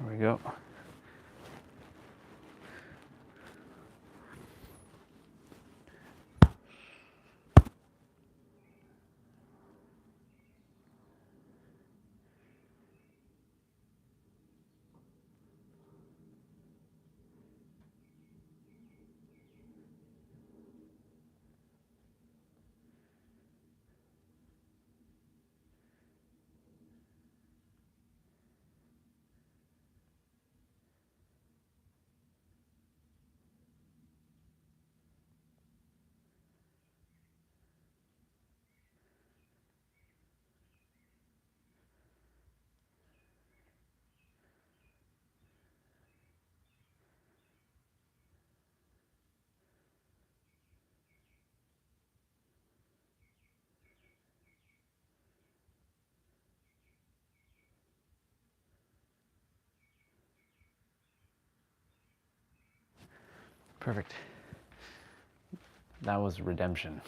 we go. Perfect. That was redemption.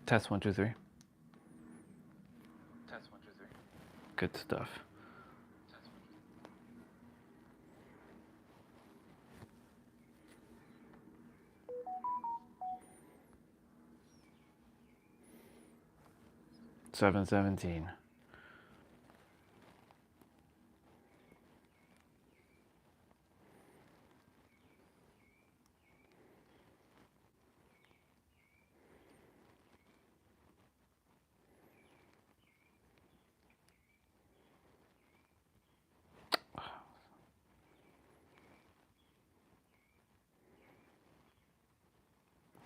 Test 1, 2, 3. Test 1, 2, 3. Good stuff. Test 1, 7:17.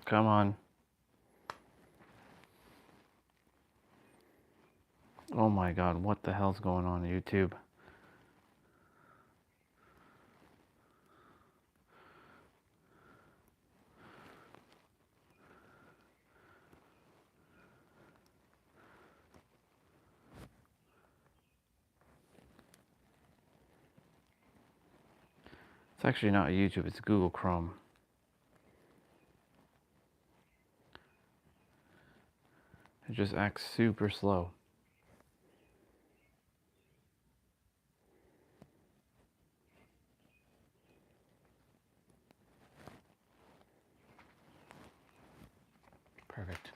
Come on. Oh my God, what the hell's going on YouTube? It's actually not YouTube, it's Google Chrome. It just acts super slow. Perfect.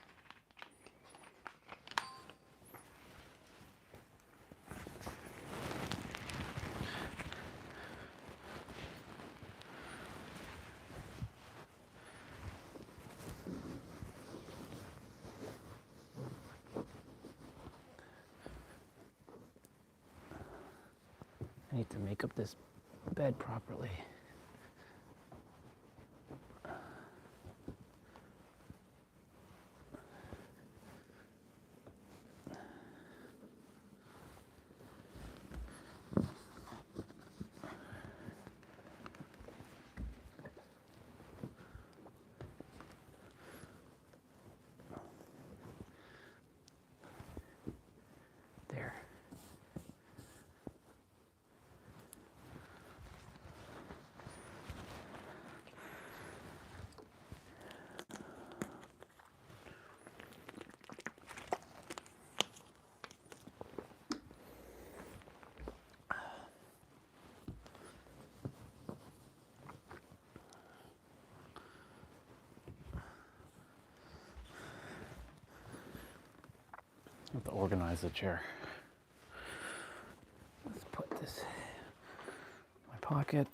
I need to make up this bed properly. There. I have to organize the chair. Let's put this in my pocket.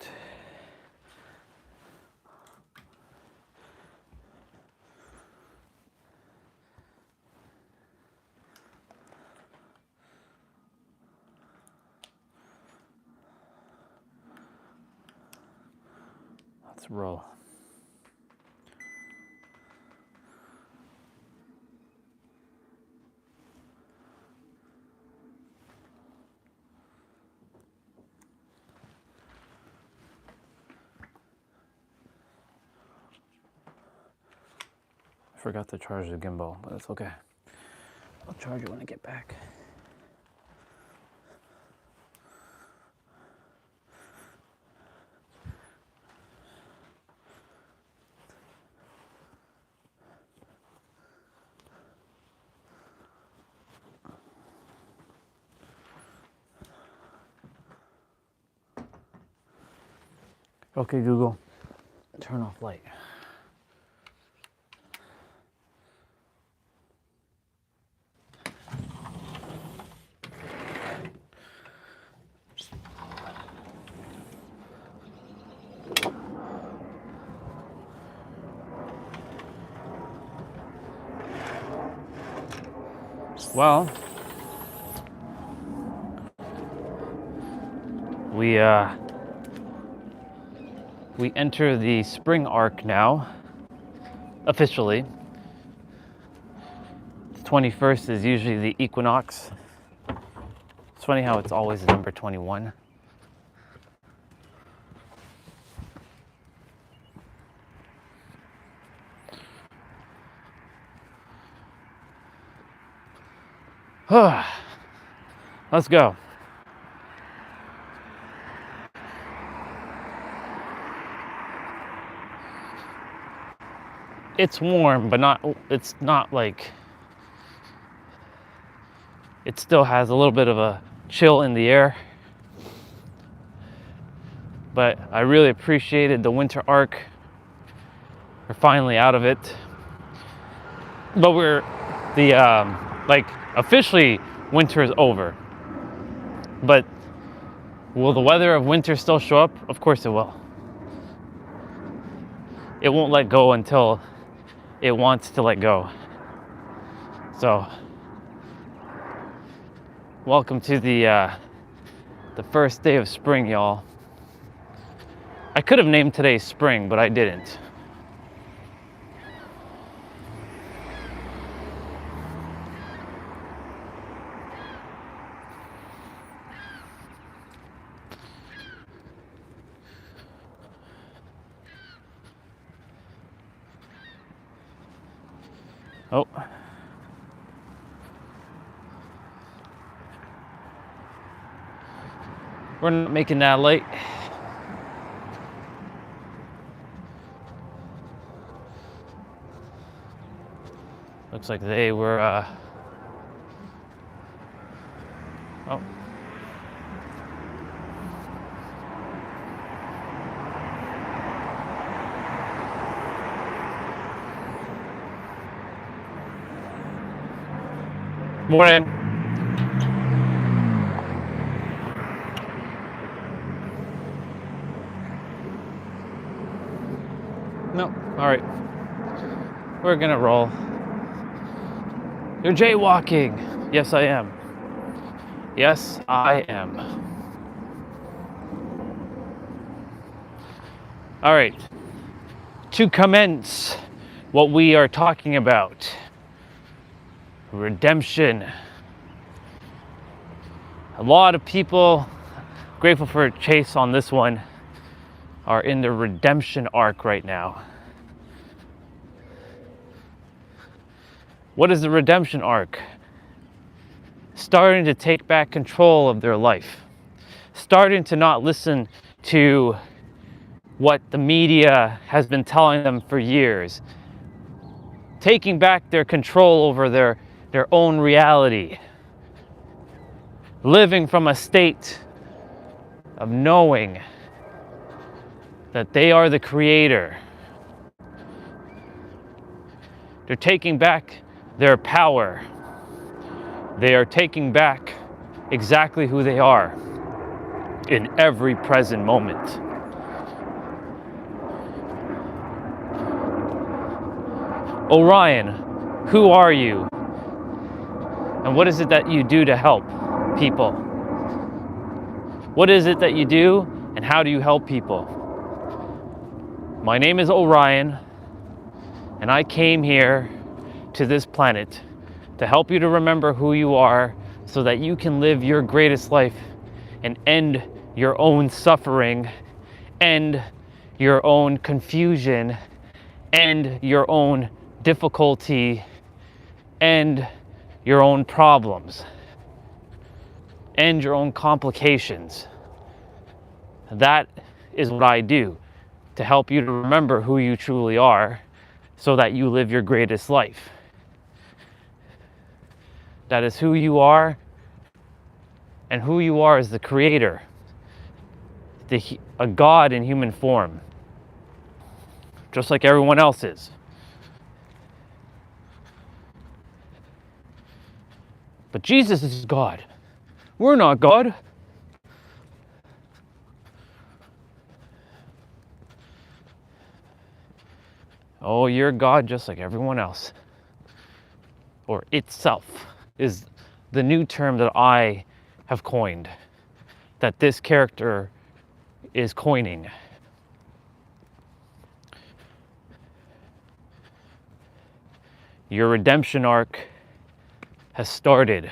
Let's roll. I forgot to charge the gimbal, but it's okay. I'll charge it when I get back. Okay, Google, turn off light. Well, we enter the spring arc now, officially. The 21st is usually the equinox. It's funny how it's always the number 21. Let's go. It's warm, but it's not like, it still has a little bit of a chill in the air. But I really appreciated the winter arc. We're finally out of it. But officially winter is over. But will the weather of winter still show up? Of course it will. It won't let go until it wants to let go. So, welcome to the first day of spring, y'all. I could have named today spring, but I didn't. Oh. We're not making that late. Looks like they were, oh. Morning. No, all right. We're gonna roll. You're jaywalking. Yes, I am. Yes, I am. All right. To commence what we are talking about. Redemption. A lot of people, grateful for Chase on this one, are in the redemption arc right now. What is the redemption arc? Starting to take back control of their life. Starting to not listen to what the media has been telling them for years. Taking back their control over their own reality. Living from a state of knowing that they are the creator. They're taking back their power. They are taking back exactly who they are in every present moment. Orion, who are you? And what is it that you do to help people? What is it that you do and how do you help people? My name is Orion, and I came here to this planet to help you to remember who you are so that you can live your greatest life and end your own suffering, end your own confusion, end your own difficulty, end your own problems, end your own complications. That is what I do, to help you to remember who you truly are so that you live your greatest life. That is who you are, and who you are is the creator. a God in human form, just like everyone else is. But Jesus is God. We're not God. Oh, you're God just like everyone else. Or itself is the new term that I have coined, that this character is coining. Your redemption arc has started.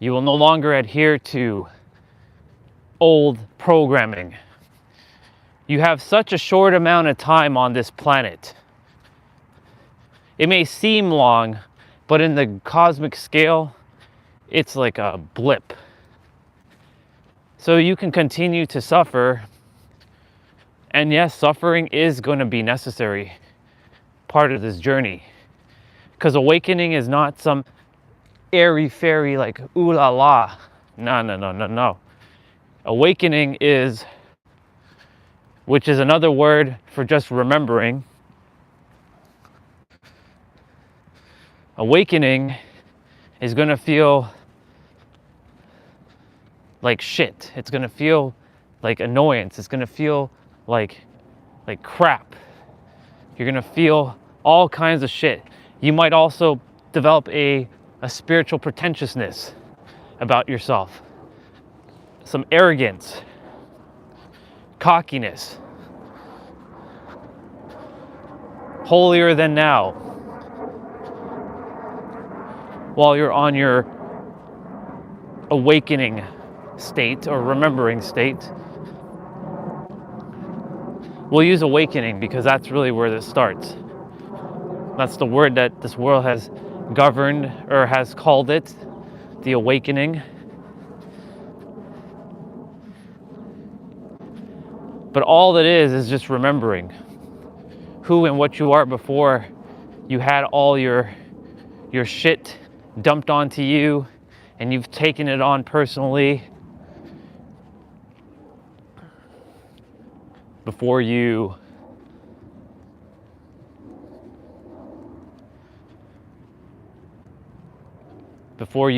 You will no longer adhere to old programming. You have such a short amount of time on this planet. It may seem long, but in the cosmic scale, it's like a blip. So you can continue to suffer. And yes, suffering is going to be necessary, part of this journey. Because awakening is not some airy-fairy like ooh la la. No. Awakening is, which is another word for just remembering. Awakening is going to feel like shit. It's going to feel like annoyance. It's going to feel like crap. You're going to feel all kinds of shit. You might also develop a spiritual pretentiousness about yourself. Some arrogance, cockiness, holier than now, while you're on your awakening state or remembering state. We'll use awakening because that's really where this starts. That's the word that this world has governed or has called it, the awakening. But all that is just remembering who and what you are before you had all your shit dumped onto you and you've taken it on personally. Before you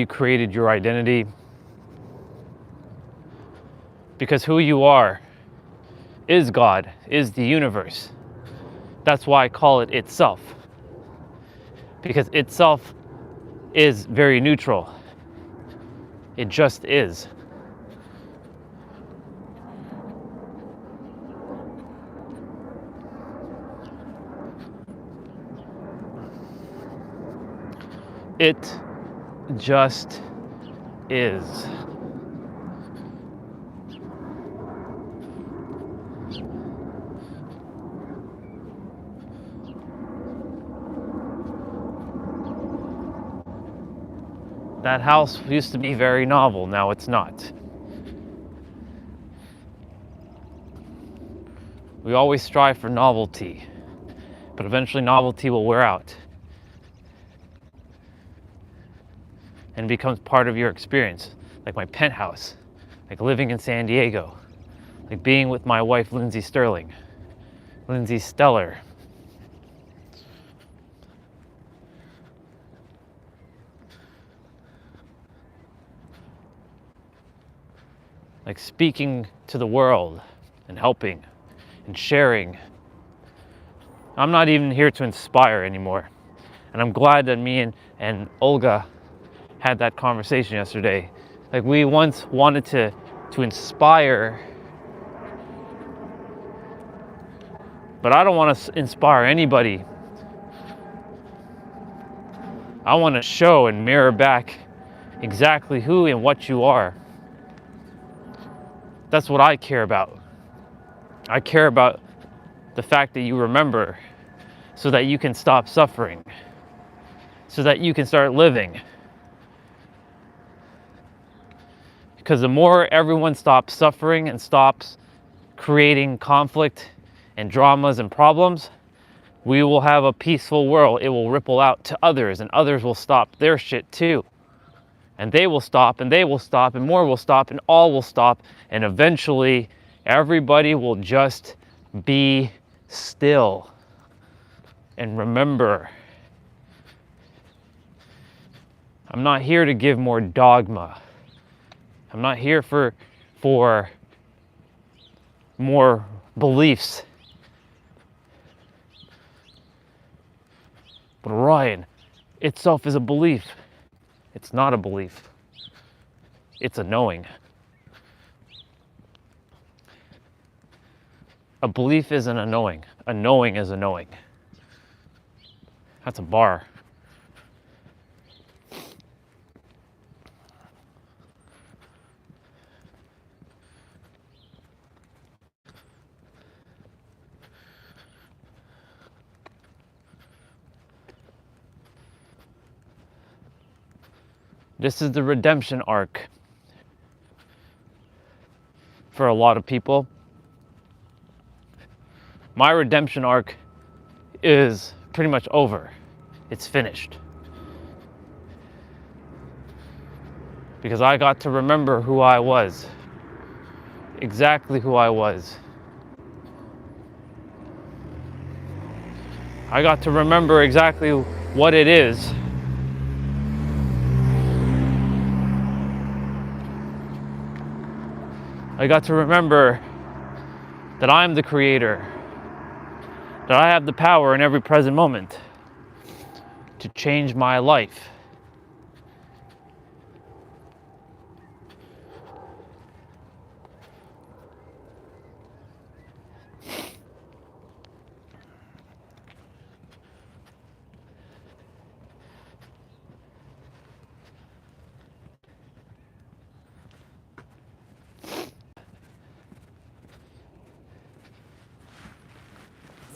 created your identity. Because who you are is God, is the universe. That's why I call it itself. Because itself is very neutral. It just is. It just is. That house used to be very novel, now it's not. We always strive for novelty, but eventually novelty will wear out and becomes part of your experience, like my penthouse, like living in San Diego, like being with my wife, Lindsay Stellar. Like speaking to the world and helping and sharing. I'm not even here to inspire anymore. And I'm glad that me and Olga had that conversation yesterday. Like we once wanted to inspire, but I don't want to inspire anybody. I want to show and mirror back exactly who and what you are. That's what I care about. I care about the fact that you remember so that you can stop suffering, so that you can start living. Because the more everyone stops suffering and stops creating conflict and dramas and problems, we will have a peaceful world. It will ripple out to others and others will stop their shit too. And they will stop, and they will stop, and more will stop, and all will stop. And eventually, everybody will just be still. And remember, I'm not here to give more dogma. I'm not here for more beliefs. But Orion itself is a belief. It's not a belief. It's a knowing. A belief isn't a knowing. A knowing is a knowing. That's a bar. This is the redemption arc for a lot of people. My redemption arc is pretty much over. It's finished. Because I got to remember who I was. Exactly who I was. I got to remember exactly what it is I got to remember that I'm the creator, that I have the power in every present moment to change my life.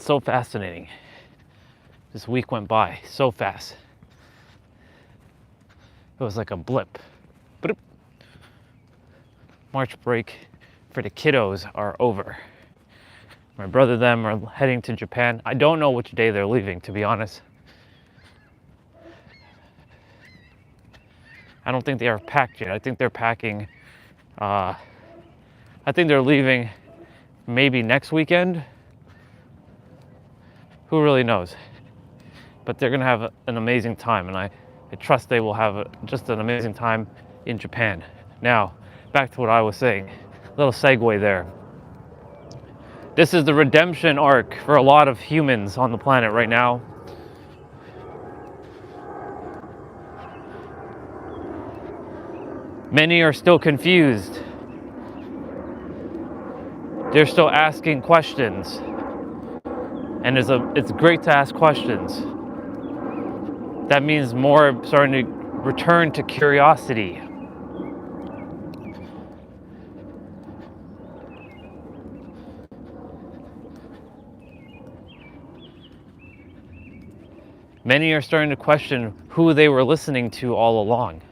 So fascinating. This week went by so fast. It was like a blip. Bloop. March break for the kiddos are over. My brother and them are heading to Japan. I don't know which day they're leaving, to be honest. I don't think they are packed yet. I think they're packing. I think they're leaving maybe next weekend. Who really knows? But they're gonna have an amazing time, and I trust they will have just an amazing time in Japan. Now, back to what I was saying. Little segue there. This is the redemption arc for a lot of humans on the planet right now. Many are still confused. They're still asking questions. And it's great to ask questions. That means more starting to return to curiosity. Many are starting to question who they were listening to all along.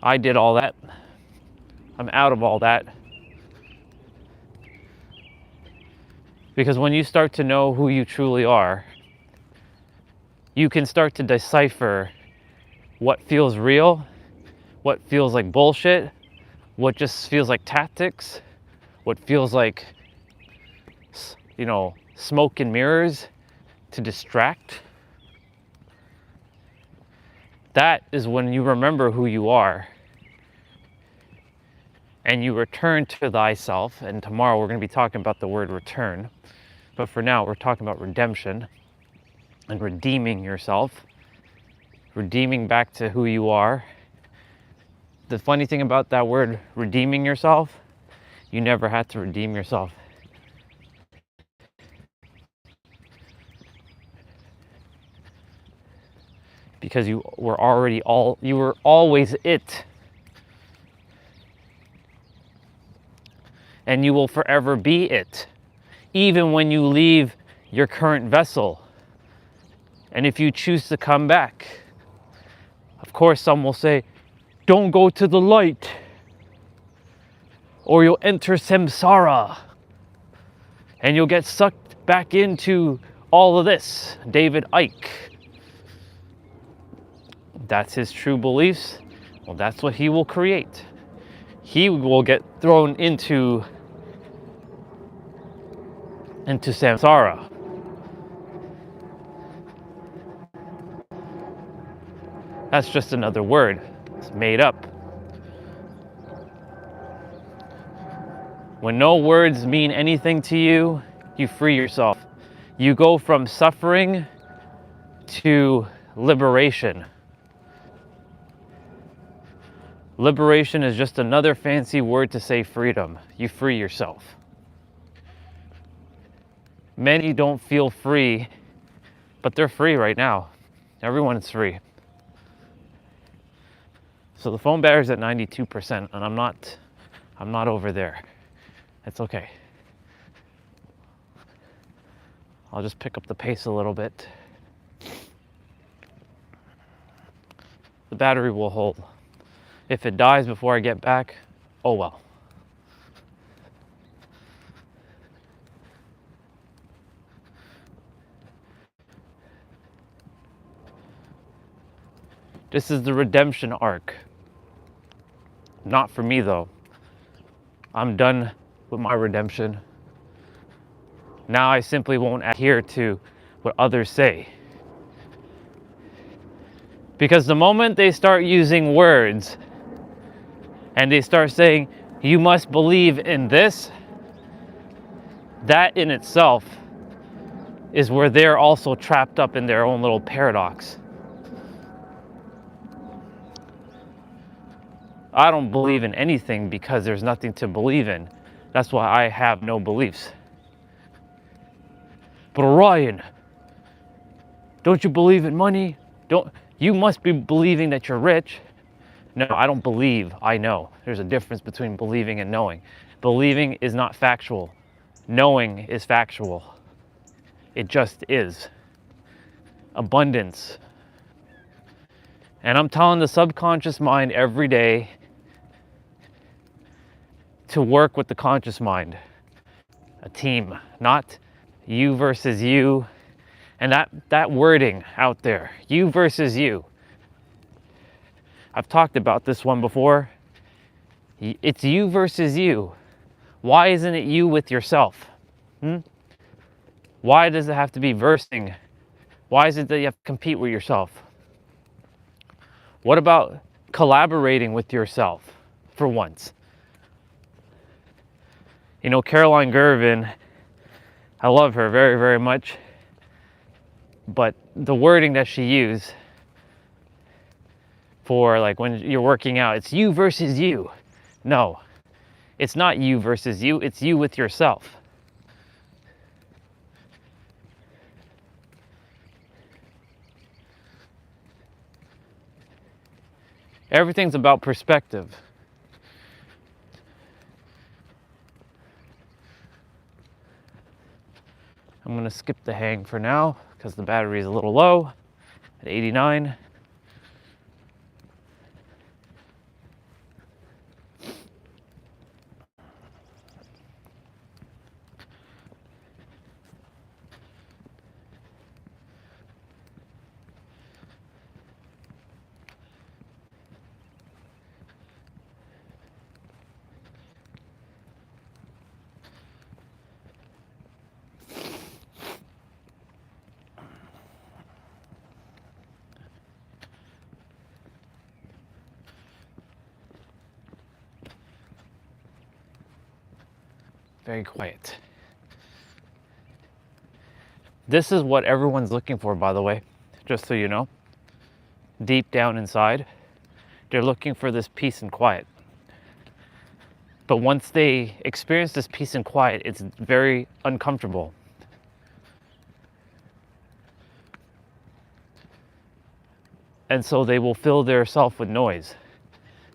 I did all that. I'm out of all that. Because when you start to know who you truly are, you can start to decipher what feels real, what feels like bullshit, what just feels like tactics, what feels like, smoke and mirrors to distract. That is when you remember who you are and you return to thyself. And tomorrow we're going to be talking about the word return. But for now, we're talking about redemption and redeeming yourself, redeeming back to who you are. The funny thing about that word, redeeming yourself, you never had to redeem yourself. Because you were always it. And you will forever be it. Even when you leave your current vessel. And if you choose to come back, of course, some will say, don't go to the light, or you'll enter samsara, and you'll get sucked back into all of this. David Icke. that's his true beliefs, well, that's what he will create. He will get thrown into samsara. That's just another word. It's made up. When no words mean anything to you, you free yourself. You go from suffering to liberation. Liberation is just another fancy word to say freedom. You free yourself. Many don't feel free, but they're free right now. Everyone is free. So the phone battery's at 92%, and I'm not over there. It's okay. I'll just pick up the pace a little bit. The battery will hold. If it dies before I get back, oh well. This is the redemption arc. Not for me though. I'm done with my redemption. Now I simply won't adhere to what others say. Because the moment they start using words and they start saying, you must believe in this, that in itself is where they're also trapped up in their own little paradox. I don't believe in anything because there's nothing to believe in. That's why I have no beliefs. But Orion, don't you believe in money? You must be believing that you're rich. No, I don't believe, I know. There's a difference between believing and knowing. Believing is not factual. Knowing is factual. It just is. Abundance. And I'm telling the subconscious mind every day to work with the conscious mind. A team, not you versus you. And that wording out there, you versus you. I've talked about this one before. It's you versus you. Why isn't it you with yourself? Why does it have to be versing? Why is it that you have to compete with yourself? What about collaborating with yourself for once? You know, Caroline Gervin, I love her very, very much. But the wording that she used for like when you're working out, it's you versus you. No, it's not you versus you, it's you with yourself. Everything's about perspective. I'm gonna skip the hang for now because the battery is a little low at 89. Very quiet. This is what everyone's looking for, by the way, just so you know. Deep down inside, they're looking for this peace and quiet. But once they experience this peace and quiet, it's very uncomfortable. And so they will fill their self with noise,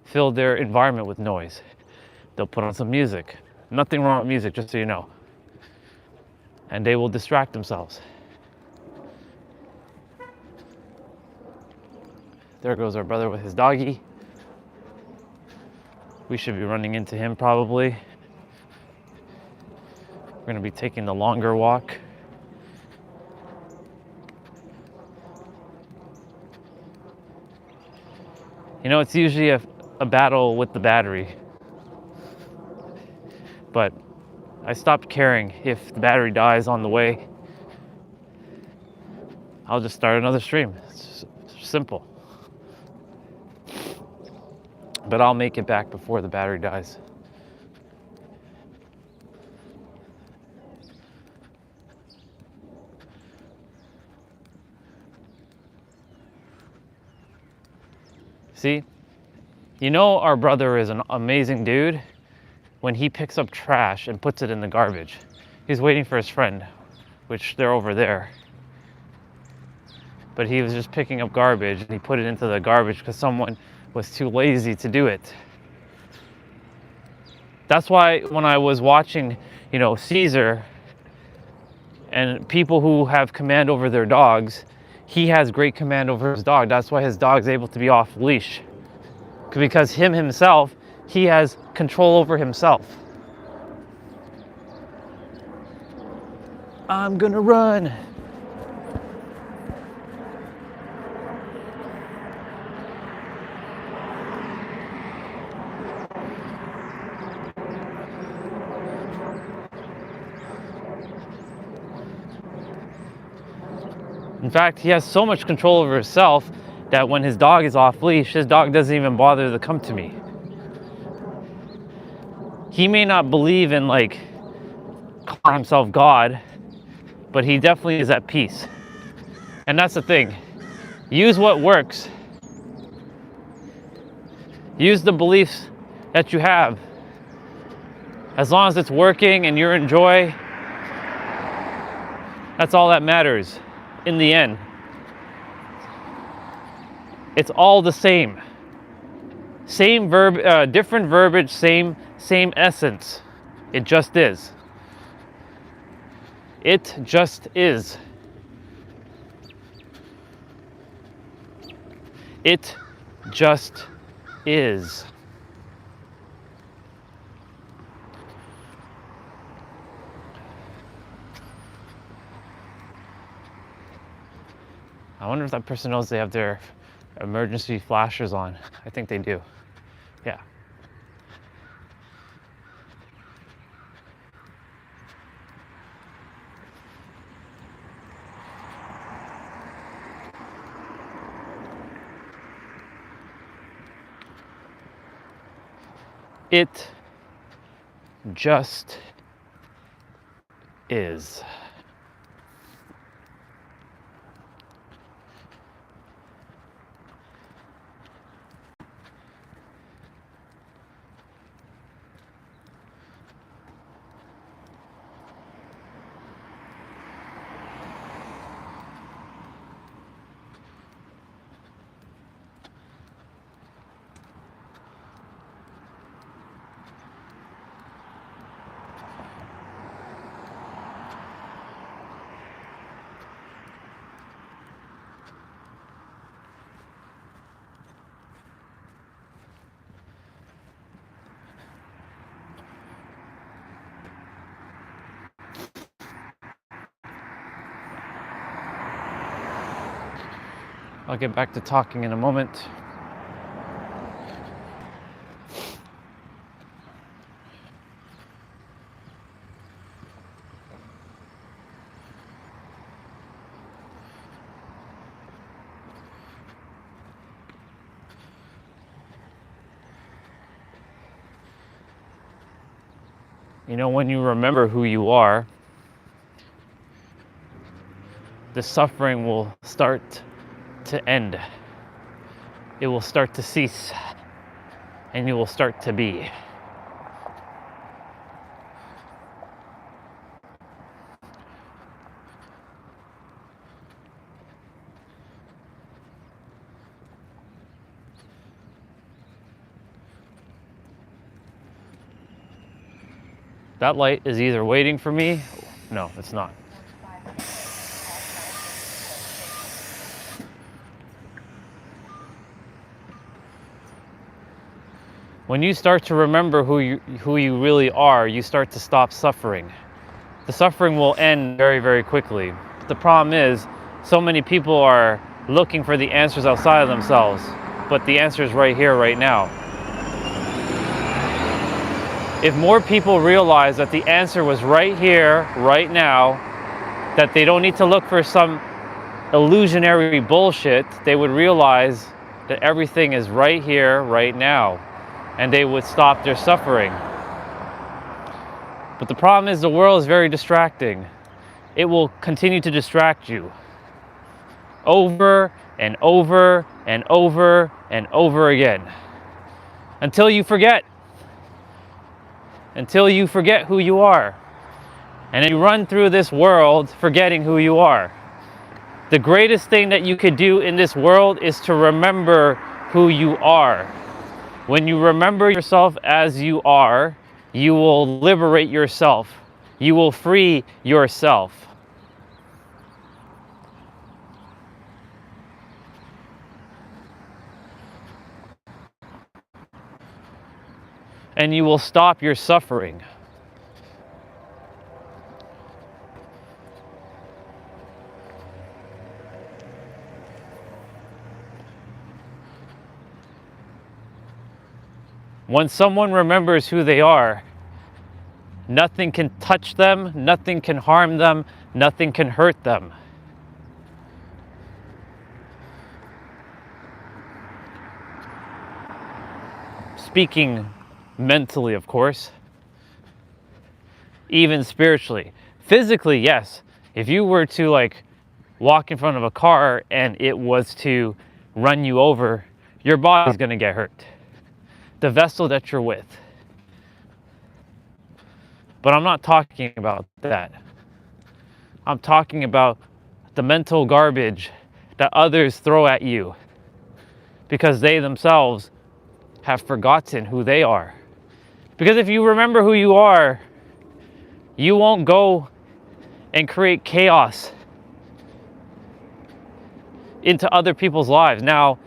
fill their environment with noise. They'll put on some music. Nothing wrong with music, just so you know. And they will distract themselves. There goes our brother with his doggy. We should be running into him probably. We're gonna be taking the longer walk. You know, it's usually a battle with the battery. But I stopped caring if the battery dies on the way. I'll just start another stream. It's simple. But I'll make it back before the battery dies. See, you know our brother is an amazing dude when he picks up trash and puts it in the garbage. He's waiting for his friend, which they're over there. But he was just picking up garbage and he put it into the garbage because someone was too lazy to do it. That's why when I was watching, Caesar and people who have command over their dogs, he has great command over his dog. That's why his dog's able to be off leash. Because himself, he has control over himself. I'm gonna run. In fact, he has so much control over himself that when his dog is off leash, his dog doesn't even bother to come to me. He may not believe in calling himself God, but he definitely is at peace. And that's the thing. Use what works. Use the beliefs that you have. As long as it's working and you're in joy, that's all that matters in the end. It's all the same. Same verb, different verbiage, same essence. It just is. It just is. It just is. I wonder if that person knows they have their emergency flashers on. I think they do. Yeah. It just is. I'll get back to talking in a moment. When you remember who you are, the suffering will start to end. It will start to cease, and you will start to be. That light is either waiting for me. No, it's not. When you start to remember who you really are, you start to stop suffering. The suffering will end very, very quickly. But the problem is, so many people are looking for the answers outside of themselves. but the answer is right here, right now. If more people realize that the answer was right here, right now, that they don't need to look for some illusionary bullshit, they would realize that everything is right here, right now, and they would stop their suffering. But the problem is the world is very distracting. It will continue to distract you over and over and over and over again until you forget. Until you forget who you are. And you run through this world forgetting who you are. The greatest thing that you could do in this world is to remember who you are. When you remember yourself as you are, you will liberate yourself. You will free yourself. And you will stop your suffering. When someone remembers who they are, nothing can touch them, nothing can harm them, nothing can hurt them. Speaking mentally, of course, even spiritually. Physically, yes. If you were to walk in front of a car and it was to run you over, your body's gonna get hurt. The vessel that you're with. But I'm not talking about that. I'm talking about the mental garbage that others throw at you because they themselves have forgotten who they are. Because if you remember who you are, you won't go and create chaos into other people's lives. Now,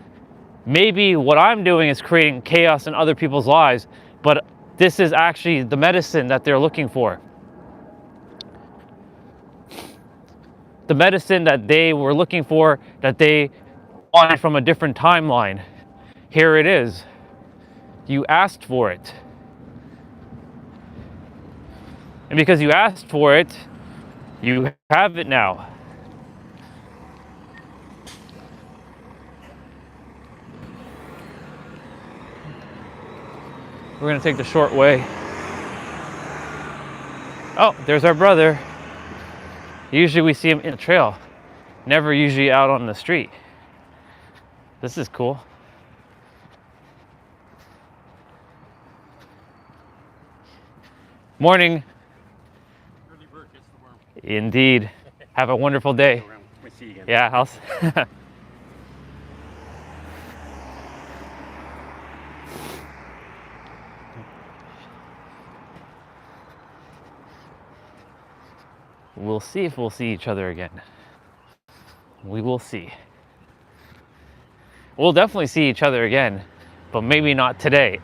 maybe what I'm doing is creating chaos in other people's lives, but this is actually the medicine that they're looking for. The medicine that they were looking for, that they wanted from a different timeline. Here it is. You asked for it. And because you asked for it, you have it now. We're gonna take the short way. Oh, there's our brother. Usually we see him in the trail, never usually out on the street. This is cool. Morning. Early bird gets the worm. Indeed. Have a wonderful day. We'll see you again. Yeah, we'll see if we'll see each other again. We will see. We'll definitely see each other again, but maybe not today,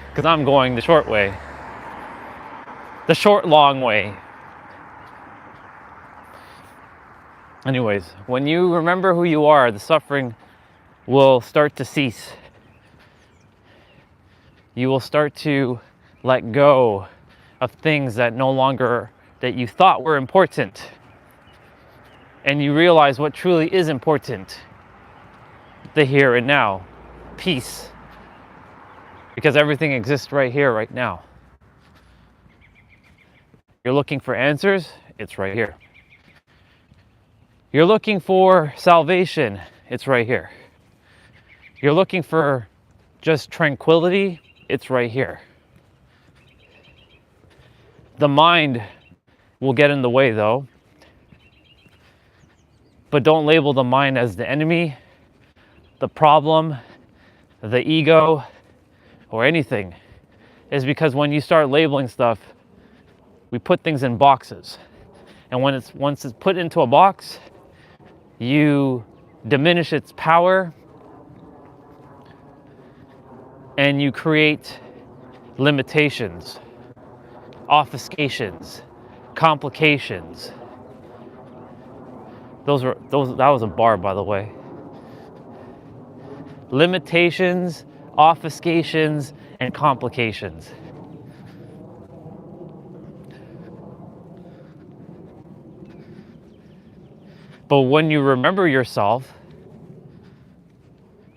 because I'm going the short way. The short, long way. Anyways, when you remember who you are, the suffering will start to cease. You will start to let go of things that no longer, that you thought were important. And you realize what truly is important. The here and now. Peace. Because everything exists right here, right now. You're looking for answers, it's right here. You're looking for salvation, it's right here. You're looking for just tranquility, it's right here. The mind will get in the way though. But don't label the mind as the enemy, the problem, the ego, or anything. It's because when you start labeling stuff, we put things in boxes. And once it's put into a box, you diminish its power and you create limitations, obfuscations, complications. That was a bar, by the way. limitations, obfuscations, and complications. But when you remember yourself,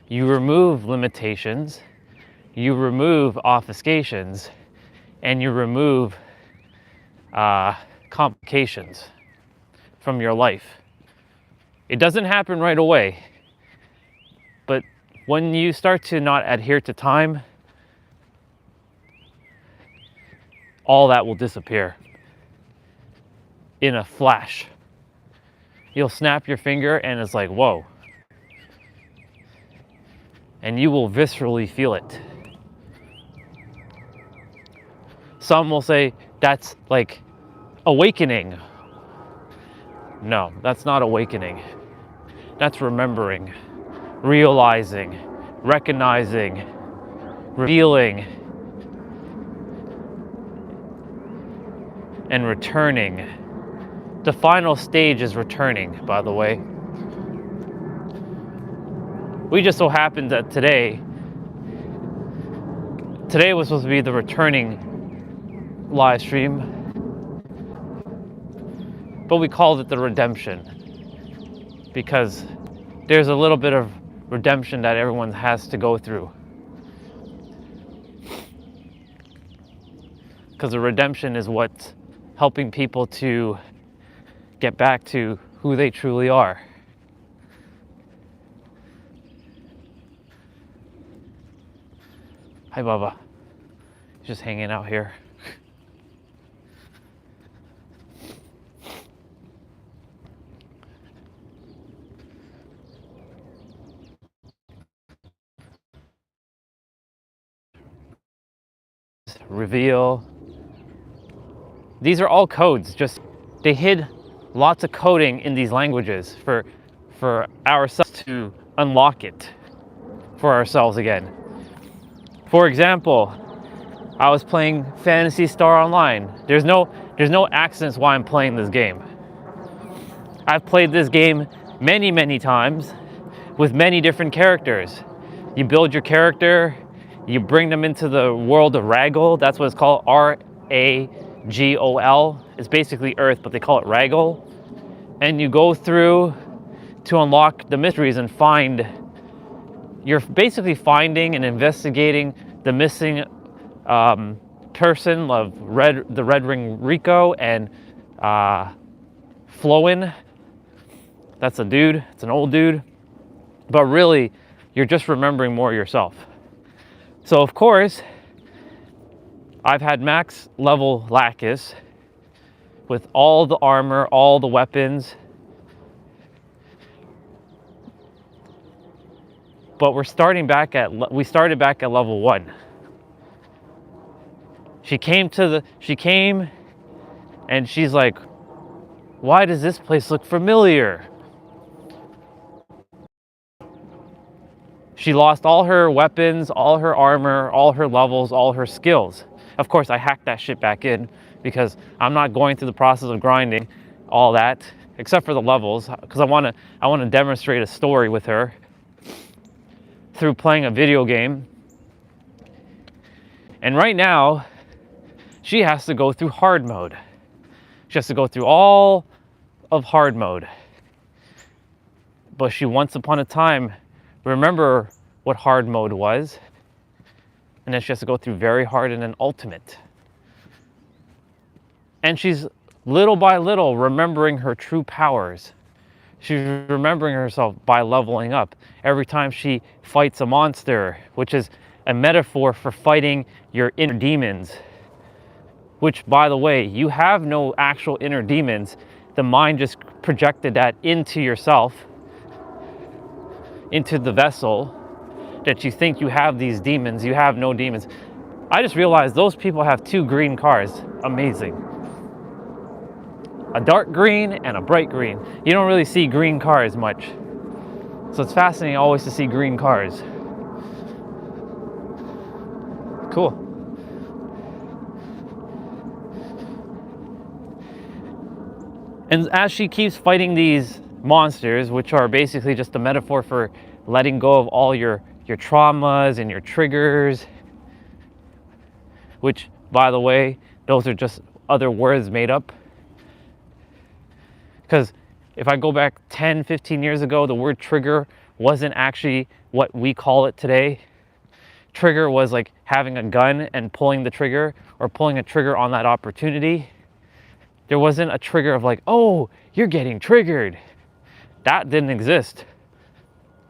you remove limitations, you remove obfuscations, and you remove complications from your life. It doesn't happen right away, but when you start to not adhere to time, all that will disappear in a flash. You'll snap your finger and it's like, whoa. And you will viscerally feel it. Some will say that's like awakening. No, that's not awakening. That's remembering, realizing, recognizing, revealing, and returning. The final stage is returning, by the way. We just so happened that today was supposed to be the returning live stream, but we called it the redemption because there's a little bit of redemption that everyone has to go through. Because the redemption is what's helping people to get back to who they truly are. Hi, Baba. Just hanging out here. Reveal. These are all codes. Just they hid lots of coding in these languages for ourselves to unlock it for ourselves again. For example, I was playing Phantasy Star Online. There's no accidents why I'm playing this game. I've played this game many times with many different characters. You build your character, you bring them into the world of Ragol. That's what it's called, RAGOL. It's basically Earth, but they call it Ragol. And you go through to unlock the mysteries and find. You're basically finding and investigating the missing person of the Red Ring Rico and Floin. That's a dude. It's an old dude. But really, you're just remembering more yourself. So of course, I've had max level Lacus with all the armor, all the weapons. But we started back at level 1. She came and she's like, why does this place look familiar? She lost all her weapons, all her armor, all her levels, all her skills. Of course, I hacked that shit back in because I'm not going through the process of grinding all that, except for the levels, because I want to demonstrate a story with her through playing a video game. And right now, she has to go through hard mode. She has to go through all of hard mode. But she once upon a time remember what hard mode was, and then she has to go through very hard and then ultimate. And she's little by little remembering her true powers. She's remembering herself by leveling up. Every time she fights a monster, which is a metaphor for fighting your inner demons, which, by the way, you have no actual inner demons. The mind just projected that into yourself, into the vessel, that you think you have these demons. You have no demons. I just realized those people have 2 green cars. Amazing. A dark green and a bright green. You don't really see green cars much. So it's fascinating always to see green cars. Cool. And as she keeps fighting these monsters, which are basically just a metaphor for letting go of all your your traumas and your triggers, which, by the way, those are just other words made up. Because if I go back 10, 15 years ago, the word trigger wasn't actually what we call it today. Trigger was like having a gun and pulling the trigger, or pulling a trigger on that opportunity. There wasn't a trigger of like, oh, you're getting triggered. That didn't exist.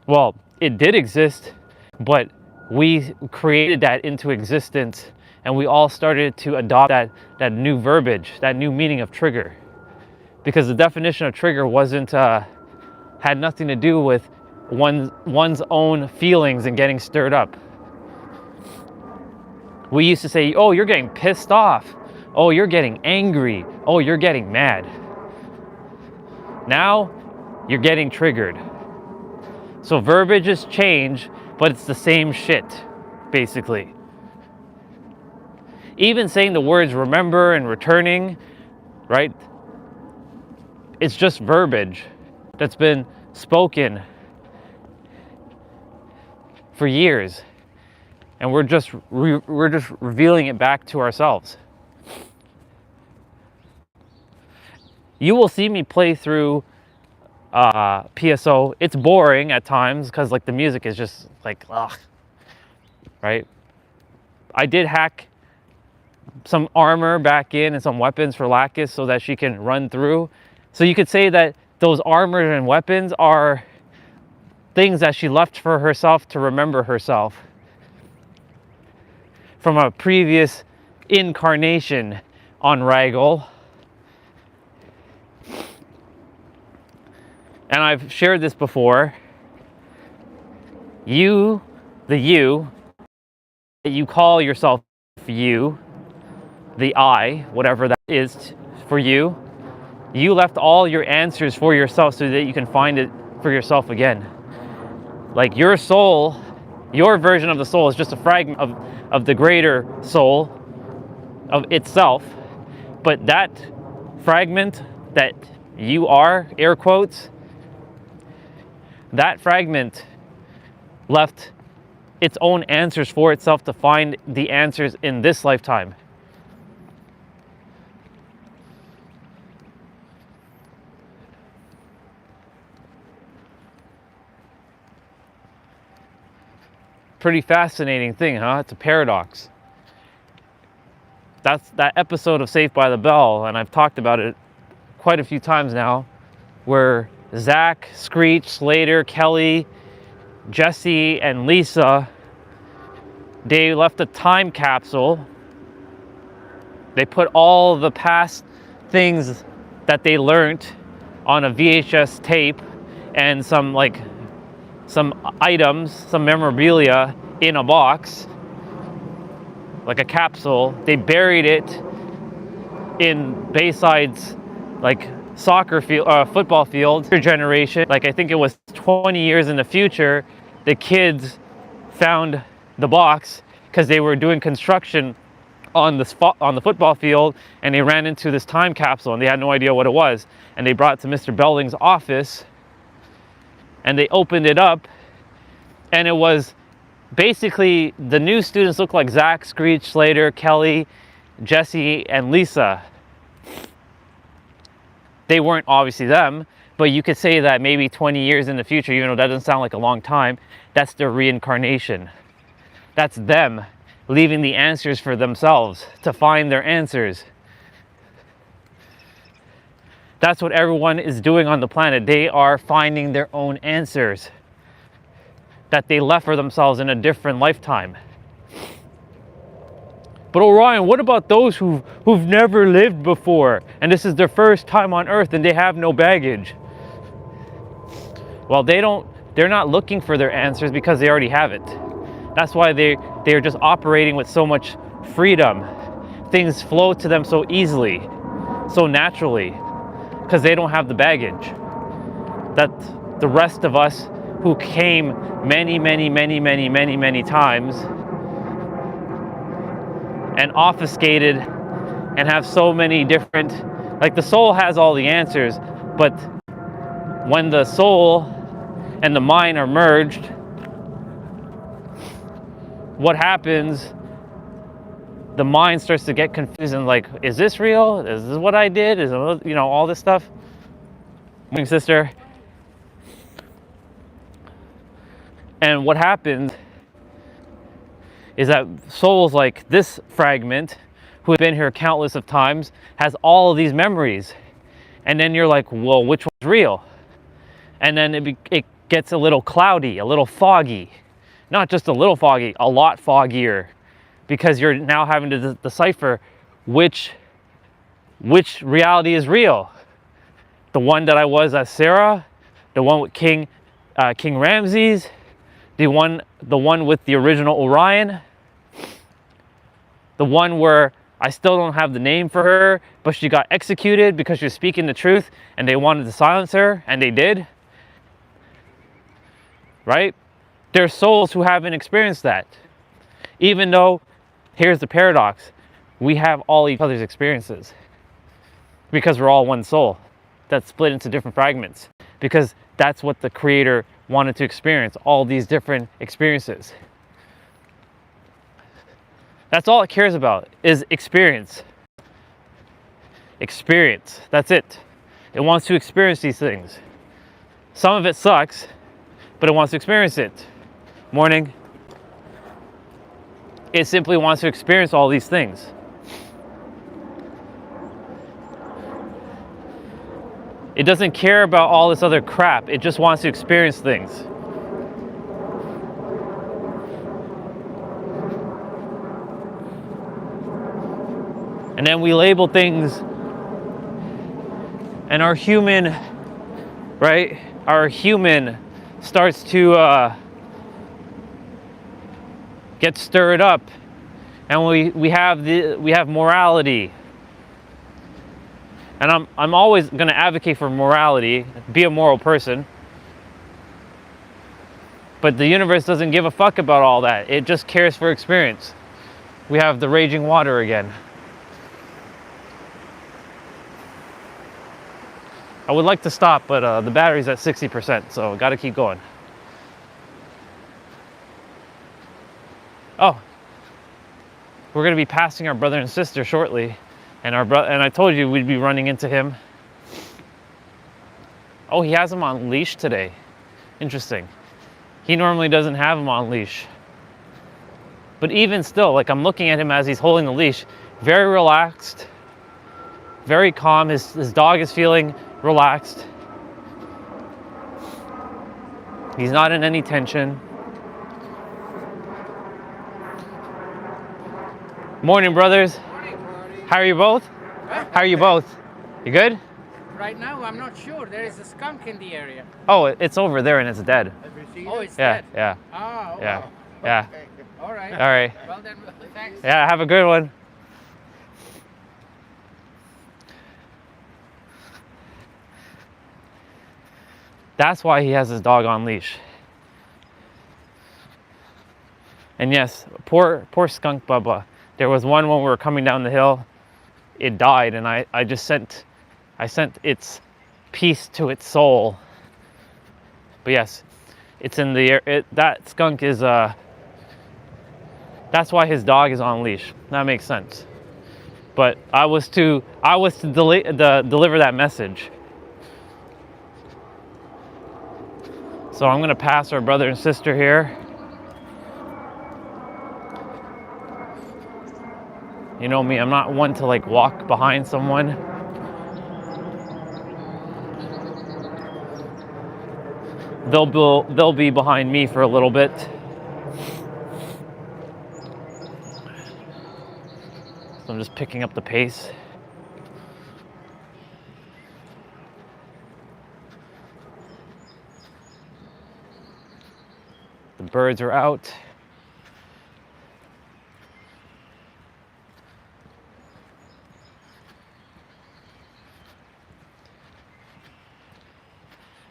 Well, it did exist, but we created that into existence, and we all started to adopt that new verbiage, that new meaning of trigger. Because the definition of trigger wasn't, had nothing to do with one's own feelings and getting stirred up. We used to say, oh, you're getting pissed off. Oh, you're getting angry. Oh, you're getting mad. Now, you're getting triggered. So verbiages change, but it's the same shit, basically. Even saying the words remember and returning, right? It's just verbiage that's been spoken for years. And we're just revealing it back to ourselves. You will see me play through PSO. It's boring at times because like the music is just like, ugh, right? I did hack some armor back in and some weapons for Lacus so that she can run through. So you could say that those armor and weapons are things that she left for herself to remember herself from a previous incarnation on Raggle. And I've shared this before. You, the you, that you call yourself you, the I, whatever that is for you, you left all your answers for yourself so that you can find it for yourself again. Like your soul, your version of the soul is just a fragment of the greater soul of itself. But that fragment that you are, air quotes, that fragment left its own answers for itself to find the answers in this lifetime. Pretty fascinating thing, huh? It's a paradox. That's that episode of Saved by the Bell, and I've talked about it quite a few times now, where Zach, Screech, Slater, Kelly, Jesse, and Lisa, they left a time capsule. They put all the past things that they learned on a VHS tape and some items, some memorabilia in a box, like a capsule. They buried it in Bayside's soccer field, football field. Their generation, I think it was 20 years in the future, the kids found the box because they were doing construction on the football field, and they ran into this time capsule and they had no idea what it was, and they brought it to Mr. Belding's office and they opened it up, and it was basically the new students looked like Zach, Screech, Slater, Kelly, Jesse, and Lisa. They weren't obviously them, but you could say that maybe 20 years in the future, even though that doesn't sound like a long time, that's their reincarnation. That's them leaving the answers for themselves to find their answers. That's what everyone is doing on the planet. They are finding their own answers that they left for themselves in a different lifetime. But Orion, what about those who've never lived before and this is their first time on Earth and they have no baggage? Well, they're not looking for their answers because they already have it. That's why they're just operating with so much freedom. Things flow to them so easily, so naturally, because they don't have the baggage that the rest of us who came many times and obfuscated and have so many different, the soul has all the answers, but when the soul and the mind are merged, what happens, the mind starts to get confused and like, is this real? Is this what I did? Is it, you know, all this stuff? Morning, sister. And what happens is that souls like this fragment, who have been here countless of times, has all of these memories. And then you're like, well, which one's real? And then it gets a little cloudy, a little foggy. Not just a little foggy, a lot foggier. Because you're now having to decipher which reality is real. The one that I was as Sarah, the one with King Ramses, the one with the original Orion, the one where I still don't have the name for her, but she got executed because she was speaking the truth and they wanted to silence her, and they did. Right? There's souls who haven't experienced that. Even though, here's the paradox, we have all each other's experiences. Because we're all one soul that's split into different fragments. Because that's what the Creator wanted to experience, all these different experiences. That's all it cares about, is experience. Experience, that's it. It wants to experience these things. Some of it sucks, but it wants to experience it. Morning. It simply wants to experience all these things. It doesn't care about all this other crap. It just wants to experience things. And then we label things, and our human, right? Our human starts to get stirred up, and we have morality. And I'm always going to advocate for morality, be a moral person. But the universe doesn't give a fuck about all that. It just cares for experience. We have the raging water again. I would like to stop, but the battery's at 60%, so got to keep going. Oh, we're going to be passing our brother and sister shortly, and I told you we'd be running into him. Oh, he has him on leash today. Interesting. He normally doesn't have him on leash. But even still, like, I'm looking at him as he's holding the leash, very relaxed, very calm. His dog is feeling relaxed. He's not in any tension. Morning, brothers. Morning. How are you both? Huh? How are you both? You good? Right now, I'm not sure. There is a skunk in the area. Oh, it's over there and it's dead. Oh, it's Yeah, dead. yeah, Ah, oh, yeah, wow. yeah. All right. All right. Well then, thanks. Yeah, have a good one. That's why he has his dog on leash. And yes, poor skunk Bubba. There was one when we were coming down the hill. It died, and I sent its peace to its soul. But yes, it's in the air. That skunk is that's why his dog is on leash. That makes sense. But I was to deliver that message. So I'm gonna pass our brother and sister here. You know me, I'm not one to like walk behind someone. They'll be behind me for a little bit. So I'm just picking up the pace. The birds are out.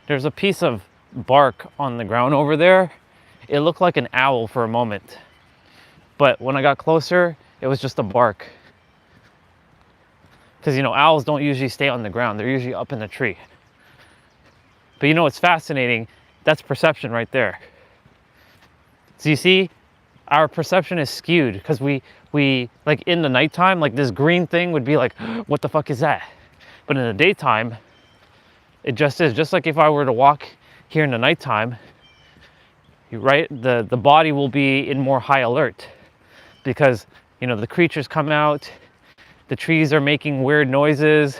There's a piece of bark on the ground over there. It looked like an owl for a moment. But when I got closer, it was just a bark. Because, you know, owls don't usually stay on the ground. They're usually up in the tree. But you know what's fascinating? That's perception right there. So you see, our perception is skewed because we like in the nighttime, like this green thing would be like, what the fuck is that? But in the daytime, it just is. Just like if I were to walk here in the nighttime, right, the body will be in more high alert because, you know, the creatures come out, the trees are making weird noises,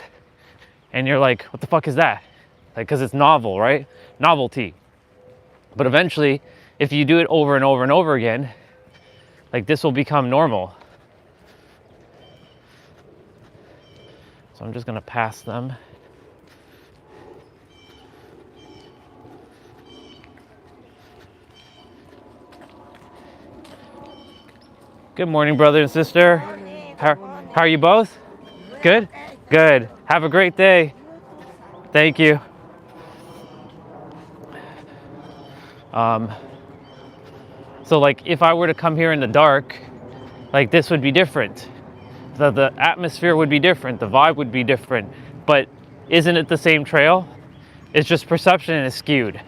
and you're like, what the fuck is that? Like, because it's novel, right? Novelty. But eventually, if you do it over and over and over again, like this will become normal. So I'm just gonna pass them. Good morning, brother and sister. How are you both? Good? Good. Have a great day. Thank you. So like if I were to come here in the dark, like this would be different. The atmosphere would be different, the vibe would be different, but isn't it the same trail? It's just perception is skewed,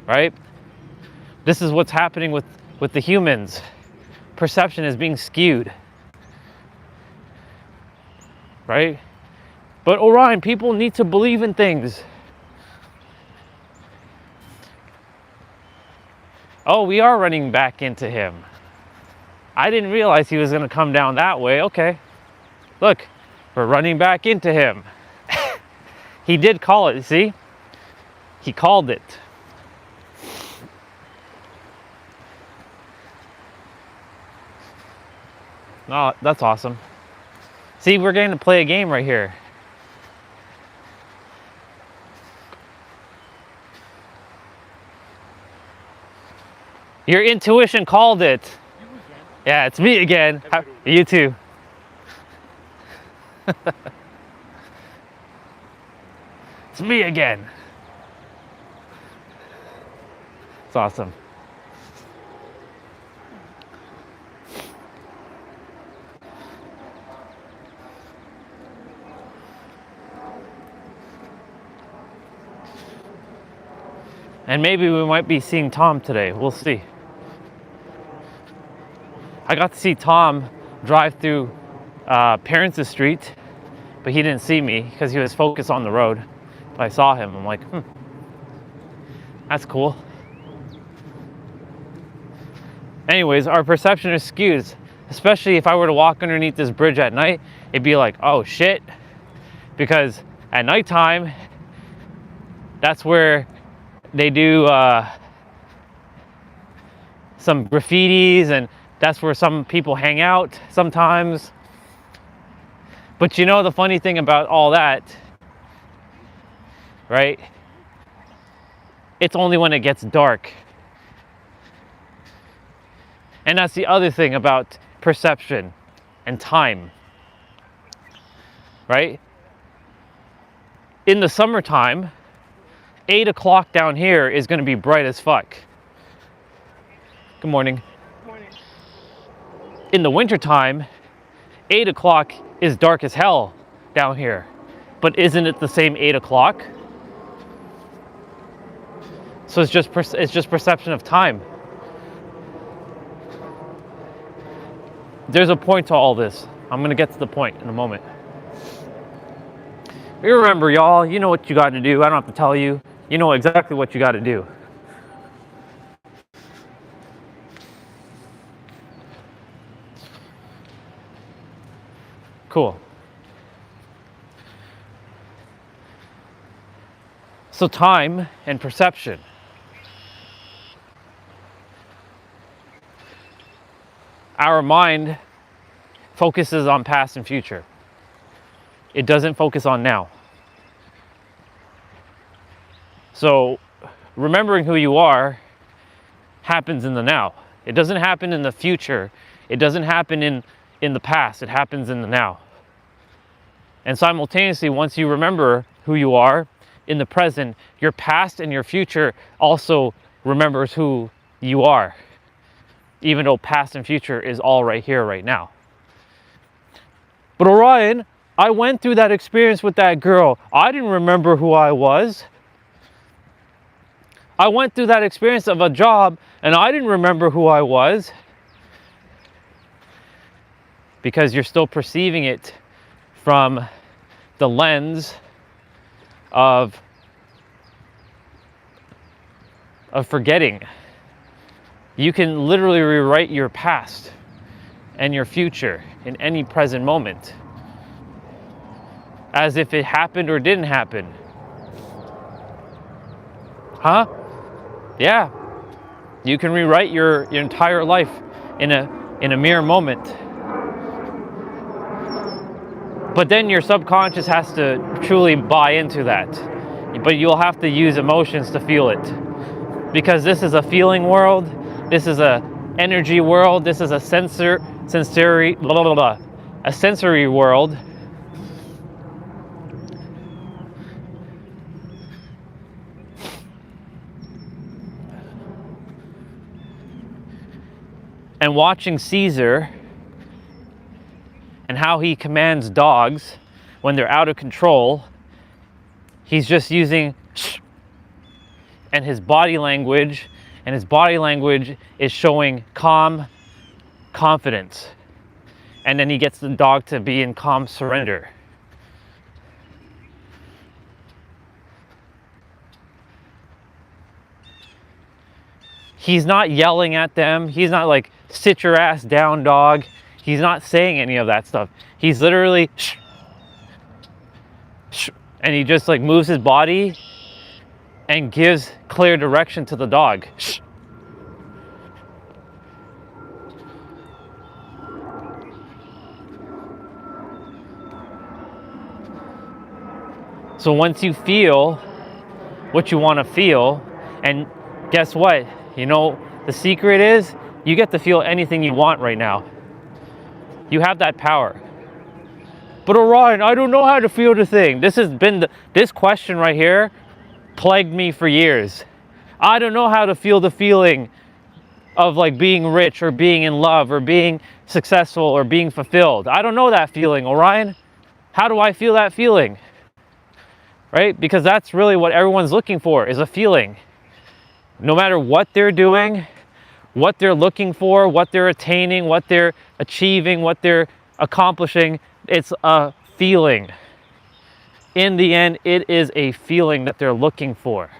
right? This is what's happening with the humans. Perception is being skewed, right? But Orion, people need to believe in things. Oh, we are running back into him. I didn't realize he was going to come down that way. Okay. Look, we're running back into him. He did call it, see? He called it. Oh, that's awesome. See, we're getting to play a game right here. Your intuition called it. Yeah, it's me again. You too. It's me again. It's awesome. And maybe we might be seeing Tom today. We'll see. I got to see Tom drive through Parents' Street, but he didn't see me because he was focused on the road. But I saw him. I'm like, that's cool. Anyways, our perception is skewed, especially if I were to walk underneath this bridge at night. It'd be like, oh shit, because at nighttime, that's where they do some graffitis, and that's where some people hang out sometimes. But you know the funny thing about all that, right? It's only when it gets dark. And that's the other thing about perception and time, right? In the summertime, 8 o'clock down here is going to be bright as fuck. Good morning. Good morning. In the wintertime, 8 o'clock is dark as hell down here. But isn't it the same 8 o'clock? So it's just perception of time. There's a point to all this. I'm going to get to the point in a moment. You remember, y'all, you know what you got to do. I don't have to tell you. You know exactly what you got to do. Cool. So time and perception. Our mind focuses on past and future. It doesn't focus on now. So remembering who you are happens in the now. It doesn't happen in the future. It doesn't happen in the past. It happens in the now. And simultaneously, once you remember who you are in the present, your past and your future also remembers who you are, even though past and future is all right here, right now. But Orion, I went through that experience with that girl. I didn't remember who I was. I went through that experience of a job and I didn't remember who I was, because you're still perceiving it from the lens of forgetting. You can literally rewrite your past and your future in any present moment, as if it happened or didn't happen. Huh? Yeah. You can rewrite your entire life in a mere moment. But then your subconscious has to truly buy into that. But you'll have to use emotions to feel it. Because this is a feeling world, this is a energy world, this is a sensory world. And watching Caesar and how he commands dogs when they're out of control, he's just using and his body language, and his body language is showing calm confidence. And then he gets the dog to be in calm surrender. He's not yelling at them. He's not like, sit your ass down, dog. He's not saying any of that stuff. He's literally and he just like moves his body and gives clear direction to the dog. So once you feel what you want to feel, and guess what? You know, the secret is you get to feel anything you want right now. You have that power. But Orion, I don't know how to feel the thing. This question right here plagued me for years. I don't know how to feel the feeling of like being rich or being in love or being successful or being fulfilled. I don't know that feeling, Orion. How do I feel that feeling? Right? Because that's really what everyone's looking for, is a feeling. No matter what they're doing, what they're looking for, what they're attaining, what they're achieving, what they're accomplishing, it's a feeling. In the end, it is a feeling that they're looking for.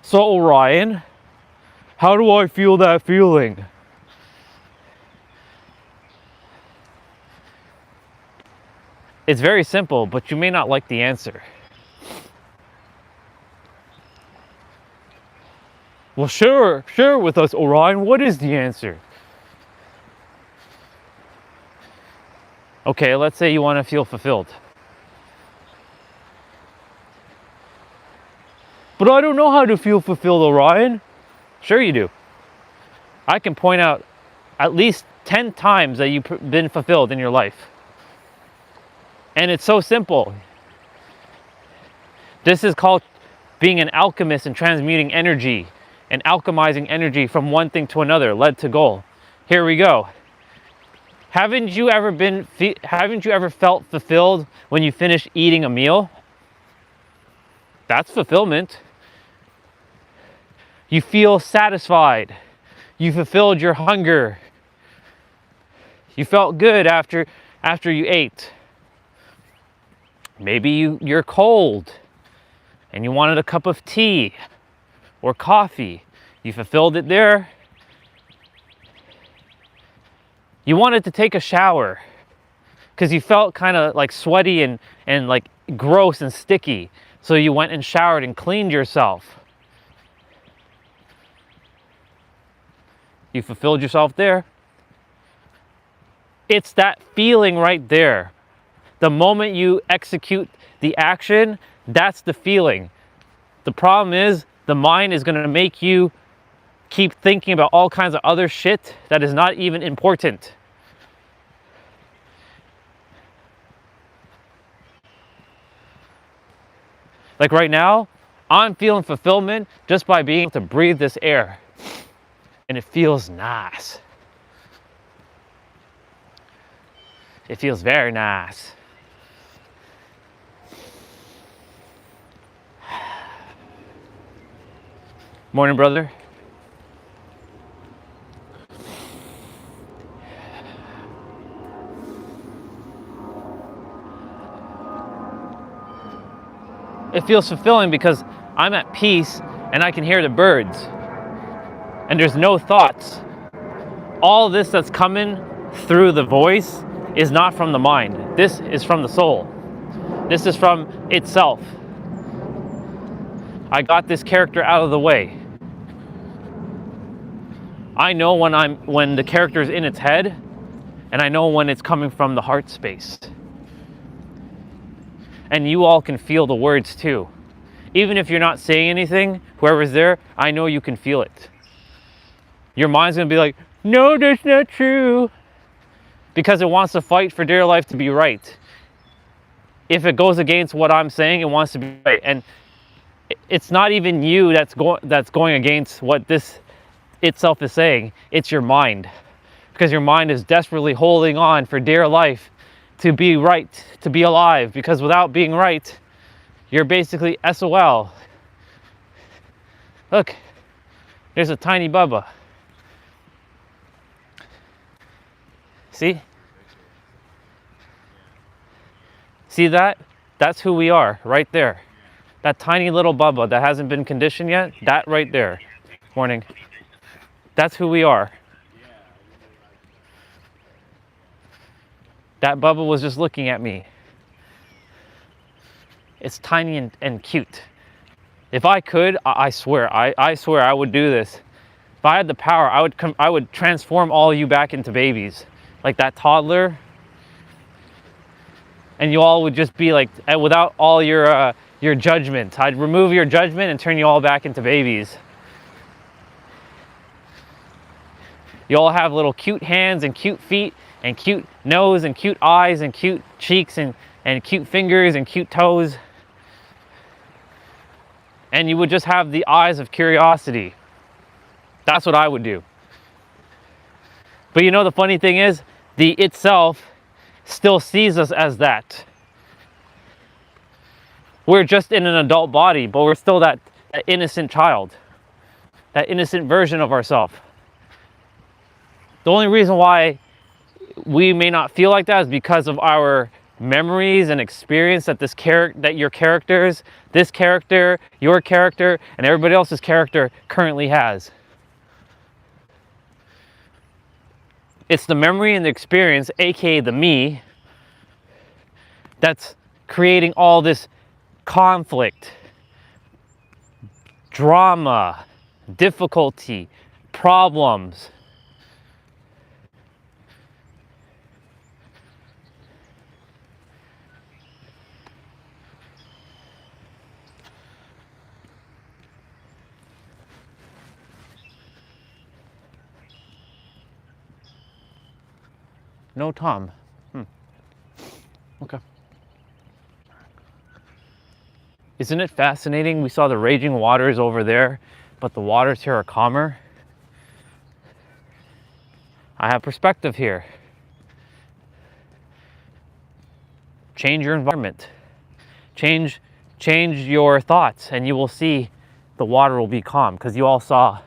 So Orion, how do I feel that feeling? It's very simple, but you may not like the answer. Well, share with us, Orion. What is the answer? Okay, let's say you want to feel fulfilled. But I don't know how to feel fulfilled, Orion. Sure you do. I can point out at least 10 times that you've been fulfilled in your life. And it's so simple. This is called being an alchemist and transmuting energy and alchemizing energy from one thing to another, led to goal. Here we go. Haven't you ever felt fulfilled when you finish eating a meal? That's fulfillment. You feel satisfied. You fulfilled your hunger. You felt good after you ate. Maybe you're cold and you wanted a cup of tea or coffee. You fulfilled it there. You wanted to take a shower because you felt kind of like sweaty and like gross and sticky. So you went and showered and cleaned yourself. You fulfilled yourself there. It's that feeling right there. The moment you execute the action, that's the feeling. The problem is the mind is going to make you keep thinking about all kinds of other shit that is not even important. Like right now, I'm feeling fulfillment just by being able to breathe this air. And it feels nice. It feels very nice. Morning, brother. It feels fulfilling because I'm at peace and I can hear the birds. And there's no thoughts. All this that's coming through the voice is not from the mind. This is from the soul. This is from itself. I got this character out of the way. I know when the character is in its head, and I know when it's coming from the heart space. And you all can feel the words too. Even if you're not saying anything, whoever's there, I know you can feel it. Your mind's gonna be like, no, that's not true. Because it wants to fight for dear life to be right. If it goes against what I'm saying, it wants to be right. And it's not even you that's going against what this itself is saying. It's your mind. Because your mind is desperately holding on for dear life to be right, to be alive. Because without being right, you're basically SOL. Look, there's a tiny Bubba. See? See that? That's who we are, right there. That tiny little Bubba that hasn't been conditioned yet, that right there. Morning. That's who we are. That Bubba was just looking at me. It's tiny and cute. If I could, I swear I would do this. If I had the power, I would transform all you back into babies. Like that toddler. And you all would just be like, without all your judgment. I'd remove your judgment and turn you all back into babies. You all have little cute hands and cute feet and cute nose and cute eyes and cute cheeks and cute fingers and cute toes. And you would just have the eyes of curiosity. That's what I would do. But you know the funny thing is, the itself still sees us as that. We're just in an adult body, but we're still that innocent child. That innocent version of ourselves. The only reason why we may not feel like that is because of our memories and experience that your characters, this character, your character, and everybody else's character currently has. It's the memory and the experience, aka the me, that's creating all this conflict, drama, difficulty, problems. No Tom. Okay. Isn't it fascinating? We saw the raging waters over there, but the waters here are calmer. I have perspective here. Change your environment. Change your thoughts, and you will see the water will be calm, because you all saw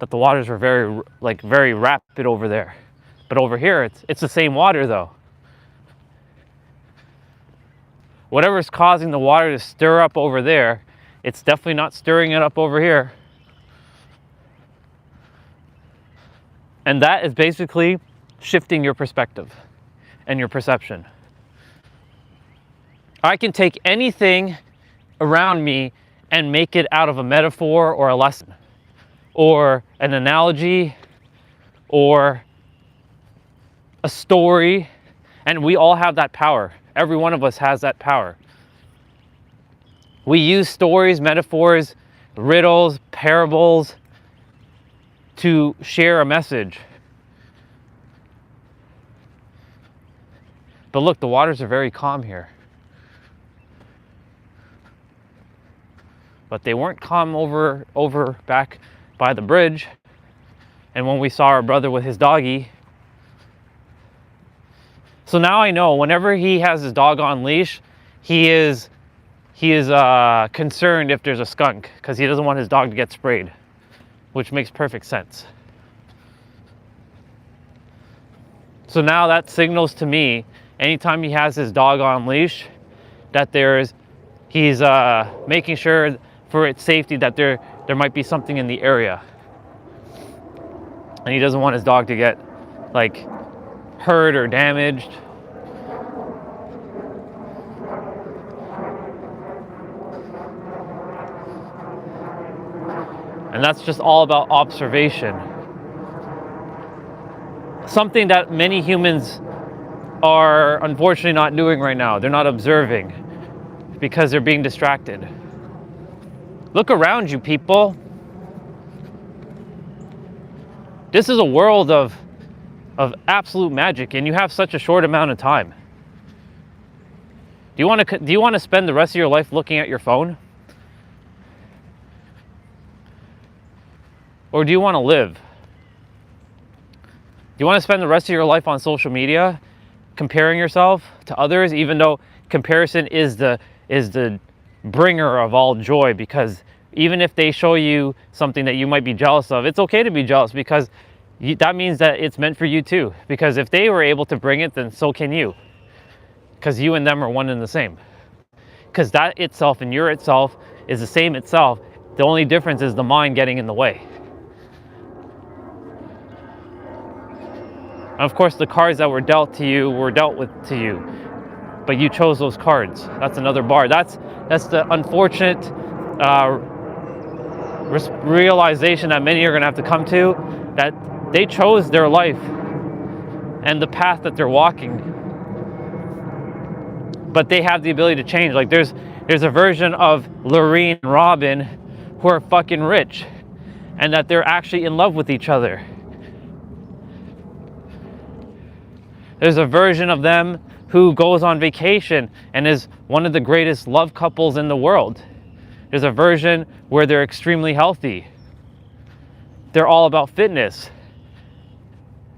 that the waters were very rapid over there. But over here, it's the same water though. Whatever's causing the water to stir up over there, it's definitely not stirring it up over here. And that is basically shifting your perspective and your perception. I can take anything around me and make it out of a metaphor or a lesson or an analogy or a story, and we all have that power. Every one of us has that power. We use stories, metaphors, riddles, parables to share a message. But look, the waters are very calm here. But they weren't calm over back by the bridge. And when we saw our brother with his doggy. So now I know whenever he has his dog on leash, he is concerned if there's a skunk, because he doesn't want his dog to get sprayed. which makes perfect sense. So now that signals to me, anytime he has his dog on leash, that he's making sure for its safety that there might be something in the area. And he doesn't want his dog to get like hurt or damaged. And that's just all about observation. Something that many humans are unfortunately not doing right now. They're not observing because they're being distracted. Look around you, people. This is a world of absolute magic, and you have such a short amount of time. Do you want to spend the rest of your life looking at your phone? Or do you want to live? Do you want to spend the rest of your life on social media comparing yourself to others, even though comparison is the bringer of all joy? Because even if they show you something that you might be jealous of, it's okay to be jealous, because that means that it's meant for you too. Because if they were able to bring it, then so can you. Because you and them are one and the same. Because that itself and your itself is the same itself. The only difference is the mind getting in the way. And of course, the cards that were dealt to you were dealt with to you, but you chose those cards. That's another bar. That's the unfortunate realization that many are going to have to come to, that they chose their life and the path that they're walking, but they have the ability to change. Like there's a version of Lorene and Robin who are fucking rich, and that they're actually in love with each other. There's a version of them who goes on vacation and is one of the greatest love couples in the world. There's a version where they're extremely healthy. They're all about fitness.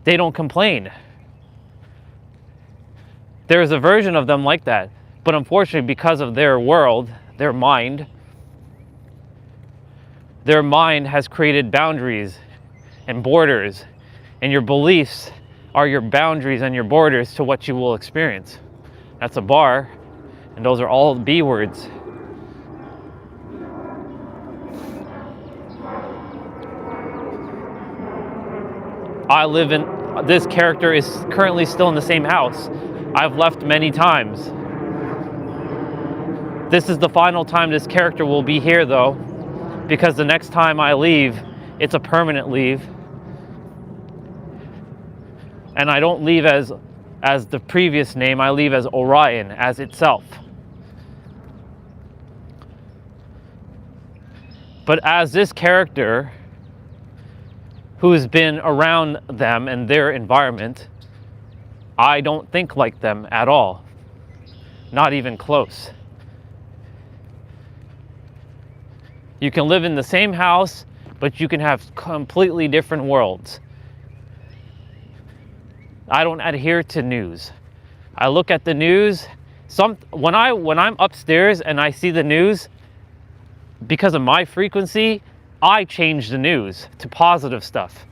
They don't complain. There's a version of them like that. But unfortunately, because of their world, their mind has created boundaries and borders, and your beliefs are your boundaries and your borders to what you will experience. That's a bar, and those are all B words. This character is currently still in the same house. I've left many times. This is the final time this character will be here though, because the next time I leave, it's a permanent leave. And I don't leave as the previous name, I leave as Orion, as itself. But as this character who's been around them and their environment, I don't think like them at all. Not even close. You can live in the same house, but you can have completely different worlds. I don't adhere to news. I look at the news. When I'm upstairs and I see the news, because of my frequency, I change the news to positive stuff.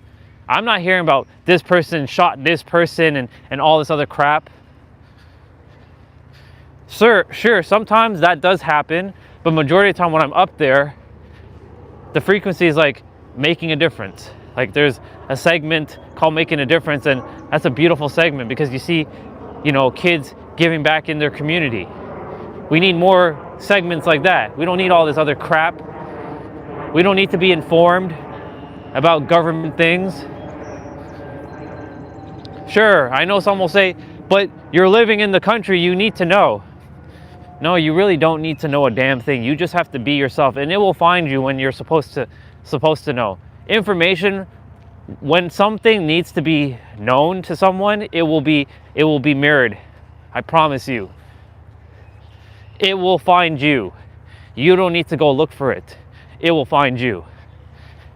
I'm not hearing about this person shot this person and all this other crap. Sure, sometimes that does happen, but majority of the time when I'm up there, the frequency is like making a difference. Like there's a segment called Making a Difference, and that's a beautiful segment because you see, kids giving back in their community. We need more segments like that. We don't need all this other crap. We don't need to be informed about government things. Sure, I know some will say, but you're living in the country, you need to know. No, you really don't need to know a damn thing. You just have to be yourself, and it will find you when you're supposed to know. Information, when something needs to be known to someone, it will be mirrored. I promise you. It will find you. You don't need to go look for it. It will find you.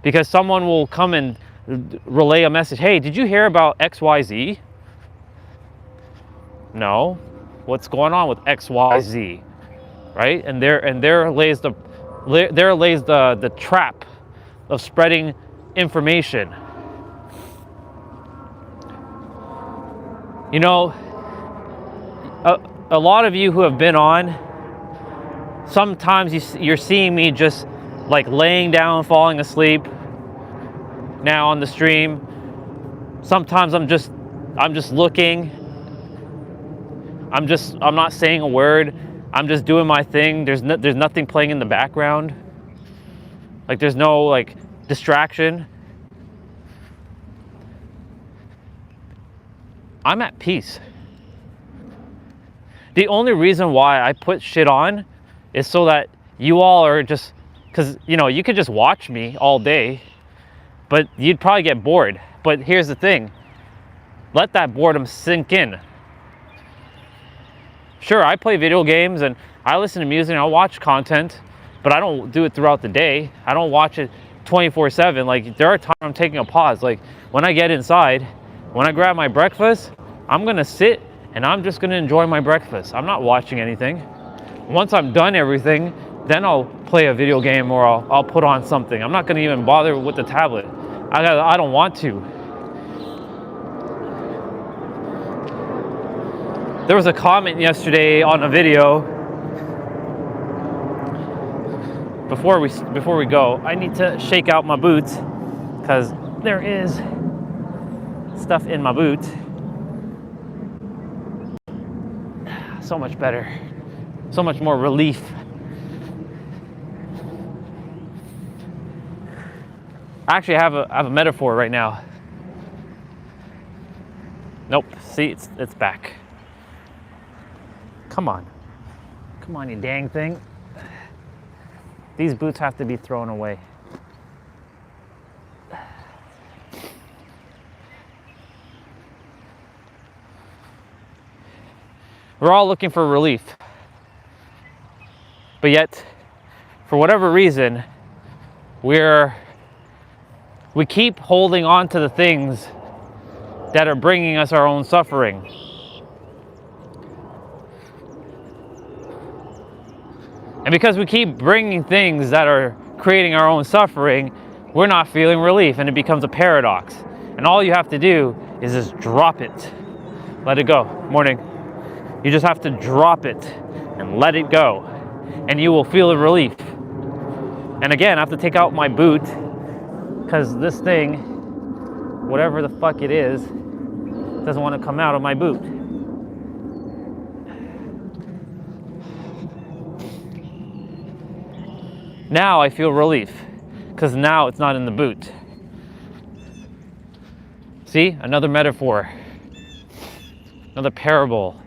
Because someone will come and relay a message. Hey, did you hear about XYZ? No. What's going on with XYZ? Right? And there lays the trap of spreading information. You know, a lot of you who have been on, sometimes you're seeing me just like laying down, falling asleep now on the stream. Sometimes I'm just looking. I'm not saying a word. I'm just doing my thing. There's nothing playing in the background. Like there's no like distraction. I'm at peace. The only reason why I put shit on is so that you all are just, because, you know, you could just watch me all day, but you'd probably get bored. But here's the thing, let that boredom sink in. Sure, I play video games and I listen to music and I watch content, but I don't do it throughout the day. I don't watch it 24/7. Like there are times I'm taking a pause. Like when I get inside, when I grab my breakfast, I'm gonna sit and I'm just gonna enjoy my breakfast. I'm not watching anything. Once I'm done everything, then I'll play a video game or I'll put on something. I'm not gonna even bother with the tablet. I don't want to. There was a comment yesterday on a video. Before we go, I need to shake out my boots because there is stuff in my boot. So much better, so much more relief. Actually, I have a metaphor right now. Nope, see, it's back. Come on, you dang thing. These boots have to be thrown away. We're all looking for relief. But yet, for whatever reason, we keep holding on to the things that are bringing us our own suffering. And because we keep bringing things that are creating our own suffering, we're not feeling relief, and it becomes a paradox. And all you have to do is just drop it. Let it go. Morning. You just have to drop it and let it go, and you will feel a relief. And again, I have to take out my boot because this thing, whatever the fuck it is, doesn't want to come out of my boot. Now I feel relief because now it's not in the boot. See, another metaphor, another parable,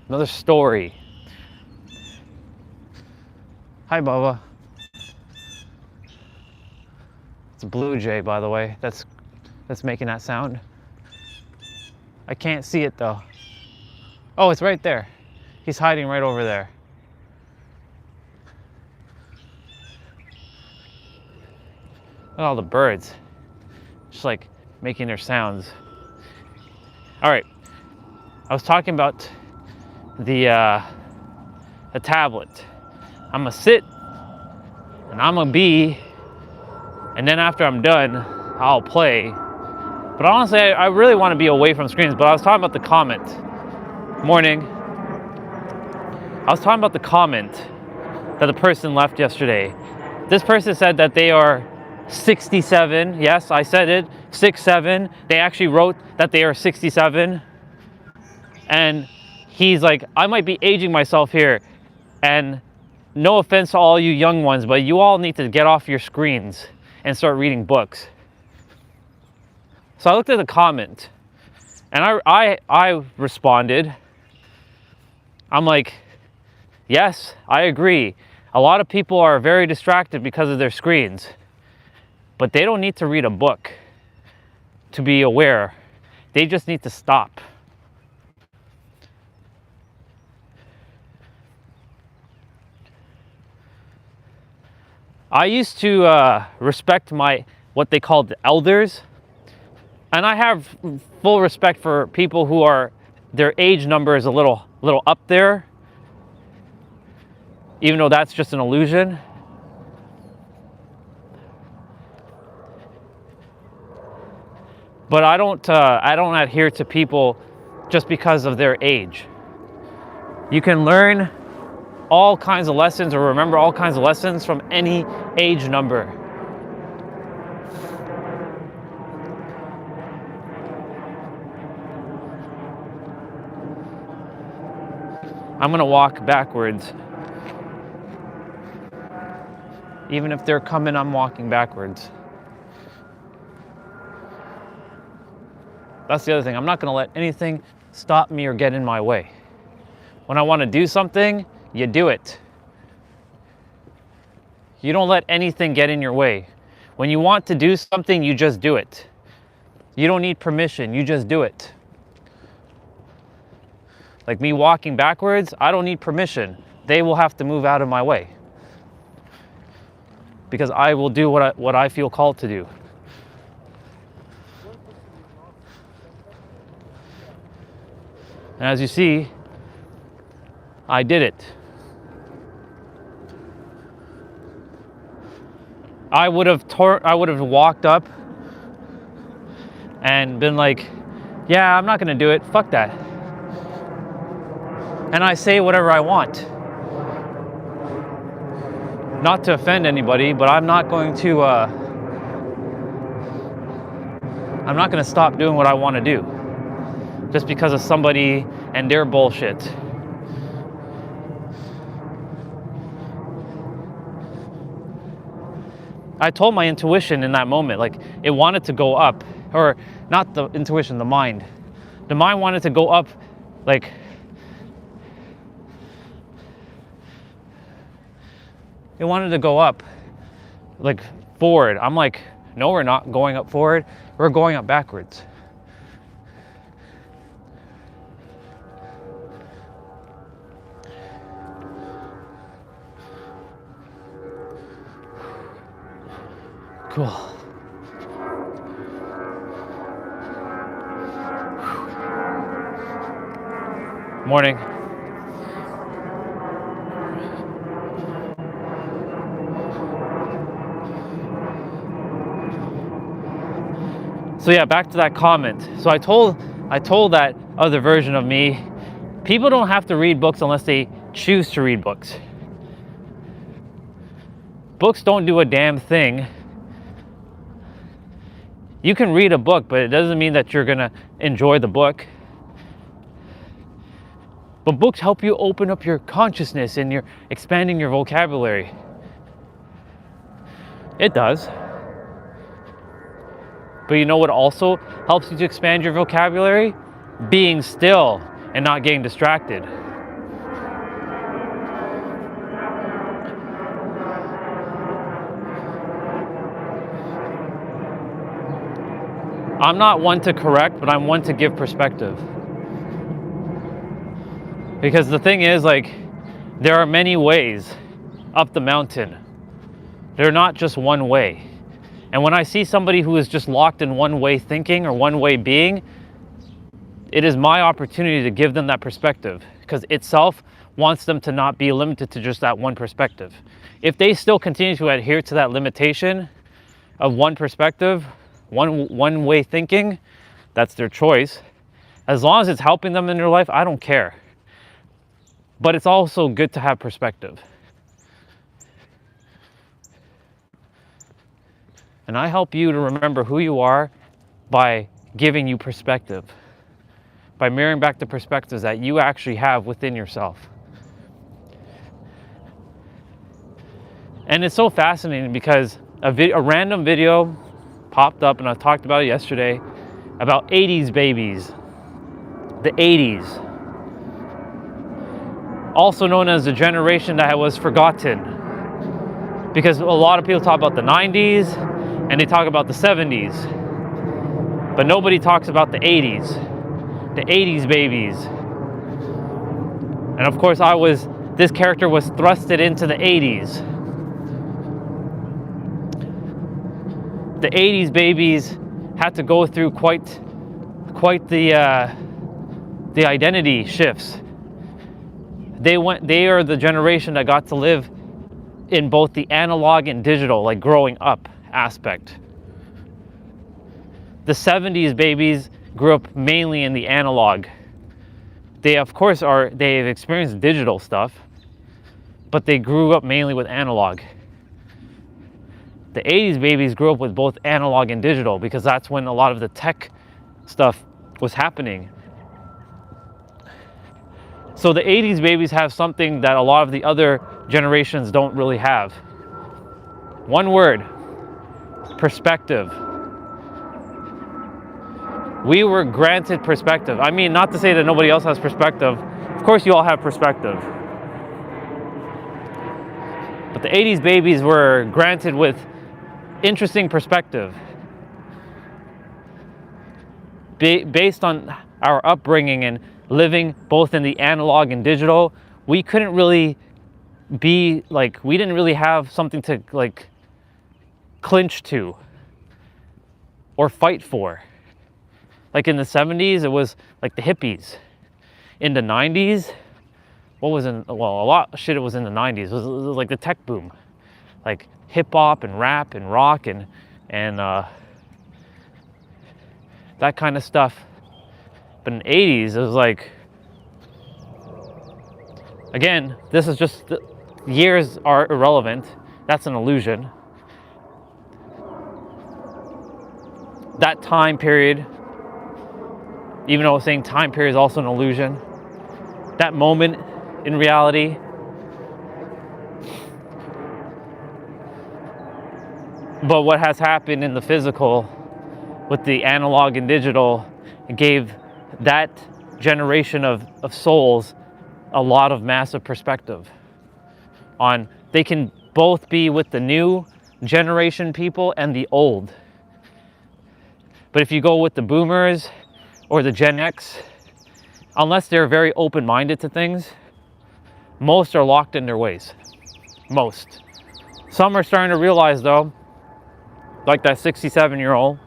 another story. Hi, Bubba. It's a blue jay, by the way. That's making that sound. I can't see it though. Oh, it's right there. He's hiding right over there. Look at all the birds, just like making their sounds. All right, I was talking about the tablet. I'm gonna sit and I'm gonna be, and then after I'm done, I'll play. But honestly, I really want to be away from screens. But I was talking about the comment. Morning. I was talking about the comment that the person left yesterday. This person said that they are 67. Yes, I said it. 6'7". They actually wrote that they are 67. And he's like, I might be aging myself here. And no offense to all you young ones, but you all need to get off your screens and start reading books. So I looked at the comment and I responded. I'm like, yes, I agree. A lot of people are very distracted because of their screens, but they don't need to read a book to be aware. They just need to stop. I used to respect what they called the elders, and I have full respect for people who are, their age number is a little up there, even though that's just an illusion. But I don't adhere to people just because of their age. You can learn all kinds of lessons or remember all kinds of lessons from any age number. I'm gonna walk backwards. Even if they're coming, I'm walking backwards. That's the other thing. I'm not gonna let anything stop me or get in my way. When I wanna do something, you do it. You don't let anything get in your way. When you want to do something, you just do it. You don't need permission, you just do it. Like me walking backwards, I don't need permission. They will have to move out of my way. Because I will do what I feel called to do. And as you see, I did it. I would have walked up and been like, yeah, I'm not gonna do it, fuck that. And I say whatever I want. Not to offend anybody, but I'm not going to stop doing what I want to do just because of somebody and their bullshit. I told my intuition in that moment, like it wanted to go up, or not the intuition, the mind. The mind wanted to go up, like it wanted to go up, like forward. I'm like, no, we're not going up forward. We're going up backwards. Cool. Morning. So yeah, back to that comment. So I told that other version of me, people don't have to read books unless they choose to read books. Books don't do a damn thing. You can read a book, but it doesn't mean that you're gonna enjoy the book. But books help you open up your consciousness and you're expanding your vocabulary. It does. But you know what also helps you to expand your vocabulary? Being still and not getting distracted. I'm not one to correct, but I'm one to give perspective. Because the thing is, like, there are many ways up the mountain. They're not just one way. And when I see somebody who is just locked in one way thinking or one way being, it is my opportunity to give them that perspective, because itself wants them to not be limited to just that one perspective. If they still continue to adhere to that limitation of one perspective, one way thinking, that's their choice. As long as it's helping them in their life, I don't care. But it's also good to have perspective. And I help you to remember who you are by giving you perspective, by mirroring back the perspectives that you actually have within yourself. And it's so fascinating because a random video popped up, and I talked about it yesterday, about 80s babies. The 80s. Also known as the generation that was forgotten. Because a lot of people talk about the 90s and they talk about the 70s. But nobody talks about the 80s. The 80s babies. And of course this character was thrusted into the 80s. The 80s babies had to go through quite the identity shifts. They are the generation that got to live in both the analog and digital, like growing up aspect. The 70s babies grew up mainly in the analog. They of course they've experienced digital stuff, but they grew up mainly with analog. The 80s babies grew up with both analog and digital because that's when a lot of the tech stuff was happening. So the 80s babies have something that a lot of the other generations don't really have. One word: perspective. We were granted perspective. I mean, not to say that nobody else has perspective. Of course you all have perspective. But the 80s babies were granted with interesting perspective. Based on our upbringing and living both in the analog and digital, we couldn't really be like, we didn't really have something to like clinch to or fight for. Like in the 70s, it was like the hippies. In the 90s, what was in, well, a lot of shit was in the 90s. It was like the tech boom. Like hip hop and rap and rock and that kind of stuff. But in the 80s, it was like, again, this is just, years are irrelevant. That's an illusion. That time period, even though I was saying time period is also an illusion, that moment in reality, but what has happened in the physical with the analog and digital, it gave that generation of souls a lot of massive perspective on, they can both be with the new generation people and the old. But if you go with the boomers or the Gen X, unless they're very open-minded to things, most are locked in their ways. Most. Some are starting to realize though, like that 67-year-old,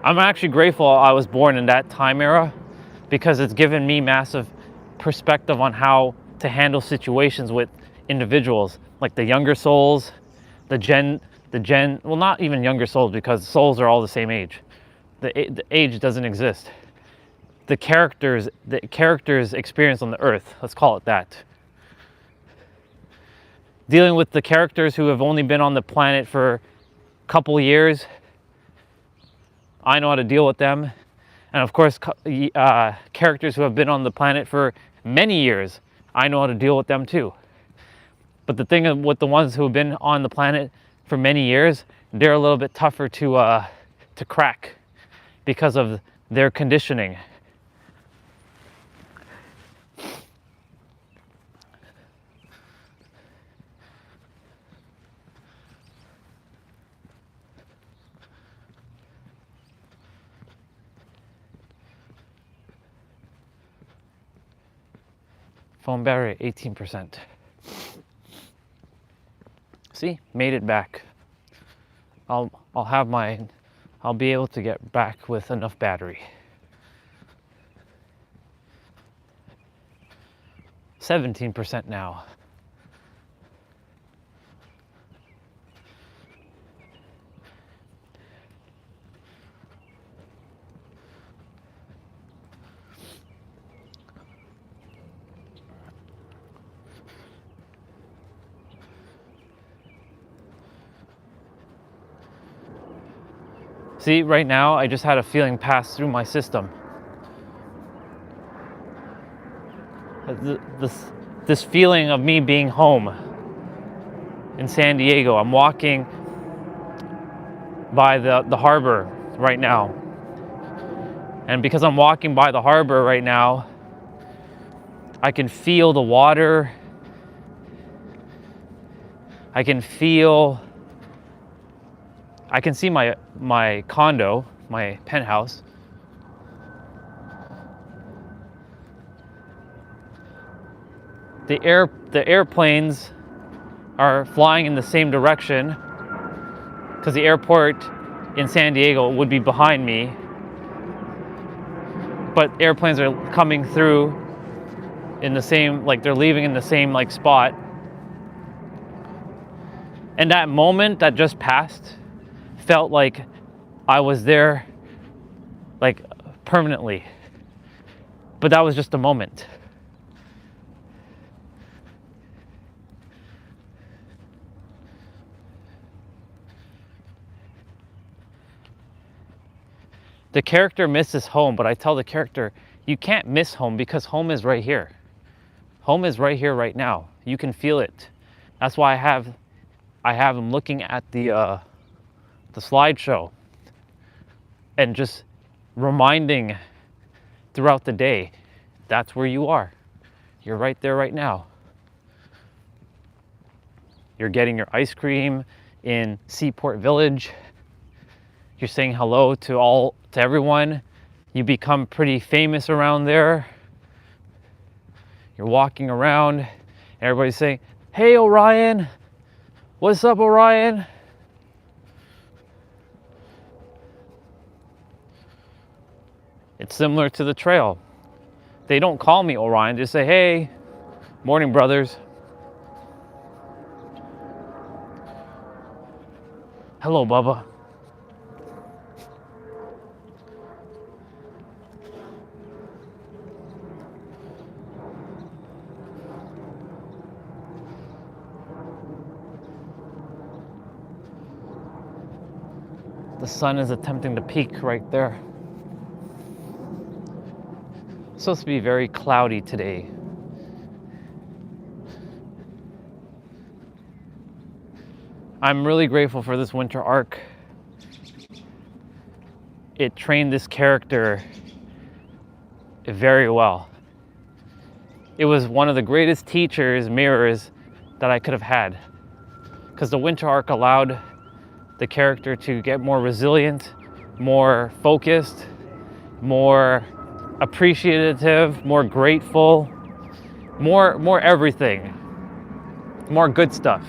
I'm actually grateful I was born in that time era because it's given me massive perspective on how to handle situations with individuals, like the younger souls, the gen, well, not even younger souls because souls are all the same age. The age doesn't exist. The characters experience on the earth, let's call it that. Dealing with the characters who have only been on the planet for a couple years, I know how to deal with them. And of course, characters who have been on the planet for many years, I know how to deal with them too. But the thing with the ones who have been on the planet for many years, they're a little bit tougher to crack because of their conditioning. Phone battery, 18%. See, made it back. I'll be able to get back with enough battery. 17% now. See, right now, I just had a feeling pass through my system. This feeling of me being home in San Diego. I'm walking by the harbor right now. And because I'm walking by the harbor right now, I can feel the water. I can see my condo, my penthouse. The airplanes are flying in the same direction. because the airport in San Diego would be behind me, but airplanes are coming through in the same, like they're leaving in the same like spot. And that moment that just passed felt like I was there like permanently. But that was just a moment. The character misses home, but I tell the character, you can't miss home because home is right here. Home is right here, right now. You can feel it. That's why I have him looking at the slideshow and just reminding throughout the day, that's where you are. You're right there right now. You're getting your ice cream in Seaport Village. You're saying hello to everyone. You become pretty famous around there. You're walking around and everybody's saying, "Hey, Orion. What's up, Orion?" It's similar to the trail. They don't call me Orion, just say, "Hey, morning, brothers." "Hello, Bubba." The sun is attempting to peak right there. It's supposed to be very cloudy today. I'm really grateful for this winter arc. It trained this character very well. It was one of the greatest mirrors that I could have had, because the winter arc allowed the character to get more resilient, more focused, more appreciative, more grateful, more everything, more good stuff.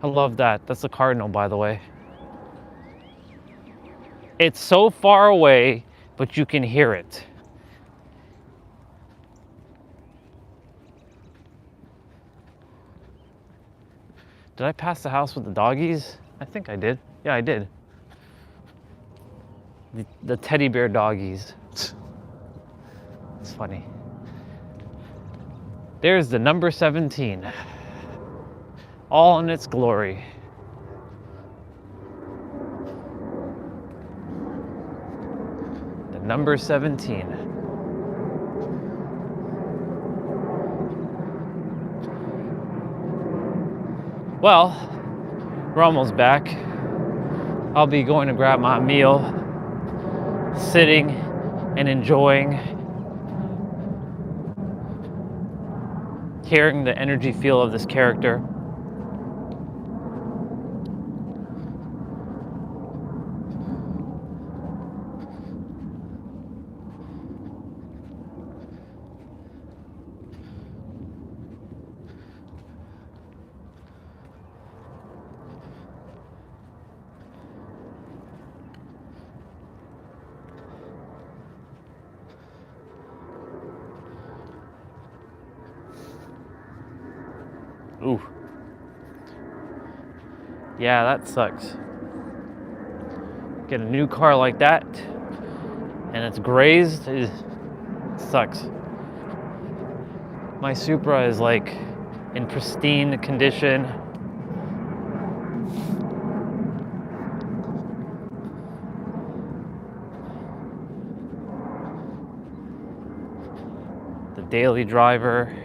I love that. That's a cardinal, by the way. It's so far away, but you can hear it. Did I pass the house with the doggies? I think I did. Yeah, I did. The teddy bear doggies. It's funny. There's the number 17. All in its glory. The number 17. Well, we're almost back. I'll be going to grab my meal, sitting and enjoying, hearing the energy feel of this character. Ooh. Yeah, that sucks. Get a new car like that and it's grazed, it sucks. My Supra is like in pristine condition. The daily driver.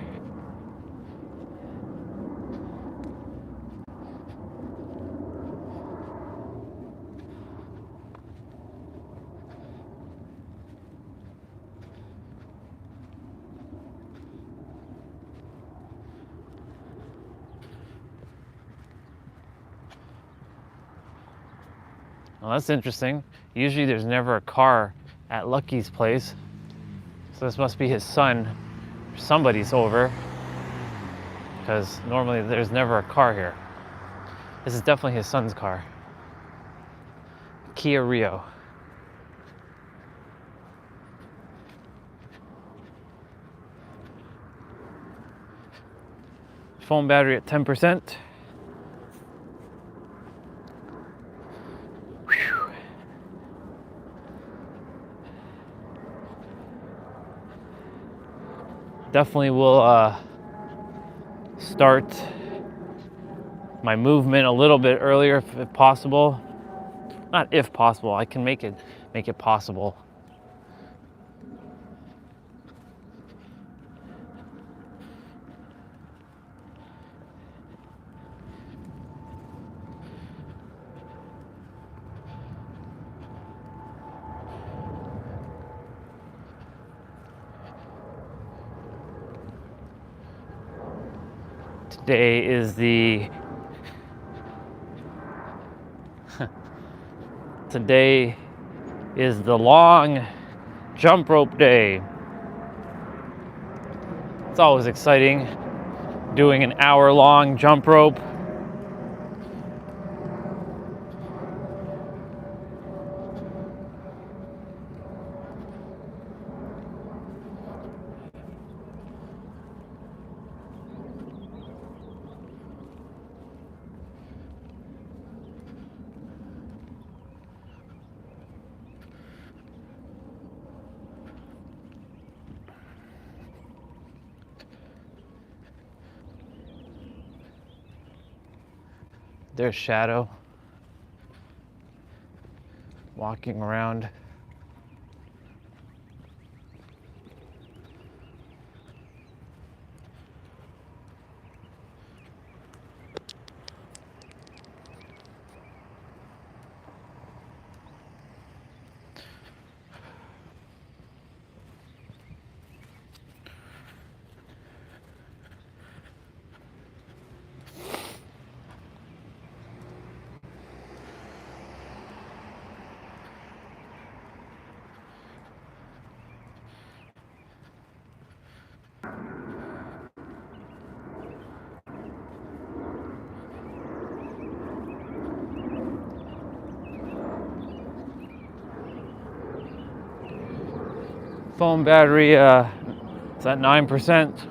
Well, that's interesting. Usually there's never a car at Lucky's place. So this must be his son. Somebody's over. Because normally there's never a car here. This is definitely his son's car. Kia Rio. Phone battery at 10%. Whew. Definitely will start my movement a little bit earlier if possible. Not if possible, I can make it possible. Today is the long jump rope day. It's always exciting doing an hour-long jump rope. There's Shadow walking around. Phone battery it's at 9%.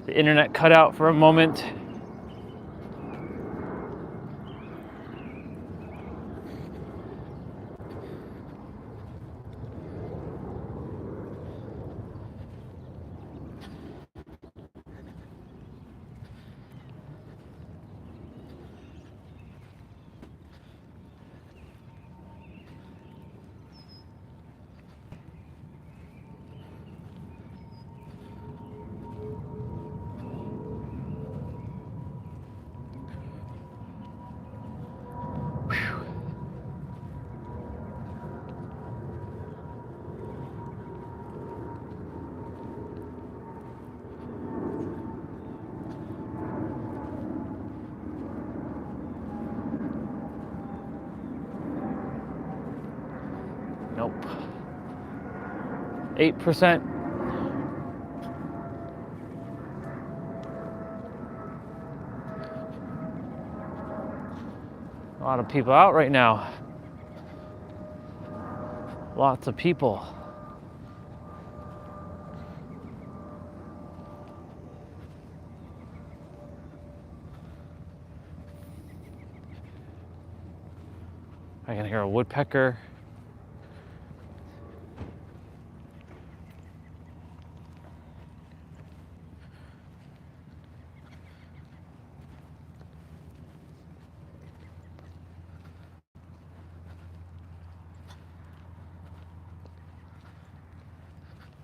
The internet cut out for a moment. Nope. 8%. A lot of people out right now. Lots of people. I can hear a woodpecker.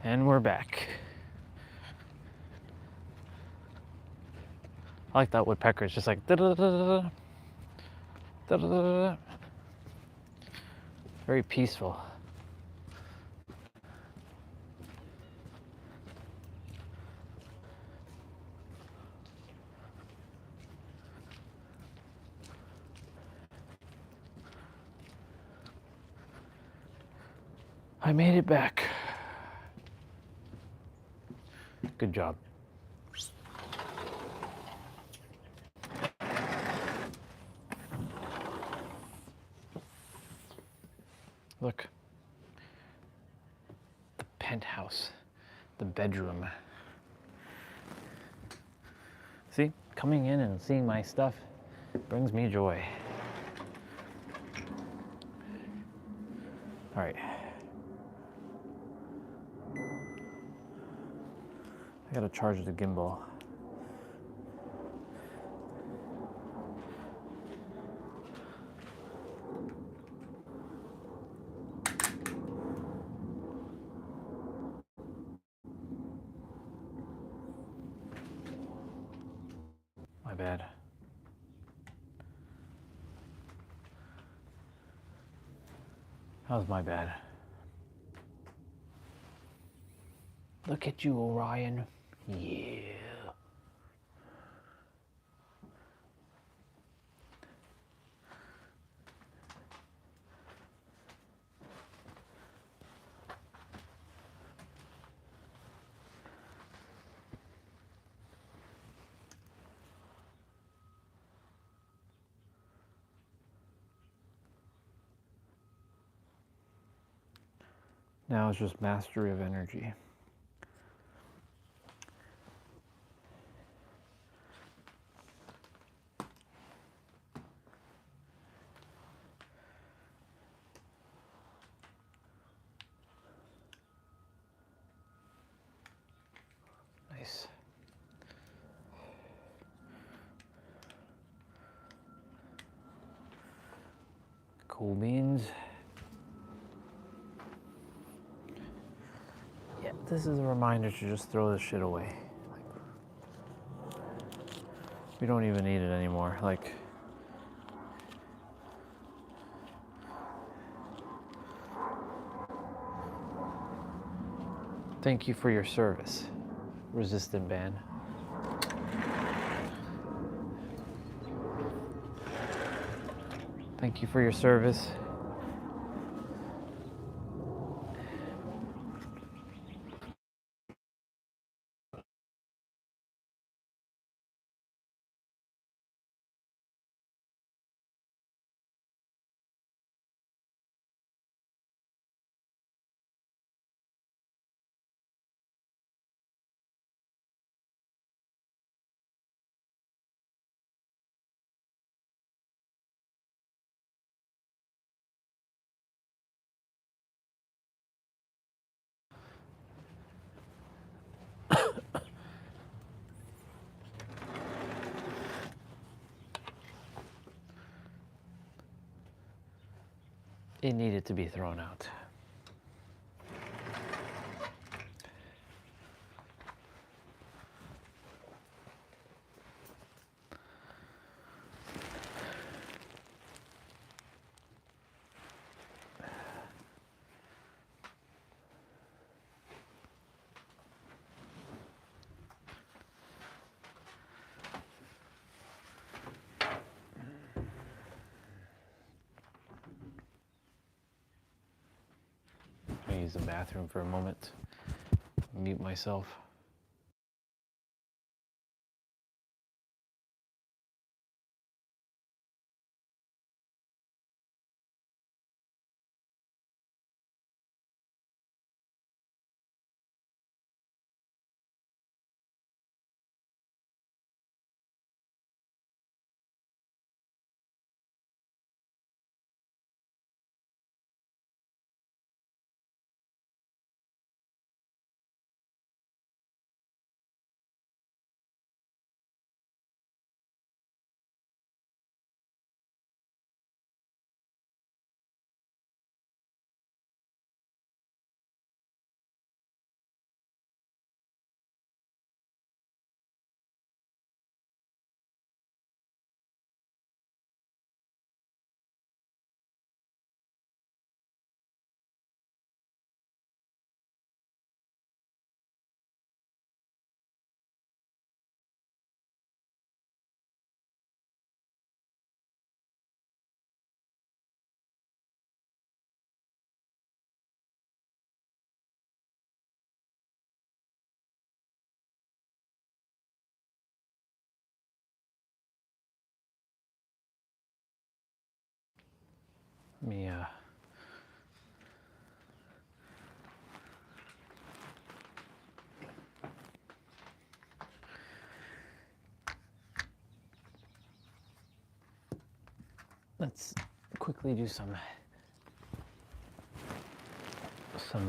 And we're back. I like that woodpecker. It's just like da-da-da-da-da. Da-da-da-da-da. Very peaceful. I made it back. Good job. Look. The penthouse. The bedroom. See, coming in and seeing my stuff brings me joy. All right. I gotta charge the gimbal. My bad. That was my bad. Look at you, Orion. Yeah. Now it's just mastery of energy. Nice. Cool beans. Yeah, this is a reminder to just throw this shit away. We don't even need it anymore. Like, thank you for your service, resistant band. Thank you for your service. It needed to be thrown out. I use the bathroom for a moment. Mute myself. Let me let's quickly do some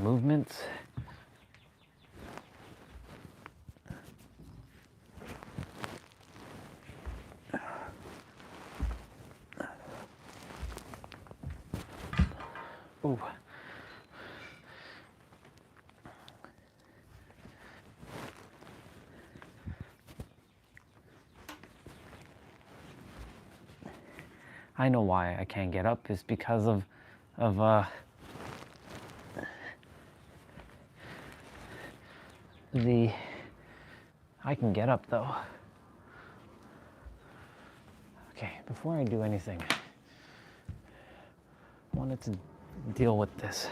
movements. Ooh. I know why I can't get up is because of I can get up though. Okay, before I do anything, I wanted to deal with this.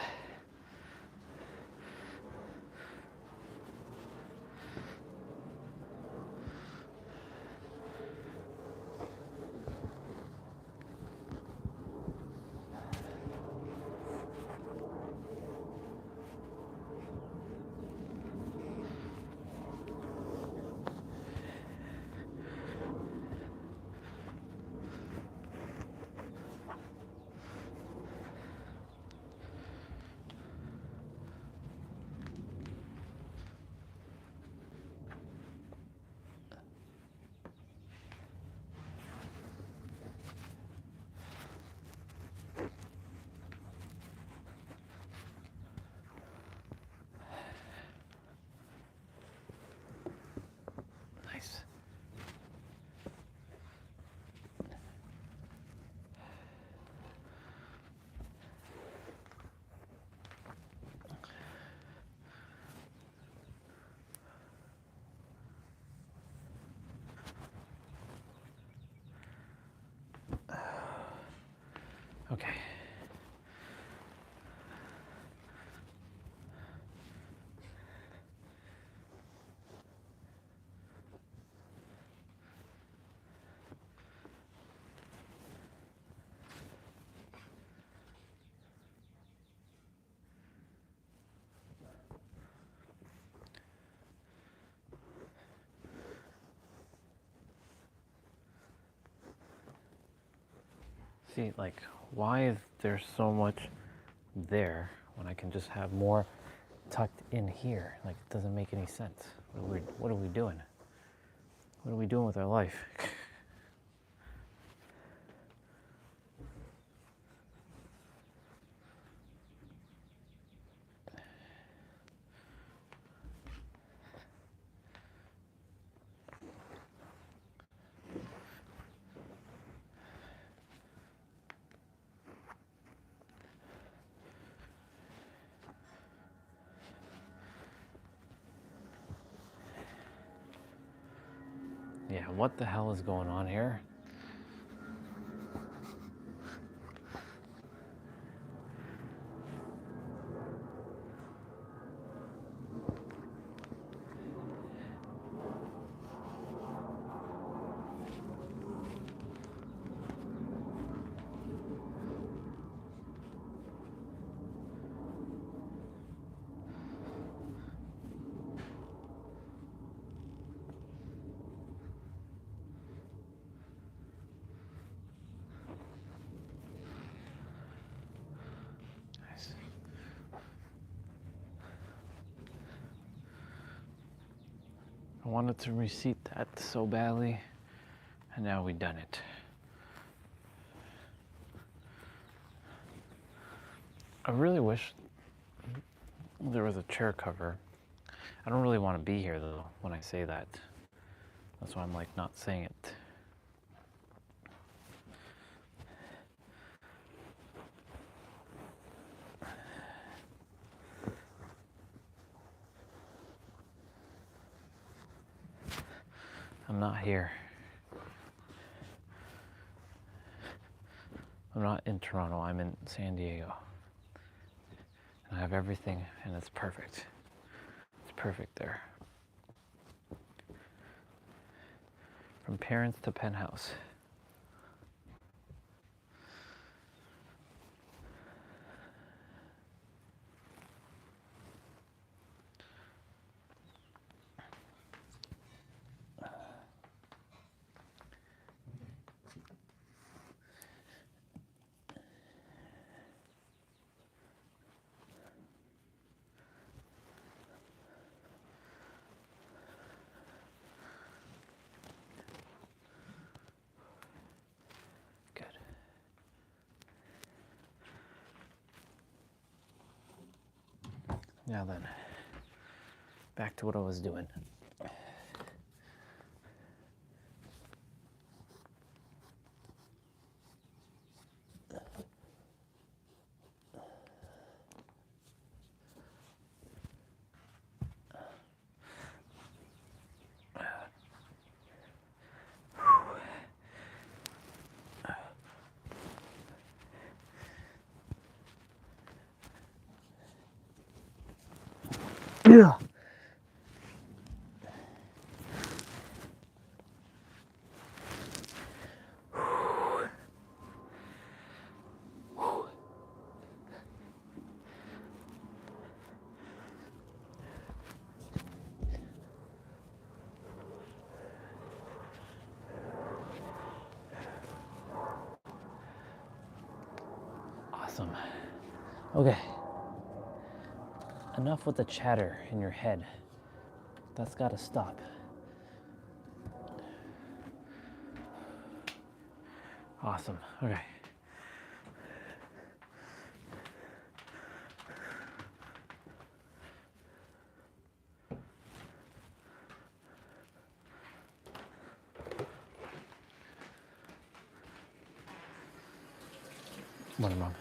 Nice. Okay. See, like, why is there so much there when I can just have more tucked in here? Like, it doesn't make any sense. What are we doing? What are we doing with our life? Yeah, what the hell is going on here? Nice. I wanted to reseat that so badly, and now we've done it. I really wish there was a chair cover. I don't really want to be here though when I say that. That's why I'm like not saying it. I'm not here. I'm not in Toronto, I'm in San Diego. And I have everything and it's perfect. It's perfect there. From parents to penthouse. Now then, back to what I was doing. Yeah. Awesome. Okay. Enough with the chatter in your head. That's got to stop. Awesome. Okay. Morning, Mom.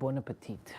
Bon appetit.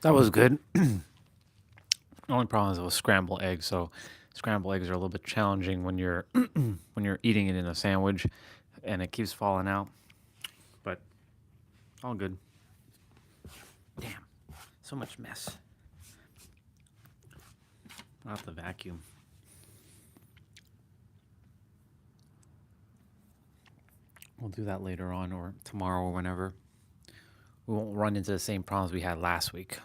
That was good. The only problem is it was scrambled eggs, so Scrambled eggs are a little bit challenging when you're when you're eating it in a sandwich and it keeps falling out. But all good. Damn. So much mess. I'll have to vacuum. We'll do that later on or tomorrow or whenever. We won't run into the same problems we had last week.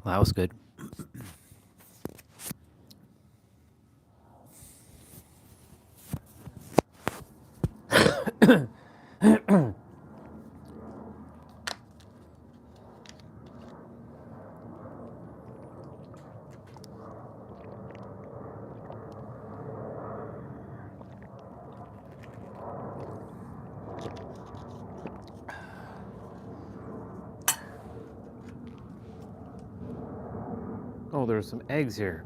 Well, that was good. Oh, there's some eggs here.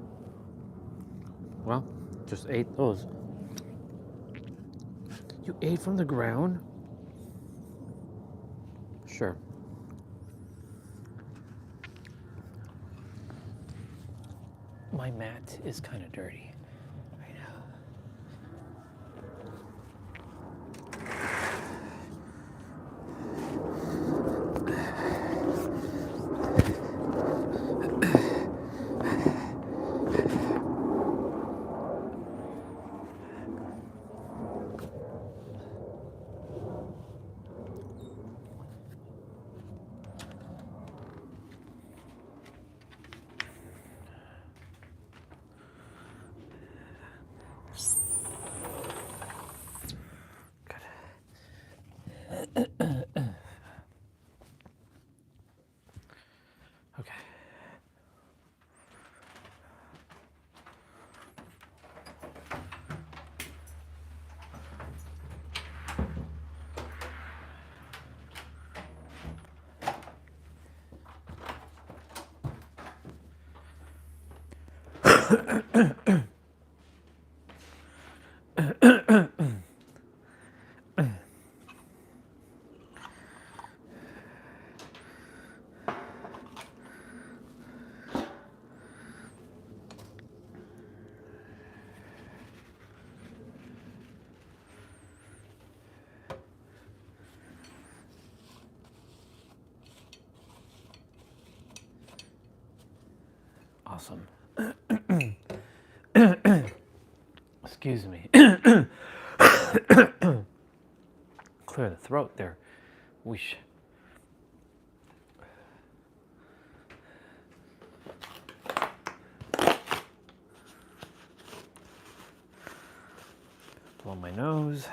Well, just ate those. You ate from the ground? Sure. My mat is kind of dirty. I know. Okay. Awesome. Excuse me. Clear the throat there. Whoosh. Blow my nose.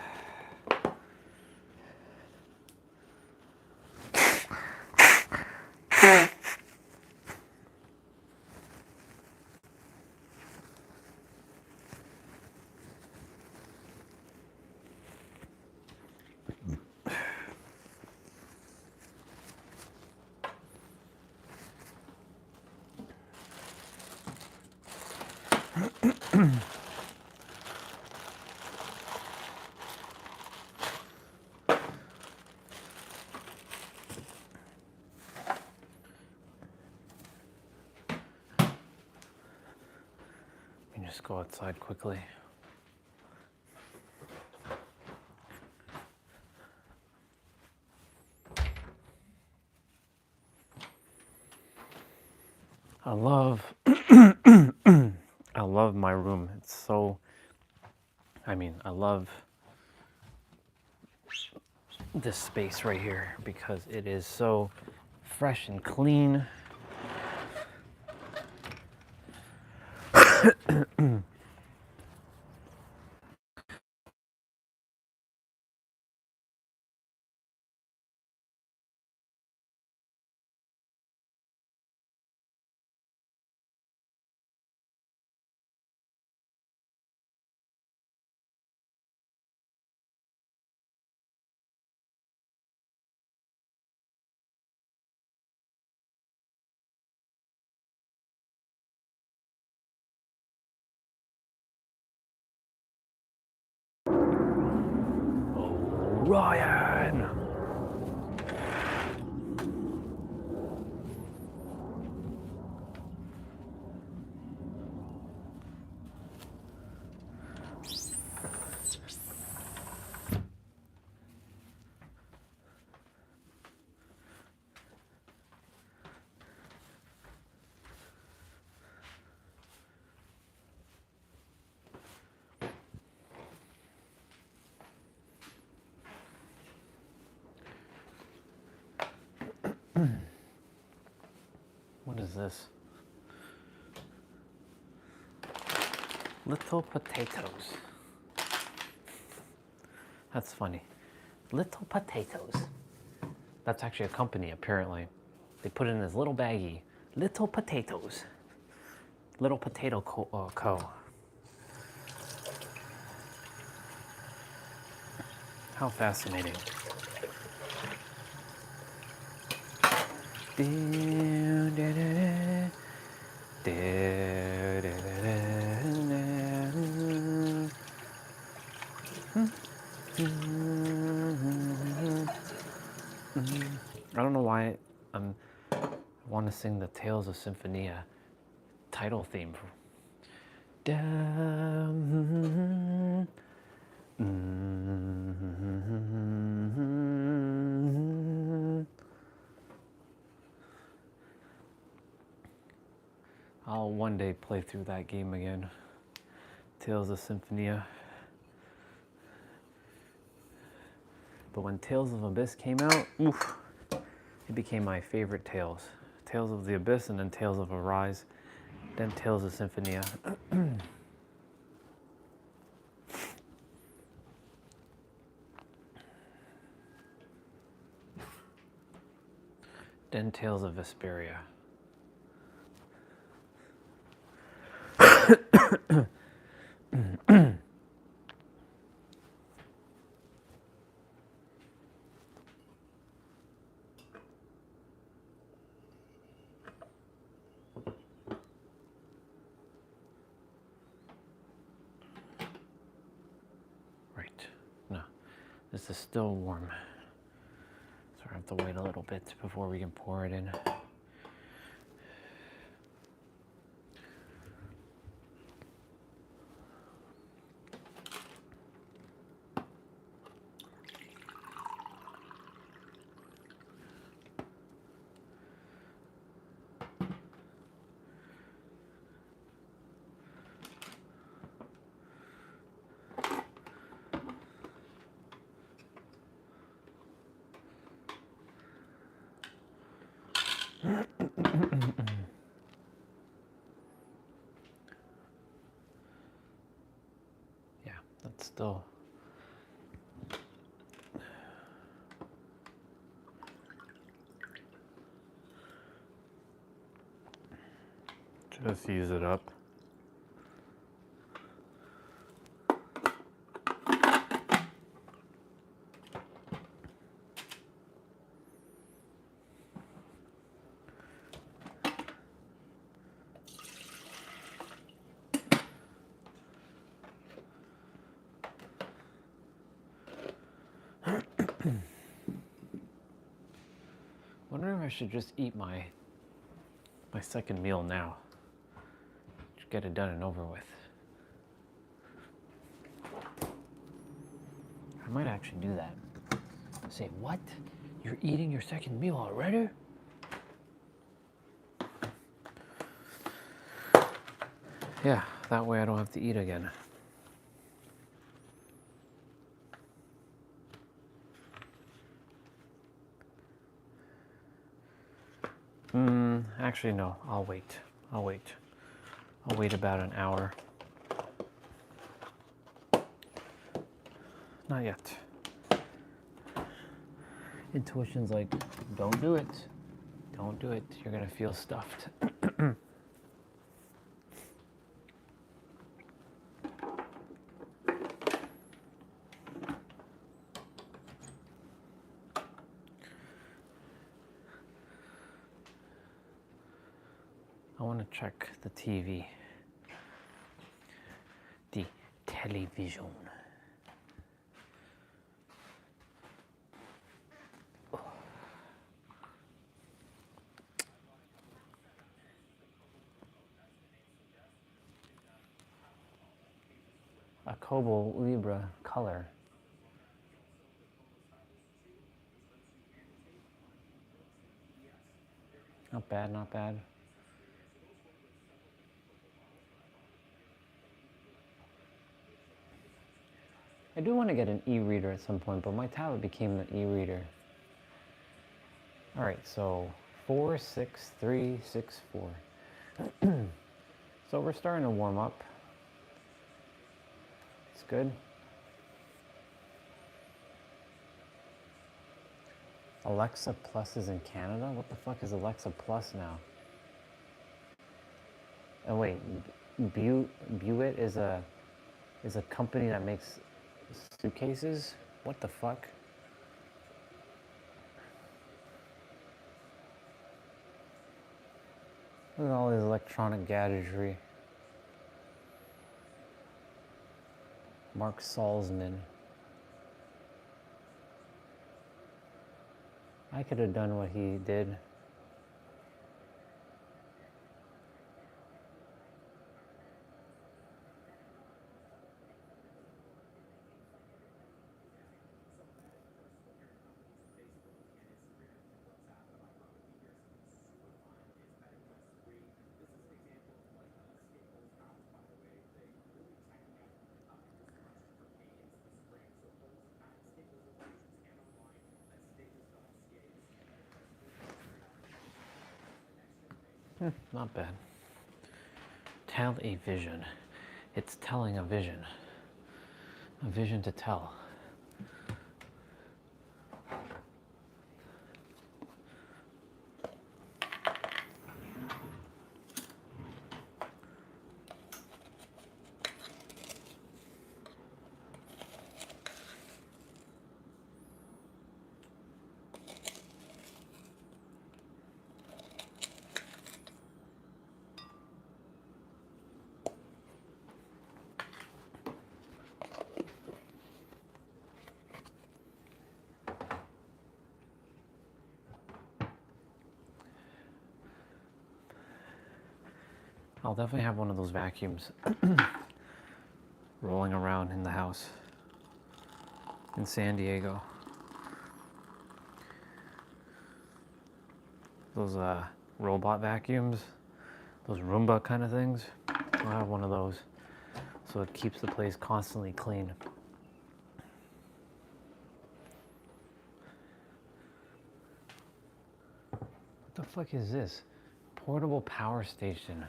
Just go outside quickly. I love I love my room. It's so, I love this space right here because it is so fresh and clean. Ryan! What is is this? Little potatoes. That's funny. Little potatoes. That's actually a company, apparently. They put it in this little baggie. Little potatoes. Little Potato Co. How fascinating. I don't know why I want to sing the Tales of Symphonia title theme. I'll one day play through that game again. Tales of Symphonia. But when Tales of Abyss came out, oof, it became my favorite Tales. Tales of the Abyss, and then Tales of Arise, then Tales of Symphonia. Then Tales of Vesperia. Right. No, this is still warm. So I have to wait a little bit before we can pour it in. Yeah, that's still. Just use it up. Wondering if I should just eat my second meal now. Just get it done and over with. I might actually do that. Say, what? You're eating your second meal already? Yeah, that way I don't have to eat again. Actually, no, I'll wait. I'll wait about an hour. Not yet. Intuition's like, don't do it. Don't do it. You're gonna feel stuffed. I want to check the TV. The television. A Kobo Libra color. Not bad, not bad. I do want to get an e-reader at some point, but my tablet became the e-reader. All right, so 46364. So we're starting to warm up. It's good. Alexa Plus is in Canada? What the fuck is Alexa Plus now? Oh wait, Buick is a company that makes suitcases? What the fuck? Look at all this electronic gadgetry. Mark Salzman. I could have done what he did. Not bad. Tell a vision. It's telling a vision. A vision to tell. I'll definitely have one of those vacuums rolling around in the house in San Diego. Those robot vacuums, those Roomba kind of things. I'll have one of those so it keeps the place constantly clean. What the fuck is this? Portable power station.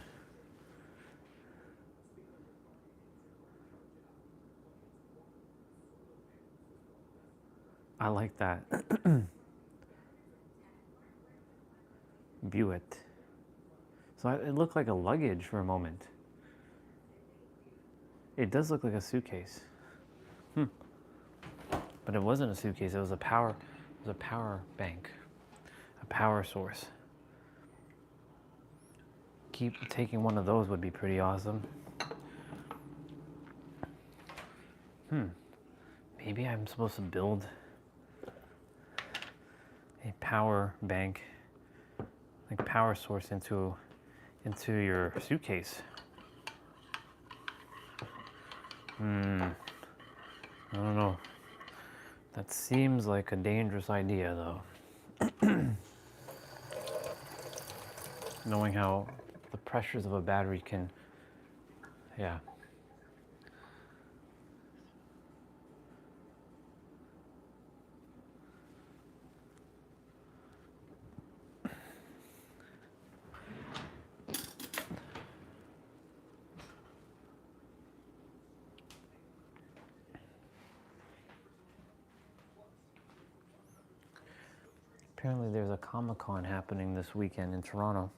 I like that. Buick. So it looked like a luggage for a moment. It does look like a suitcase. But it wasn't a suitcase, it was a power bank. A power source. Keep taking one of those would be pretty awesome. Maybe I'm supposed to build a power bank, like power source into your suitcase. I don't know. That seems like a dangerous idea though. Knowing how the pressures of a battery can, yeah. Apparently there's a Comic-Con happening this weekend in Toronto.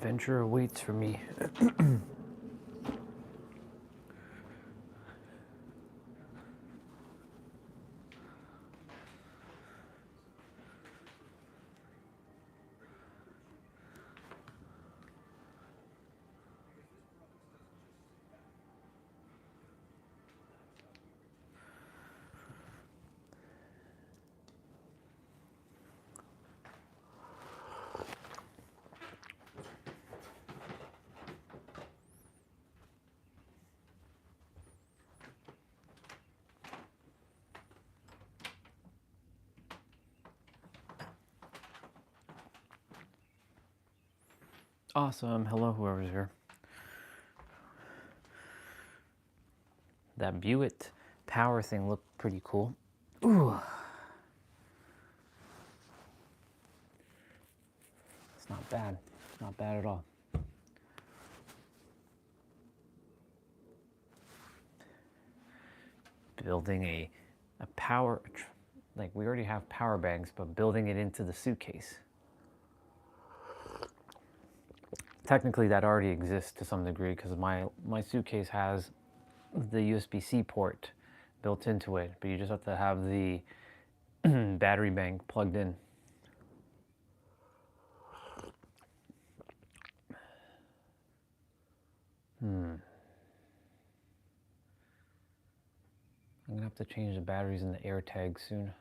Adventure awaits for me. Awesome. Hello, whoever's here. That Buick power thing looked pretty cool. Ooh. It's not bad. Not bad at all. Building a power, like we already have power banks, but building it into the suitcase. Technically that already exists to some degree because my suitcase has the USB-C port built into it, but you just have to have the battery bank plugged in. I'm gonna have to change the batteries in the air tag soon.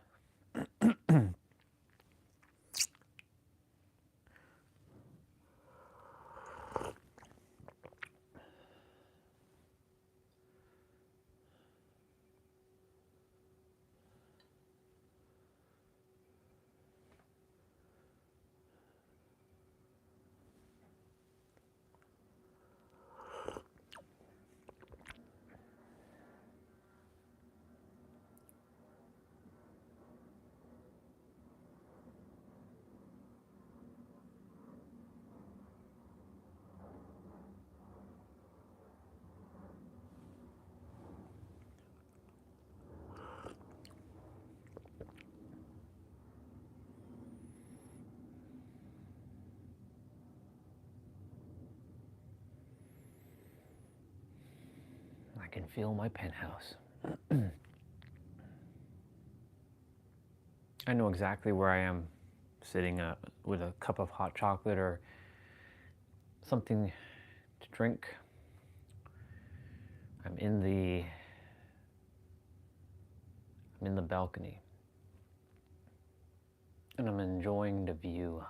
I can feel my penthouse. I know exactly where I am, sitting with a cup of hot chocolate or something to drink. I'm in the balcony, and I'm enjoying the view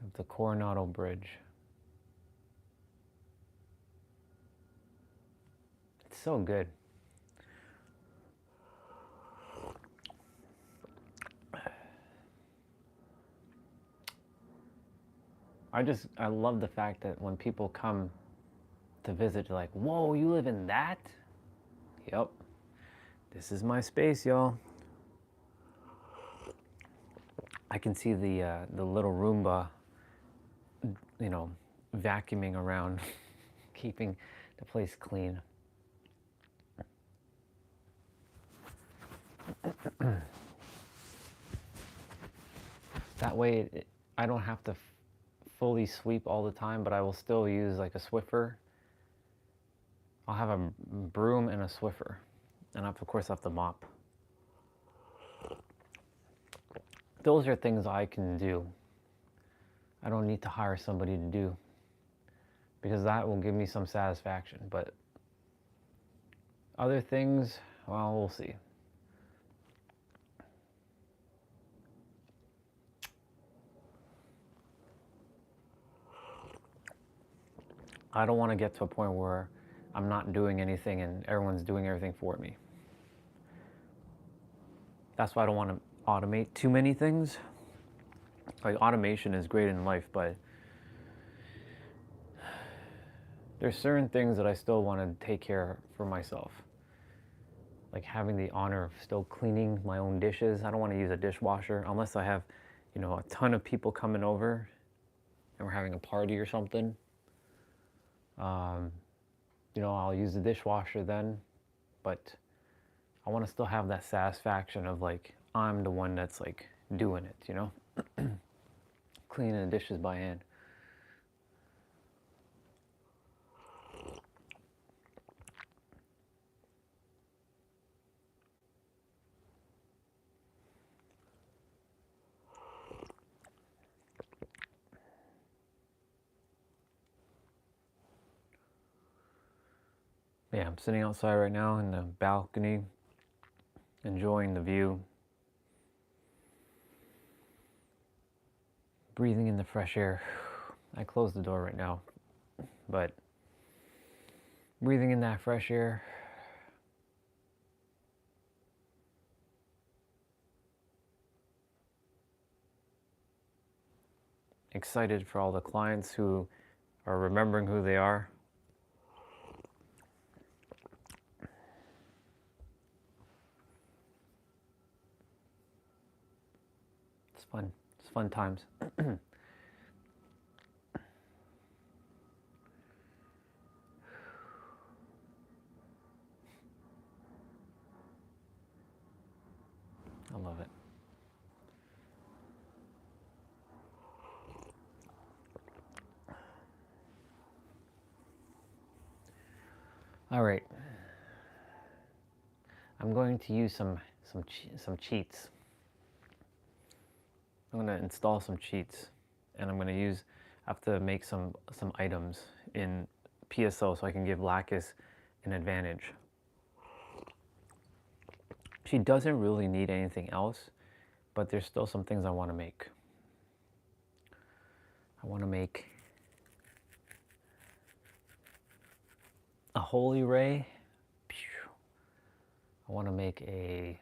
of the Coronado Bridge. It's so good. I love the fact that when people come to visit, they're like, whoa, you live in that? Yep. This is my space, y'all. I can see the little Roomba, you know, vacuuming around, keeping the place clean. That way, I don't have to fully sweep all the time, but I will still use like a Swiffer. I'll have a broom and a Swiffer, and of course I have to mop. Those are things I can do. I don't need to hire somebody to do, because that will give me some satisfaction. But other things, well, we'll see. I don't want to get to a point where I'm not doing anything and everyone's doing everything for me. That's why I don't want to automate too many things. Like, automation is great in life, but there's certain things that I still want to take care for myself. Like having the honor of still cleaning my own dishes. I don't want to use a dishwasher unless I have, you know, a ton of people coming over and we're having a party or something. You know, I'll use the dishwasher then, but I want to still have that satisfaction of like, I'm the one that's like doing it, you know? cleaning the dishes by hand. Yeah, I'm sitting outside right now in the balcony, enjoying the view, breathing in the fresh air. I closed the door right now, but breathing in that fresh air. Excited for all the clients who are remembering who they are. It's fun. It's fun times. I love it. All right. I'm going to use some cheats. I'm going to install some cheats, and I'm going to have to make some items in PSO so I can give Lacus an advantage. She doesn't really need anything else, but there's still some things I want to make. I want to make a holy ray. I want to make a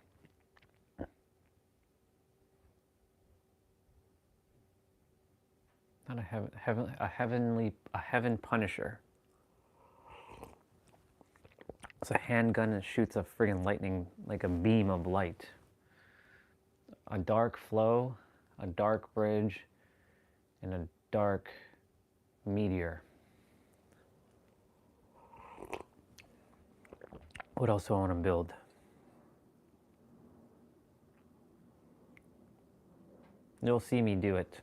not a heaven punisher. It's a handgun that shoots a friggin' lightning, like a beam of light. A dark flow, a dark bridge, and a dark meteor. What else do I want to build? You'll see me do it.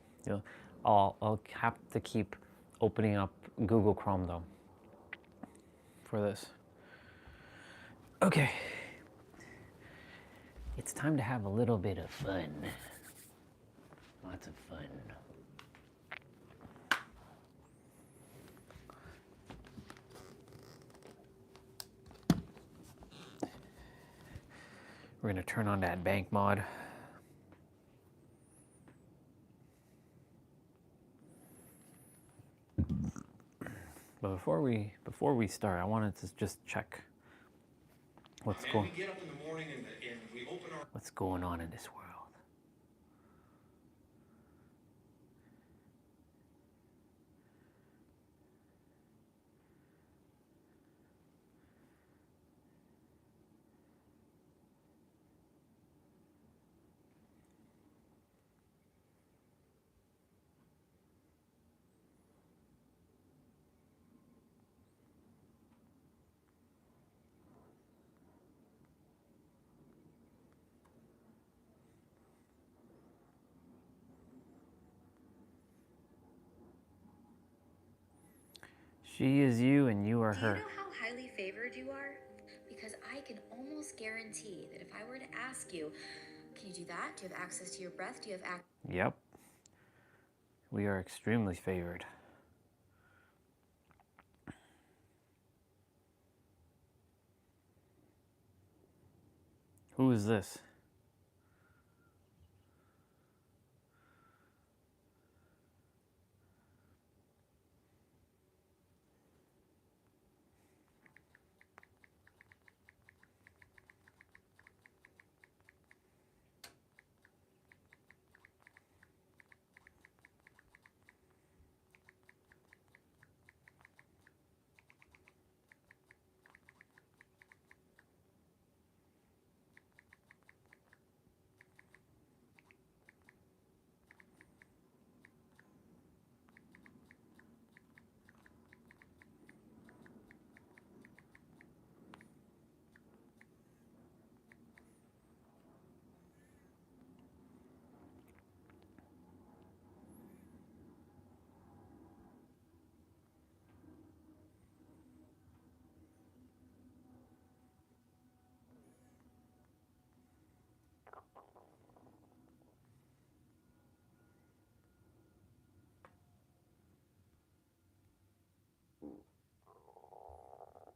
I'll have to keep opening up Google Chrome though for this. Okay. It's time to have a little bit of fun. Lots of fun. We're gonna turn on that bank mod. But before we start, I wanted to just check what's going on in this world. She is you and you are her. Do you know how highly favored you are? Because I can almost guarantee that if I were to ask you, can you do that? Do you have access to your breath? Do you have access? Yep. We are extremely favored. Who is this?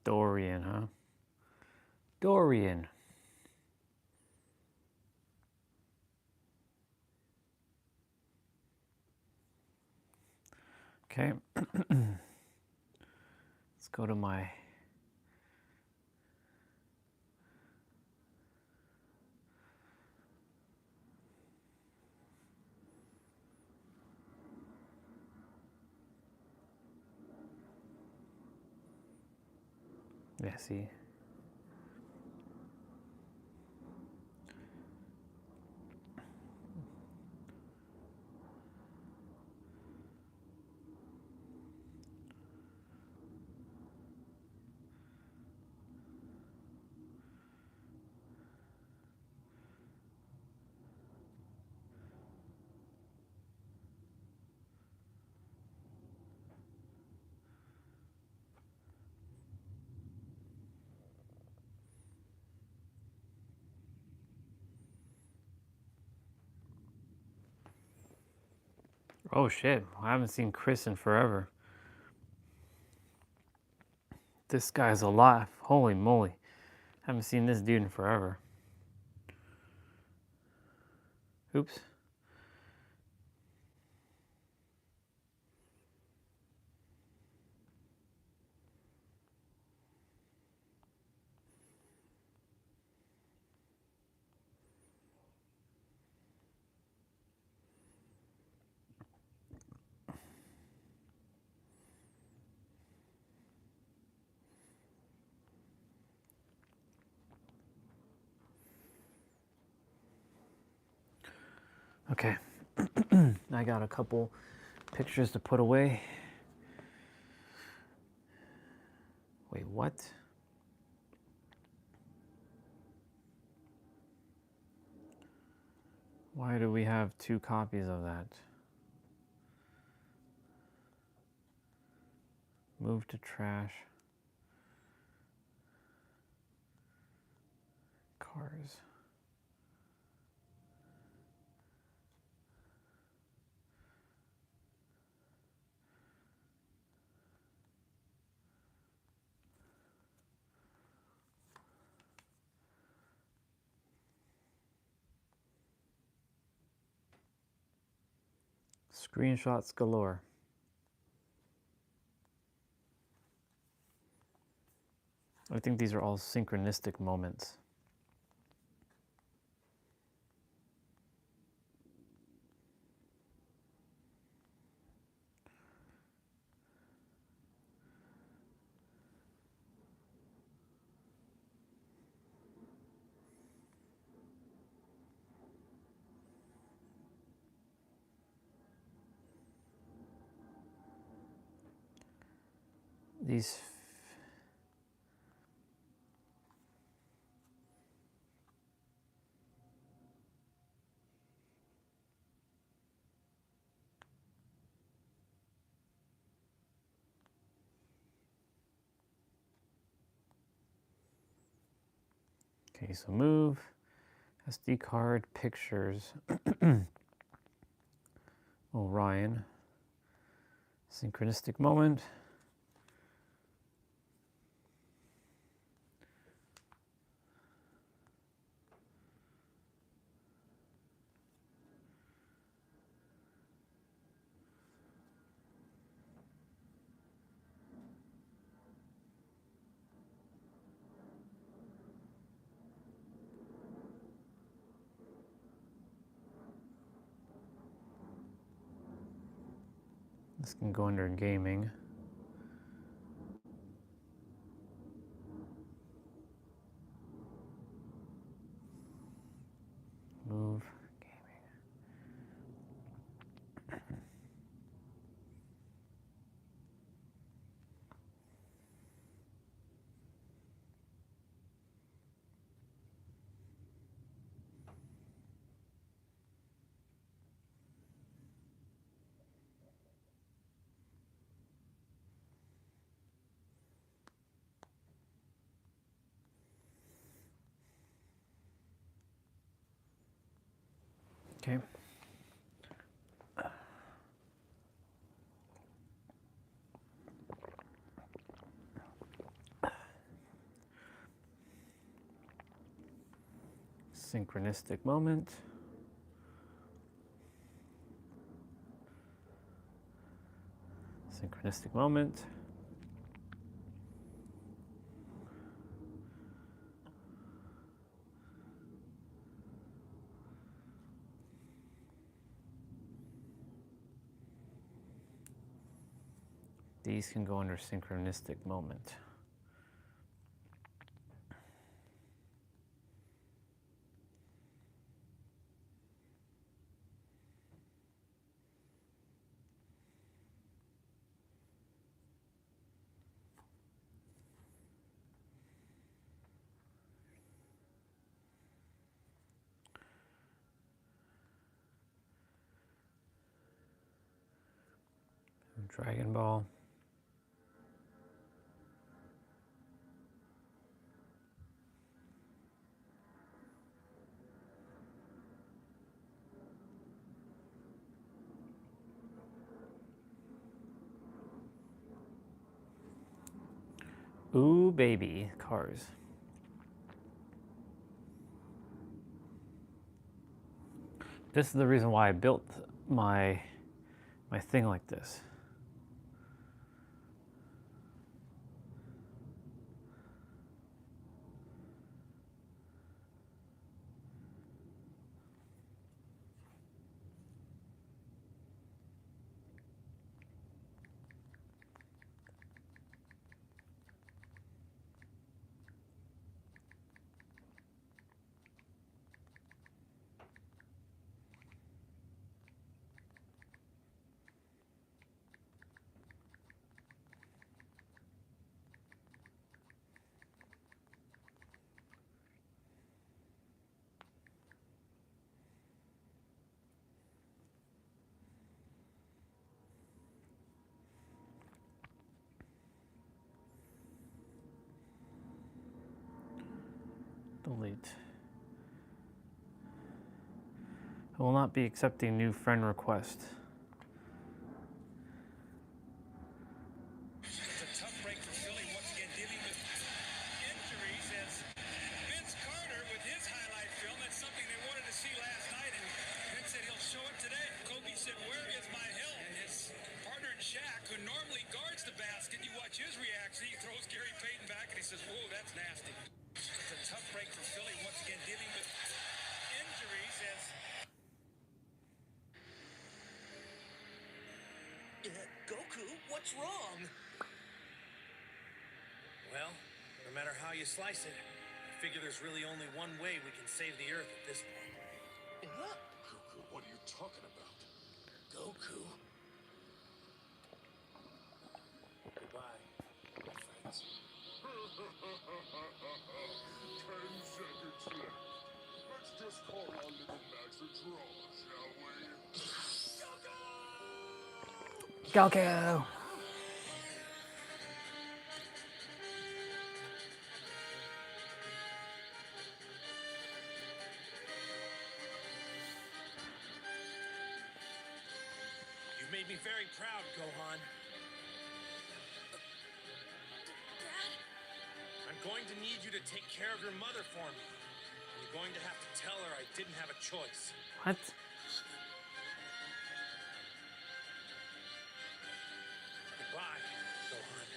Dorian, huh? Dorian. Okay. Let's go to my yeah, see. Oh shit, I haven't seen Chris in forever. This guy's alive. Holy moly. Haven't seen this dude in forever. Oops. Okay. I got a couple pictures to put away. Wait, what? Why do we have 2 copies of that? Move to trash. Cars. Screenshots galore. I think these are all synchronistic moments. These okay, so move, SD card, pictures, Orion, synchronistic moment. This can go under gaming. Move, gaming. Okay. Synchronistic moment. Synchronistic moment. These can go under synchronistic moment. Dragon Ball. Ooh, baby, cars. This is the reason why I built my thing like this. Delete. I will not be accepting new friend request. It's a tough break for Philly once again dealing with injuries as Vince Carter with his highlight film. That's something they wanted to see last night, and Vince said he'll show it today. Kobe said, "Where is my help?" And his partner in Shaq, who normally guards the basket, you watch his reaction. He throws Gary Payton back, and he says, "Whoa, that's nasty." It's a tough break for Philly once again dealing with injuries as Goku, what's wrong? Well, no matter how you slice it, I figure there's really only one way we can save the Earth at this point. what? Goku, what are you talking about? Goku. Goodbye, my friends. 10 seconds left. Let's just call our little Max a draw, shall we? Goku! You've made me very proud, Gohan. Dad? I'm going to need you to take care of your mother for me. I'm going to have to tell her I didn't have a choice. What? Goodbye, Gohan.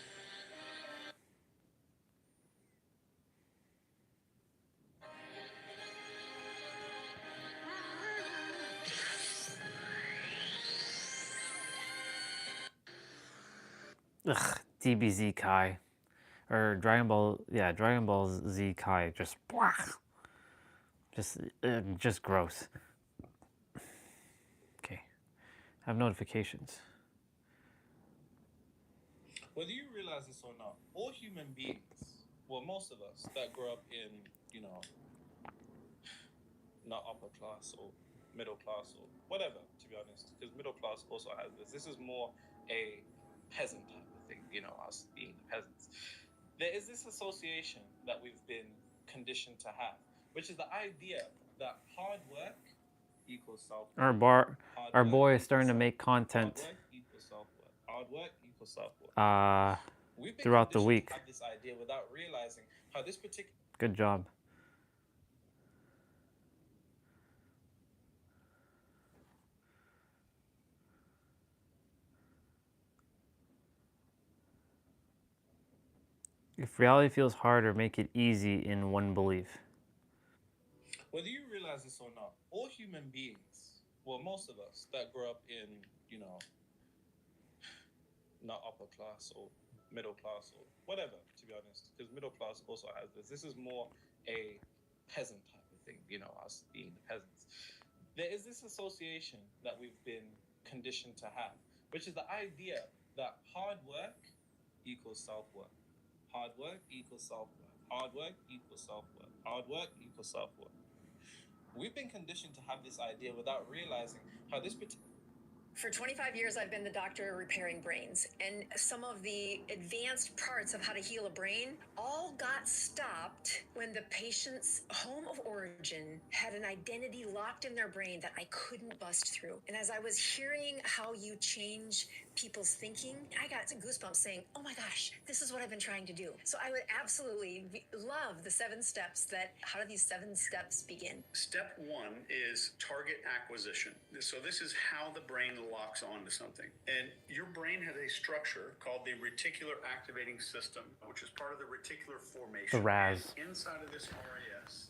Ugh, DBZ Kai. Or Dragon Ball, yeah, Dragon Ball Z Kai. Just gross. Okay. I have notifications. Whether you realize this or not, all human beings, well, most of us that grow up in, not upper class or middle class or whatever, to be honest, because middle class also has this. This is more a peasant type of thing, us being the peasants. There is this association that we've been conditioned to have, which is the idea that hard work equals self-worth. Our boy is starting to make content Hard work equals self-worth. Hard work equals self-worth. We've been throughout the conditioned week. to have this idea without realizing how this particular Good job. If reality feels hard, or make it easy in one belief. Whether you realize this or not, all human beings, well, most of us that grow up in, you know, not upper class or middle class or whatever, to be honest, because middle class also has this. This is more a peasant type of thing, you know, us being the peasants. There is this association that we've been conditioned to have, which is the idea that hard work equals self-worth. Hard work equals self-worth. Hard work equals self-worth. Hard work equals self-worth. We've been conditioned to have this idea without realizing how this particular... For 25 years, I've been the doctor repairing brains, and some of the advanced parts of how to heal a brain all got stopped when the patient's home of origin had an identity locked in their brain that I couldn't bust through. And as I was hearing how you change people's thinking, I got goosebumps saying, oh my gosh, this is what I've been trying to do. So I would absolutely love the 7 steps how do these 7 steps begin? Step 1 is target acquisition. So this is how the brain locks onto something. And your brain has a structure called the reticular activating system, which is part of the reticular formation. The RAS. And inside of this RAS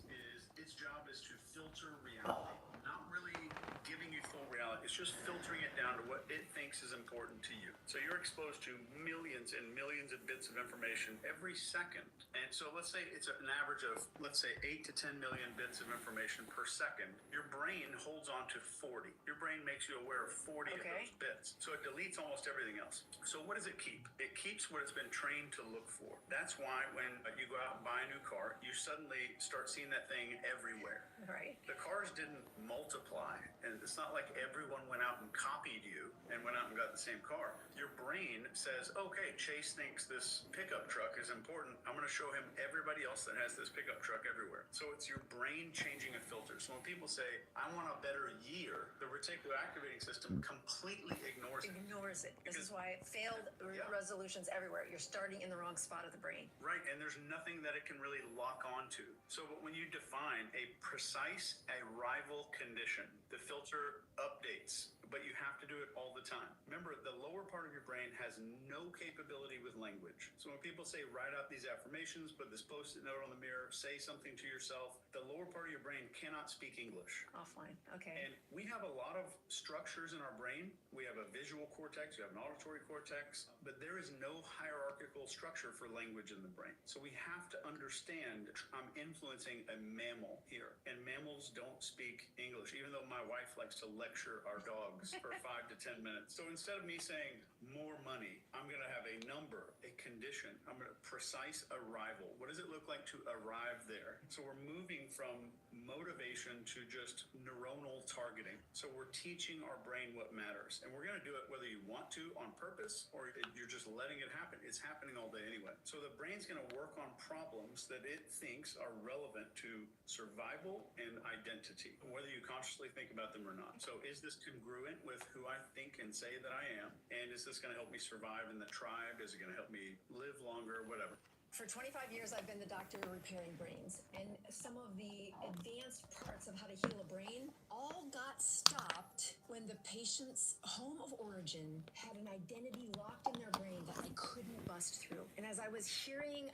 its job is to filter reality. Not really giving you full reality. It's just filtering it down to what it thinks is important to you. So you're exposed to millions and millions of bits of information every second. And so let's say it's an average of, let's say, 8 to 10 million bits of information per second. Your brain holds on to 40. Your brain makes you aware of 40 of those bits. So it deletes almost everything else. So what does it keep? It keeps what it's been trained to look for. That's why when you go out and buy a new car, you suddenly start seeing that thing everywhere. Right. The cars didn't multiply. And it's not like everyone went out and copied you and went out and got the same car. Your brain says, okay, Chase thinks this pickup truck is important. I'm going to show him everybody else that has this pickup truck everywhere. So it's your brain changing a filter. So when people say, I want a better year, the reticular activating system completely ignores it. Ignores it. This is why it failed resolutions everywhere. You're starting in the wrong spot of the brain. Right, and there's nothing that it can really lock onto. So when you define a precise arrival condition, the filter updates, but you have to do it all the time. Remember, the lower part of your brain has no capability with language. So when people say, write out these affirmations, put this post-it note on the mirror, say something to yourself, the lower part of your brain cannot speak English. Offline, okay. And we have a lot of structures in our brain. We have a visual cortex, we have an auditory cortex, but there is no hierarchical structure for language in the brain. So we have to understand, I'm influencing a mammal here, and mammals don't speak English, even though my wife likes to lecture our dogs for 5 to 10 minutes. So instead of me saying more money, I'm going to have a number, a condition. I'm going to precise arrival. What does it look like to arrive there? So we're moving from motivation to just neuronal targeting. So we're teaching our brain what matters, and we're going to do it whether you want to on purpose or you're just letting it happen. It's happening all day anyway. So the brain's going to work on problems that it thinks are relevant to survival and identity, whether you consciously think about them or not. So is this congruent with who I think and say that I am? And is this going to help me survive in the tribe? Is it going to help me live longer? Whatever. For 25 years, I've been the doctor repairing brains, and some of the advanced parts of how to heal a brain all got stopped when the patient's home of origin had an identity locked in their brain that I couldn't bust through. And as I was hearing...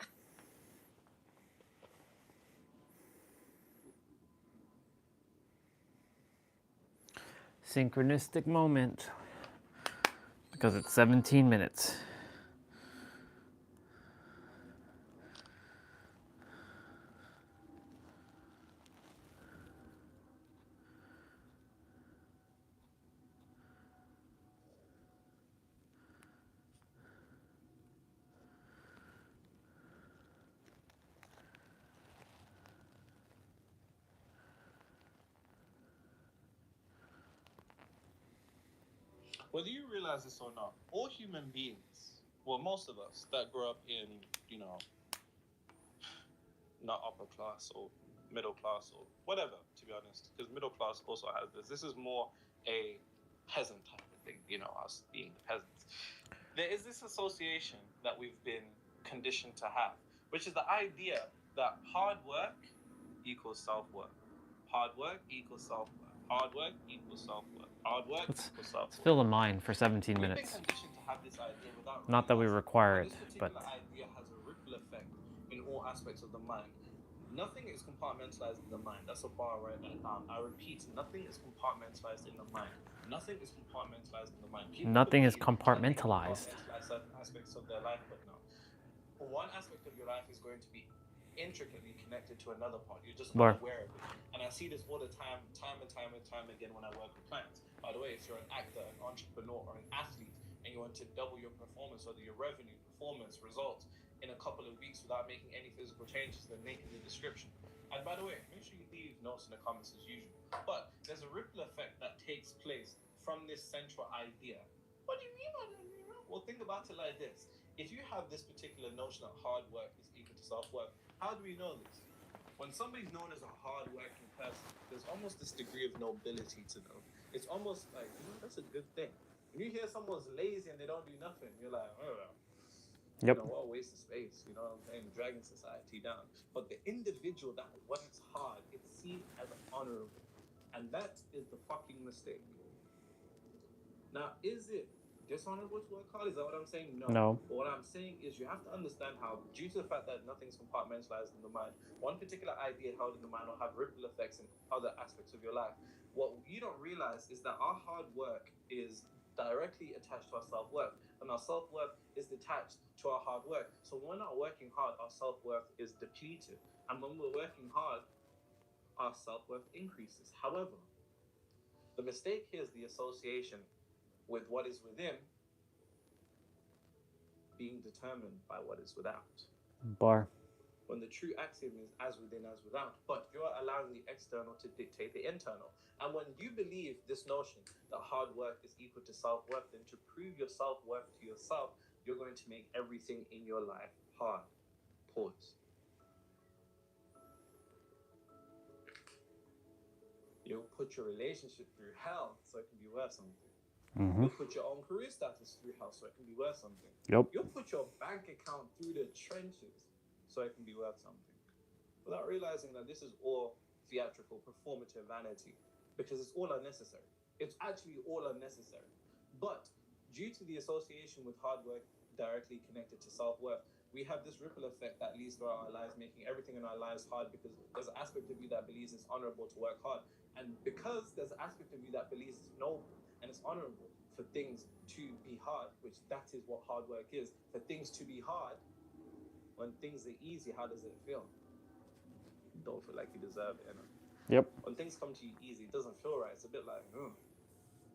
Synchronistic moment, because it's 17 minutes. Whether you realize this or not, all human beings, well, most of us that grow up in, you know, not upper class or middle class or whatever, to be honest, because middle class also has this. This is more a peasant type of thing, you know, us being the peasants. There is this association that we've been conditioned to have, which is the idea that hard work equals self-worth. Hard work equals self-worth. Hard work equals self-worth. Hard work equals self-worth. Let's fill the mind for 17 minutes. We've been conditioned to have this idea without Not that we require it, this but particular idea has a ripple effect more aspects of the mind. Nothing is compartmentalized in the mind. That's a bar, write that down. I repeat, nothing is compartmentalized in the mind. Nothing is compartmentalized in the mind. Nothing is compartmentalized. Certain aspects of their life, but no. One aspect of your life is going to be intricately connected to another part. You're just unaware of it. And I see this all the time and time again when I work with clients. By the way, if you're an actor, an entrepreneur, or an athlete, and you want to double your performance, whether your revenue, performance, results, in a couple of weeks without making any physical changes, then link in the description. And by the way, make sure you leave notes in the comments as usual. But there's a ripple effect that takes place from this central idea. What do you mean by that? Well, think about it like this. If you have this particular notion that hard work is equal to self-worth, how do we know this? When somebody's known as a hard-working person, there's almost this degree of nobility to them. It's almost like, that's a good thing. When you hear someone's lazy and they don't do nothing, you're like, oh, yep. What a waste of space, you know what I'm saying? Dragging society down. But the individual that works hard, it's seen as honorable. And that is the fucking mistake. Now, is it dishonorable to work hard? Is that what I'm saying? No. But what I'm saying is you have to understand how, due to the fact that nothing's compartmentalized in the mind, one particular idea held in the mind will have ripple effects in other aspects of your life. What you don't realize is that our hard work is directly attached to our self-worth, and our self-worth is detached to our hard work. So when we're not working hard, our self-worth is depleted, and when we're working hard, our self-worth increases. However, the mistake here is the association with what is within being determined by what is without. Bar. When the true axiom is as within, as without, but you're allowing the external to dictate the internal. And when you believe this notion that hard work is equal to self-worth, then to prove your self-worth to yourself, you're going to make everything in your life hard. Pause. You'll put your relationship through hell so it can be worth something. Mm-hmm. You'll put your own career status through hell so it can be worth something. Yep. You'll put your bank account through the trenches so it can be worth something. Without realizing that this is all theatrical, performative vanity, because it's all unnecessary. It's actually all unnecessary. But due to the association with hard work directly connected to self-worth, we have this ripple effect that leads throughout our lives, making everything in our lives hard, because there's an aspect of you that believes it's honorable to work hard. And because there's an aspect of you that believes it's noble and it's honorable for things to be hard, which that is what hard work is, for things to be hard, when things are easy, how does it feel? You don't feel like you deserve it, you know? Yep. When things come to you easy, it doesn't feel right. It's a bit like,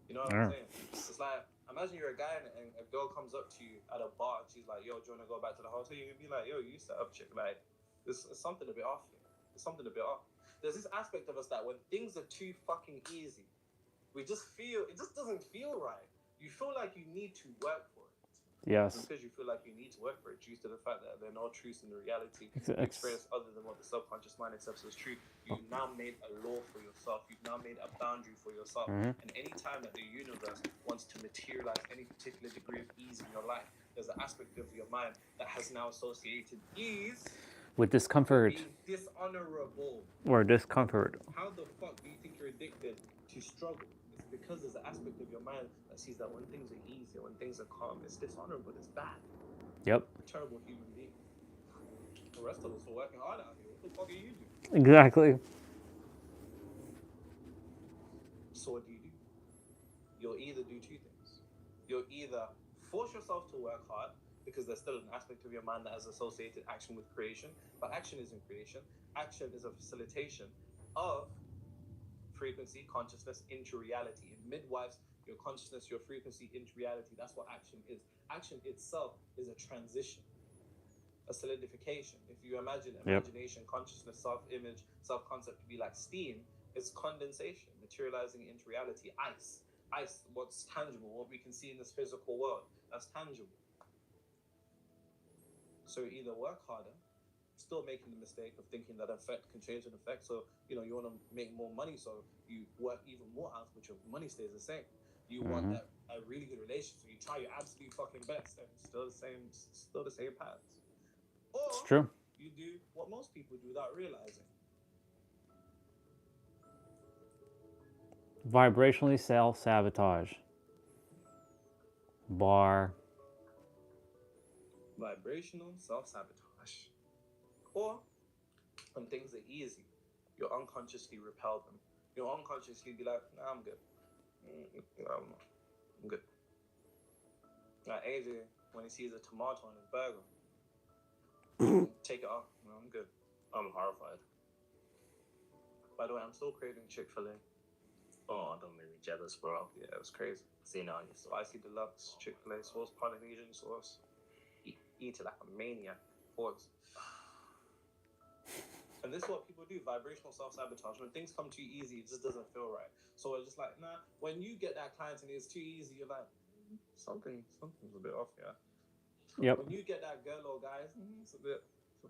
you know what I'm saying? It's like, imagine you're a guy and a girl comes up to you at a bar and she's like, yo, do you want to go back to the hotel? You're going to be like, yo, you set up, chick. Like, there's something a bit off here. There's something a bit off. There's this aspect of us that when things are too fucking easy, we just feel, it just doesn't feel right. You feel like you need to work for it. Yes. Because you feel like you need to work for it due to the fact that there are no truths in the reality you experience other than what the subconscious mind accepts as true. You've now made a law for yourself. You've now made a boundary for yourself. Mm-hmm. And any time that the universe wants to materialize any particular degree of ease in your life, there's an aspect of your mind that has now associated ease with discomfort. Being dishonorable. Or discomfort. How the fuck do you think you're addicted to struggle? It's because there's an aspect of your mind that sees that when things are easy, when things are calm, it's dishonorable, it's bad. Yep. Terrible human being. The rest of us are working hard out here. What the fuck are you doing? Exactly. So what do? You'll either do two things. You'll either force yourself to work hard, because there's still an aspect of your mind that has associated action with creation, but action isn't creation. Action is a facilitation of frequency, consciousness into reality. It midwives your consciousness, your frequency into reality. That's what action is. Action itself is a transition, a solidification. If you imagine imagination, consciousness, self-image, self-concept to be like steam, it's condensation, materializing into reality. Ice, what's tangible, what we can see in this physical world, that's tangible. So either work harder, still making the mistake of thinking that effect can change an effect. So, you want to make more money, so you work even more hours, but your money stays the same. You want a really good relationship, so you try your absolute fucking best, and it's still the same paths. Or it's true. You do what most people do without realizing. Vibrationally self-sabotage. Bar. Vibrational self-sabotage. Or when things are easy, you'll unconsciously repel them. You'll unconsciously be like, nah, I'm good. I'm good. Like AJ, when he sees a tomato on his burger, take it off. No, I'm good. I'm horrified. By the way, I'm still craving Chick-fil-A. Oh, don't make me jealous, bro. Yeah, it was crazy. See now, spicy deluxe Chick-fil-A sauce, Polynesian sauce. Eat it like a maniac. Pause. And this is what people do, vibrational self-sabotage. When things come too easy, it just doesn't feel right. So it's just like, nah, when you get that client and it's too easy, you're like, something's a bit off, yeah. Yep. When you get that girl or guy, it's a bit,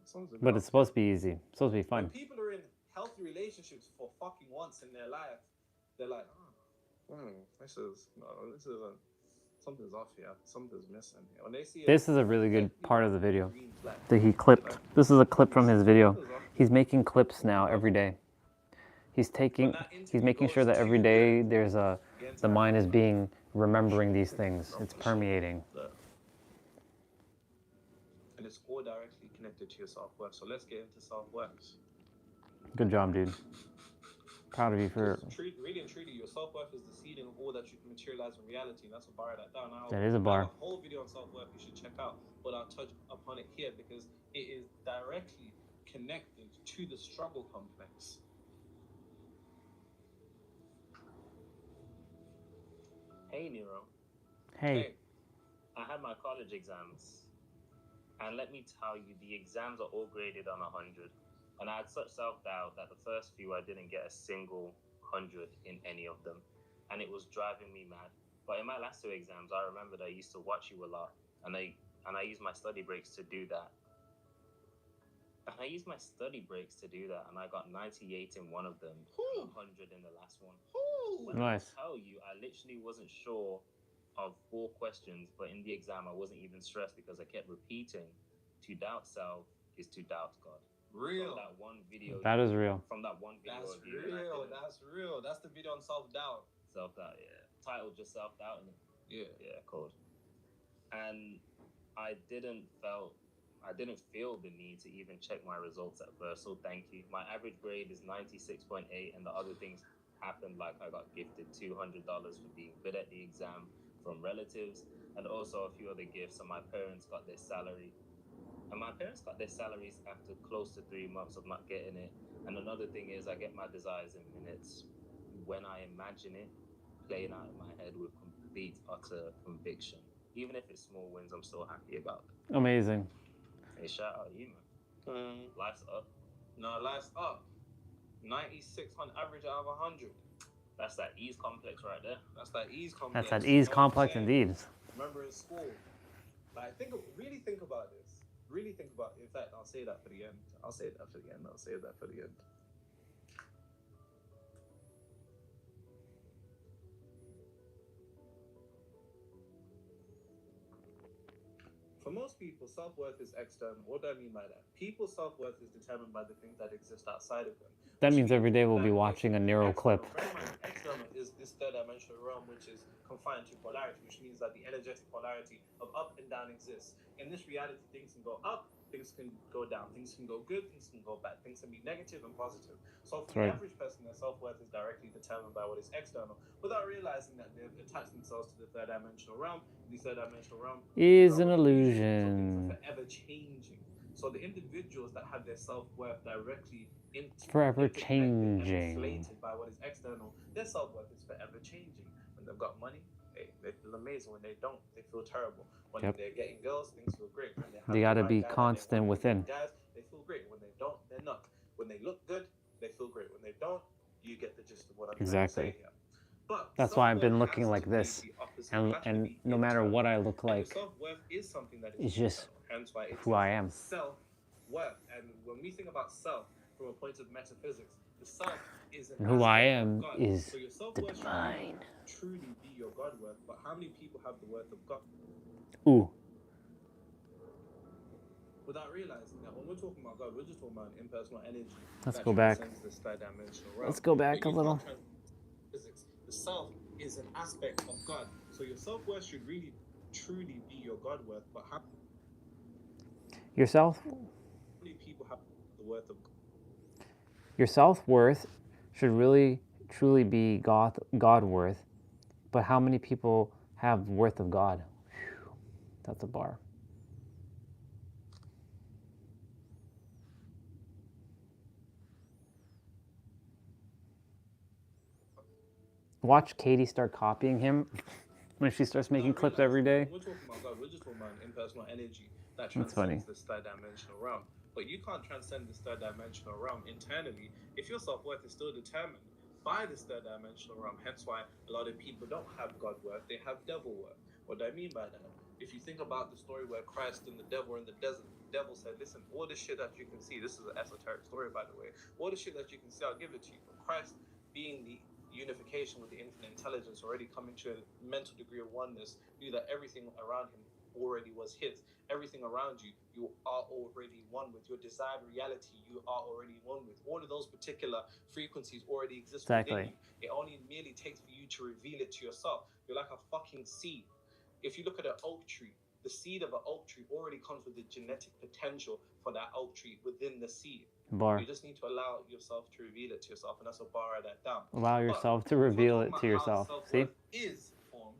something's a bit But off. it's supposed to be easy. It's supposed to be fun. When people are in healthy relationships for fucking once in their life, they're like, this isn't, something's off here. Something's missing here. When they see This is a really good part of the video that he clipped. This is a clip from his video. He's making clips now every day. He's making sure that every day the mind is being remembering these things. It's permeating. And it's all directly connected to your self-worth. So let's get into self-worth. Good job, dude. Proud of you for... Really and truly, your self-worth is the seeding of all that you can materialize in reality. And that's a bar that down. That is a bar. I have a whole video on self-worth you should check out. But I'll touch upon it here because it is directly connected to the struggle complex. Hey, Nero. Hey. I had my college exams. And let me tell you, the exams are all graded on 100. And I had such self-doubt that the first few I didn't get a single 100 in any of them. And it was driving me mad. But in my last two exams, I remembered I used to watch you a lot. And I used my study breaks to do that. And I got 98 in one of them, 100 in the last one. Nice. I tell you, I literally wasn't sure of 4 questions, but in the exam, I wasn't even stressed because I kept repeating, to doubt self is to doubt God. Real. From that one video. That is real. From that one video. That's real. That's real. That's the video on self-doubt. Self-doubt, yeah. Title just self-doubt. Yeah. Yeah, cool. And I didn't feel the need to even check my results at first, so thank you. My average grade is 96.8, and the other things happened, like I got gifted $200 for being good at the exam from relatives, and also a few other gifts, and my parents got their salary. And my parents got their salaries after close to 3 months of not getting it. And another thing is I get my desires in minutes when I imagine it playing out in my head with complete, utter conviction. Even if it's small wins, I'm still happy about it. Amazing. Hey, shout out you, man. Life's up. No, life's up. 96 on average out of 100. That's that ease complex right there. That's that ease complex. That's that ease complex indeed. Remember in school, like really think about this. Really think about it. In fact, I'll say that for the end. I'll save that for the end. For most people, self-worth is external. What do I mean by that? People's self-worth is determined by the things that exist outside of them. That means every day we'll be watching a Nero clip. External is this third dimensional realm, which is confined to polarity, which means that the energetic polarity of up and down exists. In this reality, things can go up, things can go down, things can go good, things can go bad, things can be negative and positive. So for the average person, their self-worth is directly determined by what is external, without realizing that they've attached themselves to the third dimensional realm. The third dimensional realm is an illusion. Forever changing. So the individuals that have their self-worth directly forever changing, inflated by what is external, their self-worth is forever changing. When they've got money, they feel amazing. When they don't, they feel terrible. When they're getting girls, things feel great. When they gotta be constant within. Guys, they feel great. When they don't, they're not. When they look good, they feel great. When they don't, you get the gist of what I'm trying to say here. But that's why I've been looking like this, and no matter what I look like, it's just who I am. Self-worth, and when we think about self from a point of metaphysics, the self is and who I am is divine. Truly be your God worth, but how many people have the worth of God? Ooh. Without realizing that when we're talking about God, we're just talking about an impersonal energy. Let's go back. Let's go back a little. The self is an aspect of God. So your self-worth should really, truly be your God worth. But how yourself? many people have the worth of Your self-worth should really, truly be God worth. But how many people have worth of God? Whew, that's a bar. Watch Katie start copying him when she starts making clips every day. We're talking about God. We're just talking about impersonal energy that That's funny. transcends this third dimensional realm. But you can't transcend this third dimensional realm internally if your self-worth is still determined by this third dimensional realm. Hence why a lot of people don't have God worth, they have devil worth. What do I mean by that? If you think about the story where Christ and the devil were in the desert, the devil said, listen, all the shit that you can see, this is an esoteric story, by the way, all the shit that you can see, I'll give it to you. But Christ, being the unification with the infinite intelligence, already coming to a mental degree of oneness, knew that everything around him already was his. Everything around you, you are already one with. Your desired reality, you are already one with. All of those particular frequencies already exist within you. It only merely takes for you to reveal it to yourself. You're like a fucking seed. If you look at an oak tree, the seed of an oak tree already comes with the genetic potential for that oak tree within the seed. Bar. You just need to allow yourself to reveal it to yourself, and that's a bar of that down. Allow yourself to reveal it to yourself. See? Is formed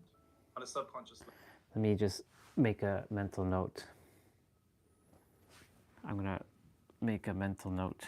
on a subconscious level. Let me just make a mental note. I'm gonna make a mental note.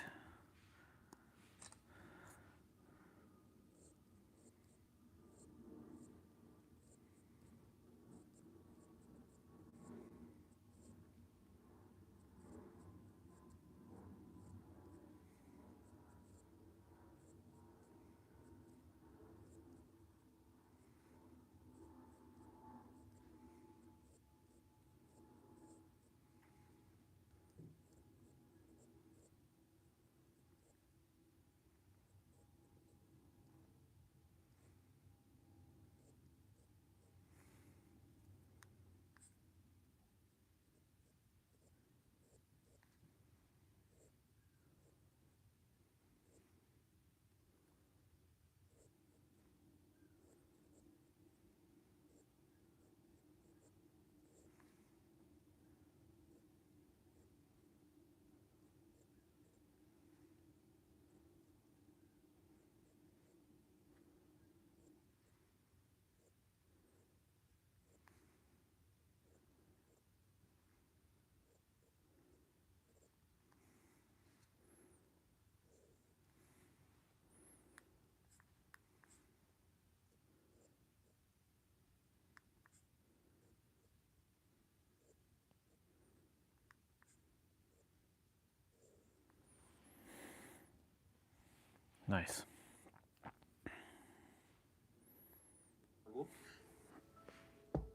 Nice.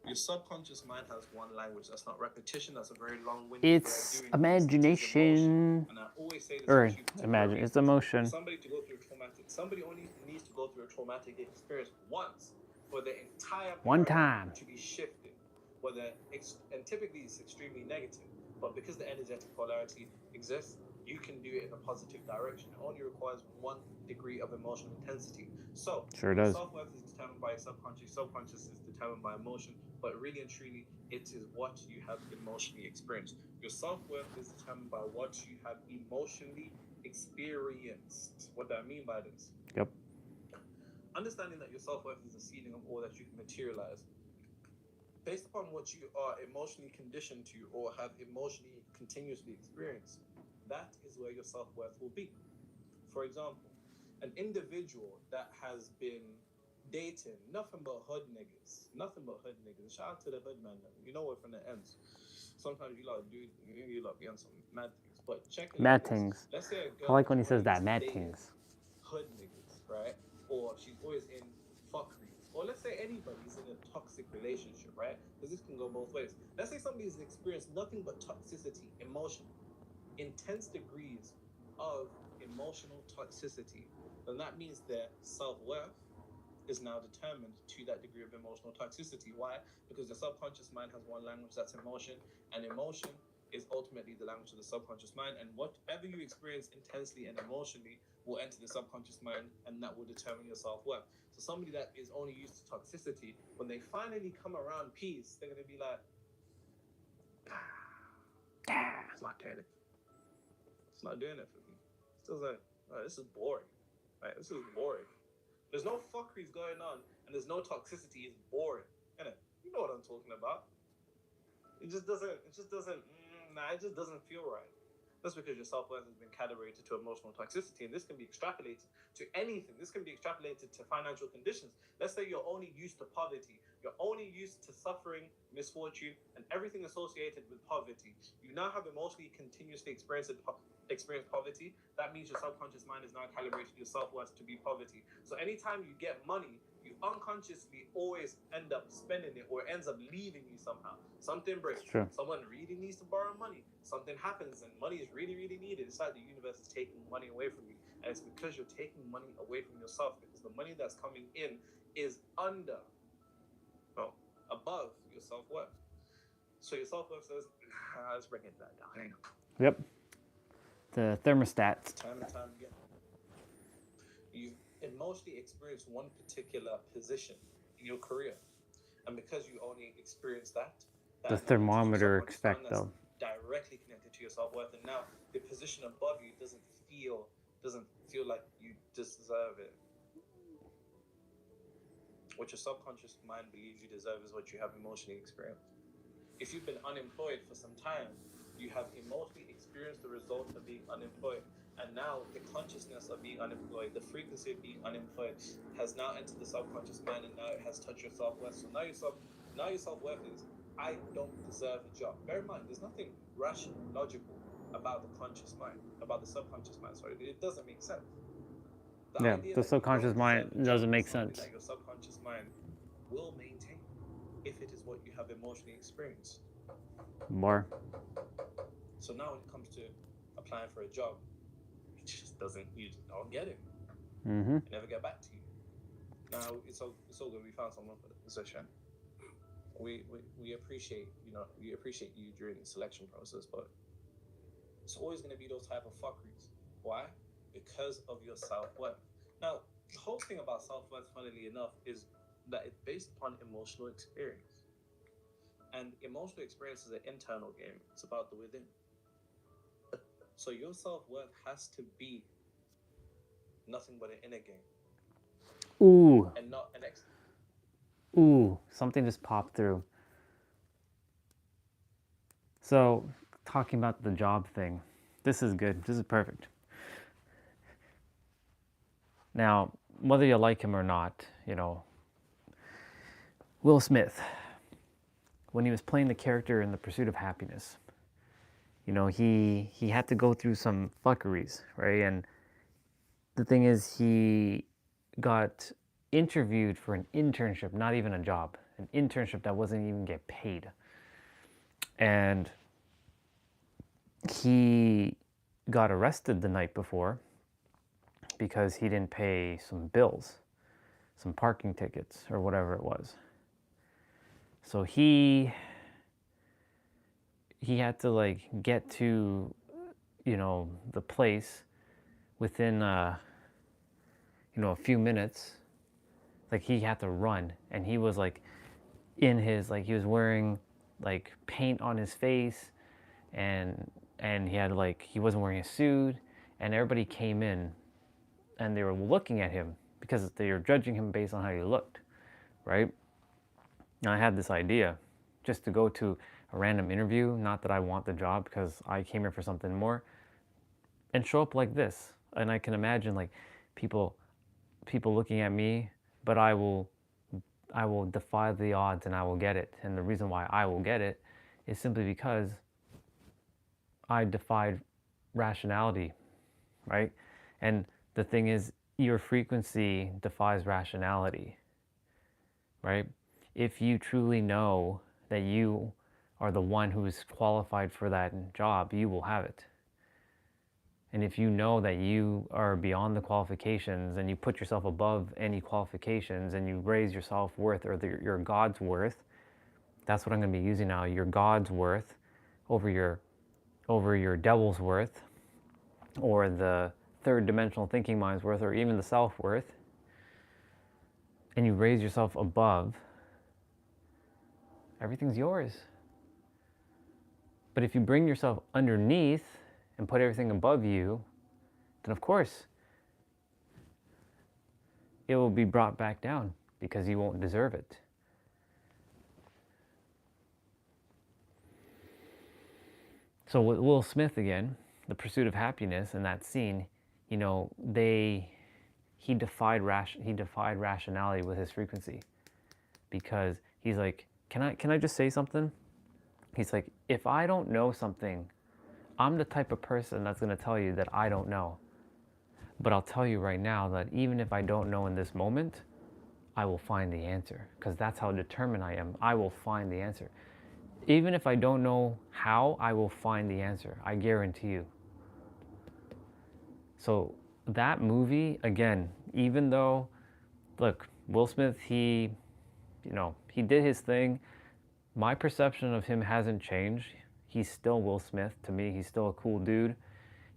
Your subconscious mind has one language. That's not repetition. That's a very long-winded. It's imagination. And I always say this. Or imagine. It's emotion. Somebody to go through a traumatic. Somebody only needs to go through a traumatic experience once for the entire one time to be shifted. And typically it's extremely negative. But because the energetic polarity exists, you can do it in a positive direction. It only requires 1 degree of emotional intensity. So sure does. Self-worth is determined by subconscious. Subconscious is determined by emotion. But really and truly, it is what you have emotionally experienced. Your self-worth is determined by what you have emotionally experienced. What do I mean by this? Yep. Understanding that your self-worth is the ceiling of all that you can materialize. Based upon what you are emotionally conditioned to or have emotionally continuously experienced, that is where your self-worth will be. For example, an individual that has been dating nothing but hood niggas. Shout out to the hood man. You know what from the ends. Sometimes you lot be on some mad things. But check it. Mad things. Let's say a girl I like when he says that. Mad things. Hood niggas, right? Or she's always in fuckeries. Or let's say anybody's in a toxic relationship, right? Because this can go both ways. Let's say somebody's experienced nothing but toxicity, emotion, intense degrees of emotional toxicity. Then that means their self-worth is now determined to that degree of emotional toxicity. Why? Because the subconscious mind has one language, that's emotion, and emotion is ultimately the language of the subconscious mind, and whatever you experience intensely and emotionally will enter the subconscious mind, and that will determine your self-worth. So somebody that is only used to toxicity, when they finally come around peace, they're going to be like, flat-headed. It's not doing it for me. It's just like, oh, this is boring. Right? This is boring. There's no fuckeries going on, and there's no toxicity. It's boring, innit? You know what I'm talking about. It just doesn't. It just doesn't. It just doesn't feel right. That's because your self-worth has been calibrated to emotional toxicity, and this can be extrapolated to anything. This can be extrapolated to financial conditions. Let's say you're only used to poverty. You're only used to suffering, misfortune, and everything associated with poverty. You now have emotionally continuously experienced poverty. That means your subconscious mind is now calibrated your self-worth to be poverty. So anytime you get money, you unconsciously always end up spending it, or it ends up leaving you somehow. Something breaks. Someone really needs to borrow money. Something happens and money is really, really needed. It's like the universe is taking money away from you. And it's because you're taking money away from yourself, because the money that's coming in is above your self-worth. So your self-worth says, let's bring it back down. Hang on. Yep. The thermostats. Time and time again. You've emotionally experienced one particular position in your career. And because you only experience that The thermometer effect, though. Directly connected to your self-worth, and now the position above you doesn't feel like you deserve it. What your subconscious mind believes you deserve is what you have emotionally experienced. If you've been unemployed for some time, you have emotionally experienced the result of being unemployed. And now the consciousness of being unemployed, the frequency of being unemployed has now entered the subconscious mind, and now it has touched your self-worth. So now your self-worth is, I don't deserve a job. Bear in mind, there's nothing rational, logical about the conscious mind, about the subconscious mind. Sorry, it doesn't make sense. The subconscious mind doesn't make sense. That your subconscious mind will maintain if it is what you have emotionally experienced. More. So now when it comes to applying for a job, you just don't get it. Mm-hmm. It never get back to you. Now it's all good. We found someone for the position. We appreciate you during the selection process, but it's always going to be those type of fuckeries. Why? Because of your self-worth. Now, the whole thing about self-worth, funnily enough, is that it's based upon emotional experience. And emotional experience is an internal game. It's about the within. So your self-worth has to be nothing but an inner game. Ooh. And not an external. Ooh, something just popped through. So, talking about the job thing. This is good. This is perfect. Now, whether you like him or not, Will Smith, when he was playing the character in The Pursuit of Happiness, he had to go through some fuckeries, right? And the thing is, he got interviewed for an internship, not even a job, an internship that wasn't even get paid. And he got arrested the night before because he didn't pay some bills, some parking tickets or whatever it was. So he had to get to, the place within, a few minutes. He had to run, and he was in his, he was wearing paint on his face, and he had he wasn't wearing a suit, and everybody came in and they were looking at him because they were judging him based on how he looked, right? And I had this idea just to go to a random interview, not that I want the job because I came here for something more, and show up like this. And I can imagine people looking at me, but I will defy the odds and I will get it. And the reason why I will get it is simply because I defied rationality, right? And the thing is, your frequency defies rationality, right? If you truly know that you are the one who is qualified for that job, you will have it. And if you know that you are beyond the qualifications and you put yourself above any qualifications and you raise your self-worth or your God's worth, that's what I'm going to be using now, your God's worth over your devil's worth, or the third dimensional thinking mind's worth, or even the self-worth, and you raise yourself above, everything's yours. But if you bring yourself underneath and put everything above you, then of course it will be brought back down because you won't deserve it. So with Will Smith again, The Pursuit of Happiness, in that scene, you know, he defied rationality with his frequency, because he's like, can I just say something? He's like, if I don't know something, I'm the type of person that's going to tell you that I don't know. But I'll tell you right now that even if I don't know in this moment, I will find the answer, because that's how determined I am. I will find the answer. Even if I don't know how, I will find the answer. I guarantee you. So that movie, again, even though, look, Will Smith, he did his thing. My perception of him hasn't changed. He's still Will Smith to me. He's still a cool dude.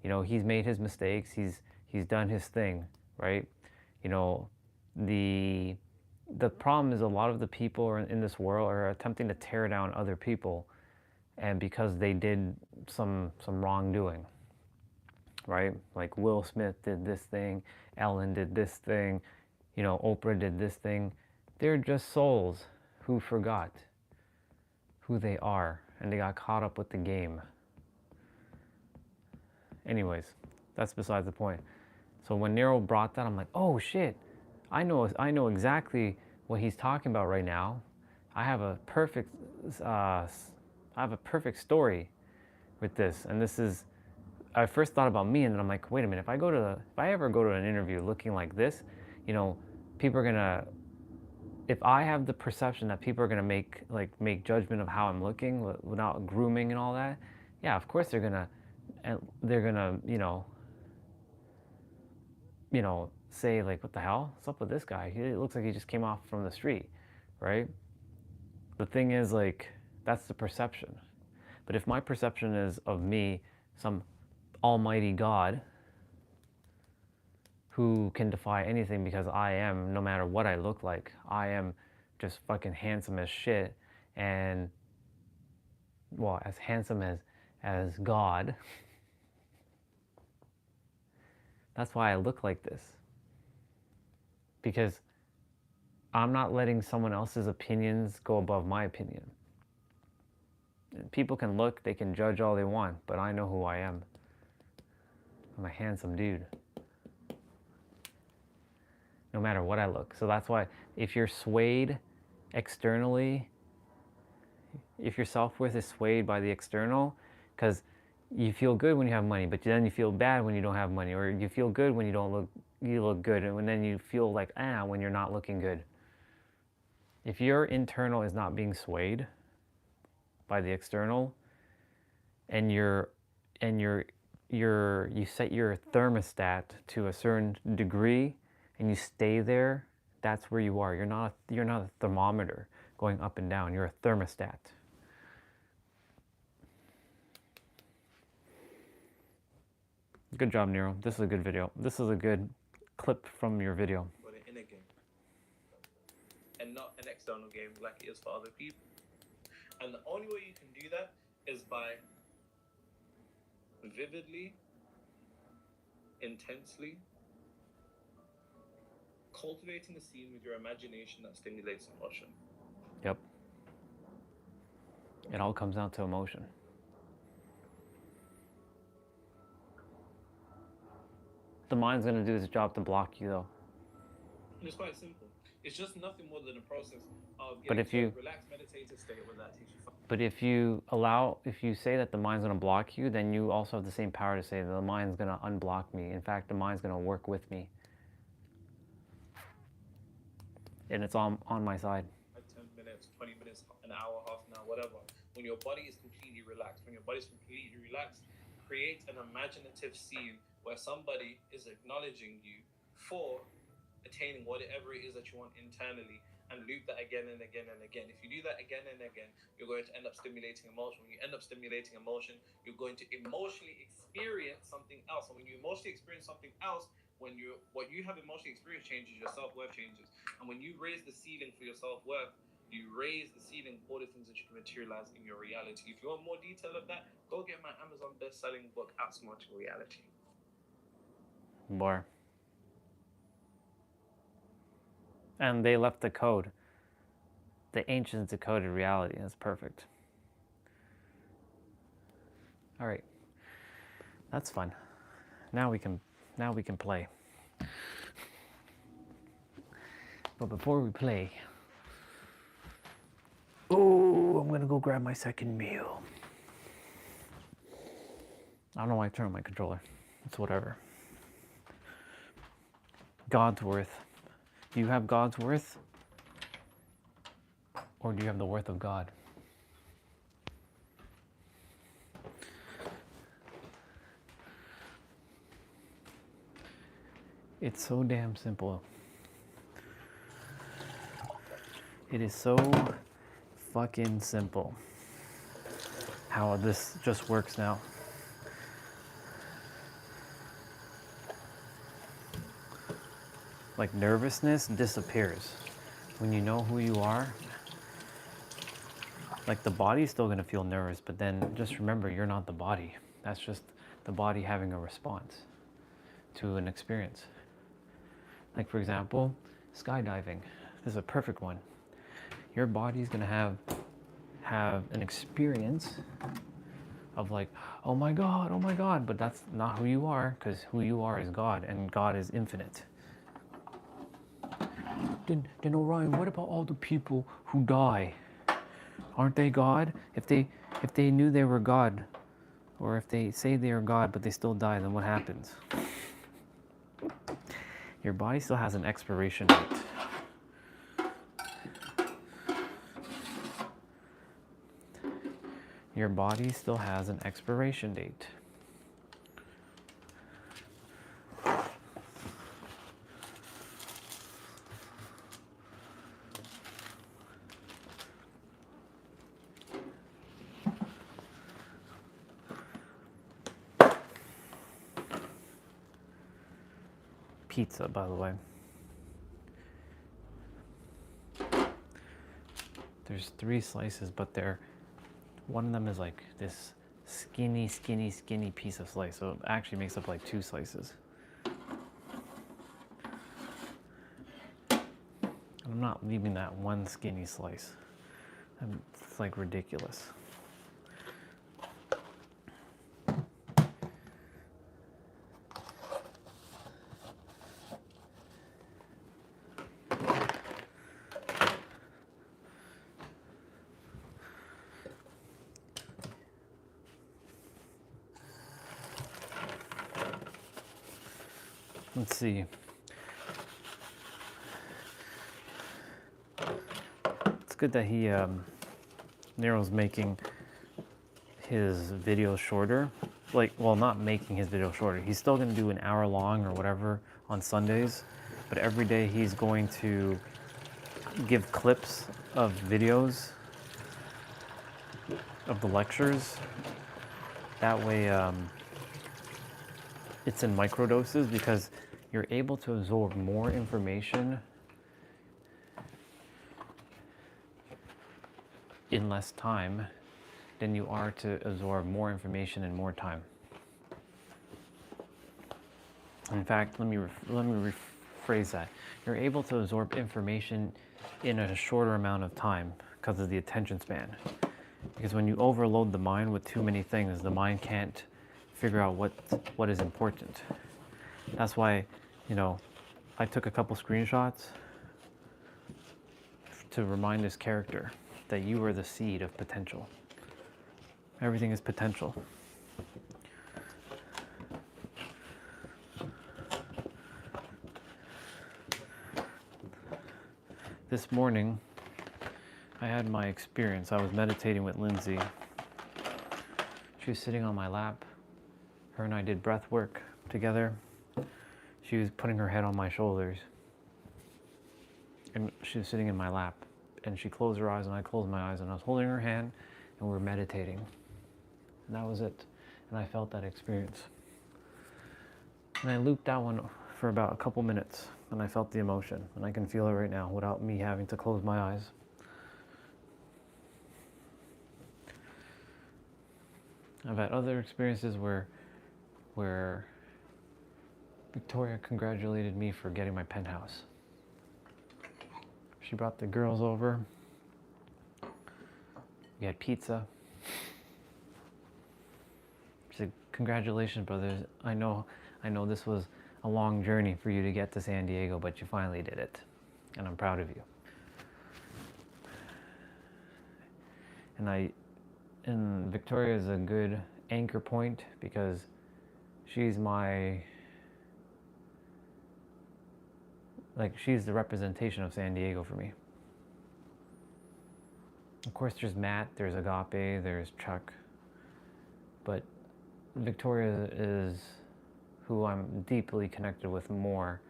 You know, he's made his mistakes. He's done his thing, right? You know, the problem is a lot of the people in this world are attempting to tear down other people, and because they did some wrongdoing, right? Like Will Smith did this thing, Ellen did this thing, you know, Oprah did this thing. They're just souls who forgot who they are, and they got caught up with the game. Anyways, that's besides the point. So when Nero brought that, I'm like, oh shit, I know exactly what he's talking about right now. I have a perfect story with this, and this is, I first thought about me, and then I'm like, wait a minute, if I ever go to an interview looking like this, you know, people are gonna, if I have the perception that people are gonna make judgment of how I'm looking without grooming and all that, yeah, of course they're gonna, you know, say like, what the hell? What's up with this guy? He looks like he just came off from the street, right? The thing is, like, that's the perception. But if my perception is of me, some almighty God who can defy anything, because I am, no matter what I look like, I am just fucking handsome as shit, and, well, as handsome as God. That's why I look like this. Because I'm not letting someone else's opinions go above my opinion. People can look, they can judge all they want, but I know who I am. I'm a handsome dude. No matter what I look. So that's why if you're swayed externally, if your self-worth is swayed by the external, because you feel good when you have money, but then you feel bad when you don't have money, or you feel good when you look good, and then you feel like when you're not looking good. If your internal is not being swayed by the external, and you set your thermostat to a certain degree, and you stay there, that's where you are. You're not a thermometer going up and down. You're a thermostat. Good job, Nero. This is a good video. This is a good clip from your video. But in a game, and not an external game like it is for other people. And the only way you can do that is by vividly, intensely cultivating a scene with your imagination that stimulates emotion. Yep. It all comes down to emotion. The mind's going to do its job to block you, though. And it's quite simple. It's just nothing more than a process of But getting if you, to a relaxed meditative state where that takes you far. but if you say that the mind's going to block you, then you also have the same power to say that the mind's going to unblock me. In fact, the mind's going to work with me. And it's on my side. 10 minutes, 20 minutes, an hour, half an hour, whatever. When your body is completely relaxed, create an imaginative scene where somebody is acknowledging you for attaining whatever it is that you want internally, and loop that again and again and again. If you do that again and again, you're going to end up stimulating emotion. When you end up stimulating emotion, you're going to emotionally experience something else. And when you emotionally experience something else, what you have emotionally experienced changes, your self-worth changes. And when you raise the ceiling for your self-worth, You raise the ceiling, all the things that you can materialize in your reality. If you want more detail of that, go get my Amazon best-selling book, Outsmarting Reality. More. And they left the code. The ancients decoded reality. That's perfect. All right. That's fun. Now we can play. But before we play, I'm gonna go grab my second meal. I don't know why I turned on my controller. It's whatever. God's worth. Do you have God's worth? Or do you have the worth of God? It's so damn simple. It is so fucking simple how this just works now. Like nervousness disappears when you know who you are. Like the body's still gonna feel nervous, but then just remember you're not the body. That's just the body having a response to an experience. Like for example, skydiving. This is a perfect one. Your body's gonna have an experience of like, oh my God, but that's not who you are, because who you are is God, and God is infinite. Then Orion, what about all the people who die? Aren't they God? If they knew they were God, or if they say they are God but they still die, then what happens? Your body still has an expiration date. Your body still has an expiration date. Pizza, by the way. There's 3 slices, but one of them is like this skinny piece of slice. So it actually makes up like 2 slices. I'm not leaving that one skinny slice. It's like ridiculous. Let's see. It's good that he Nero's making his videos shorter. Like, well, not making his video shorter. He's still going to do an hour long or whatever on Sundays, but every day he's going to give clips of videos of the lectures. That way it's in microdoses, because you're able to absorb more information in less time than you are to absorb more information in more time. In fact, let me rephrase that. You're able to absorb information in a shorter amount of time because of the attention span. Because when you overload the mind with too many things, the mind can't figure out what is important. That's why, I took a couple screenshots to remind this character that you are the seed of potential. Everything is potential. This morning, I had my experience. I was meditating with Lindsay. She was sitting on my lap. Her and I did breath work together. She was putting her head on my shoulders. And she was sitting in my lap. And she closed her eyes and I closed my eyes, and I was holding her hand and we were meditating. And that was it. And I felt that experience. And I looped that one for about a couple minutes, and I felt the emotion. And I can feel it right now without me having to close my eyes. I've had other experiences where Victoria congratulated me for getting my penthouse. She brought the girls over. We had pizza. She said, "Congratulations, brothers. I know this was a long journey for you to get to San Diego, but you finally did it. And I'm proud of you." And Victoria is a good anchor point because she's she's the representation of San Diego for me. Of course, there's Matt, there's Agape, there's Chuck, but Victoria is who I'm deeply connected with more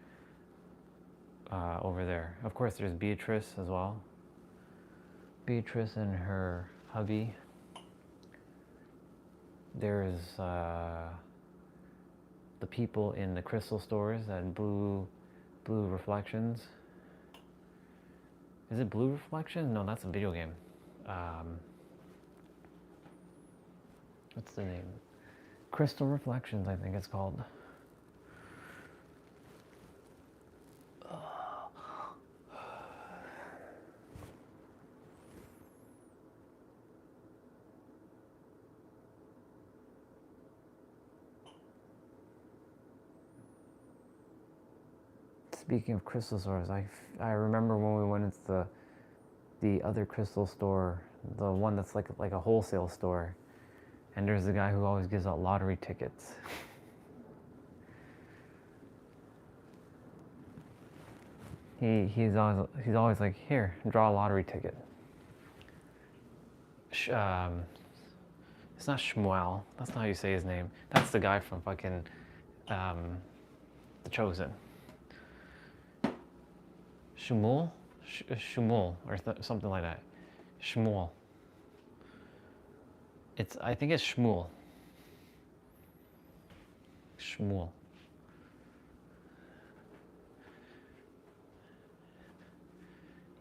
over there. Of course, there's Beatrice as well. Beatrice and her hubby. There's the people in the crystal stores and blue reflections. Is it Blue Reflections? No, that's a video game. What's the name? Crystal Reflections, I think it's called. Speaking of crystal stores, I remember when we went into the other crystal store, the one that's like a wholesale store, and there's the guy who always gives out lottery tickets. He's always like, "Here, draw a lottery ticket." It's not Shmuel. That's not how you say his name. That's the guy from fucking The Chosen. Shmuel? Shmuel, or something like that. Shmuel. I think it's Shmuel. Shmuel.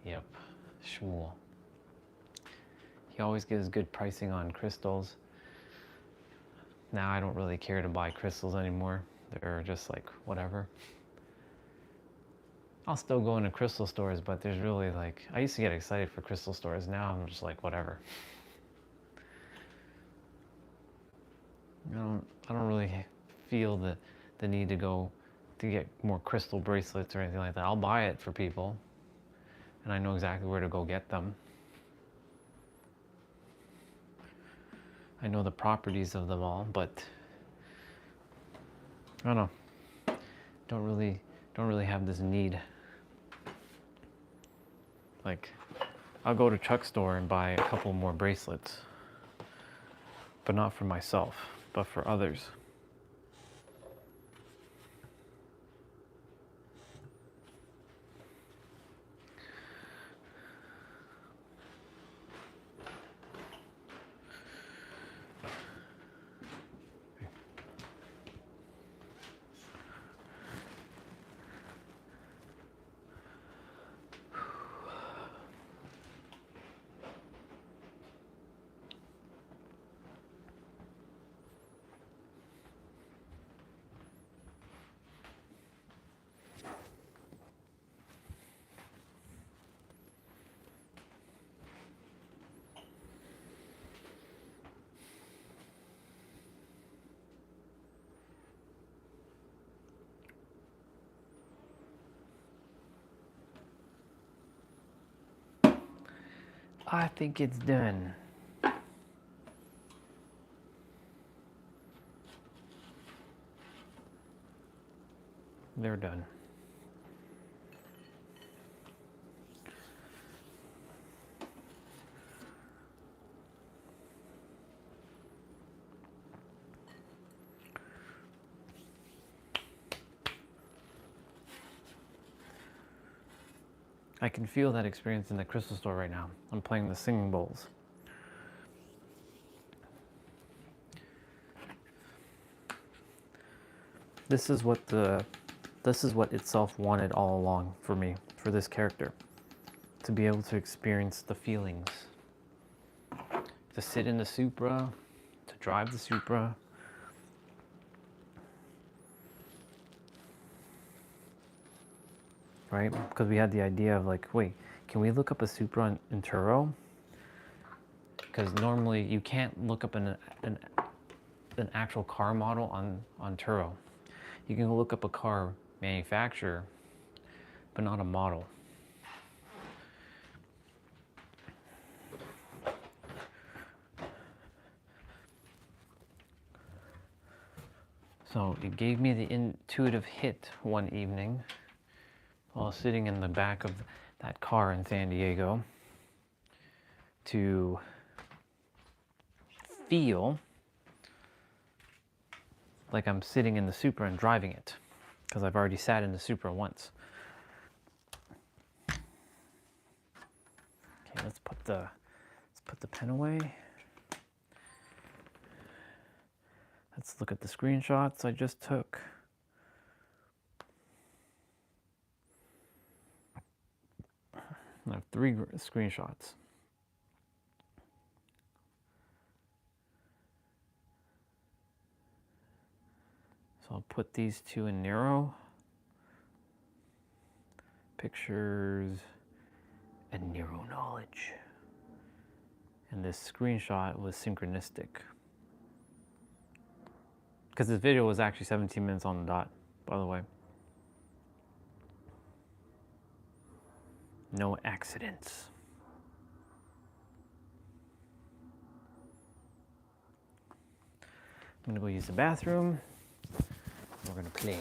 Yep, Shmuel. He always gives good pricing on crystals. Now I don't really care to buy crystals anymore. They're just like, whatever. I'll still go into crystal stores, but there's really like, I used to get excited for crystal stores. Now I'm just like, whatever. I don't really feel the need to go to get more crystal bracelets or anything like that. I'll buy it for people, and I know exactly where to go get them. I know the properties of them all, but I don't know. Don't really have this need. Like, I'll go to Chuck's store and buy a couple more bracelets, but not for myself, but for others. I think it's done. They're done. I can feel that experience in the crystal store right now. I'm playing the singing bowls. This is what itself wanted all along for me, for this character. To be able to experience the feelings. To sit in the Supra, to drive the Supra. Right? Because we had the idea of like, wait, can we look up a Supra in Turo? Because normally you can't look up an actual car model on Turo. You can look up a car manufacturer, but not a model. So it gave me the intuitive hit one evening while sitting in the back of that car in San Diego to feel like I'm sitting in the Supra and driving it, because I've already sat in the Supra once. Okay, let's put the pen away. Let's look at the screenshots I just took. I have 3 screenshots. So I'll put these 2 in narrow. Pictures and narrow knowledge. And this screenshot was synchronistic. Because this video was actually 17 minutes on the dot, by the way. No accidents. I'm gonna go use the bathroom. We're gonna play.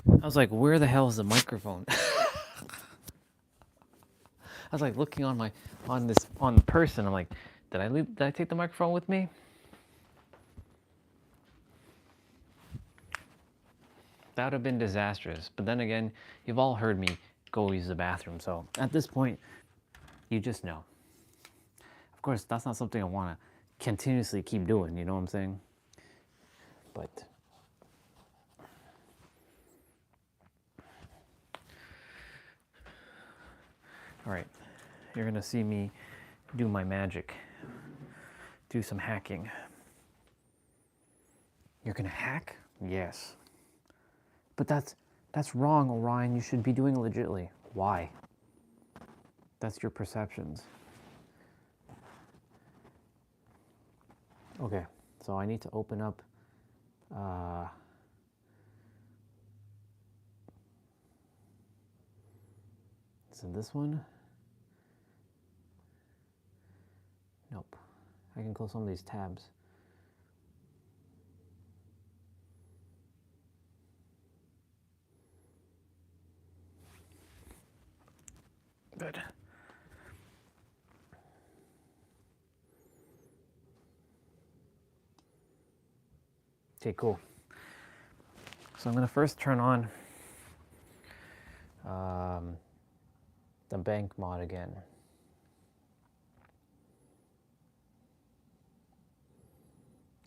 I was like, where the hell is the microphone? I was like looking on the person. I'm like, did I take the microphone with me? That would have been disastrous. But then again, you've all heard me go use the bathroom. So at this point, you just know. Of course, that's not something I want to continuously keep doing. You know what I'm saying? But all right, you're gonna see me do my magic, do some hacking. You're gonna hack? Yes. But that's wrong, Orion. You should be doing it legitly. Why? That's your perceptions. Okay, so I need to open up so this one. Nope. I can close some of these tabs. Good. Okay, cool. So I'm going to first turn on the bank mod again.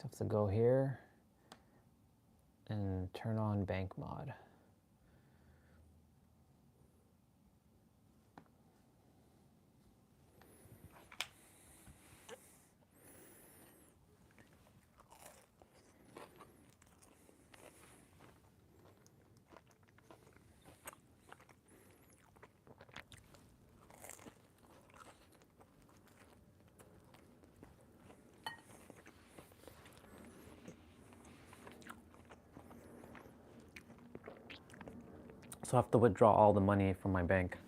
Have to go here and turn on bank mod. So I have to withdraw all the money from my bank.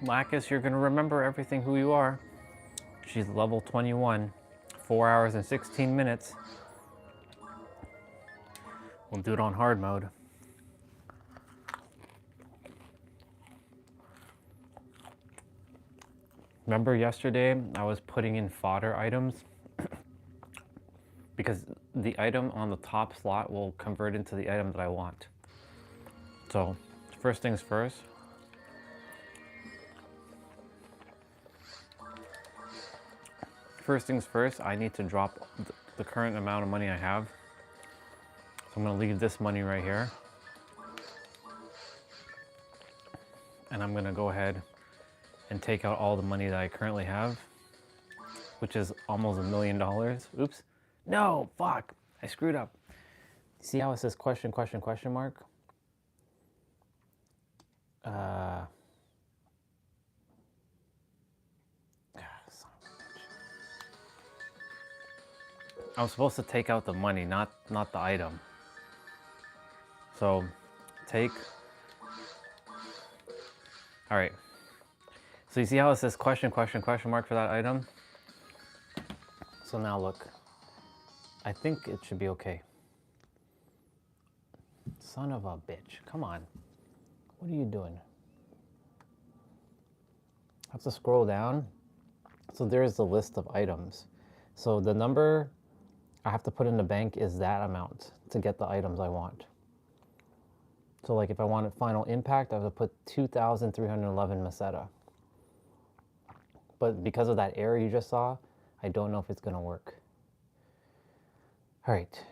Lacus, you're gonna remember everything who you are. She's level 21, 4 hours and 16 minutes. We'll do it on hard mode. Remember yesterday I was putting in fodder items because the item on the top slot will convert into the item that I want. So first things first. First things first, I need to drop the current amount of money I have. So I'm gonna leave this money right here. And I'm gonna go ahead and take out all the money that I currently have, which is almost $1 million. Oops. No, fuck, I screwed up. See how it says question, question, question mark? I was supposed to take out the money, not the item. So take, all right. So you see how it says question, question, question mark for that item? So now look, I think it should be okay. Son of a bitch, come on. What are you doing? I have to scroll down. So there's the list of items. So the number I have to put in the bank is that amount to get the items I want. So like if I wanted final impact, I have to put 2,311 meseta. But because of that error you just saw, I don't know if it's gonna work. All right,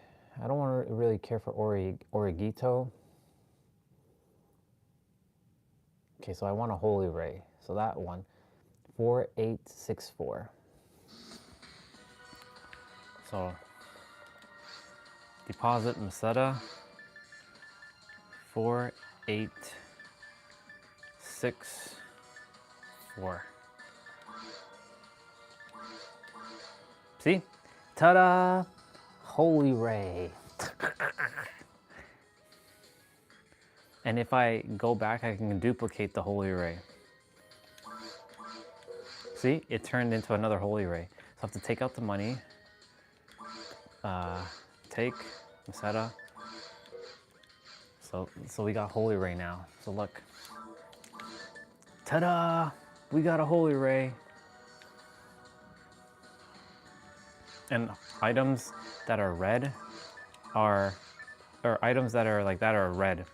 I don't want to really care for Origito. Okay, so I want a Holy Ray. So that one, 4864. So deposit meseta, 4864. See? Ta-da! Holy Ray. And if I go back, I can duplicate the Holy Ray. See? It turned into another Holy Ray. So I have to take out the money. Take meseta. So we got Holy Ray now. So look. Ta-da! We got a Holy Ray. And items that are red or items that are like that are red.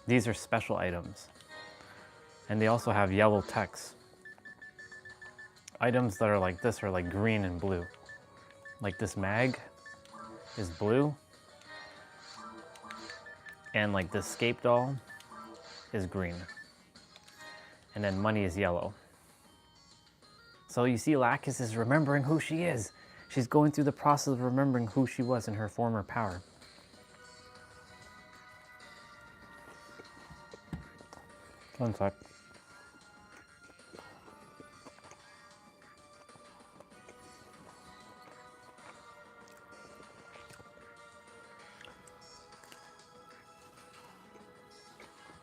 These are special items. And they also have yellow text. Items that are like this are like green and blue. Like this mag is blue. And like this scape doll is green. And then money is yellow. So you see Lacus is remembering who she is. She's going through the process of remembering who she was in her former power. One sec.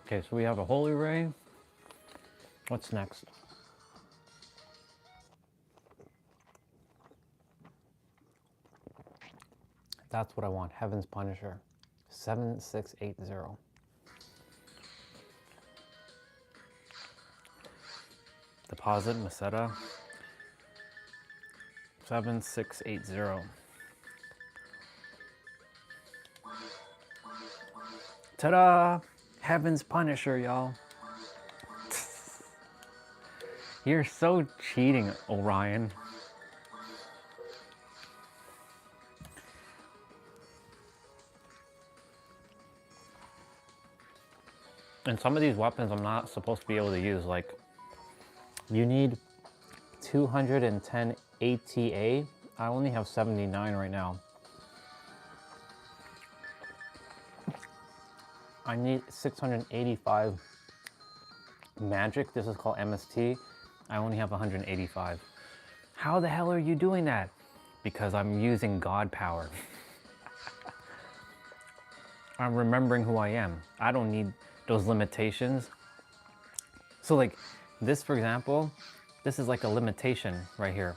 Okay, so we have a Holy Ray. What's next? That's what I want, Heaven's Punisher, 7680. Deposit meseta, 7680. Ta-da! Heaven's Punisher, y'all. You're so cheating, Orion. And some of these weapons I'm not supposed to be able to use. Like, you need 210 ATA. I only have 79 right now. I need 685 magic. This is called MST. I only have 185. How the hell are you doing that? Because I'm using God power. I'm remembering who I am. I don't need those limitations. So like this, for example, this is like a limitation right here.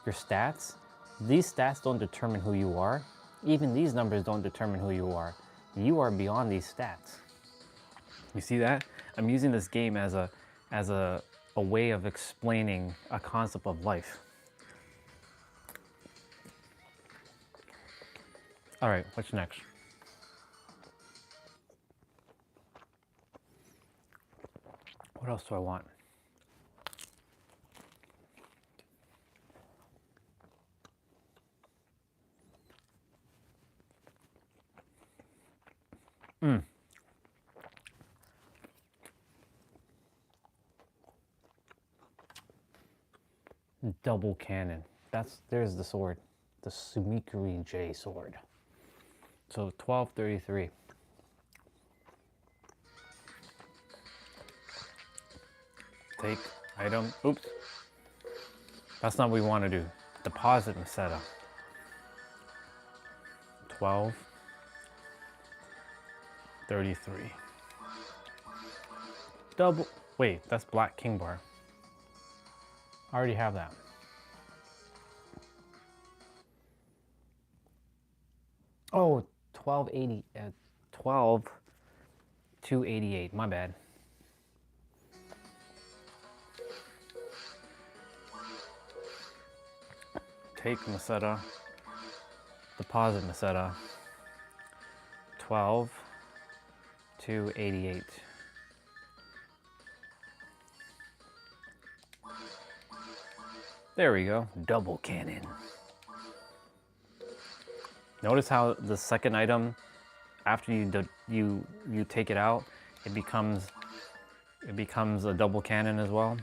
Your stats, these stats don't determine who you are. Even these numbers don't determine who you are. You are beyond these stats. You see that? I'm using this game as a way of explaining a concept of life. All right, what's next? What else do I want? Double cannon. There's the sword. The Sumikuri J sword. So 1233. Take item. Oops. That's not what we want to do. Deposit Meseta. 1233. Double. Wait, that's Black King Bar. I already have that. Oh, 1280. 12288. My bad. Take Meseta. Deposit Meseta. 12288. There we go. Double cannon. Notice how the second item, after you take it out, it becomes a double cannon as well.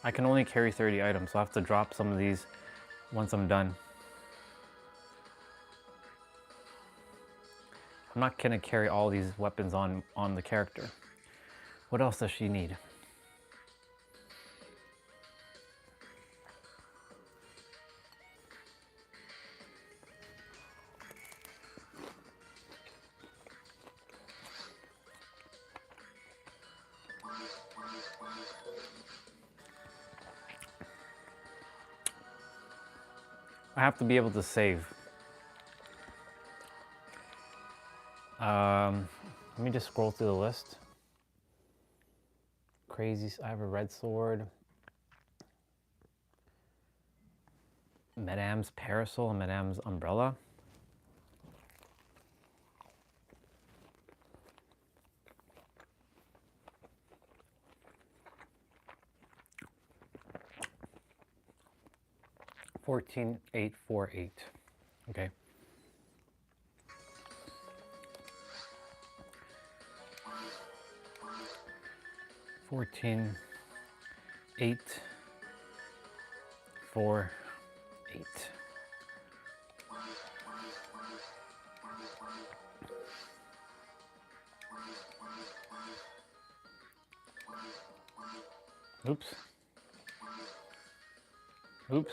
I can only carry 30 items, so I have to drop some of these once I'm done. I'm not gonna carry all these weapons on the character. What else does she need? I have to be able to save. Let me just scroll through the list. Crazy, I have a red sword. Madame's parasol and Madame's umbrella. $14,848. Okay. $14,848. Oops. Oops.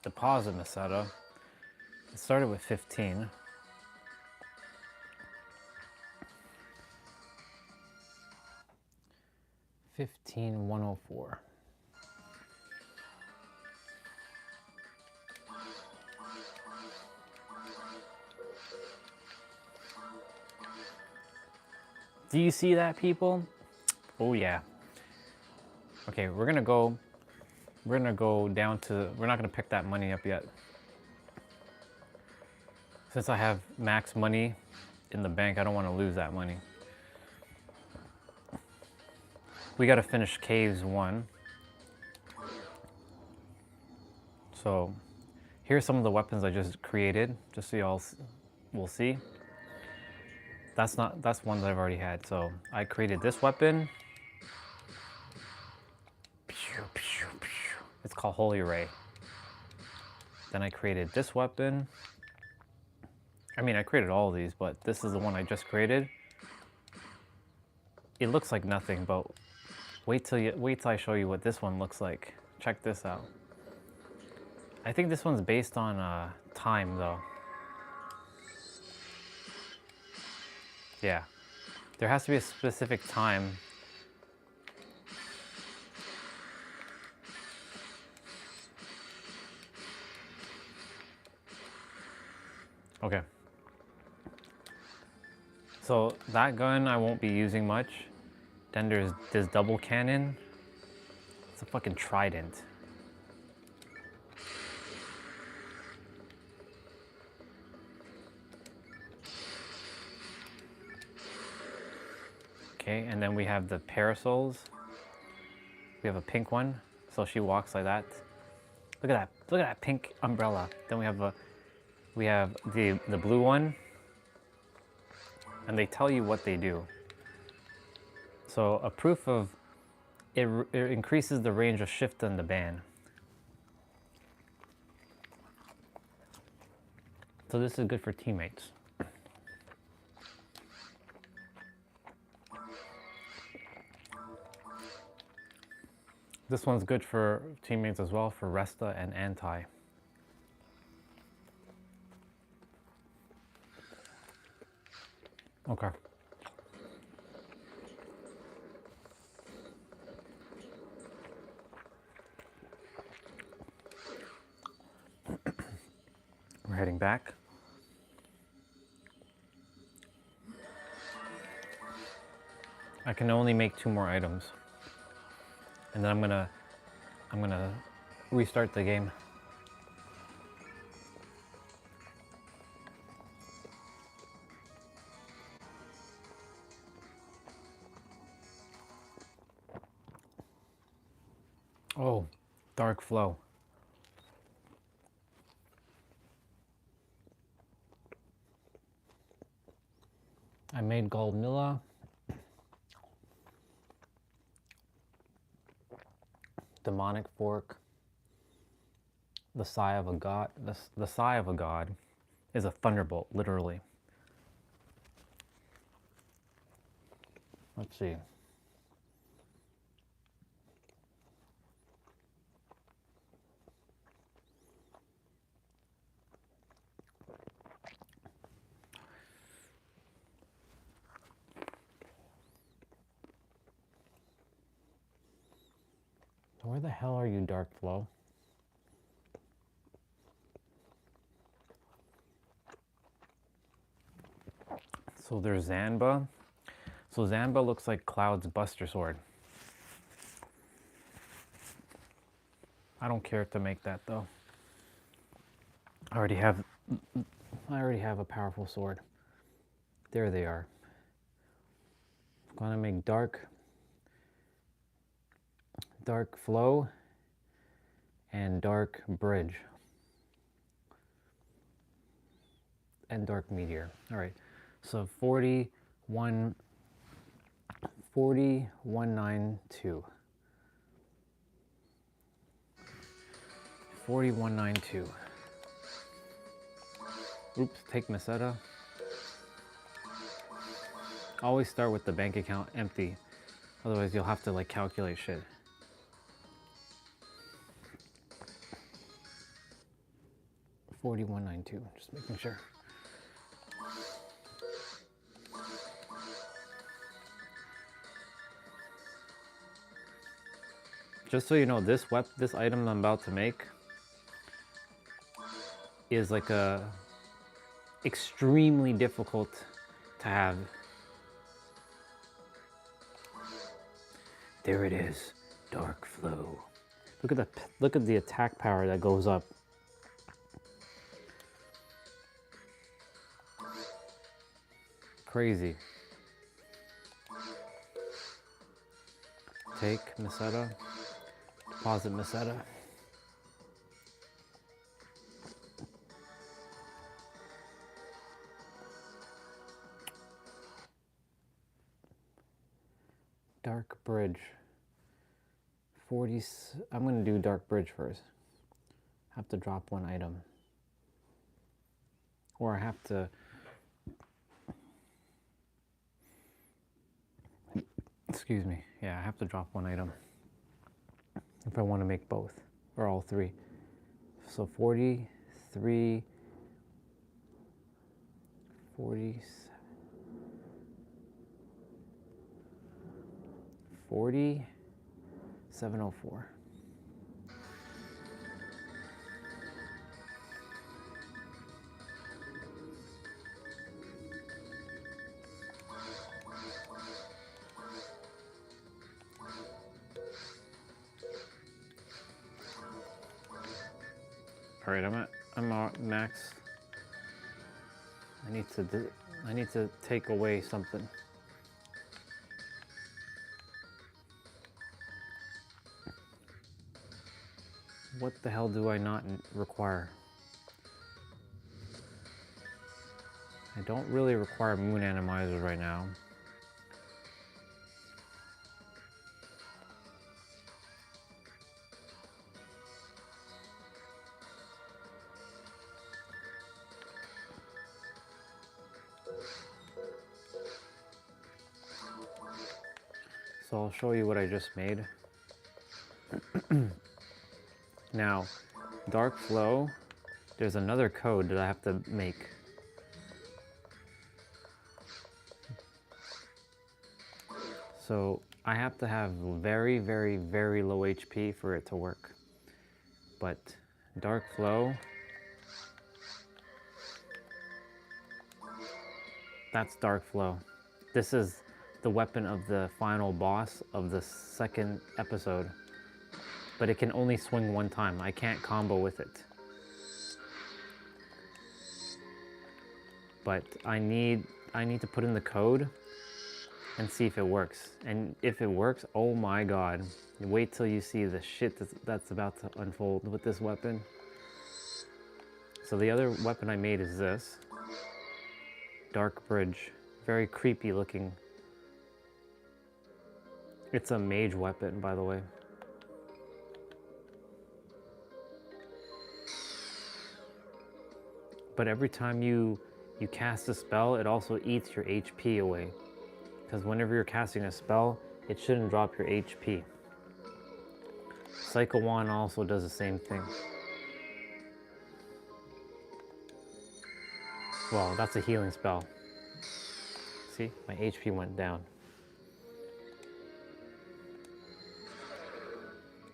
Deposit Meseta. It started with 15. $15,104. Do you see that, people? Oh yeah. Okay, we're gonna go down to, we're not gonna pick that money up yet. Since I have max money in the bank, I don't want to lose that money. We gotta finish Caves 1. So here's some of the weapons I just created, just so y'all will see. That's one that I've already had. So I created this weapon. It's called Holy Ray. Then I created this weapon. I mean, I created all of these, but this is the one I just created. It looks like nothing, but Wait till I show you what this one looks like. Check this out. I think this one's based on time though. Yeah, there has to be a specific time. Okay. So that gun I won't be using much. Then there's this double cannon. It's a fucking trident. Okay, and then we have the parasols. We have a pink one, so she walks like that. Look at that! Look at that pink umbrella. Then we have the blue one, and they tell you what they do. So a proof of it increases the range of shift on the band. So this is good for teammates. This one's good for teammates as well, for Resta and Anti. Okay. We're heading back. I can only make 2 more items. And then I'm gonna restart the game. Oh, dark flow. I made Goldmilla. Demonic fork. The sigh of a god. The sigh of a god is a thunderbolt, literally. Let's see. Where the hell are you, Dark Flow? So there's Zanba. So Zanba looks like Cloud's Buster Sword. I don't care to make that though. I already have a powerful sword. There they are. I'm gonna make dark flow and dark bridge and dark meteor. All right, so 4192. 4192. Oops, take Meseta. Always start with the bank account empty. Otherwise you'll have to like calculate shit. $41.92, just making sure. Just so you know, this item I'm about to make is like a extremely difficult to have. There it is, dark flow. Look at the attack power that goes up. Crazy. Take Meseta, deposit Meseta. Dark Bridge. 40. I'm gonna do Dark Bridge first. Have to drop one item. Or I have to. Excuse Excuse me. Yeah, I have to drop one item if I want to make both or all three. So 43, 47, 4704. All right, I'm at max. I need to take away something. What the hell do I not require? I don't really require moon atomizers right now. So I'll show you what I just made. Now, dark flow, there's another code that I have to make. So I have to have very, very, very low HP for it to work. But dark flow, that's dark flow. This is the weapon of the final boss of the second episode. But it can only swing one time. I can't combo with it. But I need to put in the code and see if it works. And if it works, oh my god. Wait till you see the shit that's about to unfold with this weapon. So the other weapon I made is this. Dark Bridge. Very creepy looking. It's a mage weapon, by the way. But every time you cast a spell, it also eats your HP away. Because whenever you're casting a spell, it shouldn't drop your HP. Cycle Wand also does the same thing. Well, that's a healing spell. See, my HP went down.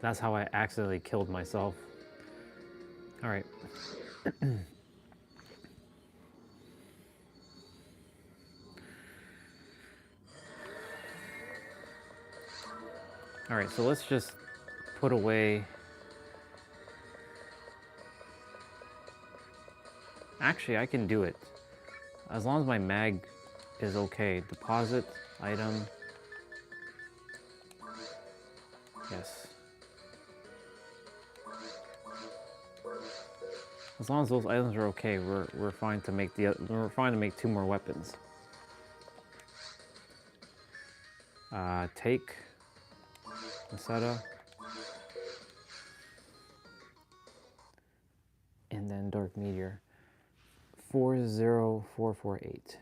That's how I accidentally killed myself. All right. All right, so let's just put away. Actually, I can do it. As long as my mag is okay. Deposit, item. Yes. As long as those items are okay, we're fine to make we're fine to make 2 more weapons. Take Masada, and then Dark Meteor. 40448.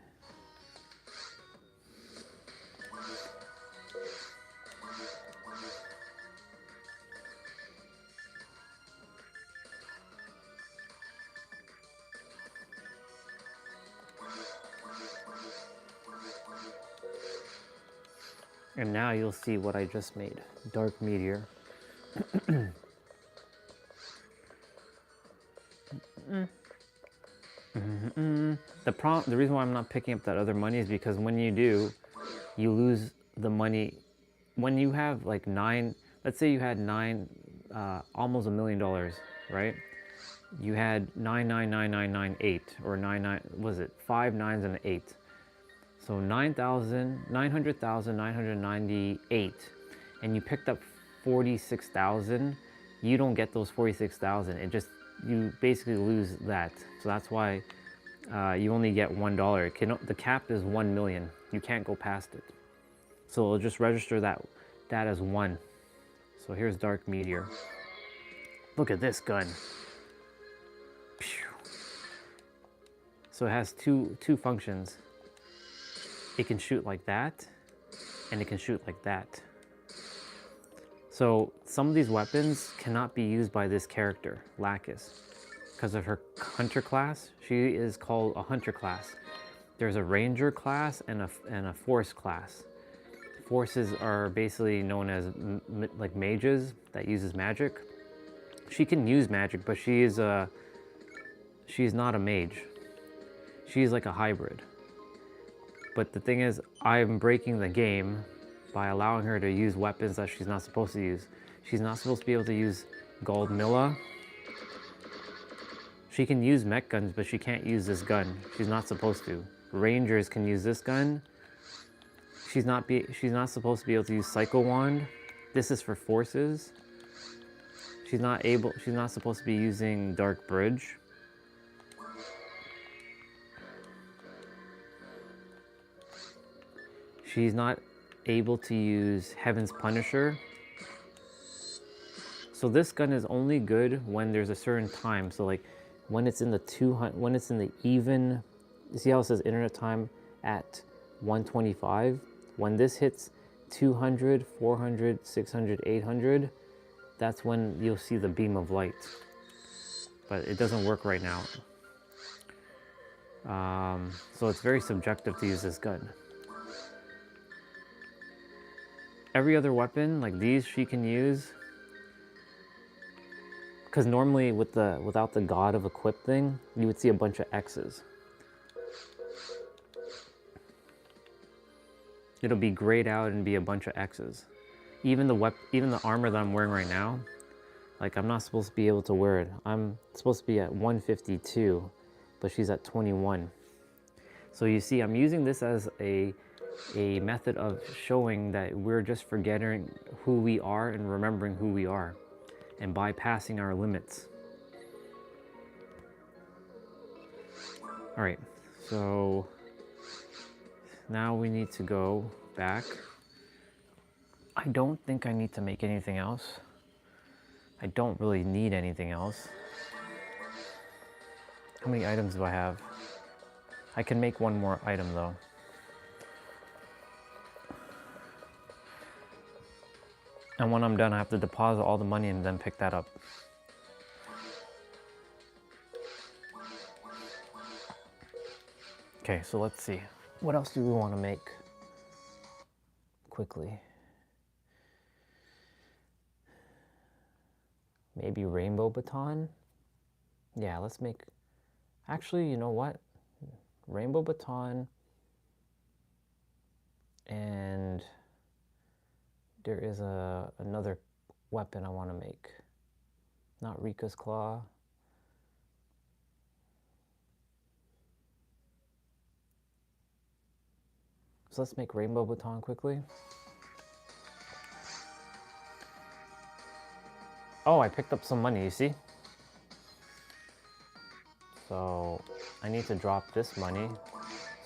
And now you'll see what I just made. Dark Meteor. The reason why I'm not picking up that other money is because when you do, you lose the money. When you have like 9, let's say you had 9, almost $1 million, right? You had 99998 or 99, was it 5 9s and an 8? So 900,998, and you picked up 46,000. You don't get those 46,000. It just, you basically lose that. So that's why you only get $1. The cap is 1 million. You can't go past it. So it'll just register that as 1. So here's Dark Meteor. Look at this gun. Pew. So it has two functions. It can shoot like that, and it can shoot like that. So some of these weapons cannot be used by this character, Lacus, because of her hunter class. She is called a hunter class. There's a ranger class and a force class. Forces are basically known as like mages that uses magic. She can use magic, but she's not a mage. She's like a hybrid. But the thing is, I'm breaking the game by allowing her to use weapons that she's not supposed to use. She's not supposed to be able to use Gold Milla. She can use mech guns, but she can't use this gun. She's not supposed to. Rangers can use this gun. She's not supposed to be able to use Psycho Wand. This is for forces. She's not supposed to be using Dark Bridge. She's not able to use Heaven's Punisher. So this gun is only good when there's a certain time. So like when it's in the even, you see how it says internet time at 125? When this hits 200, 400, 600, 800, that's when you'll see the beam of light. But it doesn't work right now. So it's very subjective to use this gun. Every other weapon, like these, she can use. Because normally without the God of Equip thing, you would see a bunch of X's. It'll be grayed out and be a bunch of X's. Even the armor that I'm wearing right now, like I'm not supposed to be able to wear it. I'm supposed to be at 152, but she's at 21. So you see, I'm using this as a method of showing that we're just forgetting who we are and remembering who we are and bypassing our limits. All right, so now we need to go back. I don't think I need to make anything else. I don't really need anything else. How many items do I have? I can make one more item though. And when I'm done, I have to deposit all the money and then pick that up. Okay, so let's see. What else do we want to make quickly? Maybe rainbow baton? Yeah, let's make... Actually, you know what? Rainbow baton. And there is another weapon I want to make. Not Rika's Claw. So let's make rainbow baton quickly. Oh, I picked up some money, you see? So I need to drop this money.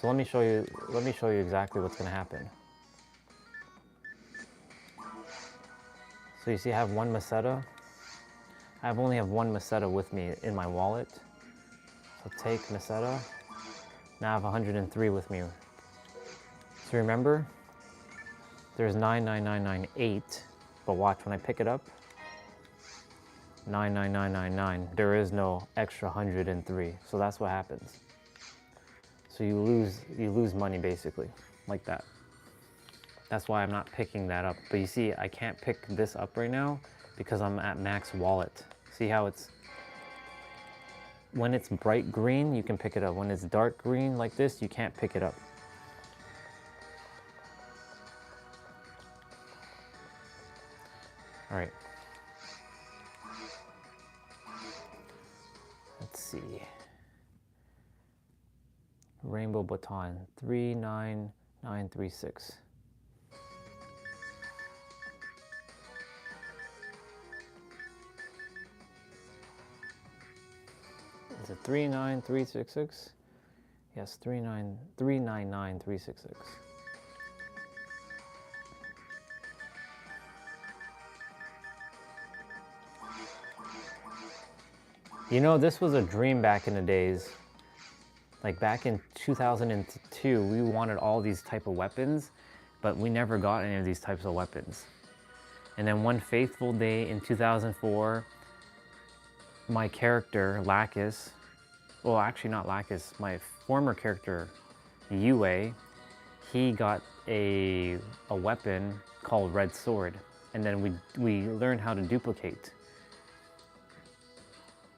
So let me show you exactly what's gonna happen. So you see I have one meseta. I only have one meseta with me in my wallet. So take meseta. Now I have 103 with me. So remember, there's 99998, but watch when I pick it up, 99999. There is no extra 103, so that's what happens. So you lose money basically, like that. That's why I'm not picking that up. But you see, I can't pick this up right now because I'm at max wallet. See how it's, when it's bright green, you can pick it up. When it's dark green like this, you can't pick it up. All right. Let's see. Rainbow baton, 39936. Is it 39366? Yes, 3993666. You know, this was a dream back in the days. Like back in 2002, we wanted all these type of weapons. but we never got any of these types of weapons. And then one fateful day in 2004, my character, Lacus, well, actually not Lacus, my former character, Yue, he got a weapon called Red Sword. And then we learned how to duplicate.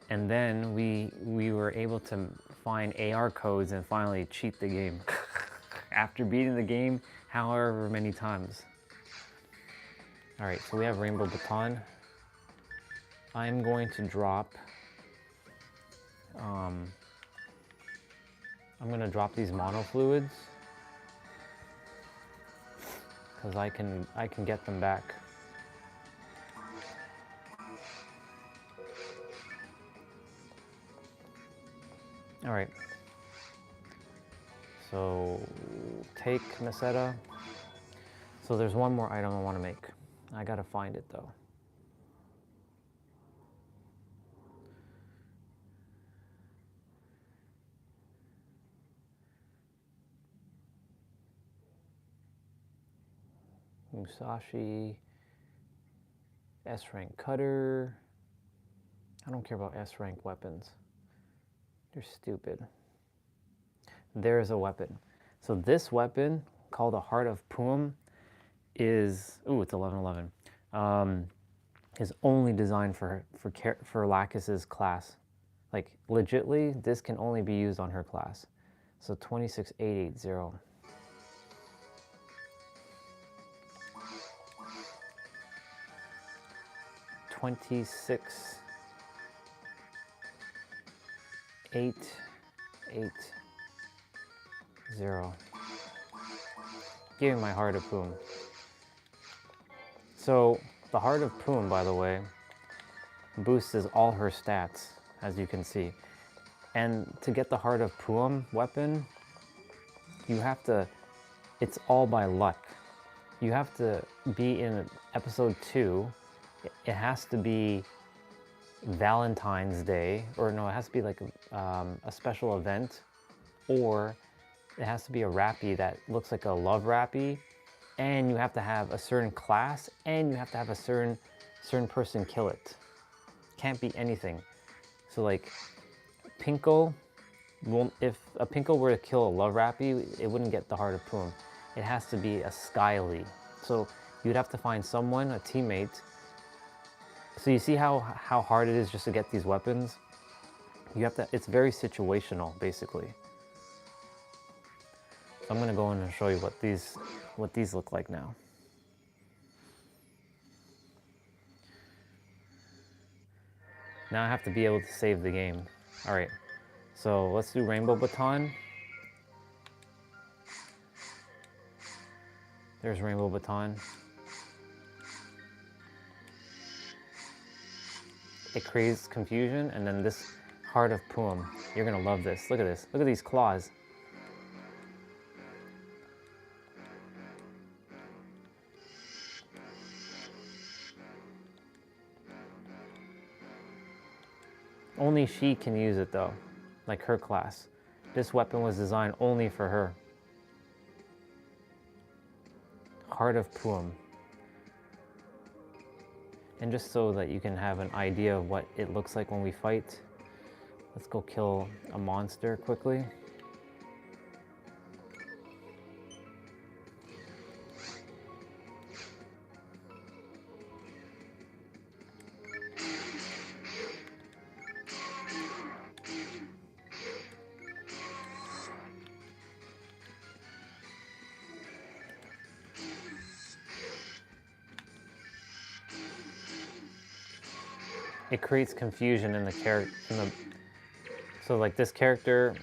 And then we were able to find AR codes and finally cheat the game. After beating the game however many times. All right, so we have Rainbow Baton. I'm going to drop, I'm gonna drop these monofluids because I can get them back. All right. So take Meseta. So there's one more item I want to make. I gotta find it though. Musashi, S-rank cutter. I don't care about S-rank weapons. They're stupid. There's a weapon. So this weapon, called a Heart of Pum, is, ooh, it's 1111, is only designed for Lacus's class. Like, legitly, this can only be used on her class. So 26880. Give me my Heart of Pum. So the Heart of Pum, by the way, boosts all her stats, as you can see. And to get the Heart of Pum weapon, you have to, it's all by luck. You have to be in episode 2. It has to be Valentine's Day, or no, it has to be like a special event, or it has to be a rappy that looks like a love rappy, and you have to have a certain class, and you have to have a certain person kill it. Can't be anything. So like Pinko, if a Pinko were to kill a love rappy, it wouldn't get the Heart of Pum. It has to be a Skyly. So you'd have to find someone, a teammate. So you see how hard it is just to get these weapons? You have to, it's very situational, basically. So I'm gonna go in and show you what these look like now. Now I have to be able to save the game. All right, so let's do Rainbow Baton. There's Rainbow Baton. It creates confusion, and then this Heart of Pum. You're gonna love this. Look at this. Look at these claws. Only she can use it though, like her class. This weapon was designed only for her. Heart of Pum. And just so that you can have an idea of what it looks like when we fight, let's go kill a monster quickly. It creates confusion in the character. So like this character,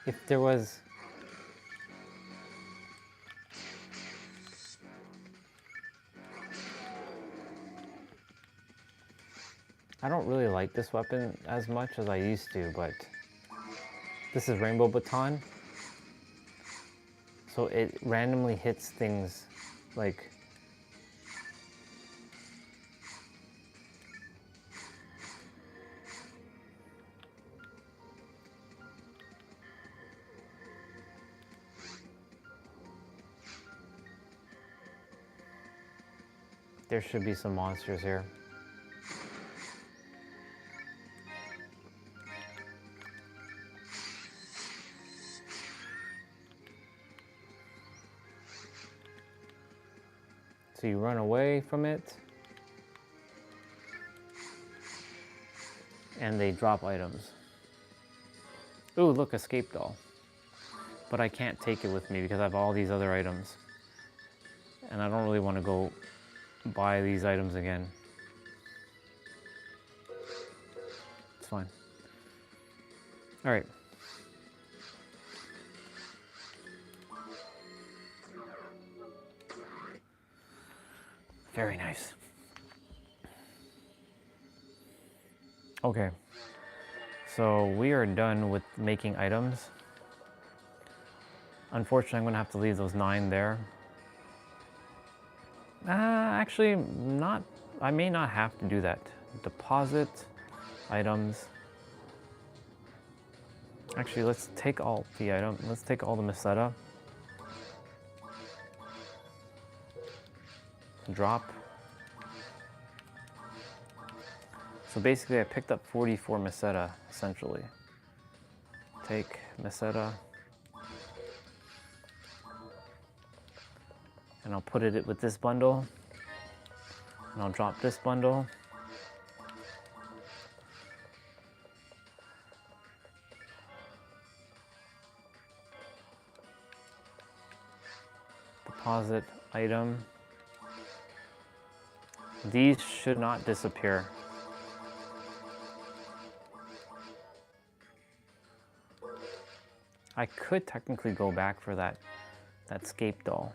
if there was, I don't really like this weapon as much as I used to, but this is Rainbow Baton. So it randomly hits things like, there should be some monsters here. So you run away from it, and they drop items. Ooh, look, escape doll. But I can't take it with me because I have all these other items. And I don't really want to go buy these items again. It's fine. All right. Very nice. Okay. So we are done with making items. Unfortunately, I'm gonna have to leave those 9 there. Actually, not. I may not have to do that. Deposit items. Actually, let's take all the item. Let's take all the Meseta. Drop. So basically, I picked up 44 Meseta, essentially. Take Meseta. And I'll put it with this bundle. And I'll drop this bundle. Deposit item. These should not disappear. I could technically go back for that scape doll.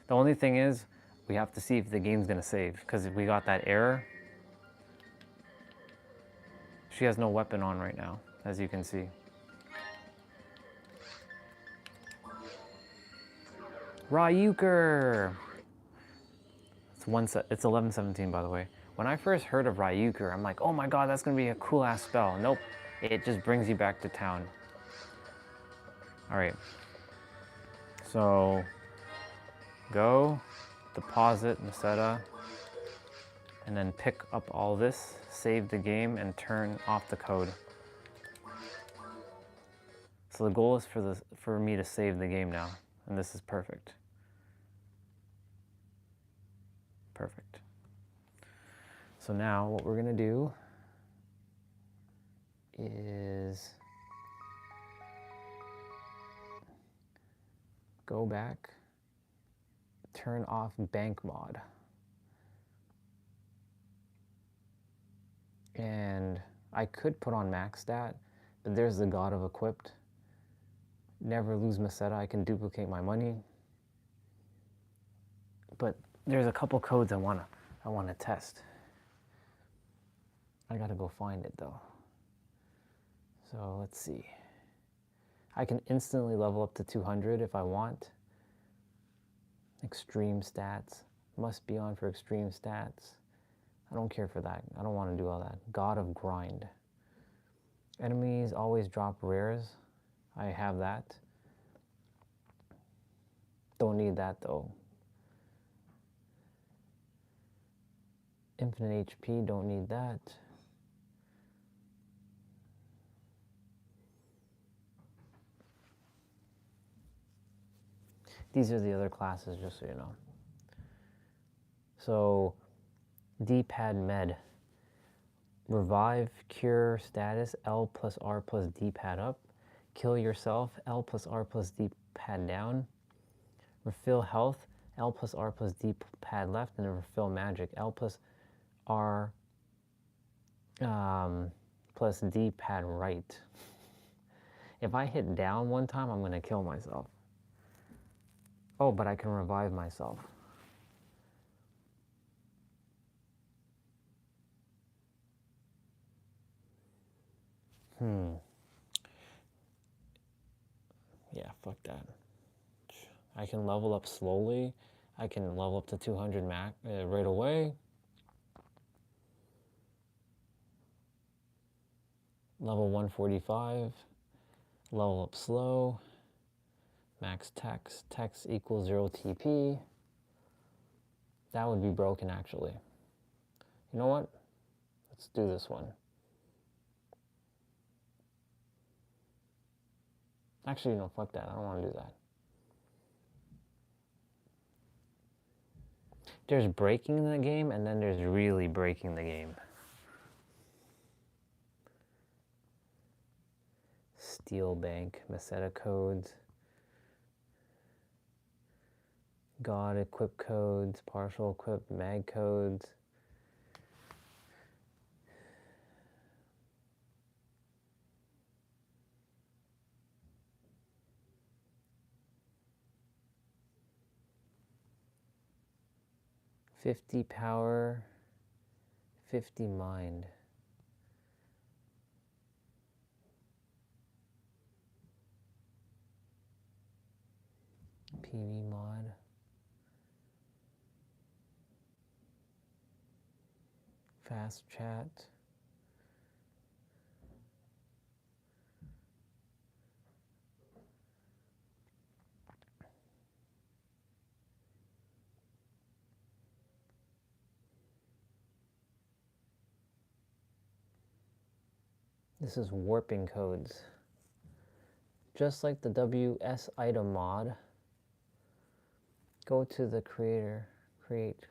The only thing is, we have to see if the game's gonna save, because if we got that error, she has no weapon on right now, as you can see. Ryuker! It's 11:17, by the way. When I first heard of Ryuker, I'm like, oh my god, that's gonna be a cool ass spell. Nope, it just brings you back to town. Alright. So, go, deposit Meseta, and then pick up all this, save the game, and turn off the code. So the goal is for me to save the game now, and this is perfect. Perfect. So now what we're gonna do is go back, turn off bank mod. And I could put on max stat, but there's the god of equipped. Never lose Meseta, I can duplicate my money. But there's a couple codes I wanna test. I gotta go find it though. So let's see. I can instantly level up to 200 if I want. Extreme stats. Must be on for extreme stats. I don't care for that. I don't want to do all that. God of grind. Enemies always drop rares. I have that. Don't need that though. Infinite HP, don't need that. These are the other classes, just so you know. So, D-pad med. Revive, cure status, L plus R plus D-pad up. Kill yourself, L plus R plus D-pad down. Refill health, L plus R plus D-pad left. And then refill magic, L plus R plus D-pad right. If I hit down one time, I'm gonna kill myself. Oh, but I can revive myself. Yeah, fuck that. I can level up slowly. I can level up to 200 right away. Level 145. Level up slow. Max text equals 0 TP. That would be broken actually. You know what? Let's do this one. Actually, no, fuck that. I don't want to do that. There's breaking the game, and then there's really breaking the game. Steel bank, Meseta codes, God equip codes, partial equip mag codes. $50 power, 50 mind. PV mod. Fast chat. This is warping codes. Just like the WS item mod, go to the creator, create.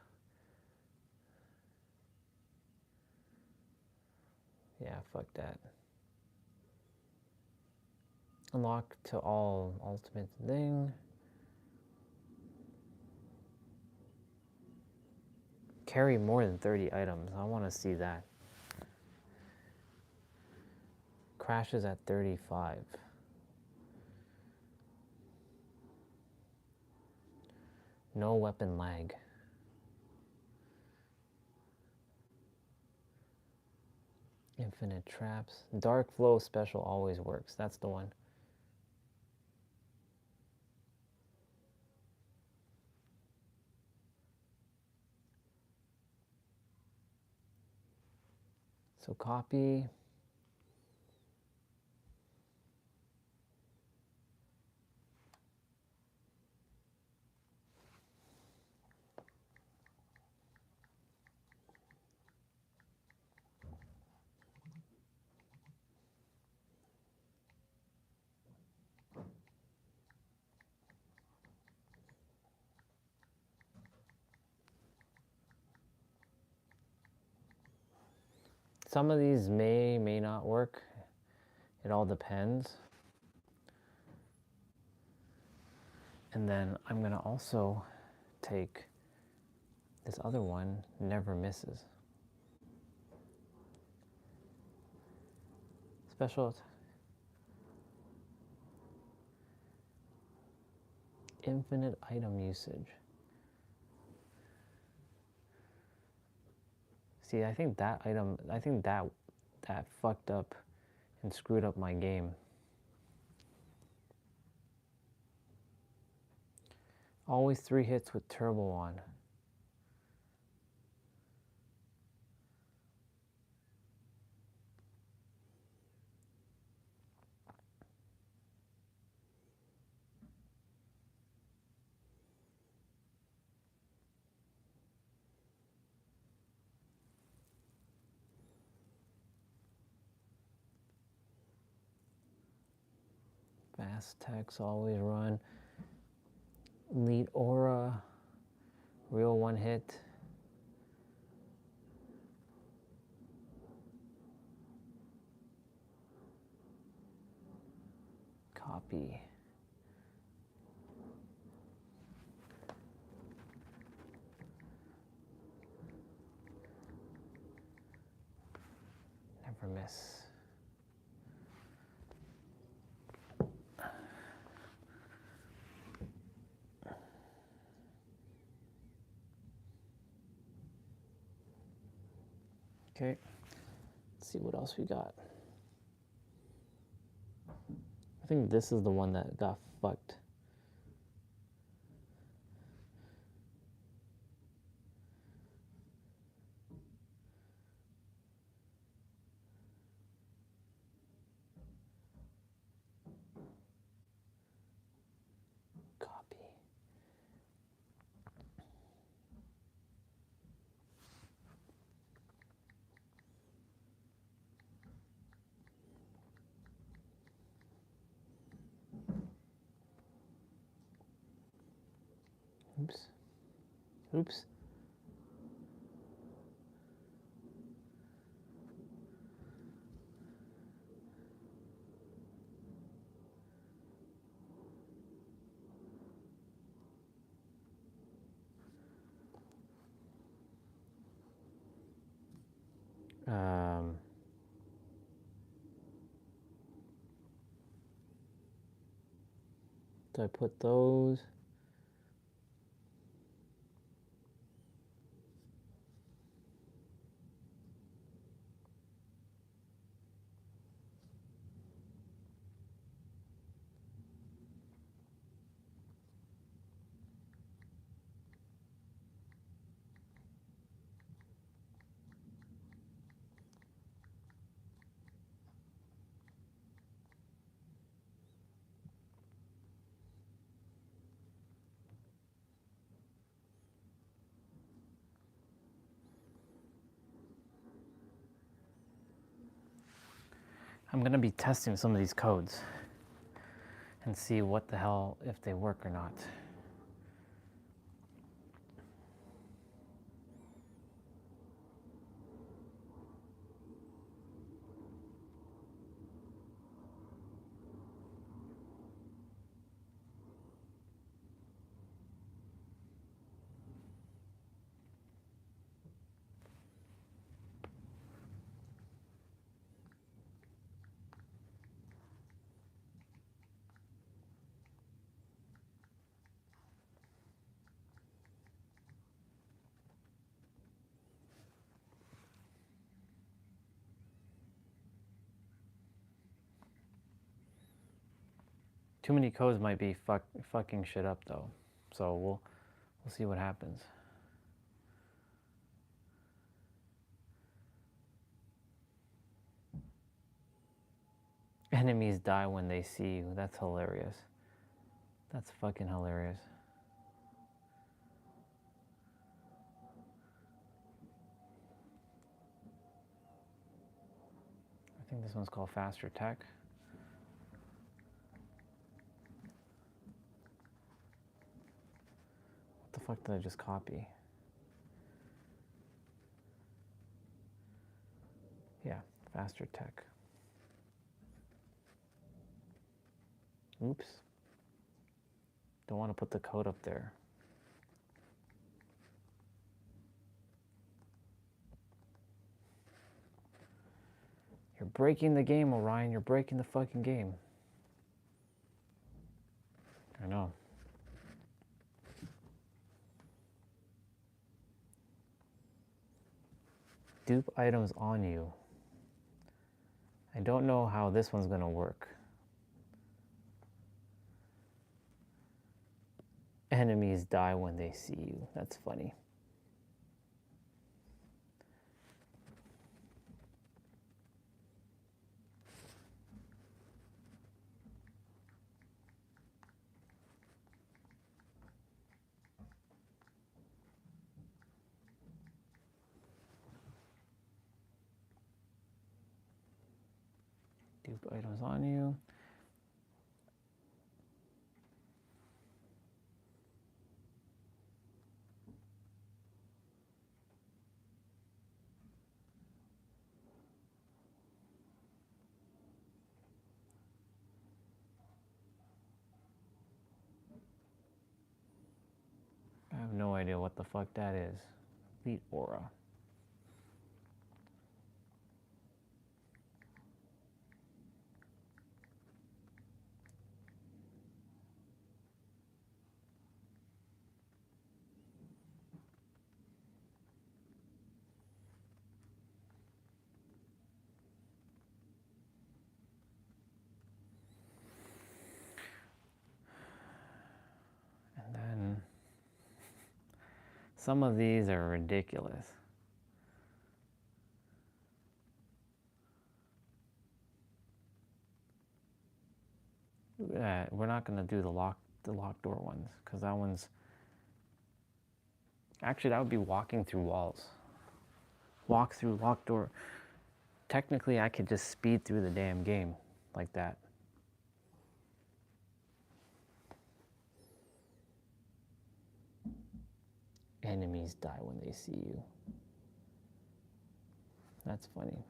Yeah, fuck that. Unlock to all ultimate thing. Carry more than 30 items. I want to see that. Crashes at 35. No weapon lag. Infinite traps. Dark flow special always works. That's the one. So copy. Some of these may not work. It all depends. And then I'm gonna also take this other one, never misses. Special infinite item usage. See, I think that item, that fucked up and screwed up my game. Always 3 hits with turbo on. Fast text always run. Lead aura, real 1 hit. Copy. Never miss. Okay, let's see what else we got. I think this is the one that got fucked. Oops. Oops. Do I put those? I'm gonna be testing some of these codes and see what the hell, if they work or not. Too many codes might be fucking shit up though, so we'll see what happens. Enemies die when they see you. That's hilarious. That's fucking hilarious. I think this one's called Faster Tech. What the fuck did I just copy? Yeah, Faster Tech. Oops. Don't want to put the code up there. You're breaking the game, Orion. You're breaking the fucking game. I know. Dupe items on you. I don't know how this one's gonna work. Enemies die when they see you. That's funny. Dupe items on you. I have no idea what the fuck that is. Elite Aura. And then some of these are ridiculous. We're not gonna do the locked door ones because that one's actually, that would be walking through walls. Walk through locked door. Technically, I could just speed through the damn game like that. Enemies die when they see you. That's funny.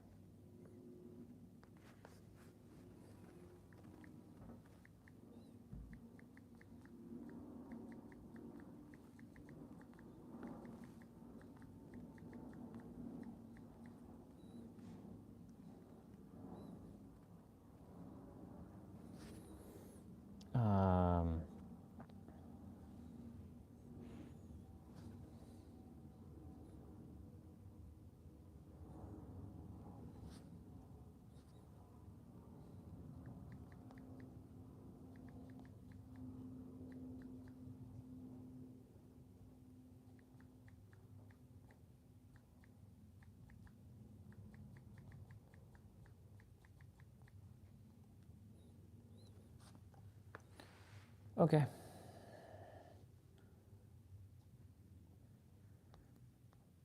Okay.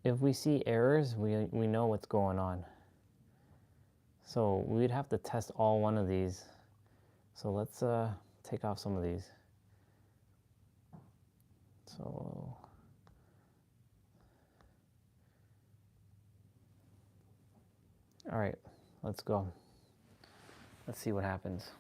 If we see errors, we know what's going on. So we'd have to test all one of these. So let's take off some of these. So all right, let's go. Let's see what happens.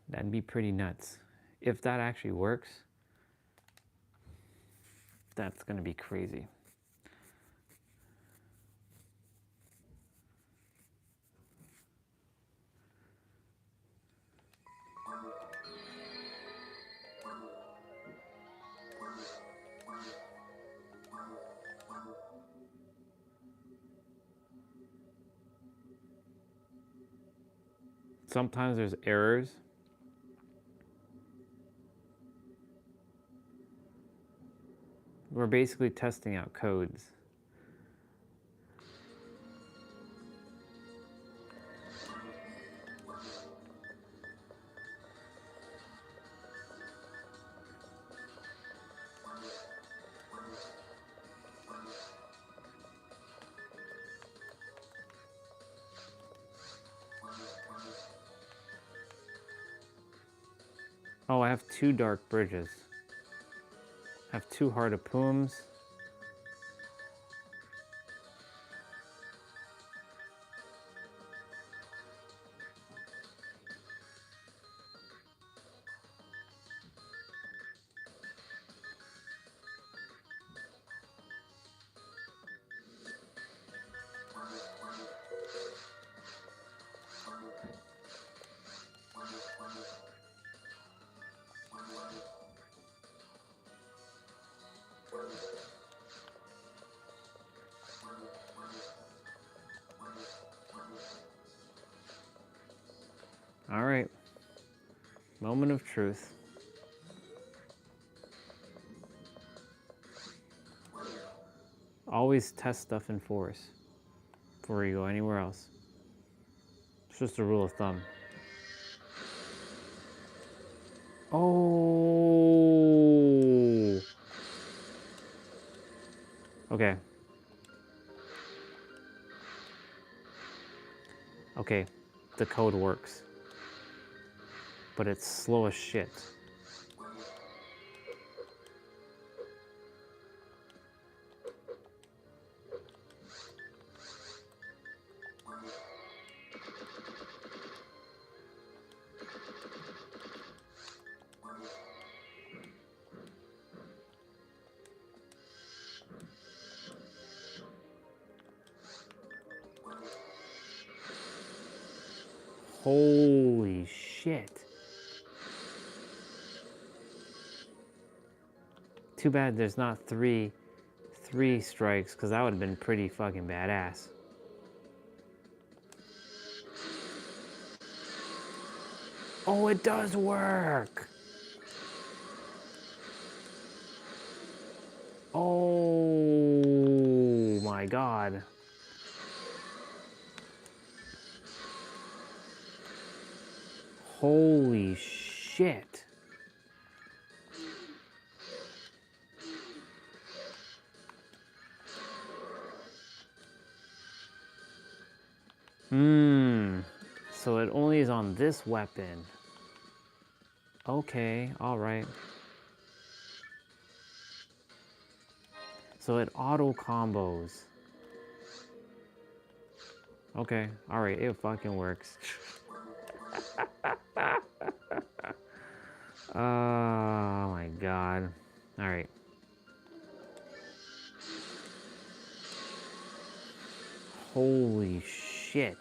That'd be pretty nuts. If that actually works, that's gonna be crazy. Sometimes there's errors. We're basically testing out codes. Oh, I have 2 dark bridges. I have 2 heart of Pums. All right, moment of truth. Always test stuff in force before you go anywhere else. It's just a rule of thumb. Oh. Okay. Okay, the code works. But it's slow as shit. Holy shit. Too bad there's not three strikes, because that would have been pretty fucking badass. Oh, it does work. Oh my god. Holy shit. So it only is on this weapon. Okay, alright. So it auto combos. Okay, alright, it fucking works. Oh my god. Alright. Holy shit.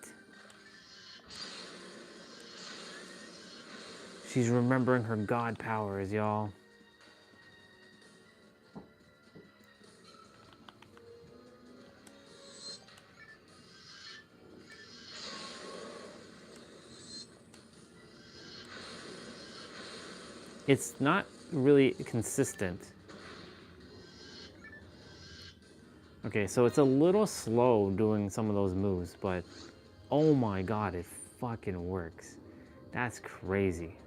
She's remembering her god powers, y'all. It's not really consistent. Okay, so it's a little slow doing some of those moves, but oh my god, it fucking works. That's crazy.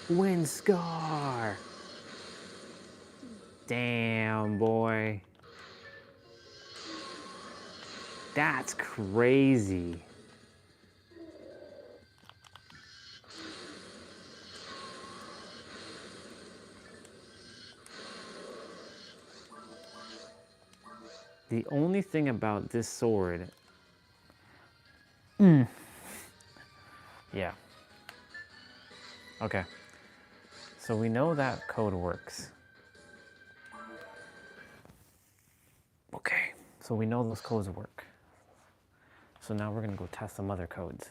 Wind scar. Damn, boy. That's crazy. The only thing about this sword... Yeah. Okay. So we know that code works. Okay. So we know those codes work. So now we're going to go test some other codes.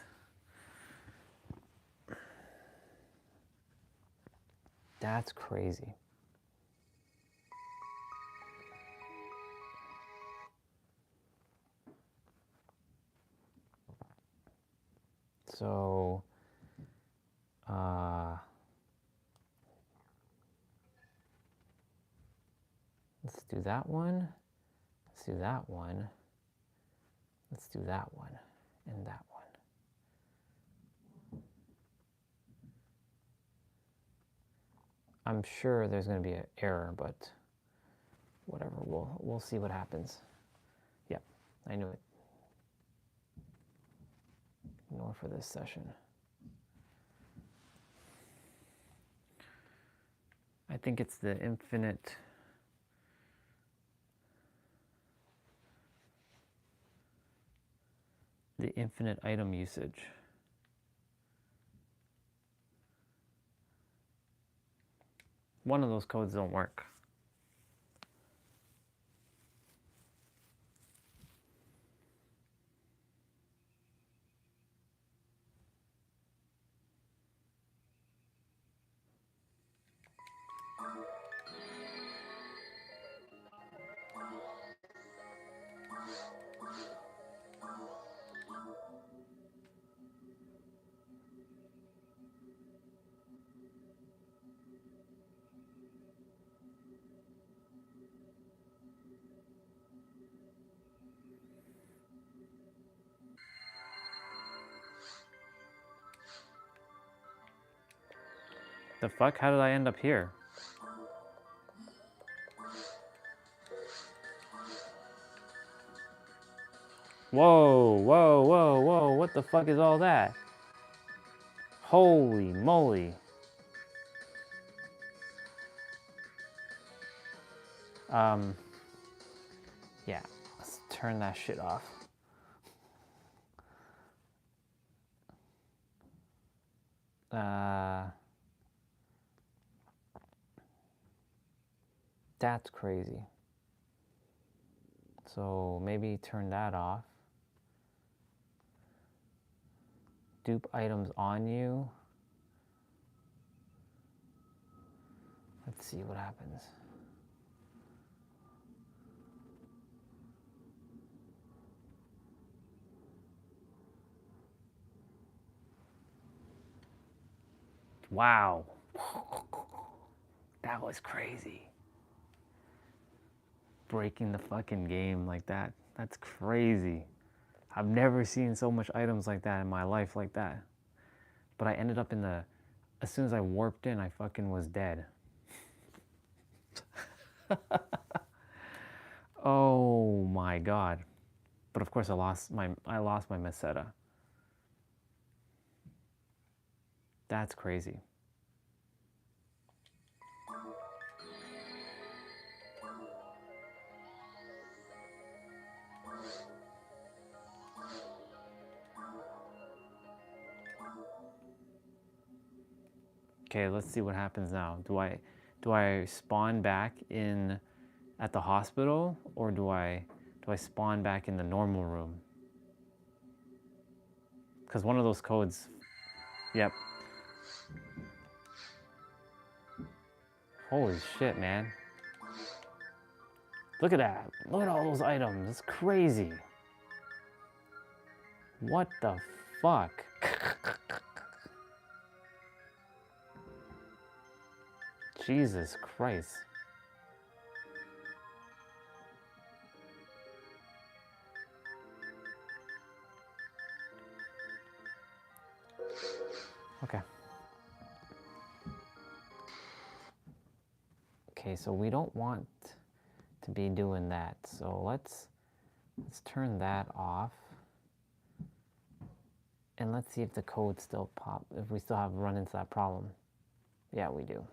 That's crazy. So, let's do that one. Let's do that one. Let's do that one and that one. I'm sure there's going to be an error, but whatever. We'll see what happens. Yep, I knew it. Ignore for this session. I think it's the infinite item usage. One of those codes don't work. The fuck? How did I end up here? Whoa, whoa, whoa, whoa, what the fuck is all that? Holy moly. Yeah, let's turn that shit off. That's crazy. So maybe turn that off. Dupe items on you. Let's see what happens. Wow. That was crazy. Breaking the fucking game like that. That's crazy. I've never seen so much items like that in my life like that. But I ended up in the as soon as I warped in, I fucking was dead. Oh my god. But of course I lost my meseta. That's crazy. Okay, let's see what happens now. Do I spawn back in at the hospital, or do I spawn back in the normal room? Because one of those codes, yep. Holy shit, man. Look at that. Look at all those items. It's crazy. What the fuck? Jesus Christ. Okay. Okay, so we don't want to be doing that. So let's turn that off. And let's see if the code still pop, if we still have run into that problem. Yeah, we do.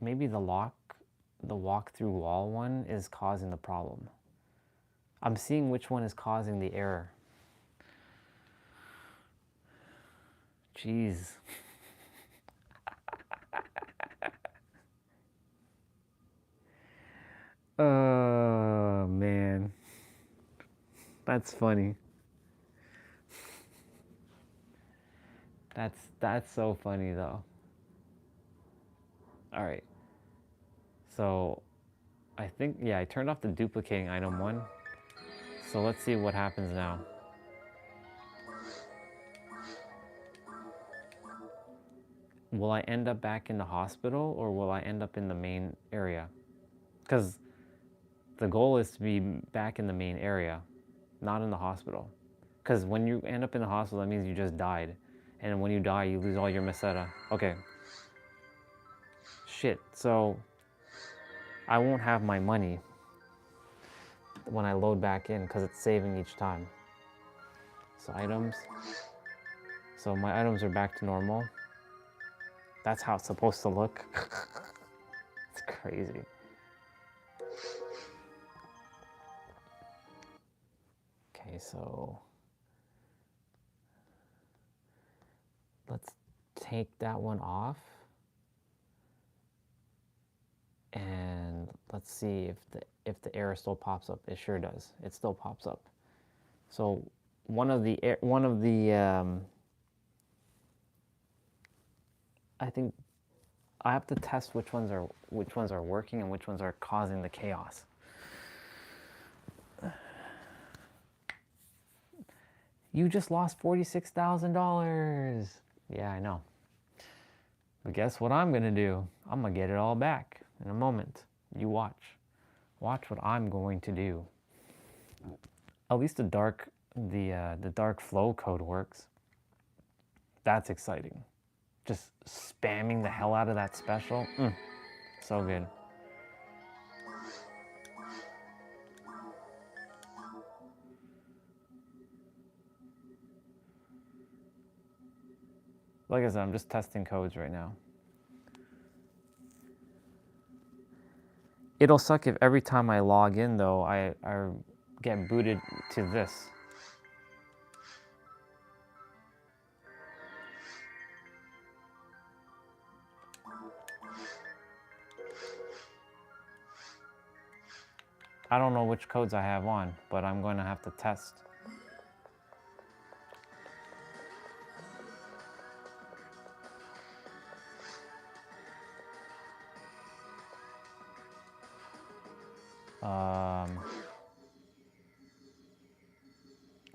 Maybe the walk-through wall one is causing the problem. I'm seeing which one is causing the error. Jeez. Oh, man. That's funny. That's so funny though. All right. So I think, yeah, I turned off the duplicating item one. So let's see what happens now. Will I end up back in the hospital, or will I end up in the main area? Because the goal is to be back in the main area, not in the hospital. Because when you end up in the hospital, that means you just died. And when you die, you lose all your meseta. Okay. Shit, so I won't have my money when I load back in because it's saving each time. So items. So my items are back to normal. That's how it's supposed to look. It's crazy. Okay, so let's take that one off. And let's see if the error still pops up. It sure does. It still pops up. So one of the I think I have to test which ones are working and which ones are causing the chaos. You just lost $46,000. Yeah, I know. But guess what I'm gonna do? I'm gonna get it all back in a moment. You watch. Watch what I'm going to do. At least the dark flow code works. That's exciting. Just spamming the hell out of that special. So good. Like I said, I'm just testing codes right now. It'll suck if every time I log in, though, I get booted to this. I don't know which codes I have on, but I'm going to have to test.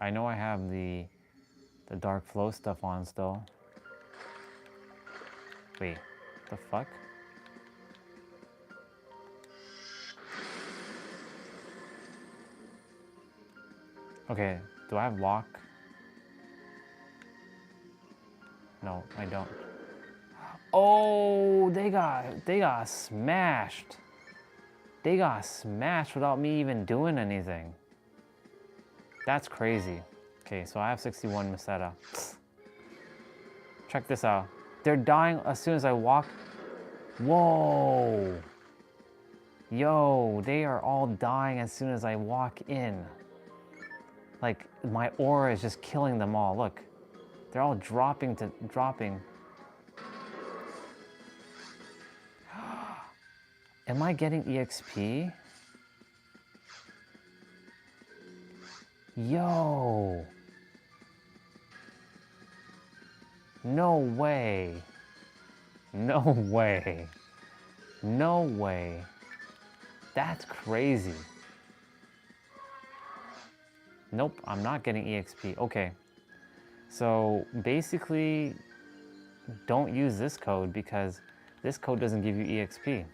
I know I have the dark flow stuff on still. Wait, the fuck? Okay, do I have lock? No, I don't. Oh, they got smashed. They got smashed without me even doing anything. That's crazy. Okay, so I have 61 Meseta. Check this out. They're dying as soon as I walk. Whoa. Yo, they are all dying as soon as I walk in. Like, my aura is just killing them all. Look, they're all dropping. Am I getting EXP? Yo. No way. No way. No way. That's crazy. Nope, I'm not getting EXP. Okay. So basically, don't use this code because this code doesn't give you EXP.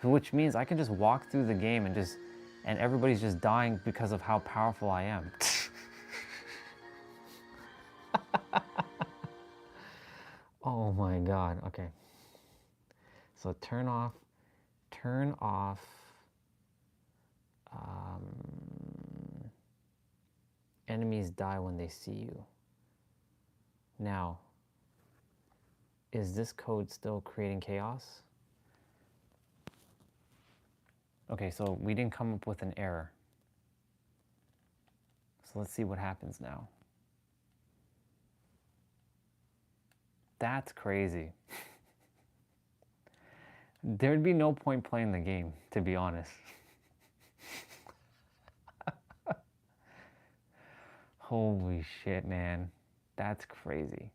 Which means I can just walk through the game and everybody's just dying because of how powerful I am. Oh my god, okay. So turn off enemies die when they see you. Now, is this code still creating chaos? Okay, so we didn't come up with an error. So let's see what happens now. That's crazy. There'd be no point playing the game, to be honest. Holy shit, man. That's crazy.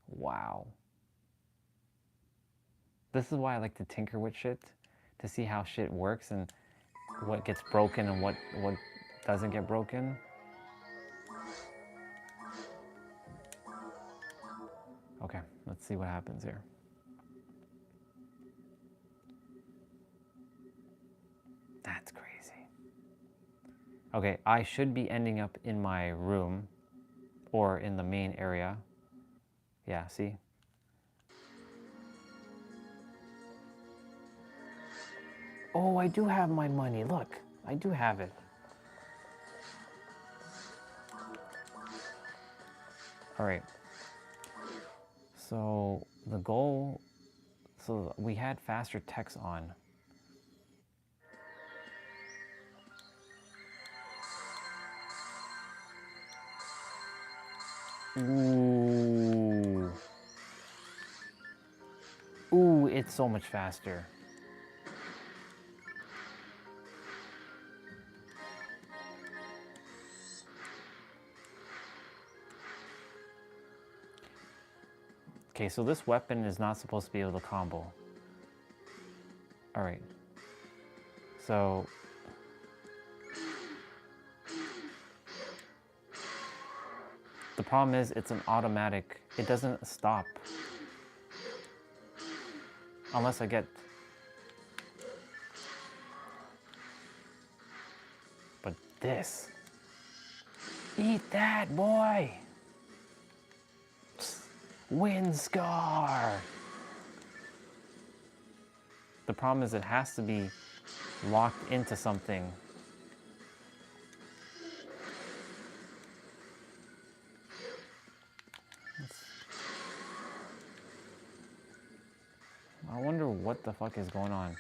Wow. This is why I like to tinker with shit, to see how shit works and what gets broken and what doesn't get broken. Okay, let's see what happens here. That's crazy. Okay, I should be ending up in my room or in the main area. Yeah, see? Oh, I do have my money. Look, I do have it. All right. So the goal, so we had faster techs on. Ooh. Ooh, it's so much faster. Okay, so this weapon is not supposed to be able to combo. All right. So the problem is it's an automatic. It doesn't stop. Unless I get... But this... Eat that, boy! Wind scar! The problem is it has to be locked into something. I wonder what the fuck is going on.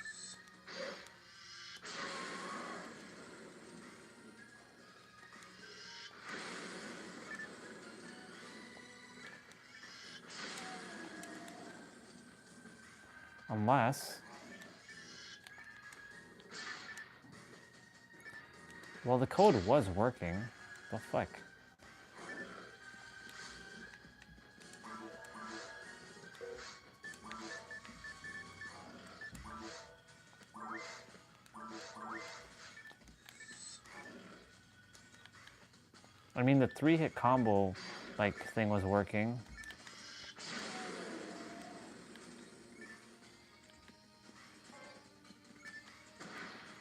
Unless... Well, the code was working. The fuck? I mean, the 3-hit combo, like, thing was working.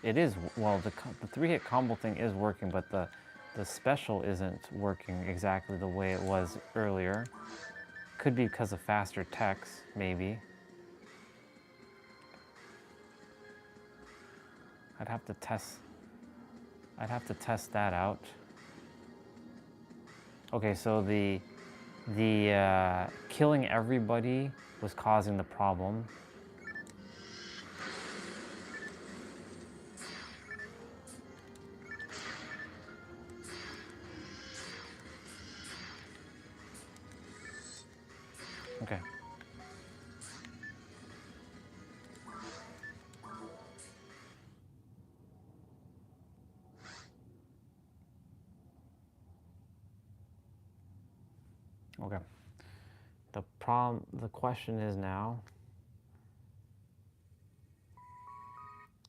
It is, well, the 3-hit combo thing is working, but the the special isn't working exactly the way it was earlier. Could be because of faster text, maybe. I'd have to test that out. Okay, so the killing everybody was causing the problem. Okay. Okay. The question is now,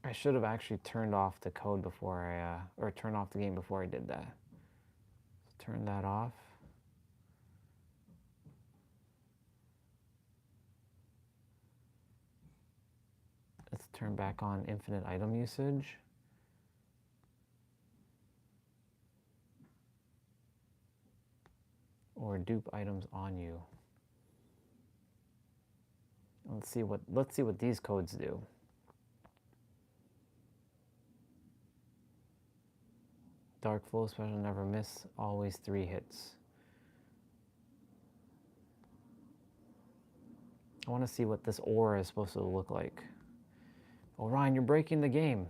I should have actually turned off the code before or turned off the game before I did that. So turn that off. Let's turn back on infinite item usage. Or dupe items on you. Let's see what these codes do. Dark flow special, never miss, always 3 hits. I want to see what this aura is supposed to look like. Oh, Ryan, you're breaking the game.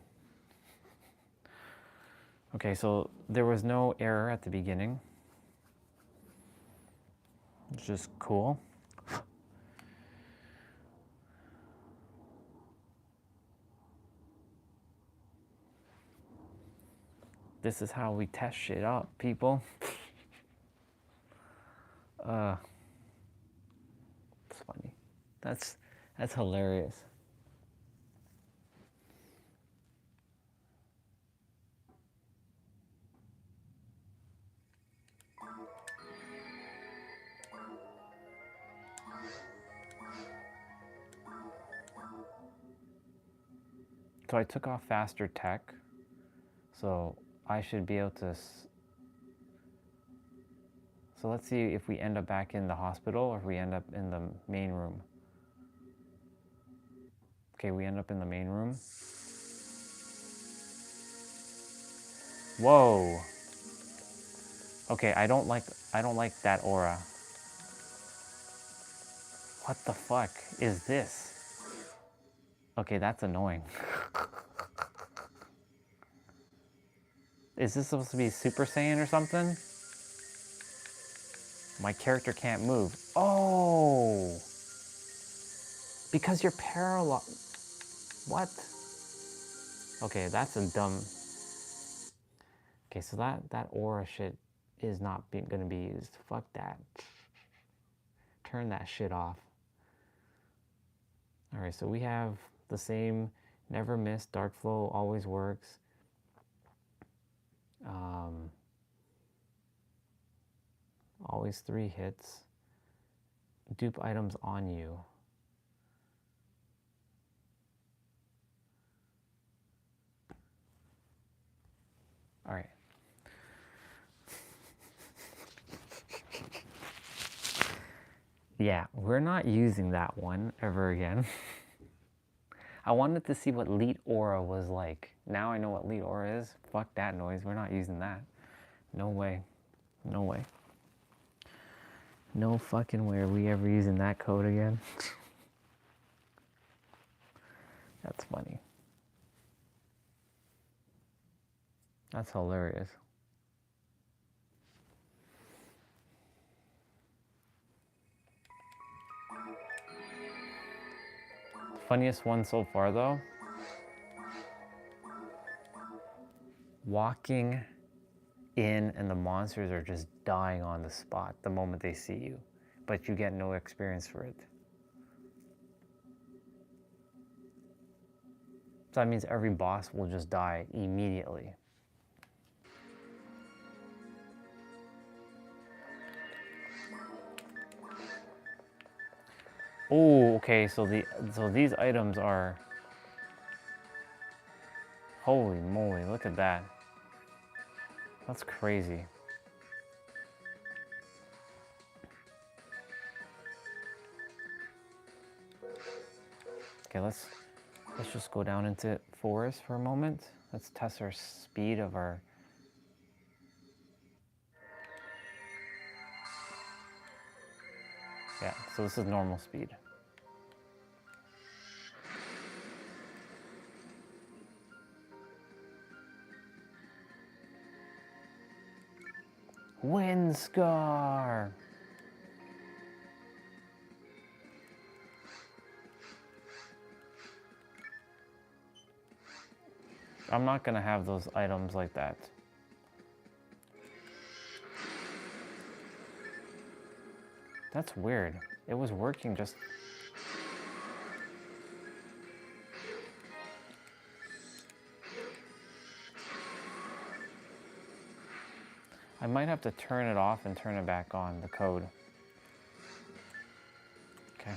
Okay, so there was no error at the beginning, which is cool. This is how we test shit up, people. It's funny. That's hilarious. So I took off faster tech, so I should be able to. So let's see if we end up back in the hospital or if we end up in the main room. Okay, we end up in the main room. Whoa. Okay, I don't like that aura. What the fuck is this? Okay, that's annoying. Is this supposed to be Super Saiyan or something? My character can't move. Oh! Because you're paralyzed. What? Okay, that's a dumb... Okay, so that aura shit is not gonna be used. Fuck that. Turn that shit off. Alright, so we have the same never miss, dark flow always works. Always 3 hits. Dupe items on you. All right. Yeah, we're not using that one ever again. I wanted to see what Lead Aura was like. Now I know what Lead Aura is. Fuck that noise. We're not using that. No way. No way. No fucking way are we ever using that code again. That's funny. That's hilarious. Funniest one so far though. Walking in and the monsters are just dying on the spot the moment they see you, but you get no experience for it. So that means every boss will just die immediately. Oh, okay, so these items are... Holy moly, look at that. That's crazy. Okay, let's just go down into forest for a moment. Let's test our speed of our... Yeah, so this is normal speed. Wind scar! I'm not gonna have those items like that. That's weird. It was working just... I might have to turn it off and turn it back on, the code. Okay.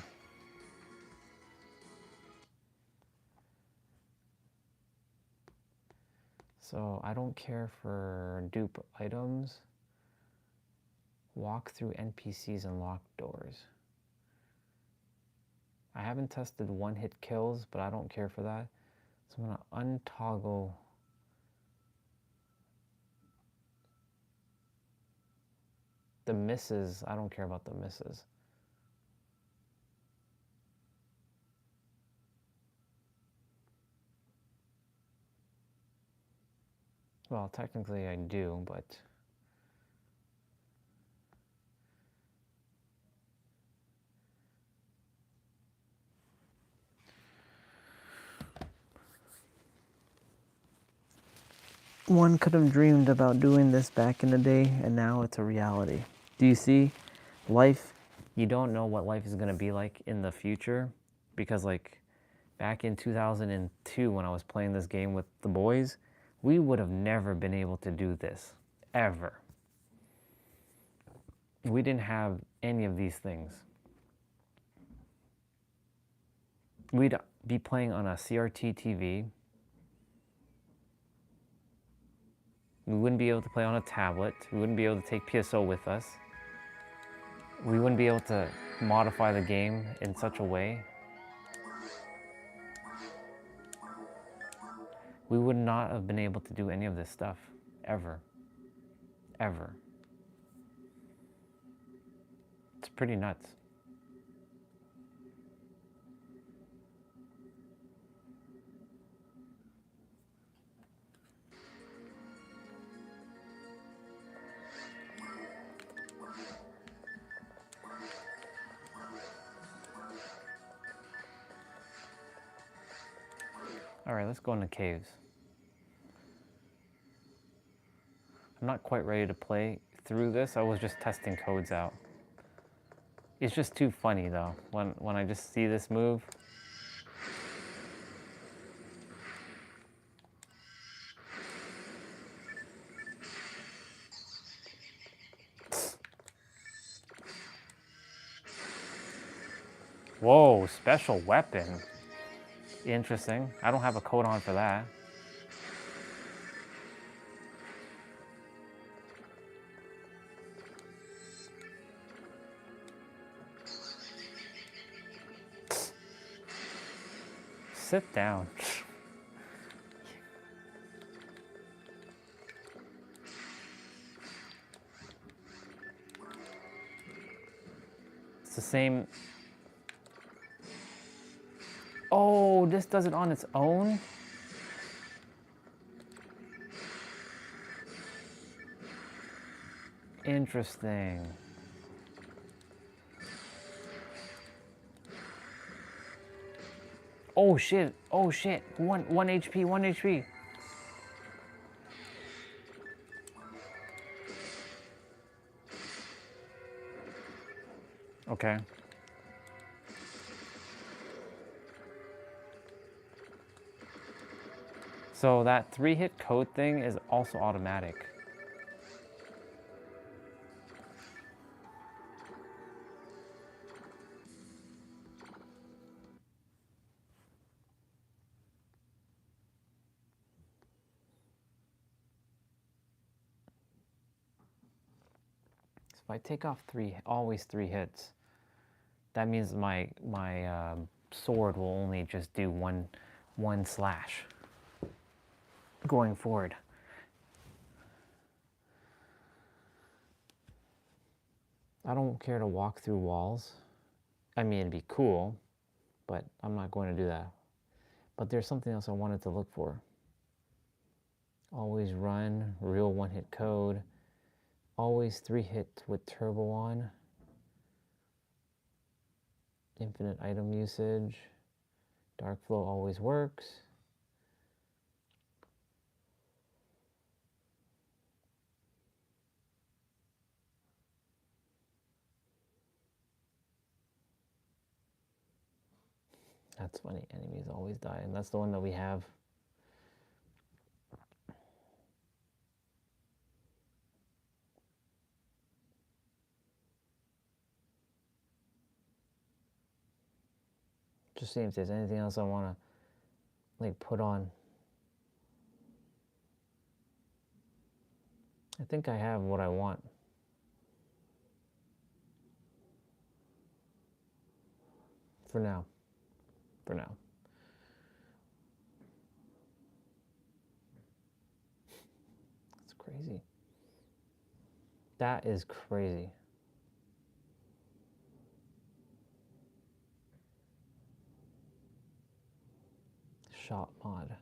So I don't care for dupe items. Walk through NPCs and lock doors. I haven't tested one-hit kills, but I don't care for that. So I'm gonna untoggle the misses. I don't care about the misses. Well, technically I do, but... One could have dreamed about doing this back in the day, and now it's a reality. Do you see? Life, you don't know what life is going to be like in the future, because like back in 2002 when I was playing this game with the boys, we would have never been able to do this, ever. We didn't have any of these things. We'd be playing on a CRT TV. We wouldn't be able to play on a tablet. We wouldn't be able to take PSO with us. We wouldn't be able to modify the game in such a way. We would not have been able to do any of this stuff, ever. Ever. It's pretty nuts. All right, let's go into caves. I'm not quite ready to play through this. I was just testing codes out. It's just too funny though, when I just see this move. Whoa, special weapon. Interesting. I don't have a code on for that. Sit down. It's the same. Oh, this does it on its own? Interesting. Oh shit, oh shit. One HP, 1 HP. Okay. So that 3-hit code thing is also automatic. I take off always three hits, that means my sword will only just do one slash going forward. I don't care to walk through walls. I mean, it'd be cool, but I'm not going to do that. But there's something else I wanted to look for. Always run, real one-hit code. Always 3-hit with turbo on. Infinite item usage. Dark flow always works. That's funny, enemies always die, and that's the one that we have. Just seeing if there's anything else I want to like put on. I think I have what I want. For now. For now. That's crazy. That is crazy. Shot mod.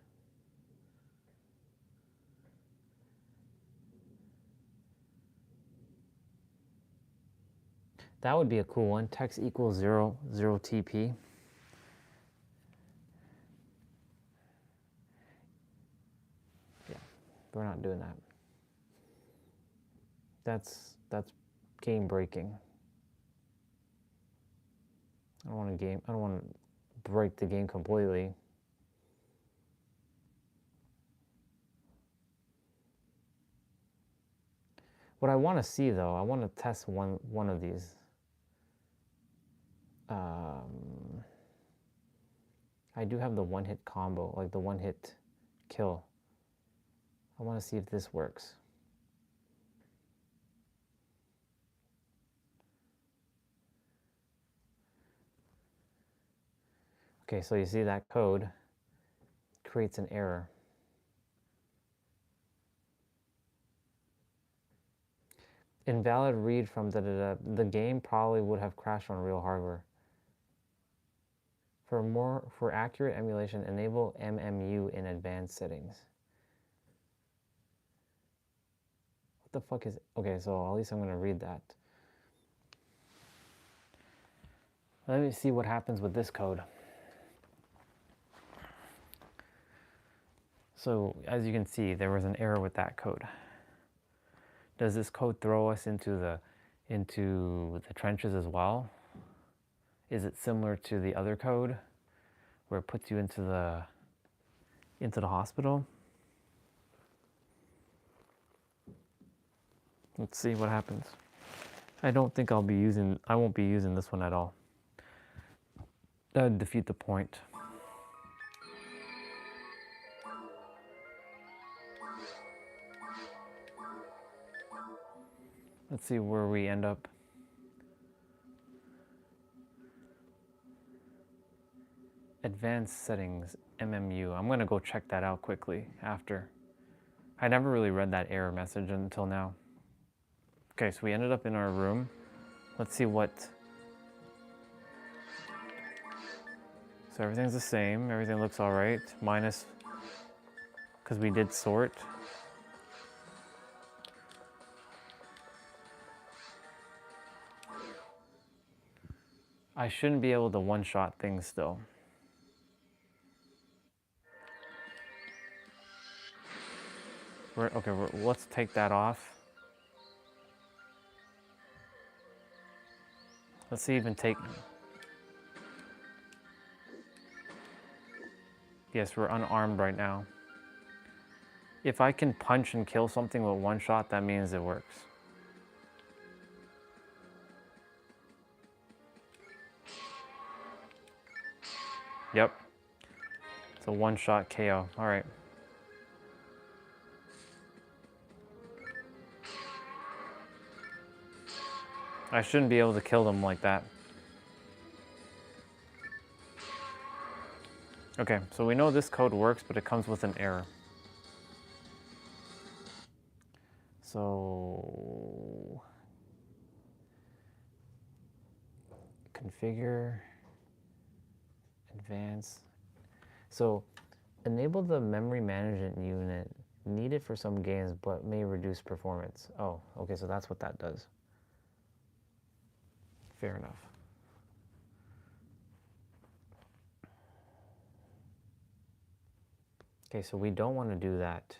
That would be a cool one. Text equals 0 TP. Yeah, we're not doing that. That's game breaking. I don't want to break the game completely. What I want to see though, I want to test one of these. I do have the one-hit combo, like the one-hit kill. I want to see if this works. Okay, so you see that code creates an error. Invalid read from the game probably would have crashed on real hardware. For accurate emulation, enable MMU in advanced settings. What the fuck is it? Okay, so at least I'm gonna read that. Let me see what happens with this code. So as you can see, there was an error with that code. Does this code throw us into the trenches as well? Is it similar to the other code where it puts you into the hospital? Let's see what happens. I won't be using this one at all. That would defeat the point. Let's see where we end up. Advanced settings, MMU. I'm gonna go check that out quickly after. I never really read that error message until now. Okay, so we ended up in our room. Let's see what. So everything's the same. Everything looks all right. Minus, because we did sort. I shouldn't be able to one-shot things still. Let's take that off. Let's see even take... Yes, we're unarmed right now. If I can punch and kill something with one shot, that means it works. Yep. It's a one-shot KO. All right. I shouldn't be able to kill them like that. Okay, so we know this code works, but it comes with an error. So configure, advance. So enable the memory management unit needed for some games, but may reduce performance. Oh, okay, so that's what that does. Fair enough. Okay, so we don't want to do that.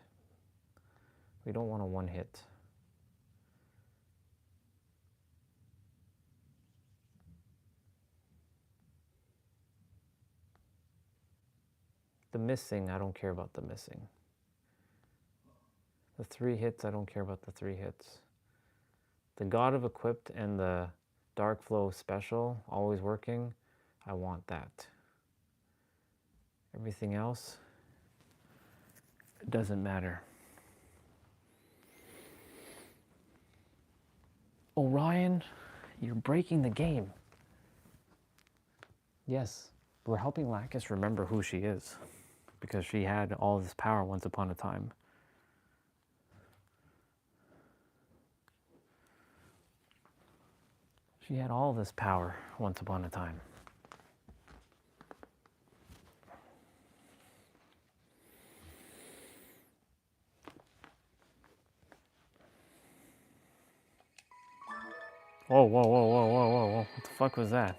We don't want a one hit. The missing, I don't care about the missing. The 3 hits, I don't care about the 3 hits. The God of Equipped and the Dark Flow special, always working, I want that. Everything else, it doesn't matter. Orion, you're breaking the game. Yes, we're helping Lacus remember who she is, because she had all this power once upon a time. She had all this power once upon a time. Whoa, whoa, whoa, whoa, whoa, whoa, whoa. What the fuck was that?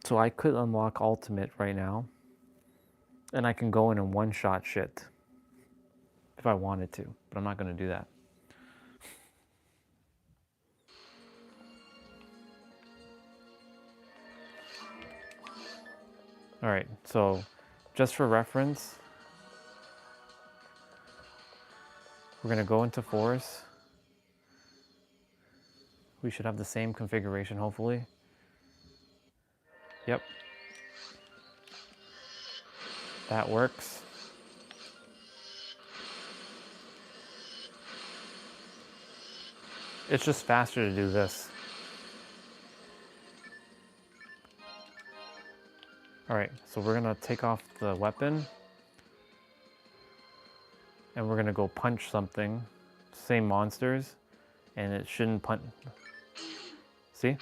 So I could unlock Ultimate right now, and I can go in and one-shot shit if I wanted to, but I'm not going to do that. All right, so just for reference, we're going to go into Force. We should have the same configuration, hopefully. Yep. That works. It's just faster to do this. All right, so we're gonna take off the weapon and we're gonna go punch something, same monsters, and it shouldn't punch. See?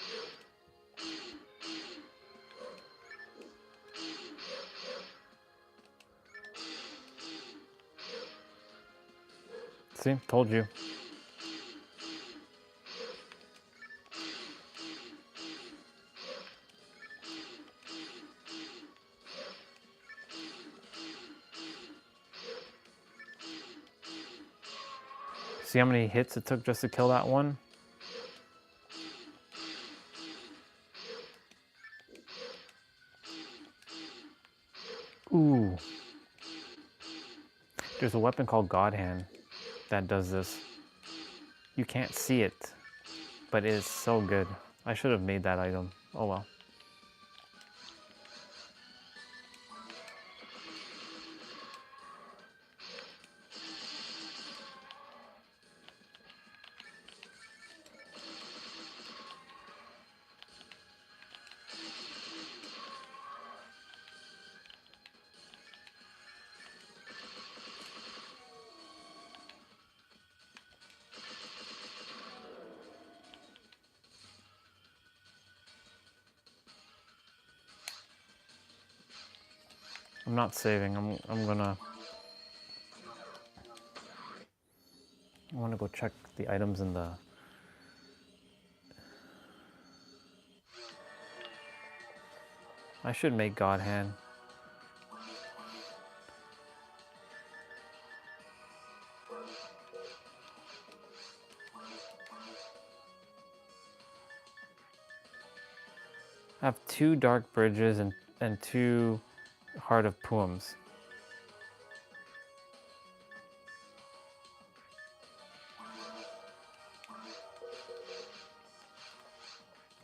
See, told you. See how many hits it took just to kill that one? Ooh. There's a weapon called God Hand that does this. You can't see it, but it is so good. I should have made that item. Oh well. I'm not saving. I'm gonna. I want to go check the items in the. I should make God Hand. I have 2 Dark Bridges and 2 Heart of Poems.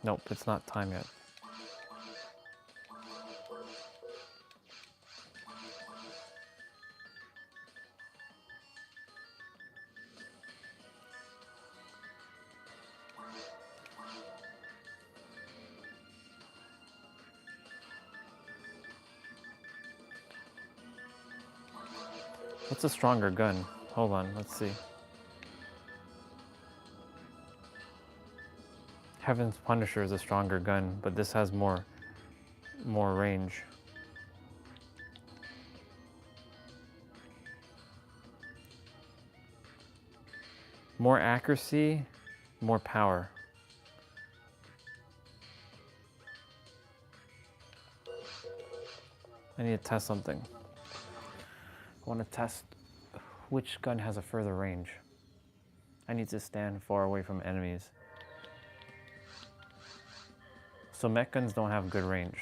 Nope, it's not time yet. What's a stronger gun? Hold on, let's see. Heaven's Punisher is a stronger gun, but this has more range. More accuracy, more power. I need to test something. I want to test which gun has a further range. I need to stand far away from enemies. So mech guns don't have good range.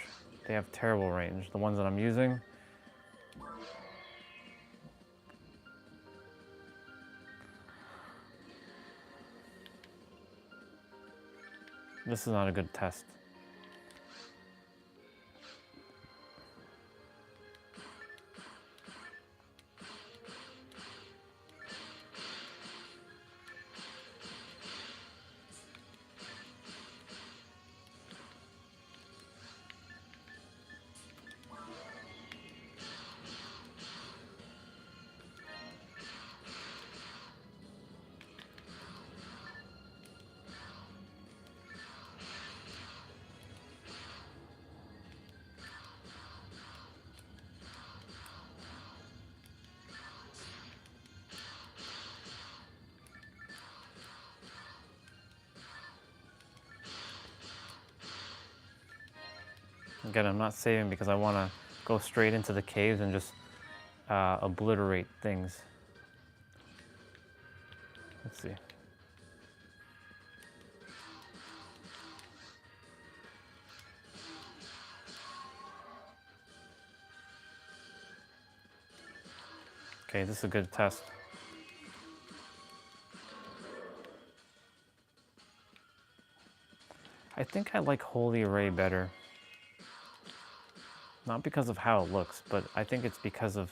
They have terrible range. The ones that I'm using, this is not a good test. Again, I'm not saving because I want to go straight into the caves and just obliterate things. Let's see. Okay, this is a good test. I think I like Holy Array better. Not because of how it looks, but I think it's because of...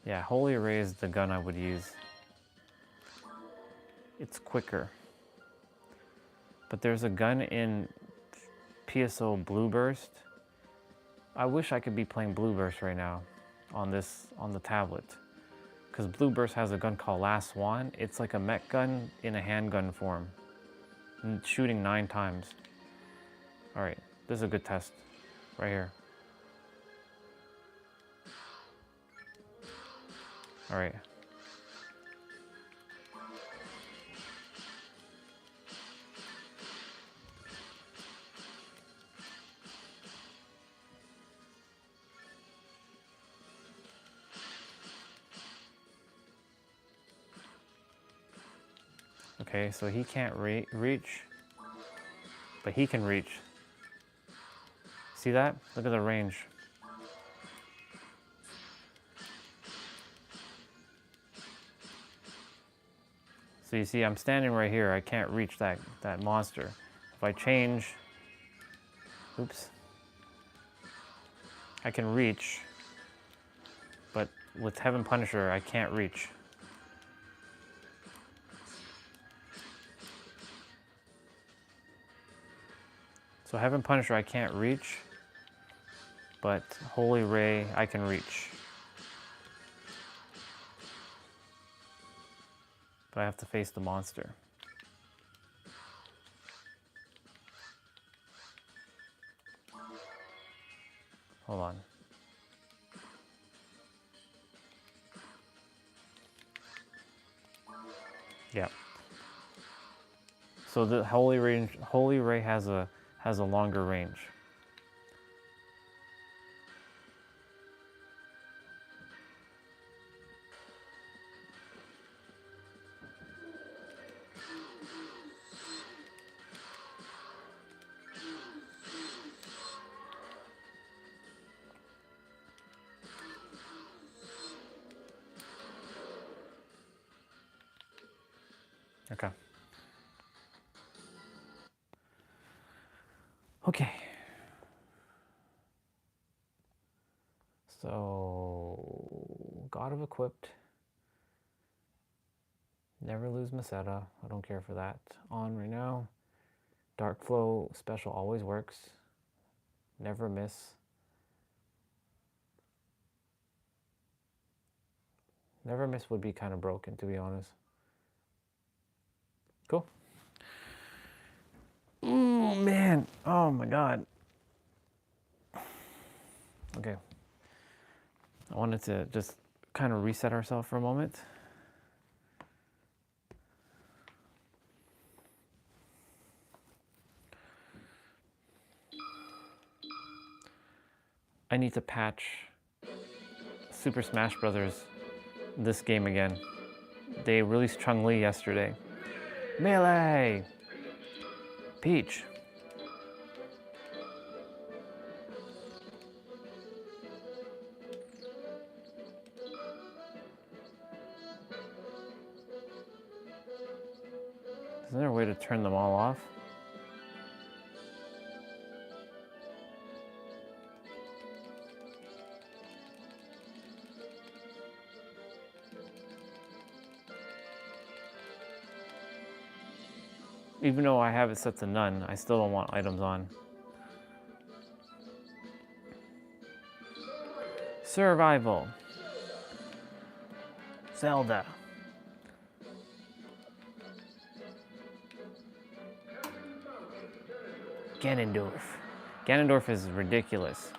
Yeah, Holy Array is the gun I would use. It's quicker. But there's a gun in PSO Blue Burst. I wish I could be playing Blue Burst right now on the tablet. Because Blue Burst has a gun called Last Swan. It's like a mech gun in a handgun form. And shooting 9 times. Alright, this is a good test. Right here. Alright. Okay, so he can't reach, but he can reach. See that? Look at the range. So you see, I'm standing right here. I can't reach that monster. If I change, oops, I can reach, but with Heaven Punisher, I can't reach. So Heaven Punisher, I can't reach, but Holy Ray, I can reach. But I have to face the monster. Hold on. Yeah. So the Holy Ray has a longer range. Okay. Okay. So, God of Equipped. Never lose Masetta. I don't care for that. On right now. Dark Flow special always works. Never miss. Never Miss would be kind of broken, to be honest. Cool. Oh, man. Oh, my God. Okay. I wanted to just kind of reset ourselves for a moment. I need to patch Super Smash Brothers this game again. They released Chun-Li yesterday. Melee! Peach. Isn't there a way to turn them all off? Even though I have it set to none, I still don't want items on. Survival. Zelda. Ganondorf. Ganondorf is ridiculous.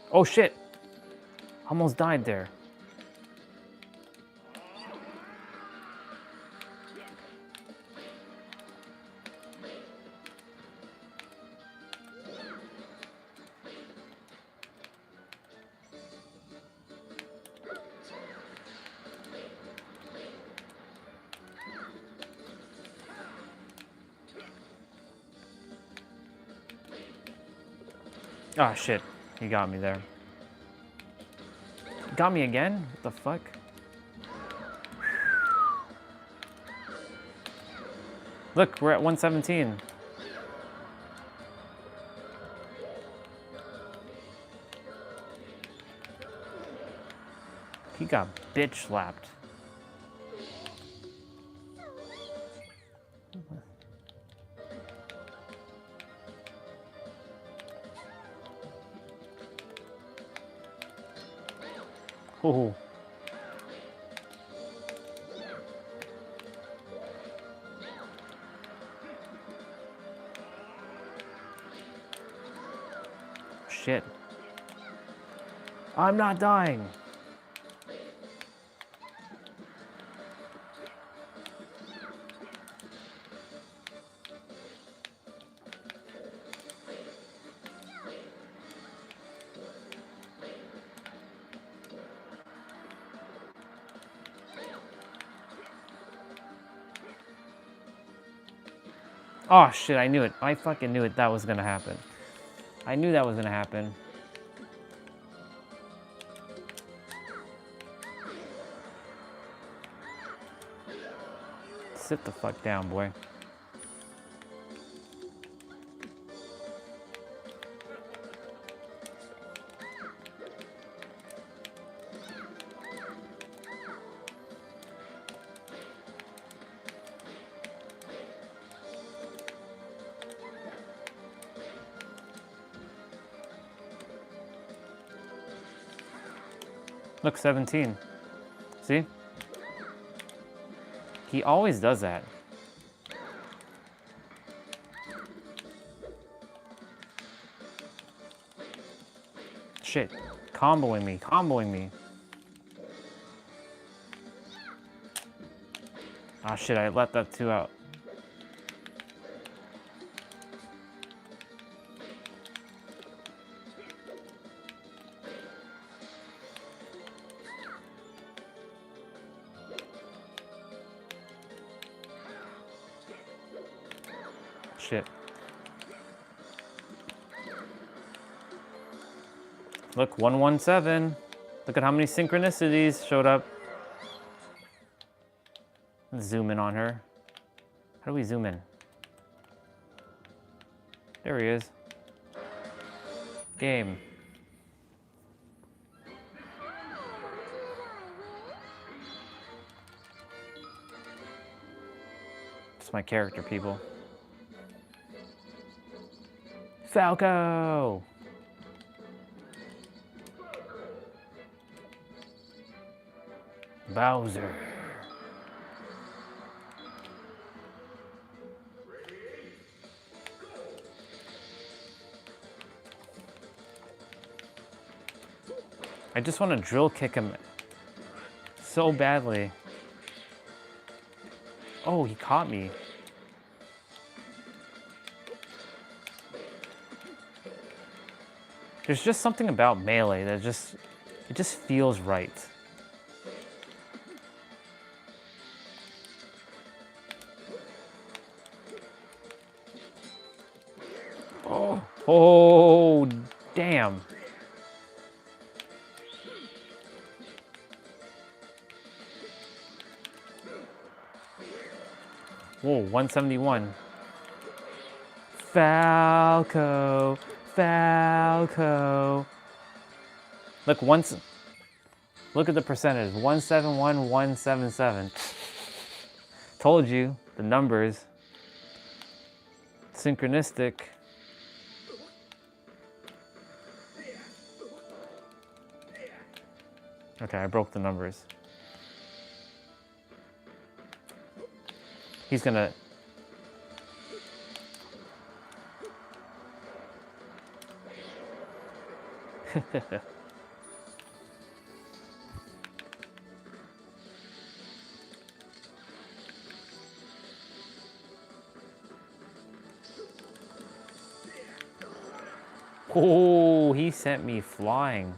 Oh shit! Almost died there. Ah, shit. He got me there. Got me again? What the fuck? Look, we're at 117. He got bitch slapped. Oh. Shit. I'm not dying. Oh shit, I knew it. I fucking knew it that was gonna happen. I knew that was gonna happen. Sit the fuck down, boy. Look, 17. See? He always does that. Shit. Comboing me. Comboing me. Ah, shit. I let that 2 out. Shit. Look, 117. Look at how many synchronicities showed up. Let's zoom in on her. How do we zoom in? There he is. Game. It's my character, people. Falco! Bowser. I just want to drill kick him so badly. Oh, he caught me. There's just something about melee that it just feels right. Oh, oh, damn. Whoa, 171. Falco, Falco. Look, look at the percentage, 171, 177. Told you, the numbers. Synchronistic. Okay, I broke the numbers. He's gonna... Oh, he sent me flying.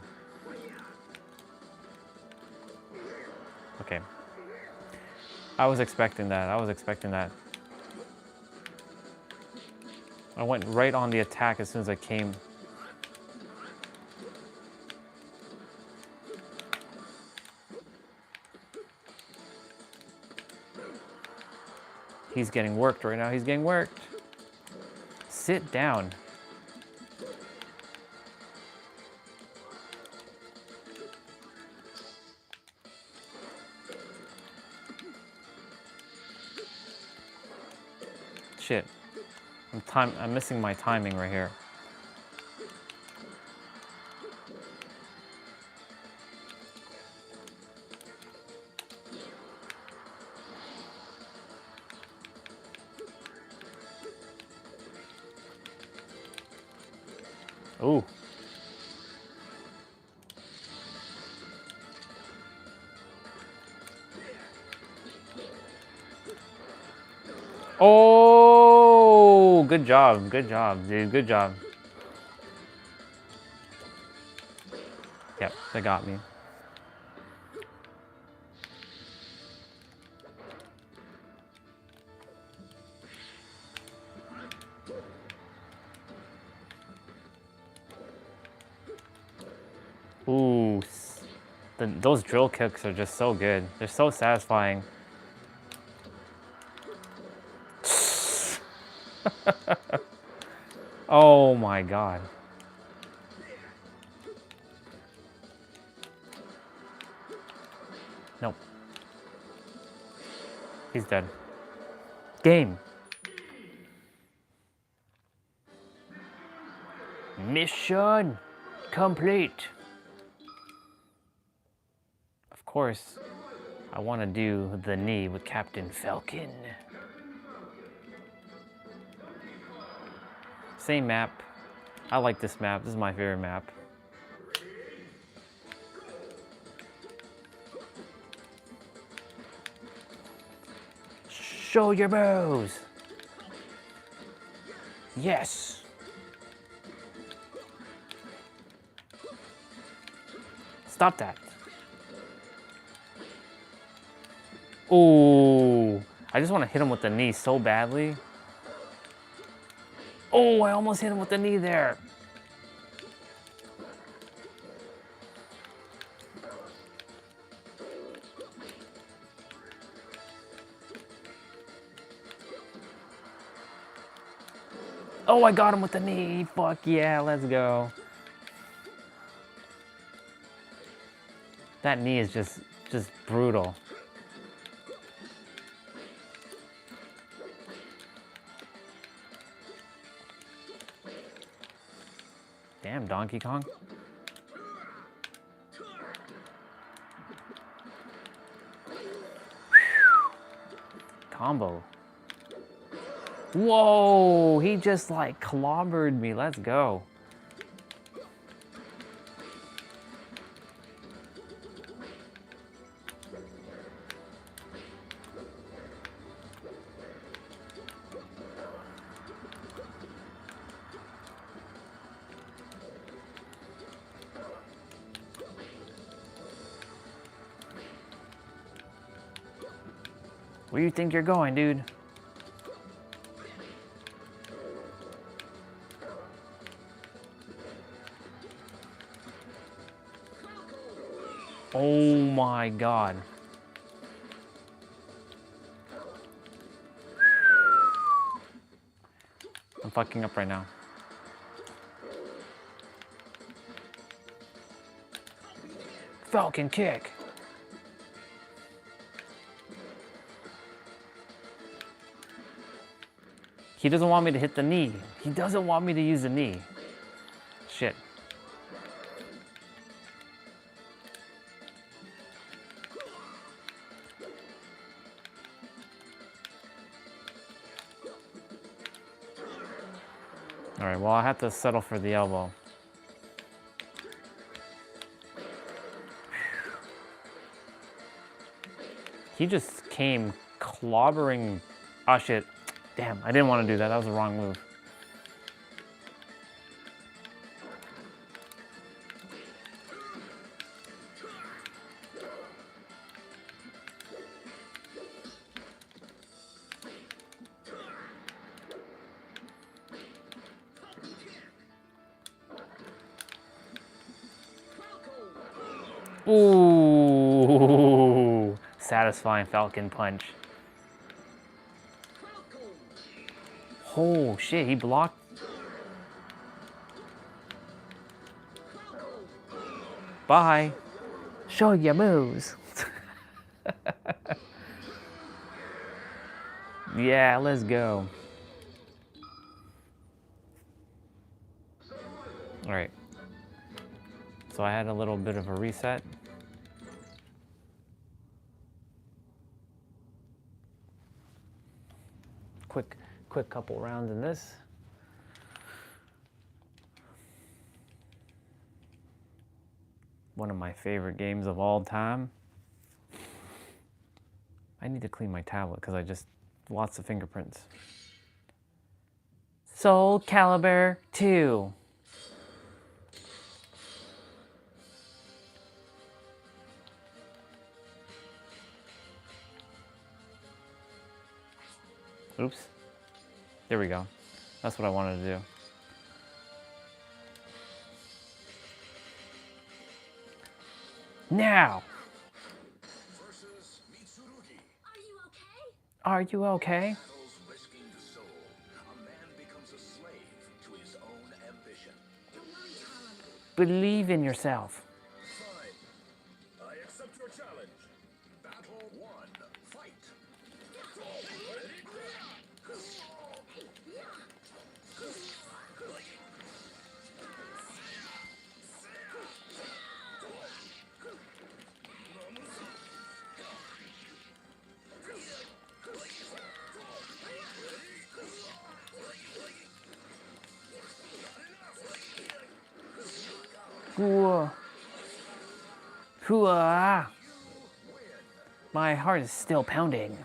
Okay. I was expecting that. I was expecting that. I went right on the attack as soon as I came. He's getting worked right now. He's getting worked. Sit down. Shit. I'm missing my timing right here. Ooh. Oh, good job, dude, good job. Yep, they got me. Ooh, those drill kicks are just so good. They're so satisfying. Oh my god. Nope. He's dead. Game. Mission complete. Of course, I want to do the knee with Captain Falcon. Same map. I like this map. This is my favorite map. Show your moves. Yes. Stop that. Ooh. I just want to hit him with the knee so badly. Oh, I almost hit him with the knee there. Oh, I got him with the knee. Fuck yeah, let's go. That knee is just brutal. Damn, Donkey Kong. Combo. Whoa, he just like clobbered me. Let's go. Where you think you're going, dude? Oh my God. I'm fucking up right now. Falcon kick. He doesn't want me to hit the knee. He doesn't want me to use the knee. Shit. All right, well, I have to settle for the elbow. He just came clobbering. Oh, shit. Damn, I didn't want to do that. That was the wrong move. Ooh, satisfying Falcon punch. Oh shit, he blocked. Bye. Show your moves. Yeah, let's go. All right. So I had a little bit of a reset. Quick couple rounds in this. One of my favorite games of all time. I need to clean my tablet because I just, lots of fingerprints. Soul Calibur 2. Oops. There we go. That's what I wanted to do. Now. Are you okay? Believe in yourself. I accept your challenge. Battle 1. Fight. Hooah. My heart is still pounding.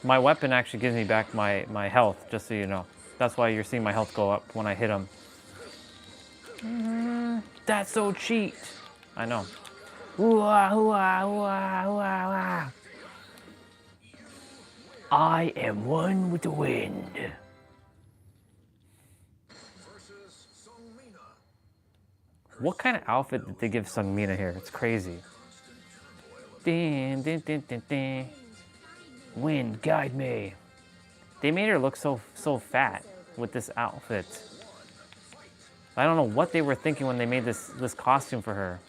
My weapon actually gives me back my health, just so you know. That's why you're seeing my health go up when I hit him. That's so cheat. I know. Hooah, hooah, hooah, hooah, hooah. I am one with the wind. What kind of outfit did they give Sungmina here? It's crazy. Din, din, din, din, din. Wind, guide me. They made her look so fat with this outfit. I don't know what they were thinking when they made this costume for her.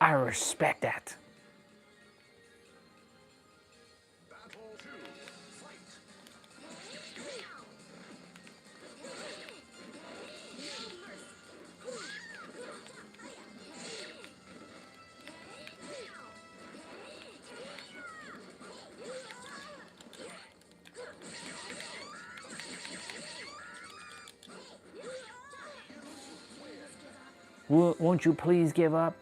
I respect that. Won't you please give up?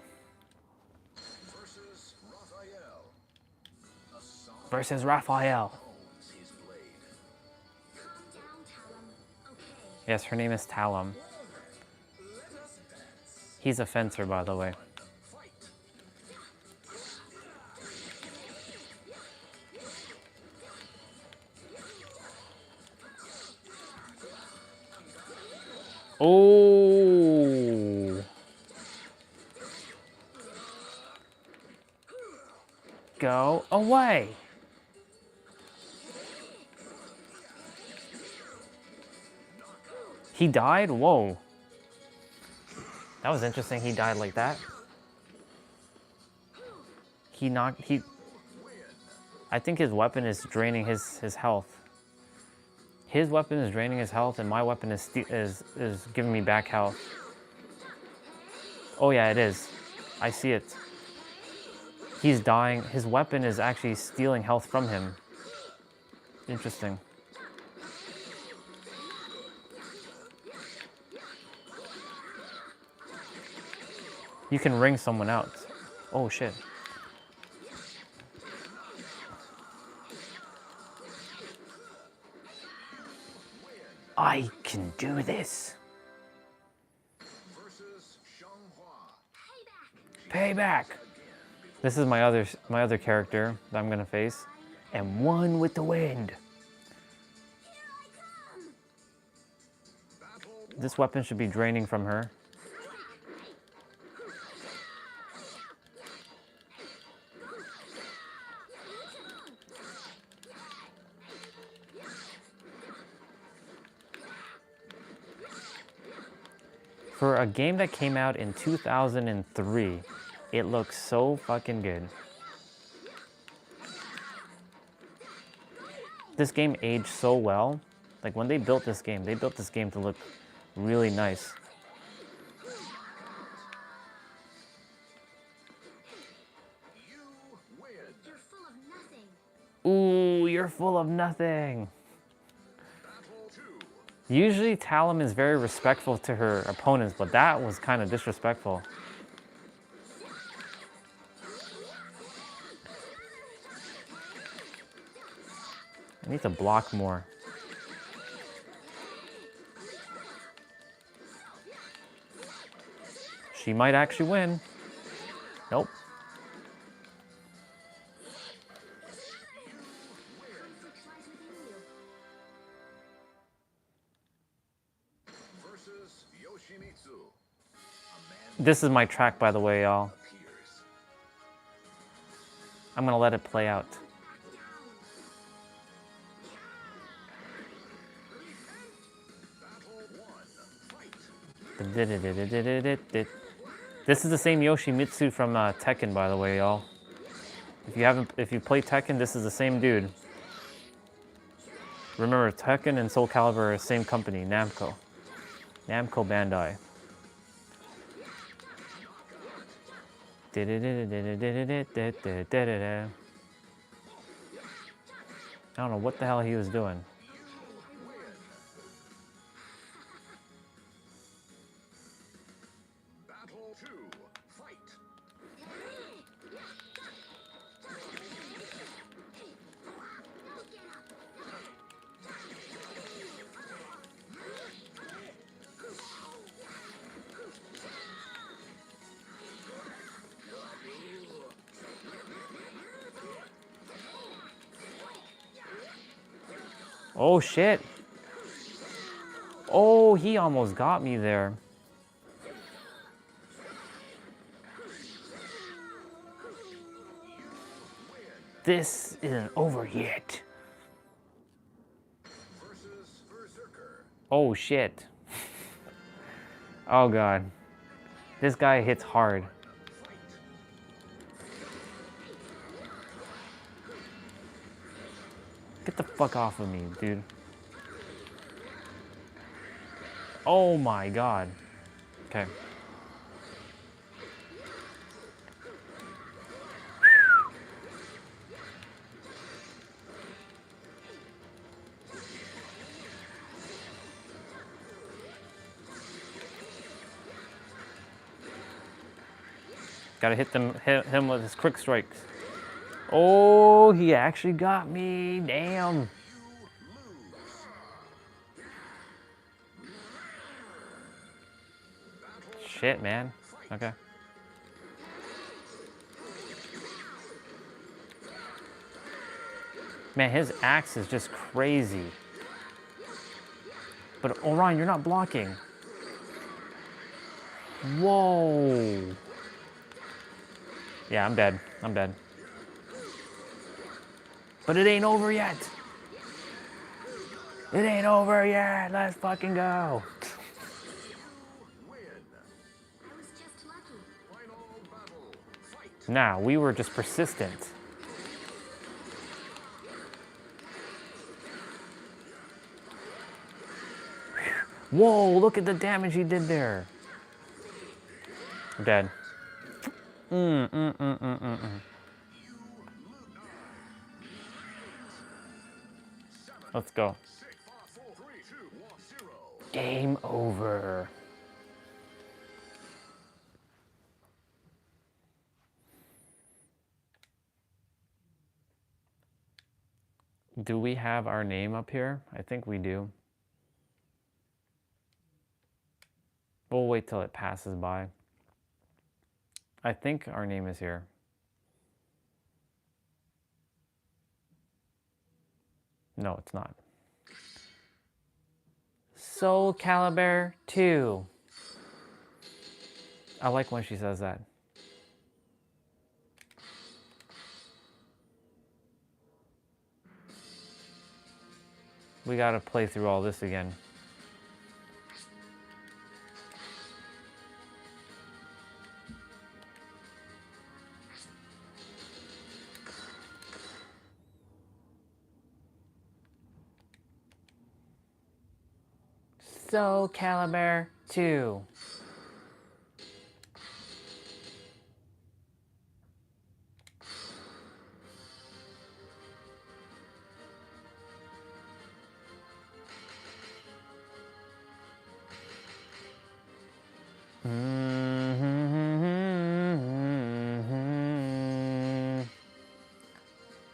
Versus Raphael. Yes, her name is Talum. He's a fencer, by the way. Oh. Go away. He died? Whoa. That was interesting. He died like that. I think his weapon is draining his health. His weapon is draining his health, and my weapon is giving me back health. Oh yeah, it is. I see it. He's dying. His weapon is actually stealing health from him. Interesting. You can ring someone out. Oh shit. I can do this. Payback. This is my other character that I'm gonna face, and one with the wind. This weapon should be draining from her. For a game that came out in 2003, it looks so fucking good. This game aged so well. Like when they built this game to look really nice. Ooh, you're full of nothing. Usually Talum is very respectful to her opponents, but that was kind of disrespectful. I need to block more. She might actually win. Nope. This is my track, by the way, y'all. I'm gonna let it play out. This is the same Yoshimitsu from Tekken, by the way, y'all. If you play Tekken, this is the same dude. Remember, Tekken and Soul Calibur are the same company, Namco. Namco Bandai. I don't know what the hell he was doing. Oh shit. Oh, he almost got me there. This isn't over yet. Oh shit. Oh god. This guy hits hard. Get the fuck off of me, dude. Oh my god. Okay. Gotta hit him with his quick strikes. Oh, he actually got me. Damn. Shit, man. Okay. Man, his axe is just crazy. But Orion, you're not blocking. Whoa. Yeah, I'm dead. I'm dead. But it ain't over yet. It ain't over yet. Let's fucking go. Nah, we were just persistent. Whoa, look at the damage he did there. I'm dead. Let's go. Game over. Do we have our name up here? I think we do. We'll wait till it passes by. I think our name is here. No, it's not. Soul Calibur 2. I like when she says that. We gotta play through all this again. Soul Calibur 2.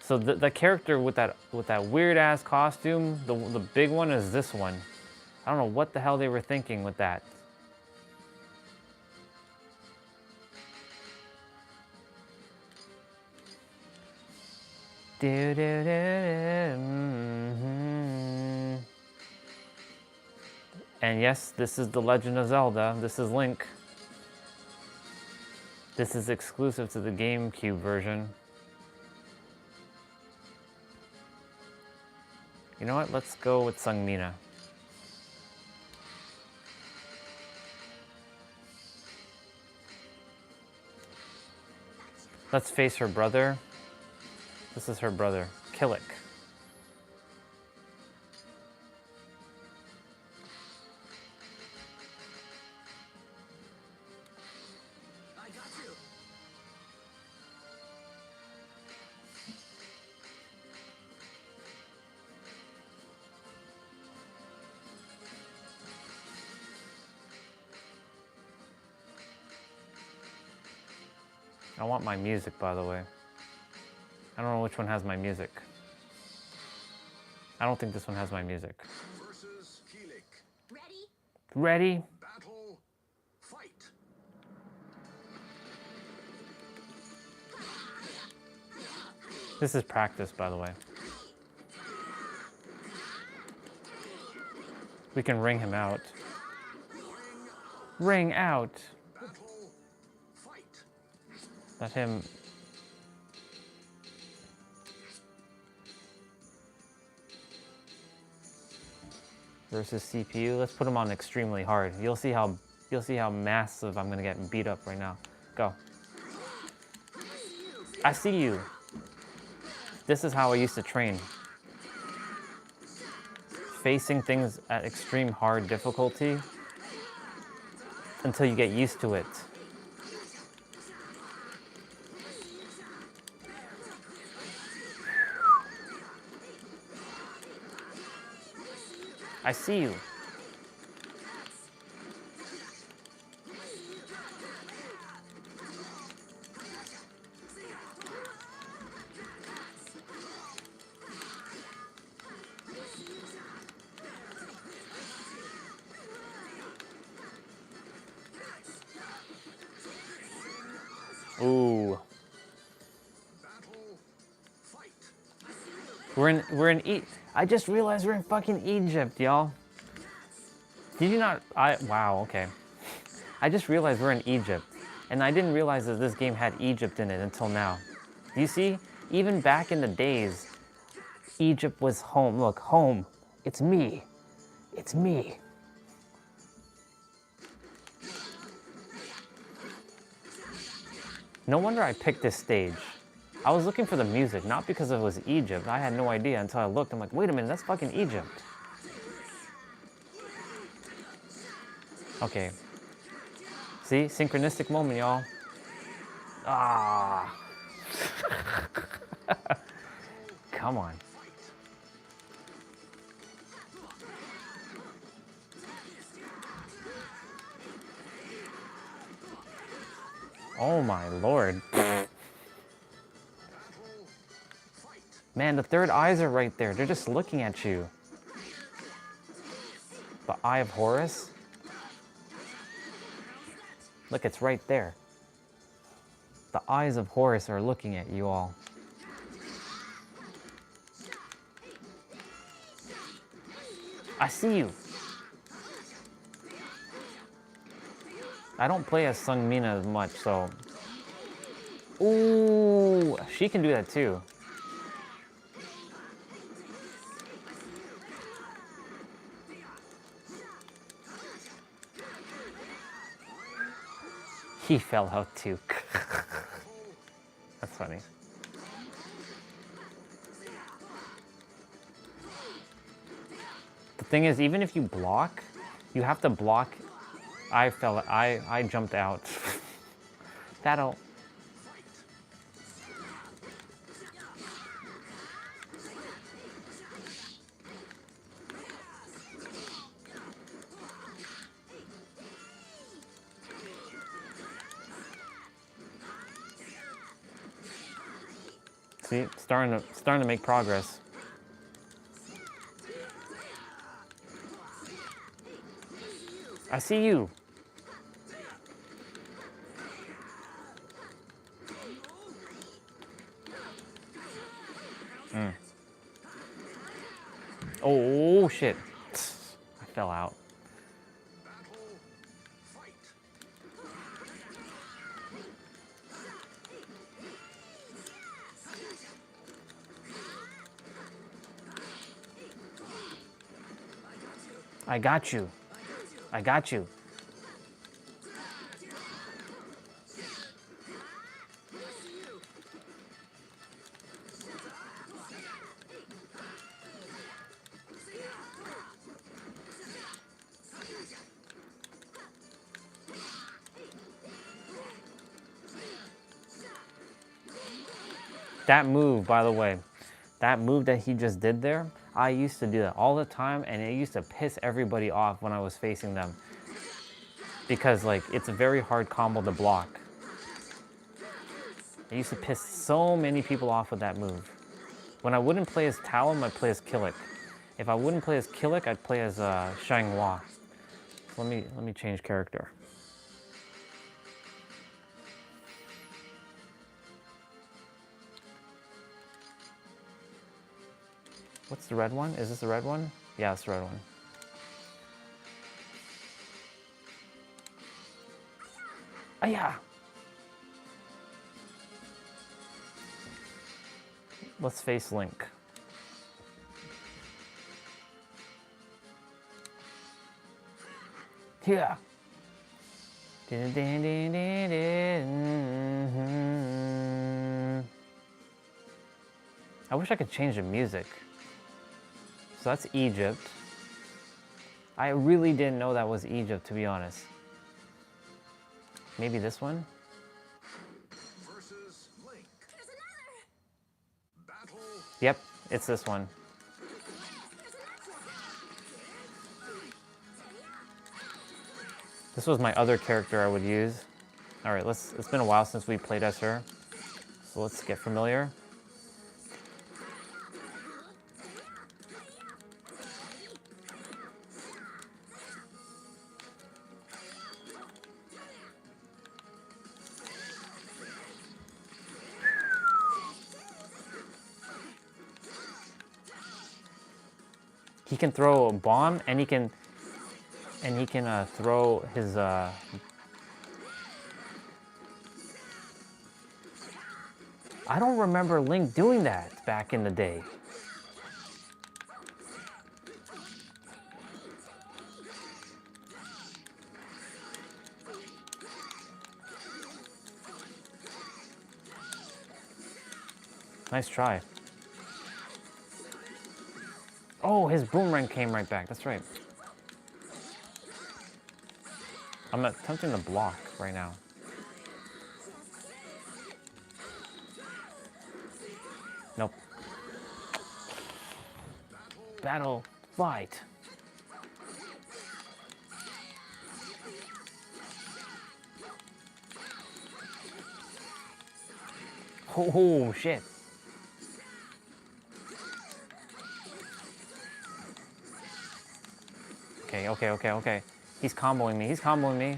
So the character with that weird ass costume, the big one is this one. I don't know what the hell they were thinking with that. Do, do, do, do, And yes, this is The Legend of Zelda. This is Link. This is exclusive to the GameCube version. You know what? Let's go with Sungmina. Let's face her brother. This is her brother, Killick. I got you. I want my music, by the way. I don't know which one has my music. I don't think this one has my music. Ready? Battle, fight. This is practice, by the way. We can ring him out. Ring out. Let him... versus CPU. Let's put him on extremely hard. You'll see how massive I'm gonna get beat up right now. Go. I see you. This is how I used to train. Facing things at extreme hard difficulty until you get used to it. I see you. Ooh. We're in I just realized we're in fucking Egypt, y'all. Did you not? Wow, okay. I just realized we're in Egypt. And I didn't realize that this game had Egypt in it until now. Do you see? Even back in the days, Egypt was home. Look, home. It's me. It's me. No wonder I picked this stage. I was looking for the music, not because it was Egypt. I had no idea until I looked. I'm like, wait a minute, that's fucking Egypt. Okay. See? Synchronistic moment, y'all. Ah. Come on. Oh my lord. Man, the third eyes are right there. They're just looking at you. The Eye of Horus. Look, it's right there. The eyes of Horus are looking at you all. I see you. I don't play as Sung Mina as much, so... Ooh, she can do that too. He fell out too. That's funny. The thing is, even if you block, you have to block. I jumped out. That'll. See, starting to make progress. I see you. Oh shit. I fell out. I got you. I got you. That move, by the way, that move that he just did there, I used to do that all the time, and it used to piss everybody off when I was facing them. Because, like, it's a very hard combo to block. I used to piss so many people off with that move. When I wouldn't play as Talon, I'd play as Killick. If I wouldn't play as Killick, I'd play as Xianghua. So let me change character. What's the red one? Is this the red one? Yeah, it's the red one. Ah, yeah. Let's face Link. Yeah. I wish I could change the music. So that's Egypt. I really didn't know that was Egypt, to be honest. Maybe this one? Versus Link. Battle. Yep, it's this one. This was my other character I would use. All right, it's been a while since we played as her. So let's get familiar. He can throw a bomb, and he can throw his I don't remember Link doing that back in the day. Nice try. Oh, his boomerang came right back. That's right. I'm attempting to block right now. Nope. Battle, fight. Oh, shit. Okay. He's comboing me.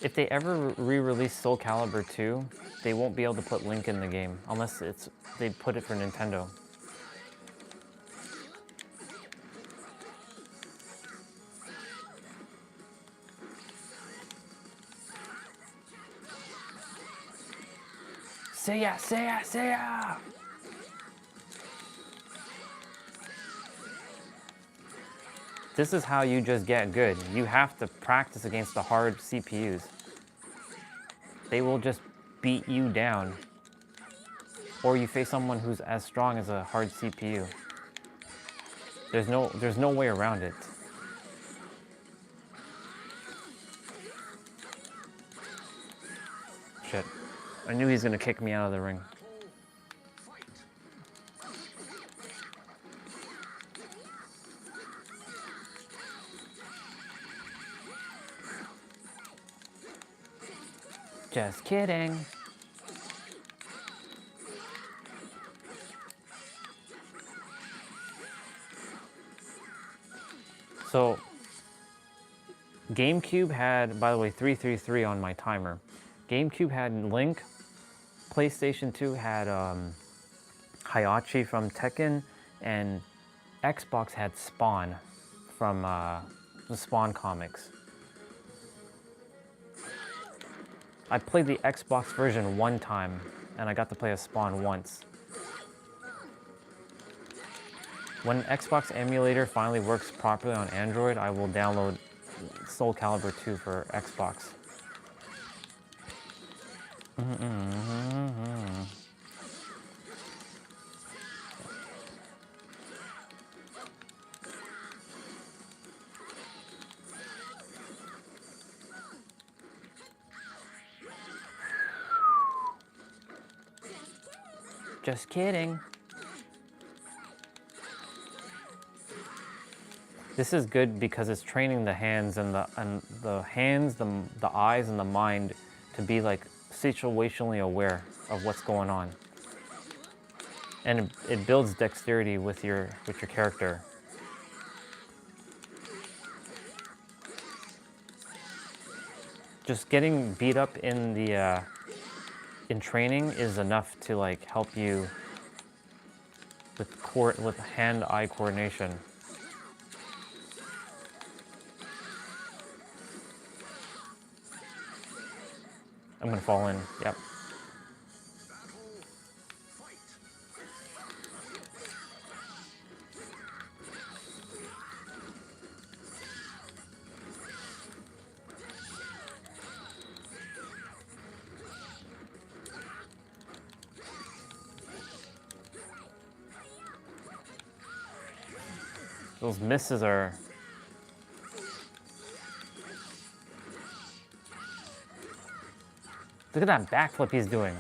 If they ever re-release Soul Calibur 2, they won't be able to put Link in the game unless they put it for Nintendo. Say ya! This is how you just get good. You have to practice against the hard CPUs. They will just beat you down. Or you face someone who's as strong as a hard CPU. There's no way around it. Shit. I knew he's gonna kick me out of the ring. Just kidding. So, GameCube had, by the way, 333 on my timer. GameCube had Link. PlayStation 2 had Heihachi from Tekken, and Xbox had Spawn from the Spawn comics. I played the Xbox version one time, and I got to play as Spawn once. When Xbox emulator finally works properly on Android, I will download Soul Calibur 2 for Xbox. Just kidding. This is good because it's training the hands and the hands, the eyes, and the mind to be like situationally aware of what's going on, and it builds dexterity with your character. Just getting beat up in the in training is enough to like help you with hand-eye coordination. I'm gonna fall in. Yep. Those misses are... Look at that backflip he's doing.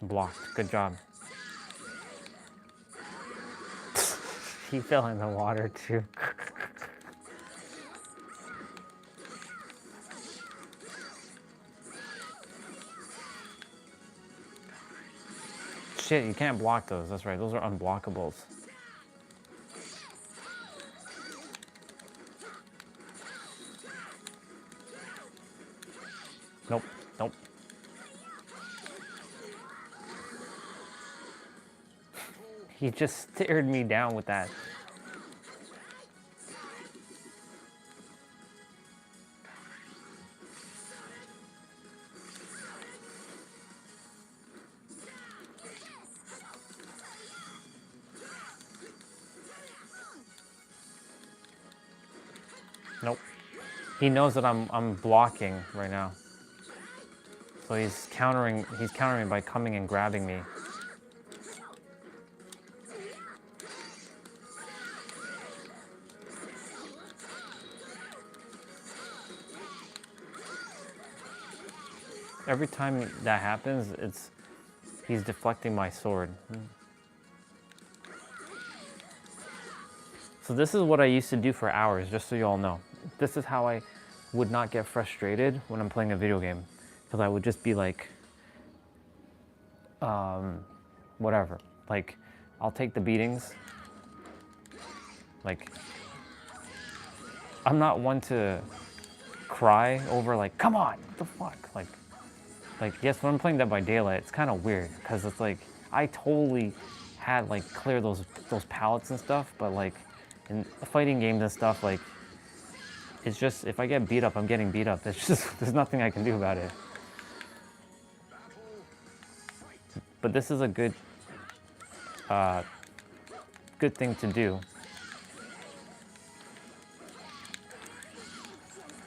Blocked. Good job. He fell in the water too. Shit, you can't block those. That's right. Those are unblockables. Nope. Nope. He just stared me down with that. Nope. He knows that I'm blocking right now. So he's countering me by coming and grabbing me. Every time that happens, he's deflecting my sword. So this is what I used to do for hours, just so you all know. This is how I would not get frustrated when I'm playing a video game. Because I would just be like, whatever. Like, I'll take the beatings. Like, I'm not one to cry over like, come on, what the fuck? Like, yes, when I'm playing Dead by Daylight, it's kind of weird because it's like I totally had like clear those pallets and stuff, but like in fighting games and stuff, like it's just if I get beat up, I'm getting beat up. It's just there's nothing I can do about it. But this is a good thing to do.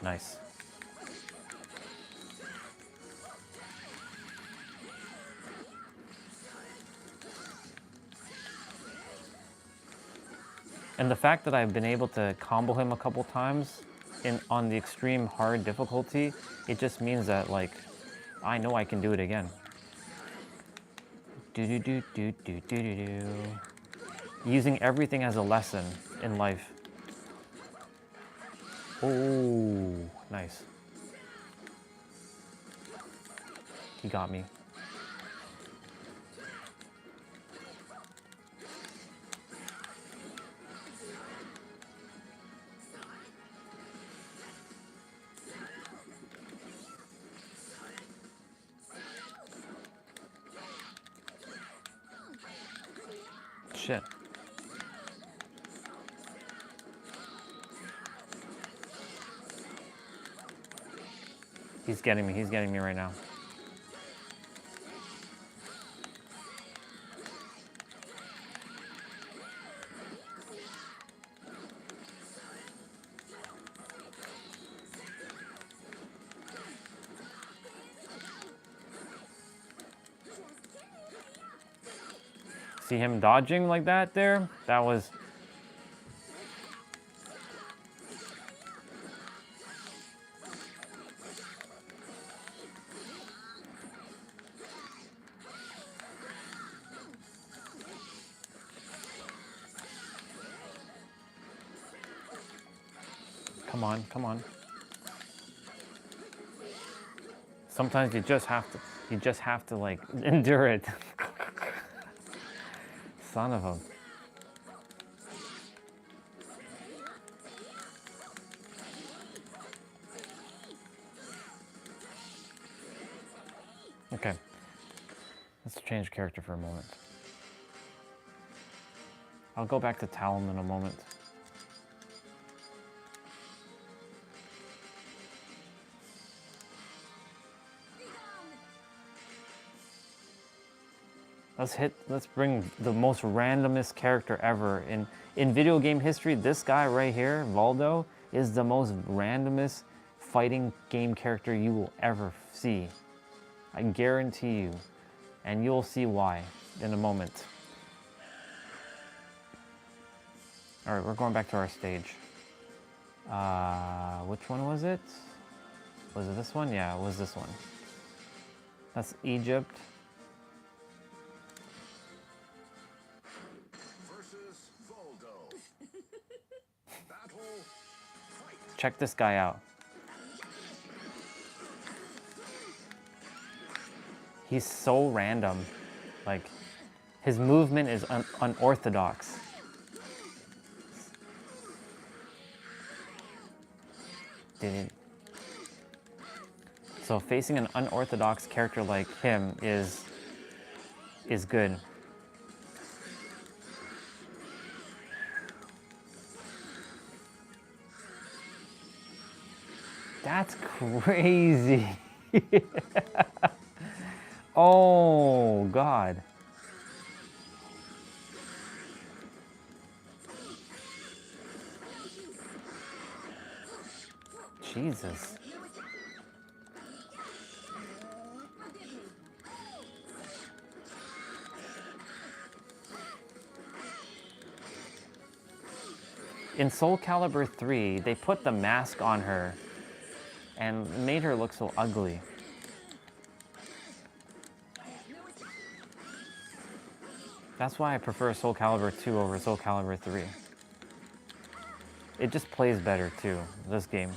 Nice. And the fact that I've been able to combo him a couple times on the extreme hard difficulty, it just means that like I know I can do it again. Using everything as a lesson in life. Oh, nice. He got me. Shit. He's getting me right now. See him dodging like that there? That was... Come on, come on. Sometimes you just have to like endure it. Son of a... Okay. Let's change character for a moment. I'll go back to Talon in a moment. Let's bring the most randomest character ever. In video game history, this guy right here, Valdo, is the most randomest fighting game character you will ever see. I guarantee you. And you'll see why in a moment. All right, we're going back to our stage. Which one was it? Was it this one? Yeah, it was this one. That's Egypt. Versus Voldo. Battle. Fight. Check this guy out. He's so random. Like, his movement is unorthodox. So facing an unorthodox character like him is good. That's crazy. Oh, God. Jesus. In Soul Calibur 3, they put the mask on her and made her look so ugly. That's why I prefer Soul Calibur 2 over Soul Calibur 3. It just plays better too, this game.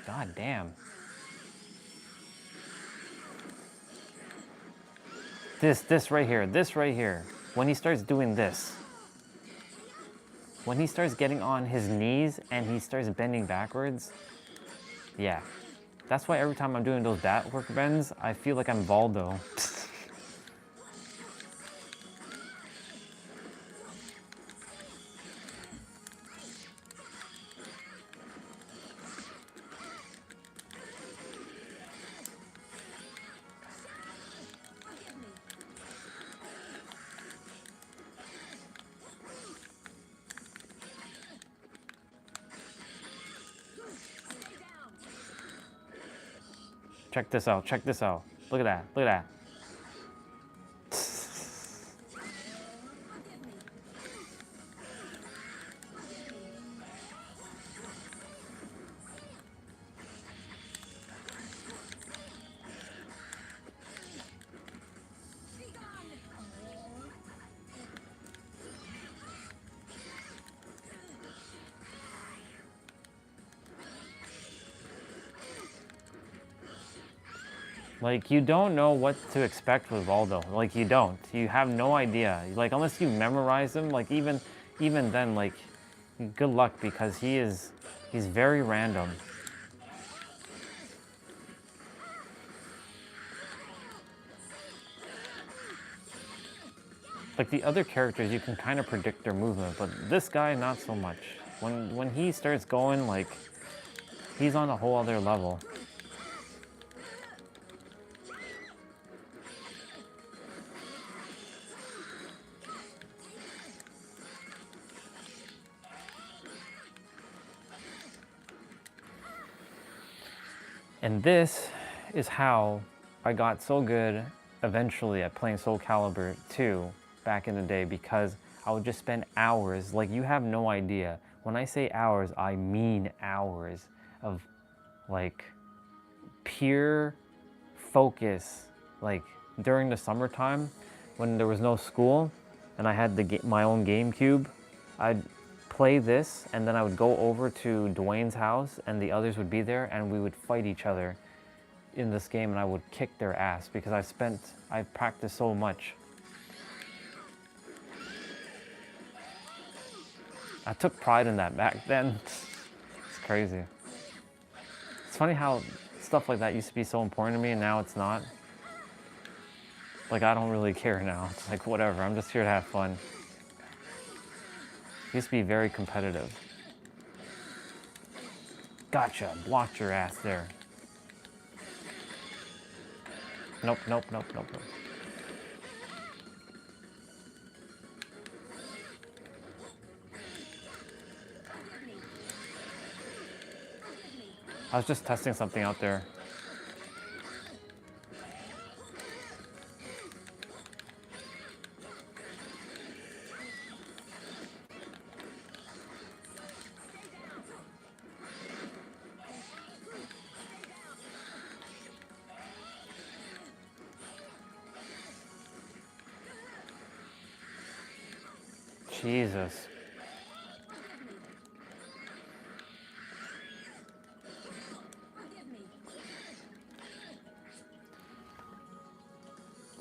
God damn. This right here. When he starts doing this. When he starts getting on his knees and he starts bending backwards. Yeah. That's why every time I'm doing those backwork bends, I feel like I'm Valdo. Check this out, check this out. Look at that, look at that. Like, you don't know what to expect with Valdo. Like, you don't. You have no idea. Like, unless you memorize him, like, even then, like, good luck, because he's very random. Like, the other characters, you can kind of predict their movement, but this guy, not so much. When he starts going, like, he's on a whole other level. And this is how I got so good eventually at playing Soul Calibur 2 back in the day, because I would just spend hours, like, you have no idea. When I say hours, I mean hours of, like, pure focus. Like, during the summertime when there was no school and I had my own GameCube, I'd play this, and then I would go over to Dwayne's house and the others would be there, and we would fight each other in this game, and I would kick their ass because I practiced so much. I took pride in that back then. It's crazy. It's funny how stuff like that used to be so important to me and now it's not. Like, I don't really care now. It's like, whatever, I'm just here to have fun. Used to be very competitive. Gotcha. Blocked your ass there. Nope, nope, nope, nope, nope. I was just testing something out there. Jesus.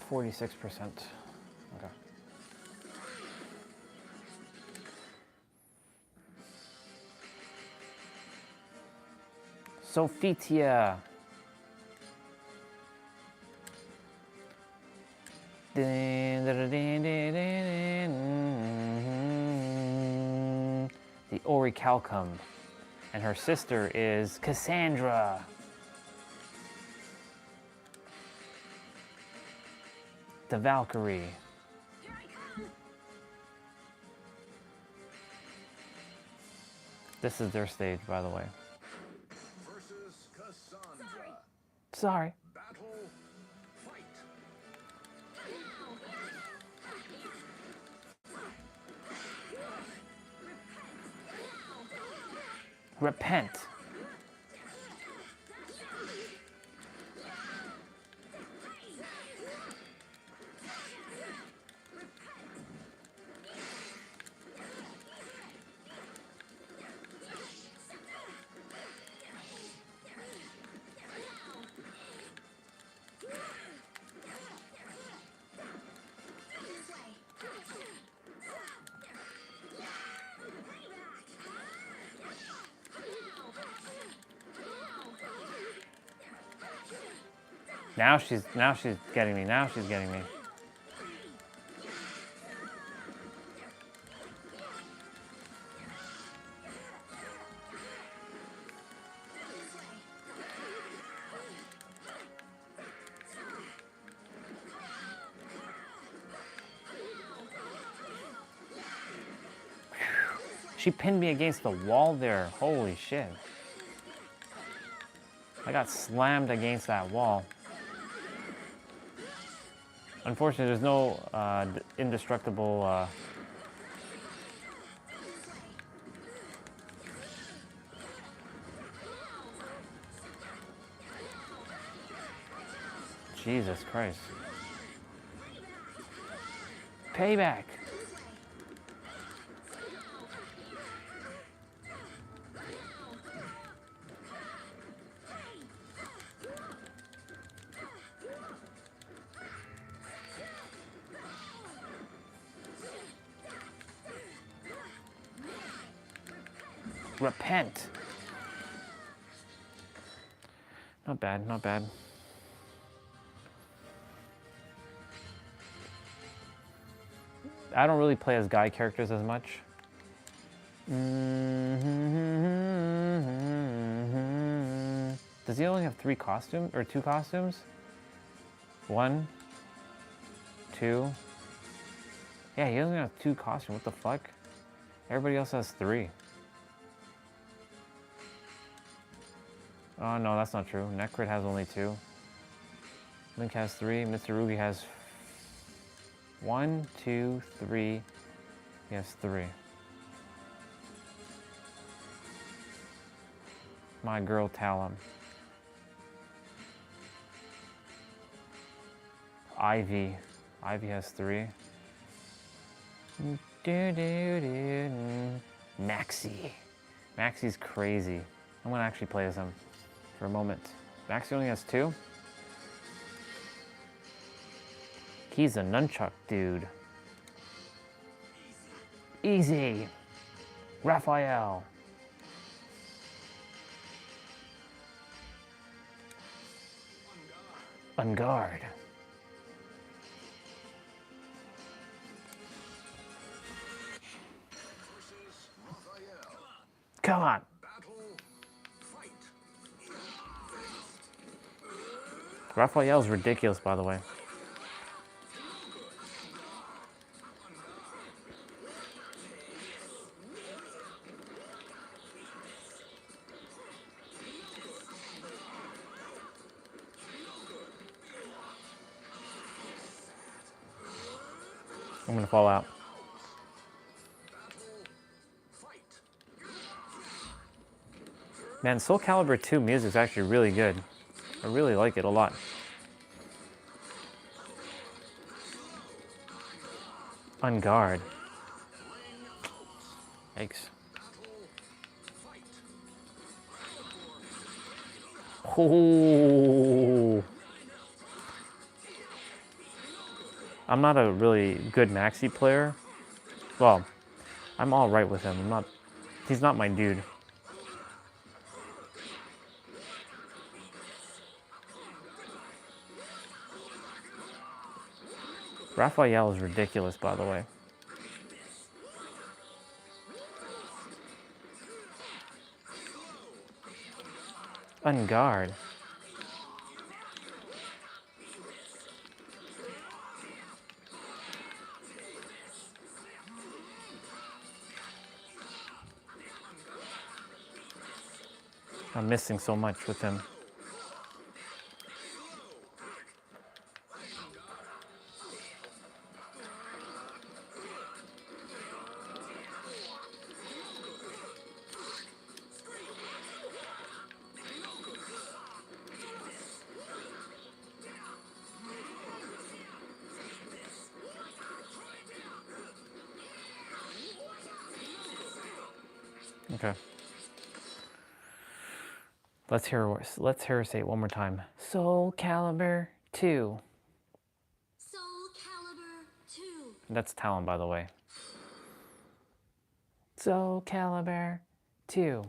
$46%. Okay. Sophitia. The orichalcum. And her sister is Cassandra. The Valkyrie. This is their stage, by the way. Versus Cassandra. Sorry. Battle. Fight. Repent. Now she's getting me. Now she's getting me. She pinned me against the wall there. Holy shit. I got slammed against that wall. Unfortunately, there's no indestructible Jesus Christ. Payback. Repent. Not bad, not bad. I don't really play as guy characters as much. Does he only have 3 costumes or 2 costumes? 1, 2. Yeah, he only has 2 costumes. What the fuck? Everybody else has 3. Oh no, that's not true. Necrit has only 2. Link has 3. Mitsurugi has 1, 2, 3. He has 3. My girl Talum. Ivy. Ivy has 3. Maxi. Maxi's crazy. I'm gonna actually play as him for a moment. Maxi only has 2. He's a nunchuck dude. Easy. Raphael. On guard. Come on. Raphael's ridiculous, by the way. I'm gonna fall out. Man, Soul Calibur 2 music is actually really good. I really like it a lot. On guard. Yikes. Oh. I'm not a really good Maxi player. Well, I'm all right with him. He's not my dude. Raphael is ridiculous, by the way. On guard. I'm missing so much with him. Okay. Let's hear her say it one more time. Soul Calibur 2. Soul Calibur 2. That's Talon, by the way. Soul Calibur 2.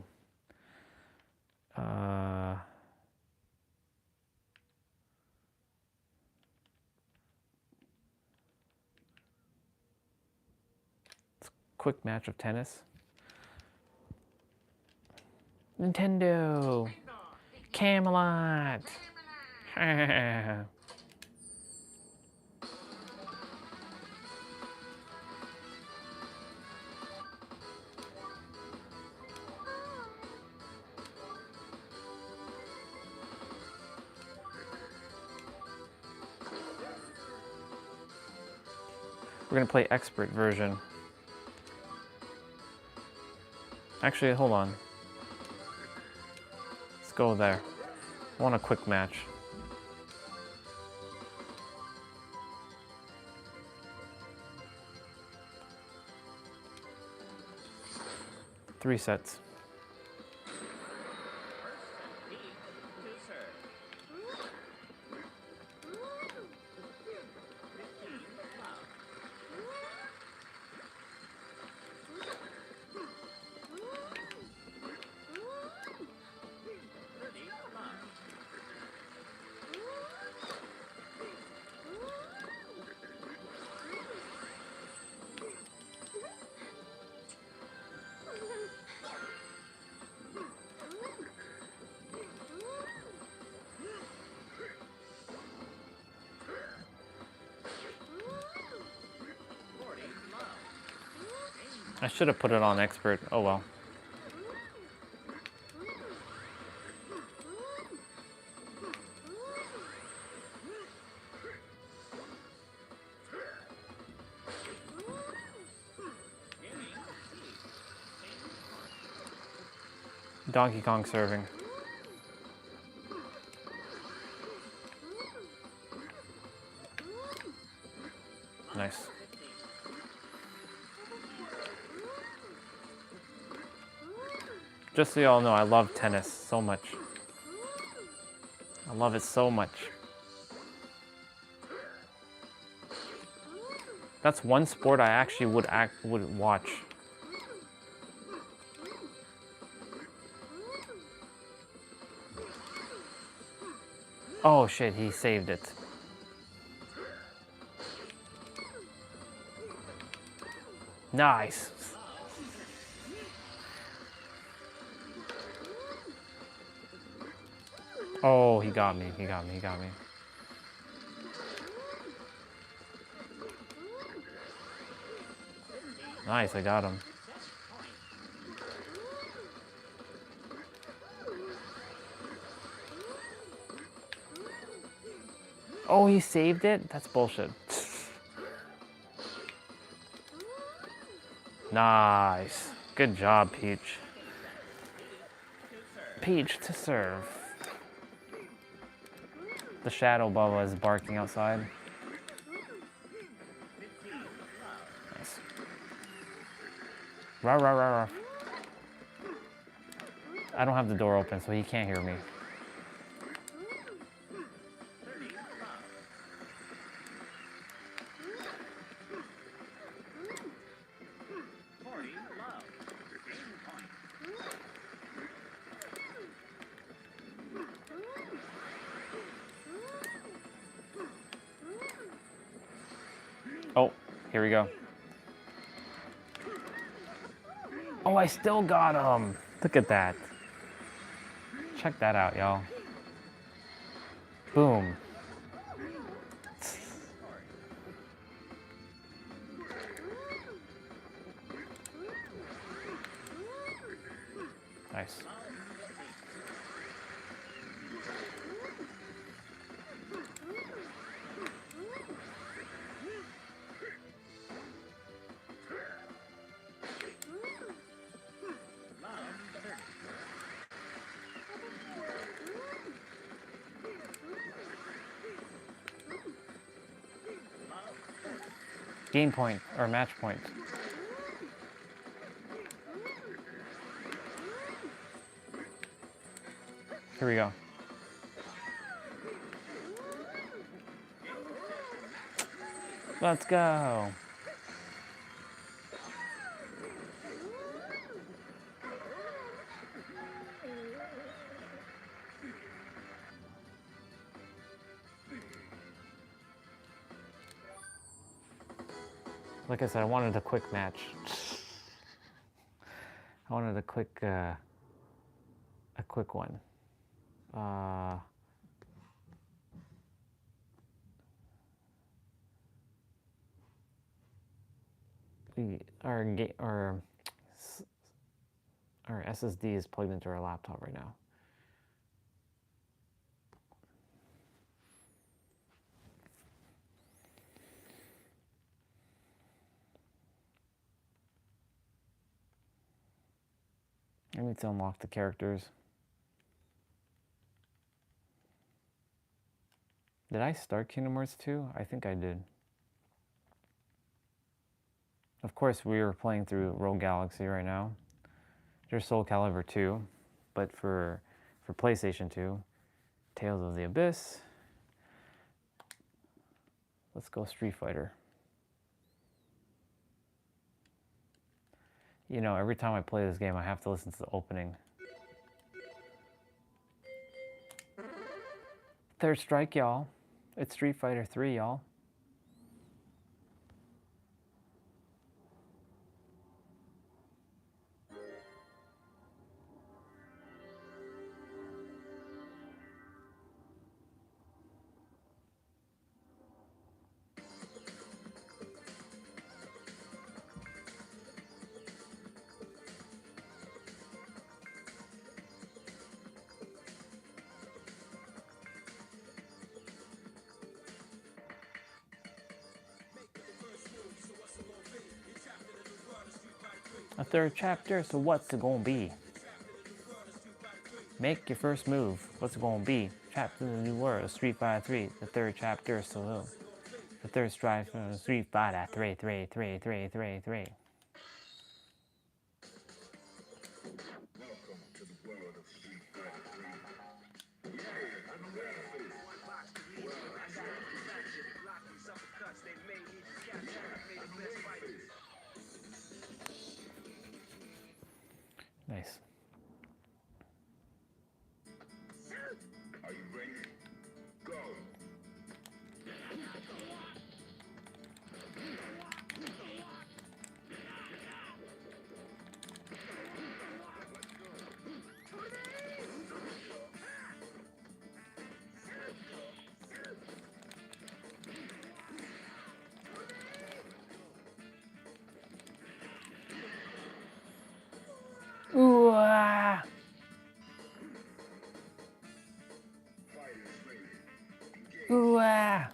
Quick match of tennis. Nintendo. Camelot. We're gonna play expert version. Actually, hold on. Let's go there. I want a quick match. Three sets. I should have put it on expert. Oh well. Donkey Kong serving. Nice. Just so y'all know, I love tennis so much. I love it so much. That's one sport I actually would watch. Oh shit, he saved it. Nice. Oh, he got me, he got me, he got me. Nice, I got him. Oh, he saved it? That's bullshit. Nice. Good job, Peach. Peach to serve. The shadow Bubba is barking outside. Nice. Rah, rah, rah, rah. I don't have the door open, so he can't hear me. Oh, here we go. Oh, I still got him. Look at that. Check that out, y'all. Boom. Nice. Game point, or match point. Here we go. Let's go. Like I said, I wanted a quick match. I wanted a quick one. Our SSD is plugged into our laptop right now. I need to unlock the characters. Did I start Kingdom Hearts 2? I think I did. Of course, we are playing through Rogue Galaxy right now. There's Soul Calibur 2, but for PlayStation 2, Tales of the Abyss. Let's go Street Fighter. You know, every time I play this game, I have to listen to the opening. Third strike, y'all. It's Street Fighter 3, y'all. A third chapter, so what's it gonna be? Make your first move. What's it gonna be? Chapter in the new world, Street Fighter 3. The third chapter, so the third strike from Street Fighter 3. Nice. Are you ready? Go. Ooh, ah.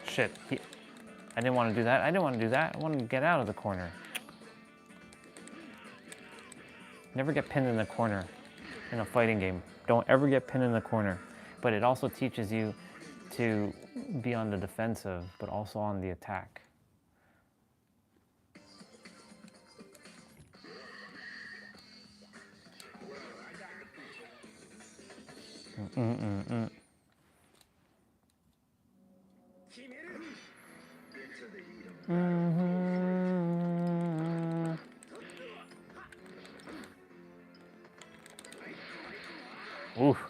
Shit. I didn't want to do that. I didn't want to do that. I wanted to get out of the corner. Never get pinned in the corner in a fighting game. Don't ever get pinned in the corner. But it also teaches you to be on the defensive, but also on the attack. Oof.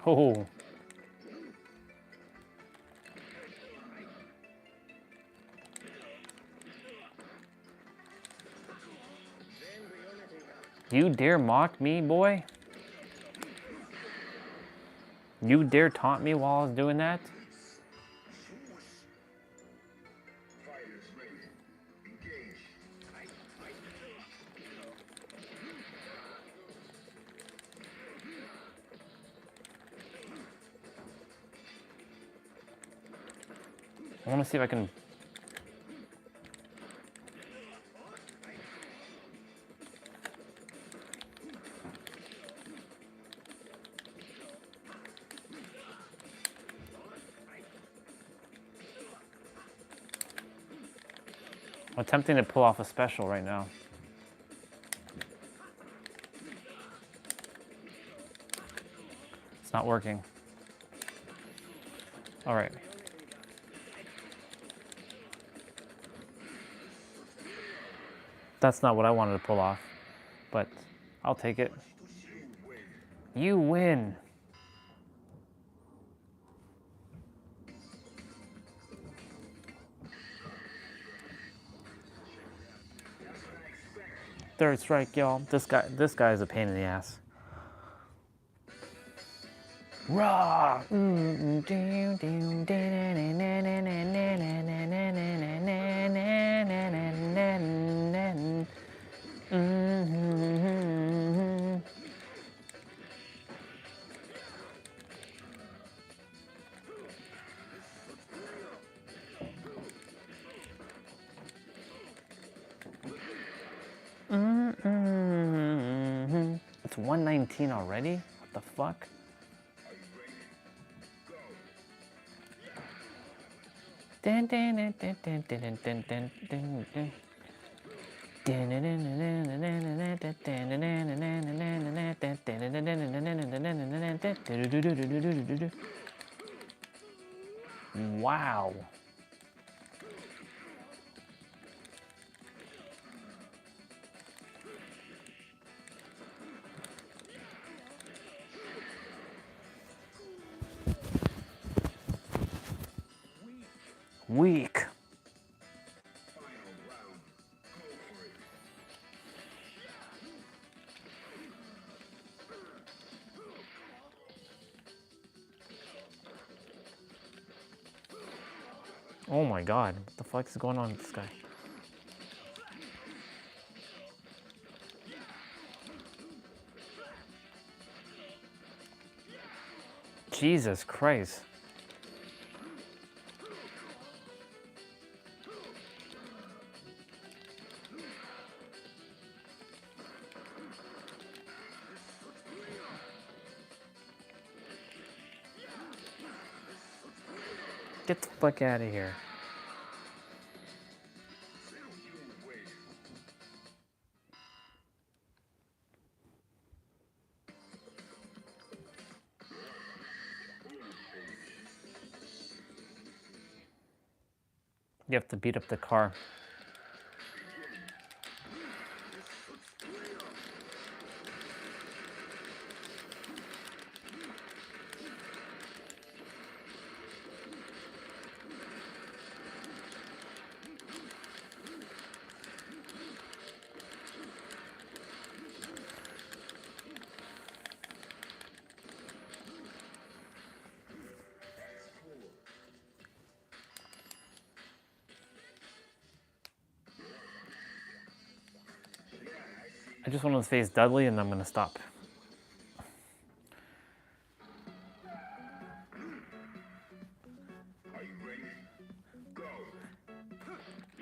Oh. You dare mock me, boy? You dare taunt me while I was doing that? I want to see if I can... I'm attempting to pull off a special right now. It's not working. All right. That's not what I wanted to pull off, but I'll take it. You win. Third strike, y'all. This guy is a pain in the ass. Raw. It's 119 already? What the fuck? Wow. Weak. Oh my god, what the fuck is going on with this guy? Jesus Christ. Get the fuck out of here. You have to beat up the car. I just want to face Dudley and I'm gonna stop.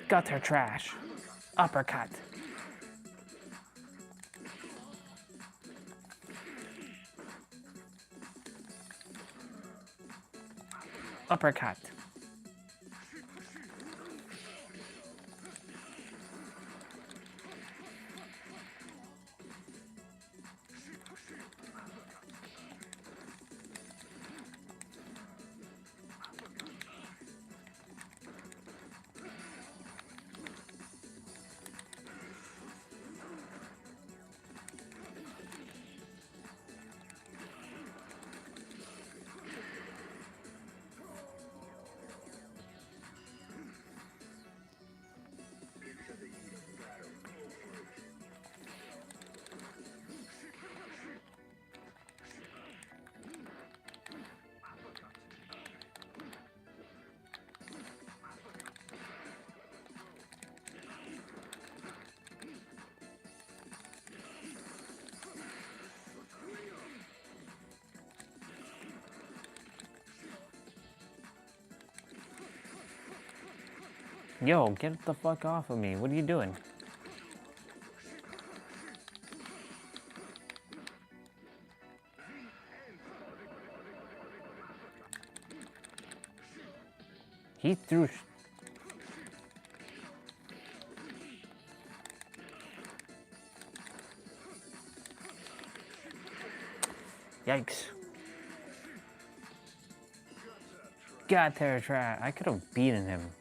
Gutter trash. Uppercut. Uppercut. Yo, get the fuck off of me. What are you doing? He threw... Yikes. Gutter trash. I could have beaten him.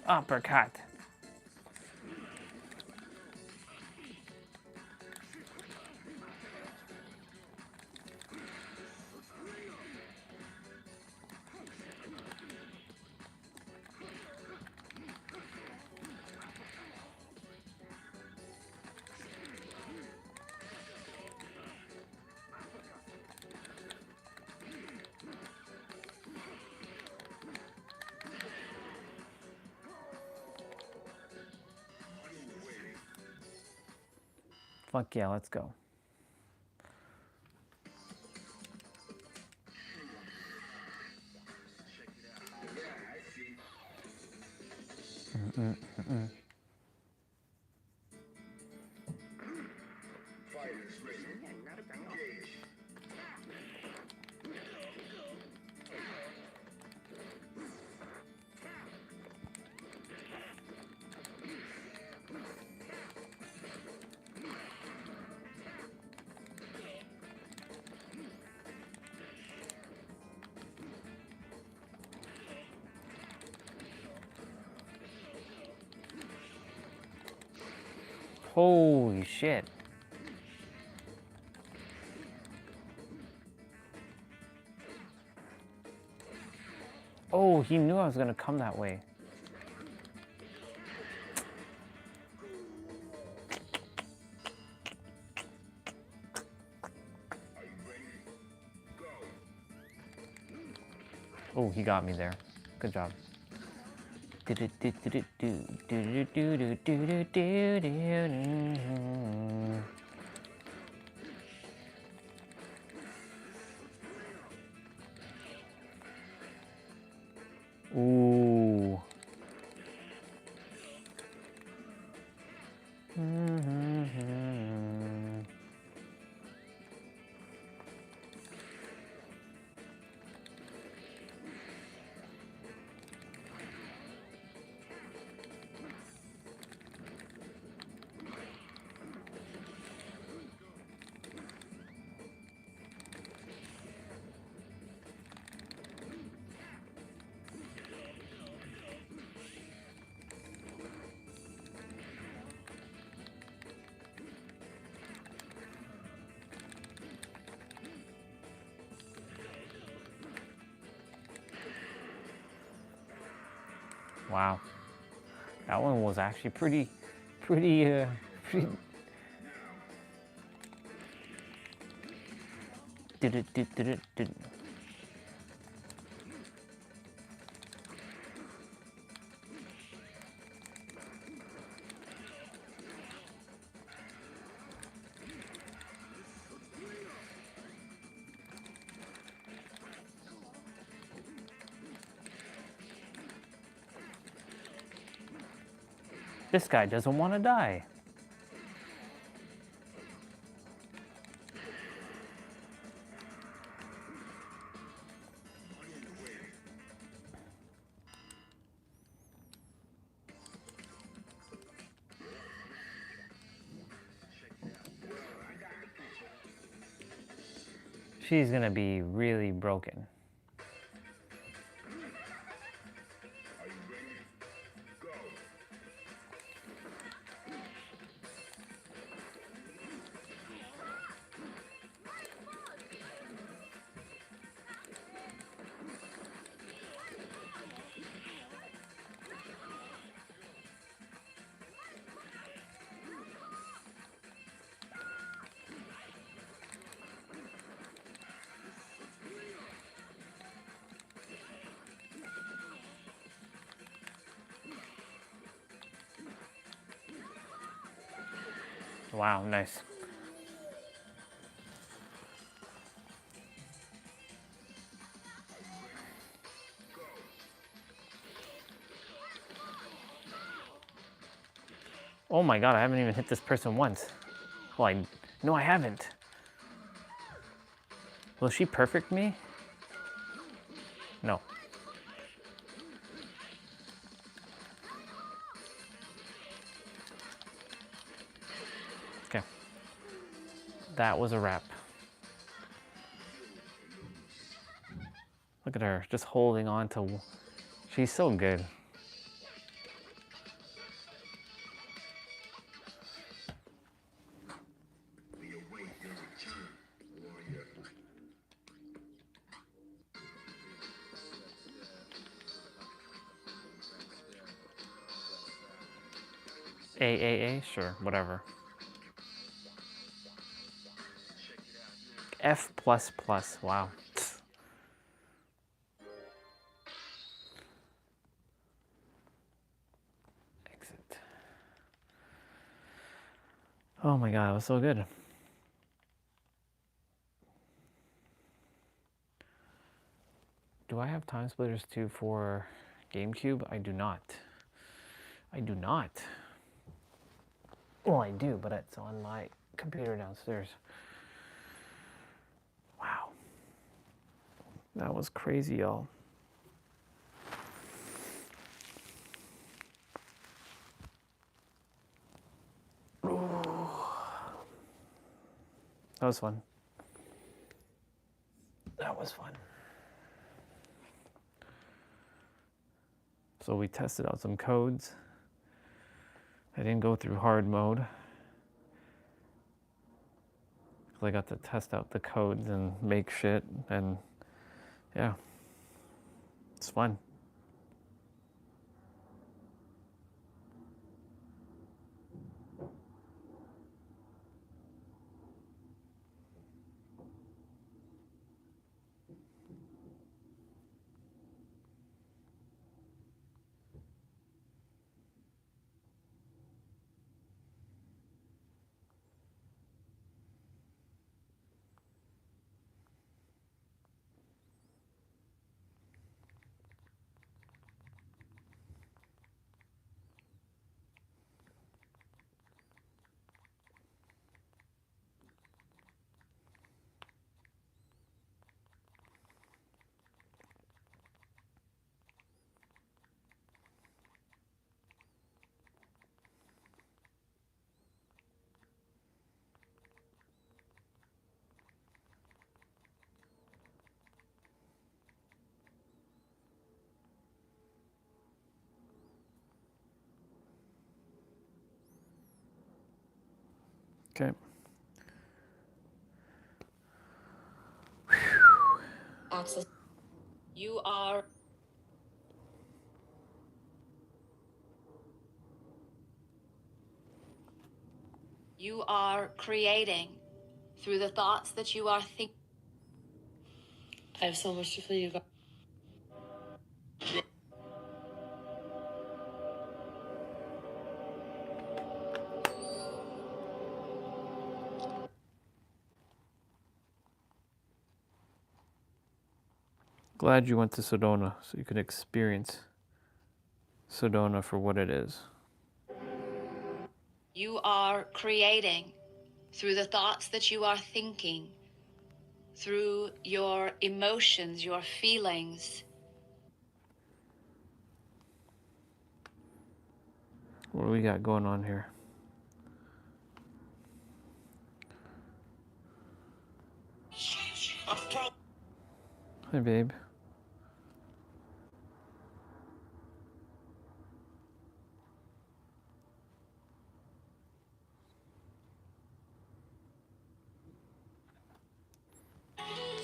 Uppercut. Fuck yeah, let's go. Holy shit. Oh, he knew I was gonna come that way. Oh, he got me there. Good job. Ooh. Wow, that one was actually pretty. This guy doesn't want to die. She's gonna be really broken. Wow, nice. Oh my god, I haven't even hit this person once. Well, no, I haven't. Will she perfect me? No. Okay. That was a wrap. Look at her, just holding on to... She's so good. AAA? Sure, whatever. F++, wow. Exit. Oh my god, it was so good. Do I have Time Splitters 2 for GameCube? I do not. I do not. Well, I do, but it's on my computer downstairs. Wow. That was crazy, y'all. That was fun. That was fun. So we tested out some codes. I didn't go through hard mode. I got to test out the codes and make shit, and yeah, it's fun. Okay. Access. You are creating through the thoughts that you are thinking. I have so much to feel you guys. Glad you went to Sedona so you could experience Sedona for what it is. You are creating through the thoughts that you are thinking, through your emotions, your feelings. What do we got going on here? Hi, babe.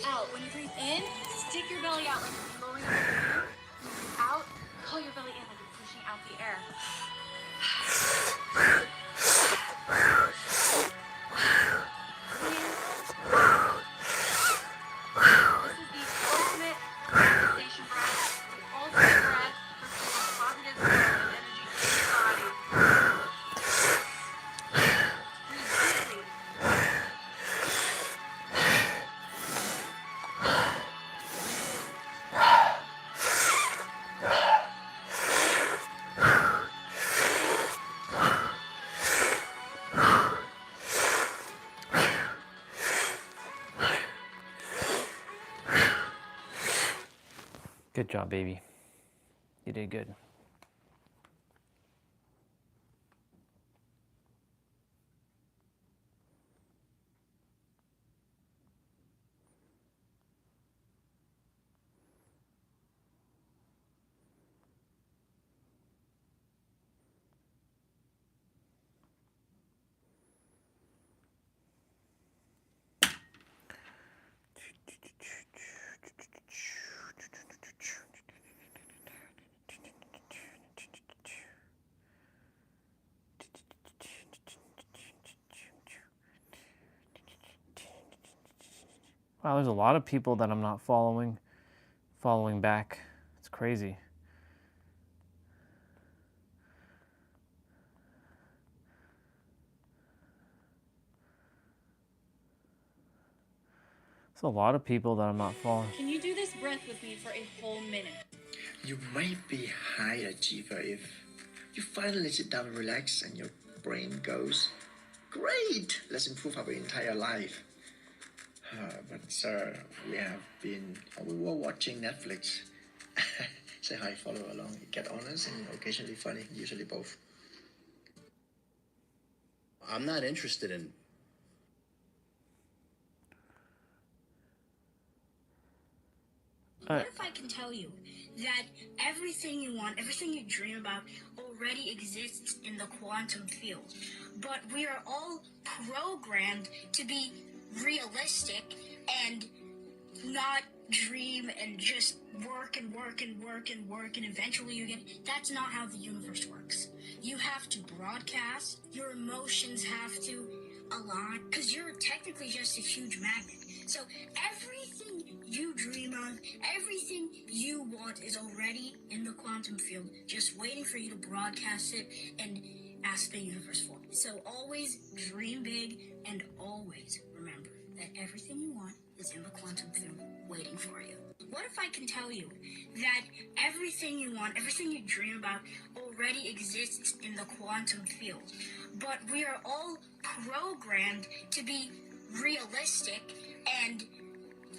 Out. When you breathe in, stick your belly out like you're blowing up your balloon. When you breathe out, pull your belly in like you're pushing out the air. This is the ultimate manifestation breath, the ultimate breath for creating positive flow of energy in your body. Breathe deeply. Good job, baby. You did good. Wow, there's a lot of people that I'm not following back. It's crazy. There's a lot of people that I'm not following. Can you do this breath with me for a whole minute? You might be high achiever if you finally sit down and relax and your brain goes, great, let's improve our entire life. But sir, we were watching Netflix. Say hi, follow along, get honest and occasionally funny, usually both. I'm not interested in What if I can tell you that everything you want, everything you dream about already exists in the quantum field, but we are all programmed to be realistic and not dream and just work and work and work and work and eventually you get. That's not how the universe works. You have to broadcast, your emotions have to align, because you're technically just a huge magnet. So everything you dream of, everything you want is already in the quantum field, just waiting for you to broadcast it and ask the universe for it. So always dream big and always remember that everything you want is in the quantum field waiting for you. What if I can tell you that everything you want, everything you dream about already exists in the quantum field, but we are all programmed to be realistic and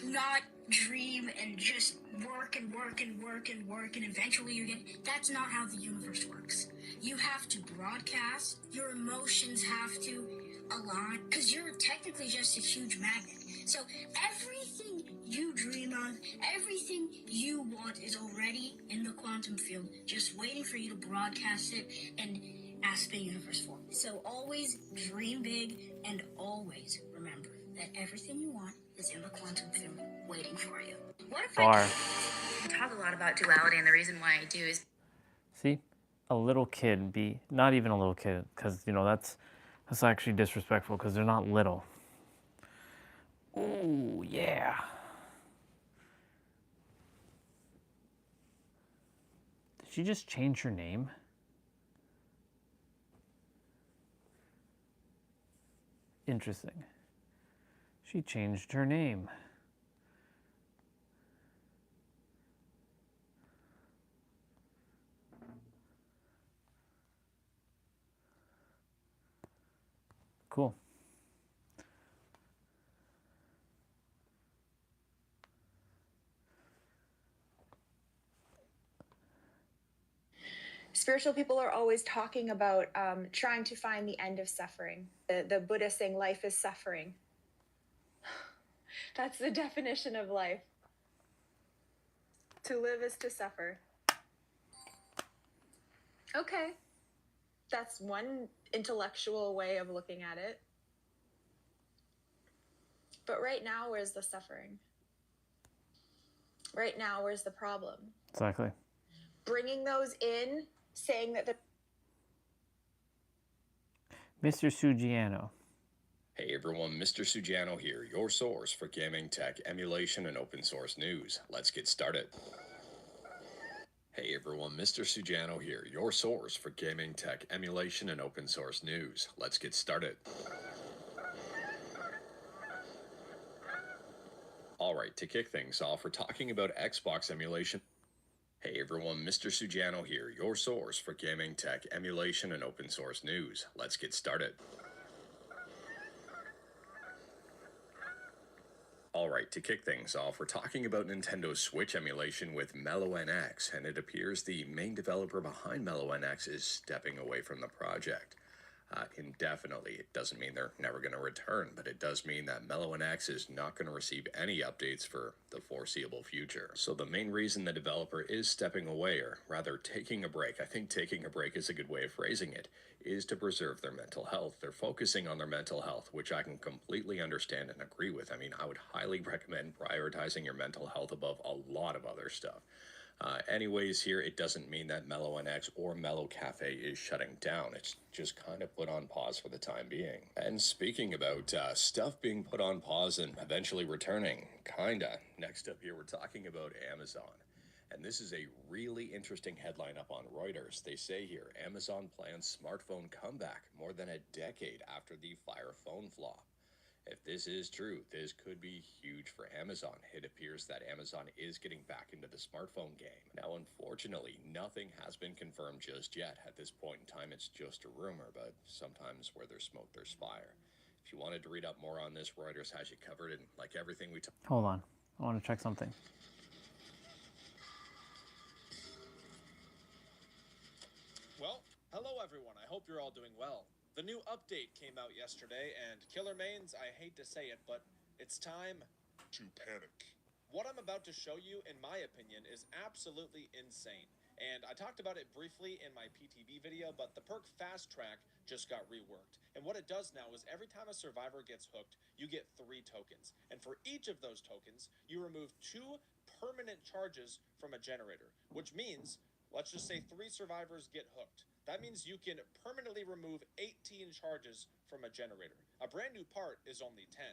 not dream and just work and work and work and work and eventually you get. That's not how the universe works. You have to broadcast, your emotions have to align, because you're technically just a huge magnet. So everything you dream of, everything you want is already in the quantum field, just waiting for you to broadcast it and ask the universe for it. So always dream big and always remember that everything you want is in the quantum field waiting for you. What if Bar. I talk a lot about duality, and the reason why I do is See, a little kid not even a little kid, because that's actually disrespectful because they're not little. Ooh, yeah. Did she just change her name? Interesting. She changed her name. Cool. Spiritual people are always talking about trying to find the end of suffering. The Buddha saying life is suffering. That's the definition of life. To live is to suffer. Okay. That's one intellectual way of looking at it. But right now, where's the suffering? Right now, where's the problem? Exactly. Bringing those in, saying that the Mr. Sugiano. Hey everyone, Mr. Sugiano here, your source for gaming, tech, emulation, and open source news. Let's get started. Hey everyone, Mr. Sugiano here, your source for gaming, tech, emulation, and open source news. Let's get started. Alright, to kick things off, we're talking about Xbox emulation. Hey everyone, Mr. Sugiano here, your source for gaming, tech, emulation, and open source news. Let's get started. Alright, to kick things off, we're talking about Nintendo Switch emulation with Mellow NX, and it appears the main developer behind Mellow NX is stepping away from the project. Indefinitely. It doesn't mean they're never going to return, but it does mean that Mellow NX is not going to receive any updates for the foreseeable future. So the main reason the developer is stepping away, or rather taking a break, I think taking a break is a good way of phrasing it, is to preserve their mental health. They're focusing on their mental health, which I can completely understand and agree with. I mean, I would highly recommend prioritizing your mental health above a lot of other stuff. Anyways, here, it doesn't mean that Mellow NX or Mellow Cafe is shutting down. It's just kind of put on pause for the time being. And speaking about stuff being put on pause and eventually returning, kinda. Next up here, we're talking about Amazon. And this is a really interesting headline up on Reuters. They say here, Amazon plans smartphone comeback more than a decade after the Fire phone flop. If this is true, this could be huge for Amazon. It appears that Amazon is getting back into the smartphone game. Now, unfortunately, nothing has been confirmed just yet. At this point in time, it's just a rumor, but sometimes where there's smoke, there's fire. If you wanted to read up more on this, Reuters has you covered, and like everything we talk. Hold on. I want to check something. Well, hello everyone. I hope you're all doing well. The new update came out yesterday, and Killer Mains, I hate to say it, but it's time to panic. What I'm about to show you, in my opinion, is absolutely insane. And I talked about it briefly in my PTB video, but the perk Fast Track just got reworked. And what it does now is every time a survivor gets hooked, you get 3 tokens. And for each of those tokens, you remove 2 permanent charges from a generator, which means, let's just say 3 survivors get hooked. That means you can permanently remove 18 charges from a generator. A brand new part is only 10.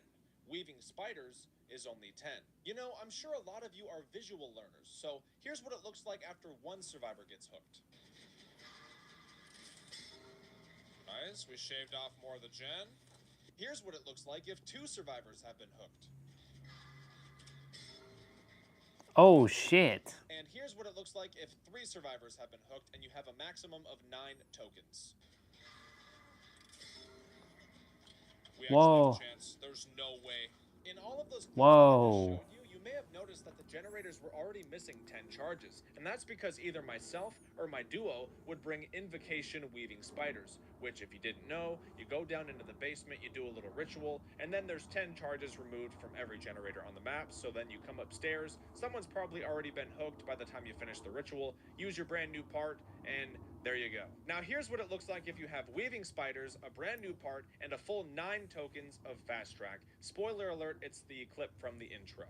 Weaving spiders is only 10. You know, I'm sure a lot of you are visual learners, so here's what it looks like after 1 survivor gets hooked. Nice, we shaved off more of the gen. Here's what it looks like if 2 survivors have been hooked. Oh, shit. And here's what it looks like if 3 survivors have been hooked and you have a maximum of 9 tokens. We Whoa. actually have a chance. There's no way. In all of those Whoa. you may have noticed that the generators were already missing 10 charges. And that's because either myself or my duo would bring invocation weaving spiders, which if you didn't know, you go down into the basement, you do a little ritual, and then there's 10 charges removed from every generator on the map. So then you come upstairs, someone's probably already been hooked by the time you finish the ritual, use your brand new part, and there you go. Now here's what it looks like if you have weaving spiders, a brand new part, and a full 9 tokens of Fast Track. Spoiler alert, it's the clip from the intro.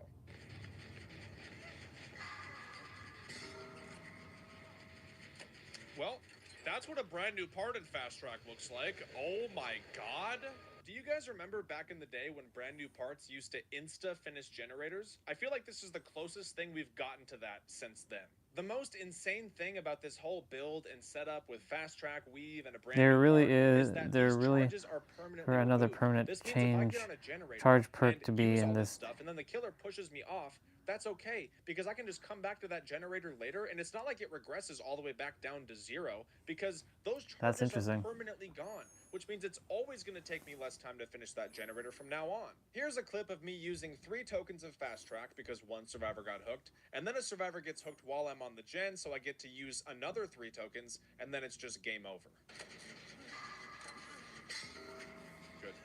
Well, that's what a brand new part in Fast Track looks like. Oh my god. Do you guys remember back in the day when brand new parts used to insta-finish generators? I feel like this is the closest thing we've gotten to that since then. The most insane thing about this whole build and setup with fast track, weave, and a brand There new really card is, that there these really, charges are permanently for another removed. permanent This means if I change, get on a generator charge and perk to be use in all this this. stuff, and then the killer pushes me off, that's okay, because I can just come back to that generator later, and it's not like it regresses all the way back down to 0, because those That's charges are interesting. permanently gone, which means it's always going to take me less time to finish that generator from now on. Here's a clip of me using 3 tokens of fast track because 1 survivor got hooked, and then a survivor gets hooked while I'm on the gen, so I get to use another 3 tokens, and then it's just game over. Good.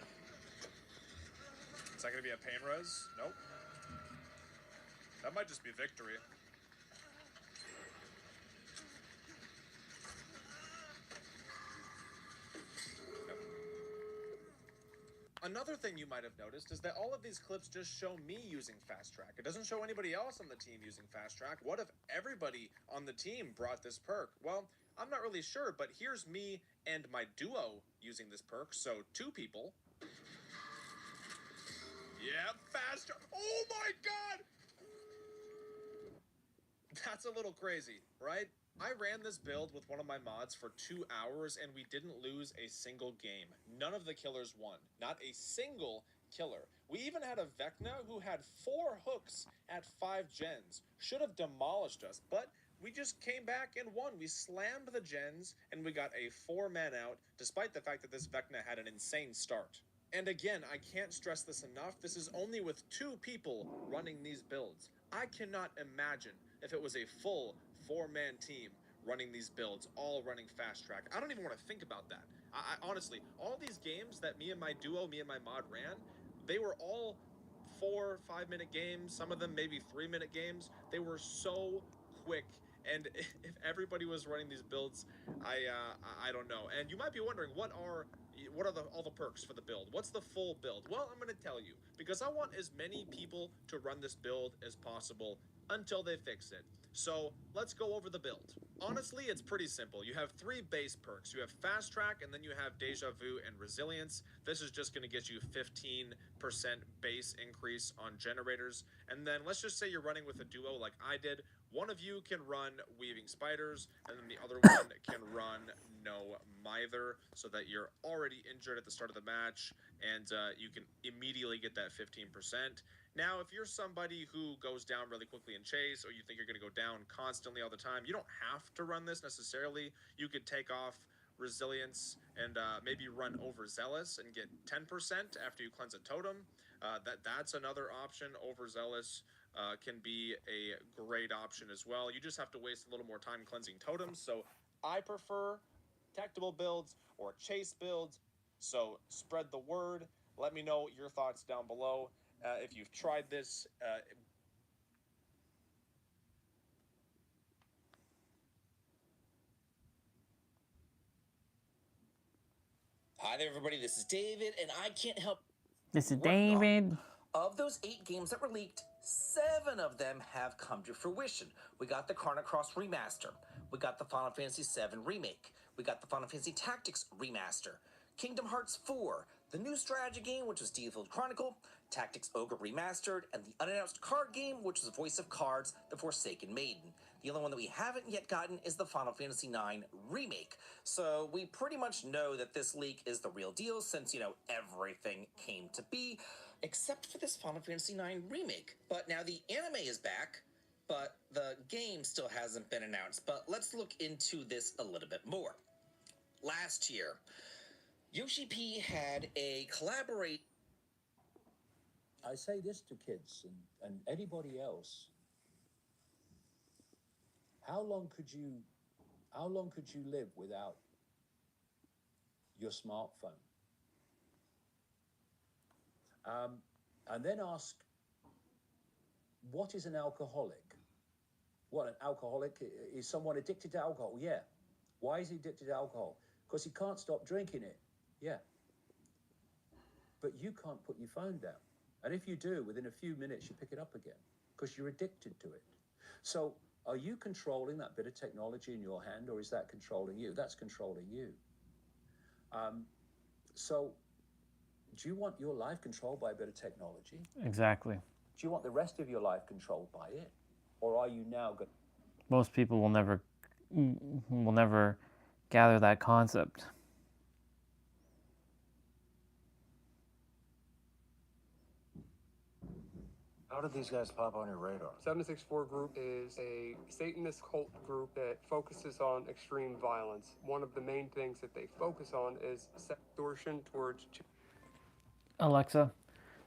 Is that going to be a pain res? Nope. That might just be victory. Yep. Another thing you might have noticed is that all of these clips just show me using fast track. It doesn't show anybody else on the team using fast track. What if everybody on the team brought this perk? Well, I'm not really sure, but here's me and my duo using this perk, so 2 people. Yeah, faster. Oh my god! That's a little crazy, right? I ran this build with one of my mods for 2 hours and we didn't lose a single game. None of the killers won. Not a single killer. We even had a Vecna who had 4 hooks at 5 gens. Should have demolished us, but we just came back and won. We slammed the gens and we got a 4-man out, despite the fact that this Vecna had an insane start. And again, I can't stress this enough, this is only with 2 people running these builds. I cannot imagine if it was a full 4-man team running these builds, all running fast track. I don't even want to think about that. I honestly, all these games that me and my duo, me and my mod ran, they were all 4 5-minute games, some of them maybe 3-minute games. They were so quick, and if everybody was running these builds, I don't know. And you might be wondering, what are all the perks for the build? What's the full build? Well, I'm going to tell you, because I want as many people to run this build as possible until they fix it. So let's go over the build. Honestly, it's pretty simple. You have 3 base perks. You have fast track, and then you have deja vu and resilience. This is just going to get you 15% base increase on generators. And then let's just say you're running with a duo like I did. One of you can run weaving spiders, and then the other one can run no mither, so that you're already injured at the start of the match, and you can immediately get that 15%. Now, if you're somebody who goes down really quickly in chase, or you think you're going to go down constantly all the time, you don't have to run this necessarily. You could take off resilience and maybe run overzealous and get 10% after you cleanse a totem. That's another option. Overzealous can be a great option as well. You just have to waste a little more time cleansing totems. So I prefer tactical builds or chase builds. So spread the word. Let me know your thoughts down below. If you've tried this, Hi there, everybody. This is David, and I can't help. This is David. Of those 8 games that were leaked, 7 of them have come to fruition. We got the Chrono Cross remaster. We got the Final Fantasy VII remake. We got the Final Fantasy Tactics remaster. Kingdom Hearts 4, the new strategy game, which was Deifield Chronicle, Tactics Ogre remastered, and the unannounced card game, which was Voice of Cards, The Forsaken Maiden. The only one that we haven't yet gotten is the Final Fantasy IX remake. So we pretty much know that this leak is the real deal since, everything came to be, except for this Final Fantasy IX remake. But now the anime is back, but the game still hasn't been announced. But let's look into this a little bit more. Last year, Yoshi P had a collaborate. I say this to kids and anybody else. How long could you live without your smartphone? And then ask, what is an alcoholic? What, an alcoholic? Is someone addicted to alcohol? Yeah. Why is he addicted to alcohol? Because he can't stop drinking it. Yeah. But you can't put your phone down. And if you do, within a few minutes, you pick it up again because you're addicted to it. So are you controlling that bit of technology in your hand, or is that controlling you? That's controlling you. So do you want your life controlled by a bit of technology? Exactly. Do you want the rest of your life controlled by it? Or are you now going... Most people will never gather that concept. How did these guys pop on your radar? 764 Group is a Satanist cult group that focuses on extreme violence. One of the main things that they focus on is extortion towards. Alexa,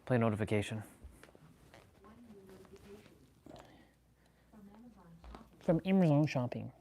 play notification. From Amazon Shopping.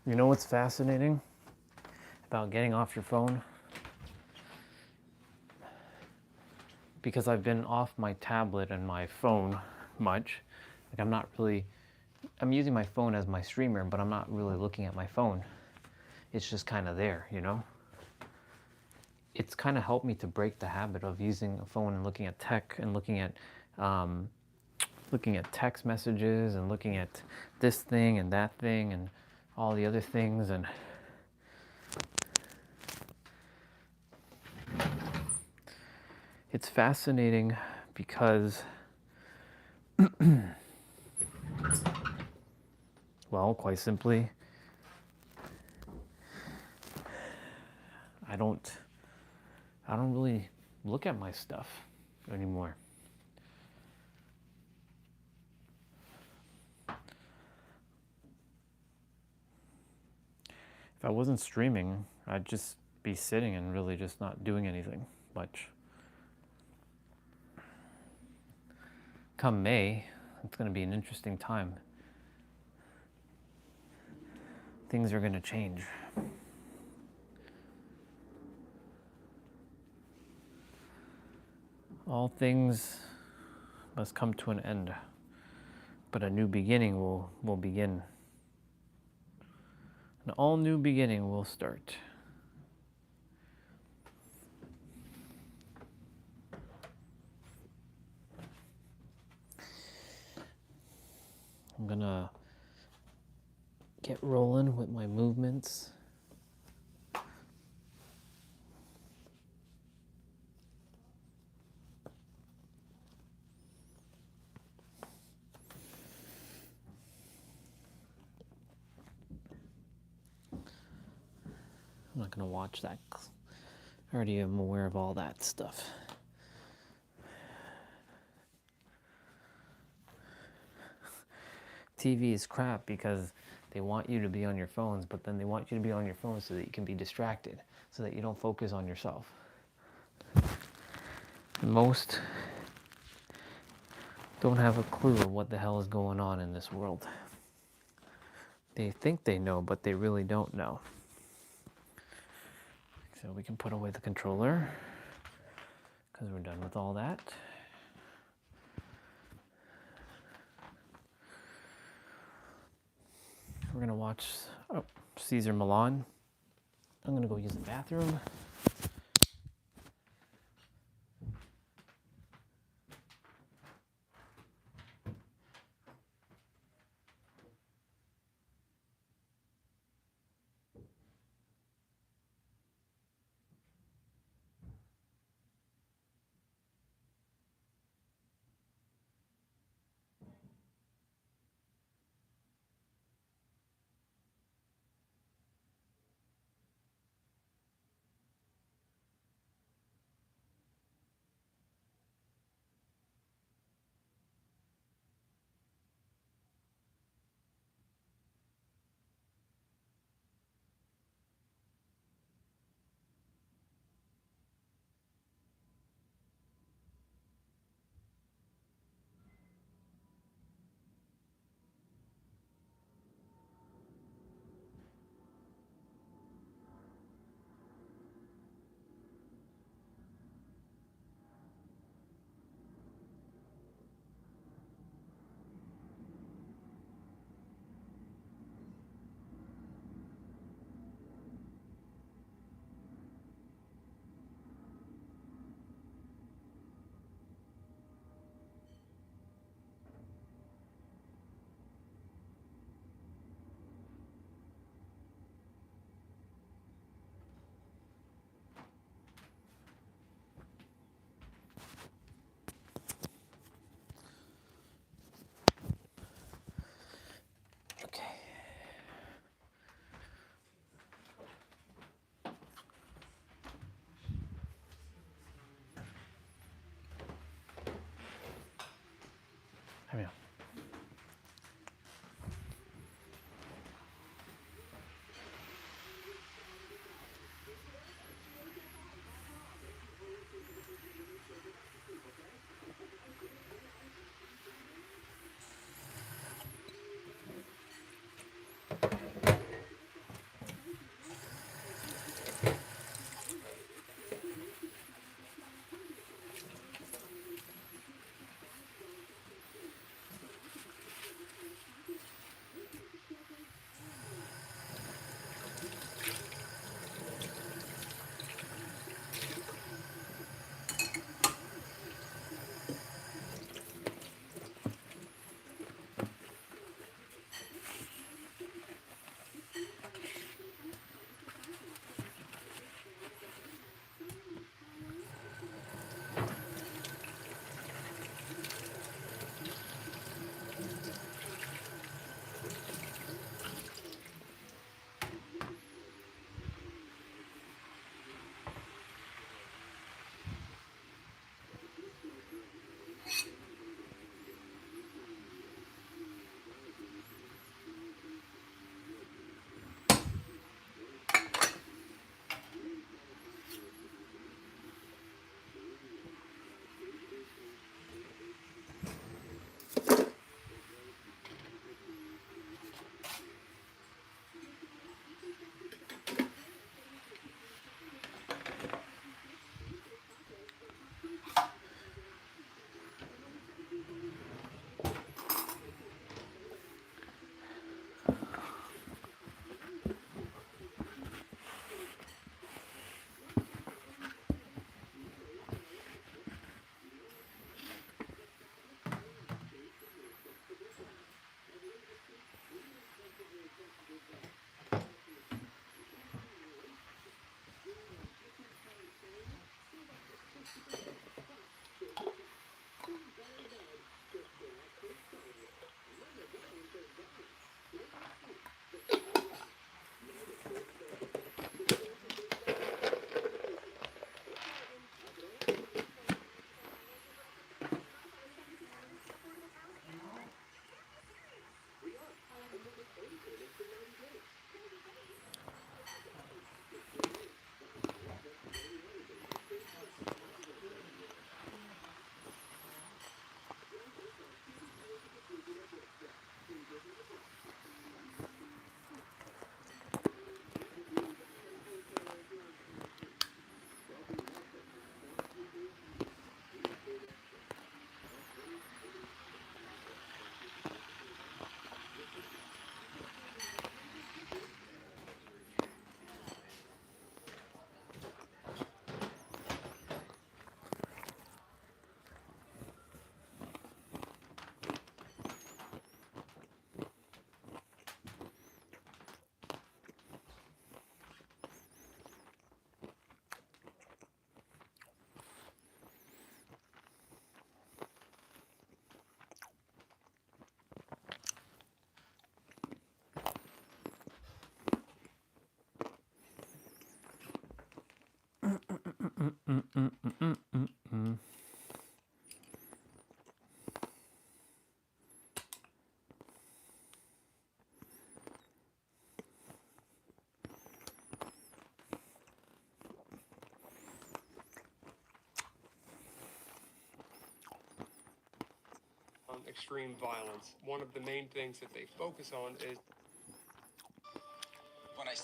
You know what's fascinating about getting off your phone? Because I've been off my tablet and my phone much. Like I'm using my phone as my streamer, but I'm not really looking at my phone. It's just kind of there, you know? It's kind of helped me to break the habit of using a phone and looking at tech and looking at text messages and looking at this thing and that thing and all the other things. And it's fascinating because well, quite simply, I don't really look at my stuff anymore. If I wasn't streaming, I'd just be sitting and really just not doing anything much. Come May, it's going to be an interesting time. Things are going to change. All things must come to an end, but a new beginning will begin. An all new beginning will start. I'm gonna get rolling with my movements. I'm not gonna watch that. I already am aware of all that stuff. TV is crap because they want you to be on your phones, but then they want you to be on your phones so that you can be distracted, so that you don't focus on yourself. And most don't have a clue of what the hell is going on in this world. They think they know, but they really don't know. So we can put away the controller because we're done with all that. We're gonna watch Caesar Milan. I'm gonna go use the bathroom. Extreme violence. One of the main things that they focus on is When I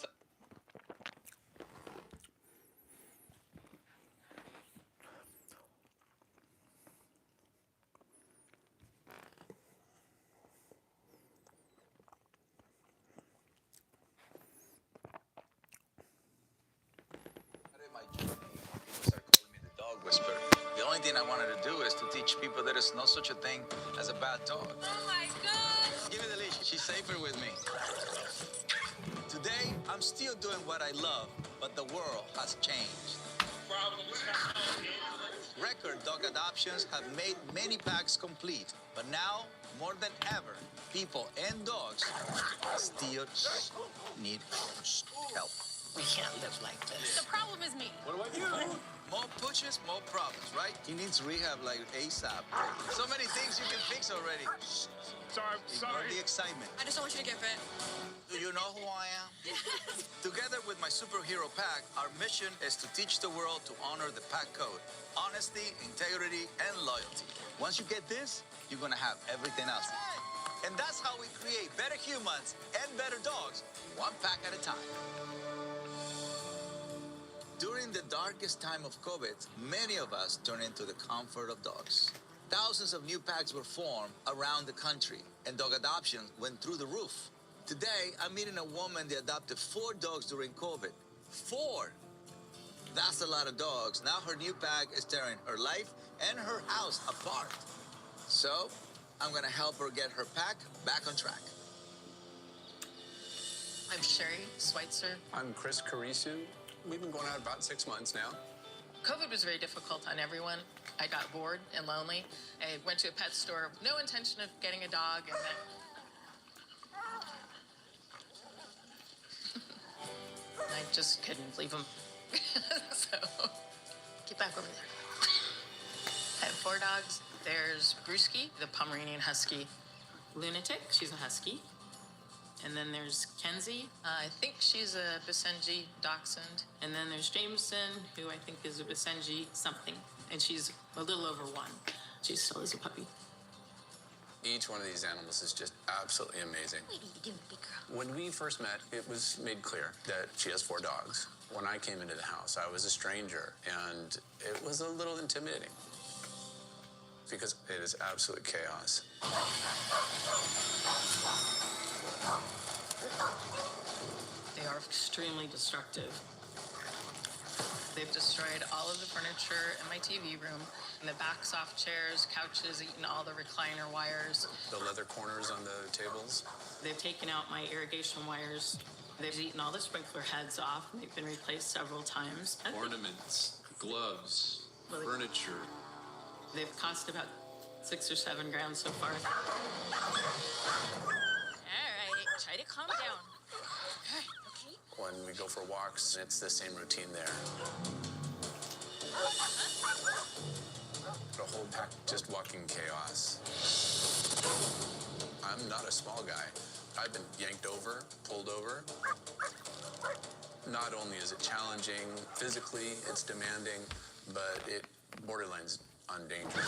dog whisperer. The only thing I wanted to do is to teach people there is no such a thing as a bad dog. Oh my god! Give me the leash. She's safer with me. Today, I'm still doing what I love, but the world has changed. Record dog adoptions have made many packs complete, but now, more than ever, people and dogs still need help. We can't live like this. The problem is me. What do I do? More pushes, more problems, right? He needs rehab like ASAP. So many things you can fix already. Sorry, Ignore the excitement. I just don't want you to get bit. Do you know who I am? Yes. Together with my superhero pack, our mission is to teach the world to honor the pack code. Honesty, integrity, and loyalty. Once you get this, you're gonna have everything else. And that's how we create better humans and better dogs, one pack at a time. During the darkest time of COVID, many of us turned into the comfort of dogs. Thousands of new packs were formed around the country, and dog adoptions went through the roof. Today, I'm meeting a woman that adopted 4 dogs during COVID. 4! That's a lot of dogs. Now her new pack is tearing her life and her house apart. So, I'm gonna help her get her pack back on track. I'm Sherry Schweitzer. I'm Chris Carisu. We've been going out about 6 months now. COVID was very difficult on everyone. I got bored and lonely. I went to a pet store with no intention of getting a dog, and then I just couldn't leave him. So, get back over there. I have 4 dogs. There's Brewski, the Pomeranian Husky. Lunatic, she's a Husky. And then there's Kenzie. I think she's a Basenji Dachshund. And then there's Jameson, who I think is a Basenji something. And she's a little over 1. She still is a puppy. Each one of these animals is just absolutely amazing. Wait, give me, big girl. When we first met, it was made clear that she has 4 dogs. When I came into the house, I was a stranger, and it was a little intimidating because it is absolute chaos. They are extremely destructive. They've destroyed all of the furniture in my TV room, and the back soft chairs, couches, eaten all the recliner wires. The leather corners on the tables. They've taken out my irrigation wires. They've eaten all the sprinkler heads off, and they've been replaced several times. Ornaments, gloves, Well, furniture. They've cost about 6 or 7 grand so far. All right, try to calm down. Okay. When we go for walks, it's the same routine there. The whole pack just walking chaos. I'm not a small guy. I've been yanked over, pulled over. Not only is it challenging physically, it's demanding, but it borderlines on danger.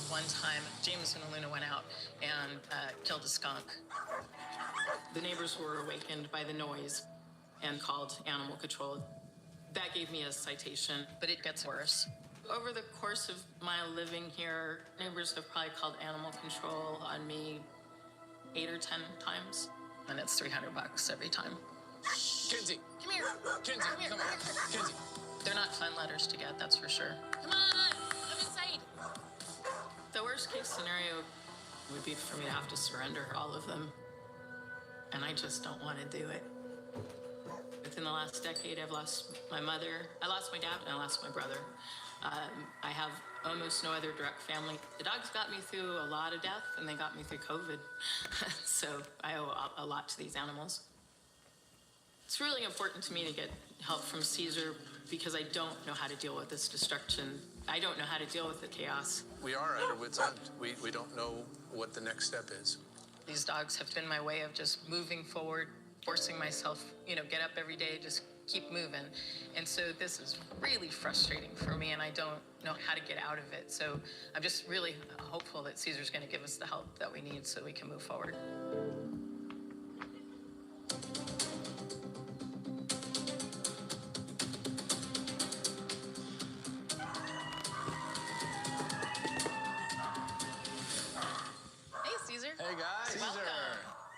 One time, Jameson and Luna went out and killed a skunk. The neighbors were awakened by the noise and called animal control. That gave me a citation, but it gets worse. Over the course of my living here, neighbors have probably called animal control on me 8 or 10 times, and it's $300 every time. Kenzie! Come here. Kenzie, Come here. come on. Kenzie. They're not fun letters to get, that's for sure. Come on, come inside. The worst case scenario would be for me to have to surrender all of them, and I just don't want to do it. Within the last decade, I've lost my mother, I lost my dad, and I lost my brother. I have almost no other direct family. The dogs got me through a lot of death, and they got me through COVID. So I owe a lot to these animals. It's really important to me to get help from Caesar because I don't know how to deal with this destruction. I don't know how to deal with the chaos. We are at our wit's end. We don't know what the next step is. These dogs have been my way of just moving forward, forcing myself, get up every day, just keep moving. And so this is really frustrating for me, and I don't know how to get out of it. So I'm just really hopeful that Caesar's going to give us the help that we need so we can move forward. Hey, Caesar. Hey, guys. Welcome.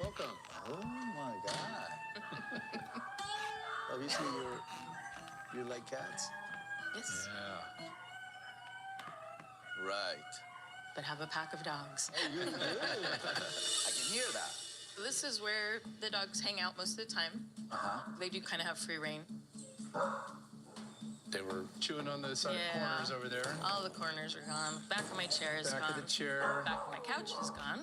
Welcome. Oh, my God. Obviously, you like cats? Yes. Yeah. Right. But have a pack of dogs. Hey, you do. I can hear that. This is where the dogs hang out most of the time. Uh-huh. They do kind of have free reign. They were chewing on the side corners over there. All the corners are gone. Back of my chair is Back gone. of the chair. Back of my couch is gone.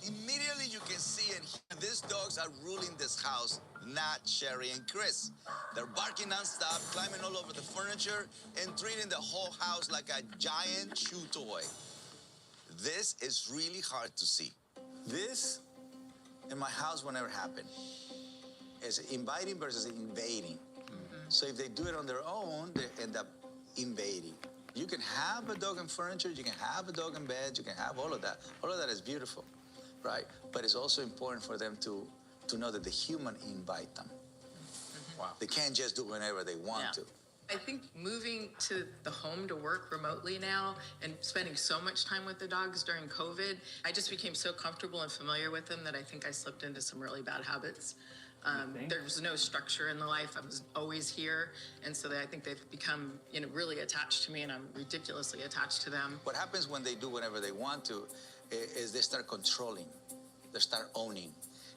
Immediately you can see and hear these dogs are ruling this house, not Sherry and Chris. They're barking nonstop, climbing all over the furniture, and treating the whole house like a giant chew toy. This is really hard to see. This, in my house, will never happen. It's inviting versus invading. So if they do it on their own, they end up invading. You can have a dog in furniture, you can have a dog in bed, you can have all of that. All of that is beautiful, right? But it's also important for them to know that the human invite them. Wow. They can't just do whenever they want to. I think moving to the home to work remotely now and spending so much time with the dogs during COVID, I just became so comfortable and familiar with them that I think I slipped into some really bad habits. There was no structure in the life. I was always here. And so I think they've become, really attached to me, and I'm ridiculously attached to them. What happens when they do whenever they want to is they start controlling, they start owning.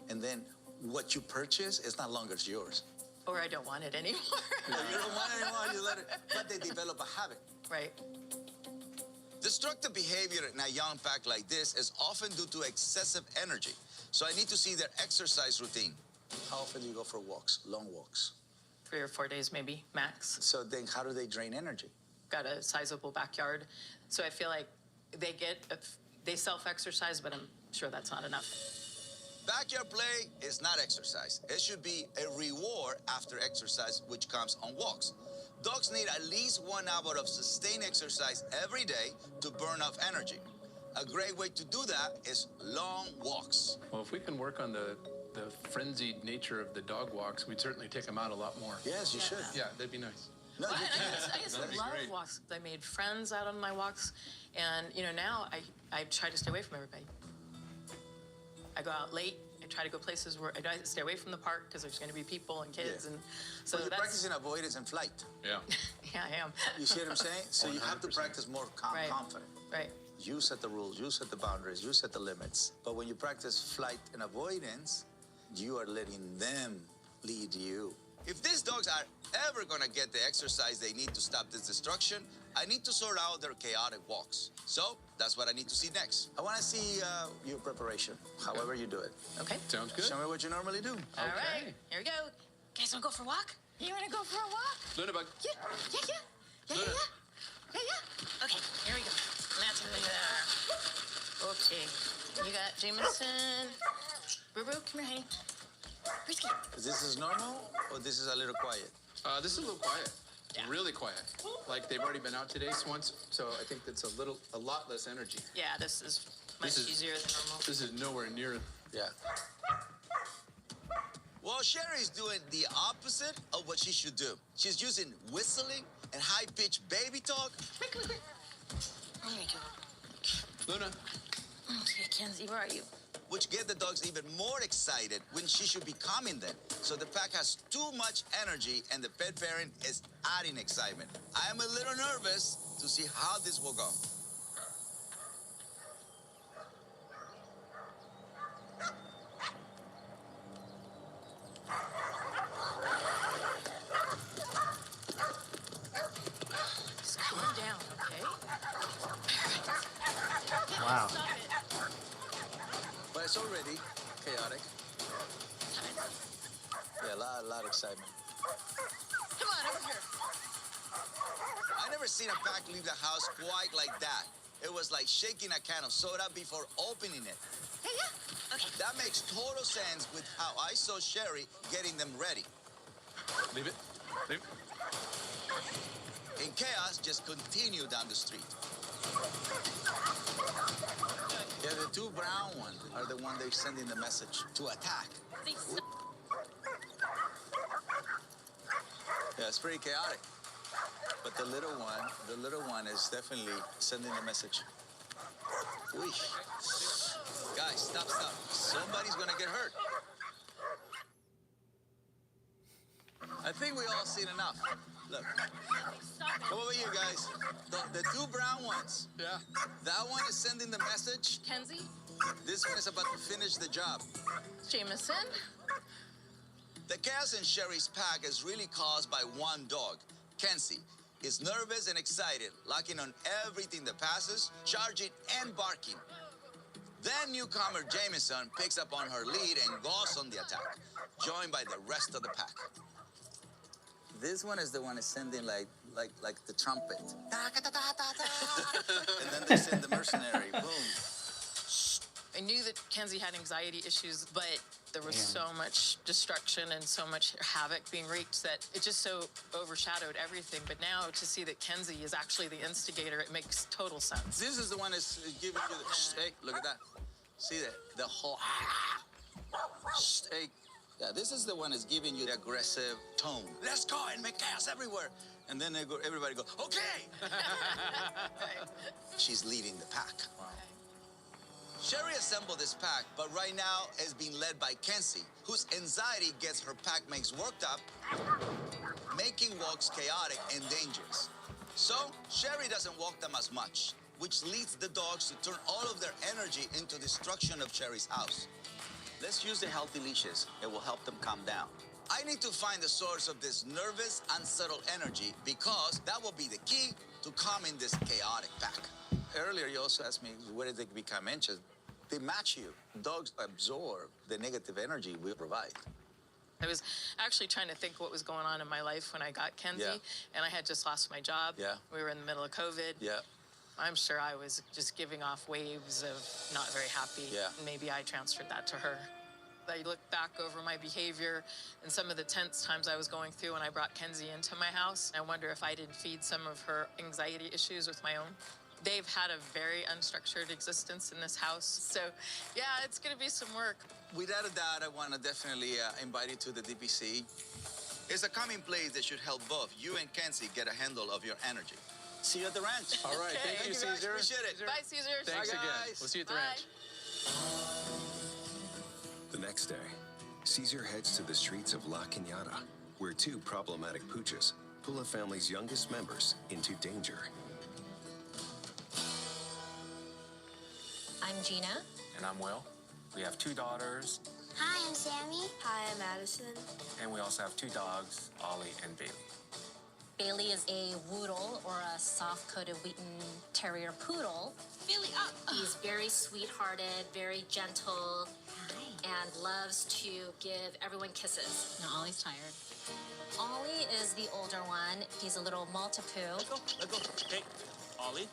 And then what you purchase is no longer yours. Or I don't want it anymore. You don't want it anymore, you let it, but they develop a habit. Right. Destructive behavior in a young pack like this is often due to excessive energy. So I need to see their exercise routine. How often do you go for walks, long walks? 3 or 4 days, maybe, max. So then how do they drain energy? Got a sizable backyard. So I feel like they self-exercise, but I'm sure that's not enough. Backyard play is not exercise. It should be a reward after exercise, which comes on walks. Dogs need at least 1 hour of sustained exercise every day to burn off energy. A great way to do that is long walks. Well, if we can work on the frenzied nature of the dog walks, we'd certainly take them out a lot more. Yes, you should. Yeah, that'd be nice. No, Well, you and can. I just That'd be love great. walks. I made friends out on my walks, and now I try to stay away from everybody. I go out late. I try to go places where I stay away from the park because there's going to be people and kids, and so So you're that's practicing avoidance and flight. Yeah. yeah, I am. You see what I'm saying? So you have to 100%. practice more Right. confident. Right. You set the rules, you set the boundaries, you set the limits. But when you practice flight and avoidance, you are letting them lead you. If these dogs are ever gonna get the exercise they need to stop this destruction, I need to sort out their chaotic walks. So that's what I need to see next. I wanna see your preparation, however you do it. Okay. Sounds good. Show me what you normally do. All right. Here we go. Guys, wanna go for a walk? You wanna go for a walk? Luna bug. Yeah. Okay, here we go. That's really there. Okay. You got Jameson. Boo boo, come here, honey. Risky. This is normal or this is a little quiet? This is a little quiet. Really quiet. Like they've already been out today once, so I think that's a lot less energy. Yeah, this is much easier than normal. This is nowhere near. Yeah. Well, Sherry's doing the opposite of what she should do. She's using whistling and high-pitched baby talk. There you go. Luna. Okay, Kenzie, where are you? Which get the dogs even more excited when she should be calming them. So the pack has too much energy and the pet parent is adding excitement. I am a little nervous to see how this will go. Just calm down, okay? Wow. Stop it. But it's already chaotic. Yeah, a lot of excitement. Come on, over here. I never seen a pack leave the house quite like that. It was like shaking a can of soda before opening it. Hey, yeah. Okay. That makes total sense with how I saw Sherry getting them ready. Leave it. Leave it. And chaos just continued down the street. Yeah, the two brown ones are the one they're sending the message to attack. Yeah, it's pretty chaotic. But the little one is definitely sending the message. Uy. Guys, stop. Somebody's gonna get hurt. I think we all seen enough. Look. Come over here, guys. The two brown ones. Yeah. That one is sending the message. Kenzie? This one is about to finish the job. Jameson? The chaos in Sherry's pack is really caused by one dog, Kenzie. Is nervous and excited, locking on everything that passes, charging and barking. Then newcomer Jameson picks up on her lead and goes on the attack, joined by the rest of the pack. This one is the one is sending like the trumpet. And then they send the mercenary. Boom. I knew that Kenzie had anxiety issues, but there was so much destruction and so much havoc being wreaked that it just so overshadowed everything. But now to see that Kenzie is actually the instigator, it makes total sense. This is the one that's giving you the, hey, look at that. See that? The whole, hey. Yeah, this is the one that's giving you the aggressive tone. Let's go and make chaos everywhere. And then everybody goes, okay. She's leading the pack. Wow. Sherry assembled this pack, but right now is being led by Kenzie, whose anxiety gets her pack mates worked up, making walks chaotic and dangerous. So, Sherry doesn't walk them as much, which leads the dogs to turn all of their energy into destruction of Sherry's house. Let's use the healthy leashes. It will help them calm down. I need to find the source of this nervous, unsettled energy because that will be the key to calming this chaotic pack. Earlier, you also asked me, where did they become anxious? They match you. Dogs absorb the negative energy we provide. I was actually trying to think what was going on in my life when I got Kenzie, and I had just lost my job. Yeah. We were in the middle of COVID. Yeah. I'm sure I was just giving off waves of not very happy. Yeah. Maybe I transferred that to her. I look back over my behavior and some of the tense times I was going through when I brought Kenzie into my house. I wonder if I didn't feed some of her anxiety issues with my own. They've had a very unstructured existence in this house. So, yeah, it's going to be some work. Without a doubt, I want to definitely invite you to the DPC. It's a calming place that should help both you and Kenzie get a handle of your energy. See you at the ranch. All right, Okay. thank you, guys. Caesar. Appreciate it. Bye, Caesar. Thanks Bye, again. guys. We'll see you at the Bye. ranch. The next day, Caesar heads to the streets of La Cañada, where two problematic pooches pull a family's youngest members into danger. I'm Gina. And I'm Will. We have two daughters, Hi, I'm Sammy. Hi, I'm Madison. and we also have two dogs, Ollie and Bailey. Bailey is a Woodle, or a soft-coated Wheaten Terrier Poodle. Bailey, up. He's very sweet-hearted, very gentle, and loves to give everyone kisses. No, Ollie's tired. Ollie is the older one. He's a little Maltipoo. Let go. Hey, Ollie.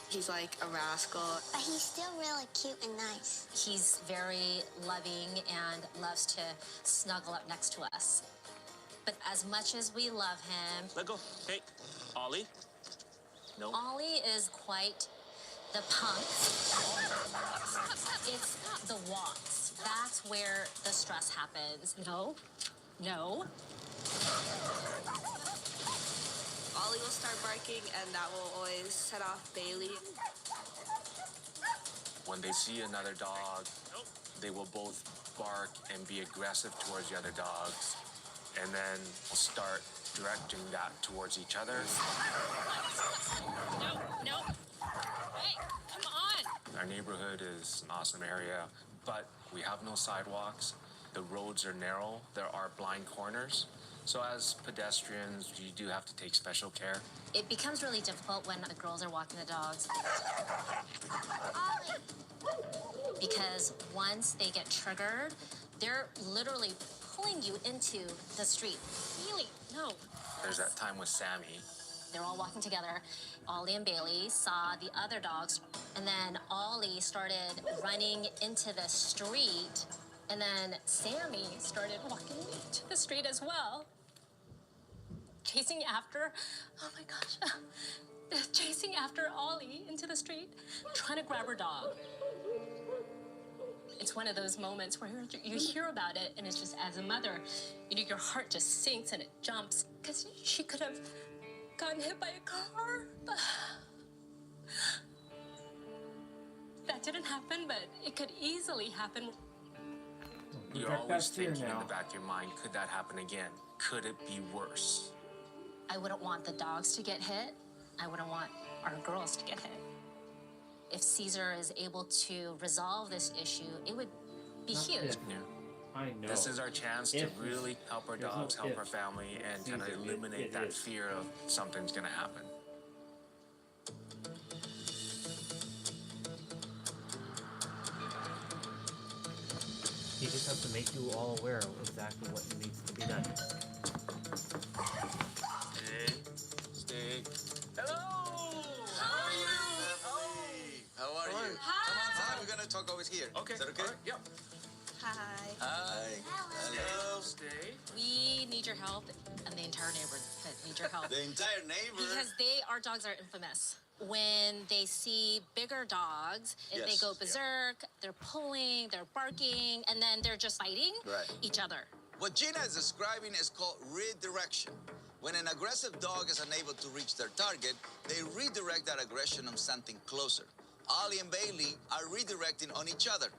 He's like a rascal. But he's still really cute and nice. He's very loving and loves to snuggle up next to us. But as much as we love him, Let go. Hey, Ollie. No. Ollie is quite the punk. It's the walks. That's where the stress happens. No. Ollie will start barking, and that will always set off Bailey. When they see another dog, they will both bark and be aggressive towards the other dogs, and then start directing that towards each other. No. Hey, come on. Our neighborhood is an awesome area, but we have no sidewalks. The roads are narrow. There are blind corners. So as pedestrians, you do have to take special care. It becomes really difficult when the girls are walking the dogs. Because once they get triggered, they're literally pulling you into the street. Really? No. There's that time with Sammy. They're all walking together. Ollie and Bailey saw the other dogs, and then Ollie started running into the street, and then Sammy started walking to the street as well. Chasing after, oh my gosh, chasing after Ollie into the street, trying to grab her dog. It's one of those moments where you hear about it, and it's just, as a mother, you know, your heart just sinks and it jumps, because she could have gotten hit by a car. That didn't happen, but it could easily happen. You're always thinking in the back of your mind, could that happen again? Could it be worse? I wouldn't want the dogs to get hit. I wouldn't want our girls to get hit. If Caesar is able to resolve this issue, it would be huge. Yeah. I know. This is our chance to really help our dogs, help our family, and kind of eliminate that fear of something's going to happen. He just has to make you all aware of exactly what needs to be done. Stay. Hello! How are you? How are you? Hi. Come on, Sam. We're gonna talk over here. Okay. Is that okay? Yep. Hi. Hi. Hello. Stay. We need your help, and the entire neighborhood need your help. The entire neighbor. Because our dogs are infamous. When they see bigger dogs, Yes. they go berserk, they're pulling, they're barking, and then they're just fighting each other. What Gina is describing is called redirection. When an aggressive dog is unable to reach their target, they redirect that aggression on something closer. Ollie and Bailey are redirecting on each other.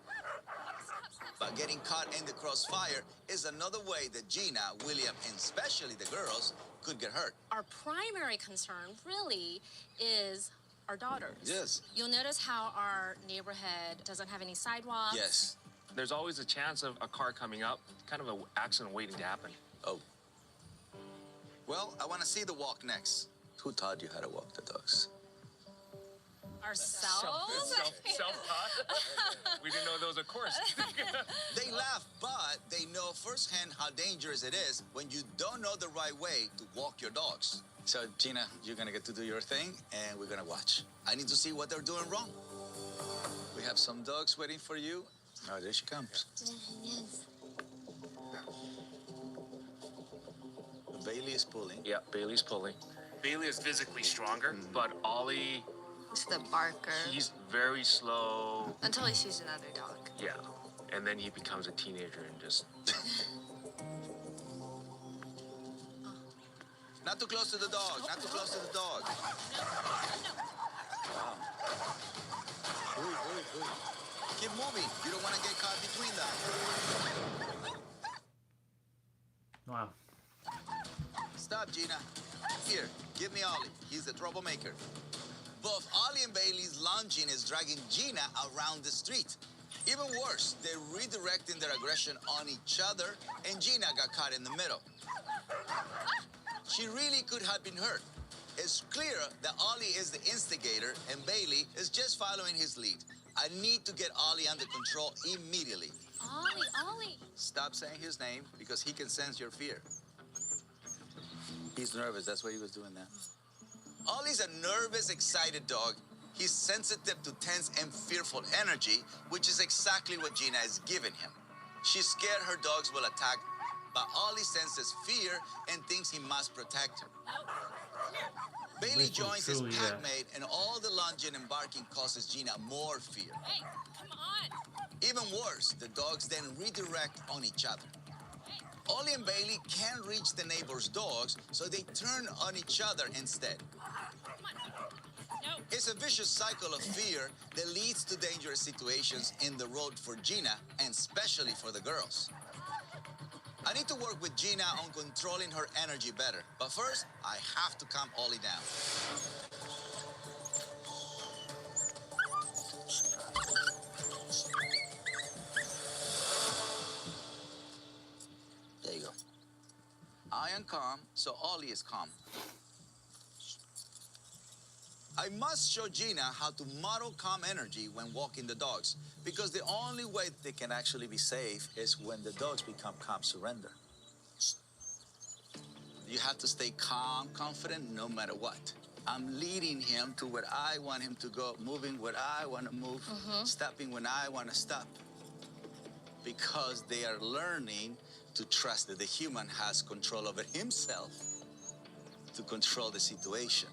But getting caught in the crossfire is another way that Gina, William, and especially the girls could get hurt. Our primary concern really is our daughters. Yes. You'll notice how our neighborhood doesn't have any sidewalks. Yes. There's always a chance of a car coming up, kind of an accident waiting to happen. Oh. Well, I want to see the walk next. Who taught you how to walk the dogs? Ourselves? Self-taught? We didn't know there was a course. They laugh, but they know firsthand how dangerous it is when you don't know the right way to walk your dogs. So, Gina, you're gonna get to do your thing, and we're gonna watch. I need to see what they're doing wrong. We have some dogs waiting for you. Oh, there she comes. Yes. Bailey is pulling. Yeah, Bailey's pulling. Bailey is physically stronger, but Ollie, It's the barker. he's very slow. Until he sees another dog. Yeah. And then he becomes a teenager and just... Not too close to the dog. Not too close to the dog. Wow. Ooh. Keep moving. You don't want to get caught between them. Wow. Stop, Gina. Here, give me Ollie. He's the troublemaker. Both Ollie and Bailey's lunging is dragging Gina around the street. Even worse, they're redirecting their aggression on each other, and Gina got caught in the middle. She really could have been hurt. It's clear that Ollie is the instigator and Bailey is just following his lead. I need to get Ollie under control immediately. Ollie. Stop saying his name because he can sense your fear. He's nervous, that's why he was doing that. Ollie's a nervous, excited dog. He's sensitive to tense and fearful energy, which is exactly what Gina is giving him. She's scared her dogs will attack, but Ollie senses fear and thinks he must protect her. Bailey joins his pack mate, and all the lunging and barking causes Gina more fear. Hey, come on. Even worse, the dogs then redirect on each other. Ollie and Bailey can't reach the neighbor's dogs, so they turn on each other instead. It's a vicious cycle of fear that leads to dangerous situations in the road for Gina, and especially for the girls. I need to work with Gina on controlling her energy better. But first, I have to calm Ollie down. There you go. I am calm, so Ollie is calm. I must show Gina how to model calm energy when walking the dogs, because the only way they can actually be safe is when the dogs become calm surrender. You have to stay calm, confident, no matter what. I'm leading him to where I want him to go, moving where I want to move, stopping when I want to stop. Because they are learning to trust that the human has control over himself to control the situation.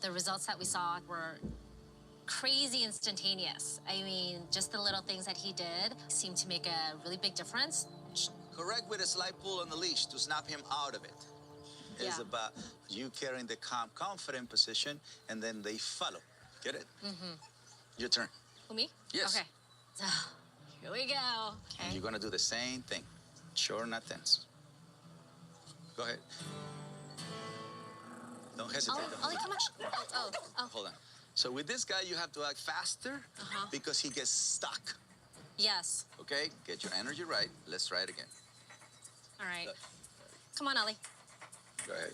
The results that we saw were crazy instantaneous. I mean, just the little things that he did seemed to make a really big difference. Correct with a slight pull on the leash to snap him out of it. It's about you carrying the calm, confident position, and then they follow. Get it? Your turn. Who, me? Yes. Okay. So, here we go. Okay. And you're gonna do the same thing. Sure, not tense. Go ahead. Don't hesitate. Ollie, come on. Oh. Hold on. So with this guy, you have to act faster because he gets stuck. Yes. Okay? Get your energy right. Let's try it again. All right. Come on, Ollie. Go ahead.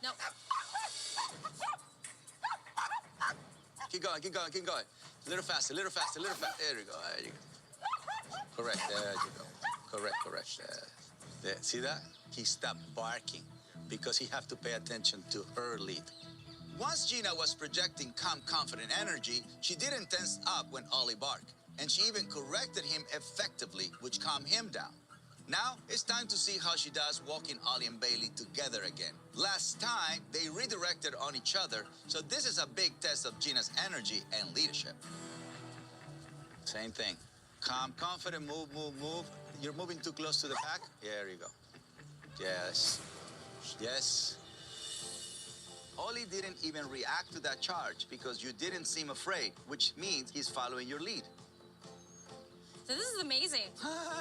No. Keep going, keep going, keep going. A little faster, a little faster, a little faster. There you go. There you go. Correct. There you go. Correct. There. See that? He stopped barking because he have to pay attention to her lead. Once Gina was projecting calm, confident energy, she didn't tense up when Ollie barked. And she even corrected him effectively, which calmed him down. Now, it's time to see how she does walking Ollie and Bailey together again. Last time, they redirected on each other, so this is a big test of Gina's energy and leadership. Same thing. Calm, confident, move. You're moving too close to the pack. There you go. Yes. Ollie didn't even react to that charge because you didn't seem afraid, which means he's following your lead. So this is amazing.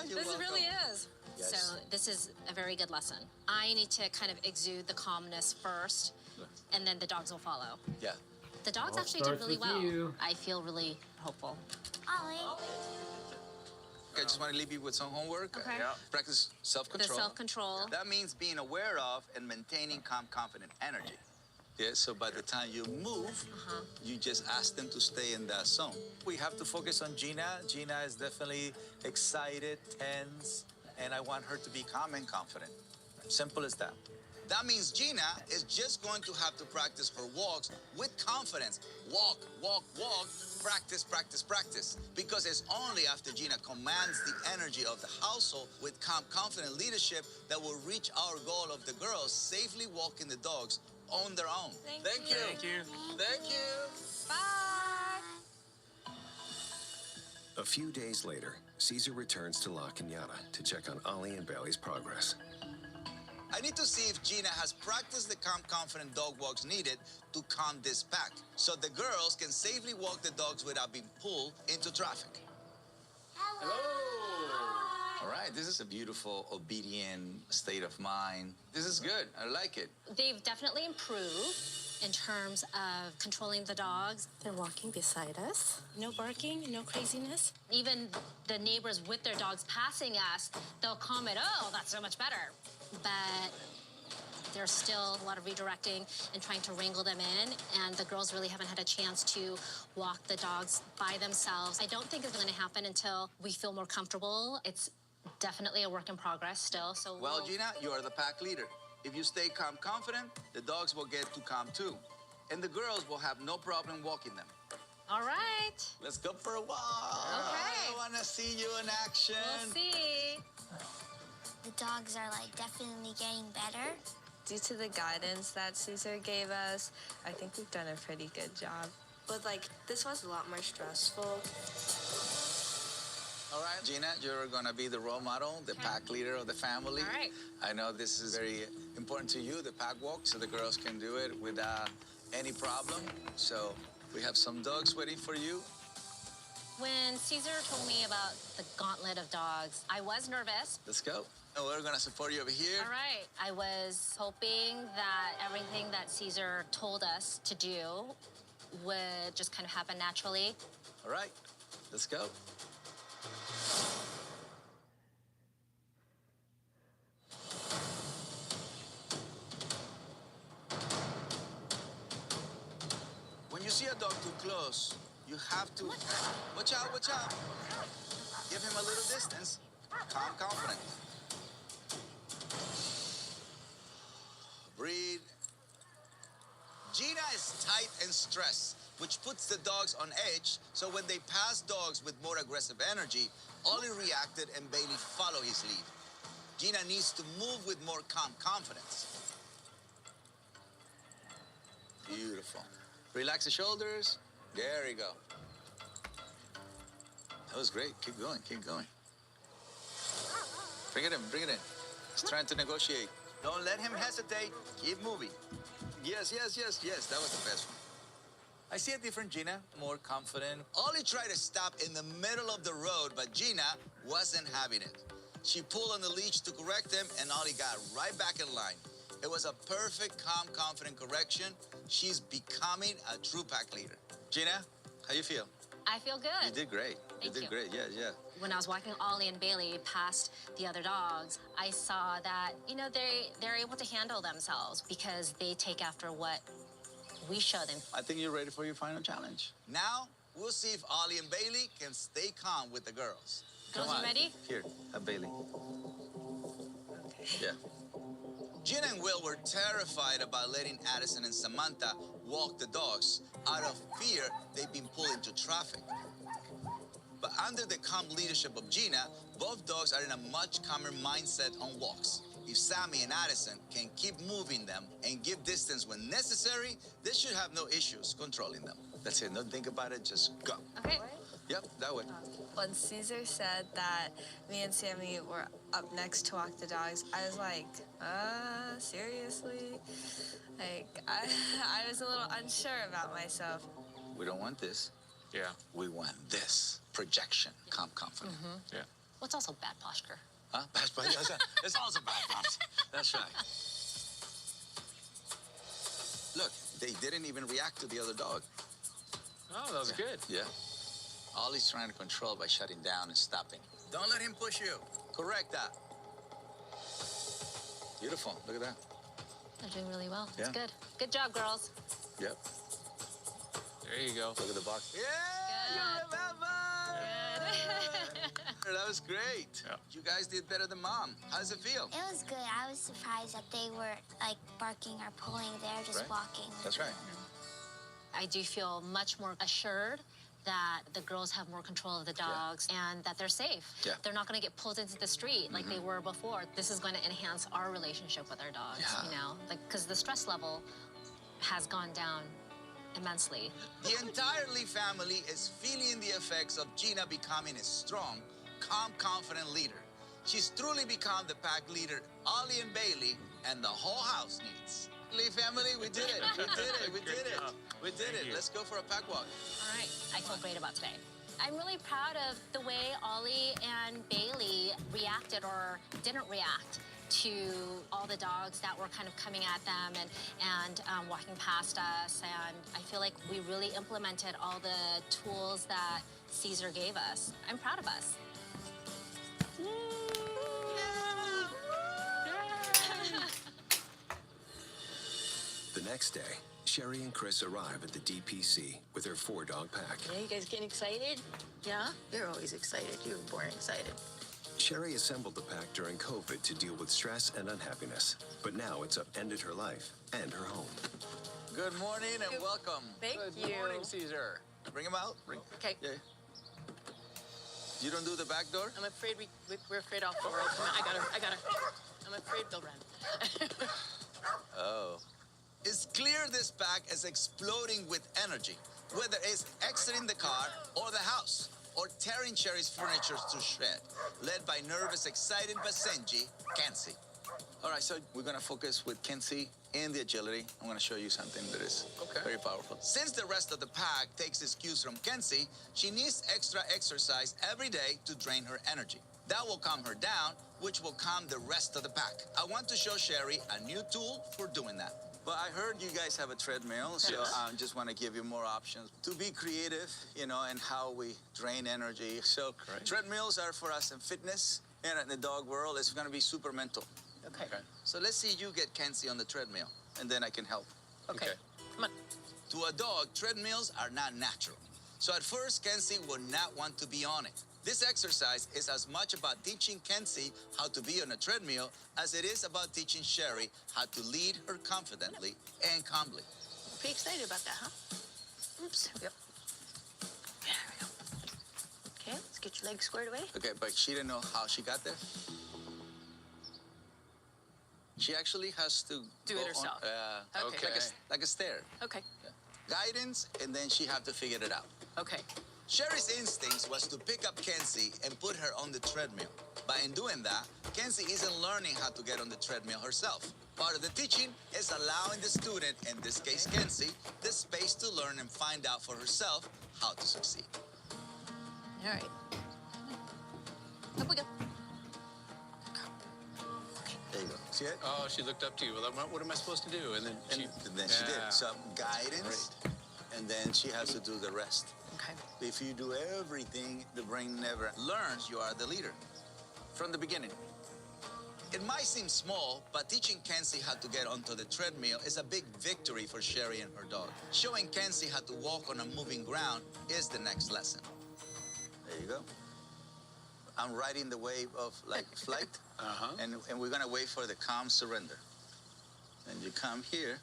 This really is. Yes. So this is a very good lesson. I need to kind of exude the calmness first, and then the dogs will follow. Yeah. The dogs All actually did starts really with well. you. I feel really hopeful. Ollie. I just want to leave you with some homework. Okay. Practice self-control. The self-control. That means being aware of and maintaining calm, confident energy. Yeah, so by the time you move, you just ask them to stay in that zone. We have to focus on Gina. Gina is definitely excited, tense, and I want her to be calm and confident. Simple as that. That means Gina is just going to have to practice her walks with confidence. Walk. Practice. Because it's only after Gina commands the energy of the household with calm, confident leadership that we'll reach our goal of the girls safely walking the dogs on their own. Thank you. Bye. A few days later, Caesar returns to La Cañada to check on Ollie and Bailey's progress. I need to see if Gina has practiced the calm, confident dog walks needed to calm this pack, so the girls can safely walk the dogs without being pulled into traffic. Hello. All right, this is a beautiful, obedient state of mind. This is good. I like it. They've definitely improved in terms of controlling the dogs. They're walking beside us. No barking, no craziness. Even the neighbors with their dogs passing us, they'll comment, "Oh, that's so much better." But there's still a lot of redirecting and trying to wrangle them in, and the girls really haven't had a chance to walk the dogs by themselves. I don't think it's going to happen until we feel more comfortable. It's definitely a work in progress still. So Well, Gina, you are the pack leader. If you stay calm, confident, the dogs will get to calm too. And the girls will have no problem walking them. All right. Let's go for a walk. Okay. I want to see you in action. We'll see. The dogs are definitely getting better. Due to the guidance that Caesar gave us, I think we've done a pretty good job. But this was a lot more stressful. All right, Gina, you're going to be the role model, the pack leader of the family. All right. I know this is very important to you, the pack walk, so the girls can do it without any problem. So we have some dogs waiting for you. When Caesar told me about the gauntlet of dogs, I was nervous. Let's go. And we're going to support you over here. All right. I was hoping that everything that Caesar told us to do would just kind of happen naturally. All right. Let's go. see a dog too close, you have to... Watch out, watch out. Give him a little distance. Calm, confident. Breathe. Gina is tight and stressed, which puts the dogs on edge, so when they pass dogs with more aggressive energy, Ollie reacted and Bailey followed his lead. Gina needs to move with more calm confidence. Beautiful. Relax the shoulders. There you go. That was great. Keep going, keep going. Bring it in, bring it in. He's trying to negotiate. Don't let him hesitate. Keep moving. Yes, yes, yes, yes. That was the best one. I see a different Gina, more confident. Ollie tried to stop in the middle of the road, but Gina wasn't having it. She pulled on the leash to correct him, and Ollie got right back in line. It was a perfect, calm, confident correction. She's becoming a true pack leader. Gina, how you feel? I feel good. You did great. Thank you did great. Yeah, yeah. When I was walking Ollie and Bailey past the other dogs, I saw that, you know, they're able to handle themselves because they take after what we show them. I think you're ready for your final challenge. Now, we'll see if Ollie and Bailey can stay calm with the girls. Girls, Come on. you ready? Here, have Bailey. Yeah. Gina and Will were terrified about letting Addison and Samantha walk the dogs. Out of fear, they've been pulled into traffic. But under the calm leadership of Gina, both dogs are in a much calmer mindset on walks. If Sammy and Addison can keep moving them and give distance when necessary, they should have no issues controlling them. That's it. Don't think about it. Just go. Okay. Yep, that way. When Caesar said that me and Sammy were up next to walk the dogs, I was like, seriously? Like, I was a little unsure about myself. We don't want this. Yeah. We want this. Projection. Calm, confident. Yeah. What's also bad posture? Huh? Bad posture? It's also bad posture. That's right. Look, they didn't even react to the other dog. Oh, that was good. Yeah. Ollie's trying to control by shutting down and stopping. Don't let him push you. Correct that. Beautiful. Look at that. They're doing really well. That's Yeah. good. Good job, girls. Yep. There you go. Look at the box. Yeah, you remember. That was great. Yeah. You guys did better than Mom. How does it feel? It was good. I was surprised that they were like barking or pulling. They're just Right. walking. That's right. I do feel much more assured that the girls have more control of the dogs and that they're safe. Yeah. They're not going to get pulled into the street like they were before. This is going to enhance our relationship with our dogs, you know, like because the stress level has gone down immensely. The entire Lee family is feeling the effects of Gina becoming a strong, calm, confident leader. She's truly become the pack leader Ollie and Bailey and the whole house needs. Lee family, we did it. We did it. We did it. We did it. Let's go for a pack walk. All right, I feel great about today. I'm really proud of the way Ollie and Bailey reacted or didn't react to all the dogs that were kind of coming at them and walking past us. And I feel like we really implemented all the tools that Caesar gave us. I'm proud of us. The next day, Sherry and Chris arrive at the DPC with their 4-dog pack. Yeah, you guys getting excited? Yeah? You're always excited. You were born excited. Sherry assembled the pack during COVID to deal with stress and unhappiness, but now it's upended her life and her home. Good morning and welcome. Thank you. Good morning, Caesar. Bring him out. Okay. Yeah. You don't do the back door? I'm afraid we're afraid I'll fall. I got her. I'm afraid they'll run. Oh. It's clear this pack is exploding with energy, whether it's exiting the car or the house, or tearing Sherry's furniture to shred, led by nervous, excited Basenji, Kenzie. All right, so we're gonna focus with Kenzie and the agility. I'm gonna show you something that is very powerful. Since the rest of the pack takes its cues from Kenzie, she needs extra exercise every day to drain her energy. That will calm her down, which will calm the rest of the pack. I want to show Sherry a new tool for doing that. But I heard you guys have a treadmill, so I just want to give you more options to be creative, you know, in how we drain energy. So treadmills are for us in fitness, and in the dog world, it's going to be super mental. Okay. So let's see you get Kenzie on the treadmill, and then I can help. Okay. Come on. To a dog, treadmills are not natural. So at first, Kenzie would not want to be on it. This exercise is as much about teaching Kenzie how to be on a treadmill as it is about teaching Sherry how to lead her confidently and calmly. Pretty excited about that, huh? Oops. Yep. There we go. Okay, let's get your legs squared away. Okay, but she didn't know how she got there? She actually has to Do it herself. Okay. Like a stair. Okay. Guidance, and then she had to figure it out. Okay. Sherry's instincts was to pick up Kenzie and put her on the treadmill. But in doing that, Kenzie isn't learning how to get on the treadmill herself. Part of the teaching is allowing the student, in this case Kenzie, the space to learn and find out for herself how to succeed. All right. Up we go. There you go. See it? Oh, she looked up to you. Well, what am I supposed to do? And then she did. So guidance, and then she has to do the rest. Okay. If you do everything, the brain never learns you are the leader from the beginning. It might seem small, but teaching Kenzie how to get onto the treadmill is a big victory for Sherry and her dog. Showing Kenzie how to walk on a moving ground is the next lesson. There you go. I'm riding the wave of flight, and we're gonna wait for the calm surrender. And you come here,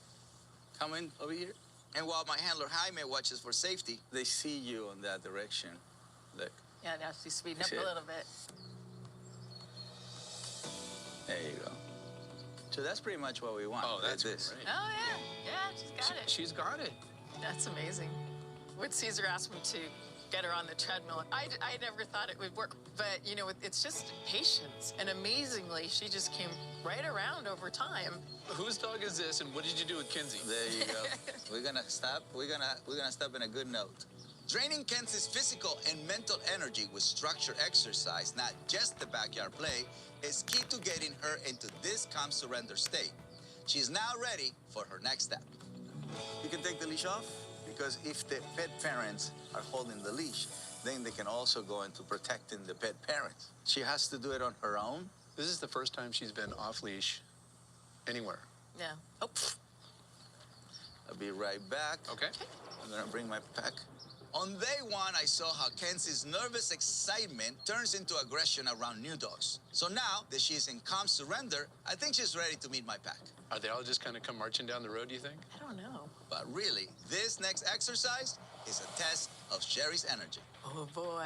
come in over here. And while my handler Jaime watches for safety, they see you in that direction. Look. Yeah, now she's speeding up a little bit. There you go. So that's pretty much what we want. Oh, that's this. great. Oh, yeah. Yeah, she's got it. She's got it. That's amazing. When Caesar asked me to get her on the treadmill, I never thought it would work. But, you know, it's just patience. And amazingly, she just came right around over time. Whose dog is this, and what did you do with Kenzie? There you go. We're gonna stop. We're gonna stop in a good note. Draining Kenzie's physical and mental energy with structured exercise, not just the backyard play, is key to getting her into this calm surrender state. She's now ready for her next step. You can take the leash off, because if the pet parents are holding the leash, then they can also go into protecting the pet parents. She has to do it on her own. This is the first time she's been off leash anywhere. Yeah. Oh. I'll be right back. Okay. I'm gonna bring my pack. On day one, I saw how Kenzie's nervous excitement turns into aggression around new dogs. So now that she's in calm surrender, I think she's ready to meet my pack. Are they all just kind of come marching down the road, do you think? I don't know. But really, this next exercise is a test of Sherry's energy. Oh, boy.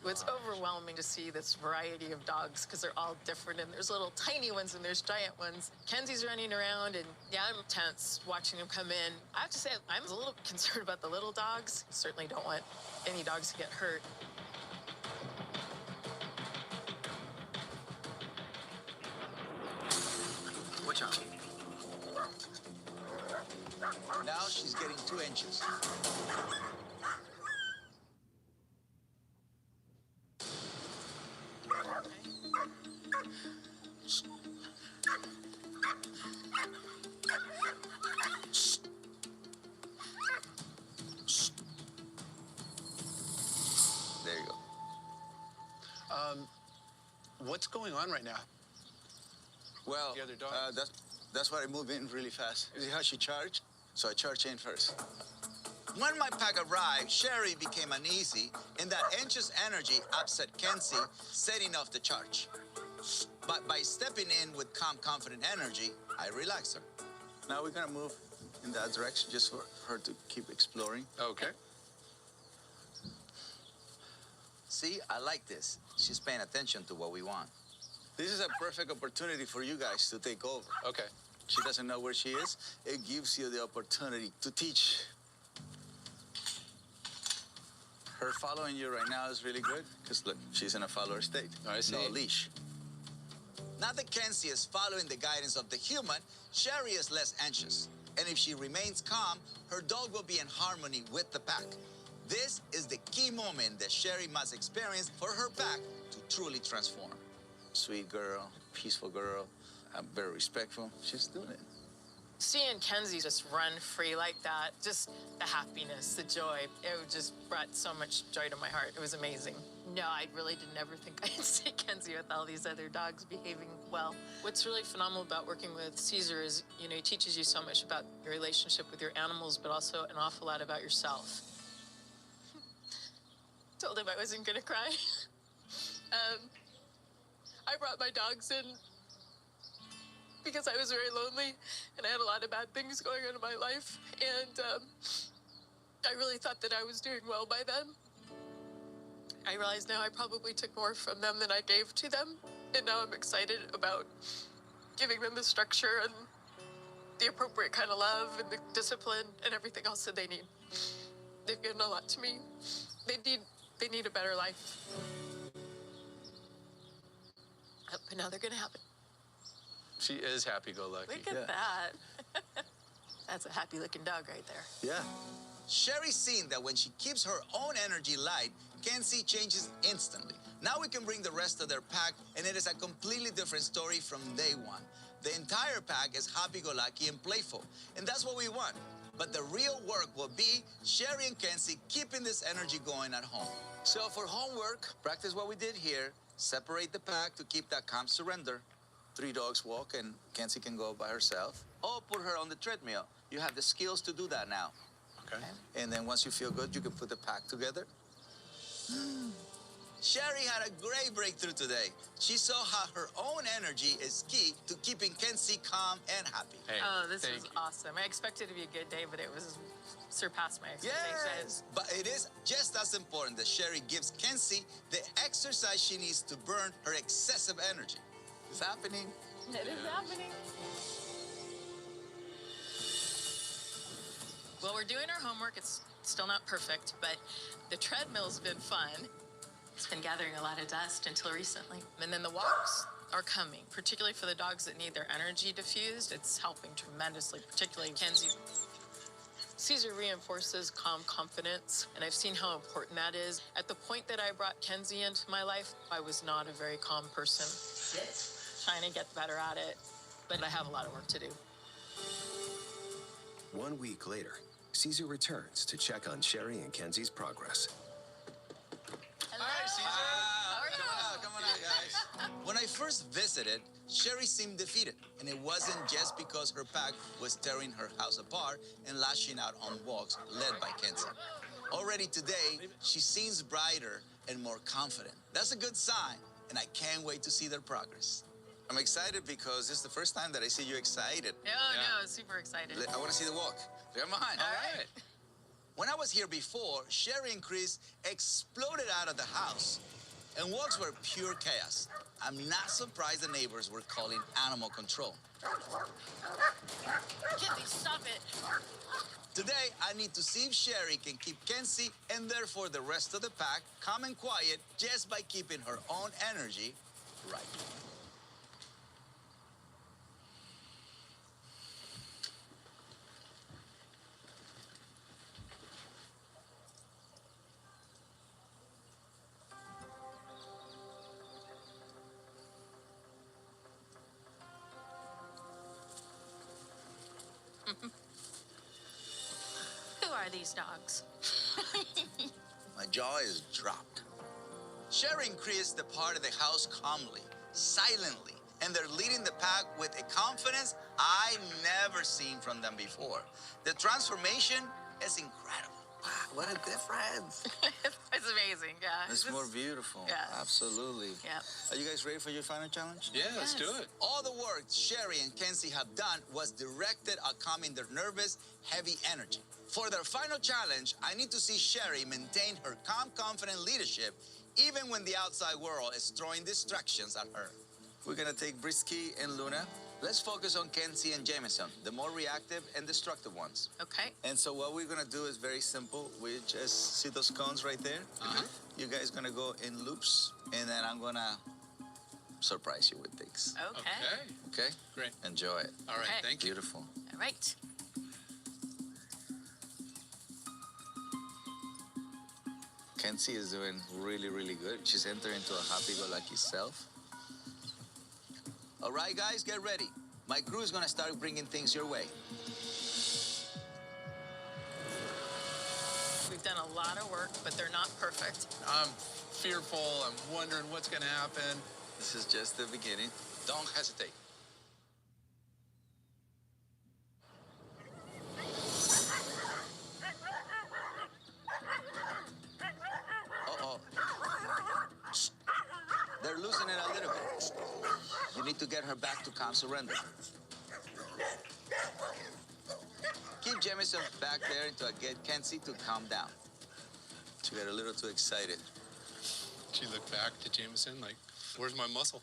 It's overwhelming to see this variety of dogs because they're all different, and there's little tiny ones and there's giant ones. Kenzie's running around, and yeah, I'm tense watching him come in. I have to say, I'm a little concerned about the little dogs. Certainly don't want any dogs to get hurt. Watch out. Now she's getting 2 inches. There you go. What's going on right now? Well, The other dog? that's why I move in really fast. You see how she charged? So I charge in first. When my pack arrived, Sherry became uneasy, and that anxious energy upset Kenzie, setting off the charge. But by stepping in with calm, confident energy, I relaxed her. Now we're gonna move in that direction just for her to keep exploring. Okay. See, I like this. She's paying attention to what we want. This is a perfect opportunity for you guys to take over. Okay. She doesn't know where she is. It gives you the opportunity to teach. Her following you right now is really good, because look, she's in a follower state. I see. No leash. Now that Kenzie is following the guidance of the human, Sherry is less anxious. And if she remains calm, her dog will be in harmony with the pack. This is the key moment that Sherry must experience for her pack to truly transform. Sweet girl, peaceful girl. I'm very respectful. She's doing it. Seeing Kenzie just run free like that, just the happiness, the joy, it just brought so much joy to my heart. It was amazing. No, I really didn't ever think I'd see Kenzie with all these other dogs behaving well. What's really phenomenal about working with Caesar is, you know, he teaches you so much about your relationship with your animals, but also an awful lot about yourself. Told him I wasn't gonna cry. I brought my dogs in because I was very lonely and I had a lot of bad things going on in my life. And I really thought that I was doing well by then. I realize now I probably took more from them than I gave to them. And now I'm excited about giving them the structure and the appropriate kind of love and the discipline and everything else that they need. They've given a lot to me. They need a better life. But now they're gonna have it. She is happy-go-lucky. Look at that. That's a happy-looking dog right there. Yeah. Sherry's seen that when she keeps her own energy light, Kenzie changes instantly. Now we can bring the rest of their pack, and it is a completely different story from day one. The entire pack is happy-go-lucky and playful, and that's what we want. But the real work will be Sherry and Kenzie keeping this energy going at home. So for homework, practice what we did here. Separate the pack to keep that calm surrender. 3 dogs walk and Kenzie can go by herself. Or put her on the treadmill. You have the skills to do that now. Okay. And then once you feel good, you can put the pack together. Sherry had a great breakthrough today. She saw how her own energy is key to keeping Kenzie calm and happy. Hey, This was awesome. I expected it to be a good day, but it was surpassed my expectations. Yes, but it is just as important that Sherry gives Kenzie the exercise she needs to burn her excessive energy. It's happening. It is happening. Well, we're doing our homework. It's still not perfect, but the treadmill's been fun. It's been gathering a lot of dust until recently. And then the walks are coming, particularly for the dogs that need their energy diffused. It's helping tremendously, particularly Kenzie. Caesar reinforces calm confidence, and I've seen how important that is. At the point that I brought Kenzie into my life, I was not a very calm person. Trying to get better at it, but I have a lot of work to do. 1 week later, Caesar returns to check on Sherry and Kenzie's progress. All right, Caesar. Come on out, guys. When I first visited, Sherry seemed defeated, and it wasn't just because her pack was tearing her house apart and lashing out on walks led by Kenzie. Already today, she seems brighter and more confident. That's a good sign, and I can't wait to see their progress. I'm excited because this is the first time that I see you excited. No, super excited. I want to see the walk. Come on. All right. When I was here before, Sherry and Chris exploded out of the house, and walks were pure chaos. I'm not surprised the neighbors were calling animal control. Kenzie, stop it. Today, I need to see if Sherry can keep Kenzie and therefore the rest of the pack calm and quiet just by keeping her own energy right. Who are these dogs? My jaw is dropped. Sherry and Chris departed the house calmly, silently, and they're leading the pack with a confidence I never seen from them before. The transformation is incredible. Wow, what a difference. It's amazing, yeah. It's more beautiful. Yeah. Absolutely. Yeah. Are you guys ready for your final challenge? Yeah, let's do it. All the work Sherry and Kenzie have done was directed at calming their nervous, heavy energy. For their final challenge, I need to see Sherry maintain her calm, confident leadership even when the outside world is throwing distractions at her. We're gonna take Brisky and Luna. Let's focus on Kenzie and Jameson, the more reactive and destructive ones. Okay. And so what we're gonna do is very simple. We just see those cones right there. You guys gonna go in loops, and then I'm gonna surprise you with things. Okay. Okay? Great. Enjoy it. All right, Okay. thank you. Beautiful. All right. Kenzie is doing really, really good. She's entering into a happy-go-lucky self. All right, guys, get ready. My crew is gonna start bringing things your way. We've done a lot of work, but they're not perfect. fearful. I'm wondering what's going to happen. This is just the beginning. Don't hesitate. Uh-oh. Shh. They're losing it a little bit. You need to get her back to calm surrender. Keep Jamison back there until I get Kenzie to calm down. She got a little too excited. She looked back to Jameson like, where's my muscle?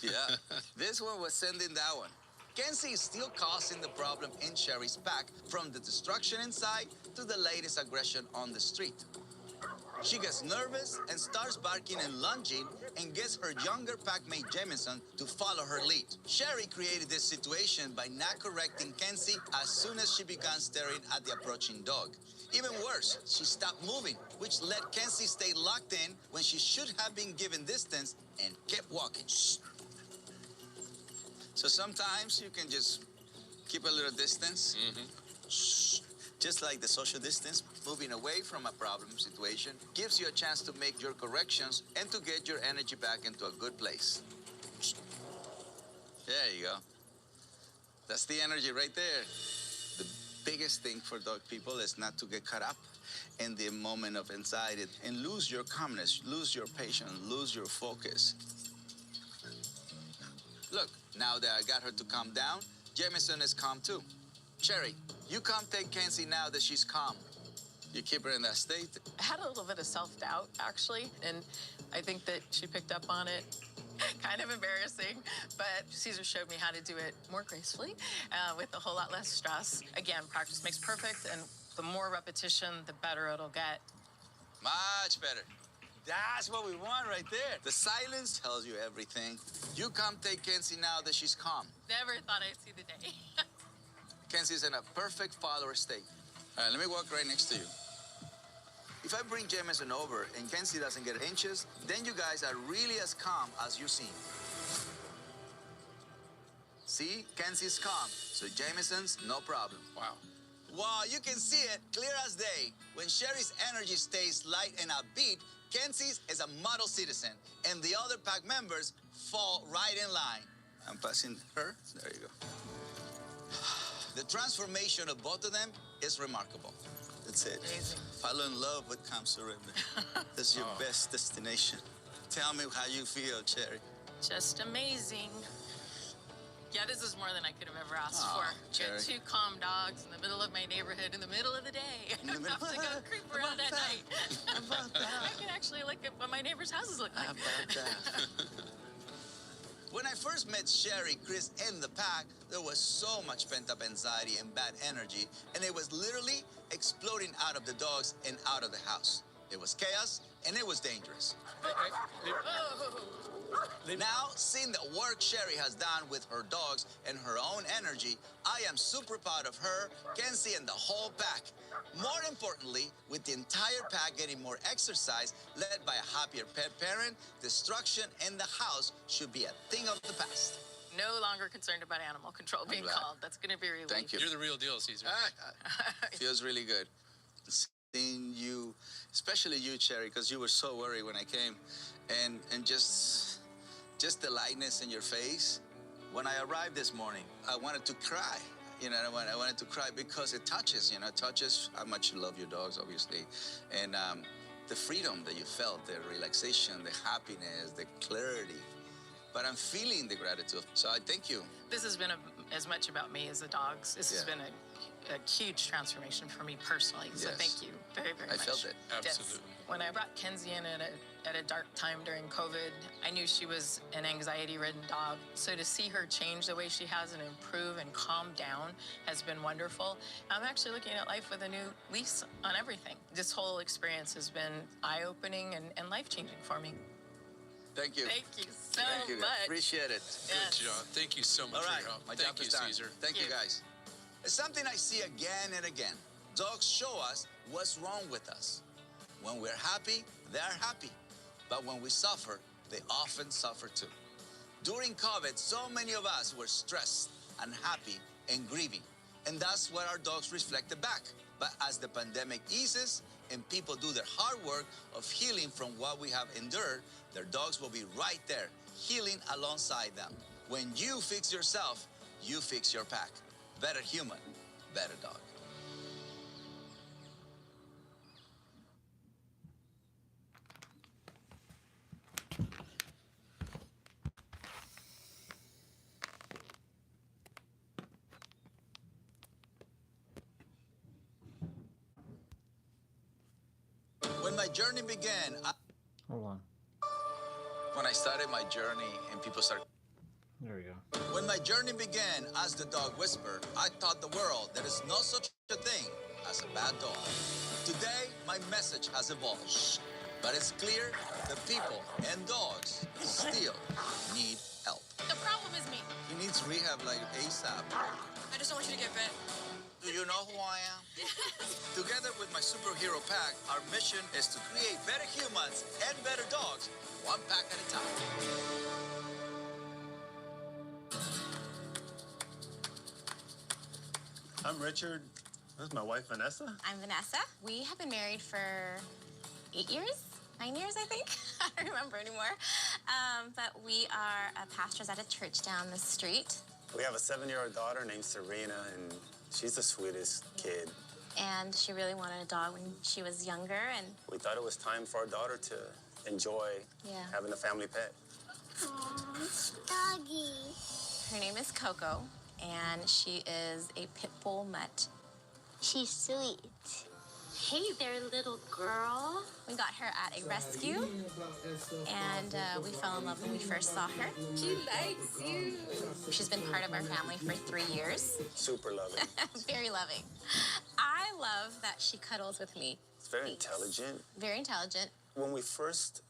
Yeah, this one was sending that one. Kenzie is still causing the problem in Sherry's pack, from the destruction inside to the latest aggression on the street. She gets nervous and starts barking and lunging and gets her younger packmate Jameson to follow her lead. Sherry created this situation by not correcting Kenzie as soon as she began staring at the approaching dog. Even worse, she stopped moving, which let Kenzie stay locked in when she should have been given distance and kept walking. Shh. So sometimes you can just keep a little distance. Shh. Just like the social distance, moving away from a problem situation gives you a chance to make your corrections and to get your energy back into a good place. There you go. That's the energy right there. The biggest thing for dog people is not to get caught up in the moment of anxiety and lose your calmness, lose your patience, lose your focus. Look, now that I got her to calm down, Jameson is calm too. Sherry, you come take Kenzie now that she's calm. You keep her in that state. I had a little bit of self-doubt, actually, and I think that she picked up on it. Kind of embarrassing, but Caesar showed me how to do it more gracefully, with a whole lot less stress. Again, practice makes perfect, and the more repetition, the better it'll get. Much better. That's what we want right there. The silence tells you everything. You come take Kenzie now that she's calm. Never thought I'd see the day. Kenzie's in a perfect follower state. All right, let me walk right next to you. If I bring Jameson over and Kenzie doesn't get inches, then you guys are really as calm as you seem. See, Kenzie's calm, so Jameson's no problem. Wow. Wow, you can see it clear as day. When Sherry's energy stays light and upbeat, Kenzie's is a model citizen, and the other pack members fall right in line. I'm passing her. There you go. The transformation of both of them is remarkable. That's it. Amazing. Fall in love with calm surrender. That's your best destination. Tell me how you feel, Cherry. Just amazing. Yeah, this is more than I could have ever asked Aw, for. Cherry. Get two calm dogs in the middle of my neighborhood in the middle of the day. I don't have to go creep around at night. I can actually look at what my neighbors' houses look like. How about that? When I first met Sherry, Chris, and the pack, there was so much pent-up anxiety and bad energy, and it was literally exploding out of the dogs and out of the house. It was chaos, and it was dangerous. Now, seeing the work Sherry has done with her dogs and her own energy, I am super proud of her, Kenzie, and the whole pack. More importantly, with the entire pack getting more exercise, led by a happier pet parent, destruction in the house should be a thing of the past. No longer concerned about animal control being called. That's going to be relief. Thank you. You're the real deal, Caesar. Feels really good. Seeing you, especially you, Cherry, because you were so worried when I came, and just the lightness in your face. When I arrived this morning, I wanted to cry. You know, I wanted to cry because it touches, it touches how much you love your dogs, obviously. And the freedom that you felt, the relaxation, the happiness, the clarity. But I'm feeling the gratitude, so I thank you. This has been as much about me as the dogs. This has been a huge transformation for me personally. So thank you very, very much. I felt it. Absolutely. When I brought Kenzie in at a dark time during COVID, I knew she was an anxiety-ridden dog. So to see her change the way she has and improve and calm down has been wonderful. I'm actually looking at life with a new lease on everything. This whole experience has been eye-opening and life-changing for me. Thank you. Thank you so much. Appreciate it. Good job. Thank you so much for your help. Thank you, Caesar. Thank you, guys. It's something I see again and again. Dogs show us what's wrong with us. When we're happy, they're happy. But when we suffer, they often suffer too. During COVID, so many of us were stressed, unhappy, and grieving. And that's what our dogs reflected back. But as the pandemic eases and people do their hard work of healing from what we have endured, their dogs will be right there, healing alongside them. When you fix yourself, you fix your pack. Better human, better dog. When my journey began, Hold on. when I started my journey and people started. There we go. When my journey began as the dog whisperer, I taught the world there is no such a thing as a bad dog. Today, my message has evolved. But it's clear the people and dogs still need help. The problem is me. He needs rehab like ASAP. I just don't want you to get bit. Do you know who I am? Together with my superhero pack, our mission is to create better humans and better dogs, one pack at a time. I'm Richard. This is my wife, Vanessa. I'm Vanessa. We have been married for 8 years, 9 years, I think. I don't remember anymore. But we are pastors at a church down the street. We have a 7-year-old daughter named Serena, and she's the sweetest kid. And she really wanted a dog when she was younger, and We thought it was time for our daughter to enjoy having a family pet. Doggy. her name is Coco, and she is a pit bull mutt. She's sweet. Hey there, little girl. We got her at a rescue, and we fell in love when we first saw her. She likes you. She's been part of our family for 3 years. Super loving. Very loving. I love that she cuddles with me. It's very intelligent. Very intelligent. When we first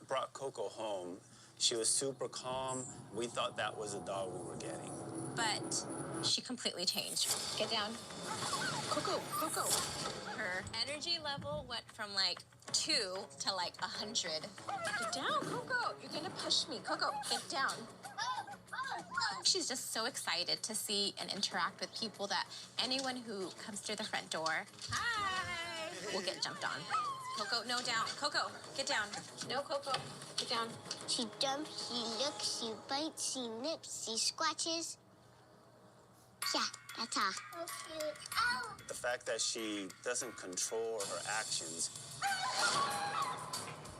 brought Coco home, she was super calm. We thought that was the dog we were getting. But she completely changed. Get down. Coco, Coco. Her energy level went from like 2 to like 100. Get down, Coco. You're gonna push me. Coco, get down. She's just so excited to see and interact with people that anyone who comes through the front door, hi, will get jumped on. Coco, no, down. Coco, get down. No, Coco, get down. She jumps, she looks, she bites, she nips, she scratches. Yeah, that's her. The fact that she doesn't control her actions,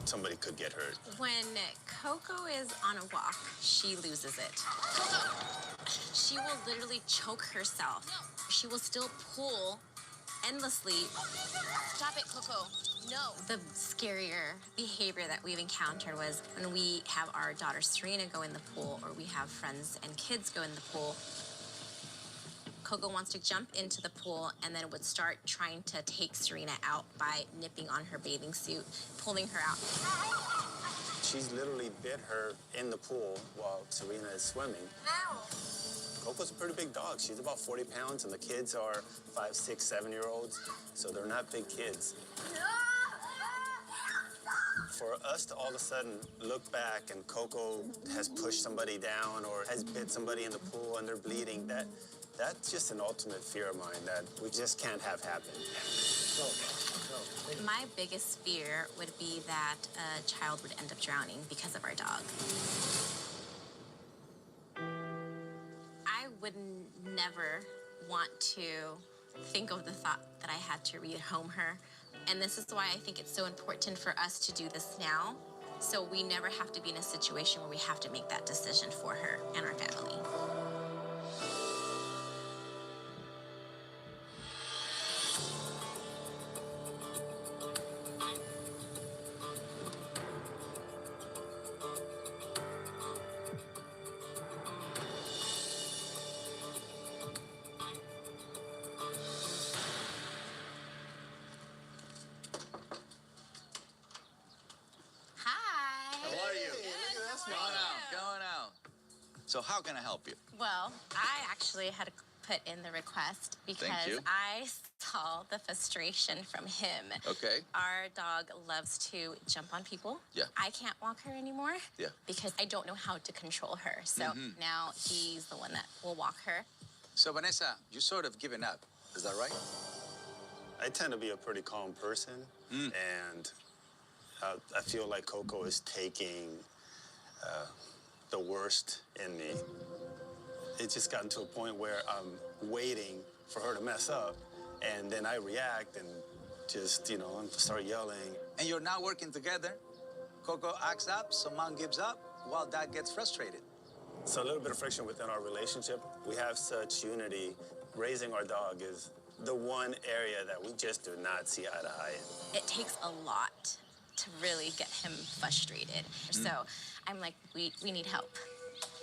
somebody could get hurt. When Coco is on a walk, she loses it. Coco! She will literally choke herself. She will still pull endlessly. Stop it, Coco. No. The scarier behavior that we've encountered was when we have our daughter Serena go in the pool, or we have friends and kids go in the pool. Coco wants to jump into the pool and then would start trying to take Serena out by nipping on her bathing suit, pulling her out. She's literally bit her in the pool while Serena is swimming. Coco's a pretty big dog. She's about 40 pounds, and the kids are 5, 6, 7-year-olds, so they're not big kids. For us to all of a sudden look back and Coco has pushed somebody down or has bit somebody in the pool and they're bleeding, that's just an ultimate fear of mine that we just can't have happen. My biggest fear would be that a child would end up drowning because of our dog. I would never want to think of the thought that I had to rehome her. And this is why I think it's so important for us to do this now, so we never have to be in a situation where we have to make that decision for her and our family. How are you? Come on out. Come on out. So how can I help you? Well, I actually had put in the request because you. I saw the frustration from him. Okay. Our dog loves to jump on people. Yeah. I can't walk her anymore. Yeah. Because I don't know how to control her. So now he's the one that will walk her. So Vanessa, you sort of given up. Is that right? I tend to be a pretty calm person. And I feel like Coco is taking the worst in me. It's just gotten to a point where I'm waiting for her to mess up, and then I react and just, start yelling. And you're now working together. Coco acts up, so Mom gives up, while Dad gets frustrated. So a little bit of friction within our relationship. We have such unity. Raising our dog is the one area that we just do not see eye to eye in. It takes a lot to really get him frustrated. So I'm like, we need help.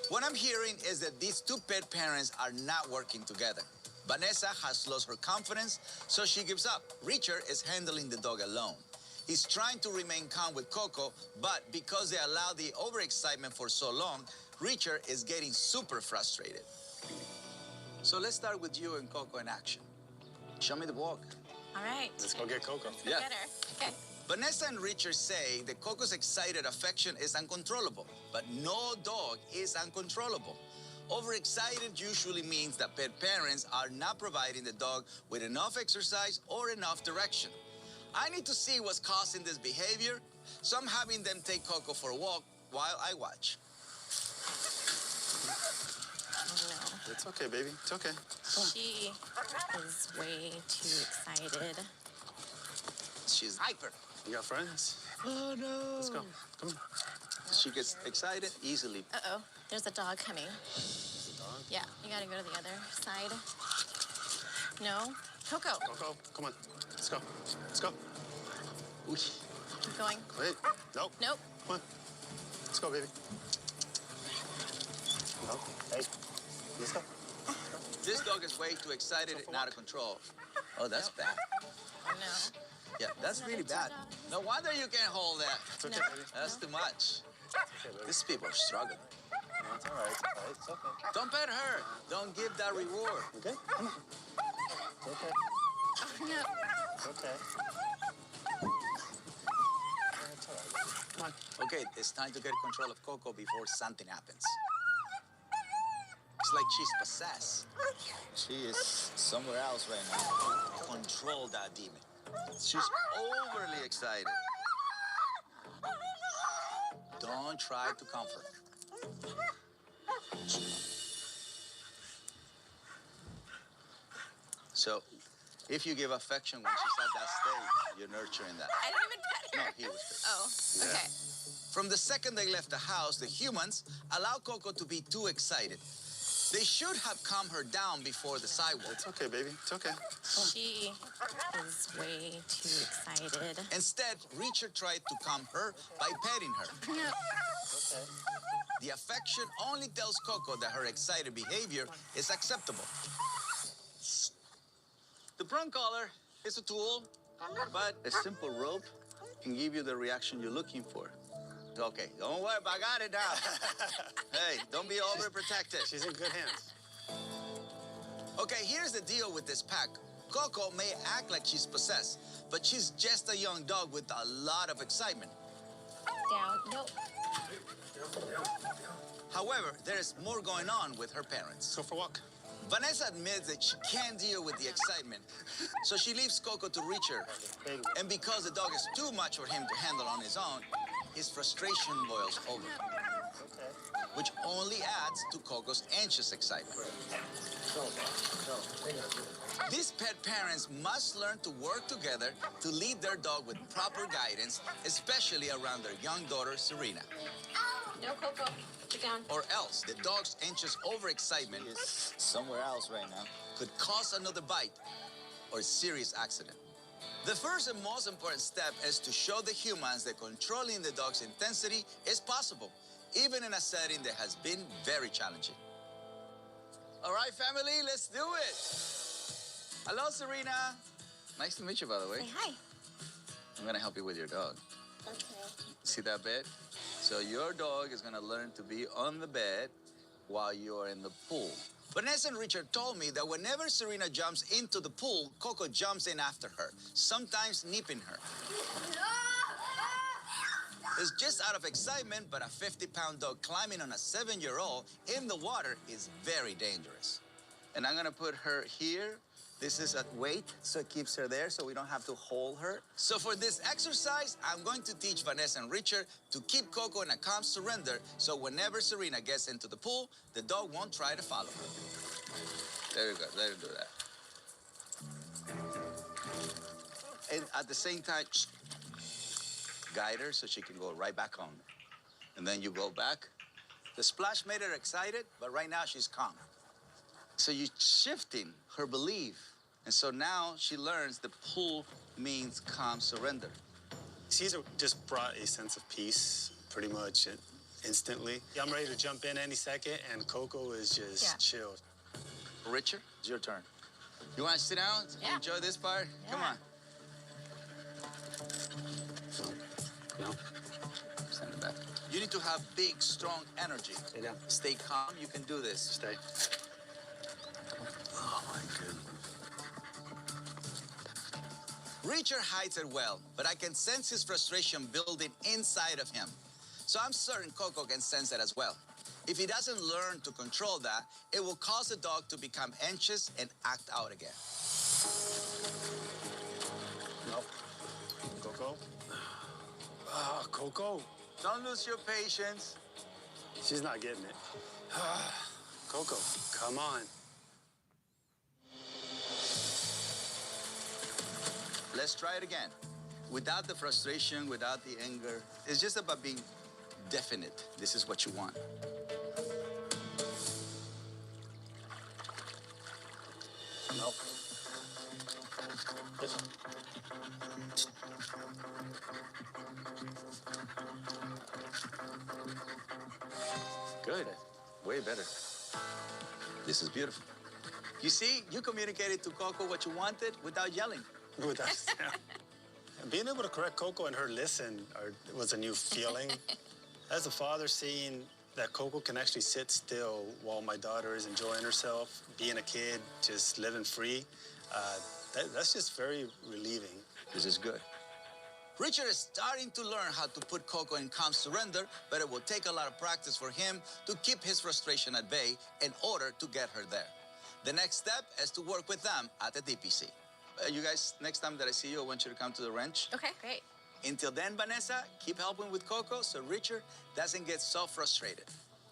What I'm hearing is that these two pet parents are not working together. Vanessa has lost her confidence, so she gives up. Richard is handling the dog alone. He's trying to remain calm with Coco, but because they allow the overexcitement for so long, Richard is getting super frustrated. So let's start with you and Coco in action. Show me the walk. All right. Let's go get Coco. Yeah. Get her. Okay. Vanessa and Richard say that Coco's excited affection is uncontrollable, but no dog is uncontrollable. Overexcited usually means that pet parents are not providing the dog with enough exercise or enough direction. I need to see what's causing this behavior, so I'm having them take Coco for a walk while I watch. It's okay, baby. It's okay. She is way too excited. She's hyper. You got friends? Oh, no. Let's go. Come on. She gets excited easily. Uh-oh, there's a dog coming. Is the dog? Yeah, you gotta go to the other side. No? Coco. Coco, come on. Let's go. Let's go. Ooh. Keep going. Wait. Nope. Nope. Come on. Let's go, baby. No. Hey. Let's go. This dog is way too excited and out of control. Oh, that's bad. Oh, no. Yeah, that's really bad. No wonder you can't hold that. It's okay, baby. That's too much. Okay, baby. These people are struggling. No, it's all right. It's all right. It's okay. Don't pet her. Don't give that reward. Okay? Come on. It's okay. Oh, no. It's okay. It's all right. Come on. Okay, it's time to get control of Coco before something happens. It's like she's possessed. She is somewhere else right now. Control that demon. She's overly excited. Don't try to comfort her. So, if you give affection when she's at that stage, you're nurturing that. I didn't even pet her. No, he was. Oh, okay. From the second they left the house, the humans allow Coco to be too excited. They should have calmed her down before the sidewalk. It's okay, baby. It's okay. She is way too excited. Instead, Richard tried to calm her by petting her. No. Okay. The affection only tells Coco that her excited behavior is acceptable. The prong collar is a tool, but a simple rope can give you the reaction you're looking for. Okay, don't worry, I got it now. Hey, don't be overprotected. She's in good hands. Okay, here's the deal with this pack. Coco may act like she's possessed, but she's just a young dog with a lot of excitement. Down. Nope. However, there's more going on with her parents. Go for a walk. Vanessa admits that she can't deal with the excitement, so she leaves Coco to Richard. And because the dog is too much for him to handle on his own, his frustration boils over, which only adds to Coco's anxious excitement. These pet parents must learn to work together to lead their dog with proper guidance, especially around their young daughter, Serena. No, Coco. Sit down. Or else the dog's anxious overexcitement is somewhere else right now could cause another bite or a serious accident. The first and most important step is to show the humans that controlling the dog's intensity is possible, even in a setting that has been very challenging. All right, family, let's do it. Hello, Serena. Nice to meet you, by the way. Say hi. I'm gonna help you with your dog. Okay. See that bed? So your dog is gonna learn to be on the bed while you're in the pool. Vanessa and Richard told me that whenever Serena jumps into the pool, Coco jumps in after her, sometimes nipping her. It's just out of excitement, but a 50-pound dog climbing on a 7-year-old in the water is very dangerous. And I'm gonna put her here This is at weight, so it keeps her there so we don't have to hold her. So for this exercise, I'm going to teach Vanessa and Richard to keep Coco in a calm surrender so whenever Serena gets into the pool, the dog won't try to follow her. There you go, let her do that. And at the same time, guide her so she can go right back on. And then you go back. The splash made her excited, but right now she's calm. So you're shifting her belief. And so now she learns the pool means calm surrender. Caesar just brought a sense of peace pretty much instantly. I'm ready to jump in any second, and Coco is just chilled. Richard, it's your turn. You want to sit down? Yeah. Enjoy this part? Yeah. Come on. No. Stand it back. You need to have big, strong energy. Stay down. Stay calm. You can do this. Stay. Oh, my goodness. Richard hides it well, but I can sense his frustration building inside of him. So I'm certain Coco can sense it as well. If he doesn't learn to control that, it will cause the dog to become anxious and act out again. No. Coco? Ah, Coco. Don't lose your patience. She's not getting it. Coco, come on. Let's try it again. Without the frustration, without the anger. It's just about being definite. This is what you want. No. Good. Way better. This is beautiful. You see, you communicated to Coco what you wanted without yelling. Being able to correct Coco and her listen was a new feeling. As a father, seeing that Coco can actually sit still while my daughter is enjoying herself, being a kid, just living free, that's just very relieving. This is good. Richard is starting to learn how to put Coco in calm surrender, but it will take a lot of practice for him to keep his frustration at bay in order to get her there. The next step is to work with them at the DPC. You guys, next time that I see you, I want you to come to the ranch. Okay, great. Until then, Vanessa, keep helping with Coco so Richard doesn't get so frustrated.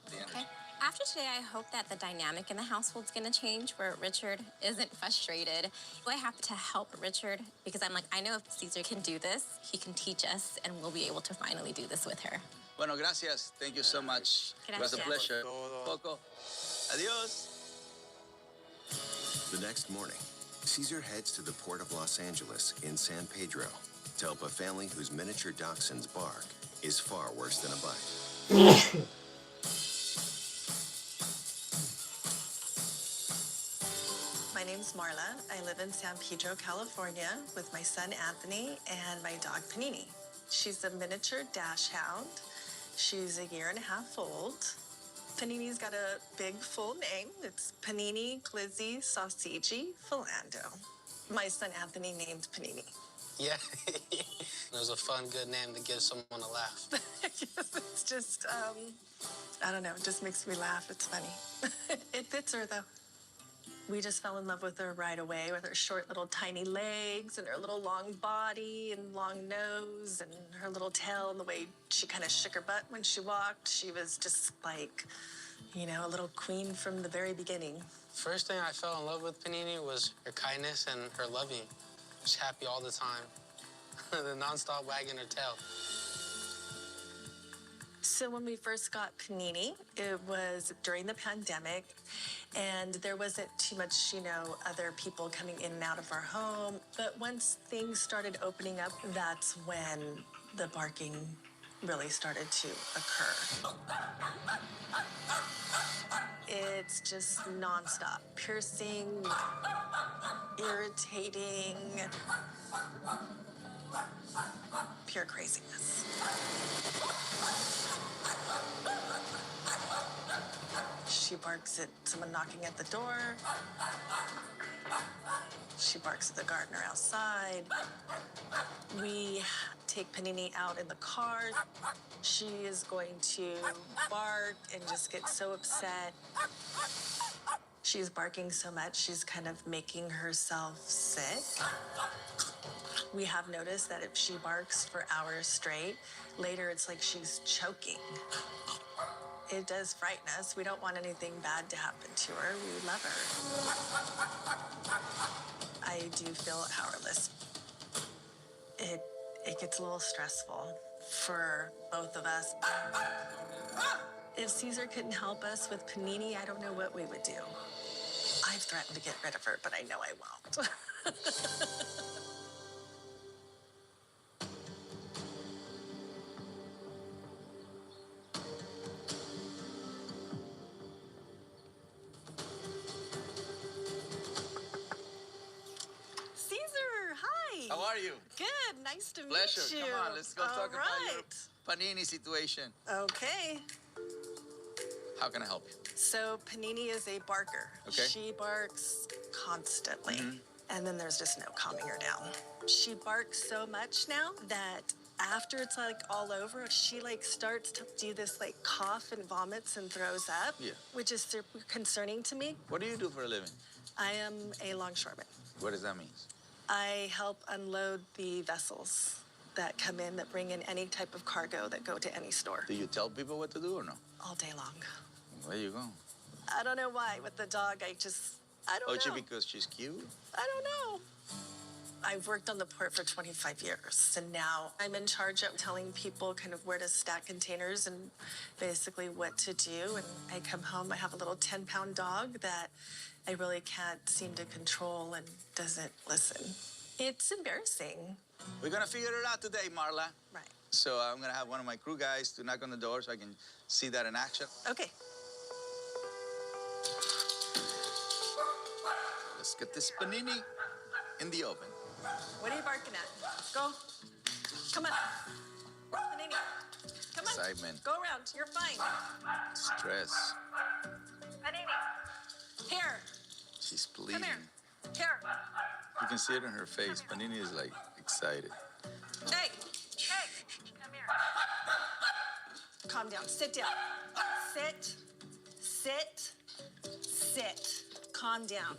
Okay. After today, I hope that the dynamic in the household's gonna change where Richard isn't frustrated. I have to help Richard because I'm like, I know if Caesar can do this, he can teach us and we'll be able to finally do this with her. Bueno, gracias. Thank you so much. It was a pleasure. Coco. Adios. The next morning, Caesar heads to the port of Los Angeles in San Pedro to help a family whose miniature dachshund's bark is far worse than a bite. My name's Marla. I live in San Pedro, California with my son Anthony and my dog Panini. She's a miniature dash hound. She's 1.5 years old. Panini's got a big full name. It's Panini Glizzy Sausage Philando. My son Anthony named Panini. Yeah, it was a fun, good name to give someone a laugh. It's just, I don't know, it just makes me laugh. It's funny. It fits her though. We just fell in love with her right away with her short little tiny legs and her little long body and long nose and her little tail and the way she kind of shook her butt when she walked. She was just like, you know, a little queen from the very beginning. First thing I fell in love with Panini was her kindness and her loving. She's happy all the time. The nonstop wagging her tail. So when we first got Panini, it was during the pandemic, and there wasn't too much, you know, other people coming in and out of our home. But once things started opening up, that's when the barking really started to occur. It's just nonstop, piercing, irritating, pure craziness. She barks at someone knocking at the door. She barks at the gardener outside. We take Panini out in the car. She is going to bark and just get so upset. She's barking so much, she's kind of making herself sick. We have noticed that if she barks for hours straight, later it's like she's choking. It does frighten us. We don't want anything bad to happen to her. We love her. I do feel powerless. It gets a little stressful for both of us. If Caesar couldn't help us with Panini, I don't know what we would do. I've threatened to get rid of her, but I know I won't. Caesar, hi. How are you? Good, nice to Pleasure. meet you. Come on, let's go talk about your Panini situation. Okay. How can I help you? So Panini is a barker. Okay. She barks constantly. And then there's just no calming her down. She barks so much now that after it's like all over, she like starts to do this like cough and vomits and throws up, Yeah. which is super concerning to me. What do you do for a living? I am a longshoreman. What does that mean? I help unload the vessels that come in that bring in any type of cargo that go to any store. Do you tell people what to do or no? All day long. There you go. I don't know why. With the dog, I don't know. Oh, because she's cute? I don't know. I've worked on the port for 25 years, and now I'm in charge of telling people kind of where to stack containers and basically what to do. And I come home, I have a little 10-pound dog that I really can't seem to control and doesn't listen. It's embarrassing. We're gonna figure it out today, Marla. Right. So I'm gonna have one of my crew guys to knock on the door so I can see that in action. Okay. Let's get this panini in the oven. What are you barking at? Go. Come on. Panini. Come on. Excitement. Go around. You're fine. Stress. Panini. Here. She's pleading. Come here. Here. You can see it in her face. Panini is like excited. Hey. Hey. Come here. Calm down. Sit down. Sit. Sit. Sit. Calm down.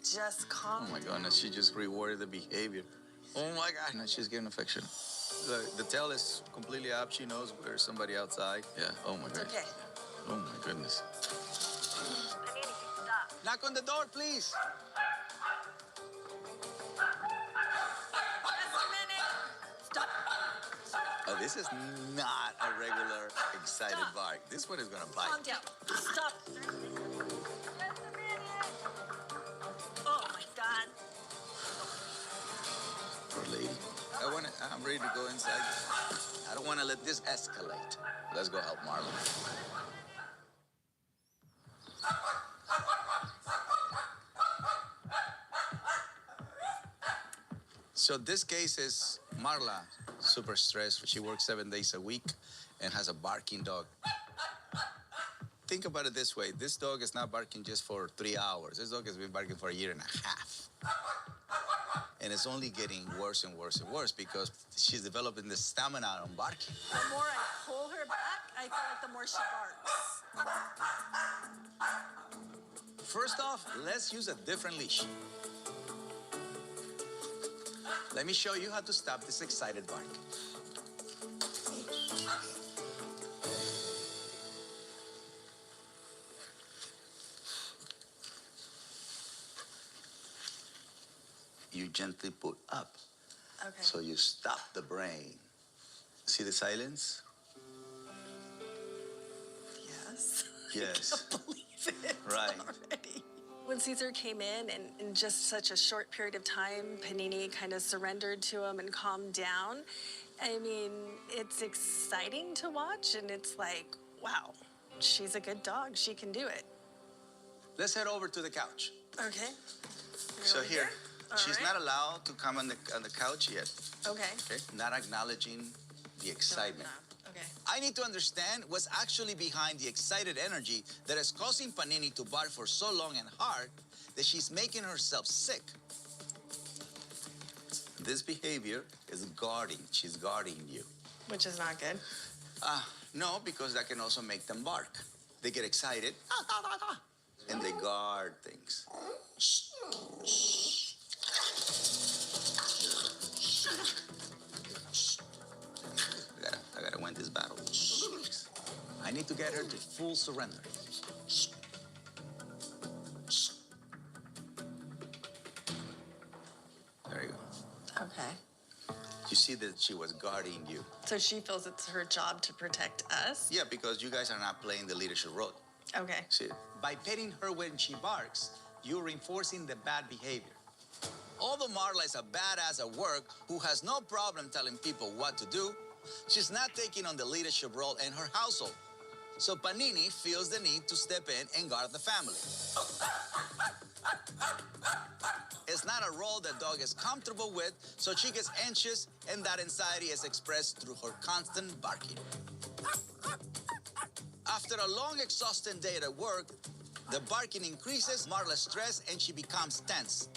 Just calm. Oh my goodness, she just rewarded the behavior. Oh my God, now she's getting affection. The tail is completely up. She knows there's somebody outside. Yeah, oh my goodness. Okay. Oh my goodness. Panini, stop. Knock on the door, please. Just a minute. Stop. Oh, this is not a regular excited Stop. bark. This one is gonna bite. Calm down. Stop. Just a minute. Oh my God. Poor lady. I'm ready to go inside. I don't want to let this escalate. Let's go help Marla. So this case is Marla, super stressed. She works 7 days a week and has a barking dog. Think about it this way. This dog is not barking just for 3 hours. This dog has been barking for 1.5 years. And it's only getting worse and worse and worse because she's developing the stamina on barking. The more I pull her back, I feel like the more she barks. First off, let's use a different leash. Let me show you how to stop this excited bark. You gently put up. Okay. So you stop the brain. See the silence? Yes. Yes. I can't believe it Right. already. When Caesar came in and in just such a short period of time, Panini kind of surrendered to him and calmed down. I mean, it's exciting to watch, and it's like, wow, she's a good dog. She can do it. Let's head over to the couch. Okay. So over here, she's right. not allowed to come on the couch yet. Okay. Okay. Not acknowledging the excitement. Okay. I need to understand what's actually behind the excited energy that is causing Panini to bark for so long and hard that she's making herself sick. This behavior is guarding. She's guarding you. Which is not good. No, because that can also make them bark. They get excited. and they guard things. I gotta win this battle. I need to get her to full surrender. There you go. Okay. You see that she was guarding you. So she feels it's her job to protect us? Yeah, because you guys are not playing the leadership role. Okay. See, by petting her when she barks, you're reinforcing the bad behavior. Although Marla is a badass at work who has no problem telling people what to do, she's not taking on the leadership role in her household. So Panini feels the need to step in and guard the family. It's not a role the dog is comfortable with, so she gets anxious, and that anxiety is expressed through her constant barking. After a long, exhausting day at work, the barking increases Marla's stress and she becomes tense.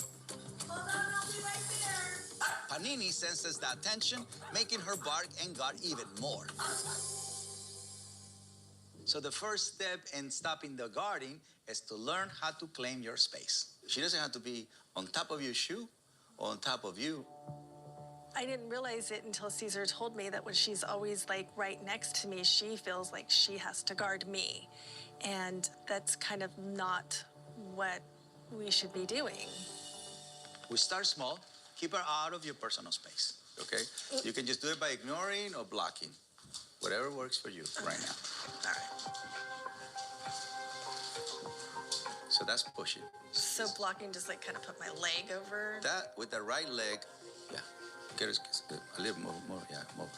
Hold on, I'll be right there. Panini senses that tension, making her bark and guard even more. So the first step in stopping the guarding is to learn how to claim your space. She doesn't have to be on top of your shoe or on top of you. I didn't realize it until Caesar told me that when she's always like right next to me, she feels like she has to guard me. And that's kind of not what we should be doing. We start small, keep her out of your personal space, okay? You can just do it by ignoring or blocking. Whatever works for you right now. All right. So that's pushing. So blocking, just like kind of put my leg over. That with the right leg, yeah. Get it a little more, yeah, more.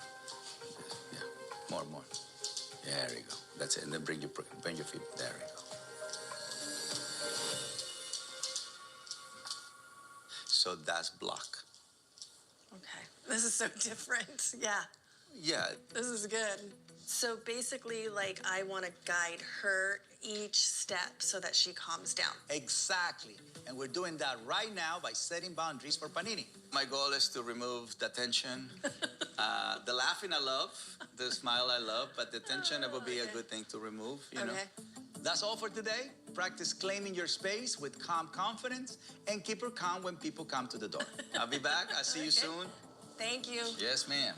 Yeah, more. There you go. That's it. And then bring your feet. There you go. So that's block. Okay. This is so different. Yeah. Yeah. This is good. So basically, like, I want to guide her each step so that she calms down. Exactly. And we're doing that right now by setting boundaries for Panini. My goal is to remove the tension. The laughing I love, the smile I love, but the tension it would be a good thing to remove, you know. That's all for today. Practice claiming your space with calm confidence and keep her calm when people come to the door. I'll be back. I'll see you soon. Thank you. Yes, ma'am.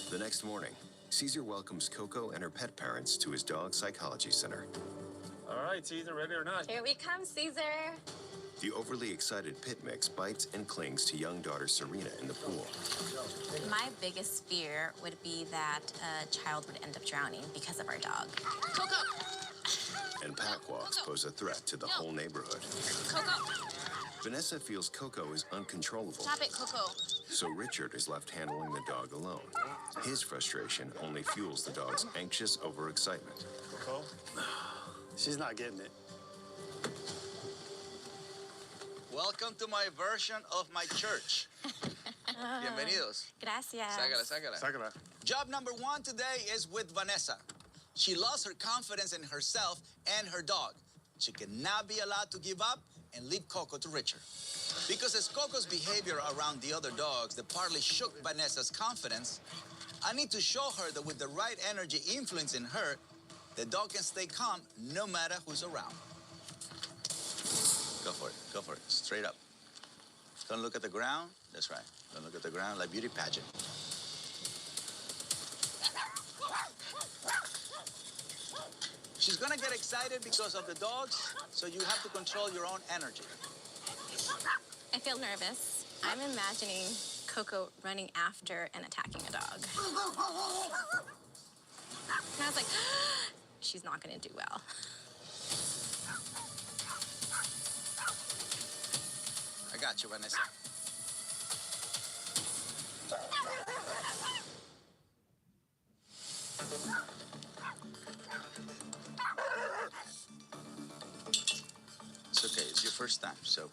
The next morning, Caesar welcomes Coco and her pet parents to his dog psychology center. All right, Caesar, ready or not? Here we come, Caesar. The overly excited pit mix bites and clings to young daughter Serena in the pool. My biggest fear would be that a child would end up drowning because of our dog. Coco! And pack walks pose a threat to the whole neighborhood. Coco! Vanessa feels Coco is uncontrollable. Stop it, Coco. So Richard is left handling the dog alone. His frustration only fuels the dog's anxious overexcitement. Coco? She's not getting it. Welcome to my version of my church. Bienvenidos. Gracias. Sácala. Job number 1 today is with Vanessa. She lost her confidence in herself and her dog. She cannot be allowed to give up and leave Coco to Richard. Because as Coco's behavior around the other dogs that partly shook Vanessa's confidence, I need to show her that with the right energy influencing her, the dog can stay calm no matter who's around. Go for it, straight up. Don't look at the ground, that's right. Don't look at the ground like beauty pageant. She's gonna get excited because of the dogs, so you have to control your own energy. I feel nervous. I'm imagining Coco running after and attacking a dog. And I was like, she's not gonna do well. I got you, Vanessa. It's okay, it's your first time, so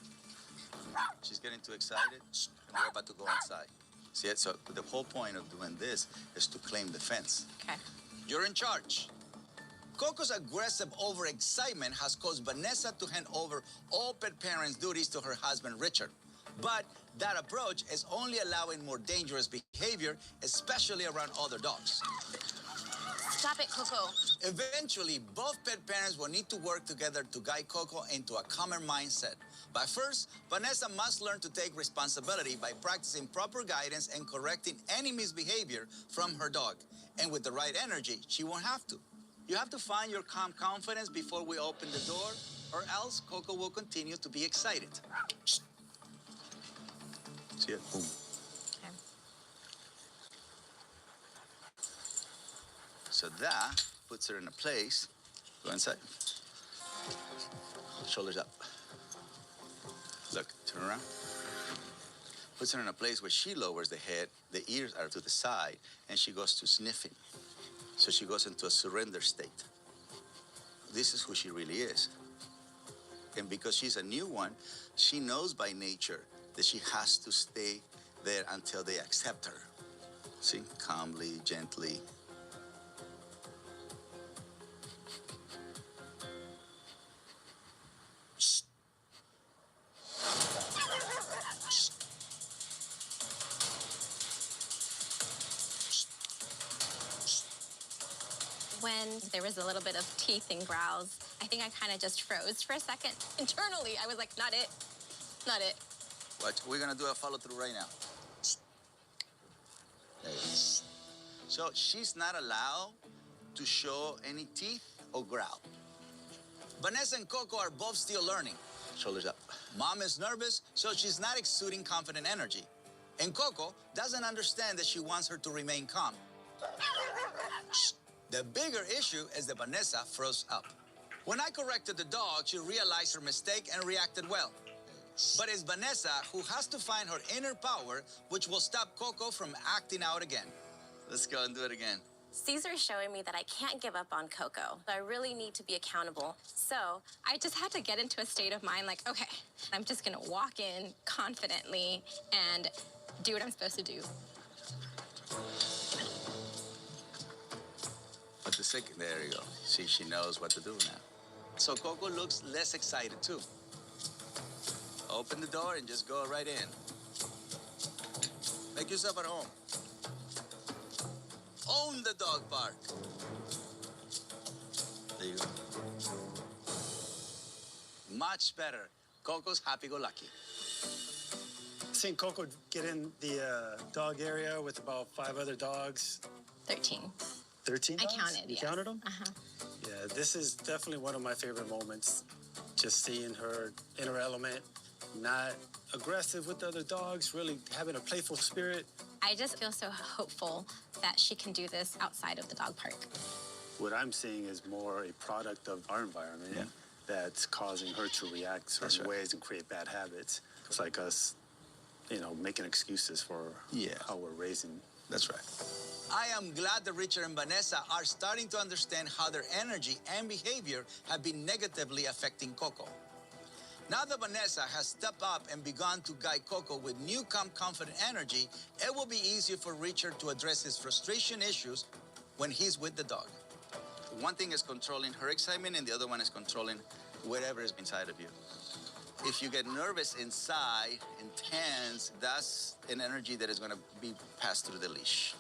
she's getting too excited, and we're about to go inside. See it? So the whole point of doing this is to claim the fence. Okay. You're in charge. Coco's aggressive overexcitement has caused Vanessa to hand over all pet parents' duties to her husband, Richard. But that approach is only allowing more dangerous behavior, especially around other dogs. Stop it, Coco. Eventually, both pet parents will need to work together to guide Coco into a calmer mindset. But first, Vanessa must learn to take responsibility by practicing proper guidance and correcting any misbehavior from her dog. And with the right energy, she won't have to. You have to find your calm confidence before we open the door, or else Coco will continue to be excited. Shh. See it? Boom. Okay. So that puts her in a place. Go inside. Shoulders up. Look, turn around. Puts her in a place where she lowers the head, the ears are to the side, and she goes to sniffing. So she goes into a surrender state. This is who she really is. And because she's a new one, she knows by nature that she has to stay there until they accept her. See, calmly, gently. Shh. Shh. When there was a little bit of teeth and growls, I think I kind of just froze for a second. Internally, I was like, not it, not it. Watch, we're gonna do a follow through right now. There you go. So she's not allowed to show any teeth or growl. Vanessa and Coco are both still learning. Shoulders up. Mom is nervous, so she's not exuding confident energy. And Coco doesn't understand that she wants her to remain calm. Shh. The bigger issue is that Vanessa froze up. When I corrected the dog, she realized her mistake and reacted well. But it's Vanessa who has to find her inner power, which will stop Coco from acting out again. Let's go and do it again. Caesar is showing me that I can't give up on Coco. I really need to be accountable. So I just had to get into a state of mind like, okay, I'm just gonna walk in confidently and do what I'm supposed to do. But the second, there you go. See, she knows what to do now. So Coco looks less excited too. Open the door and just go right in. Make yourself at home. Own the dog park. There you go. Much better. Coco's happy-go-lucky. Seen Coco get in the dog area with about 5 other dogs. 13. 13 dogs? I counted, You yes. counted them? Uh-huh. Yeah, this is definitely one of my favorite moments. Just seeing her in her element, not aggressive with the other dogs, really having a playful spirit. I just feel so hopeful that she can do this outside of the dog park. What I'm seeing is more a product of our environment that's causing her to react certain ways and create bad habits. It's like us, you know, making excuses for how we're raising. That's right. I am glad that Richard and Vanessa are starting to understand how their energy and behavior have been negatively affecting Coco. Now that Vanessa has stepped up and begun to guide Coco with new, calm, confident energy, it will be easier for Richard to address his frustration issues when he's with the dog. One thing is controlling her excitement, and the other one is controlling whatever is inside of you. If you get nervous inside and tense, that's an energy that is going to be passed through the leash.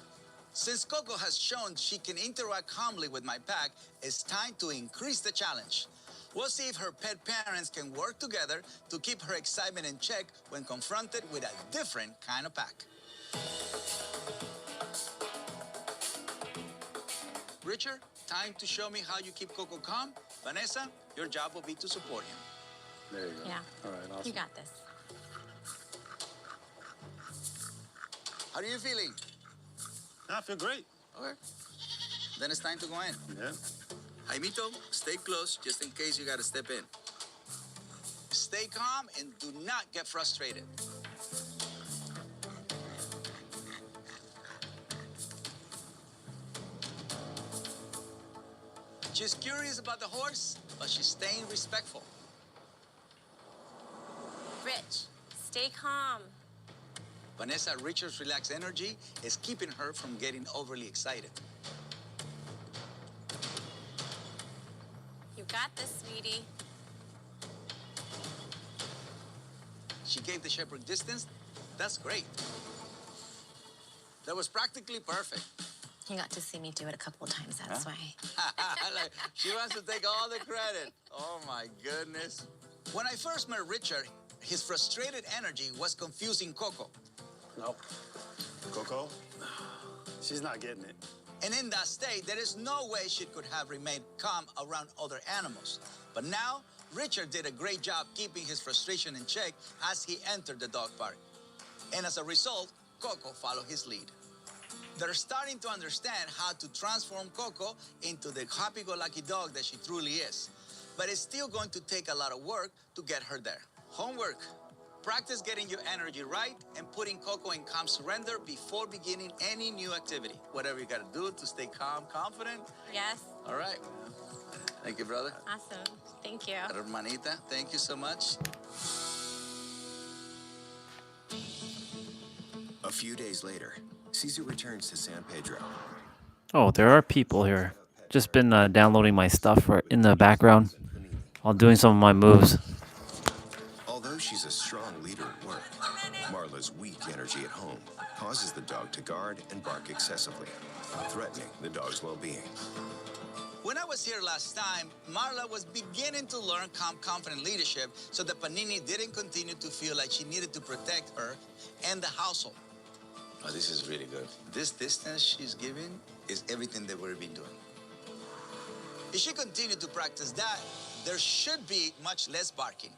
Since Coco has shown she can interact calmly with my pack, it's time to increase the challenge. We'll see if her pet parents can work together to keep her excitement in check when confronted with a different kind of pack. Richard, time to show me how you keep Coco calm. Vanessa, your job will be to support him. There you go. Yeah. All right, awesome. You got this. How are you feeling? I feel great. Okay. Then it's time to go in. Yeah. Jaimito, stay close just in case you gotta step in. Stay calm and do not get frustrated. She's curious about the horse, but she's staying respectful. Rich, stay calm. Vanessa, Richard's relaxed energy is keeping her from getting overly excited. You got this, sweetie. She gave the shepherd distance. That's great. That was practically perfect. You got to see me do it a couple of times, that's why. Like, she wants to take all the credit. Oh my goodness. When I first met Richard, his frustrated energy was confusing Coco. Nope. Coco, she's not getting it. And in that state, there is no way she could have remained calm around other animals. But now, Richard did a great job keeping his frustration in check as he entered the dog park. And as a result, Coco followed his lead. They're starting to understand how to transform Coco into the happy-go-lucky dog that she truly is. But it's still going to take a lot of work to get her there. Homework. Practice getting your energy right and putting Coco in calm surrender before beginning any new activity. Whatever you gotta do to stay calm, confident. Yes. All right. Thank you, brother. Awesome. Thank you. Hermanita, thank you so much. A few days later, Caesar returns to San Pedro. Oh, there are people here. Just been downloading my stuff in the background while doing some of my moves. Although she's a strong leader at work, Marla's weak energy at home causes the dog to guard and bark excessively, threatening the dog's well-being. When I was here last time, Marla was beginning to learn calm, confident leadership so that Panini didn't continue to feel like she needed to protect her and the household. Oh, this is really good. This distance she's giving is everything that we've been doing. If she continued to practice that, there should be much less barking.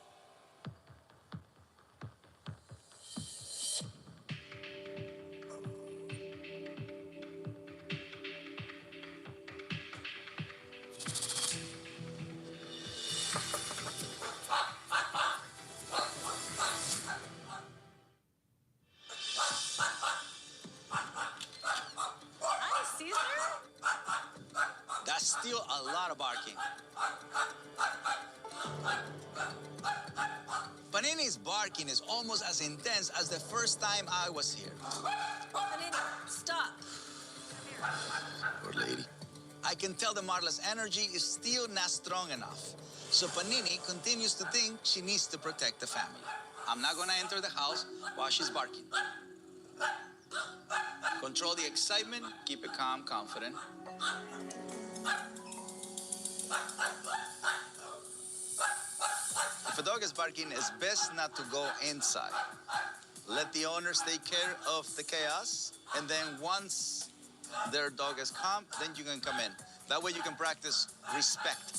That's still a lot of barking. Panini's barking is almost as intense as the first time I was here. Panini, stop. Poor lady. I can tell that Marla's energy is still not strong enough. So Panini continues to think she needs to protect the family. I'm not gonna enter the house while she's barking. Control the excitement, keep it calm, confident. If a dog is barking, it's best not to go inside. Let the owners take care of the chaos, and then once their dog is calm, then you can come in. That way you can practice respect.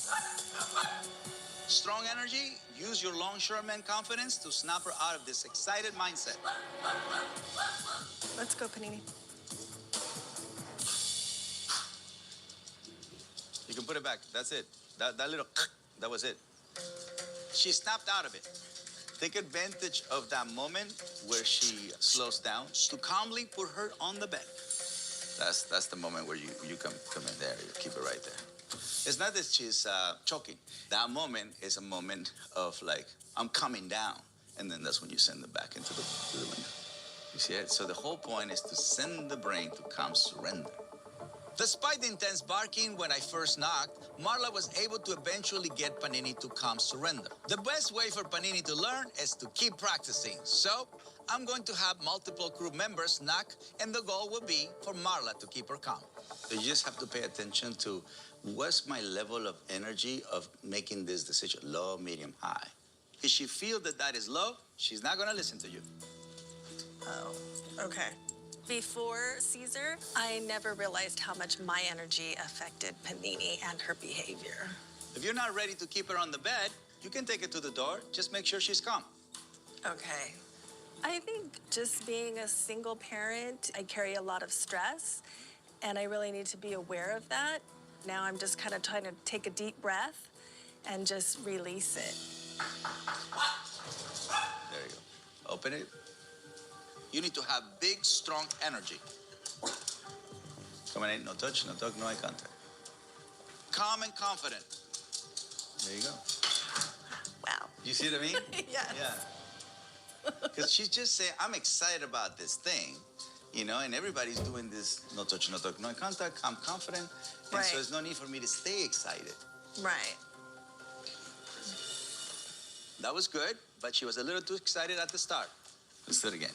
Strong energy, use your longshoreman confidence to snap her out of this excited mindset. Let's go, Panini. You can put it back. That's it. That little, that was it. She snapped out of it. Take advantage of that moment where she slows down to calmly put her on the bed. That's the moment where you come in there. You keep it right there. It's not that she's choking. That moment is a moment of like, I'm coming down. And then that's when you send it back into the window. You see it? So the whole point is to send the brain to calm surrender. Despite the intense barking when I first knocked, Marla was able to eventually get Panini to calm surrender. The best way for Panini to learn is to keep practicing. So I'm going to have multiple crew members knock, and the goal will be for Marla to keep her calm. So you just have to pay attention to what's my level of energy of making this decision, low, medium, high. If she feels that is low, she's not going to listen to you. Oh, okay. Before Caesar, I never realized how much my energy affected Panini and her behavior. If you're not ready to keep her on the bed, you can take her to the door. Just make sure she's calm. Okay. I think just being a single parent, I carry a lot of stress, and I really need to be aware of that. Now I'm just kind of trying to take a deep breath and just release it. There you go. Open it. You need to have big, strong energy. Come on in, no touch, no talk, no eye contact. Calm and confident. There you go. Wow. You see what I mean? Yes. Yeah. Because she's just saying, I'm excited about this thing, you know, and everybody's doing this, no touch, no talk, no eye contact, I'm confident. And Right. so there's no need for me to stay excited. Right. That was good. but she was a little too excited at the start. Let's do it again.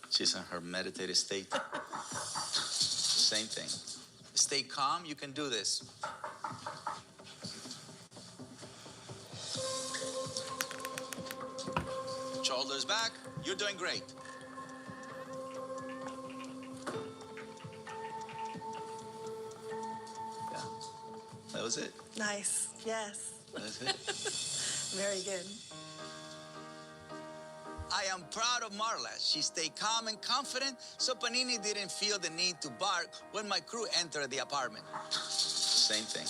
She's in her meditative state. Same thing. Stay calm, you can do this. Shoulders back, you're doing great. Yeah, that was it. Nice. Yes. That's it. Very good. I am proud of Marla. She stayed calm and confident, so Panini didn't feel the need to bark when my crew entered the apartment. Same thing.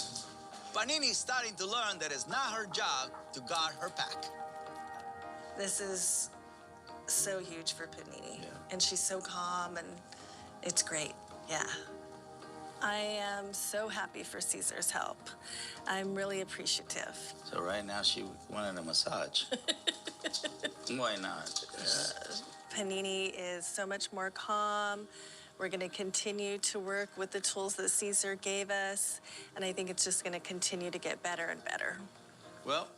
Panini is starting to learn that it's not her job to guard her pack. This is so huge for Panini. And she's so calm, and it's great. Yeah. I am so happy for Caesar's help. I'm really appreciative. So right now she wanted a massage. Why not? Panini is so much more calm. We're going to continue to work with the tools that Caesar gave us, and I think it's just going to continue to get better and better. Well,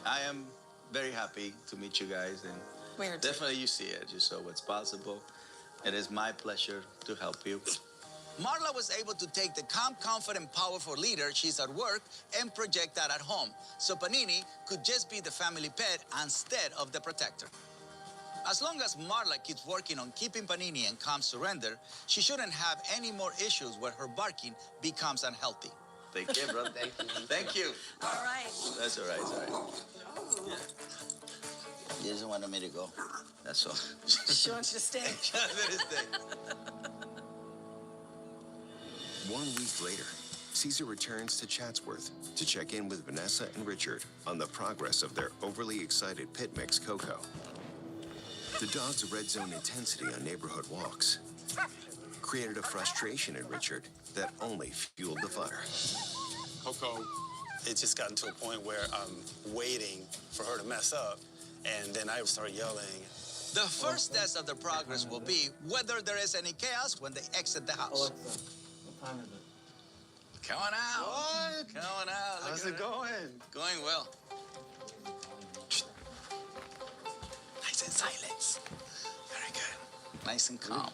I am very happy to meet you guys, and We're definitely you see it. You saw what's possible. It is my pleasure to help you. Marla was able to take the calm, confident, powerful leader she's at work and project that at home, so Panini could just be the family pet instead of the protector. As long as Marla keeps working on keeping Panini in calm surrender, she shouldn't have any more issues where her barking becomes unhealthy. Thank you, bro. Thank you. Thank you. All right. That's all right. It's all right. Yeah. She doesn't want me to go. That's all. She wants you to stay. Let it stay. 1 week later, Caesar returns to Chatsworth to check in with Vanessa and Richard on the progress of their overly excited pit mix, Coco. The dog's red zone intensity on neighborhood walks created a frustration in Richard that only fueled the fire. Coco, it's just gotten to a point where I'm waiting for her to mess up, and then I would start yelling. The first test of the progress will be whether there is any chaos when they exit the house. What time is it? Come on out. What? Come on out. How's it going? Going well. Nice and silence. Very good. Nice and calm.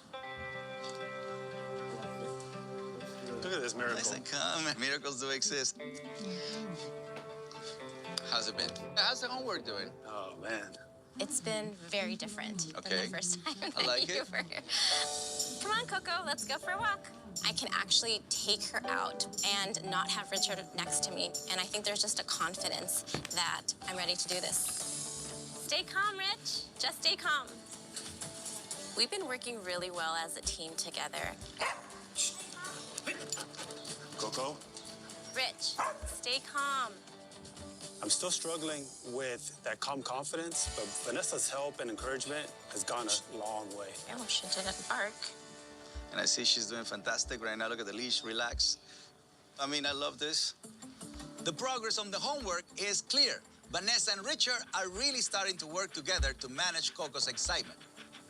Look at this miracle. Nice and calm. Miracles do exist. How's it been? How's the homework doing? Oh, man. It's been very different than the first time I like you it. were here. Come on, Coco, let's go for a walk. I can actually take her out and not have Richard next to me. And I think there's just a confidence that I'm ready to do this. Stay calm, Rich. Just stay calm. We've been working really well as a team together. Coco, Rich, stay calm. I'm still struggling with that calm confidence, but Vanessa's help and encouragement has gone a long way. Oh, she didn't bark. And I see she's doing fantastic right now. Look at the leash, relax. I mean, I love this. The progress on the homework is clear. Vanessa and Richard are really starting to work together to manage Coco's excitement.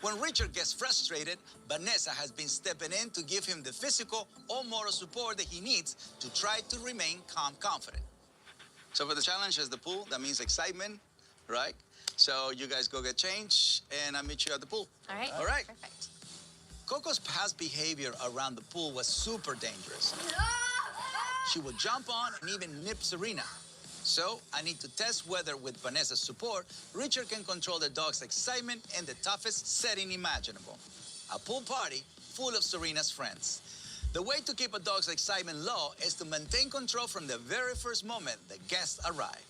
When Richard gets frustrated, Vanessa has been stepping in to give him the physical or moral support that he needs to try to remain calm, confident. So for the challenge is the pool, that means excitement, right? So you guys go get changed, and I'll meet you at the pool. All right. All right. Perfect. Coco's past behavior around the pool was super dangerous. She would jump on and even nip Serena. So I need to test whether, with Vanessa's support, Richard can control the dog's excitement in the toughest setting imaginable. A pool party full of Serena's friends. The way to keep a dog's excitement low is to maintain control from the very first moment the guests arrive.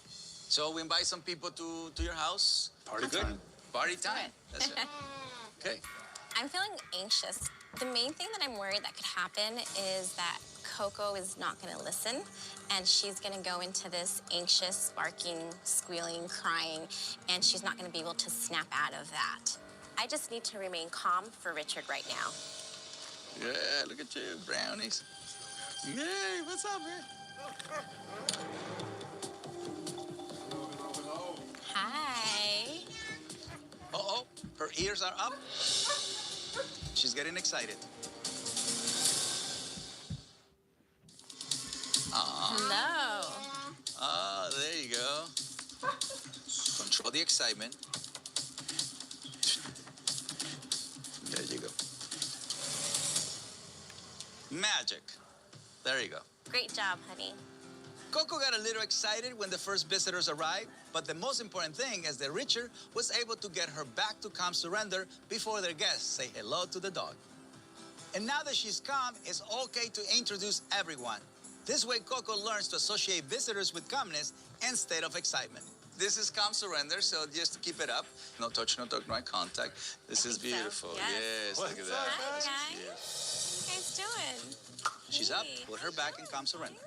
So we invite some people to your house. Party Good. time. Party time. That's it. Okay. I'm feeling anxious. The main thing that I'm worried that could happen is that Coco is not going to listen, and she's going to go into this anxious, barking, squealing, crying, and she's not going to be able to snap out of that. I just need to remain calm for Richard right now. Yeah, look at you, brownies. Yay, what's up, man? Hi. Uh-oh, her ears are up. She's getting excited. Hello. Ah, there you go. Control the excitement. There you go. Magic. There you go. Great job, honey. Coco got a little excited when the first visitors arrived, but the most important thing is that Richard was able to get her back to calm surrender before their guests say hello to the dog. And now that she's calm, it's okay to introduce everyone. This way, Coco learns to associate visitors with calmness instead of excitement. This is calm surrender, so just to keep it up. No touch, no talk, no eye contact. This is beautiful. So. Yes, look at that. Hi, guys. Yeah. What are you guys doing? She's up. Put her back in calm surrender.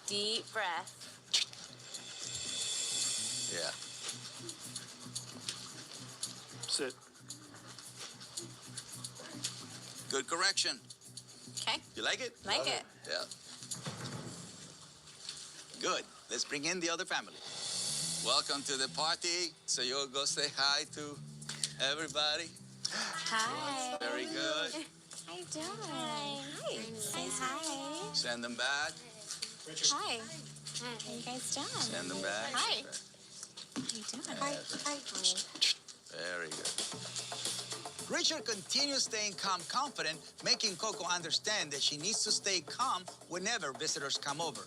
Deep breath. Yeah. Sit. Good correction. Okay. You like it? Like it. Yeah. Good. Let's bring in the other family. Welcome to the party. So you'll go say hi to everybody. Hi. Very good. How you doing? Hi. Say hi. Send them back. Hi. How you guys doing? Send them back. Hi. How you doing? Hi. Very good. Richard continues staying calm, confident, making Coco understand that she needs to stay calm whenever visitors come over.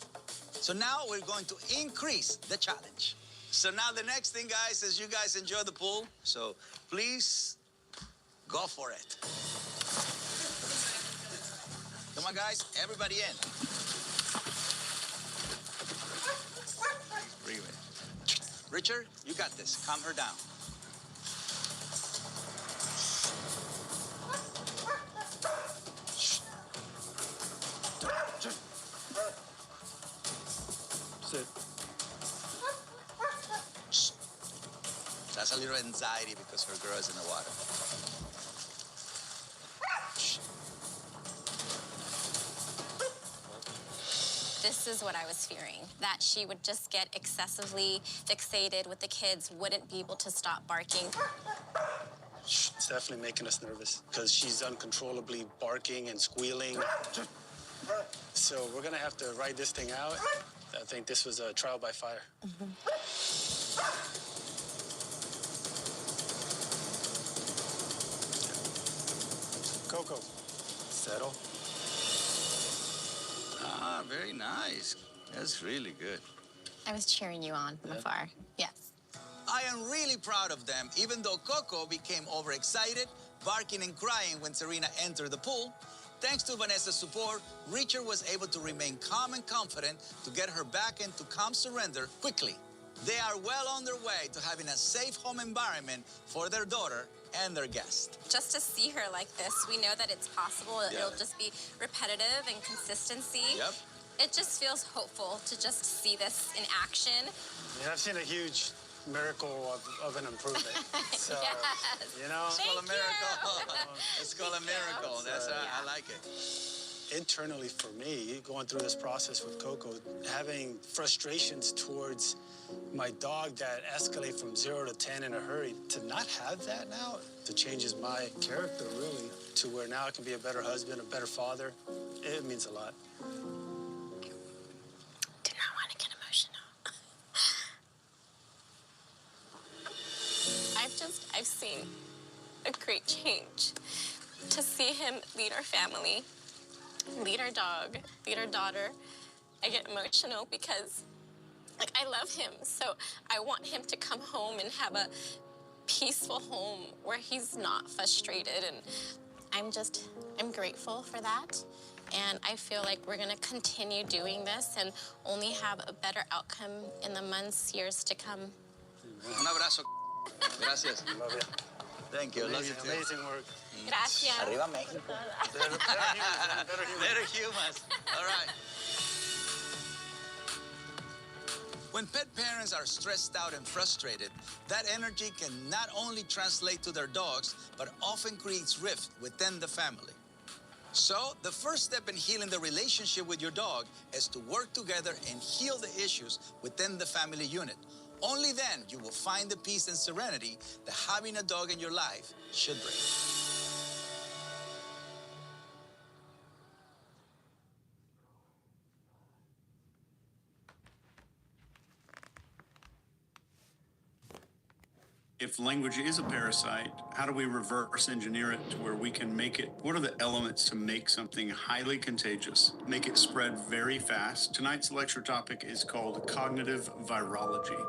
So now we're going to increase the challenge. So now the next thing, guys, is you guys enjoy the pool. So please go for it. Come on, guys, everybody in. Bring it in. Richard, you got this. Calm her down. Sit. That's a little anxiety because her girl is in the water. This is what I was fearing, that she would just get excessively fixated with the kids, wouldn't be able to stop barking. It's definitely making us nervous because she's uncontrollably barking and squealing. So we're gonna have to ride this thing out. I think this was a trial by fire. Coco, settle. Ah, very nice. That's really good. I was cheering you on from afar. Yes. I am really proud of them, even though Coco became overexcited, barking and crying when Serena entered the pool. Thanks to Vanessa's support, Richard was able to remain calm and confident to get her back into calm surrender quickly. They are well on their way to having a safe home environment for their daughter and their guest. Just to see her like this, we know that it's possible. It'll just be repetitive and consistency. Yep. It just feels hopeful to just see this in action. Yeah, I've seen a huge miracle of an improvement. So, Yes. you know, It's called a miracle. It's called a miracle. That's I like it. internally for me, going through this process with Coco, having frustrations towards my dog that escalate from 0 to 10 in a hurry, to not have that now, it changes my character really to where now I can be a better husband, a better father. It means a lot. Do not want to get emotional. I've seen a great change. To see him lead our family, lead our dog, lead our daughter, I get emotional because, like, I love him. So I want him to come home and have a peaceful home where he's not frustrated. And I'm grateful for that. And I feel like we're gonna continue doing this and only have a better outcome in the months, years to come. Un abrazo. Gracias. Love you. Thank you. Love you too. Amazing work. Gracias. Arriba México. Better humans. All right. When pet parents are stressed out and frustrated, that energy can not only translate to their dogs, but often creates rift within the family. So, the first step in healing the relationship with your dog is to work together and heal the issues within the family unit. Only then you will find the peace and serenity that having a dog in your life should bring. If language is a parasite, how do we reverse engineer it to where we can make it? What are the elements to make something highly contagious, make it spread very fast? Tonight's lecture topic is called cognitive virology.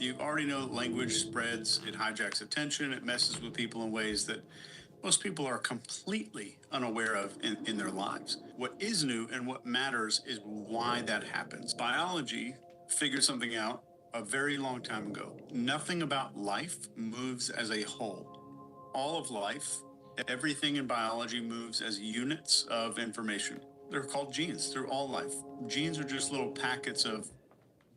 You already know that language spreads, it hijacks attention, it messes with people in ways that most people are completely unaware of in their lives. What is new and what matters is why that happens. Biology figured something out a very long time ago. Nothing about life moves as a whole. All of life, everything in biology moves as units of information. They're called genes through all life. Genes are just little packets of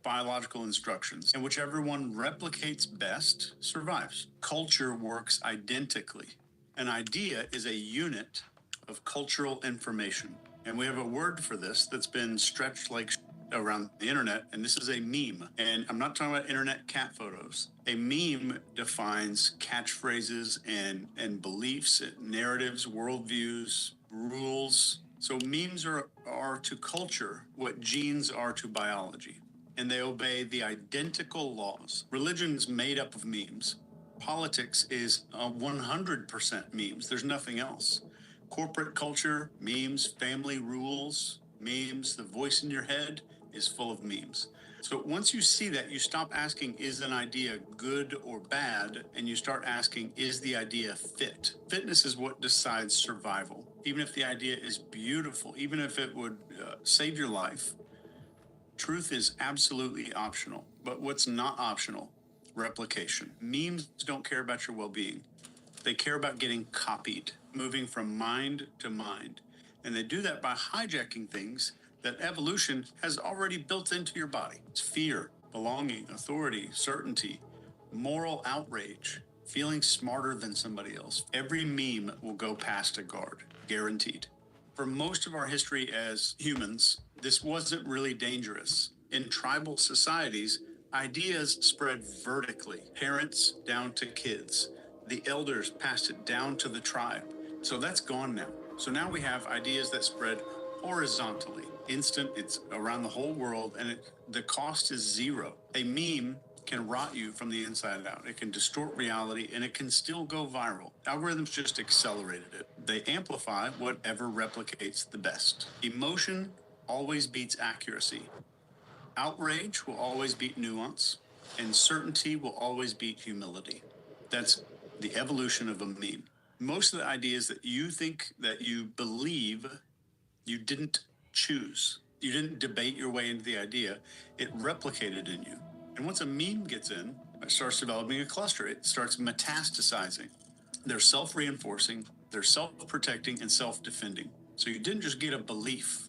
biological instructions, and whichever one replicates best survives. Culture works identically. An idea is a unit of cultural information. And we have a word for this that's been stretched like around the internet, and this is a meme. And I'm not talking about internet cat photos. A meme defines catchphrases and beliefs, narratives, worldviews, rules. So memes are to culture what genes are to biology, and they obey the identical laws. Religion's made up of memes. Politics is 100% memes. There's nothing else. Corporate culture, memes, family rules, memes. The voice in your head is full of memes. So once you see that, you stop asking, is an idea good or bad? And you start asking, is the idea fit? Fitness is what decides survival. Even if the idea is beautiful, even if it would save your life, truth is absolutely optional. But what's not optional? Replication. Memes don't care about your well-being. They care about getting copied, moving from mind to mind. And they do that by hijacking things that evolution has already built into your body. It's fear, belonging, authority, certainty, moral outrage, feeling smarter than somebody else. Every meme will go past a guard, guaranteed. For most of our history as humans, this wasn't really dangerous. In tribal societies, ideas spread vertically, parents down to kids. The elders passed it down to the tribe. So that's gone now. So now we have ideas that spread horizontally. Instant, it's around the whole world, and the cost is zero. A meme can rot you from the inside out. It can distort reality, and it can still go viral. Algorithms just accelerated it. They amplify whatever replicates the best. Emotion always beats accuracy. Outrage will always beat nuance, and certainty will always beat humility. That's the evolution of a meme. Most of the ideas that you think that you believe, you didn't choose. You didn't debate your way into the idea. It replicated in you. And once a meme gets in, it starts developing a cluster. It starts metastasizing. They're self-reinforcing, they're self-protecting, and self-defending. So you didn't just get a belief.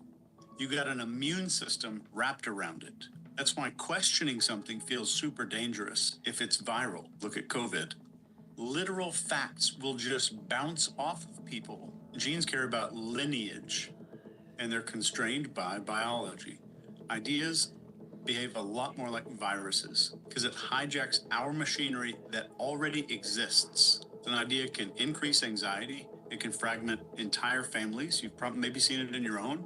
You got an immune system wrapped around it. That's why questioning something feels super dangerous if it's viral. Look at COVID. Literal facts will just bounce off of people. Genes care about lineage, and they're constrained by biology. Ideas behave a lot more like viruses because it hijacks our machinery that already exists. An idea can increase anxiety. It can fragment entire families. You've probably maybe seen it in your own.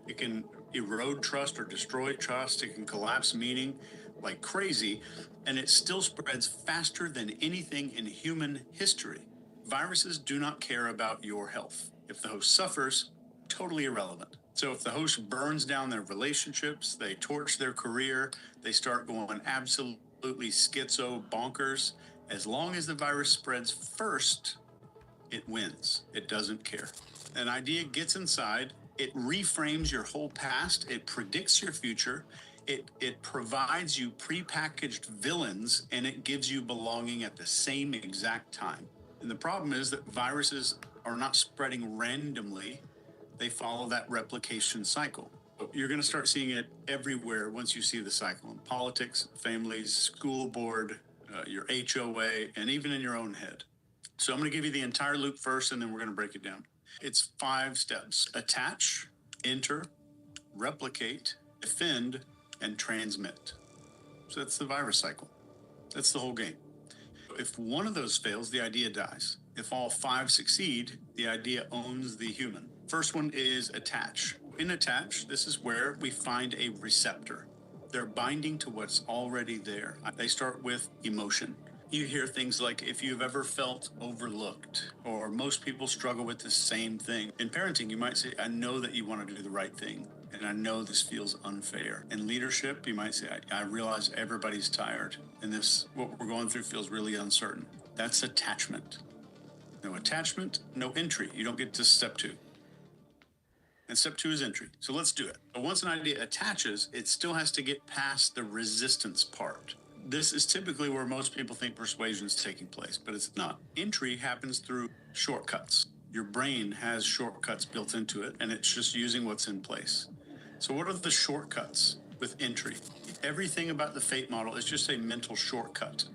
It can erode trust or destroy trust. It can collapse meaning like crazy, and it still spreads faster than anything in human history. Viruses do not care about your health. If the host suffers, totally irrelevant. So if the host burns down their relationships, they torch their career, they start going absolutely schizo bonkers, as long as the virus spreads first, it wins. It doesn't care. An idea gets inside, it reframes your whole past, it predicts your future, it provides you prepackaged villains, and it gives you belonging at the same exact time. And the problem is that viruses are not spreading randomly. They follow that replication cycle. You're going to start seeing it everywhere once you see the cycle in politics, families, school board, your HOA, and even in your own head. So I'm going to give you the entire loop first, and then we're going to break it down. It's 5 steps: attach, enter, replicate, defend, and transmit. So that's the virus cycle. That's the whole game. If one of those fails, the idea dies. If all 5 succeed, the idea owns the human. First one is attach. In attach, this is where we find a receptor. They're binding to what's already there. They start with emotion. You hear things like, if you've ever felt overlooked, or most people struggle with the same thing. In parenting, you might say, I know that you want to do the right thing, and I know this feels unfair. In leadership, you might say, I realize everybody's tired, and what we're going through feels really uncertain. That's attachment. No attachment, no entry. You don't get to step 2. And step 2 is entry. So let's do it. But once an idea attaches, it still has to get past the resistance part. This is typically where most people think persuasion is taking place, but it's not. Entry happens through shortcuts. Your brain has shortcuts built into it, and it's just using what's in place. So what are the shortcuts with entry? Everything about the fate model is just a mental shortcut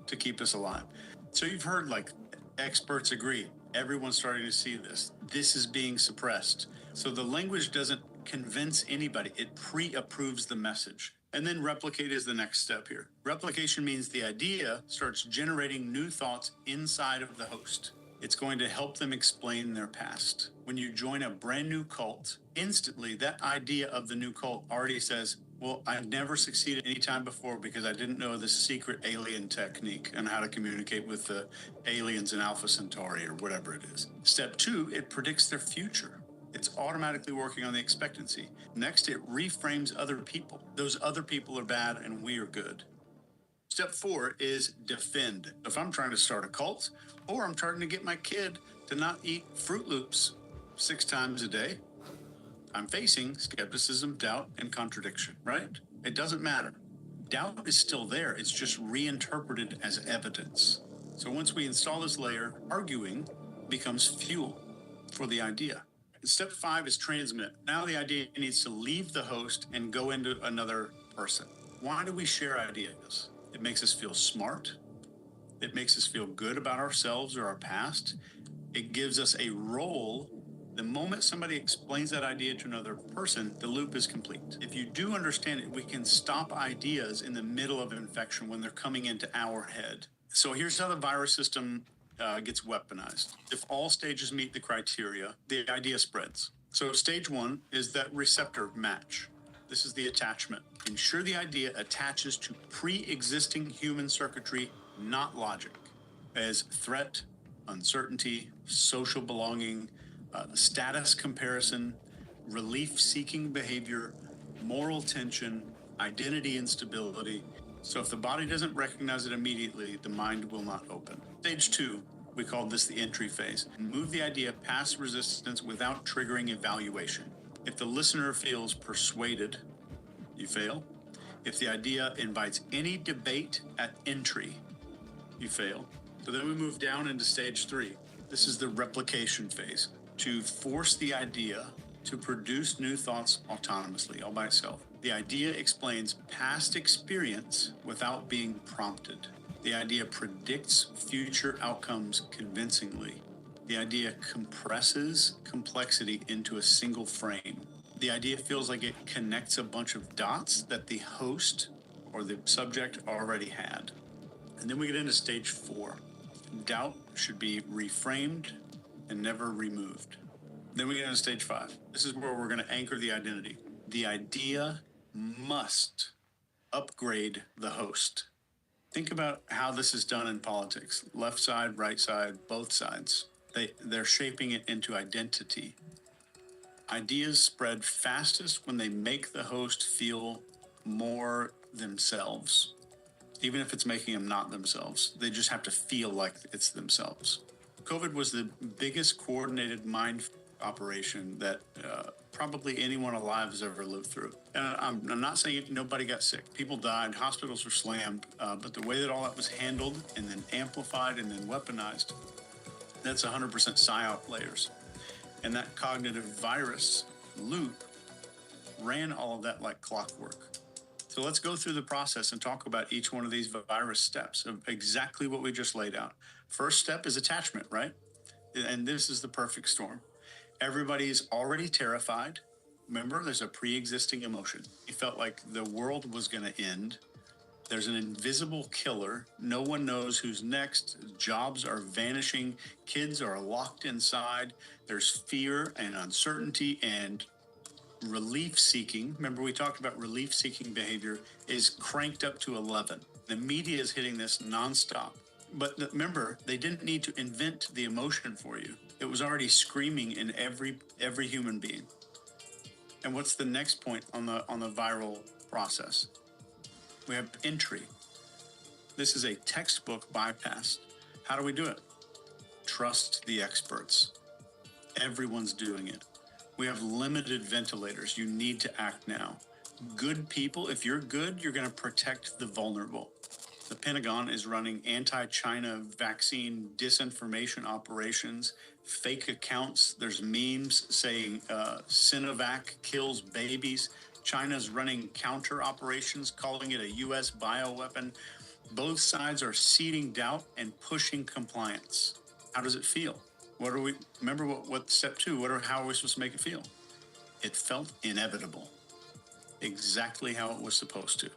to keep us alive. So you've heard, like, experts agree. Everyone's starting to see this. This is being suppressed. So the language doesn't convince anybody. It pre-approves the message. And then replicate is the next step here. Replication means the idea starts generating new thoughts inside of the host. It's going to help them explain their past. When you join a brand new cult, instantly that idea of the new cult already says, well, I've never succeeded any time before because I didn't know this secret alien technique and how to communicate with the aliens in Alpha Centauri or whatever it is. Step 2, it predicts their future. It's automatically working on the expectancy. Next, it reframes other people. Those other people are bad and we are good. Step 4 is defend. If I'm trying to start a cult, or I'm trying to get my kid to not eat Fruit Loops 6 times a day, I'm facing skepticism, doubt, and contradiction, right? It doesn't matter. Doubt is still there. It's just reinterpreted as evidence. So once we install this layer, arguing becomes fuel for the idea. Step 5 is transmit. Now the idea needs to leave the host and go into another person. Why do we share ideas? It makes us feel smart. It makes us feel good about ourselves or our past. It gives us a role. The moment somebody explains that idea to another person, the loop is complete. If you do understand it, we can stop ideas in the middle of infection when they're coming into our head. So here's how the virus system gets weaponized. If all stages meet the criteria, the idea spreads. So stage 1 is that receptor match. This is the attachment. Ensure the idea attaches to pre-existing human circuitry, not logic, as threat, uncertainty, social belonging, status comparison, relief-seeking behavior, moral tension, identity instability. So if the body doesn't recognize it immediately, the mind will not open. Stage 2, we call this the entry phase. Move the idea past resistance without triggering evaluation. If the listener feels persuaded, you fail. If the idea invites any debate at entry, you fail. So then we move down into stage 3. This is the replication phase. To force the idea to produce new thoughts autonomously, all by itself. The idea explains past experience without being prompted. The idea predicts future outcomes convincingly. The idea compresses complexity into a single frame. The idea feels like it connects a bunch of dots that the host or the subject already had. And then we get into stage 4. Doubt should be reframed and never removed. Then we get into stage 5. This is where we're going to anchor the identity. The idea must upgrade the host. Think about how this is done in politics. Left side, right side, both sides. They're shaping it into identity. Ideas spread fastest when they make the host feel more themselves. Even if it's making them not themselves, they just have to feel like it's themselves. COVID was the biggest coordinated mind operation that probably anyone alive has ever lived through. And I'm not saying nobody got sick. People died, hospitals were slammed, but the way that all that was handled and then amplified and then weaponized, that's 100% psyop layers. And that cognitive virus loop ran all of that like clockwork. So let's go through the process and talk about each one of these virus steps of exactly what we just laid out. First step is attachment, right? And this is the perfect storm. Everybody is already terrified. Remember, there's a pre-existing emotion. It felt like the world was going to end. There's an invisible killer. No one knows who's next. Jobs are vanishing. Kids are locked inside. There's fear and uncertainty and Relief seeking, remember we talked about relief seeking behavior, is cranked up to 11. The media is hitting this nonstop. But remember, they didn't need to invent the emotion for you. It was already screaming in every human being. And what's the next point on the viral process? We have entry. This is a textbook bypass. How do we do it? Trust the experts. Everyone's doing it. We have limited ventilators. You need to act now. Good people, if you're good, you're going to protect the vulnerable. The Pentagon is running anti-China vaccine disinformation operations, fake accounts. There's memes saying Sinovac kills babies. China's running counter operations, calling it a U.S. bioweapon. Both sides are seeding doubt and pushing compliance. How does it feel? Remember what step 2, how are we supposed to make it feel? It felt inevitable. Exactly how it was supposed to.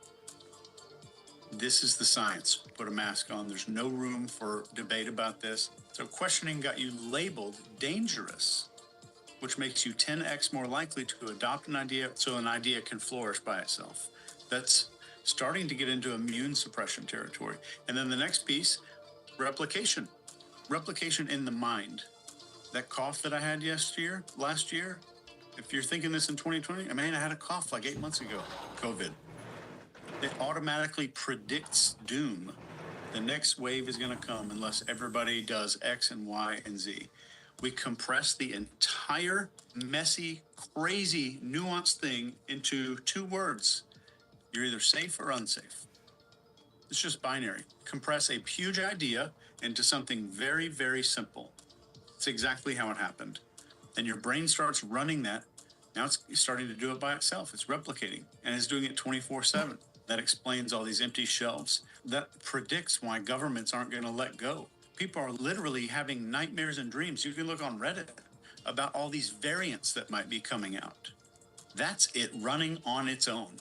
This is the science. Put a mask on. There's no room for debate about this. So questioning got you labeled dangerous, which makes you 10x more likely to adopt an idea so an idea can flourish by itself. That's starting to get into immune suppression territory. And then the next piece, replication. Replication in the mind. That cough that I had last year, if you're thinking this in 2020, I had a cough like 8 months ago, COVID. It automatically predicts doom. The next wave is going to come unless everybody does X and Y and Z. We compress the entire messy, crazy, nuanced thing into 2 words. You're either safe or unsafe. It's just binary. Compress a huge idea into something very, very simple. It's exactly how it happened. And your brain starts running that. Now it's starting to do it by itself. It's replicating and it's doing it 24/7. That explains all these empty shelves. That predicts why governments aren't going to let go. People are literally having nightmares and dreams. You can look on Reddit about all these variants that might be coming out. That's it running on its own.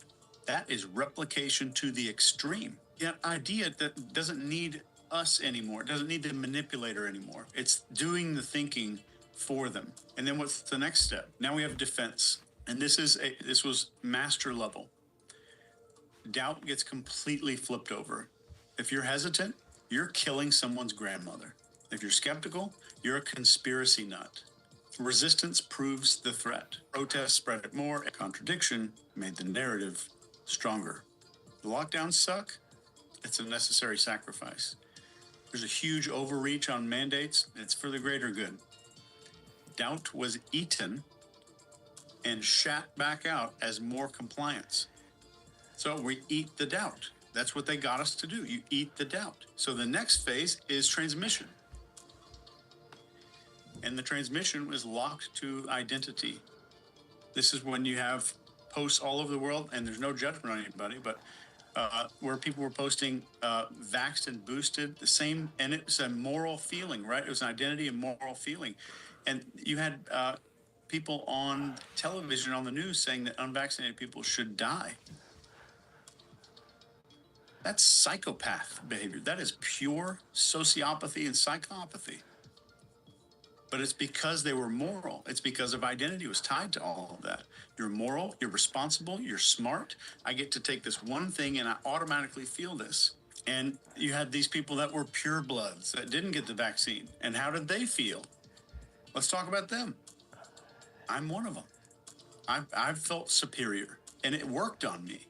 That is replication to the extreme. That idea that doesn't need us anymore. It doesn't need the manipulator anymore. It's doing the thinking for them. And then what's the next step? Now we have defense. And this was master level. Doubt gets completely flipped over. If you're hesitant, you're killing someone's grandmother. If you're skeptical, you're a conspiracy nut. Resistance proves the threat. Protests spread it more. Contradiction made the narrative stronger. The lockdowns suck. It's a necessary sacrifice. There's a huge overreach on mandates. It's for the greater good. Doubt was eaten and shat back out as more compliance. So we eat the doubt. That's what they got us to do. You eat the doubt. So the next phase is transmission. And the transmission is locked to identity. This is when you have posts all over the world, and there's no judgment on anybody, but where people were posting vaxxed and boosted, the same, and it was a moral feeling, right? It was an identity and moral feeling. And you had people on television, on the news, saying that unvaccinated people should die. That's psychopath behavior. That is pure sociopathy and psychopathy. But it's because they were moral. It's because of identity was tied to all of that. You're moral, you're responsible, you're smart. I get to take this one thing and I automatically feel this. And you had these people that were purebloods that didn't get the vaccine. And how did they feel? Let's talk about them. I'm one of them. I've felt superior, and it worked on me.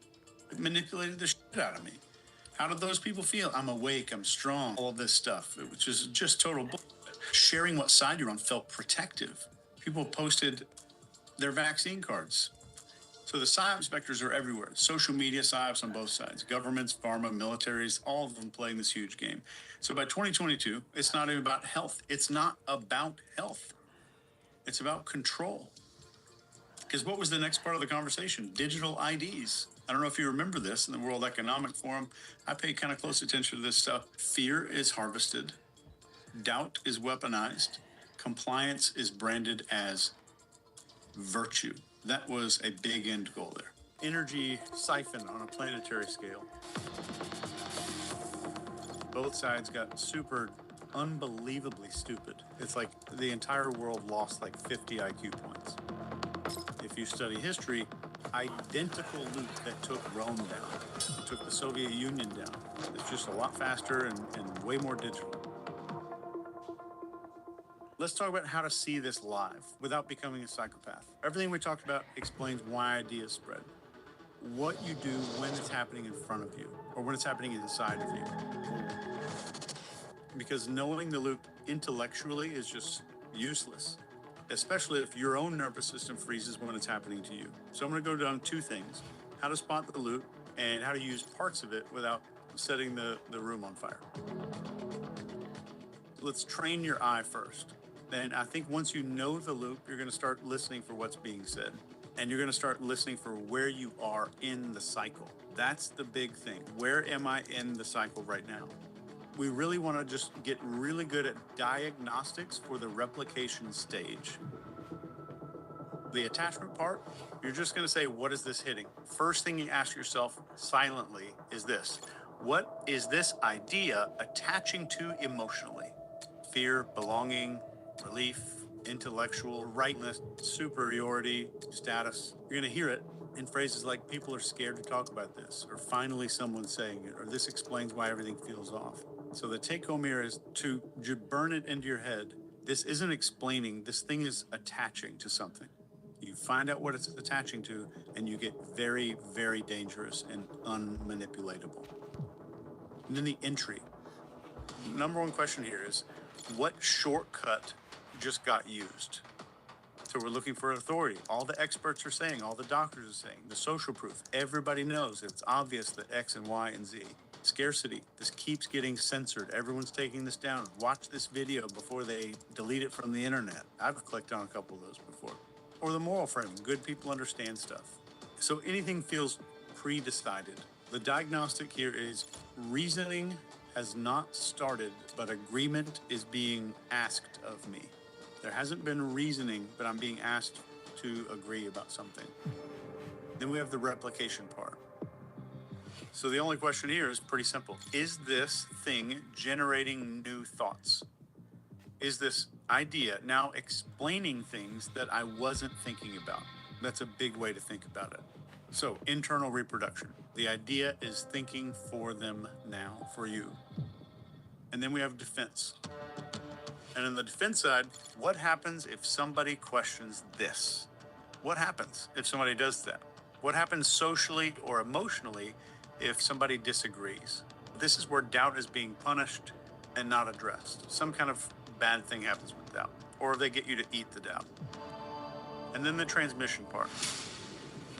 It manipulated the shit out of me. How did those people feel? I'm awake, I'm strong, all of this stuff, which is just total bullshit. Sharing what side you're on felt protective. People posted their vaccine cards. So the PSYOPs vectors are everywhere. Social media PSYOPs on both sides. Governments, pharma, militaries, all of them playing this huge game. So by 2022, it's not even about health. It's not about health. It's about control. Because what was the next part of the conversation? Digital IDs. I don't know if you remember this in the World Economic Forum. I pay kind of close attention to this stuff. Fear is harvested. Doubt is weaponized. Compliance is branded as virtue. That was a big end goal there. Energy siphon on a planetary scale. Both sides got super unbelievably stupid. It's like the entire world lost like 50 IQ points. If you study history, identical loop that took Rome down, took the Soviet Union down. It's just a lot faster and way more digital. Let's talk about how to see this live without becoming a psychopath. Everything we talked about explains why ideas spread. What you do when it's happening in front of you or when it's happening inside of you. Because knowing the loop intellectually is just useless, especially if your own nervous system freezes when it's happening to you. So I'm going to go down two things: how to spot the loop and how to use parts of it without setting the room on fire. Let's train your eye first. Then I think once you know the loop, you're going to start listening for what's being said. And you're going to start listening for where you are in the cycle. That's the big thing. Where am I in the cycle right now? We really want to just get really good at diagnostics for the replication stage. The attachment part, you're just going to say, what is this hitting? First thing you ask yourself silently is this: what is this idea attaching to emotionally? Fear, belonging, relief, intellectual rightness, superiority, status. You're going to hear it in phrases like, people are scared to talk about this, or finally someone's saying it, or this explains why everything feels off. So the take home here is to burn it into your head. This isn't explaining, this thing is attaching to something. You find out what it's attaching to, and you get very, very dangerous and unmanipulatable. And then the entry. Number one question here is, what shortcut just got used? So we're looking for authority. All the experts are saying, all the doctors are saying, the social proof. Everybody knows it's obvious that X and Y and Z. Scarcity. This keeps getting censored. Everyone's taking this down. Watch this video before they delete it from the internet. I've clicked on a couple of those before. Or the moral framing. Good people understand stuff. So anything feels pre-decided. The diagnostic here is reasoning has not started, but agreement is being asked of me. There hasn't been reasoning, but I'm being asked to agree about something. Then we have the replication part. So the only question here is pretty simple. Is this thing generating new thoughts? Is this idea now explaining things that I wasn't thinking about? That's a big way to think about it. So internal reproduction. The idea is thinking for them now, for you. And then we have defense. And on the defense side, what happens if somebody questions this? What happens if somebody does that? What happens socially or emotionally if somebody disagrees? This is where doubt is being punished and not addressed. Some kind of bad thing happens with doubt, or they get you to eat the doubt. And then the transmission part.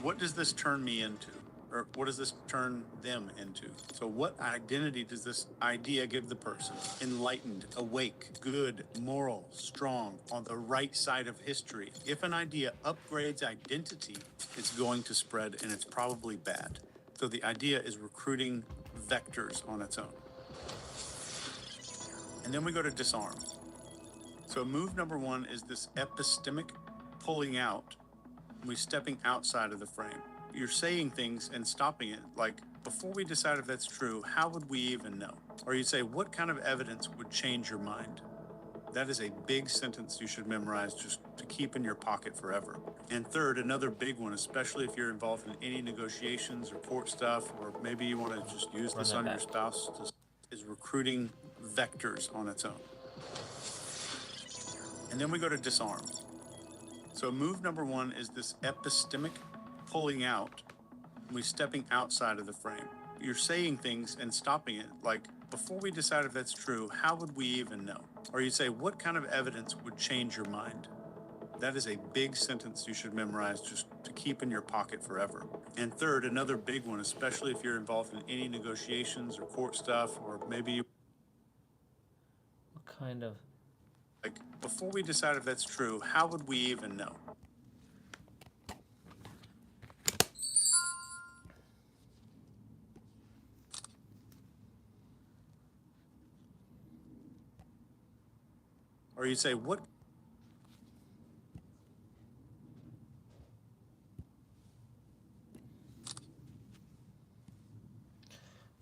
What does this turn me into? Or what does this turn them into? So what identity does this idea give the person? Enlightened, awake, good, moral, strong, on the right side of history. If an idea upgrades identity, it's going to spread, and it's probably bad. So the idea is recruiting vectors on its own. And then we go to disarm. So move number one is this epistemic pulling out. We're stepping outside of the frame. You're saying things and stopping it, like, before we decide if that's true, how would we even know? Or you'd say, what kind of evidence would change your mind? That is a big sentence you should memorize just to keep in your pocket forever. And third, another big one, especially if you're involved in any negotiations or court stuff, or maybe you want to just use this on your spouse, is recruiting vectors on its own. And then we go to disarm. So move number one is this epistemic pulling out. We're stepping outside of the frame. You're saying things and stopping it, like, before we decide if that's true, how would we even know? Or you'd say, what kind of evidence would change your mind? That is a big sentence you should memorize just to keep in your pocket forever. And third, another big one, especially if you're involved in any negotiations or court stuff, or maybe What kind of... Like, before we decide if that's true, how would we even know? Or you'd say, what?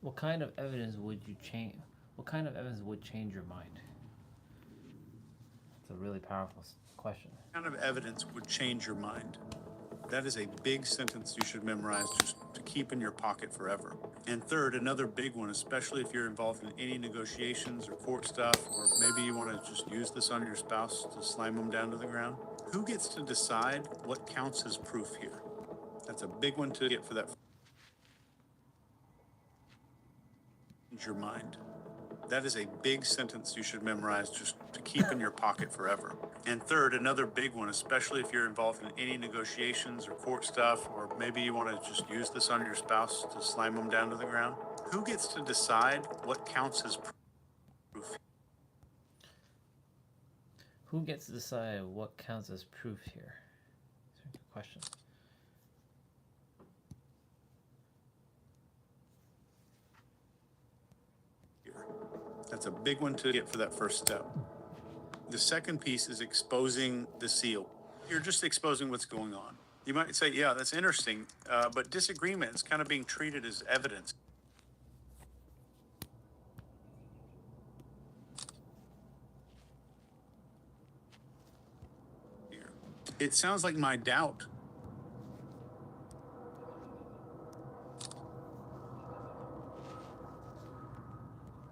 What kind of evidence would you change? What kind of evidence would change your mind? It's a really powerful question. What kind of evidence would change your mind? That is a big sentence you should memorize just to keep in your pocket forever. And third, another big one, especially if you're involved in any negotiations or court stuff, or maybe you want to just use this on your spouse to slam them down to the ground. Who gets to decide what counts as proof here? That's a big one to get for that. Your mind. That is a big sentence you should memorize just to keep in your pocket forever. And third, another big one, especially if you're involved in any negotiations or court stuff, or maybe you want to just use this on your spouse to slam them down to the ground. Who gets to decide what counts as proof? Who gets to decide what counts as proof here? That's a good question. That's a big one to get for that first step. The second piece is exposing the seal. You're just exposing what's going on. You might say, yeah, that's interesting, but disagreement is kind of being treated as evidence. It sounds like my doubt.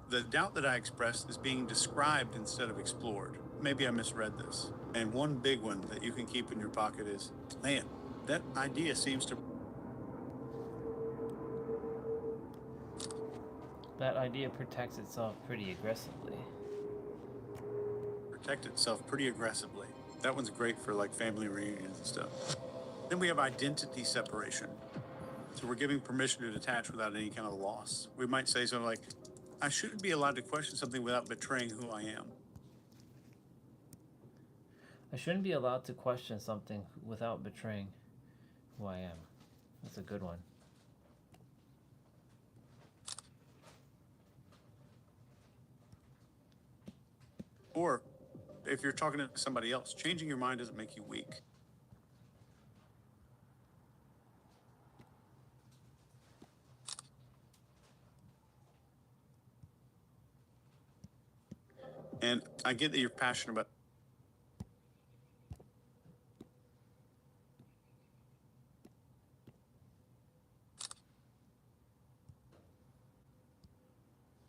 The doubt that I expressed is being described instead of explored. Maybe I misread this. And one big one that you can keep in your pocket is, man, that idea seems to... That idea protects itself pretty aggressively. Protect itself pretty aggressively. That one's great for like family reunions and stuff. Then we have identity separation. So we're giving permission to detach without any kind of loss. We might say something like, I shouldn't be allowed to question something without betraying who I am. I shouldn't be allowed to question something without betraying who I am. That's a good one. Or if you're talking to somebody else, changing your mind doesn't make you weak. And I get that you're passionate about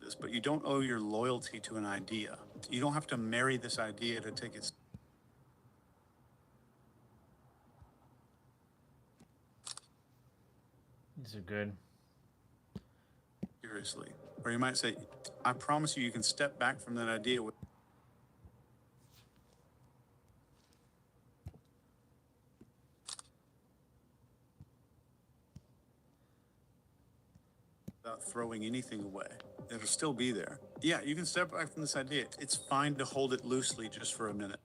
this, but you don't owe your loyalty to an idea. You don't have to marry this idea to take it These are good. seriously. Or you might say, I promise you, you can step back from that idea without throwing anything away. It'll still be there. Yeah, you can step back from this idea. It's fine to hold it loosely just for a minute.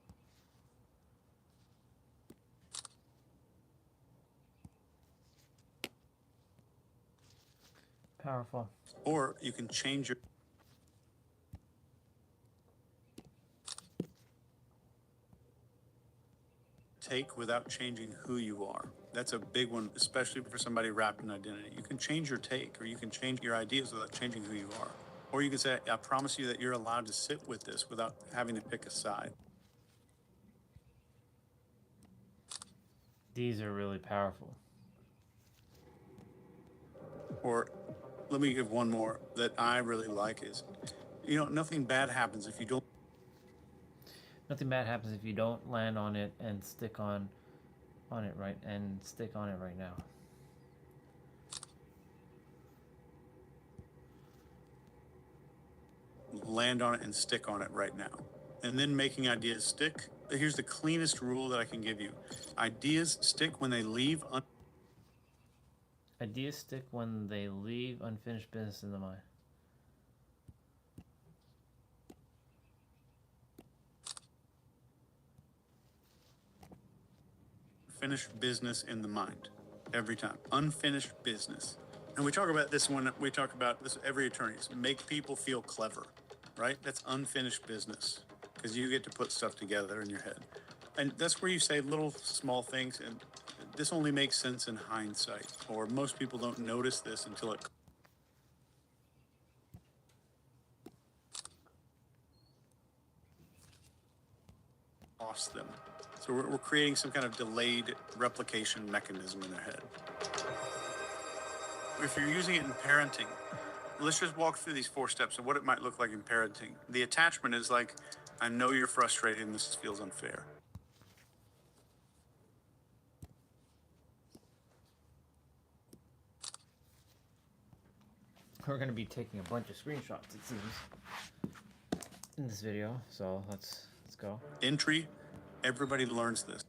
Powerful. Or you can change your take without changing who you are. That's a big one, especially for somebody wrapped in identity. You can change your take, or you can change your ideas without changing who you are. Or you can say, I promise you that you're allowed to sit with this without having to pick a side. These are really powerful. Or let me give one more that I really like is, nothing bad happens if you don't. Nothing bad happens if you don't land on it and stick on it right now. Land on it and stick on it right now. And then making ideas stick. Here's the cleanest rule that I can give you. Ideas stick when they leave Ideas stick when they leave unfinished business in the mind. Unfinished business in the mind. Every time. Unfinished business. And we talk about this when we talk about this every attorney. Make people feel clever, right? That's unfinished business because you get to put stuff together in your head. And that's where you say little small things, and this only makes sense in hindsight, or most people don't notice this until it. lost them. So we're creating some kind of delayed replication mechanism in their head. If you're using it in parenting, let's just walk through these 4 steps of what it might look like in parenting. The attachment is like, I know you're frustrated and this feels unfair. We're going to be taking a bunch of screenshots, it seems, in this video, so let's go. Entry, everybody learns this.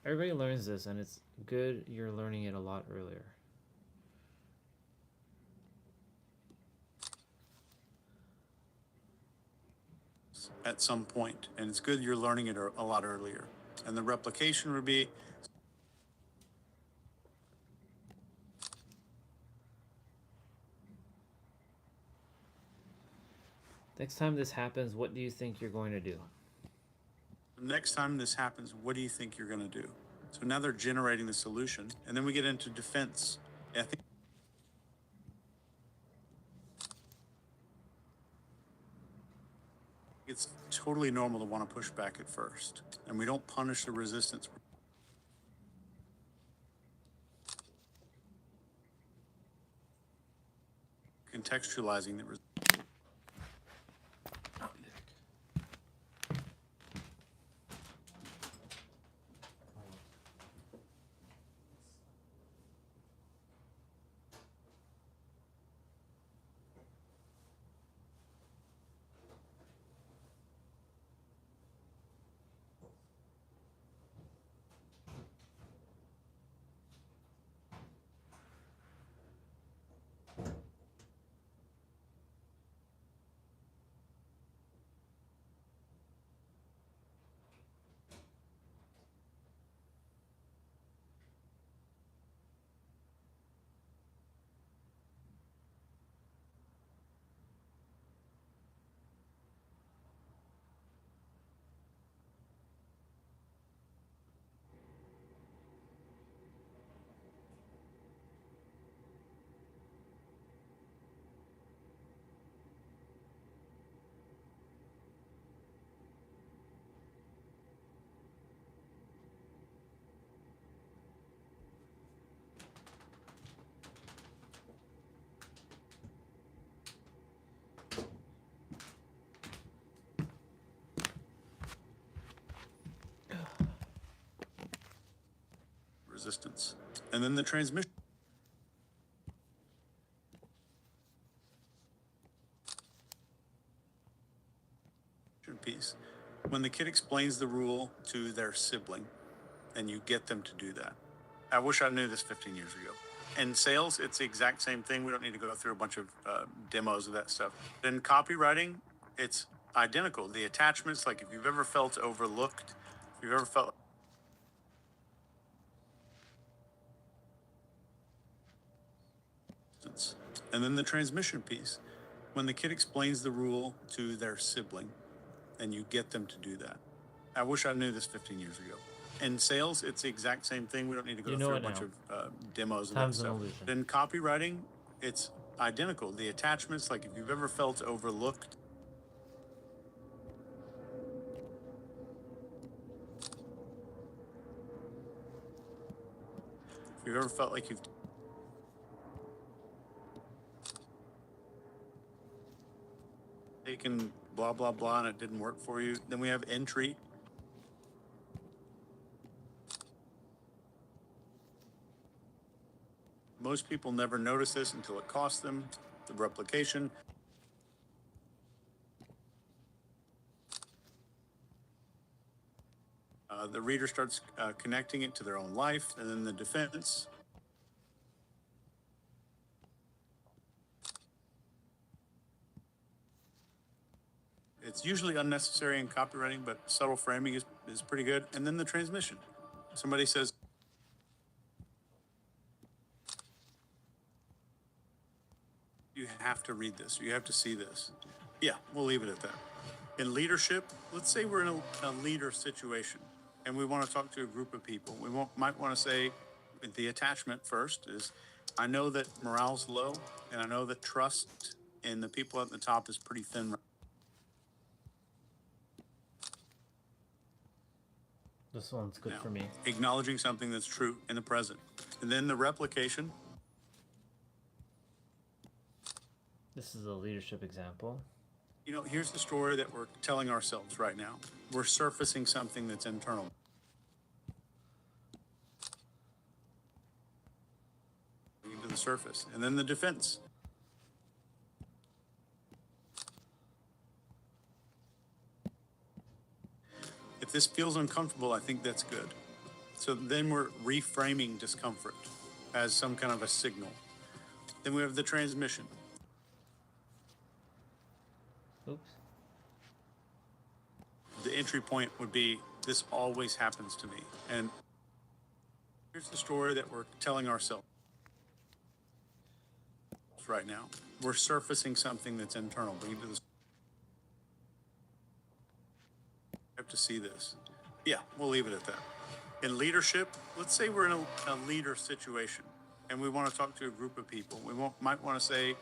Everybody learns this, and it's good you're learning it a lot earlier. At some point, and it's good you're learning it a lot earlier. And the replication would be, Next time this happens, what do you think you're going to do? next time this happens, what do you think you're going to do? So now they're generating the solution, and then we get into defense. I think it's totally normal to want to push back at first, and we don't punish the resistance. Contextualizing the resistance. Resistance. And then the transmission piece. When the kid explains the rule to their sibling and you get them to do that. I wish I knew this 15 years ago. In sales, it's the exact same thing. We don't need to go through a bunch of demos of that stuff. In copywriting, it's identical. The attachments, like if you've ever felt overlooked, if you've ever felt and then the transmission piece. When the kid explains the rule to their sibling and you get them to do that. I wish I knew this 15 years ago. In sales, it's the exact same thing. We don't need to go through a bunch of demos of that stuff. In copywriting, it's identical. The attachments, like if you've ever felt overlooked, if you've ever felt like you've taken blah, blah, blah, and it didn't work for you, then we have entry. Most people never notice this until it costs them. The replication. The reader starts connecting it to their own life, and then the defense. It's usually unnecessary in copywriting, but subtle framing is pretty good. And then the transmission. Somebody says, you have to read this. You have to see this. Yeah, we'll leave it at that. In leadership, let's say we're in a leader situation and we want to talk to a group of people. We might want to say the attachment first is, I know that morale's low and I know that trust in the people at the top is pretty thin. This one's good now. for me. Acknowledging something that's true in the present. And then the replication. This is a leadership example. You know, here's the story that we're telling ourselves right now. We're surfacing something that's internal. To the surface. And then the defense. If this feels uncomfortable, I think that's good. So then we're reframing discomfort as some kind of a signal. Then we have the transmission. Oops. The entry point would be, this always happens to me. And here's the story that we're telling ourselves right now. We're surfacing something that's internal. Bring it to the have to see this. Yeah, we'll leave it at that. In leadership, let's say we're in a leader situation and we want to talk to a group of people. We might want to say,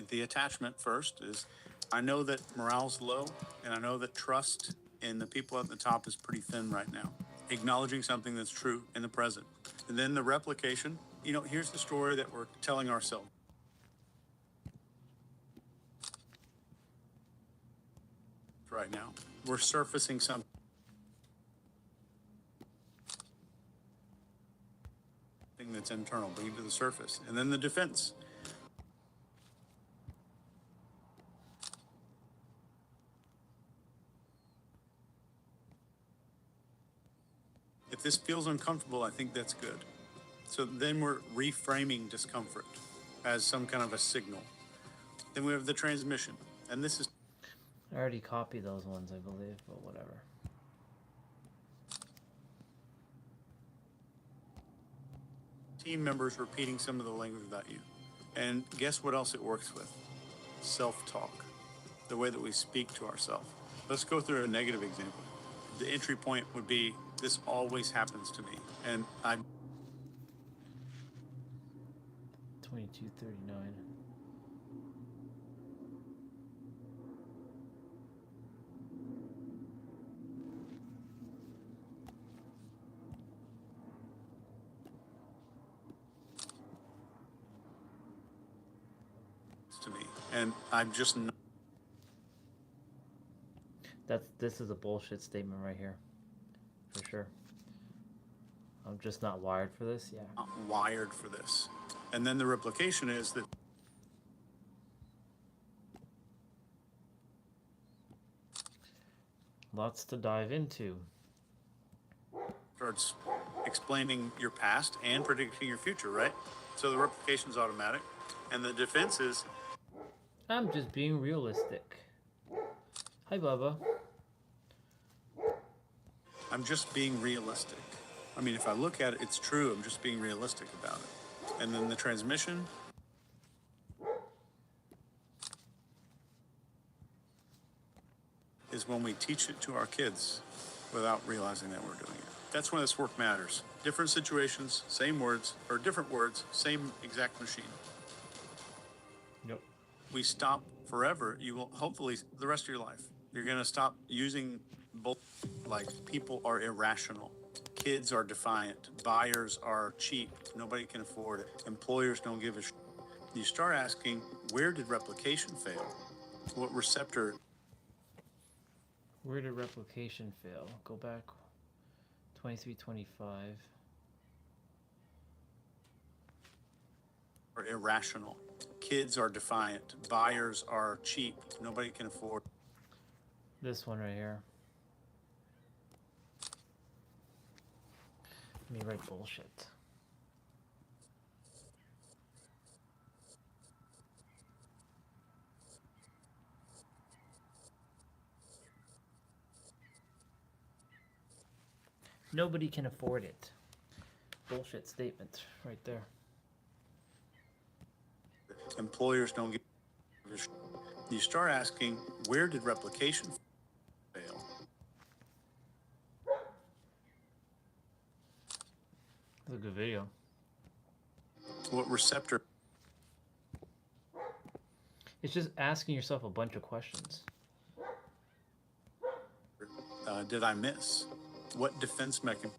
the attachment first is, I know that morale's low and I know that trust in the people at the top is pretty thin right now. Acknowledging something that's true in the present. And then the replication, you know, here's the story that we're telling ourselves. Right now, we're surfacing something that's internal, bring it to the surface. And then the defense. If this feels uncomfortable, I think that's good. So then we're reframing discomfort as some kind of a signal. Then we have the transmission. And this is... I already copied those ones, I believe, but whatever. Team members repeating some of the language about you. And guess what else it works with? Self-talk. The way that we speak to ourselves. Let's go through a negative example. The entry point would be, this always happens to me. And I'm 2239. to me. And I'm just not... This is a bullshit statement right here. For sure. I'm just not wired for this, yeah. Not wired for this. And then the replication is that lots to dive into. starts explaining your past and predicting your future, right? So the replication is automatic. And the defense is, I'm just being realistic. Hi, Bubba. I'm just being realistic. I mean, if I look at it, it's true. I'm just being realistic about it. And then the transmission. Is when we teach it to our kids without realizing that we're doing it. That's when this work matters. Different situations, same words, or different words, same exact machine. Yep. We stop forever. You will hopefully the rest of your life. You're going to stop using both. Like, people are irrational. Kids are defiant. Buyers are cheap. Nobody can afford it. Employers don't give a shit. You start asking, where did replication fail? What receptor? Where did replication fail? Go back 2325. Are irrational. Kids are defiant. Buyers are cheap. Nobody can afford. This one right here. Let me write bullshit. Nobody can afford it. Bullshit statement right there. Employers don't give a shit. You start asking, where did replication fail? That's a good video. What receptor? It's just asking yourself a bunch of questions. Did I miss? what defense mechanism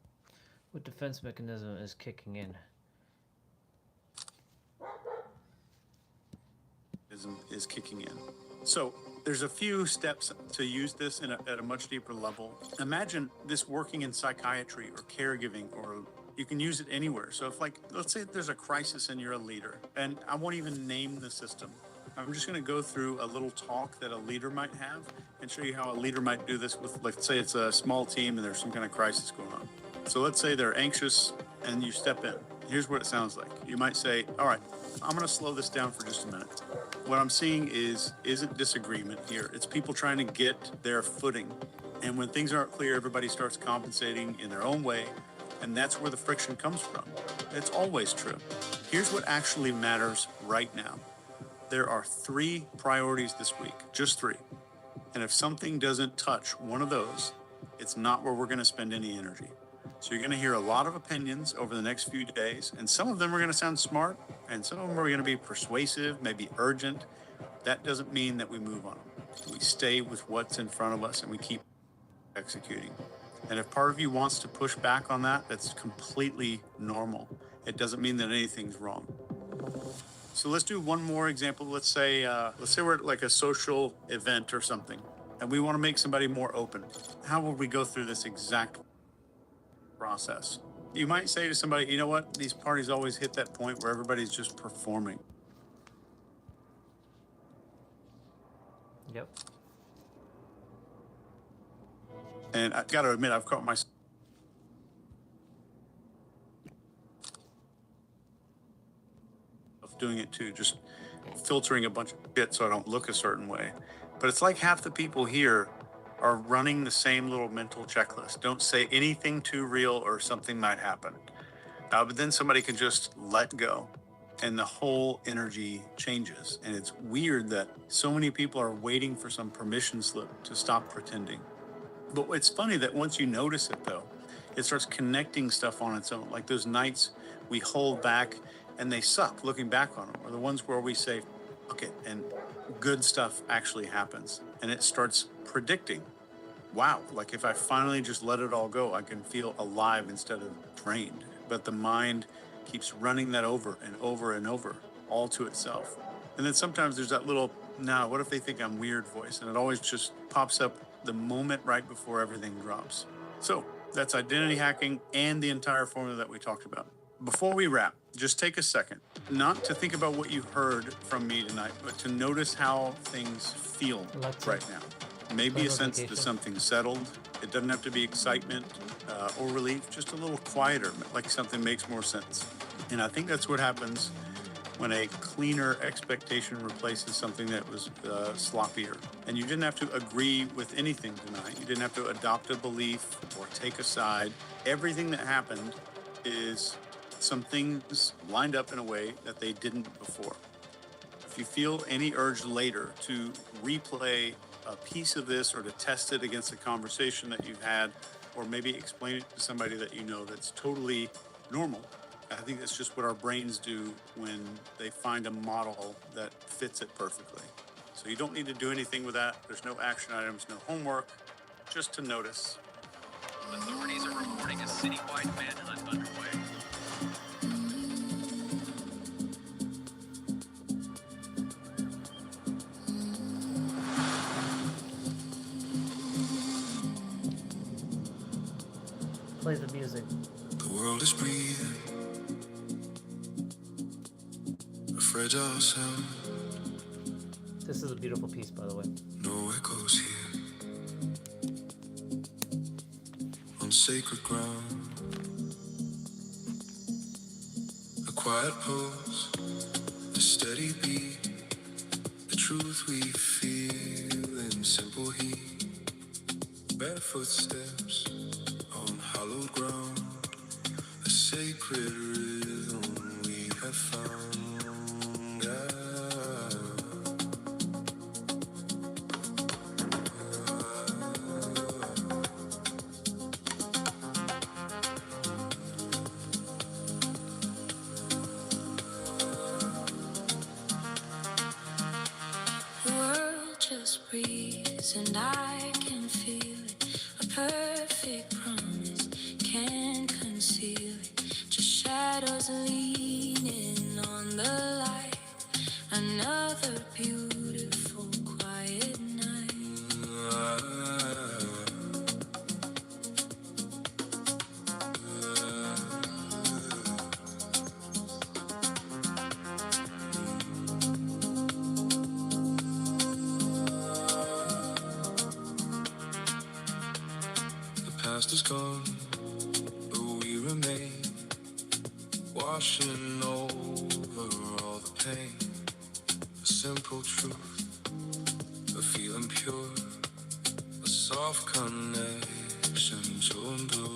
is kicking in? Is kicking in. So there's a few steps to use this at a much deeper level. Imagine this working in psychiatry or caregiving, or you can use it anywhere. So if, like, let's say there's a crisis and you're a leader, and I won't even name the system. I'm just going to go through a little talk that a leader might have and show you how a leader might do this with, let's say it's a small team and there's some kind of crisis going on. So let's say they're anxious and you step in. Here's what it sounds like. You might say, all right, I'm going to slow this down for just a minute. What I'm seeing isn't disagreement here. It's people trying to get their footing. And when things aren't clear, everybody starts compensating in their own way. And that's where the friction comes from. It's always true. Here's what actually matters right now. There are 3 priorities this week, just 3. And if something doesn't touch one of those, it's not where we're going to spend any energy. So you're going to hear a lot of opinions over the next few days, and some of them are going to sound smart, and some of them are going to be persuasive, maybe urgent. That doesn't mean that we move on them. We stay with what's in front of us, and we keep executing. And if part of you wants to push back on that, that's completely normal. It doesn't mean that anything's wrong. So let's do one more example. Let's say we're at like a social event or something, and we want to make somebody more open. How would we go through this exact process? You might say to somebody, you know what? These parties always hit that point where everybody's just performing. Yep. And I've got to admit, I've caught myself doing it too, just filtering a bunch of shit so I don't look a certain way. But it's like half the people here are running the same little mental checklist. Don't say anything too real or something might happen. But then somebody can just let go and the whole energy changes. And it's weird that so many people are waiting for some permission slip to stop pretending. But it's funny that once you notice it, though, it starts connecting stuff on its own. Like those nights we hold back and they suck looking back on them, or the ones where we say, fuck it, and good stuff actually happens. And it starts predicting, wow, like if I finally just let it all go, I can feel alive instead of drained. But the mind keeps running that over and over and over, all to itself. And then sometimes there's that little, nah, what if they think I'm weird voice? And it always just pops up the moment right before everything drops. So that's identity hacking and the entire formula that we talked about. Before we wrap, just take a second, not to think about what you heard from me tonight, but to notice how things feel right now. Maybe a sense that something's settled. It doesn't have to be excitement or relief, just a little quieter, like something makes more sense. And I think that's what happens when a cleaner expectation replaces something that was sloppier. And you didn't have to agree with anything tonight. You didn't have to adopt a belief or take a side. Everything that happened is some things lined up in a way that they didn't before. If you feel any urge later to replay a piece of this or to test it against a conversation that you've had, or maybe explain it to somebody that you know that's totally normal, I think that's just what our brains do when they find a model that fits it perfectly. So you don't need to do anything with that. There's no action items, no homework, just to notice. Authorities are reporting a citywide manhunt underway. Play the music. The world is breathing. A fragile sound. This is a beautiful piece, by the way. No echoes here. On sacred ground. A quiet pose. A steady beat. The truth we feel in simple heat. Barefoot steps on hallowed ground. A sacred rhythm we have found. The world just breathes and I can feel it. A perfect promise. shadows leaning on the light. Another beautiful quiet night. The past is gone, but we remain, washing over all the pain. A simple truth, a feeling pure, a soft connection to endure.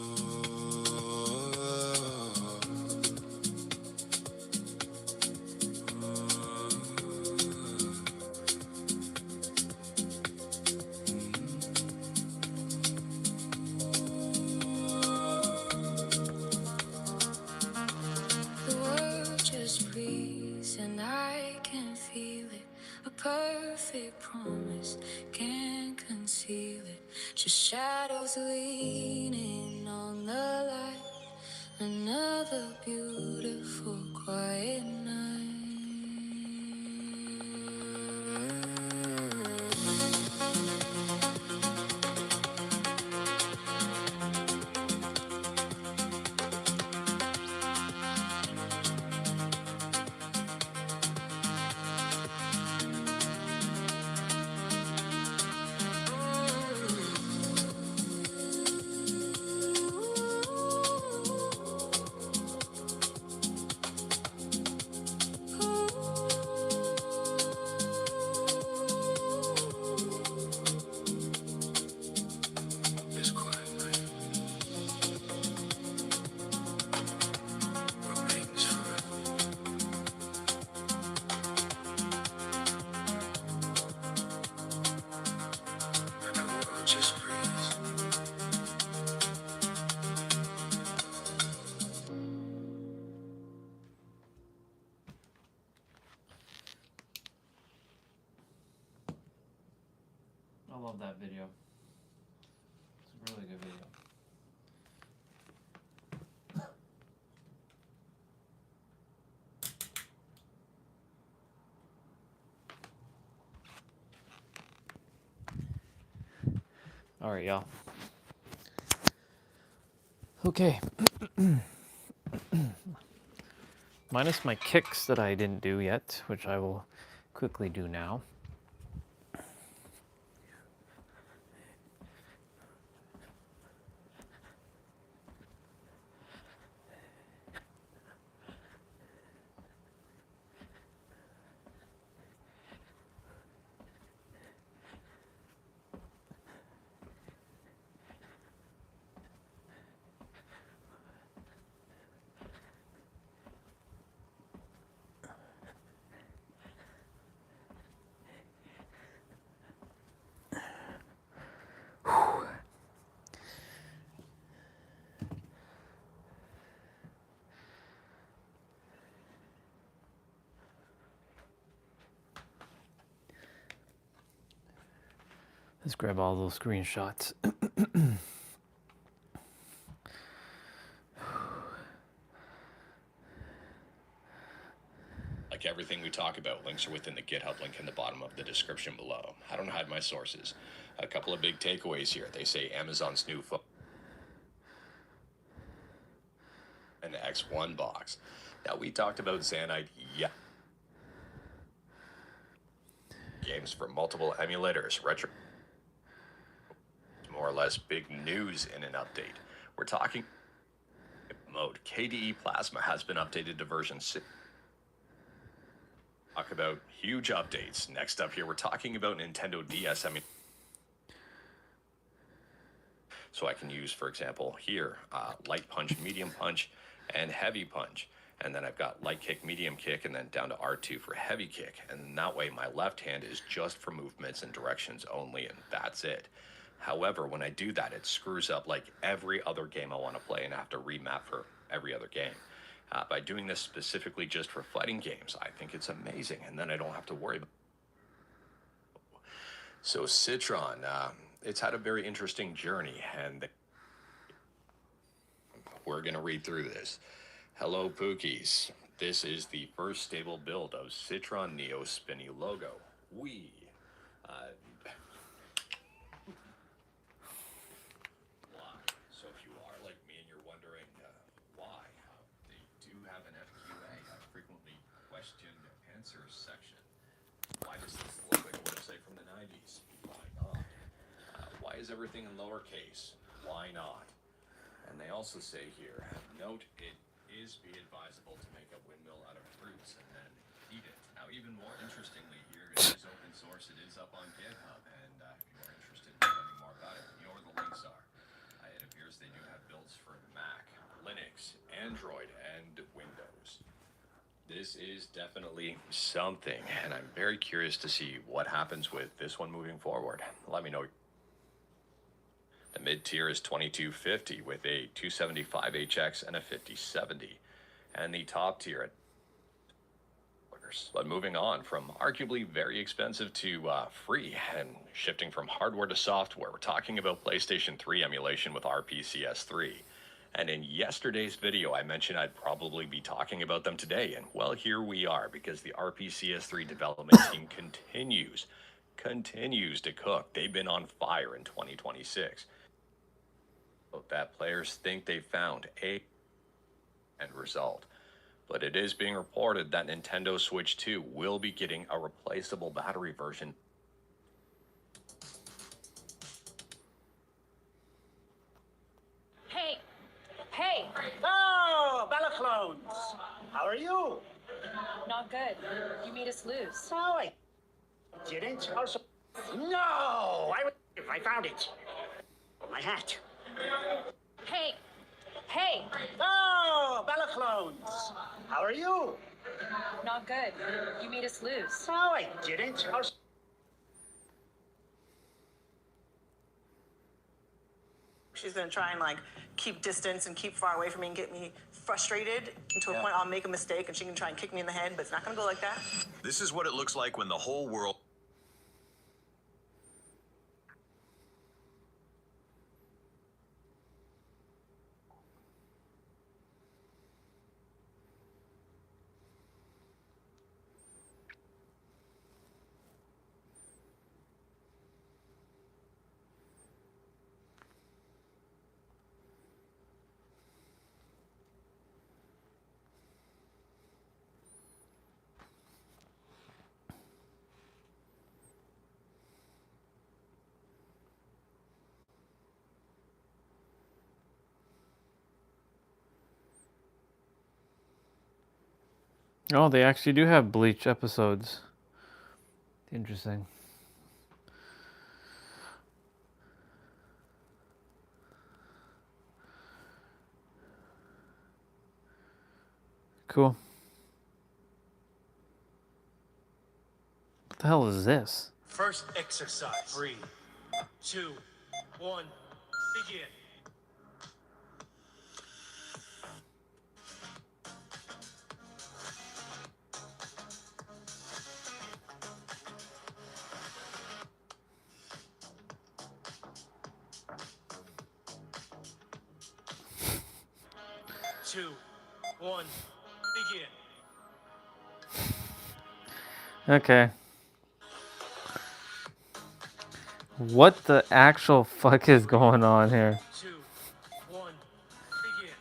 The world just breathes and I can feel it. A perfect promise, can't conceal it. Just shadows leaning on the light. Another beautiful quiet night. This quiet night remains forever. And the world just breathes. I love that video. It's a really good video. All right, y'all. Okay. Minus my kicks that I didn't do yet, which I will quickly do now. Let's grab all those screenshots. Like everything we talk about, links are within the GitHub link in the bottom of the description below. I don't hide my sources. A couple of big takeaways here. They say Amazon's new phone and the X1 box. Now, we talked about Xanite, yeah. Games for multiple emulators, retro. More or less big news in an update. We're talking mode. KDE Plasma has been updated to version 6. Talk about huge updates. Next up here, we're talking about Nintendo DS. So I can use, for example, here, light punch, medium punch, and heavy punch. And then I've got light kick, medium kick, and then down to R2 for heavy kick. And that way my left hand is just for movements and directions only, and that's it. However, when I do that, it screws up like every other game I want to play and I have to remap for every other game. By doing this specifically just for fighting games, I think it's amazing, and then I don't have to worry about it. So Citron, it's had a very interesting journey, and we're going to read through this. Hello, Pookies. This is the first stable build of Citron Neo Spinny logo. So if you are like me and you're wondering why, they do have an FQA, a frequently questioned answers section. Why does this look like a website from the 90s? Why not? Why is everything in lowercase? Why not? And they also say here, note it is be advisable to make a windmill out of fruits and then eat it. Now, even more interestingly here, it is open source. It is up on GitHub, and if you are interested in learning more about it, you know where the links are. It appears they do have builds for Mac, Linux, Android, and Windows. This is definitely something, and I'm very curious to see what happens with this one moving forward. Let me know. The mid-tier is $22.50 with a 275HX and a 5070. And the top tier at but moving on from arguably very expensive to free and shifting from hardware to software, we're talking about PlayStation 3 emulation with RPCS3. And in yesterday's video, I mentioned I'd probably be talking about them today. And well, here we are, because the RPCS3 development team continues to cook. They've been on fire in 2026. That players think they found a end result. But it is being reported that Nintendo Switch 2 will be getting a replaceable battery version. Hey! Oh, Bella clones! How are you? Not good. You made us lose. No, I didn't. Also, no! I found it. My hat. Hey! Oh, Bella clones! How are you? Not good. You made us lose. No, I didn't. Also, She's gonna try and like keep distance and keep far away from me and get me frustrated to a point I'll make a mistake and she can try and kick me in the head, but it's not gonna go like that. This is what it looks like when the whole world... Oh, they actually do have Bleach episodes. Interesting. Cool. What the hell is this? first exercise. 3, 2, 1, begin. Two, one, begin. Okay. What the actual fuck is going on here? 2, 1, begin.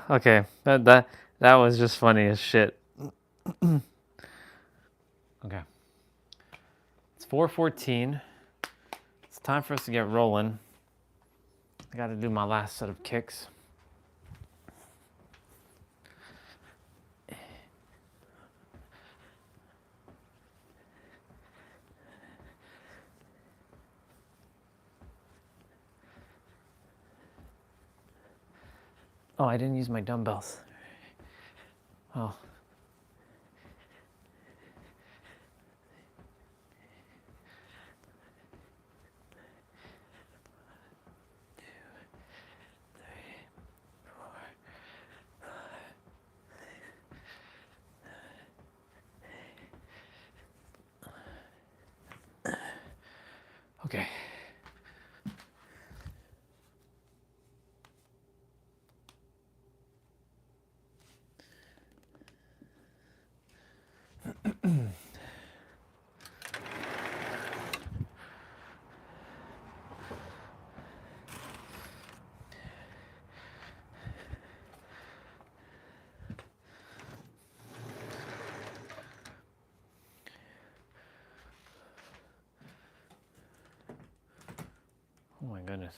Okay. That was just funny as shit. Okay. It's 4:14. It's time for us to get rolling. I got to do my last set of kicks. Oh, I didn't use my dumbbells. Oh. Okay. Oh my goodness.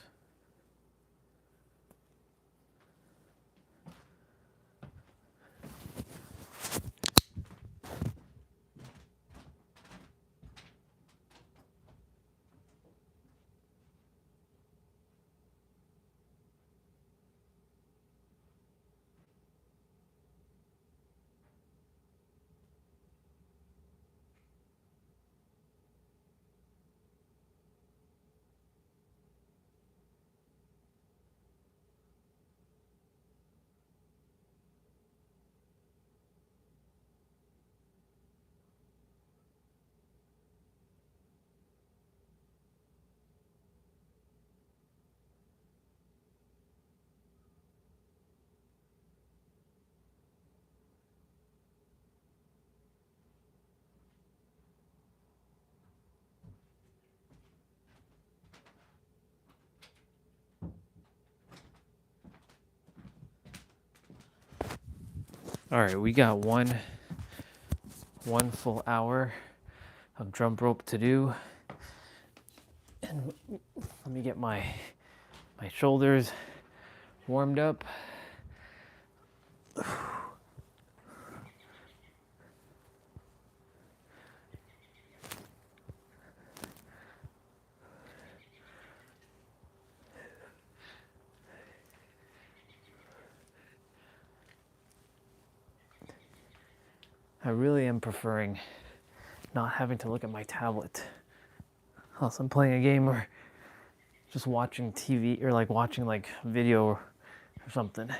All right, we got one full hour of jump rope to do. And let me get my shoulders warmed up. I really am preferring not having to look at my tablet unless I'm playing a game or just watching TV or like watching like video or something.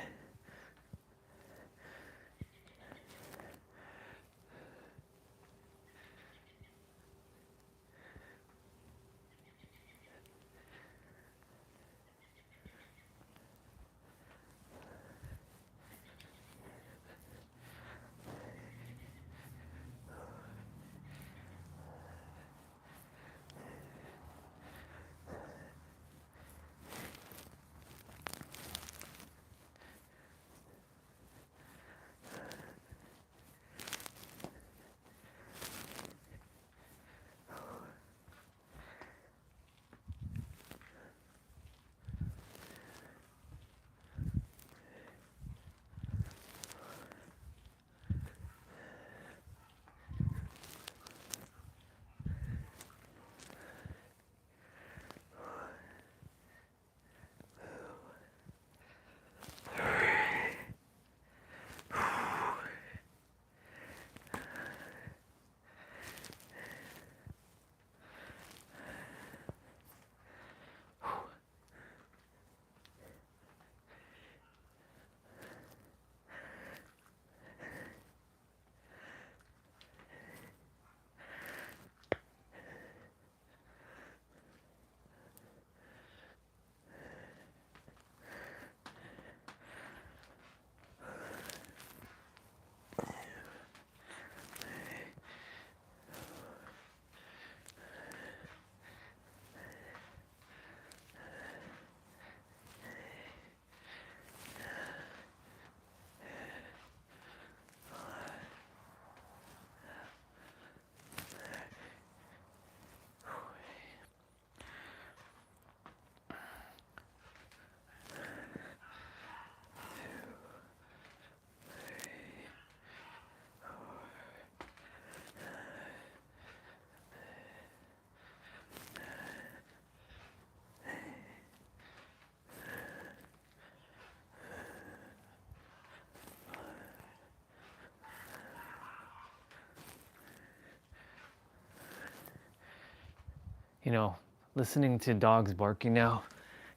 You know, listening to dogs barking now,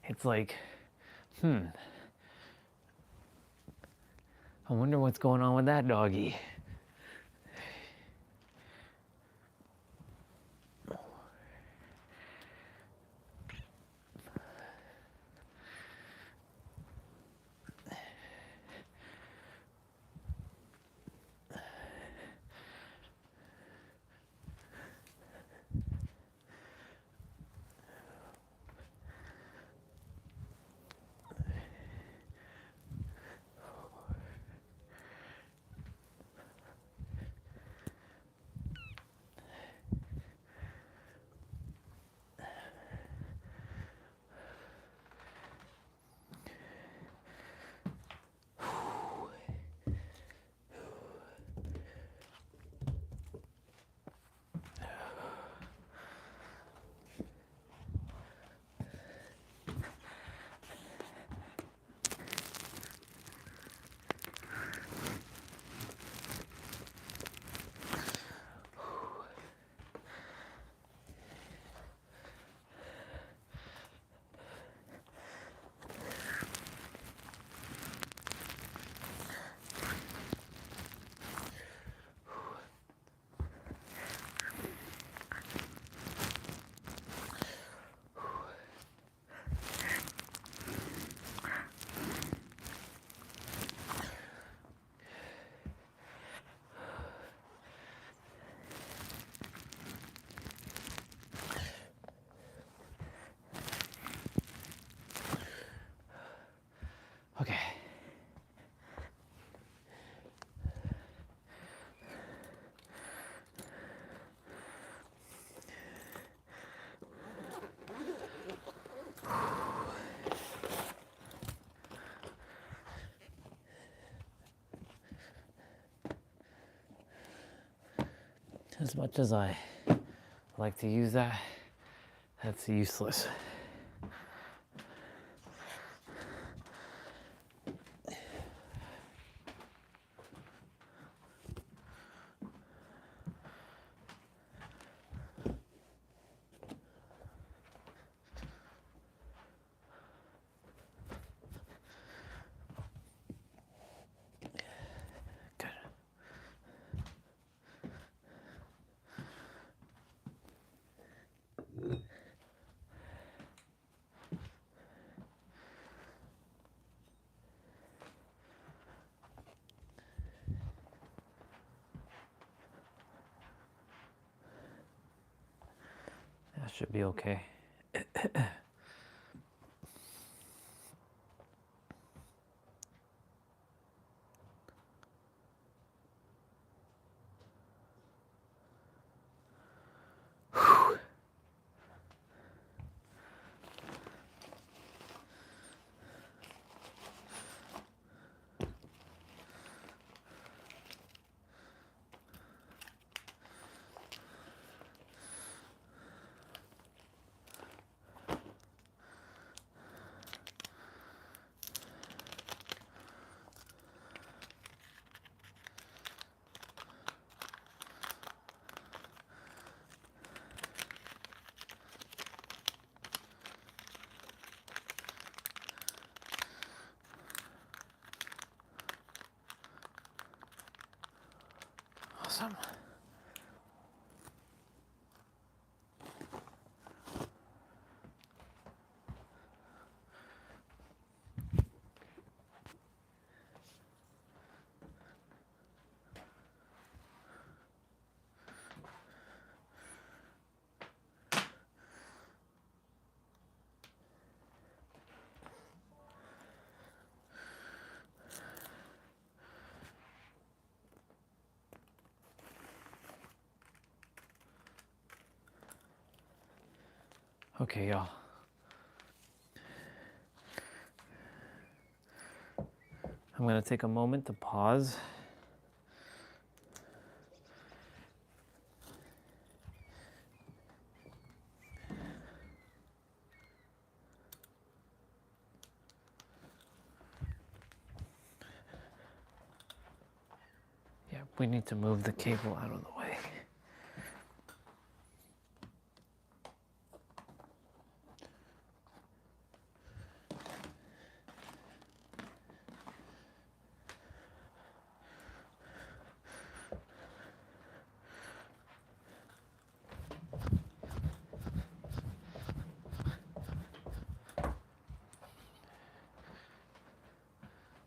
it's like, I wonder what's going on with that doggy. As much as I like to use that, that's useless. That should be okay. Awesome. Okay, y'all. I'm going to take a moment to pause. Yeah, we need to move the cable out of the way.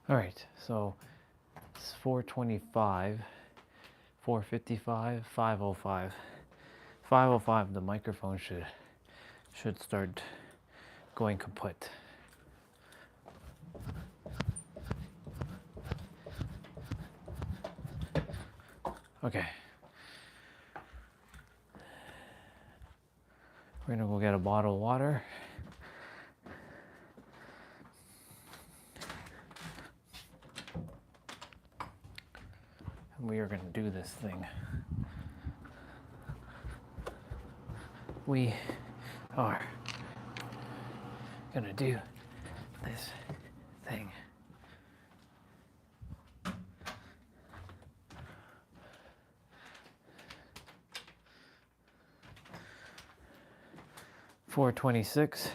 All right, so it's 4:25, 4:55, 5:05. 5:05, the microphone should start going kaput. Okay. We're gonna go get a bottle of water. And we are gonna do this thing. We are gonna do this thing. $4.26.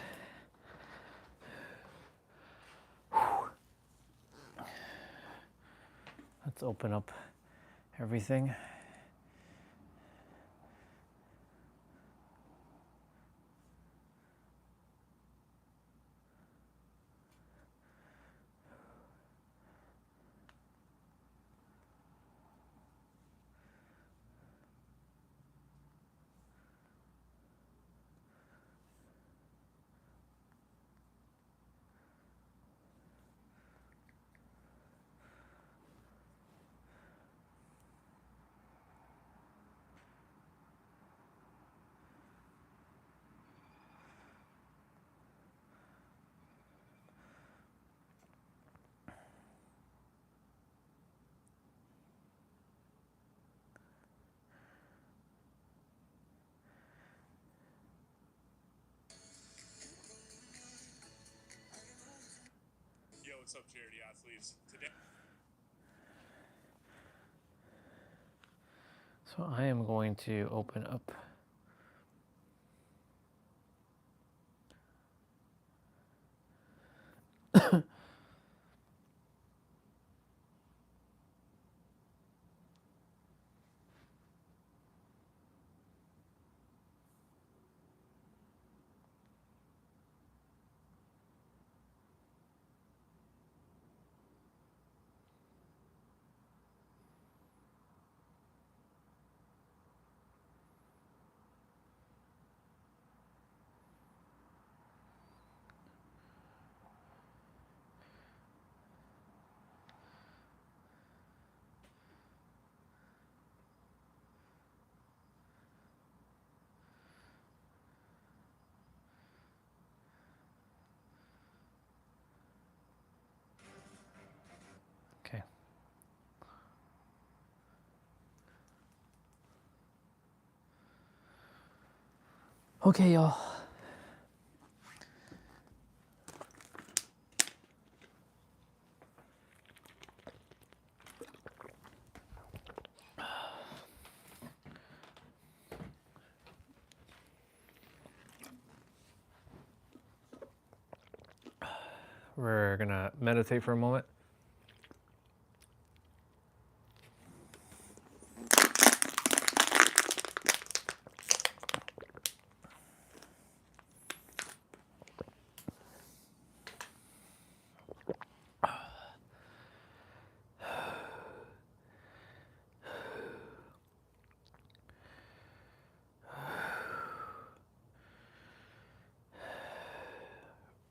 Let's open up everything. what's up, charity athletes? Today. So I am going to open up okay. Okay, y'all. We're gonna meditate for a moment.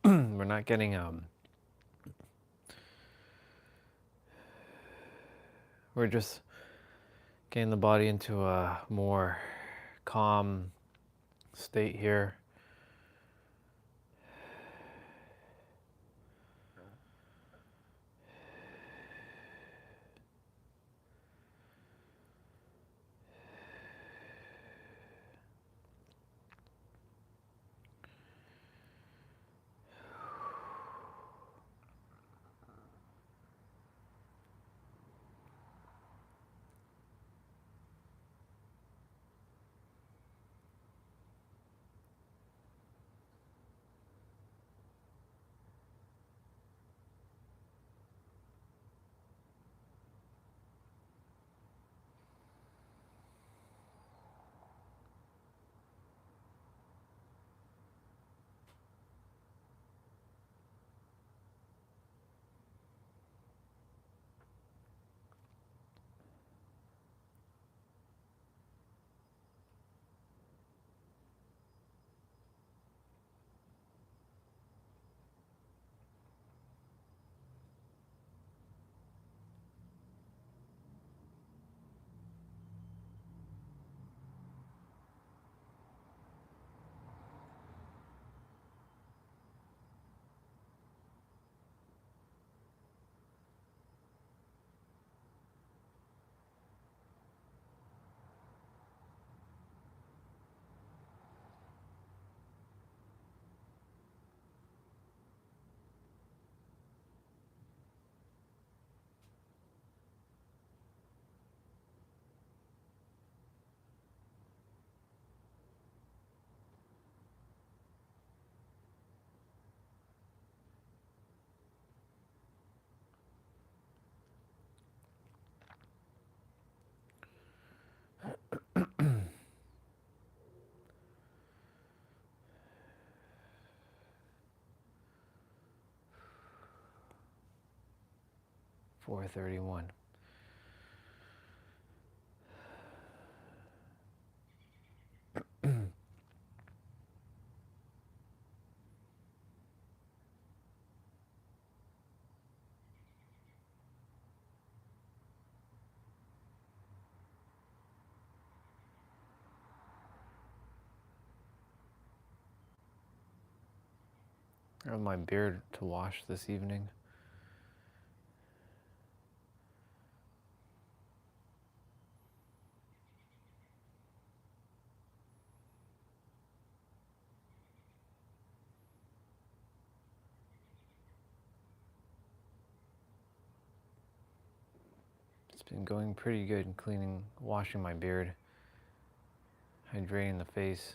We're not getting we're just getting the body into a more calm state here. Four 31. I have my beard to wash this evening. been going pretty good cleaning, washing my beard, hydrating the face.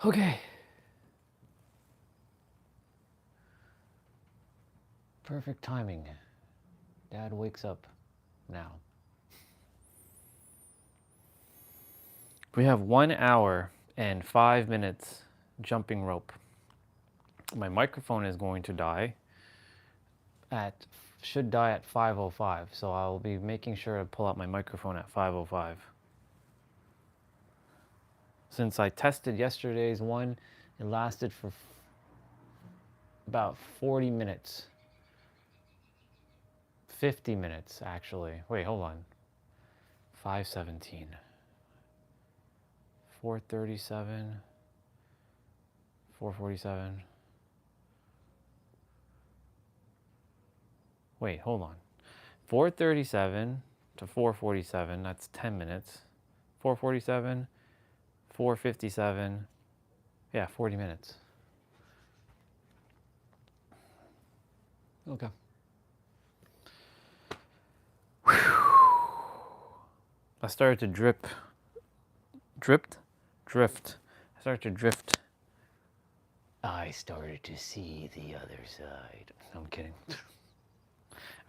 Okay. Perfect timing. Dad wakes up now. We have 1 hour and 5 minutes jumping rope. My microphone is going to die should die at 5:05, so I'll be making sure to pull out my microphone at 5:05. Since I tested yesterday's one, it lasted for about 40 minutes. 50 minutes, actually. Wait, hold on. 5:17. 4:37. 4:47. Wait, hold on. 4:37 to 4:47, that's 10 minutes. 4:47, 4:57, yeah, 40 minutes. Okay. I started to drift. I started to drift. I started to see the other side. No, I'm kidding.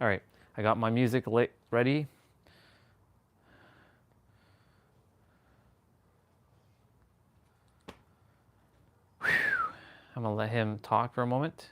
All right, I got my music ready. I'm gonna let him talk for a moment.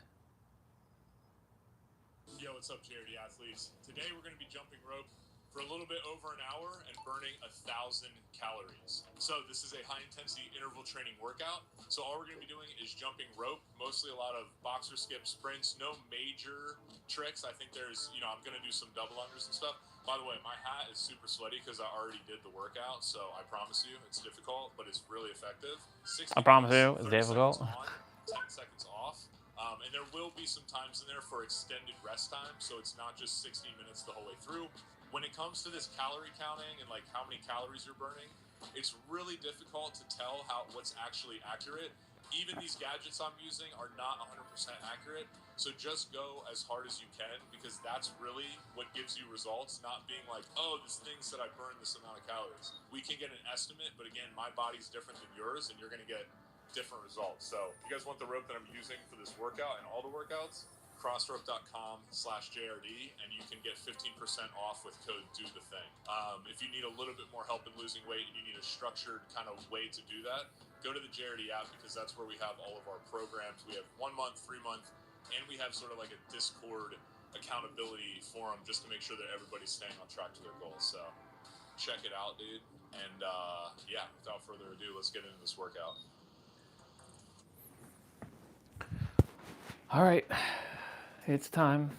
Yo, what's up, charity athletes? Today we're going to be jumping rope for a little bit over an hour and burning 1,000 calories. So this is a high-intensity interval training workout. So all we're going to be doing is jumping rope, mostly a lot of boxer skip sprints, no major tricks. I think there's, I'm going to do some double unders and stuff. By the way, my hat is super sweaty because I already did the workout, so I promise you it's difficult, but it's really effective. 60 I promise minutes, you, it's 30 difficult. seconds on, 10 seconds off. And there will be some times in there for extended rest time, so it's not just 60 minutes the whole way through. When it comes to this calorie counting and like how many calories you're burning, it's really difficult to tell what's actually accurate. Even these gadgets I'm using are not 100% accurate, so just go as hard as you can because that's really what gives you results, not being like, oh, this thing said I burned this amount of calories. We can get an estimate, but again, my body's different than yours, and you're going to get different results. So if you guys want the rope that I'm using for this workout and all the workouts, crossrope.com/JRD, and you can get 15% off with code DOTHETHING. If you need a little bit more help in losing weight and you need a structured kind of way to do that, go to the JRD app because that's where we have all of our programs. We have 1 month, 3 month, and we have sort of like a Discord accountability forum just to make sure that everybody's staying on track to their goals. So check it out, dude. And yeah, without further ado, let's get into this workout. All right, it's time.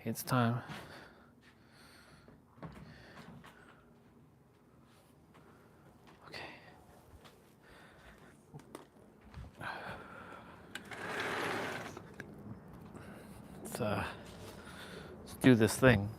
It's time. Okay. Let's do this thing.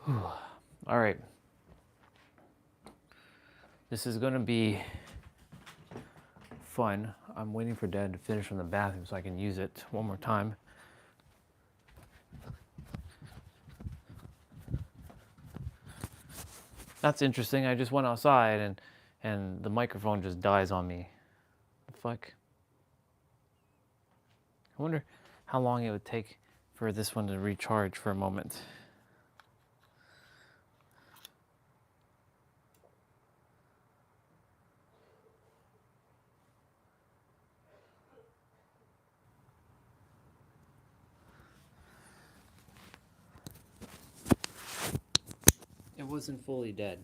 All right. This is going to be fun. I'm waiting for Dad to finish from the bathroom so I can use it one more time. That's interesting. I just went outside and the microphone just dies on me. The fuck? I wonder how long it would take for this one to recharge for a moment. It wasn't fully dead.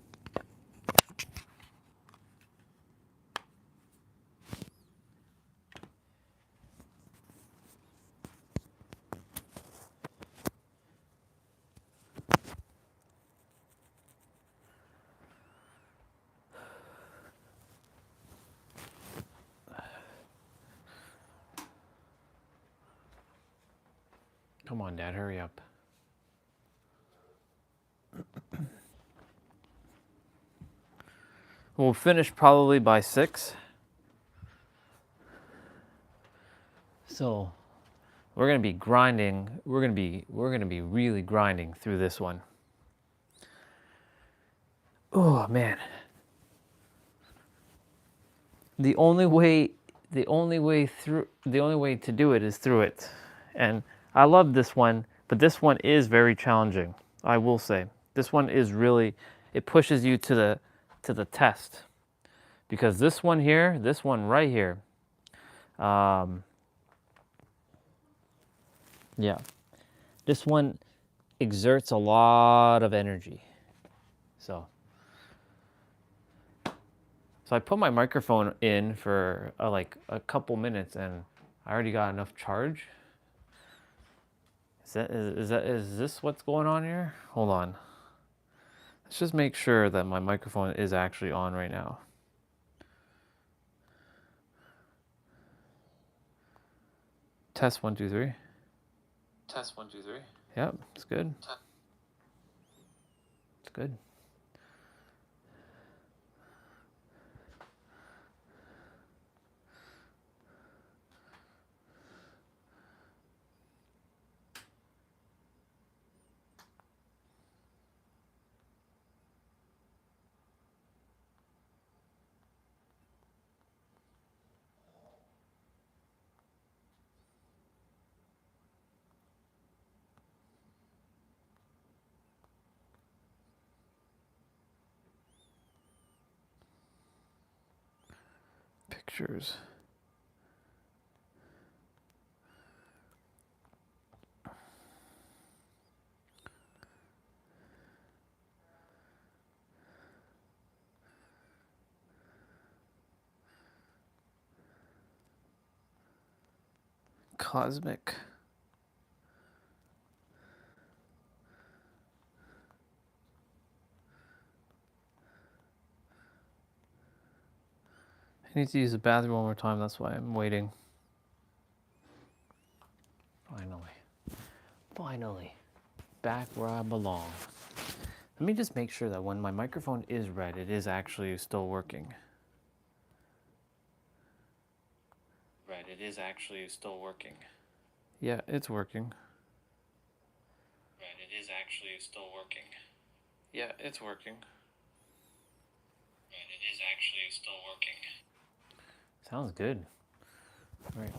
Come on, Dad, hurry up. We'll finish probably by 6. So we're gonna be grinding. We're gonna be really grinding through this one. Oh man. The only way to do it is through it. And I love this one, but this one is very challenging. I will say. This one is really, it pushes you to the test. Because this one here, this one right here, yeah, this one exerts a lot of energy. So I put my microphone in for like a couple minutes and I already got enough charge. Is this what's going on here? Hold on. Let's just make sure that my microphone is actually on right now. Test 1, 2, 3. Test 1, 2, 3. Yep, it's good. It's good. Pictures. Cosmic. I need to use the bathroom one more time, that's why I'm waiting. Finally. Back where I belong. Let me just make sure that when my microphone is red, it is actually still working. Red, it is actually still working. Yeah, it's working. Red, it is actually still working. Yeah, it's working. Red, it is actually still working. Sounds good. All right.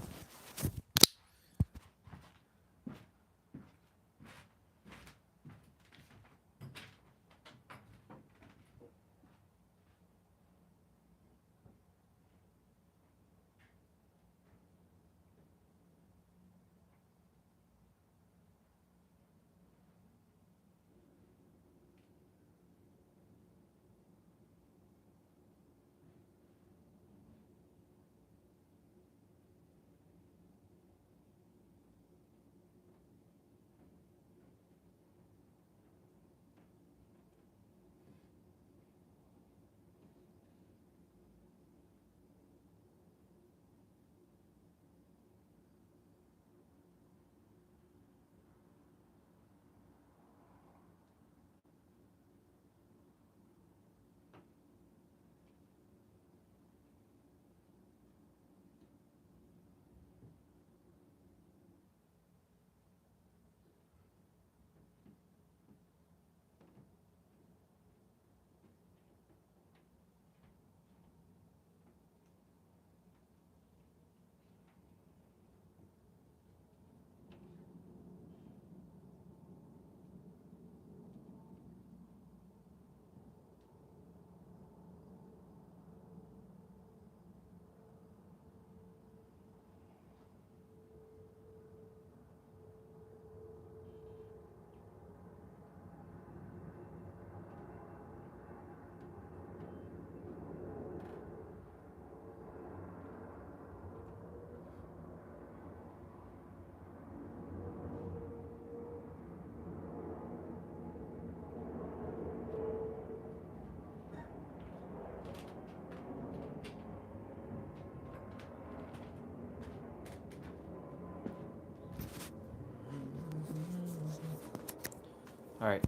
All right.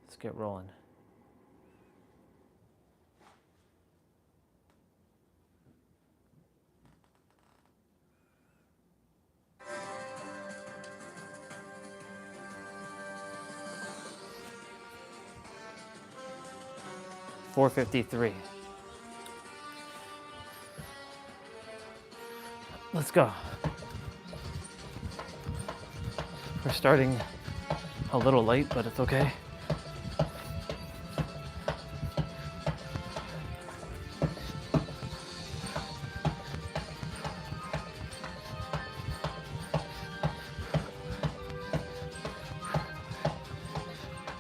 Let's get rolling. $453. Let's go. We're starting a little late, but it's okay.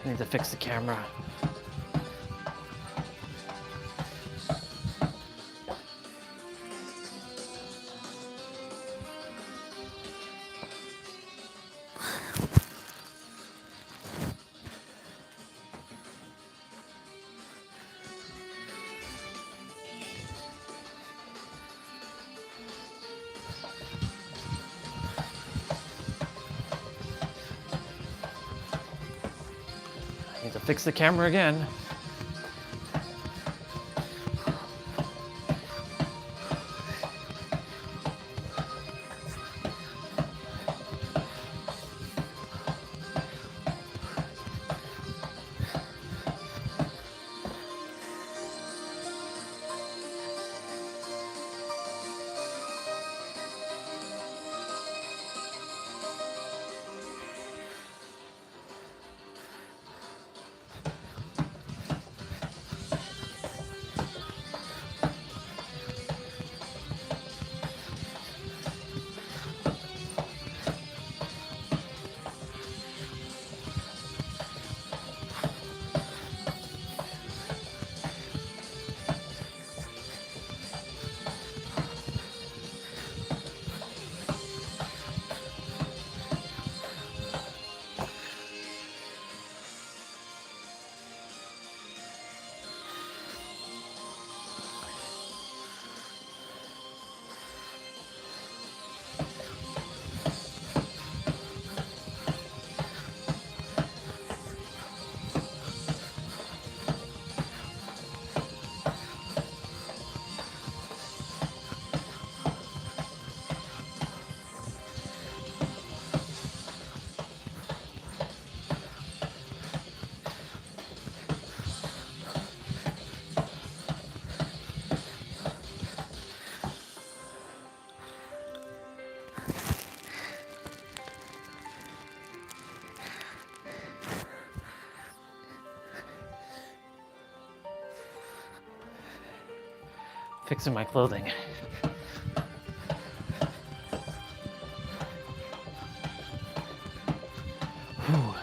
I need to fix the camera. I need to fix the camera again. Fixing my clothing. Whew.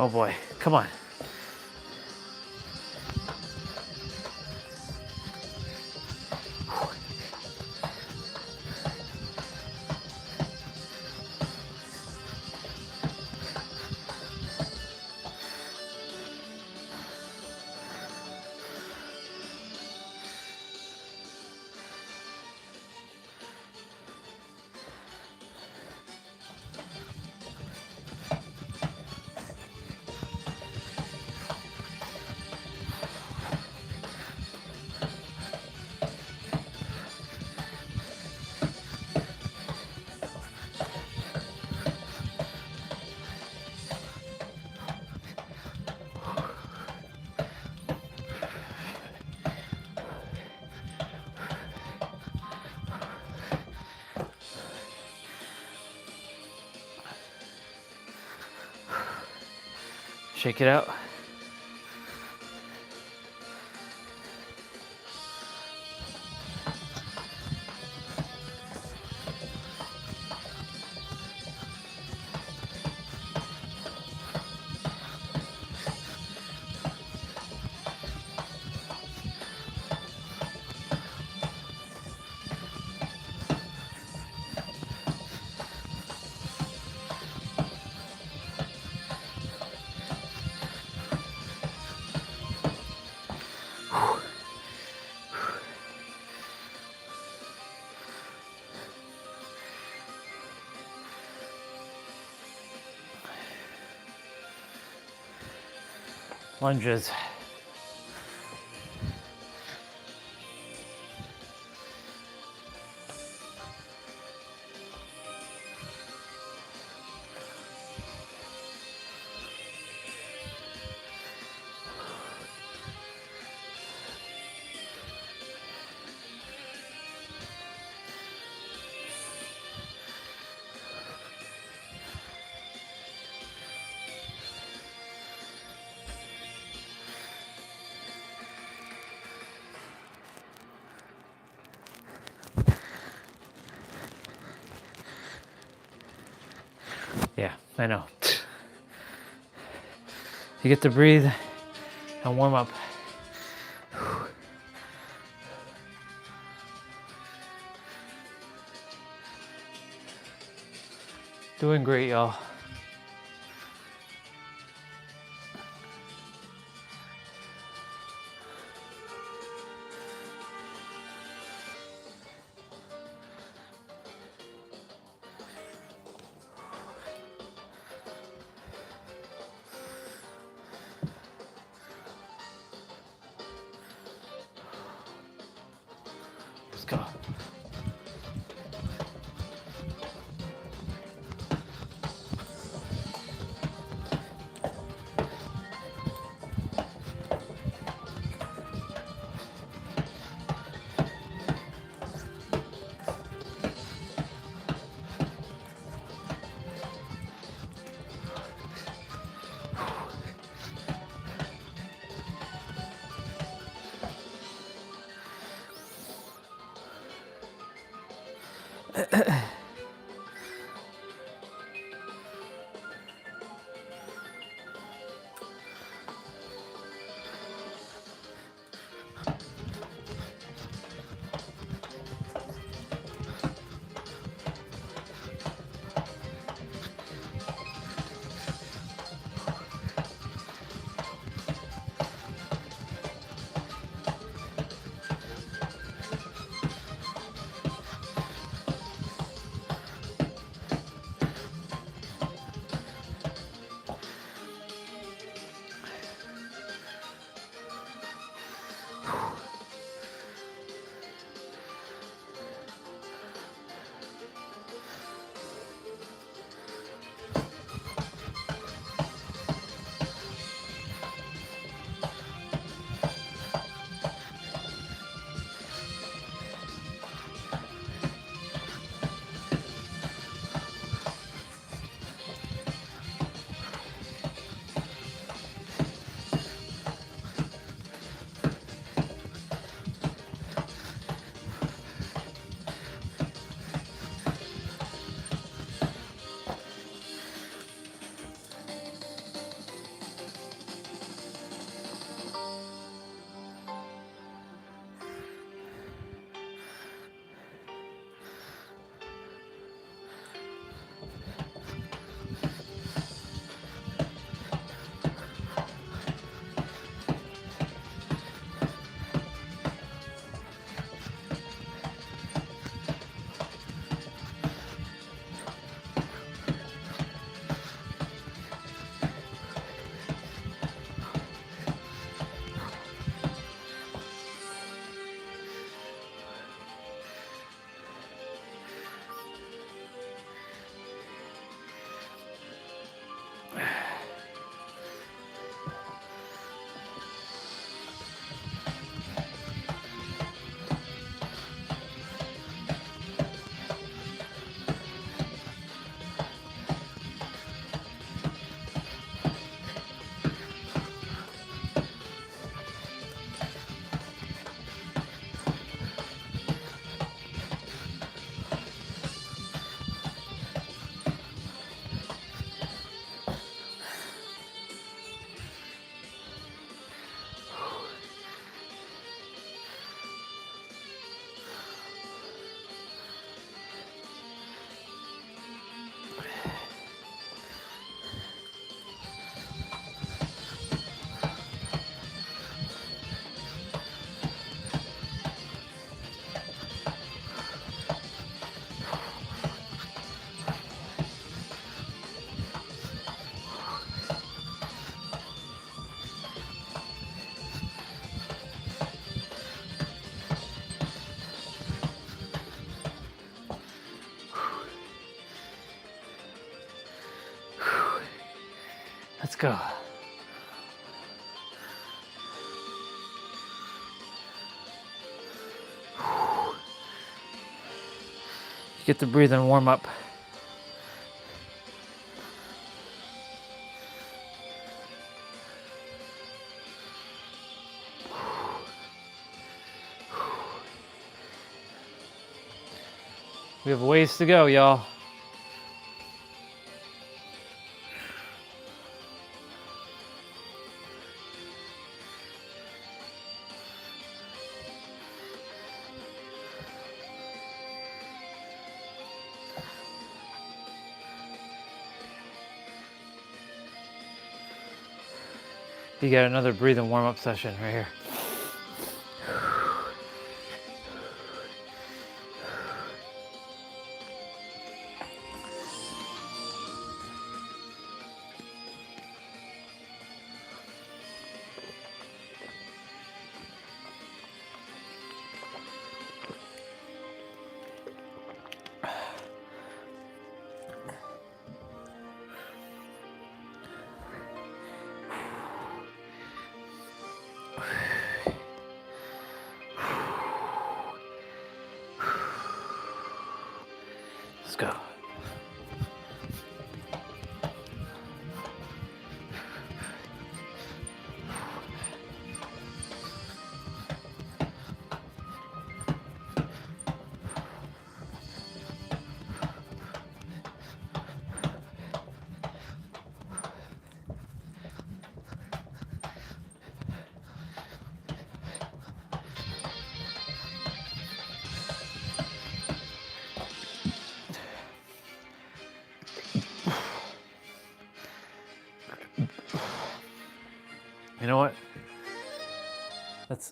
Oh boy, come on. Shake it out. Lunges. Yeah, I know. You get to breathe and warm up. Doing great, y'all. Let's go. Let's go. Get the breathe and warm up. We have a ways to go, y'all. You got another breathe and warm up session right here. Let's go. You know what? Let's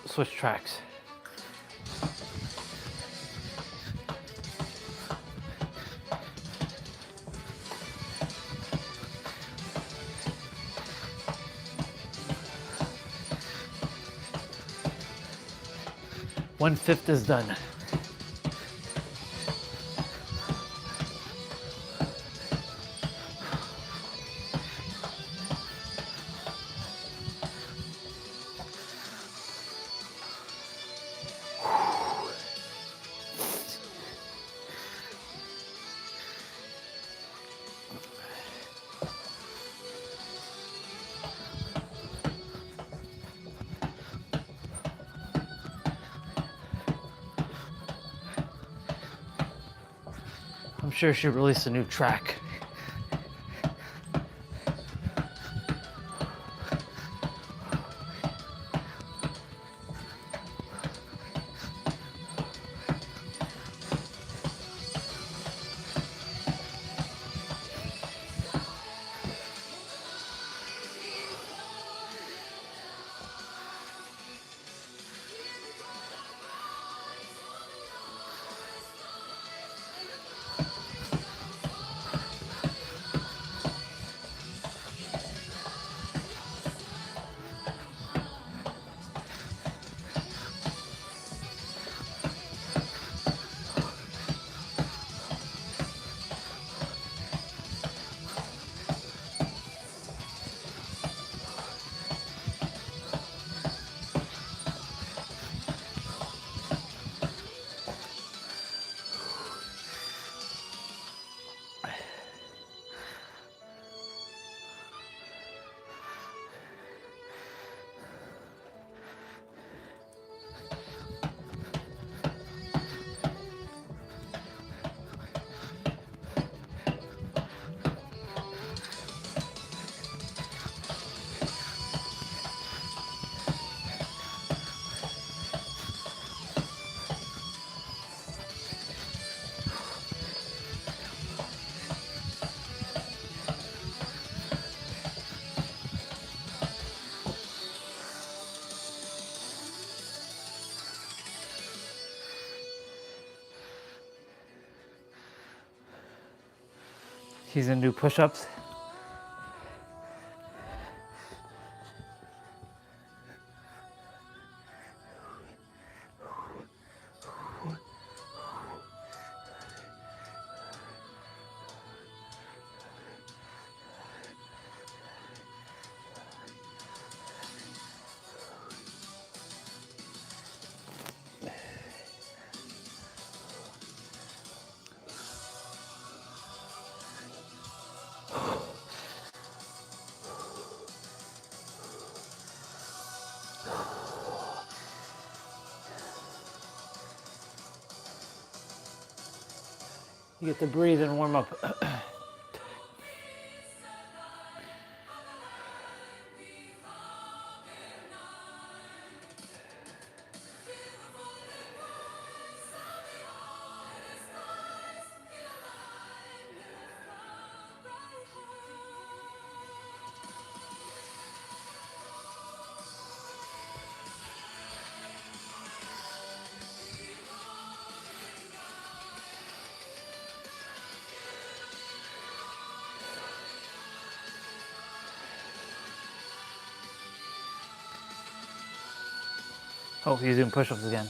switch tracks. One-fifth is done. I'm sure she released a new track. He's gonna do push-ups. You get to breathe and warm up. Oh, he's doing push-ups again.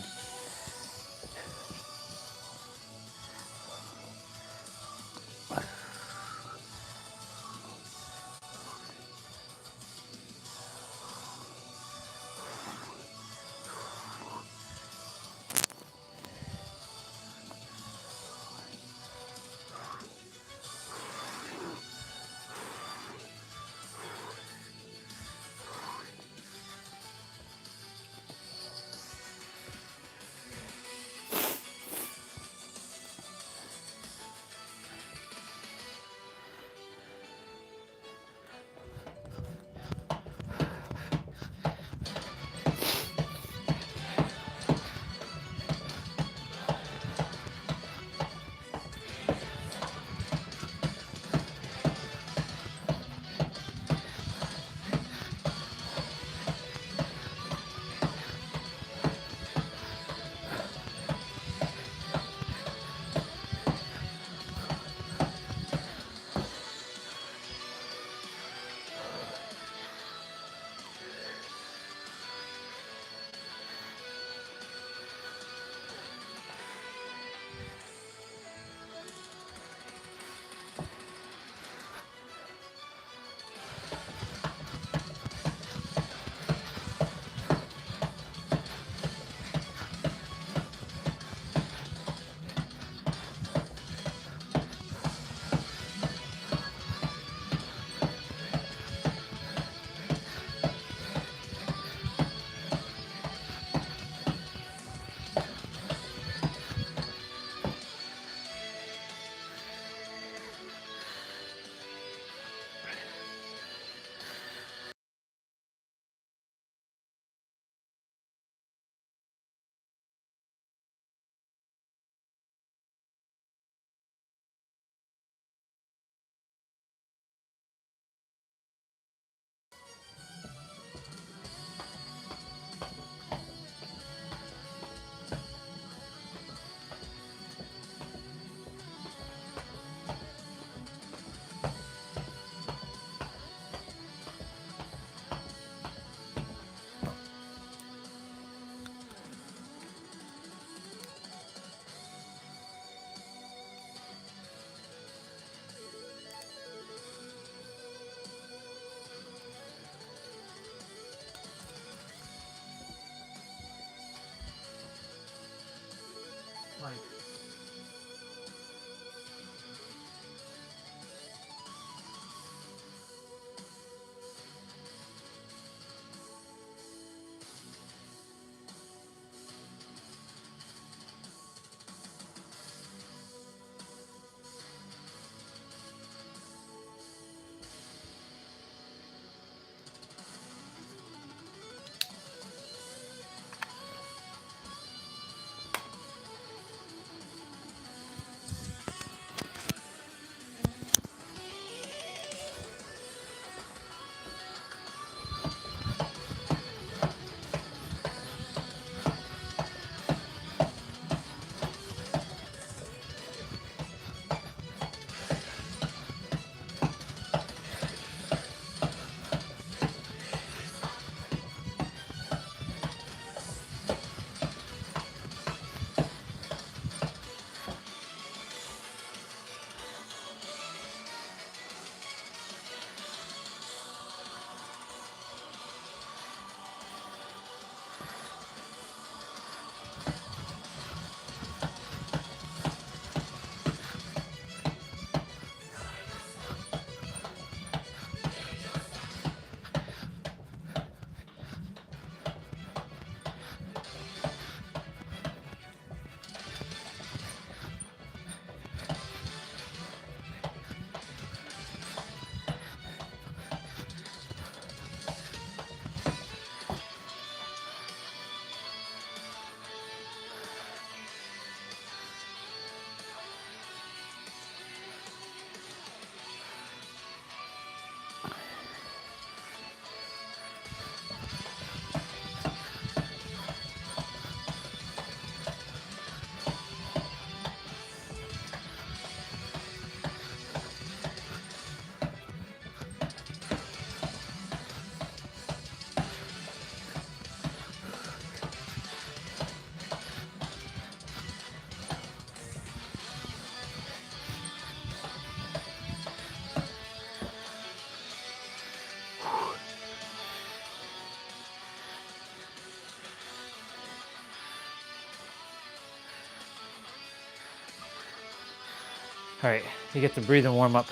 All right, you get to breathe and warm up.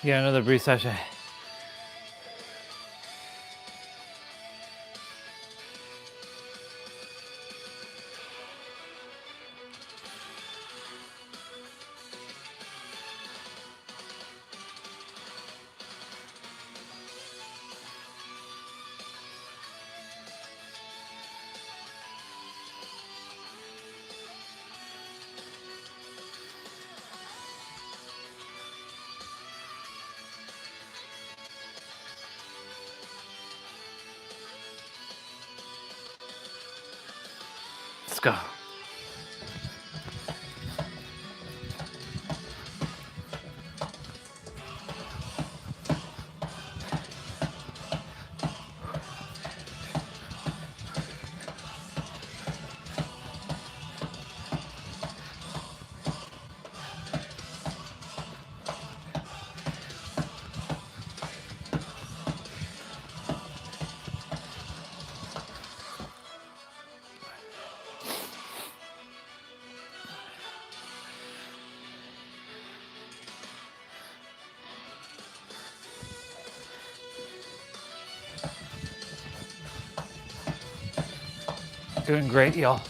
You got another breathe session. Let's go. Doing great, y'all.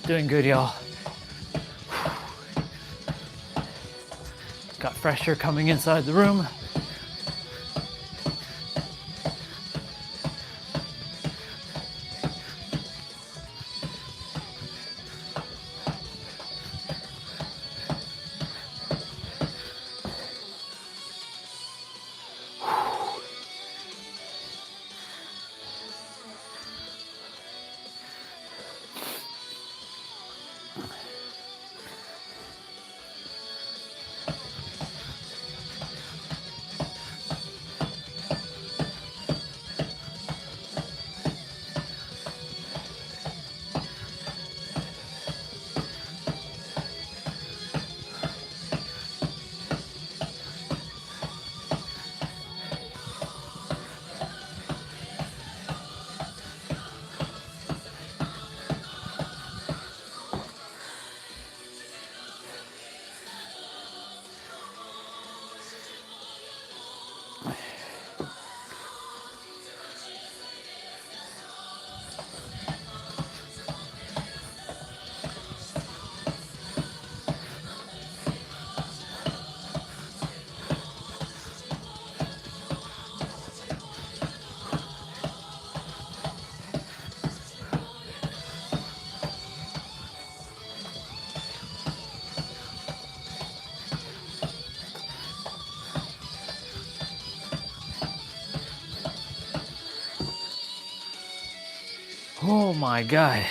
Doing good, y'all. Got fresh air coming inside the room. Oh my God.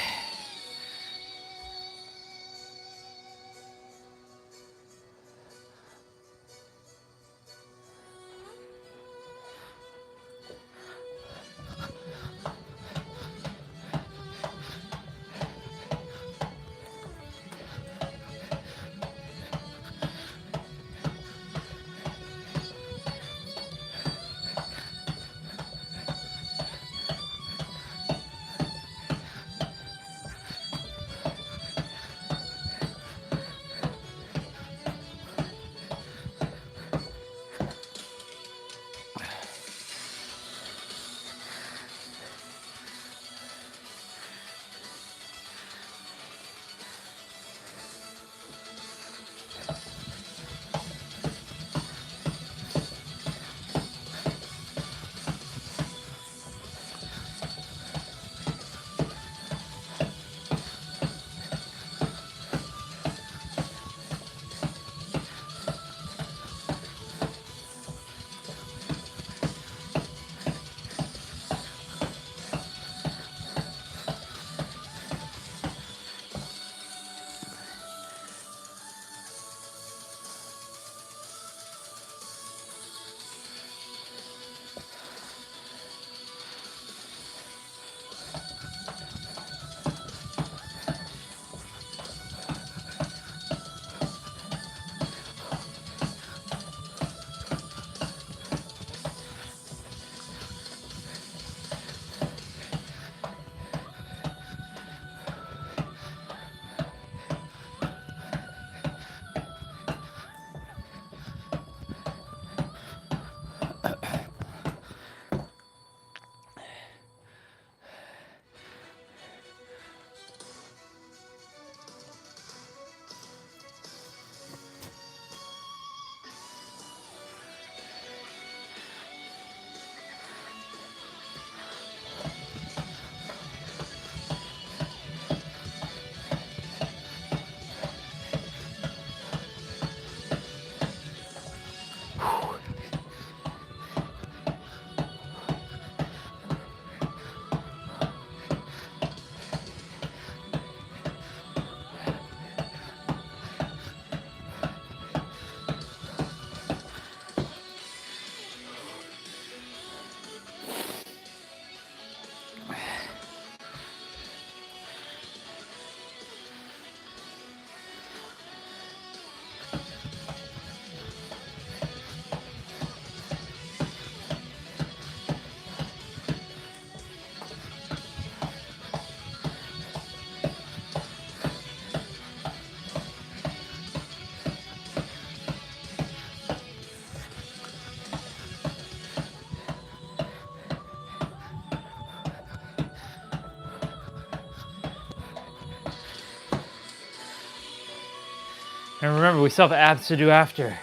And remember, we still have abs to do after.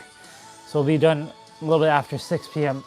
So we'll be done a little bit after 6 p.m.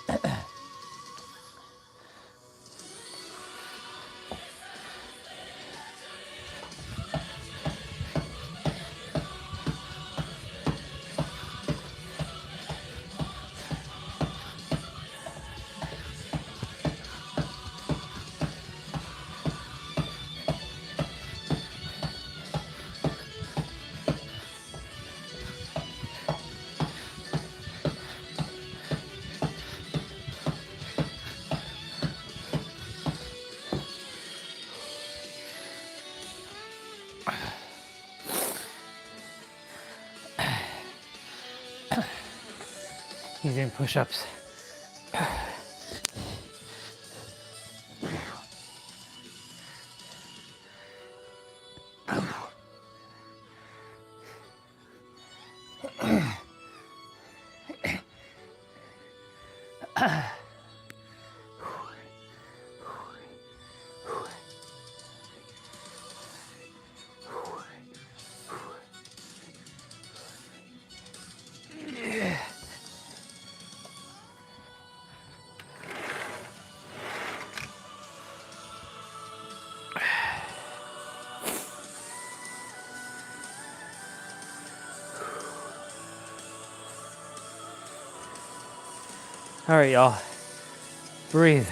He's doing push-ups. All right, y'all. Breathe.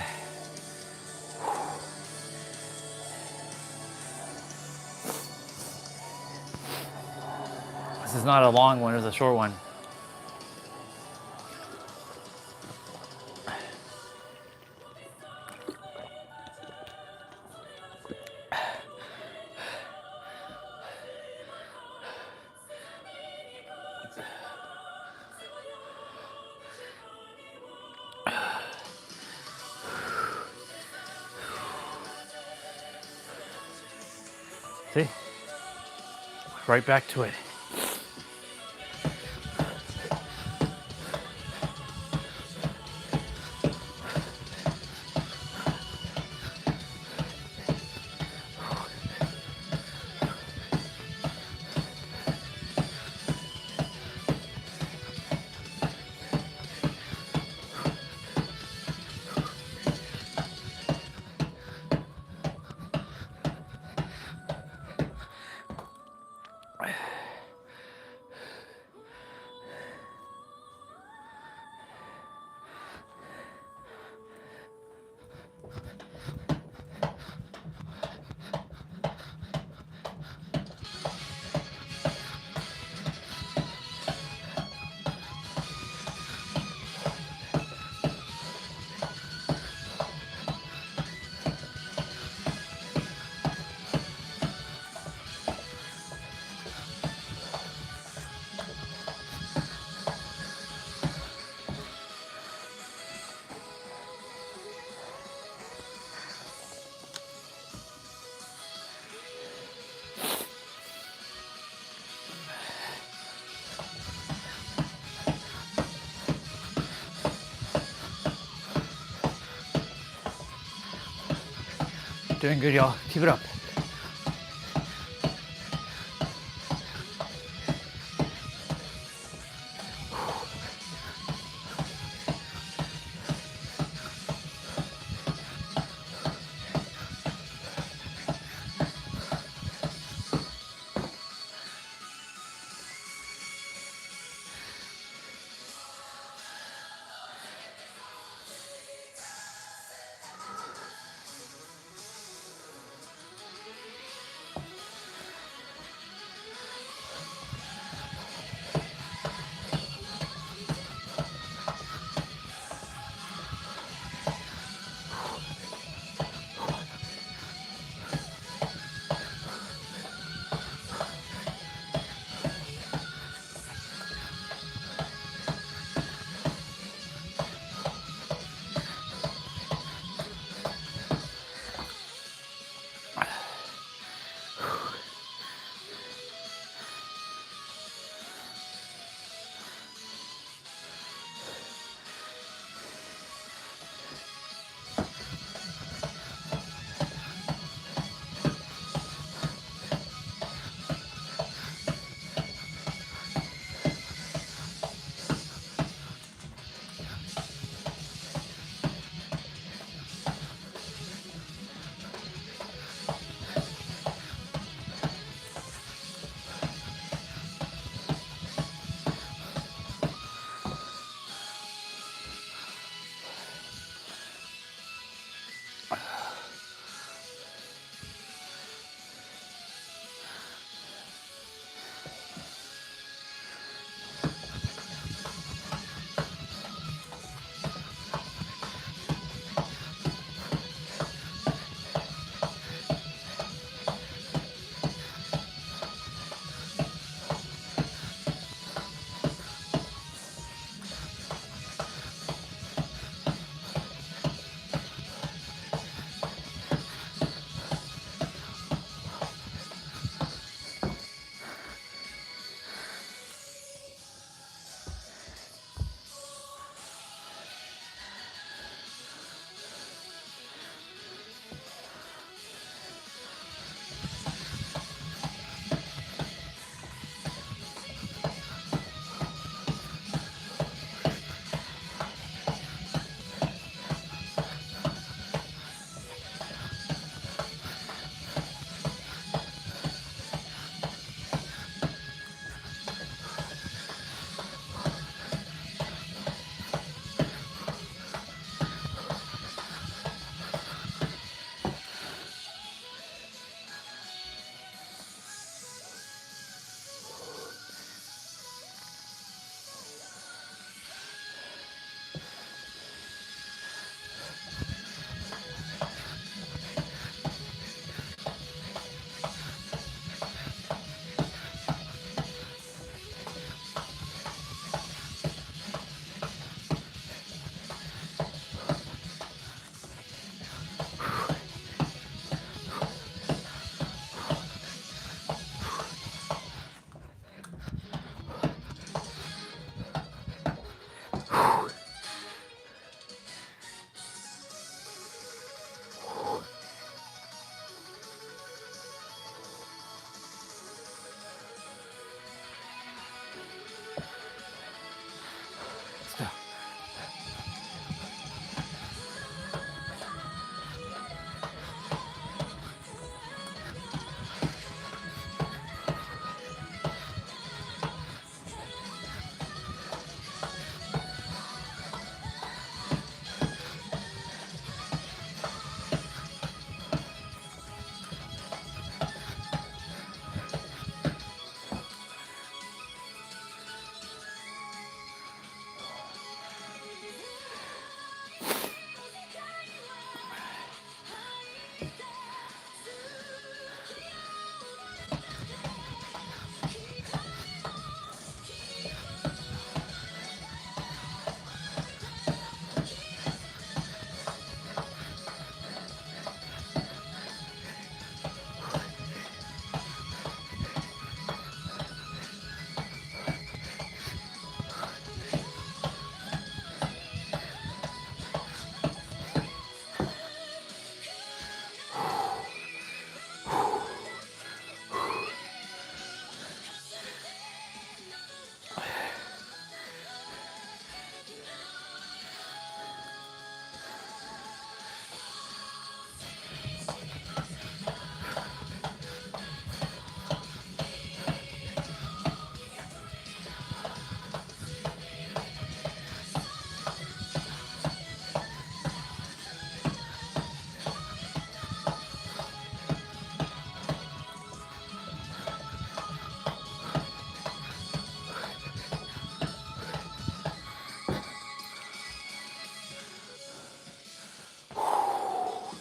This is not a long one, it's a short one. See? Right back to it. Doing good, y'all. Keep it up.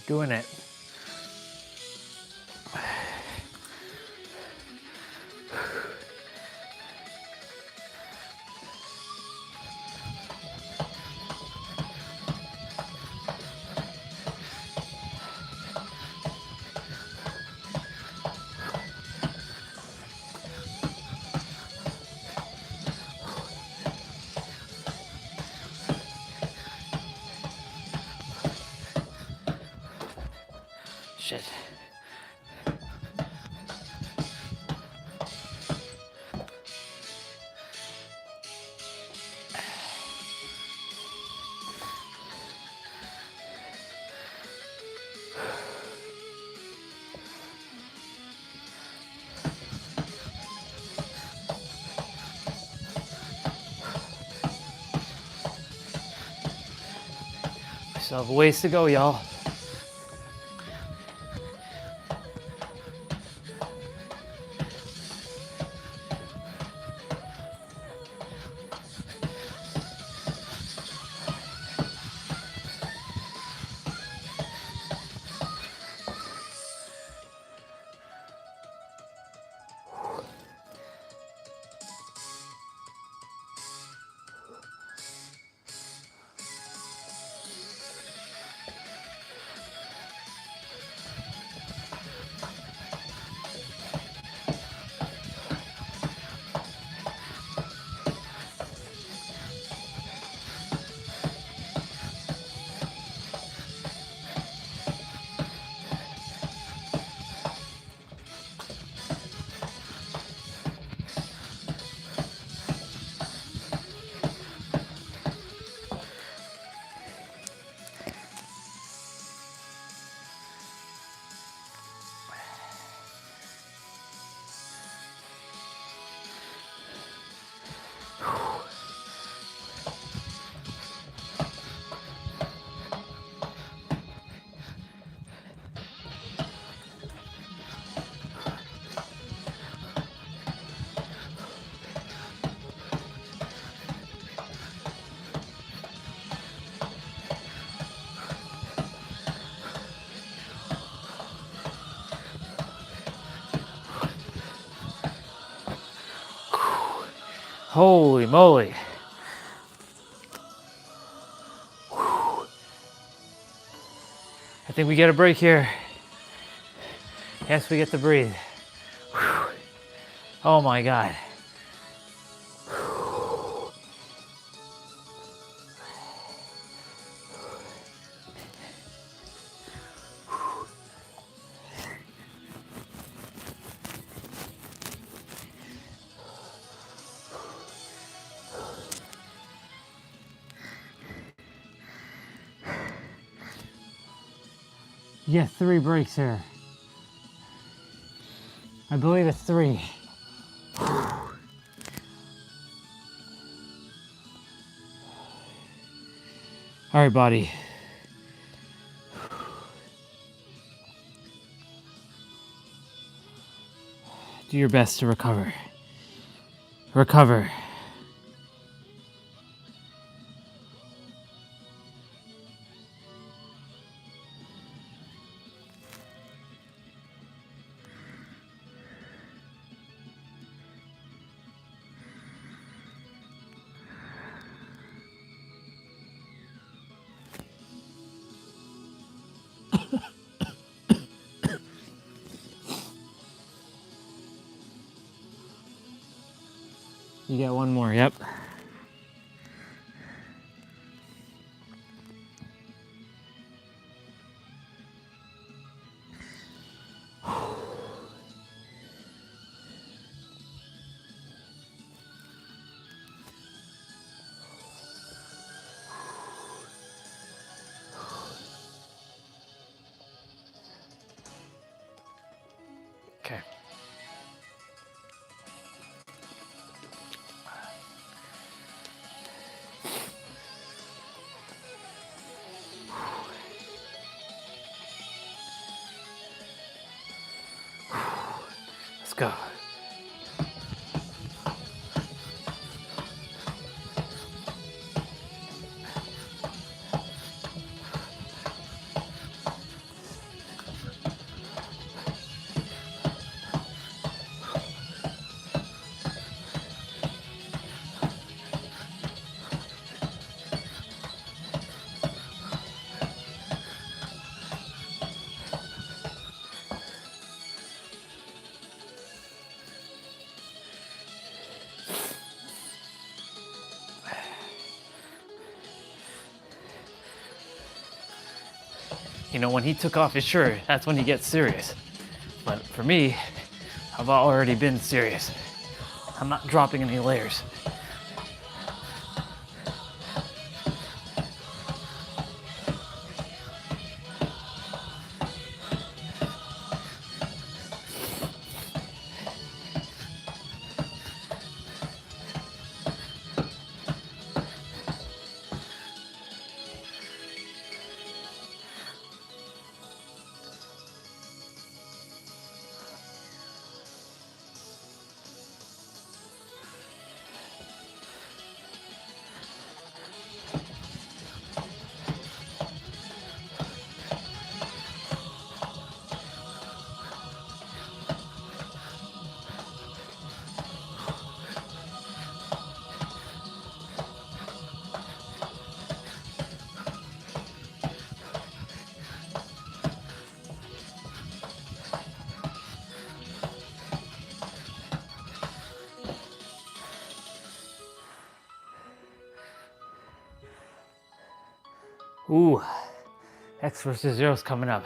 Doing it. Shit. Still have a ways to go, y'all. Holy moly. Whew. I think we get a break here. Yes, we get to breathe. Whew. Oh my God. You get 3 breaks here. I believe it's 3. All right, body. Do your best to recover. Recover. You get 1 more, yep. Okay. Let's go. You know, when he took off his shirt, that's when he gets serious. But for me, I've already been serious. I'm not dropping any layers. Ooh, X versus Zero's coming up.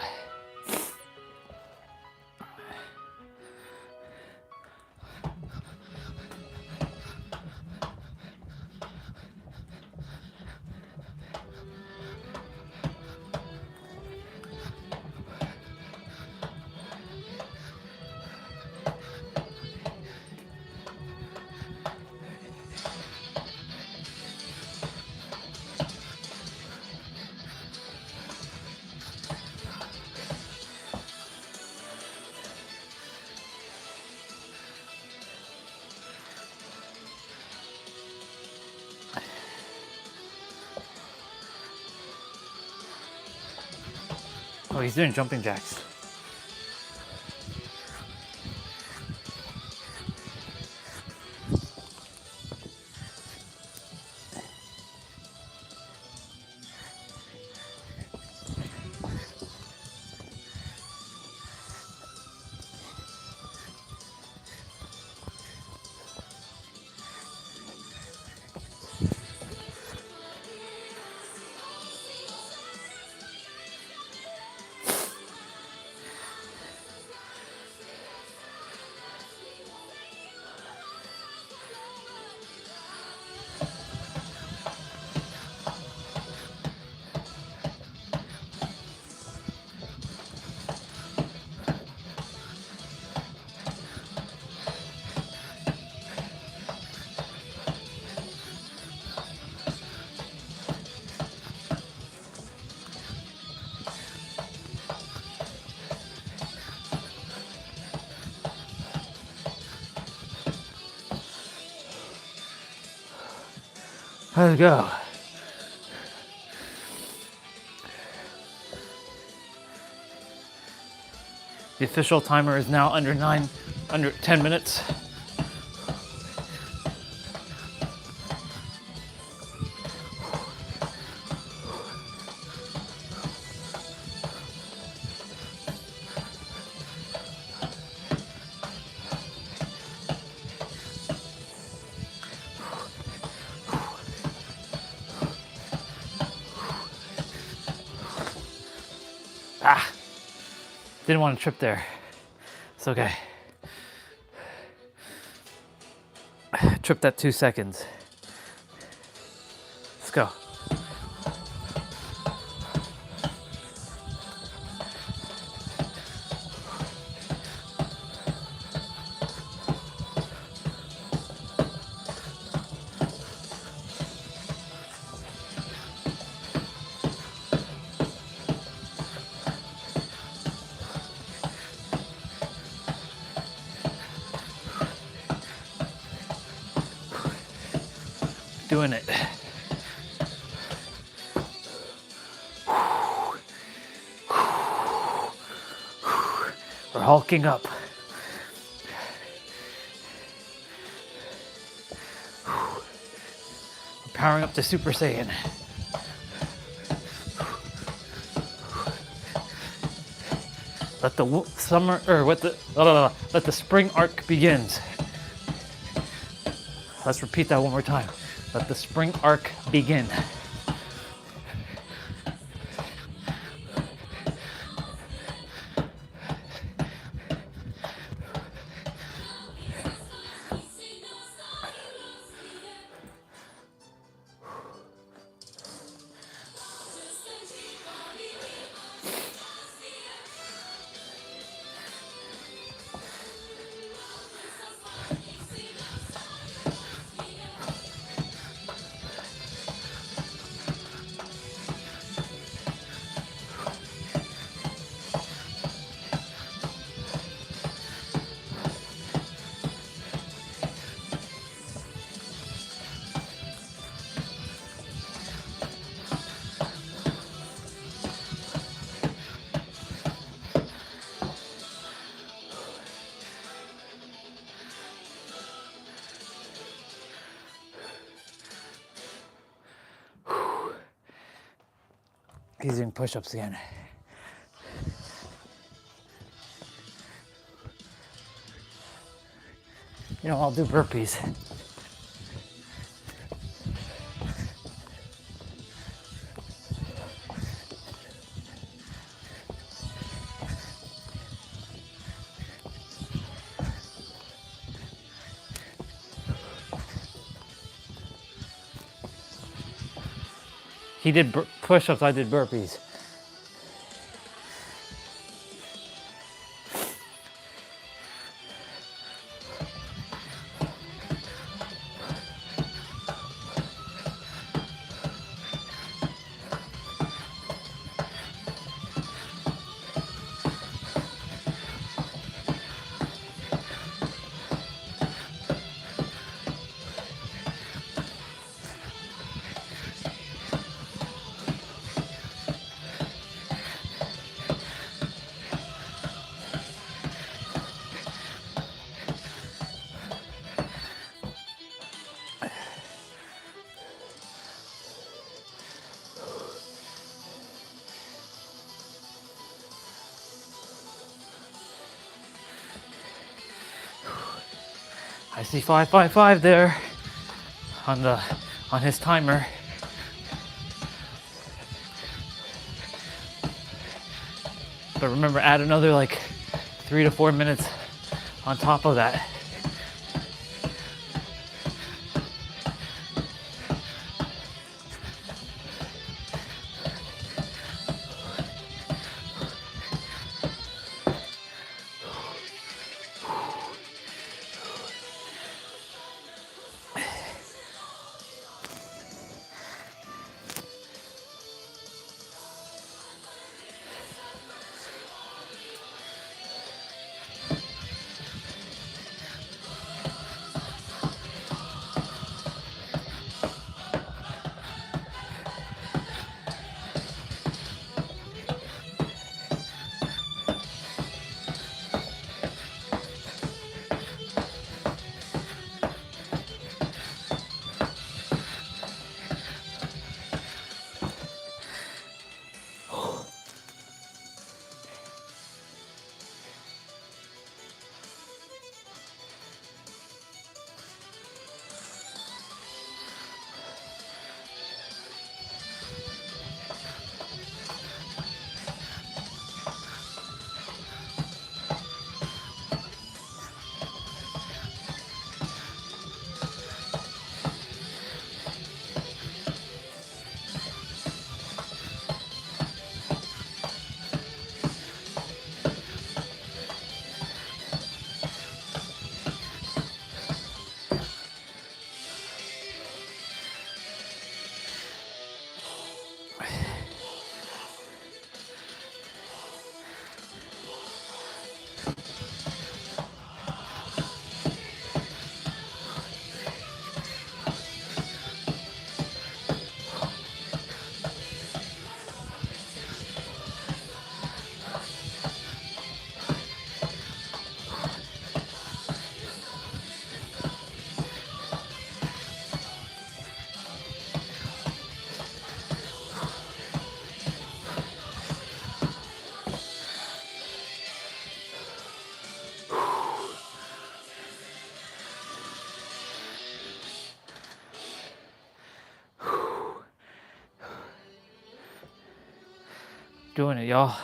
Oh, he's doing jumping jacks. Let's go. The official timer is now under 10 minutes. Ah, didn't want to trip there. It's okay. Tripped at 2 seconds. Let's go. Doing it. We're hulking up. We're powering up to Super Saiyan. Let the summer, or let the spring arc begins. Let's repeat that one more time. Let the spring arc begin. He's doing push-ups again. You know, I'll do burpees. He did push-ups, I did burpees. I see 555 there on his timer. But remember, add another like 3 to 4 minutes on top of that. doing it, y'all.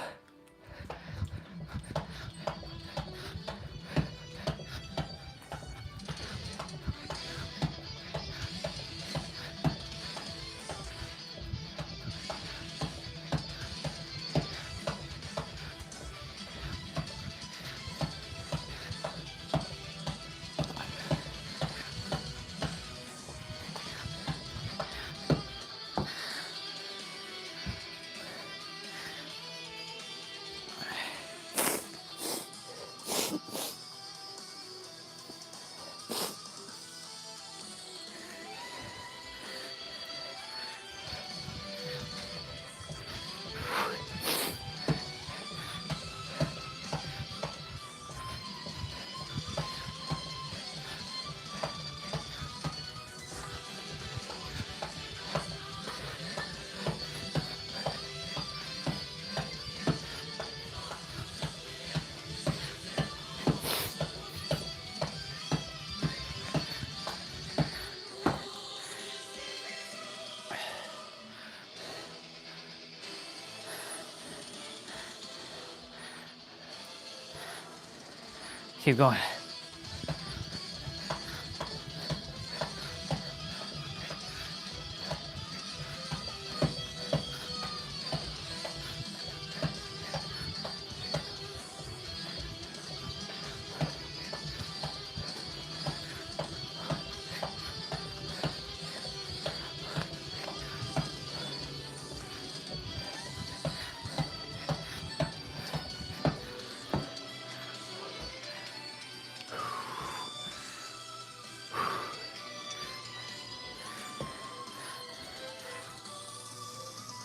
Keep going.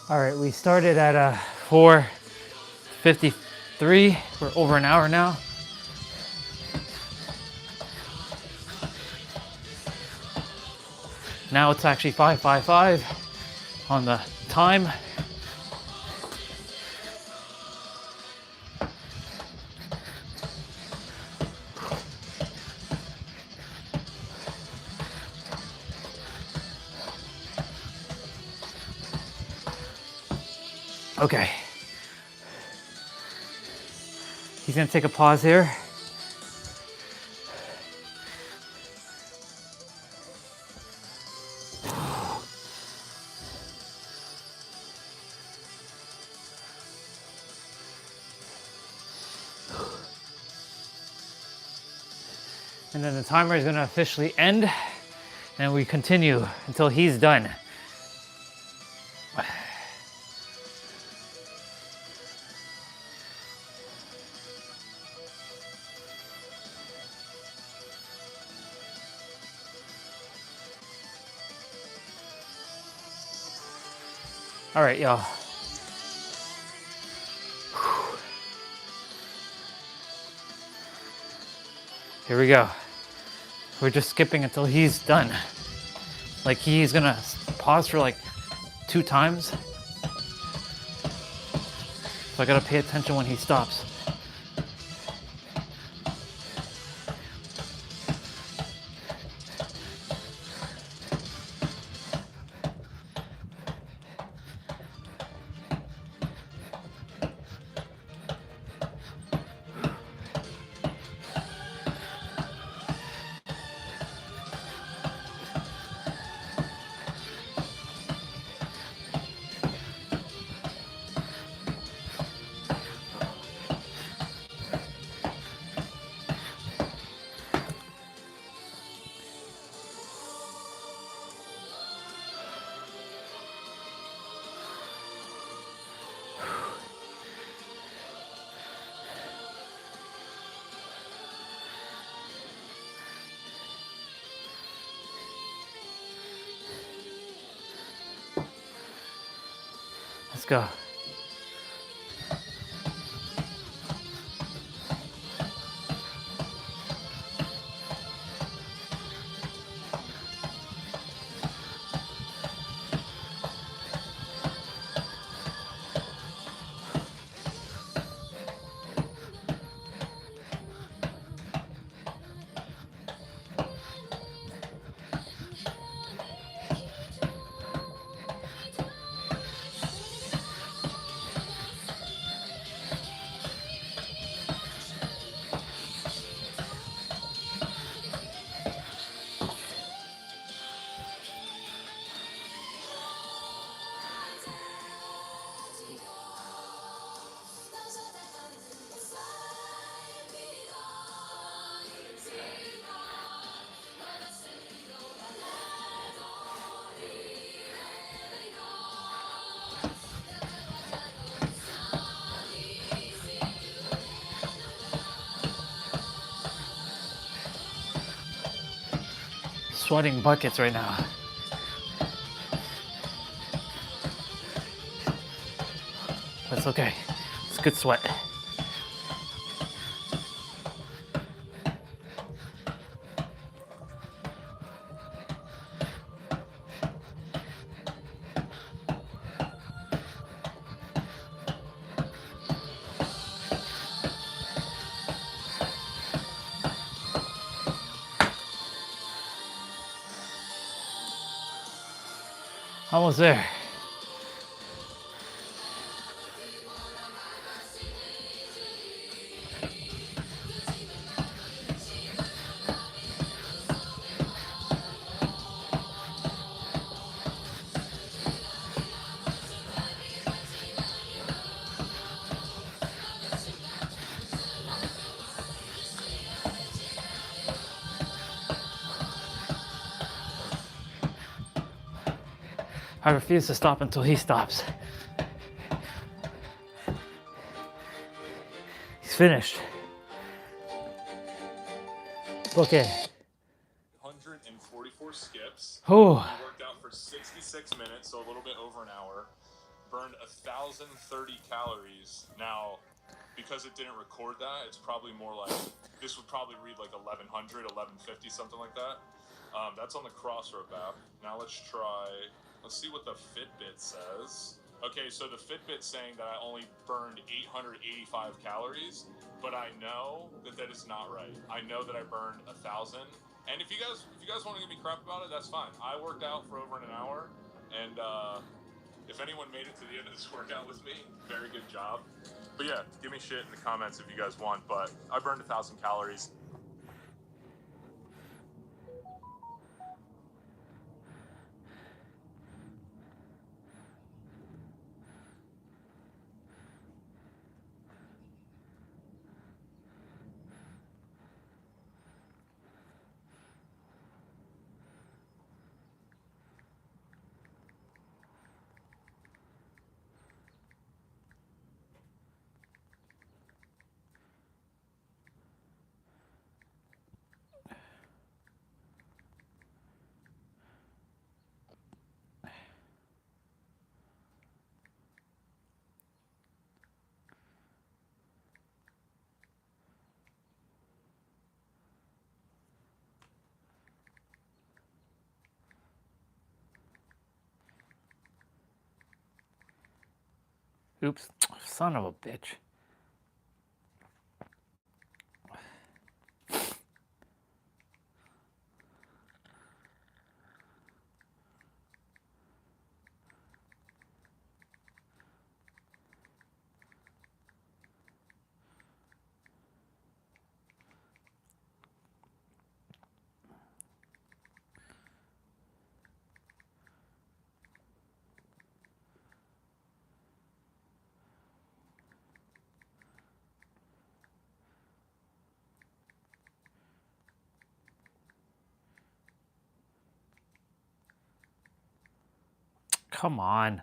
All right, we started at 4:53. We're over an hour now. Now it's actually 5:55 on the time. Okay. He's gonna take a pause here. And then the timer is gonna officially end, and we continue until he's done. All right, y'all. Here we go. We're just skipping until he's done. Like he's gonna pause for like 2 times. So I gotta pay attention when he stops. Let's go. sweating buckets right now. That's okay. It's good sweat. Almost there. I refuse to stop until he stops. He's finished. Okay. 144 skips. Oh. We worked out for 66 minutes, so a little bit over an hour. Burned 1,030 calories. Now, because it didn't record that, it's probably more like, this would probably read like 1,100, 1,150, something like that. That's on the Crossroad app. Now let's see what the Fitbit says. Okay, so the Fitbit's saying that I only burned 885 calories, but I know that that is not right. I know that I burned 1,000. And if you guys want to give me crap about it, that's fine. I worked out for over an hour, and if anyone made it to the end of this workout with me, very good job. But yeah, give me shit in the comments if you guys want, but I burned 1,000 calories. Oops, son of a bitch. Come on.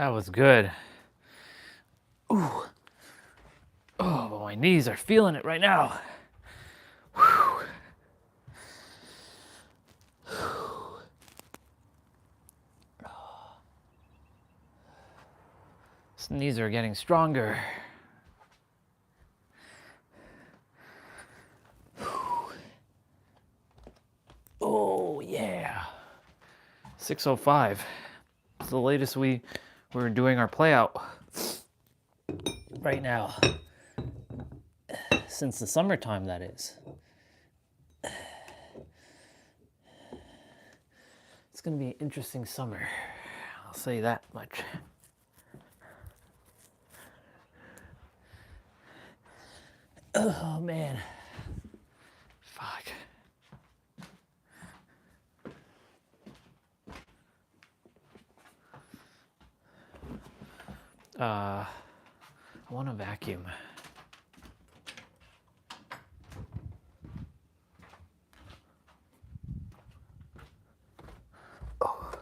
That was good. Ooh. Oh, but my knees are feeling it right now. Whew. These knees are getting stronger. Oh, yeah. 6:05. It's the latest we're doing our play out right now. Since the summertime, that is. It's going to be an interesting summer. I'll say that much. Oh, man. Fuck. I want to vacuum. Oh.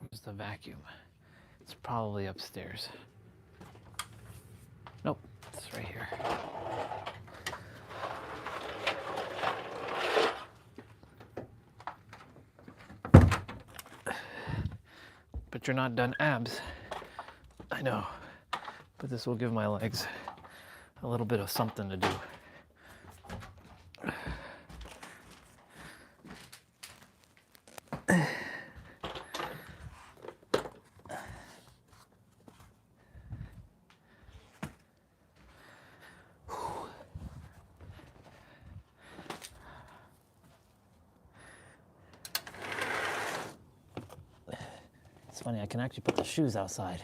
Where's the vacuum? It's probably upstairs. Nope, it's right here. But you're not done abs. I know, but this will give my legs a little bit of something to do. It's funny, I can actually put the shoes outside.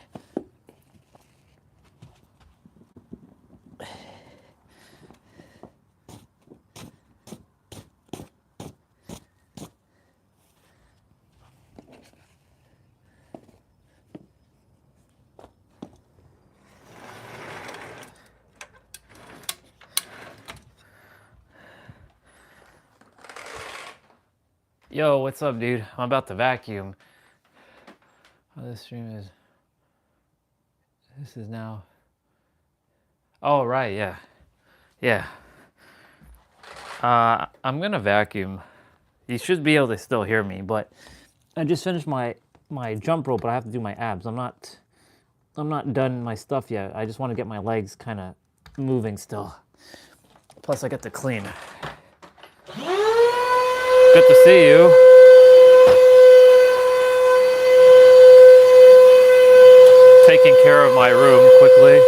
Yo, what's up, dude? I'm about to vacuum. Oh, this stream is... This is now... Oh, right, yeah. Yeah. I'm gonna vacuum. You should be able to still hear me, but I just finished my jump rope, but I have to do my abs. I'm not done my stuff yet. I just want to get my legs kind of moving still. Plus, I get to clean. Good to see you. Taking care of my room quickly.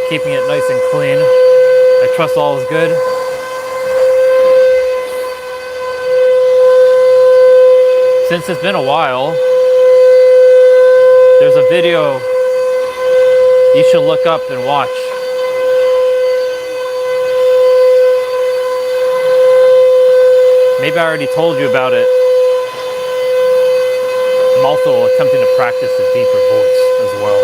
Keeping it nice and clean. I trust all is good. Since it's been a while, there's a video you should look up and watch. Maybe I already told you about it. I'm also attempting to practice a deeper voice as well.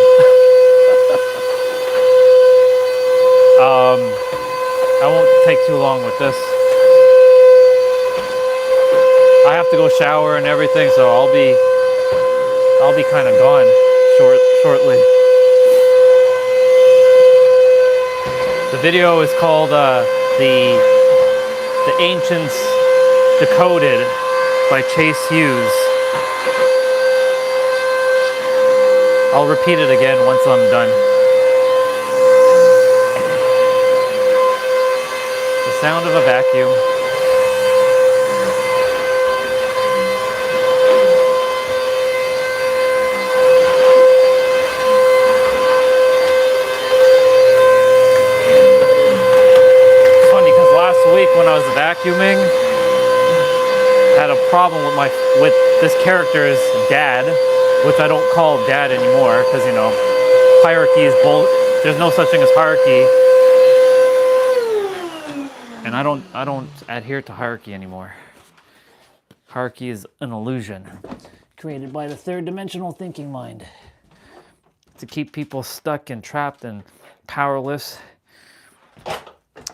I won't take too long with this. I have to go shower and everything, so I'll be kind of gone shortly. The video is called The Ancients Decoded by Chase Hughes. I'll repeat it again once I'm done. The sound of a vacuum. It's funny because last week when I was vacuuming, I had a problem with this character's dad, which I don't call dad anymore because, you know, hierarchy is bull. There's no such thing as hierarchy. And I don't adhere to hierarchy anymore. Hierarchy is an illusion created by the third dimensional thinking mind to keep people stuck and trapped and powerless.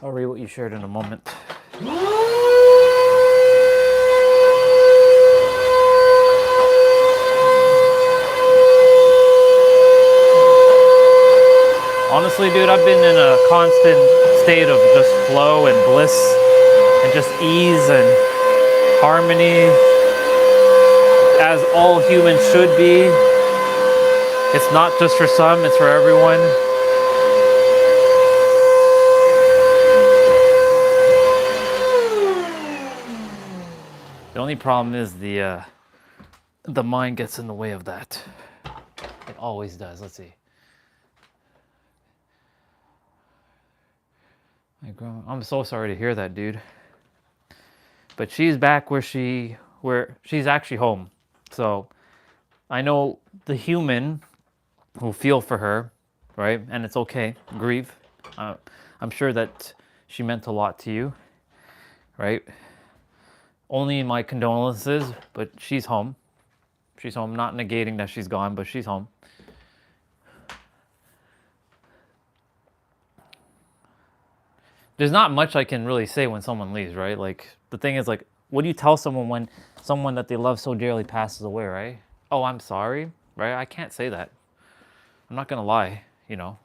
I'll read what you shared in a moment. Honestly, dude, I've been in a constant state of just flow and bliss and just ease and harmony, as all humans should be. It's not just for some, it's for everyone. The only problem is the mind gets in the way of that. It always does. Let's see. I'm so sorry to hear that, dude. But she's back where she's actually home. So I know the human will feel for her, right? And it's okay. Grieve. I'm sure that she meant a lot to you, right? Only my condolences, but she's home. She's home. Not negating that she's gone, but she's home. There's not much I can really say when someone leaves, right? Like, the thing is, like, what do you tell someone when someone that they love so dearly passes away, right? Oh, I'm sorry, right? I can't say that. I'm not gonna lie, you know.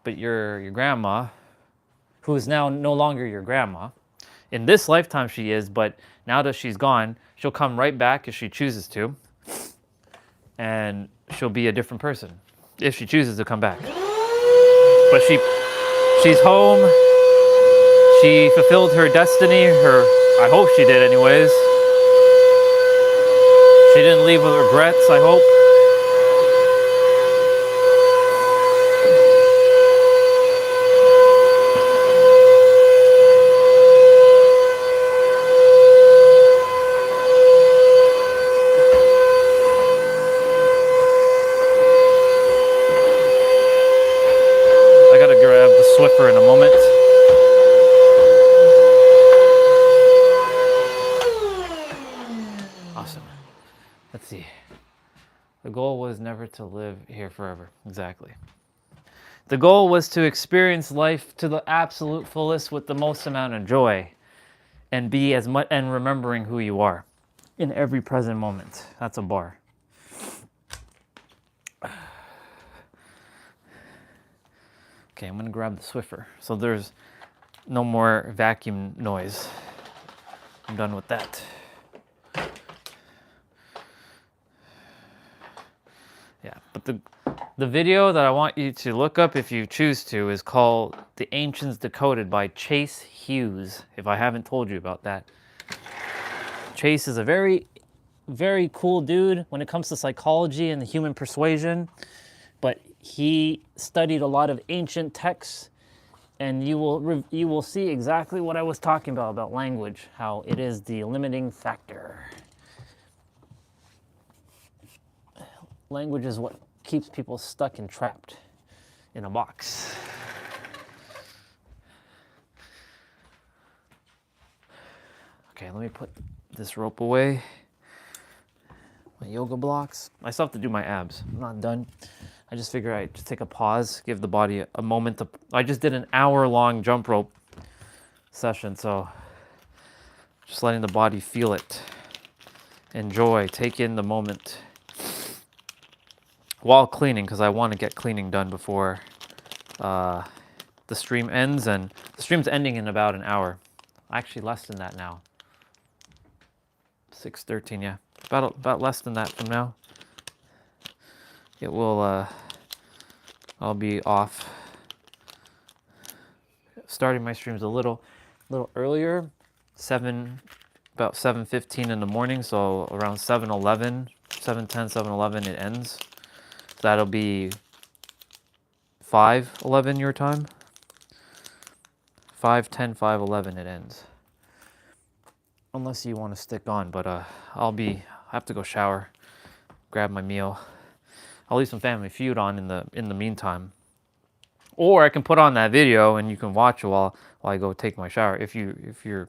But your grandma, who is now no longer your grandma, in this lifetime she is, but now that she's gone, she'll come right back if she chooses to, and she'll be a different person if she chooses to come back. But she's home. She fulfilled her destiny. I hope she did, anyways. She didn't leave with regrets, I hope. I gotta grab the Swiffer in a moment. Awesome. Let's see. The goal was never to live here forever. Exactly. The goal was to experience life to the absolute fullest with the most amount of joy and be as much and remembering who you are in every present moment. That's a bar. Okay, I'm gonna grab the Swiffer. So there's no more vacuum noise. I'm done with that. Yeah, but the video that I want you to look up if you choose to is called The Ancients Decoded by Chase Hughes, if I haven't told you about that. Chase is a very, very cool dude when it comes to psychology and the human persuasion, but he studied a lot of ancient texts, and you will see exactly what I was talking about language, how it is the limiting factor. Language is what keeps people stuck and trapped in a box. Okay, let me put this rope away. My yoga blocks. I still have to do my abs. I'm not done. I just figured I'd just take a pause, give the body a moment to... I just did an hour-long jump rope session, so just letting the body feel it. Enjoy, take in the moment. While cleaning, because I want to get cleaning done before the stream ends, and the stream's ending in about an hour. Actually, less than that now. 6:13, yeah. About less than that from now. It will, I'll be off. Starting my streams a little earlier, about 7:15 in the morning, so around 7:11, 7:10, 7:11 it ends. That'll be 5:11 your time. 5:10, 5:11 it ends. Unless you want to stick on, but I have to go shower, grab my meal. I'll leave some Family Feud on in the meantime. Or I can put on that video and you can watch it while I go take my shower if you're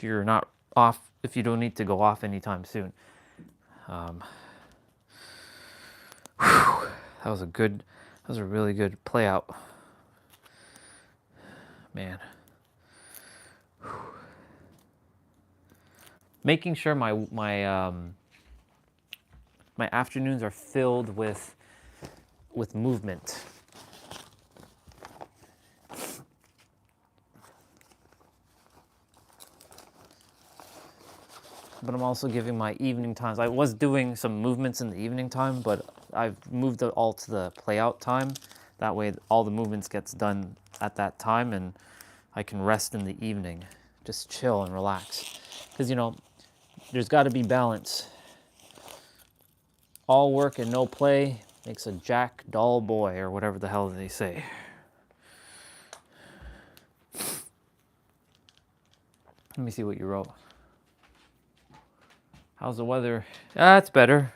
not off, if you don't need to go off anytime soon. That was a really good play out. Man. Making sure my afternoons are filled with movement. but I'm also giving my evening times. I was doing some movements in the evening time, but I've moved it all to the play out time. That way all the movements gets done at that time and I can rest in the evening. Just chill and relax. Because, you know, there's got to be balance. All work and no play makes a jack dull boy, or whatever the hell they say. Let me see what you wrote. How's the weather? It's better.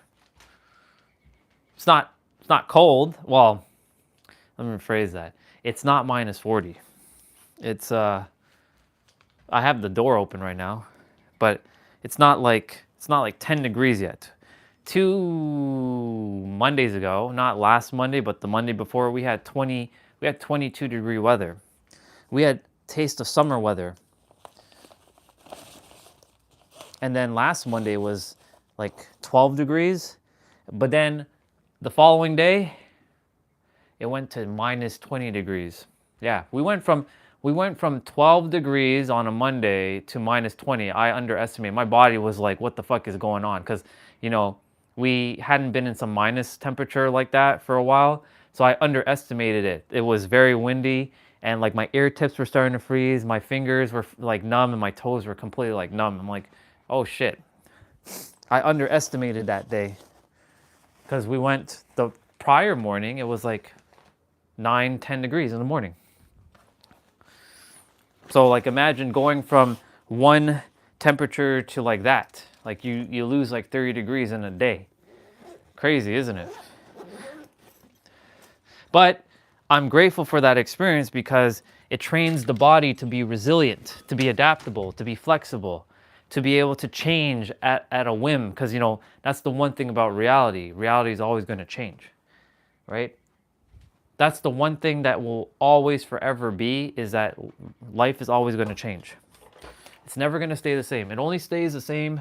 It's not cold. Well, let me rephrase that. It's not minus 40. It's I have the door open right now, but it's not like 10 degrees yet. 2 Mondays ago, not last Monday, but the Monday before, we had 22 degree weather. We had taste of summer weather. And then last Monday was like 12 degrees, but then the following day, it went to minus 20 degrees. Yeah, we went from 12 degrees on a Monday to minus 20. I underestimated. My body was like, what the fuck is going on? Because, you know, we hadn't been in some minus temperature like that for a while. So I underestimated it. It was very windy and like my ear tips were starting to freeze. My fingers were like numb and my toes were completely like numb. I'm like, oh shit. I underestimated that day. Because we went the prior morning, it was like 9-10 degrees in the morning. So like imagine going from one temperature to like that. Like you lose like 30 degrees in a day. Crazy, isn't it? But I'm grateful for that experience because it trains the body to be resilient, to be adaptable, to be flexible, to be able to change at a whim. Because, you know, that's the one thing about reality. Reality is always going to change, right? That's the one thing that will always forever be, is that life is always going to change. It's never going to stay the same. It only stays the same.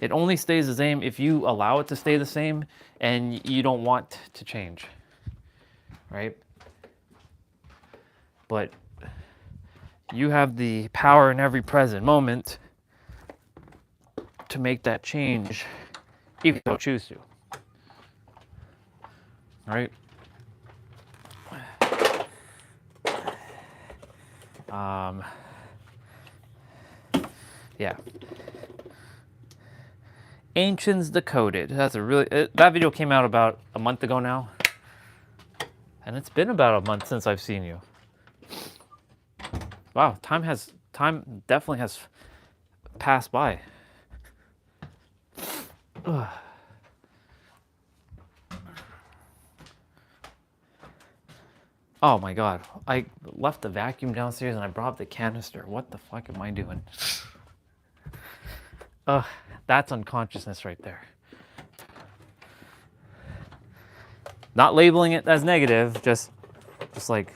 It only stays the same if you allow it to stay the same and you don't want to change, right? But you have the power in every present moment to make that change if you don't choose to, right? Yeah. Ancients Decoded. That's a really, that video came out about a month ago now. And it's been about a month since I've seen you. Wow, time definitely has passed by. Ugh. Oh my God, I left the vacuum downstairs and I brought up the canister. What the fuck am I doing? Ugh, that's unconsciousness right there. Not labeling it as negative, just like,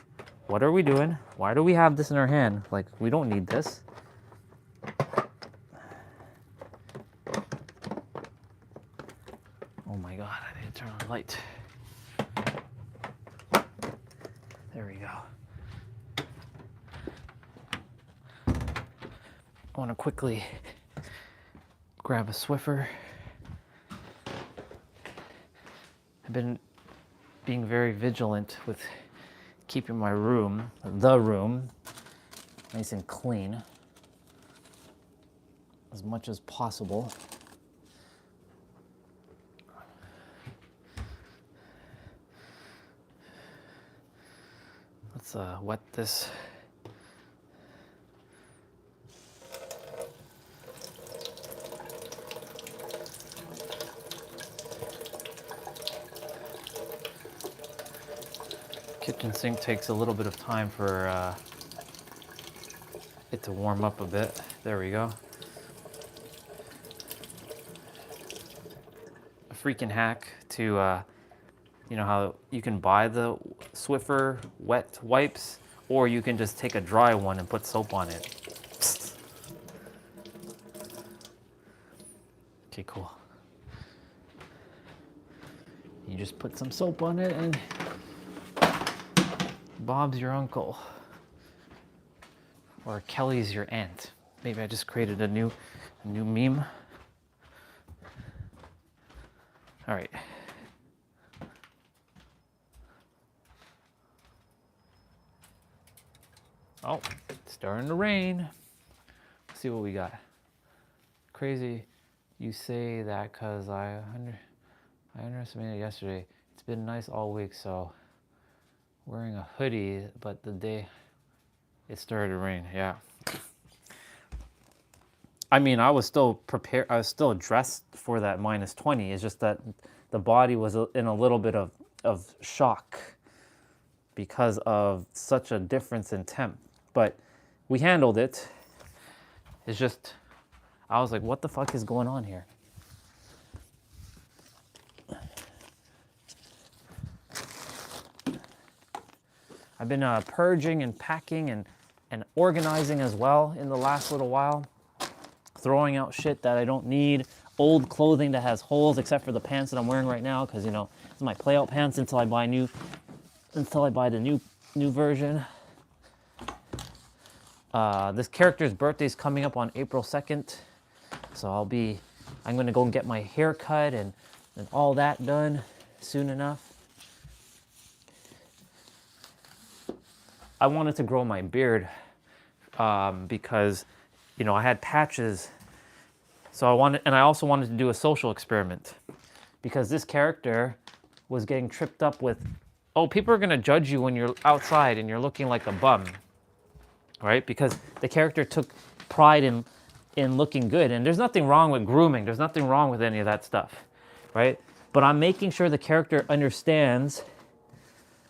what are we doing? Why do we have this in our hand? Like, we don't need this. Oh my God, I need to turn on the light. There we go. I want to quickly grab a Swiffer. I've been being very vigilant with keeping my room, the room, nice and clean as much as possible. Let's wet this. Kitchen sink takes a little bit of time for it to warm up a bit. There we go. A freaking hack to, you know how you can buy the Swiffer wet wipes, or you can just take a dry one and put soap on it. Psst. Okay, cool. You just put some soap on it and Bob's your uncle. Or Kelly's your aunt. Maybe I just created a new meme. All right. Oh, it's starting to rain. Let's see what we got. Crazy you say that because I underestimated yesterday. It's been nice all week, so wearing a hoodie, but the day it started to rain, yeah. I mean, I was still prepared, I was still dressed for that -20. It's just that the body was in a little bit of shock because of such a difference in temp. But we handled it. It's just, I was like, what the fuck is going on here? I've been purging and packing and organizing as well in the last little while. Throwing out shit that I don't need. Old clothing that has holes, except for the pants that I'm wearing right now, because, you know, it's my play out pants until I buy the new version. This character's birthday is coming up on April 2nd. So I'm gonna go and get my hair cut and all that done soon enough. I wanted to grow my beard because, you know, I had patches. So I also wanted to do a social experiment because this character was getting tripped up with, oh, people are gonna judge you when you're outside and you're looking like a bum, right? Because the character took pride in looking good, and there's nothing wrong with grooming. There's nothing wrong with any of that stuff, right? But I'm making sure the character understands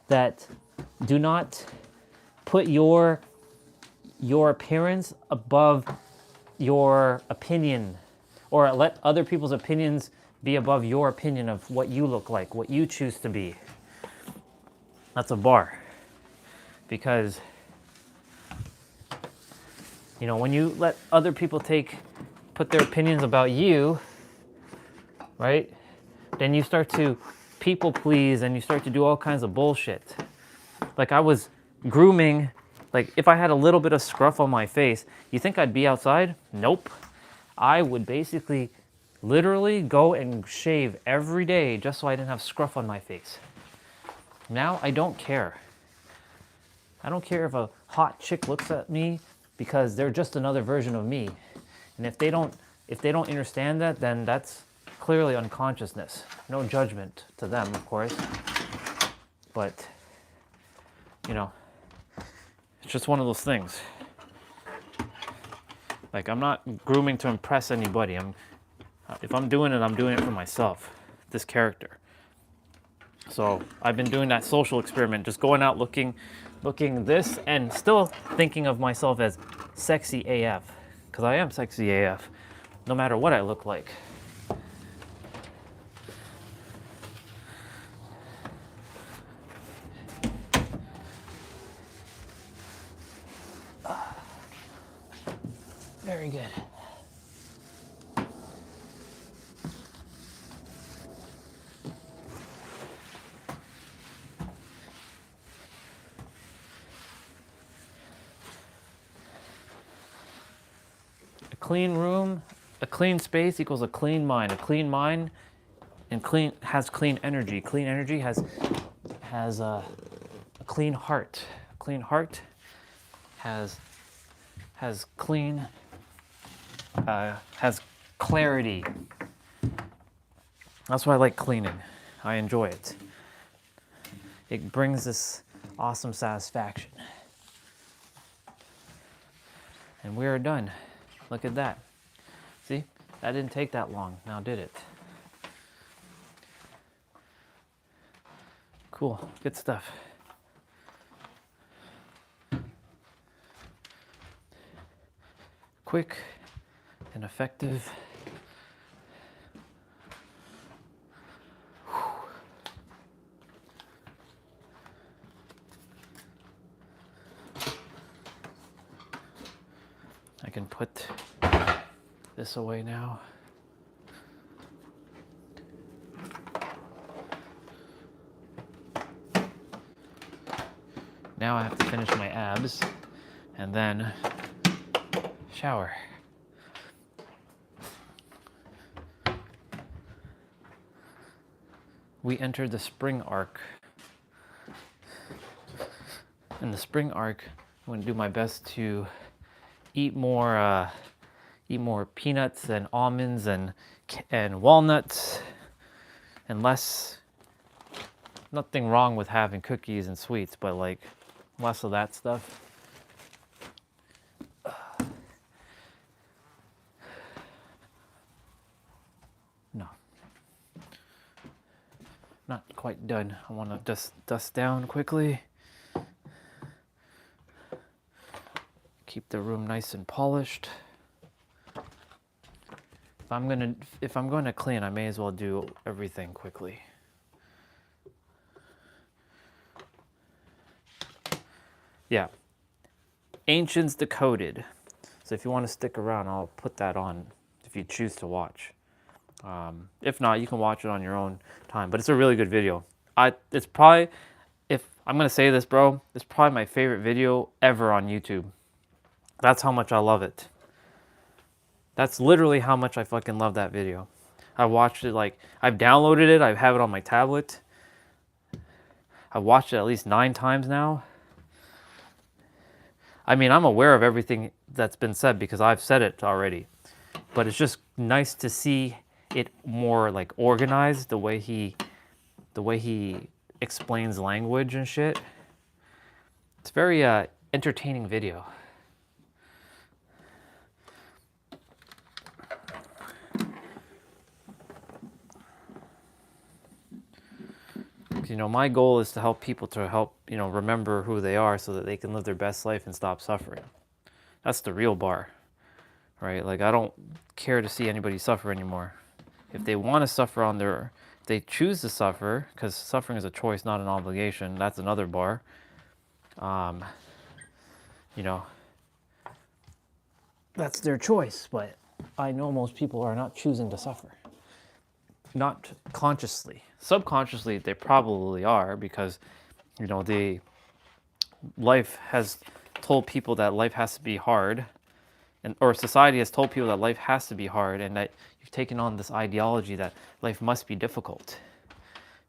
that do not put your appearance above your opinion, or let other people's opinions be above your opinion of what you look like, what you choose to be. That's a bar. Because, you know, when you let other people put their opinions about you, right? Then you start to people please and you start to do all kinds of bullshit. Like I was grooming, like if I had a little bit of scruff on my face, you think I'd be outside? Nope. I would basically literally go and shave every day just so I didn't have scruff on my face. Now I don't care. I don't care if a hot chick looks at me because they're just another version of me. And if they don't understand that, then that's clearly unconsciousness. No judgment to them, of course. But, you know, it's just one of those things. Like, I'm not grooming to impress anybody. If I'm doing it, I'm doing it for myself, this character. So I've been doing that social experiment, just going out looking this and still thinking of myself as sexy AF, because I am sexy AF, no matter what I look like. Very good. A clean room, a clean space equals a clean mind. A clean mind and has clean energy. Clean energy has a clean heart. A clean heart has clean has clarity. That's why I like cleaning. I enjoy it. It brings this awesome satisfaction. And we are done. Look at that. See? That didn't take that long, now did it? Cool, good stuff. Quick and effective. I can put this away now. Now I have to finish my abs, and then shower. We entered the spring arc. In the spring arc, I'm going to do my best to eat more peanuts and almonds and walnuts, and less. Nothing wrong with having cookies and sweets, but like less of that stuff. No, not quite done. I want to just dust down quickly. Keep the room nice and polished. If I'm going to clean, I may as well do everything quickly. Yeah. Ancients Decoded. So if you want to stick around, I'll put that on if you choose to watch. If not, you can watch it on your own time. But it's a really good video. It's probably, if I'm going to say this, bro, it's probably my favorite video ever on YouTube. That's how much I love it. That's literally how much I fucking love that video. I watched it, like, I've downloaded it. I have it on my tablet. I've watched it at least 9 times now. I mean, I'm aware of everything that's been said because I've said it already. But it's just nice to see it more like organized, the way he explains language and shit. It's very entertaining video. You know, my goal is to help people remember who they are so that they can live their best life and stop suffering. That's the real bar, right? Like, I don't care to see anybody suffer anymore. If they want to suffer if they choose to suffer, because suffering is a choice, not an obligation, that's another bar. You know, that's their choice, but I know most people are not choosing to suffer. Not consciously. Subconsciously, they probably are, because, you know, life has told people that life has to be hard, or society has told people that life has to be hard, and that you've taken on this ideology that life must be difficult.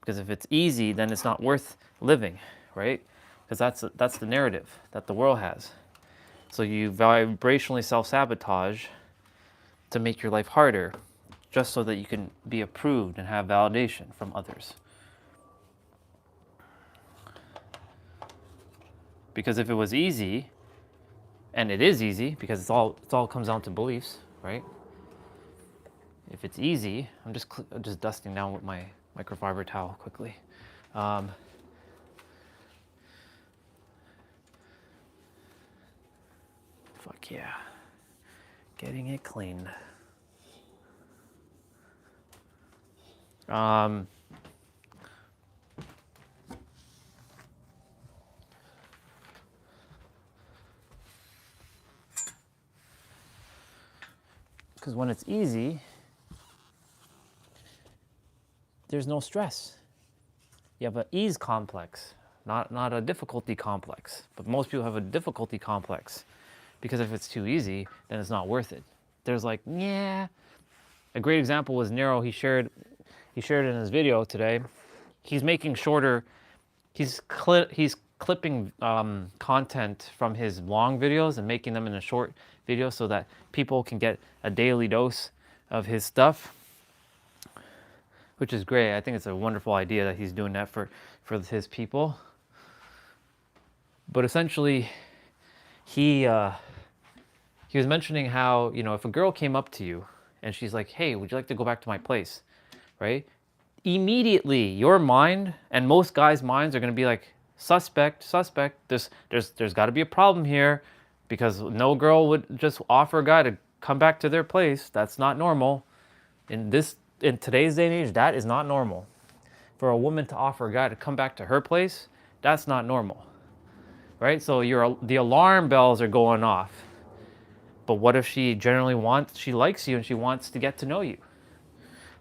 Because if it's easy, then it's not worth living, right? Because that's the narrative that the world has. So you vibrationally self-sabotage to make your life harder, just so that you can be approved and have validation from others. Because if it was easy, and it is easy, because it all comes down to beliefs, right? If it's easy, I'm just dusting down with my microfiber towel quickly. Fuck yeah. Getting it clean. Because when it's easy, there's no stress. You have an ease complex, not a difficulty complex. But most people have a difficulty complex, because if it's too easy, then it's not worth it. There's like, yeah. A great example was Nero. He shared in his video today. He's making shorter. He's clipping content from his long videos and making them in a short video so that people can get a daily dose of his stuff, which is great. I think it's a wonderful idea that he's doing that for his people. But essentially, he was mentioning how, you know, if a girl came up to you and she's like, "Hey, would you like to go back to my place?" Right? Immediately, your mind and most guys' minds are going to be like, suspect. There's got to be a problem here, because no girl would just offer a guy to come back to their place. That's not normal. In today's day and age, that is not normal. For a woman to offer a guy to come back to her place, that's not normal, right? So the alarm bells are going off. But what if she she likes you and she wants to get to know you?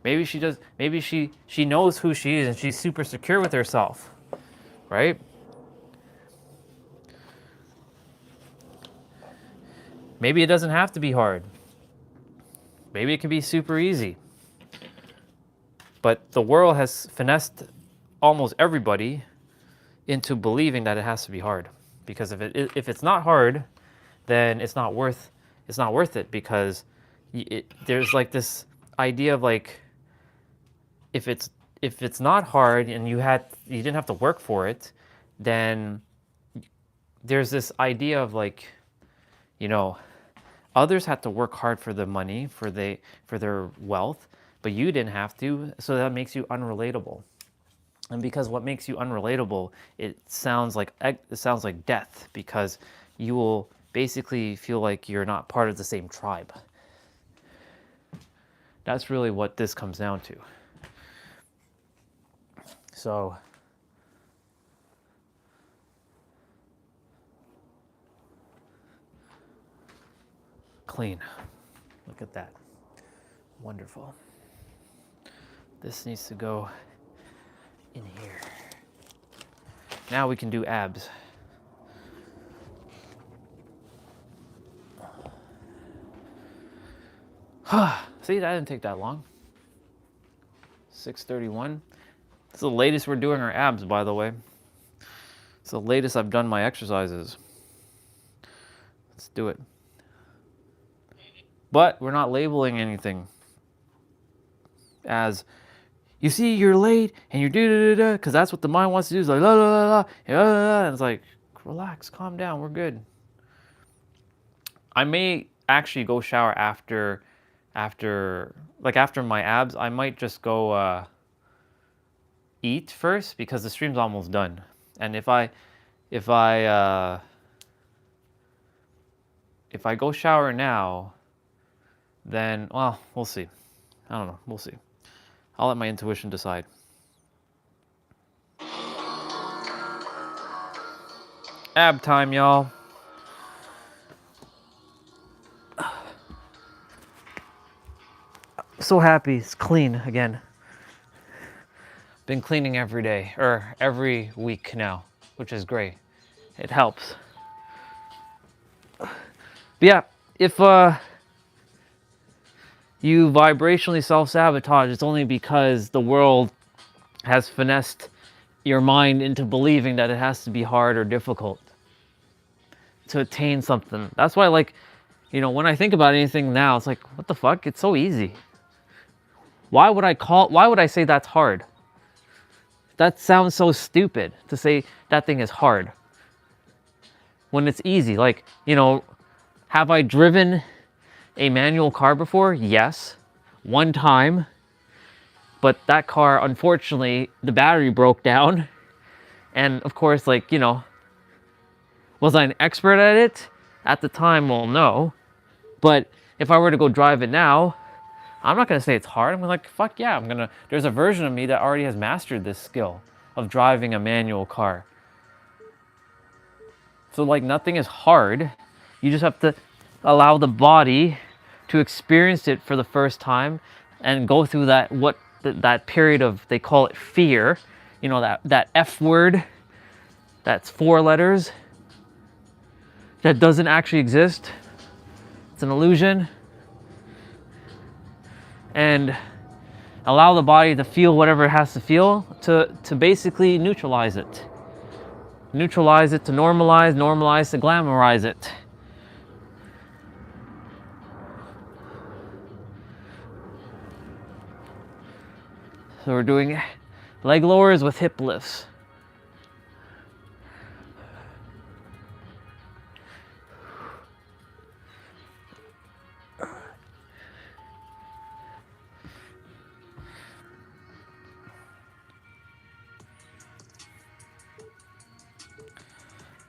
Maybe she knows who she is and she's super secure with herself, right? Maybe it doesn't have to be hard. Maybe it can be super easy. But the world has finessed almost everybody into believing that it has to be hard. Because if it's not hard, then it's not worth it, because there's like this idea of like, if it's not hard and you didn't have to work for it, then there's this idea of like, you know, others had to work hard for the money, for their wealth, but you didn't have to, so that makes you unrelatable. And because what makes you unrelatable, it sounds like death, because you will basically feel like you're not part of the same tribe. That's really what this comes down to. So clean. Look at that. Wonderful. This needs to go in here. Now we can do abs. See, that didn't take that long. 6:31. It's the latest we're doing our abs, by the way. It's the latest I've done my exercises. Let's do it. But we're not labeling anything as, you see, you're late and you're da-da-da-da, because that's what the mind wants to do. It's like, la la la la, and it's like, relax, calm down, we're good. I may actually go shower after my abs. I might just go eat first, because the stream's almost done. And if I go shower now, then, well, we'll see. I don't know, we'll see. I'll let my intuition decide. Ab time, y'all. So happy it's clean again. Been cleaning every day, or every week now, which is great. It helps. But yeah, if you vibrationally self-sabotage, it's only because the world has finessed your mind into believing that it has to be hard or difficult to attain something. That's why, like, you know, when I think about anything now, it's like, what the fuck? It's so easy. Why would I say that's hard? That sounds so stupid, to say that thing is hard when it's easy. Like, you know, have I driven a manual car before? Yes, one time. But that car, unfortunately, the battery broke down. And of course, like, you know, was I an expert at it at the time? Well, no. But if I were to go drive it now, I'm not gonna say it's hard. I'm like, fuck yeah, there's a version of me that already has mastered this skill of driving a manual car. So like, nothing is hard. You just have to allow the body to experience it for the first time and go through that period of, they call it fear. You know, that F word, that's 4 letters, that doesn't actually exist. It's an illusion. And allow the body to feel whatever it has to feel to basically neutralize it. Neutralize it to normalize, normalize to glamorize it. So we're doing leg lowers with hip lifts.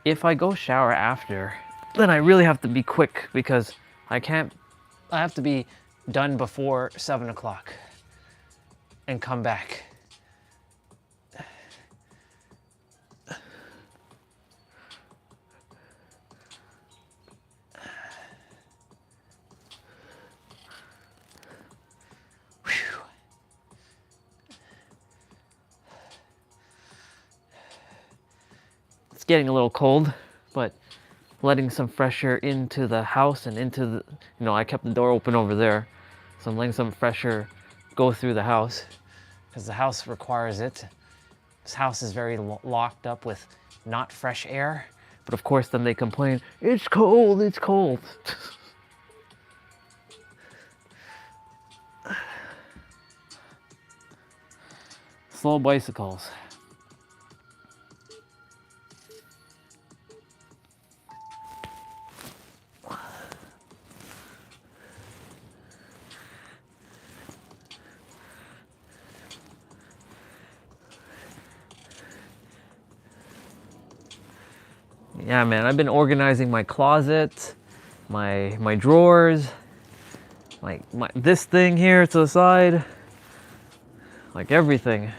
If I go shower after, then I really have to be quick, because I have to be done before 7 o'clock and come back. It's getting a little cold, but letting some fresh air into the house and into the, you know, I kept the door open over there. So I'm letting some fresh air go through the house because the house requires it. This house is very locked up with not fresh air. But of course, then they complain, it's cold, it's cold. Slow bicycles. Yeah, man, I've been organizing my closet, my drawers, my this thing here to the side, like everything.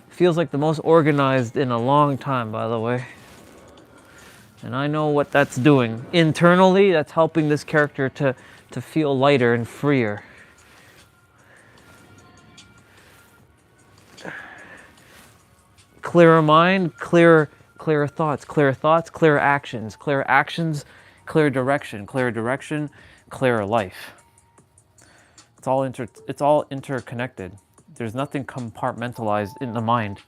Feels like the most organized in a long time, by the way. And I know what that's doing. Internally, that's helping this character to feel lighter and freer. Clearer mind, clearer thoughts, clearer actions, clear direction, clearer life. It's all interconnected. There's nothing compartmentalized in the mind.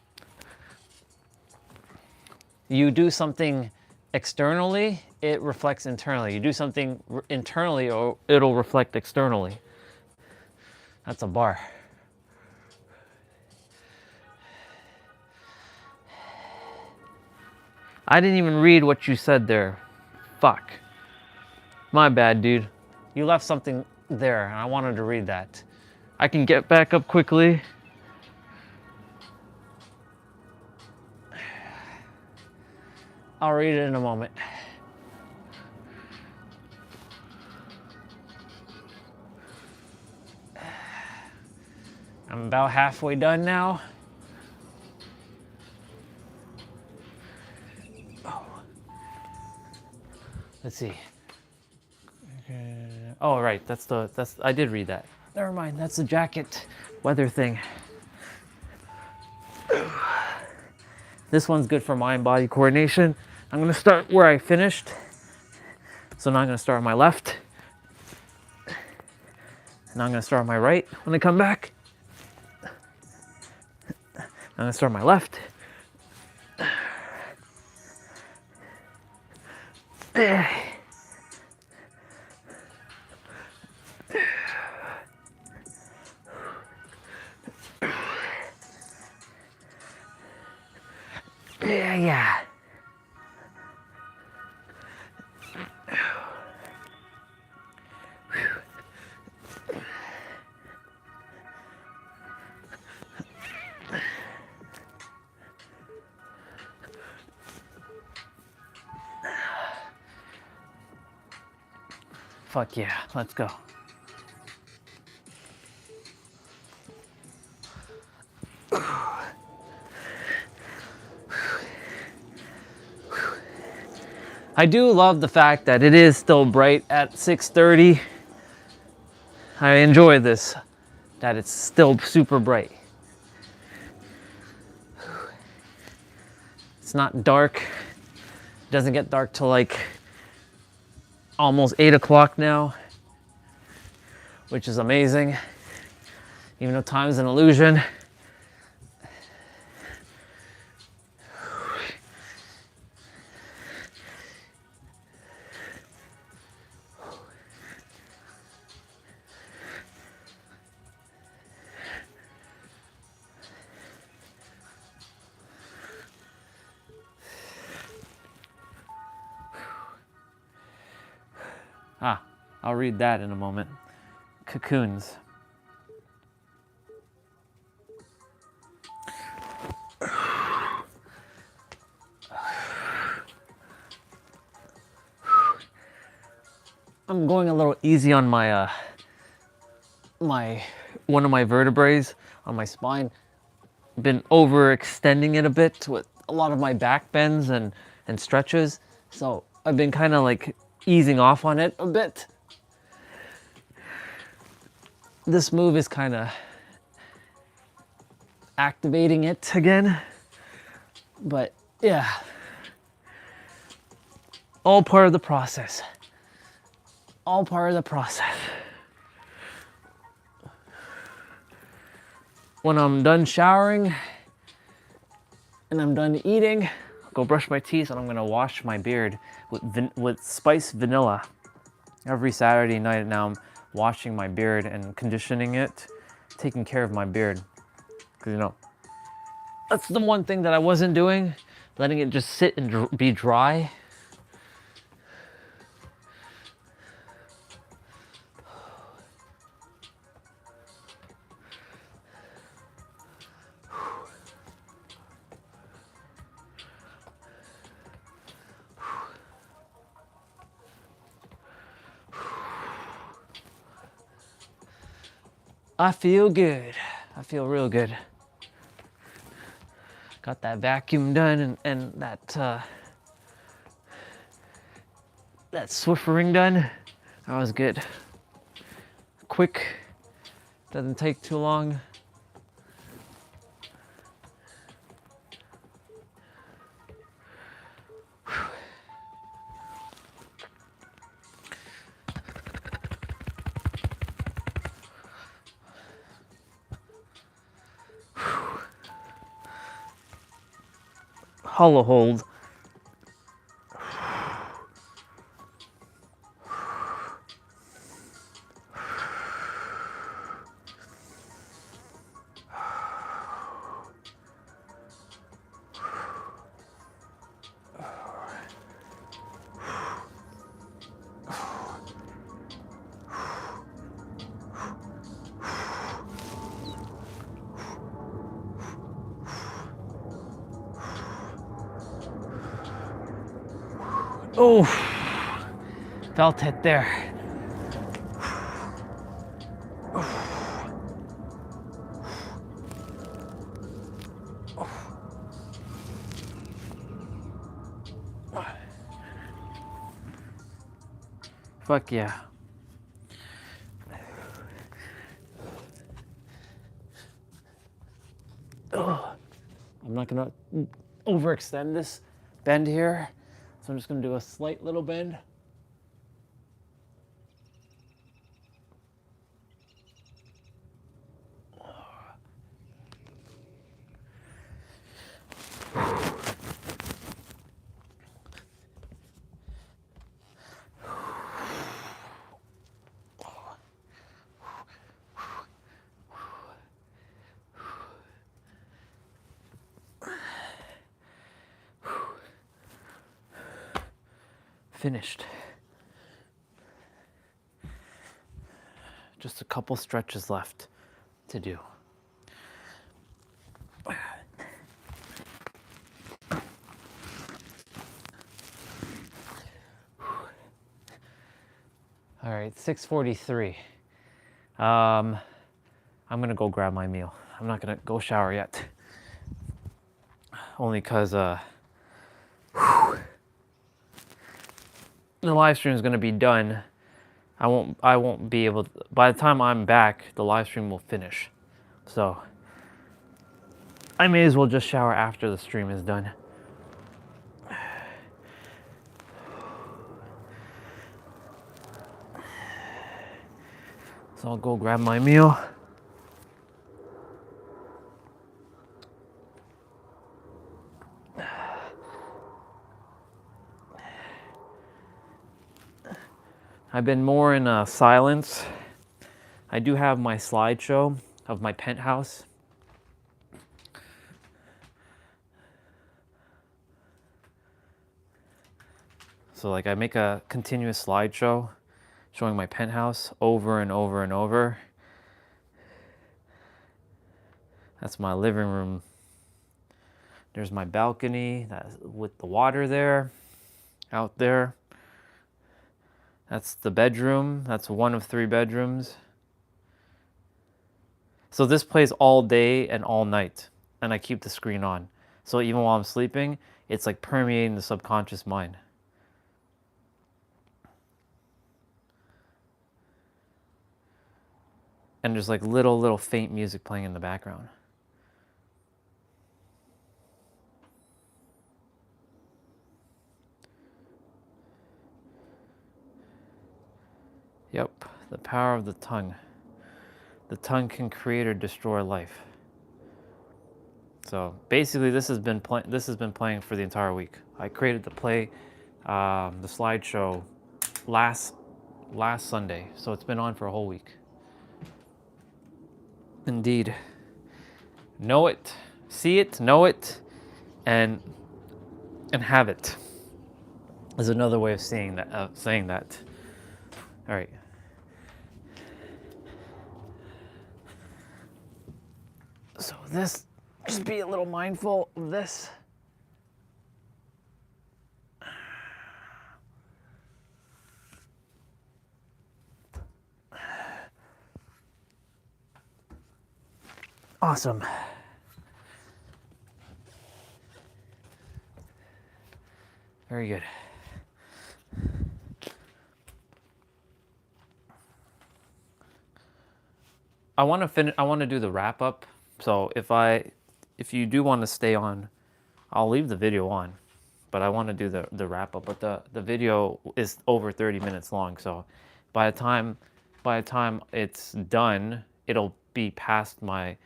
You do something externally, it reflects internally. You do something internally, or it'll reflect externally. That's a bar. I didn't even read what you said there. Fuck. My bad, dude. You left something there, and I wanted to read that. I can get back up quickly. I'll read it in a moment. I'm about halfway done now. Oh. Let's see. Oh, right, that's I did read that. Never mind, that's the jacket weather thing. This one's good for mind-body coordination. I'm gonna start where I finished. So now I'm gonna start on my left. Now I'm gonna start on my right when I come back. I'm gonna start on my left. Yeah. Fuck yeah, let's go. I do love the fact that it is still bright at 6:30. I enjoy this, that it's still super bright. It's not dark. It doesn't get dark till like almost 8 o'clock now, which is amazing. Even though time is an illusion. I'll read that in a moment. Cocoons. I'm going a little easy on my one of my vertebrae on my spine. Been overextending it a bit with a lot of my back bends and stretches. So I've been kind of like easing off on it a bit. This move is kind of activating it again. But yeah, all part of the process. All part of the process. When I'm done showering and I'm done eating, I'll go brush my teeth and I'm gonna wash my beard with spiced vanilla. Every Saturday night now I'm washing my beard and conditioning it, taking care of my beard. Because, you know, that's the one thing that I wasn't doing, letting it just sit and be dry. I feel good. I feel real good. Got that vacuum done and that Swiffering done. That was good. Quick. Doesn't take too long. Hollow hold. Oh, felt it there. Fuck yeah. Ugh. I'm not gonna overextend this bend here, so I'm just gonna do a slight little bend. Finished. Just a couple stretches left to do. All right, 6:43. I'm gonna go grab my meal. I'm not gonna go shower yet. Only because the live stream is gonna be done. I won't be able to, by the time I'm back, the live stream will finish. So I may as well just shower after the stream is done. So I'll go grab my meal. I've been more in silence. I do have my slideshow of my penthouse. So like I make a continuous slideshow showing my penthouse over and over and over. That's my living room. There's my balcony with the water there, out there. That's the bedroom. That's one of 3 bedrooms. So this plays all day and all night, and I keep the screen on. So even while I'm sleeping, it's like permeating the subconscious mind. And there's like little faint music playing in the background. Yep, the power of the tongue. The tongue can create or destroy life. So basically, this has been playing for the entire week. I created the slideshow last Sunday, so it's been on for a whole week. Indeed, know it, see it, know it, and have it. Is another way of saying that. All right. So this, just be a little mindful of this. Awesome. Very good. I want to do the wrap up. So if you do want to stay on, I'll leave the video on, but I want to do the wrap up. But the video is over 30 minutes long, so by the time it's done, it'll be past my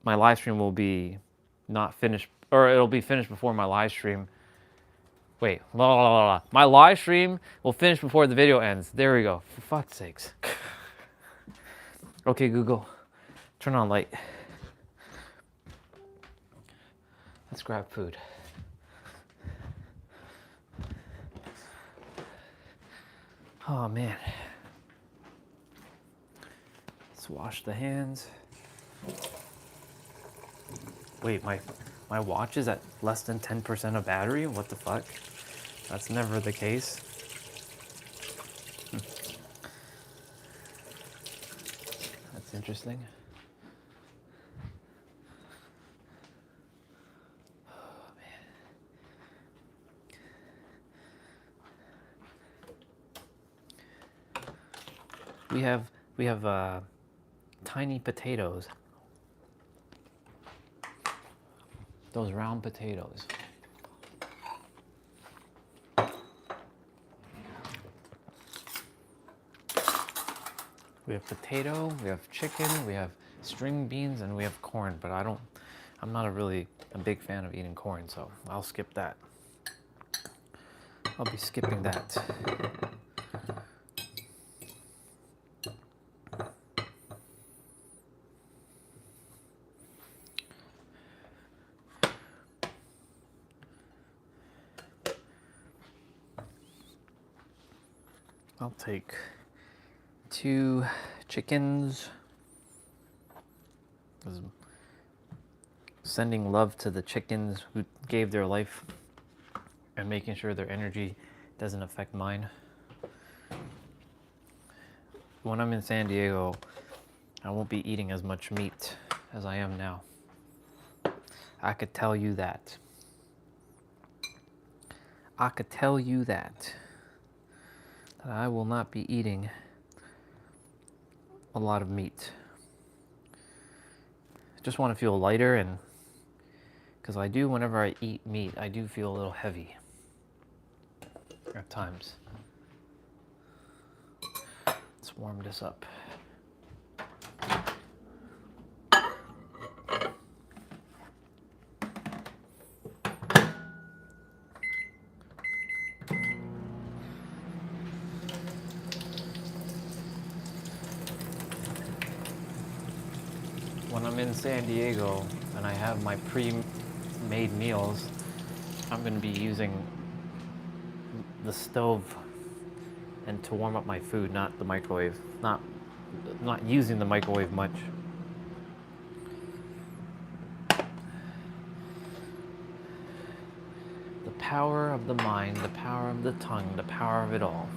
live stream will be not finished, or it'll be finished before my live stream. Wait, my live stream will finish before the video ends. There we go. For fuck's sakes. Okay, Google, turn on light. Let's grab food. Oh man. Let's wash the hands. Wait, my watch is at less than 10% of battery? What the fuck? That's never the case. That's interesting. Oh, man. We have tiny potatoes. Those round potatoes. We have potato, we have chicken, we have string beans, and we have corn, but I'm not a big fan of eating corn, so I'll skip that. I'll be skipping that. I'll take 2 chickens. Sending love to the chickens who gave their life and making sure their energy doesn't affect mine. When I'm in San Diego, I won't be eating as much meat as I am now. I could tell you that. I could tell you that I will not be eating a lot of meat. I just want to feel lighter, and because I do, whenever I eat meat, I do feel a little heavy at times. Let's warm this up. When I'm in San Diego and I have my pre-made meals, I'm going to be using the stove and to warm up my food, not the microwave. Not using the microwave much. The power of the mind, the power of the tongue, the power of it all.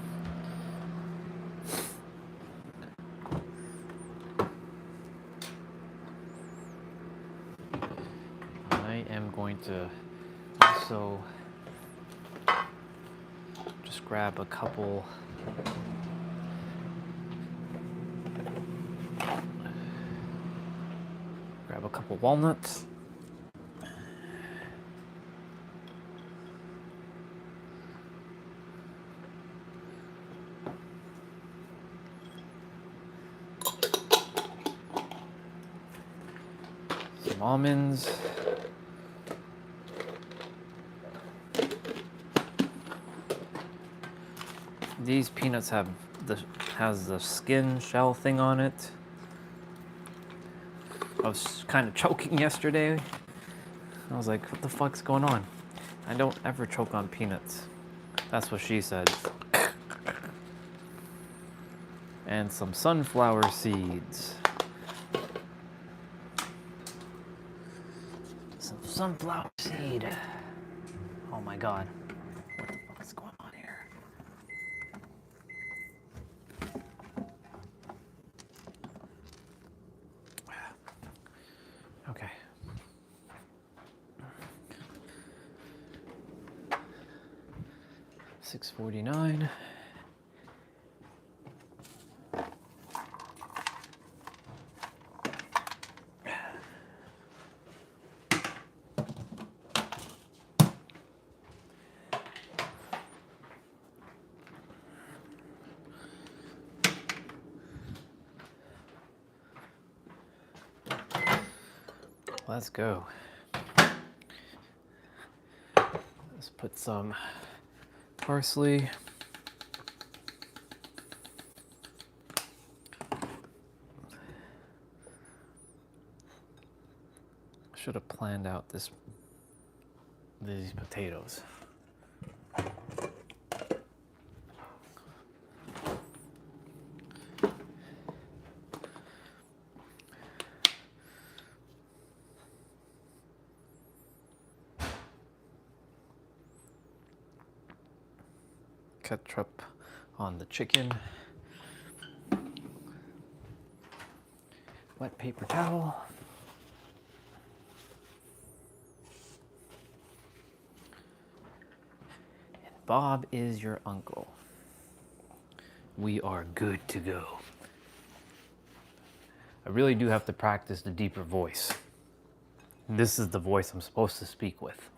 I am going to also just grab a couple walnuts. some almonds. These peanuts have the skin shell thing on it. I was kind of choking yesterday. I was like, what the fuck's going on? I don't ever choke on peanuts. That's what she said. And some sunflower seeds. Some sunflower seed. Oh my god. What the fuck is going on here? Okay. $6.49. Let's go. Let's put some parsley. Should have planned out these potatoes. Ketchup on the chicken. Wet paper towel. And Bob is your uncle. We are good to go. I really do have to practice the deeper voice. This is the voice I'm supposed to speak with,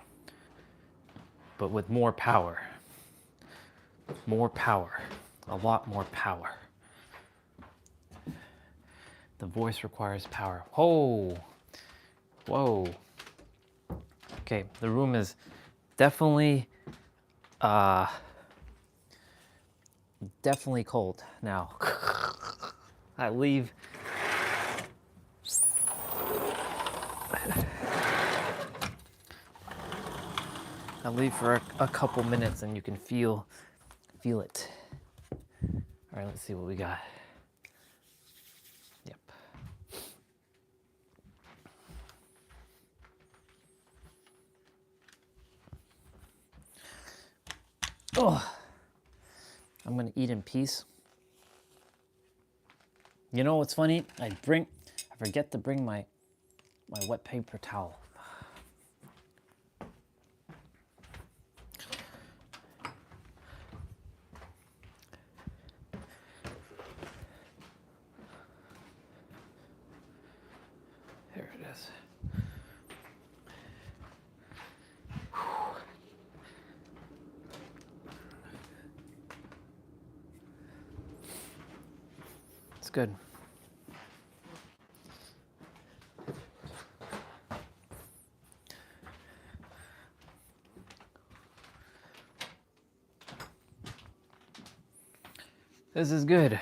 but with more power. More power. A lot more power. The voice requires power. Whoa. Whoa. Okay, the room is definitely cold now. I leave for a couple minutes and you can feel it. All right, let's see what we got. Yep. Oh, I'm gonna eat in peace. You know what's funny? I forget to bring my wet paper towel. There it is. It's good. This is good.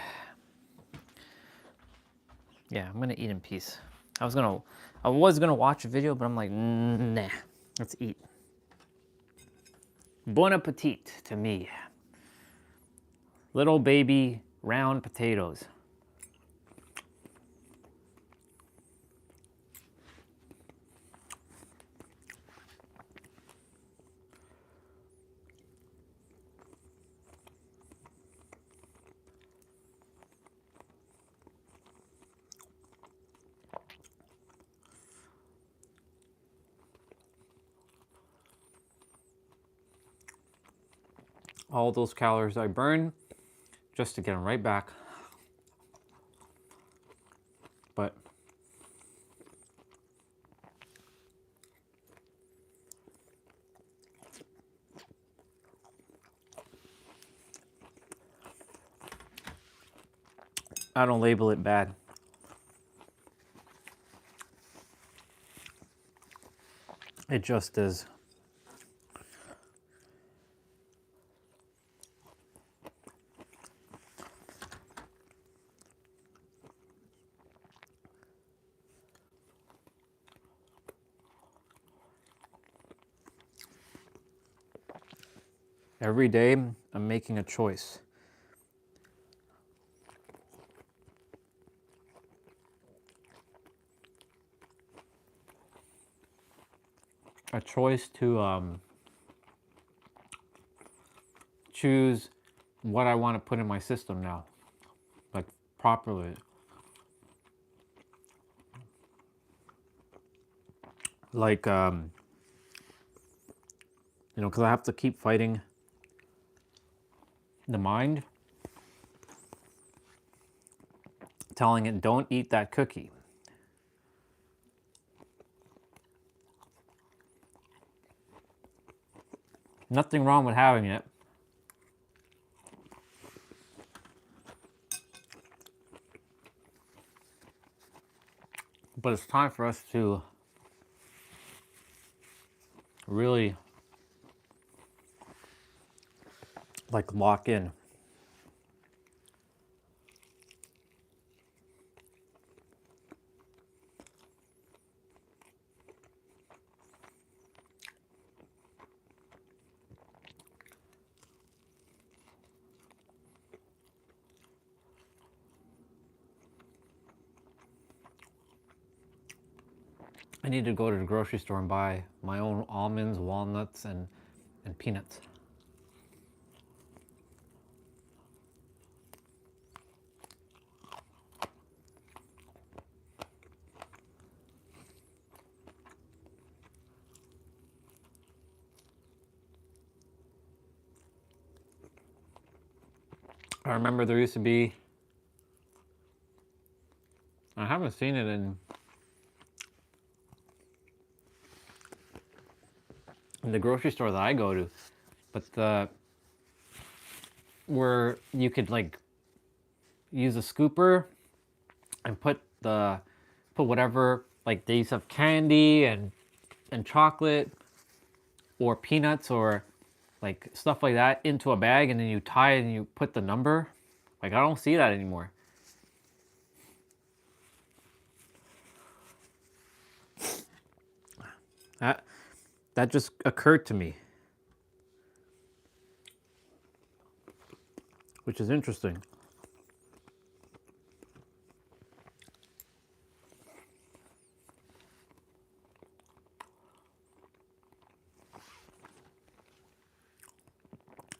Yeah, I'm gonna eat in peace. I was gonna watch a video, but I'm like, nah, let's eat. Bon appetit to me. Little baby round potatoes. All those calories I burn just to get them right back. But I don't label it bad. It just is. Every day, I'm making a choice. A choice to choose what I want to put in my system now, like properly. Like, you know, because I have to keep fighting the mind, telling it, don't eat that cookie. Nothing wrong with having it. But it's time for us to really like lock in. I need to go to the grocery store and buy my own almonds, walnuts, and peanuts. I remember there used to be, I haven't seen it in the grocery store that I go to, but where you could like use a scooper and put whatever, like they used to have candy and chocolate or peanuts or like stuff like that into a bag, and then you tie it and you put the number. Like I don't see that anymore. That just occurred to me, which is interesting.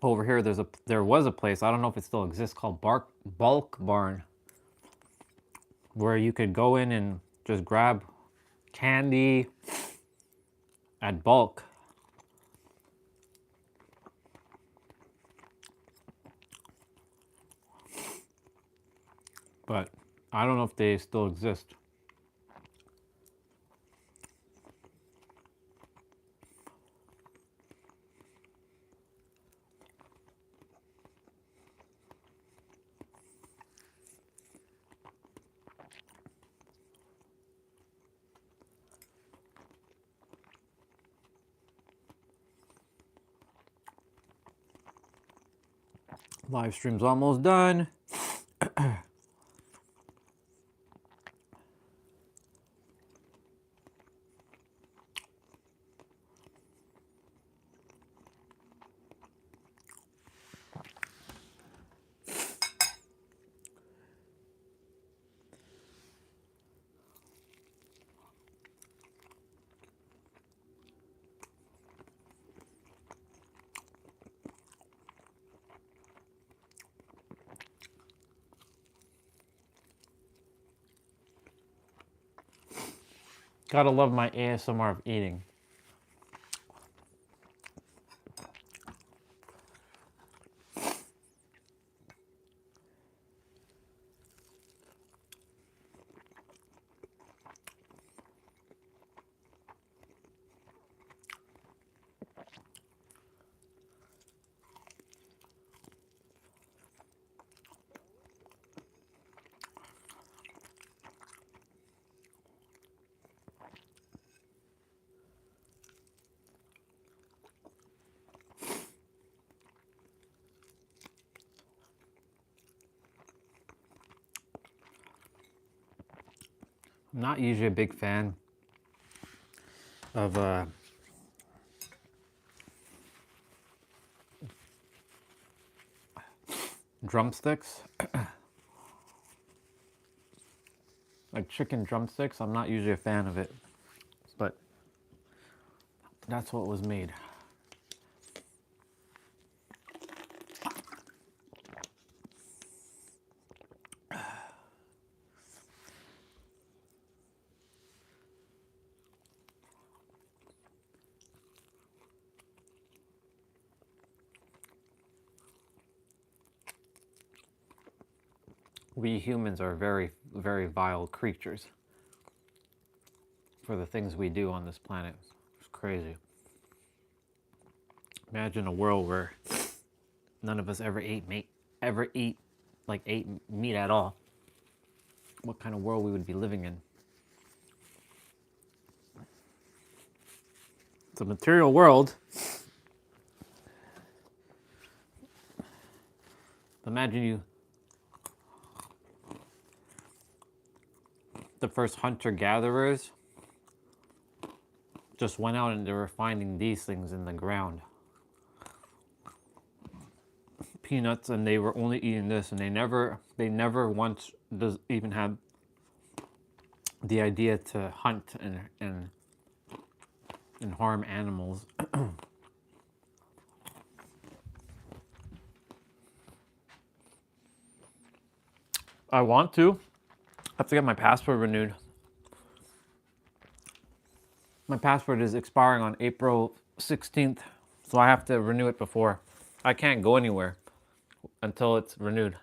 Over here, there was a place, I don't know if it still exists, called Bulk Barn, where you could go in and just grab candy at bulk. But I don't know if they still exist. Live stream's almost done. Gotta love my ASMR of eating. I'm not usually a big fan of drumsticks. Like chicken drumsticks, I'm not usually a fan of it, but that's what was made. We humans are very, very vile creatures for the things we do on this planet. It's crazy. Imagine a world where none of us ever ate meat at all. What kind of world we would be living in? It's a material world. Imagine the first hunter-gatherers just went out and they were finding these things in the ground. Peanuts, and they were only eating this, and they never once even had the idea to hunt and harm animals. I want to. I have to get my passport renewed. My passport is expiring on April 16th, so I have to renew it before. I can't go anywhere until it's renewed.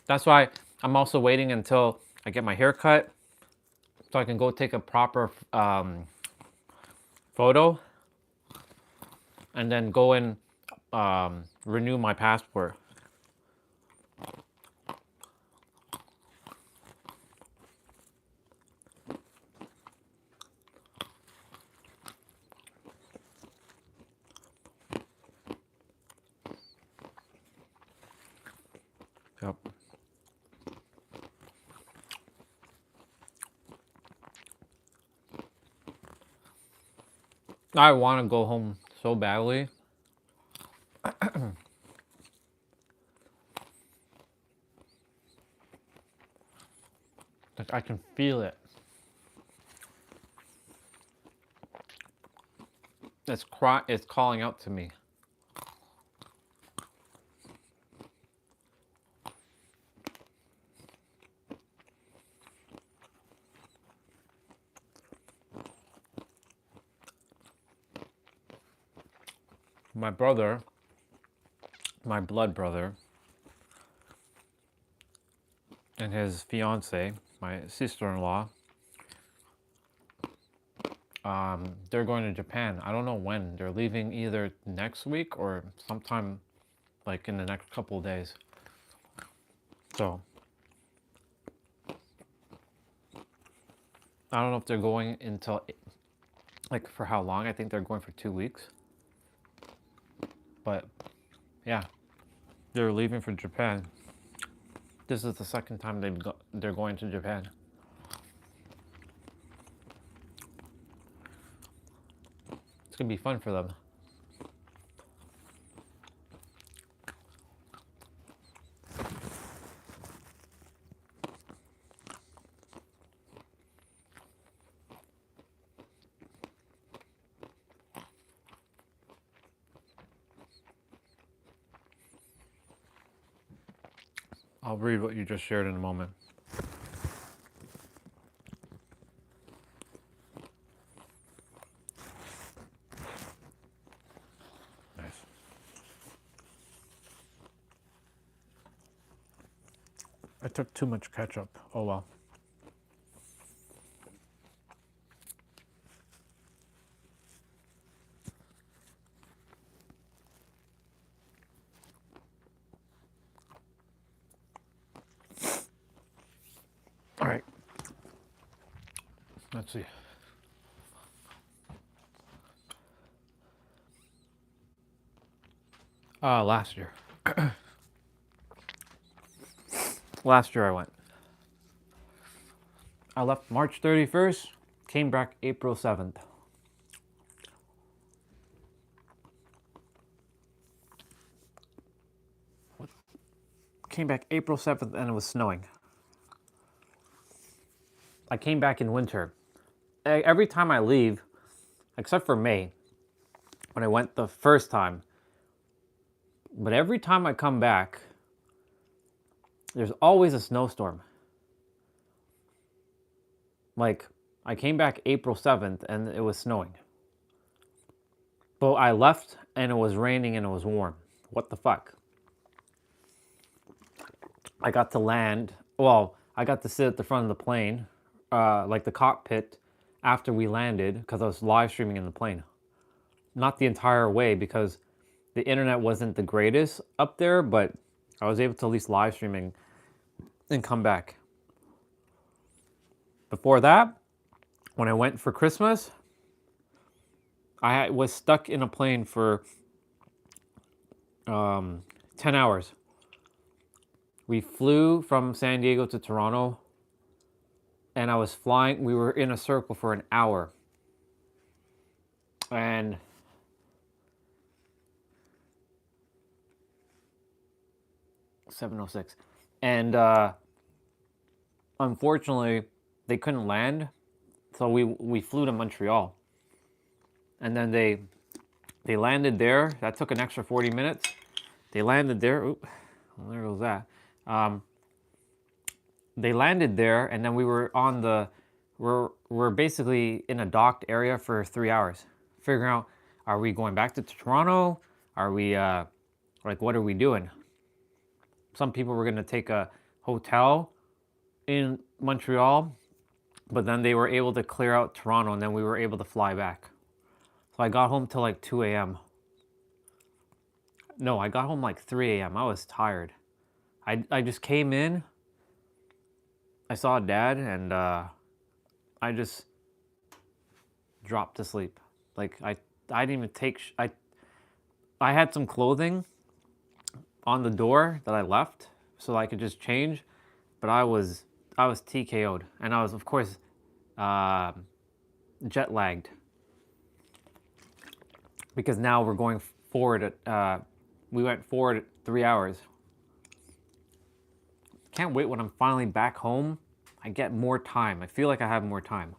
That's why I'm also waiting until I get my hair cut so I can go take a proper photo and then go and renew my passport. Yep. I want to go home so badly. Like I can feel it. It's calling out to me. My brother, my blood brother, and his fiance, my sister-in-law, they're going to Japan. I don't know when. They're leaving either next week or sometime like in the next couple of days. So I don't know if they're going until, like, for how long. I think they're going for 2 weeks. But yeah, they're leaving for Japan. This is the second time they're going to Japan. It's gonna be fun for them. I'll read what you just shared in a moment. Nice. I took too much ketchup. Oh well. All right. Let's see. Last year. Last year I went. I left March 31st, came back April 7th. Came back April 7th and it was snowing. I came back in winter. Every time I leave, except for May, when I went the first time, but every time I come back, there's always a snowstorm. Like, I came back April 7th and it was snowing. But I left and it was raining and it was warm. What the fuck? I got to land, well, I got to sit at the front of the plane, like the cockpit, after we landed, because I was live streaming in the plane. Not the entire way, because the internet wasn't the greatest up there, but I was able to at least live streaming and come back. Before that, when I went for Christmas, I was stuck in a plane for 10 hours. We flew from San Diego to Toronto, and I was flying. We were in a circle for an hour. And $7:06. And unfortunately, they couldn't land, so we flew to Montreal. And then they landed there. That took an extra 40 minutes. They landed there. Oop, well, there goes that. They landed there, and then we were on the, we're basically in a docked area for 3 hours, figuring out, are we going back to Toronto? Are we, like, what are we doing? Some people were gonna take a hotel in Montreal, but then they were able to clear out Toronto, and then we were able to fly back. So I got home till like 2 a.m. No, I got home like 3 a.m. I was tired. I just came in, I saw Dad, and I just dropped to sleep. Like, I didn't even take, I had some clothing on the door that I left so I could just change, but I was TKO'd, and I was, of course, jet lagged, because now we're going forward at, we went forward at 3 hours. Can't wait when I'm finally back home. I get more time. I feel like I have more time.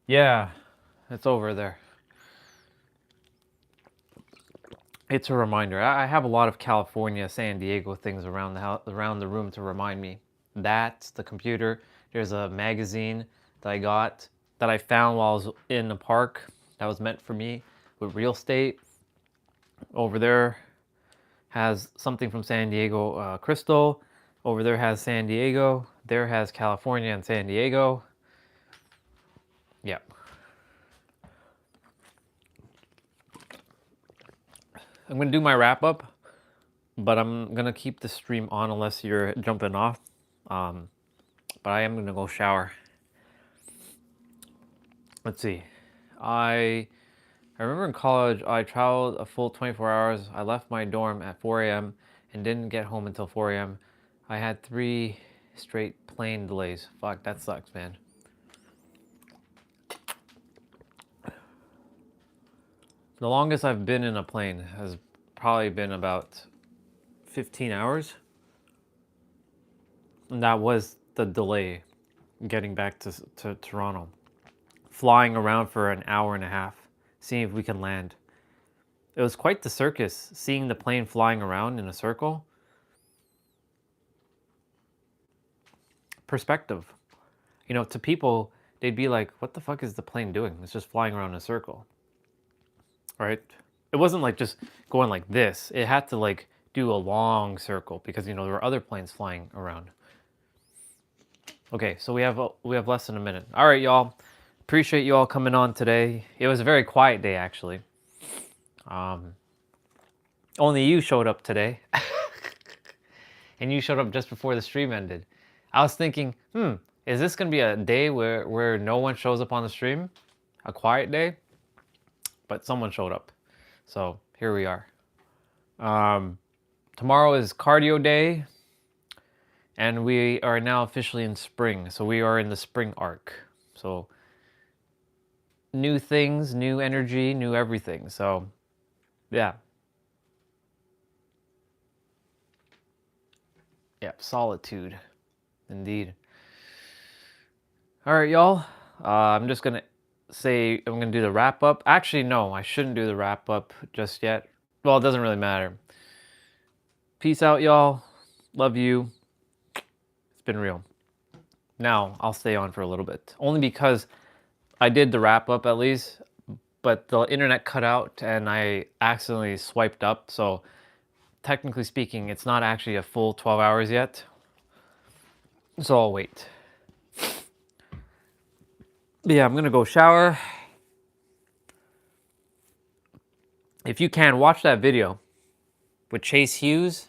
Yeah, it's over there. It's a reminder. I have a lot of California, San Diego things around the house, around the room to remind me. That's the computer. There's a magazine that I got, that I found while I was in the park, that was meant for me with real estate. Over there has something from San Diego, Crystal. Over there has San Diego. There has California and San Diego. Yep. I'm gonna do my wrap up, but I'm gonna keep the stream on unless you're jumping off. But I am gonna go shower. Let's see. I remember in college, I traveled a full 24 hours. I left my dorm at 4 a.m. and didn't get home until 4 a.m. I had 3 straight plane delays. Fuck, that sucks, man. The longest I've been in a plane has probably been about 15 hours. And that was the delay getting back to Toronto. Flying around for an hour and a half, seeing if we can land. It was quite the circus, seeing the plane flying around in a circle. Perspective. You know, to people, they'd be like, what the fuck is the plane doing? It's just flying around in a circle. Right? It wasn't like just going like this. It had to like do a long circle because, you know, there were other planes flying around. Okay, so we have less than a minute. All right, y'all. Appreciate you all coming on today. It was a very quiet day, actually. Only you showed up today. And you showed up just before the stream ended. I was thinking, is this going to be a day where no one shows up on the stream? A quiet day? But someone showed up. So here we are. Tomorrow is cardio day, and we are now officially in spring. So we are in the spring arc. So new things, new energy, new everything. So yeah. Yeah, solitude. Indeed. All right, y'all. I'm just going to say I'm going to do the wrap up. Actually, no, I shouldn't do the wrap up just yet. Well, it doesn't really matter. Peace out, y'all. Love you. It's been real. Now, I'll stay on for a little bit. Only because I did the wrap up at least, but the internet cut out and I accidentally swiped up. So technically speaking, it's not actually a full 12 hours yet. So I'll wait. But yeah, I'm going to go shower. If you can, watch that video with Chase Hughes.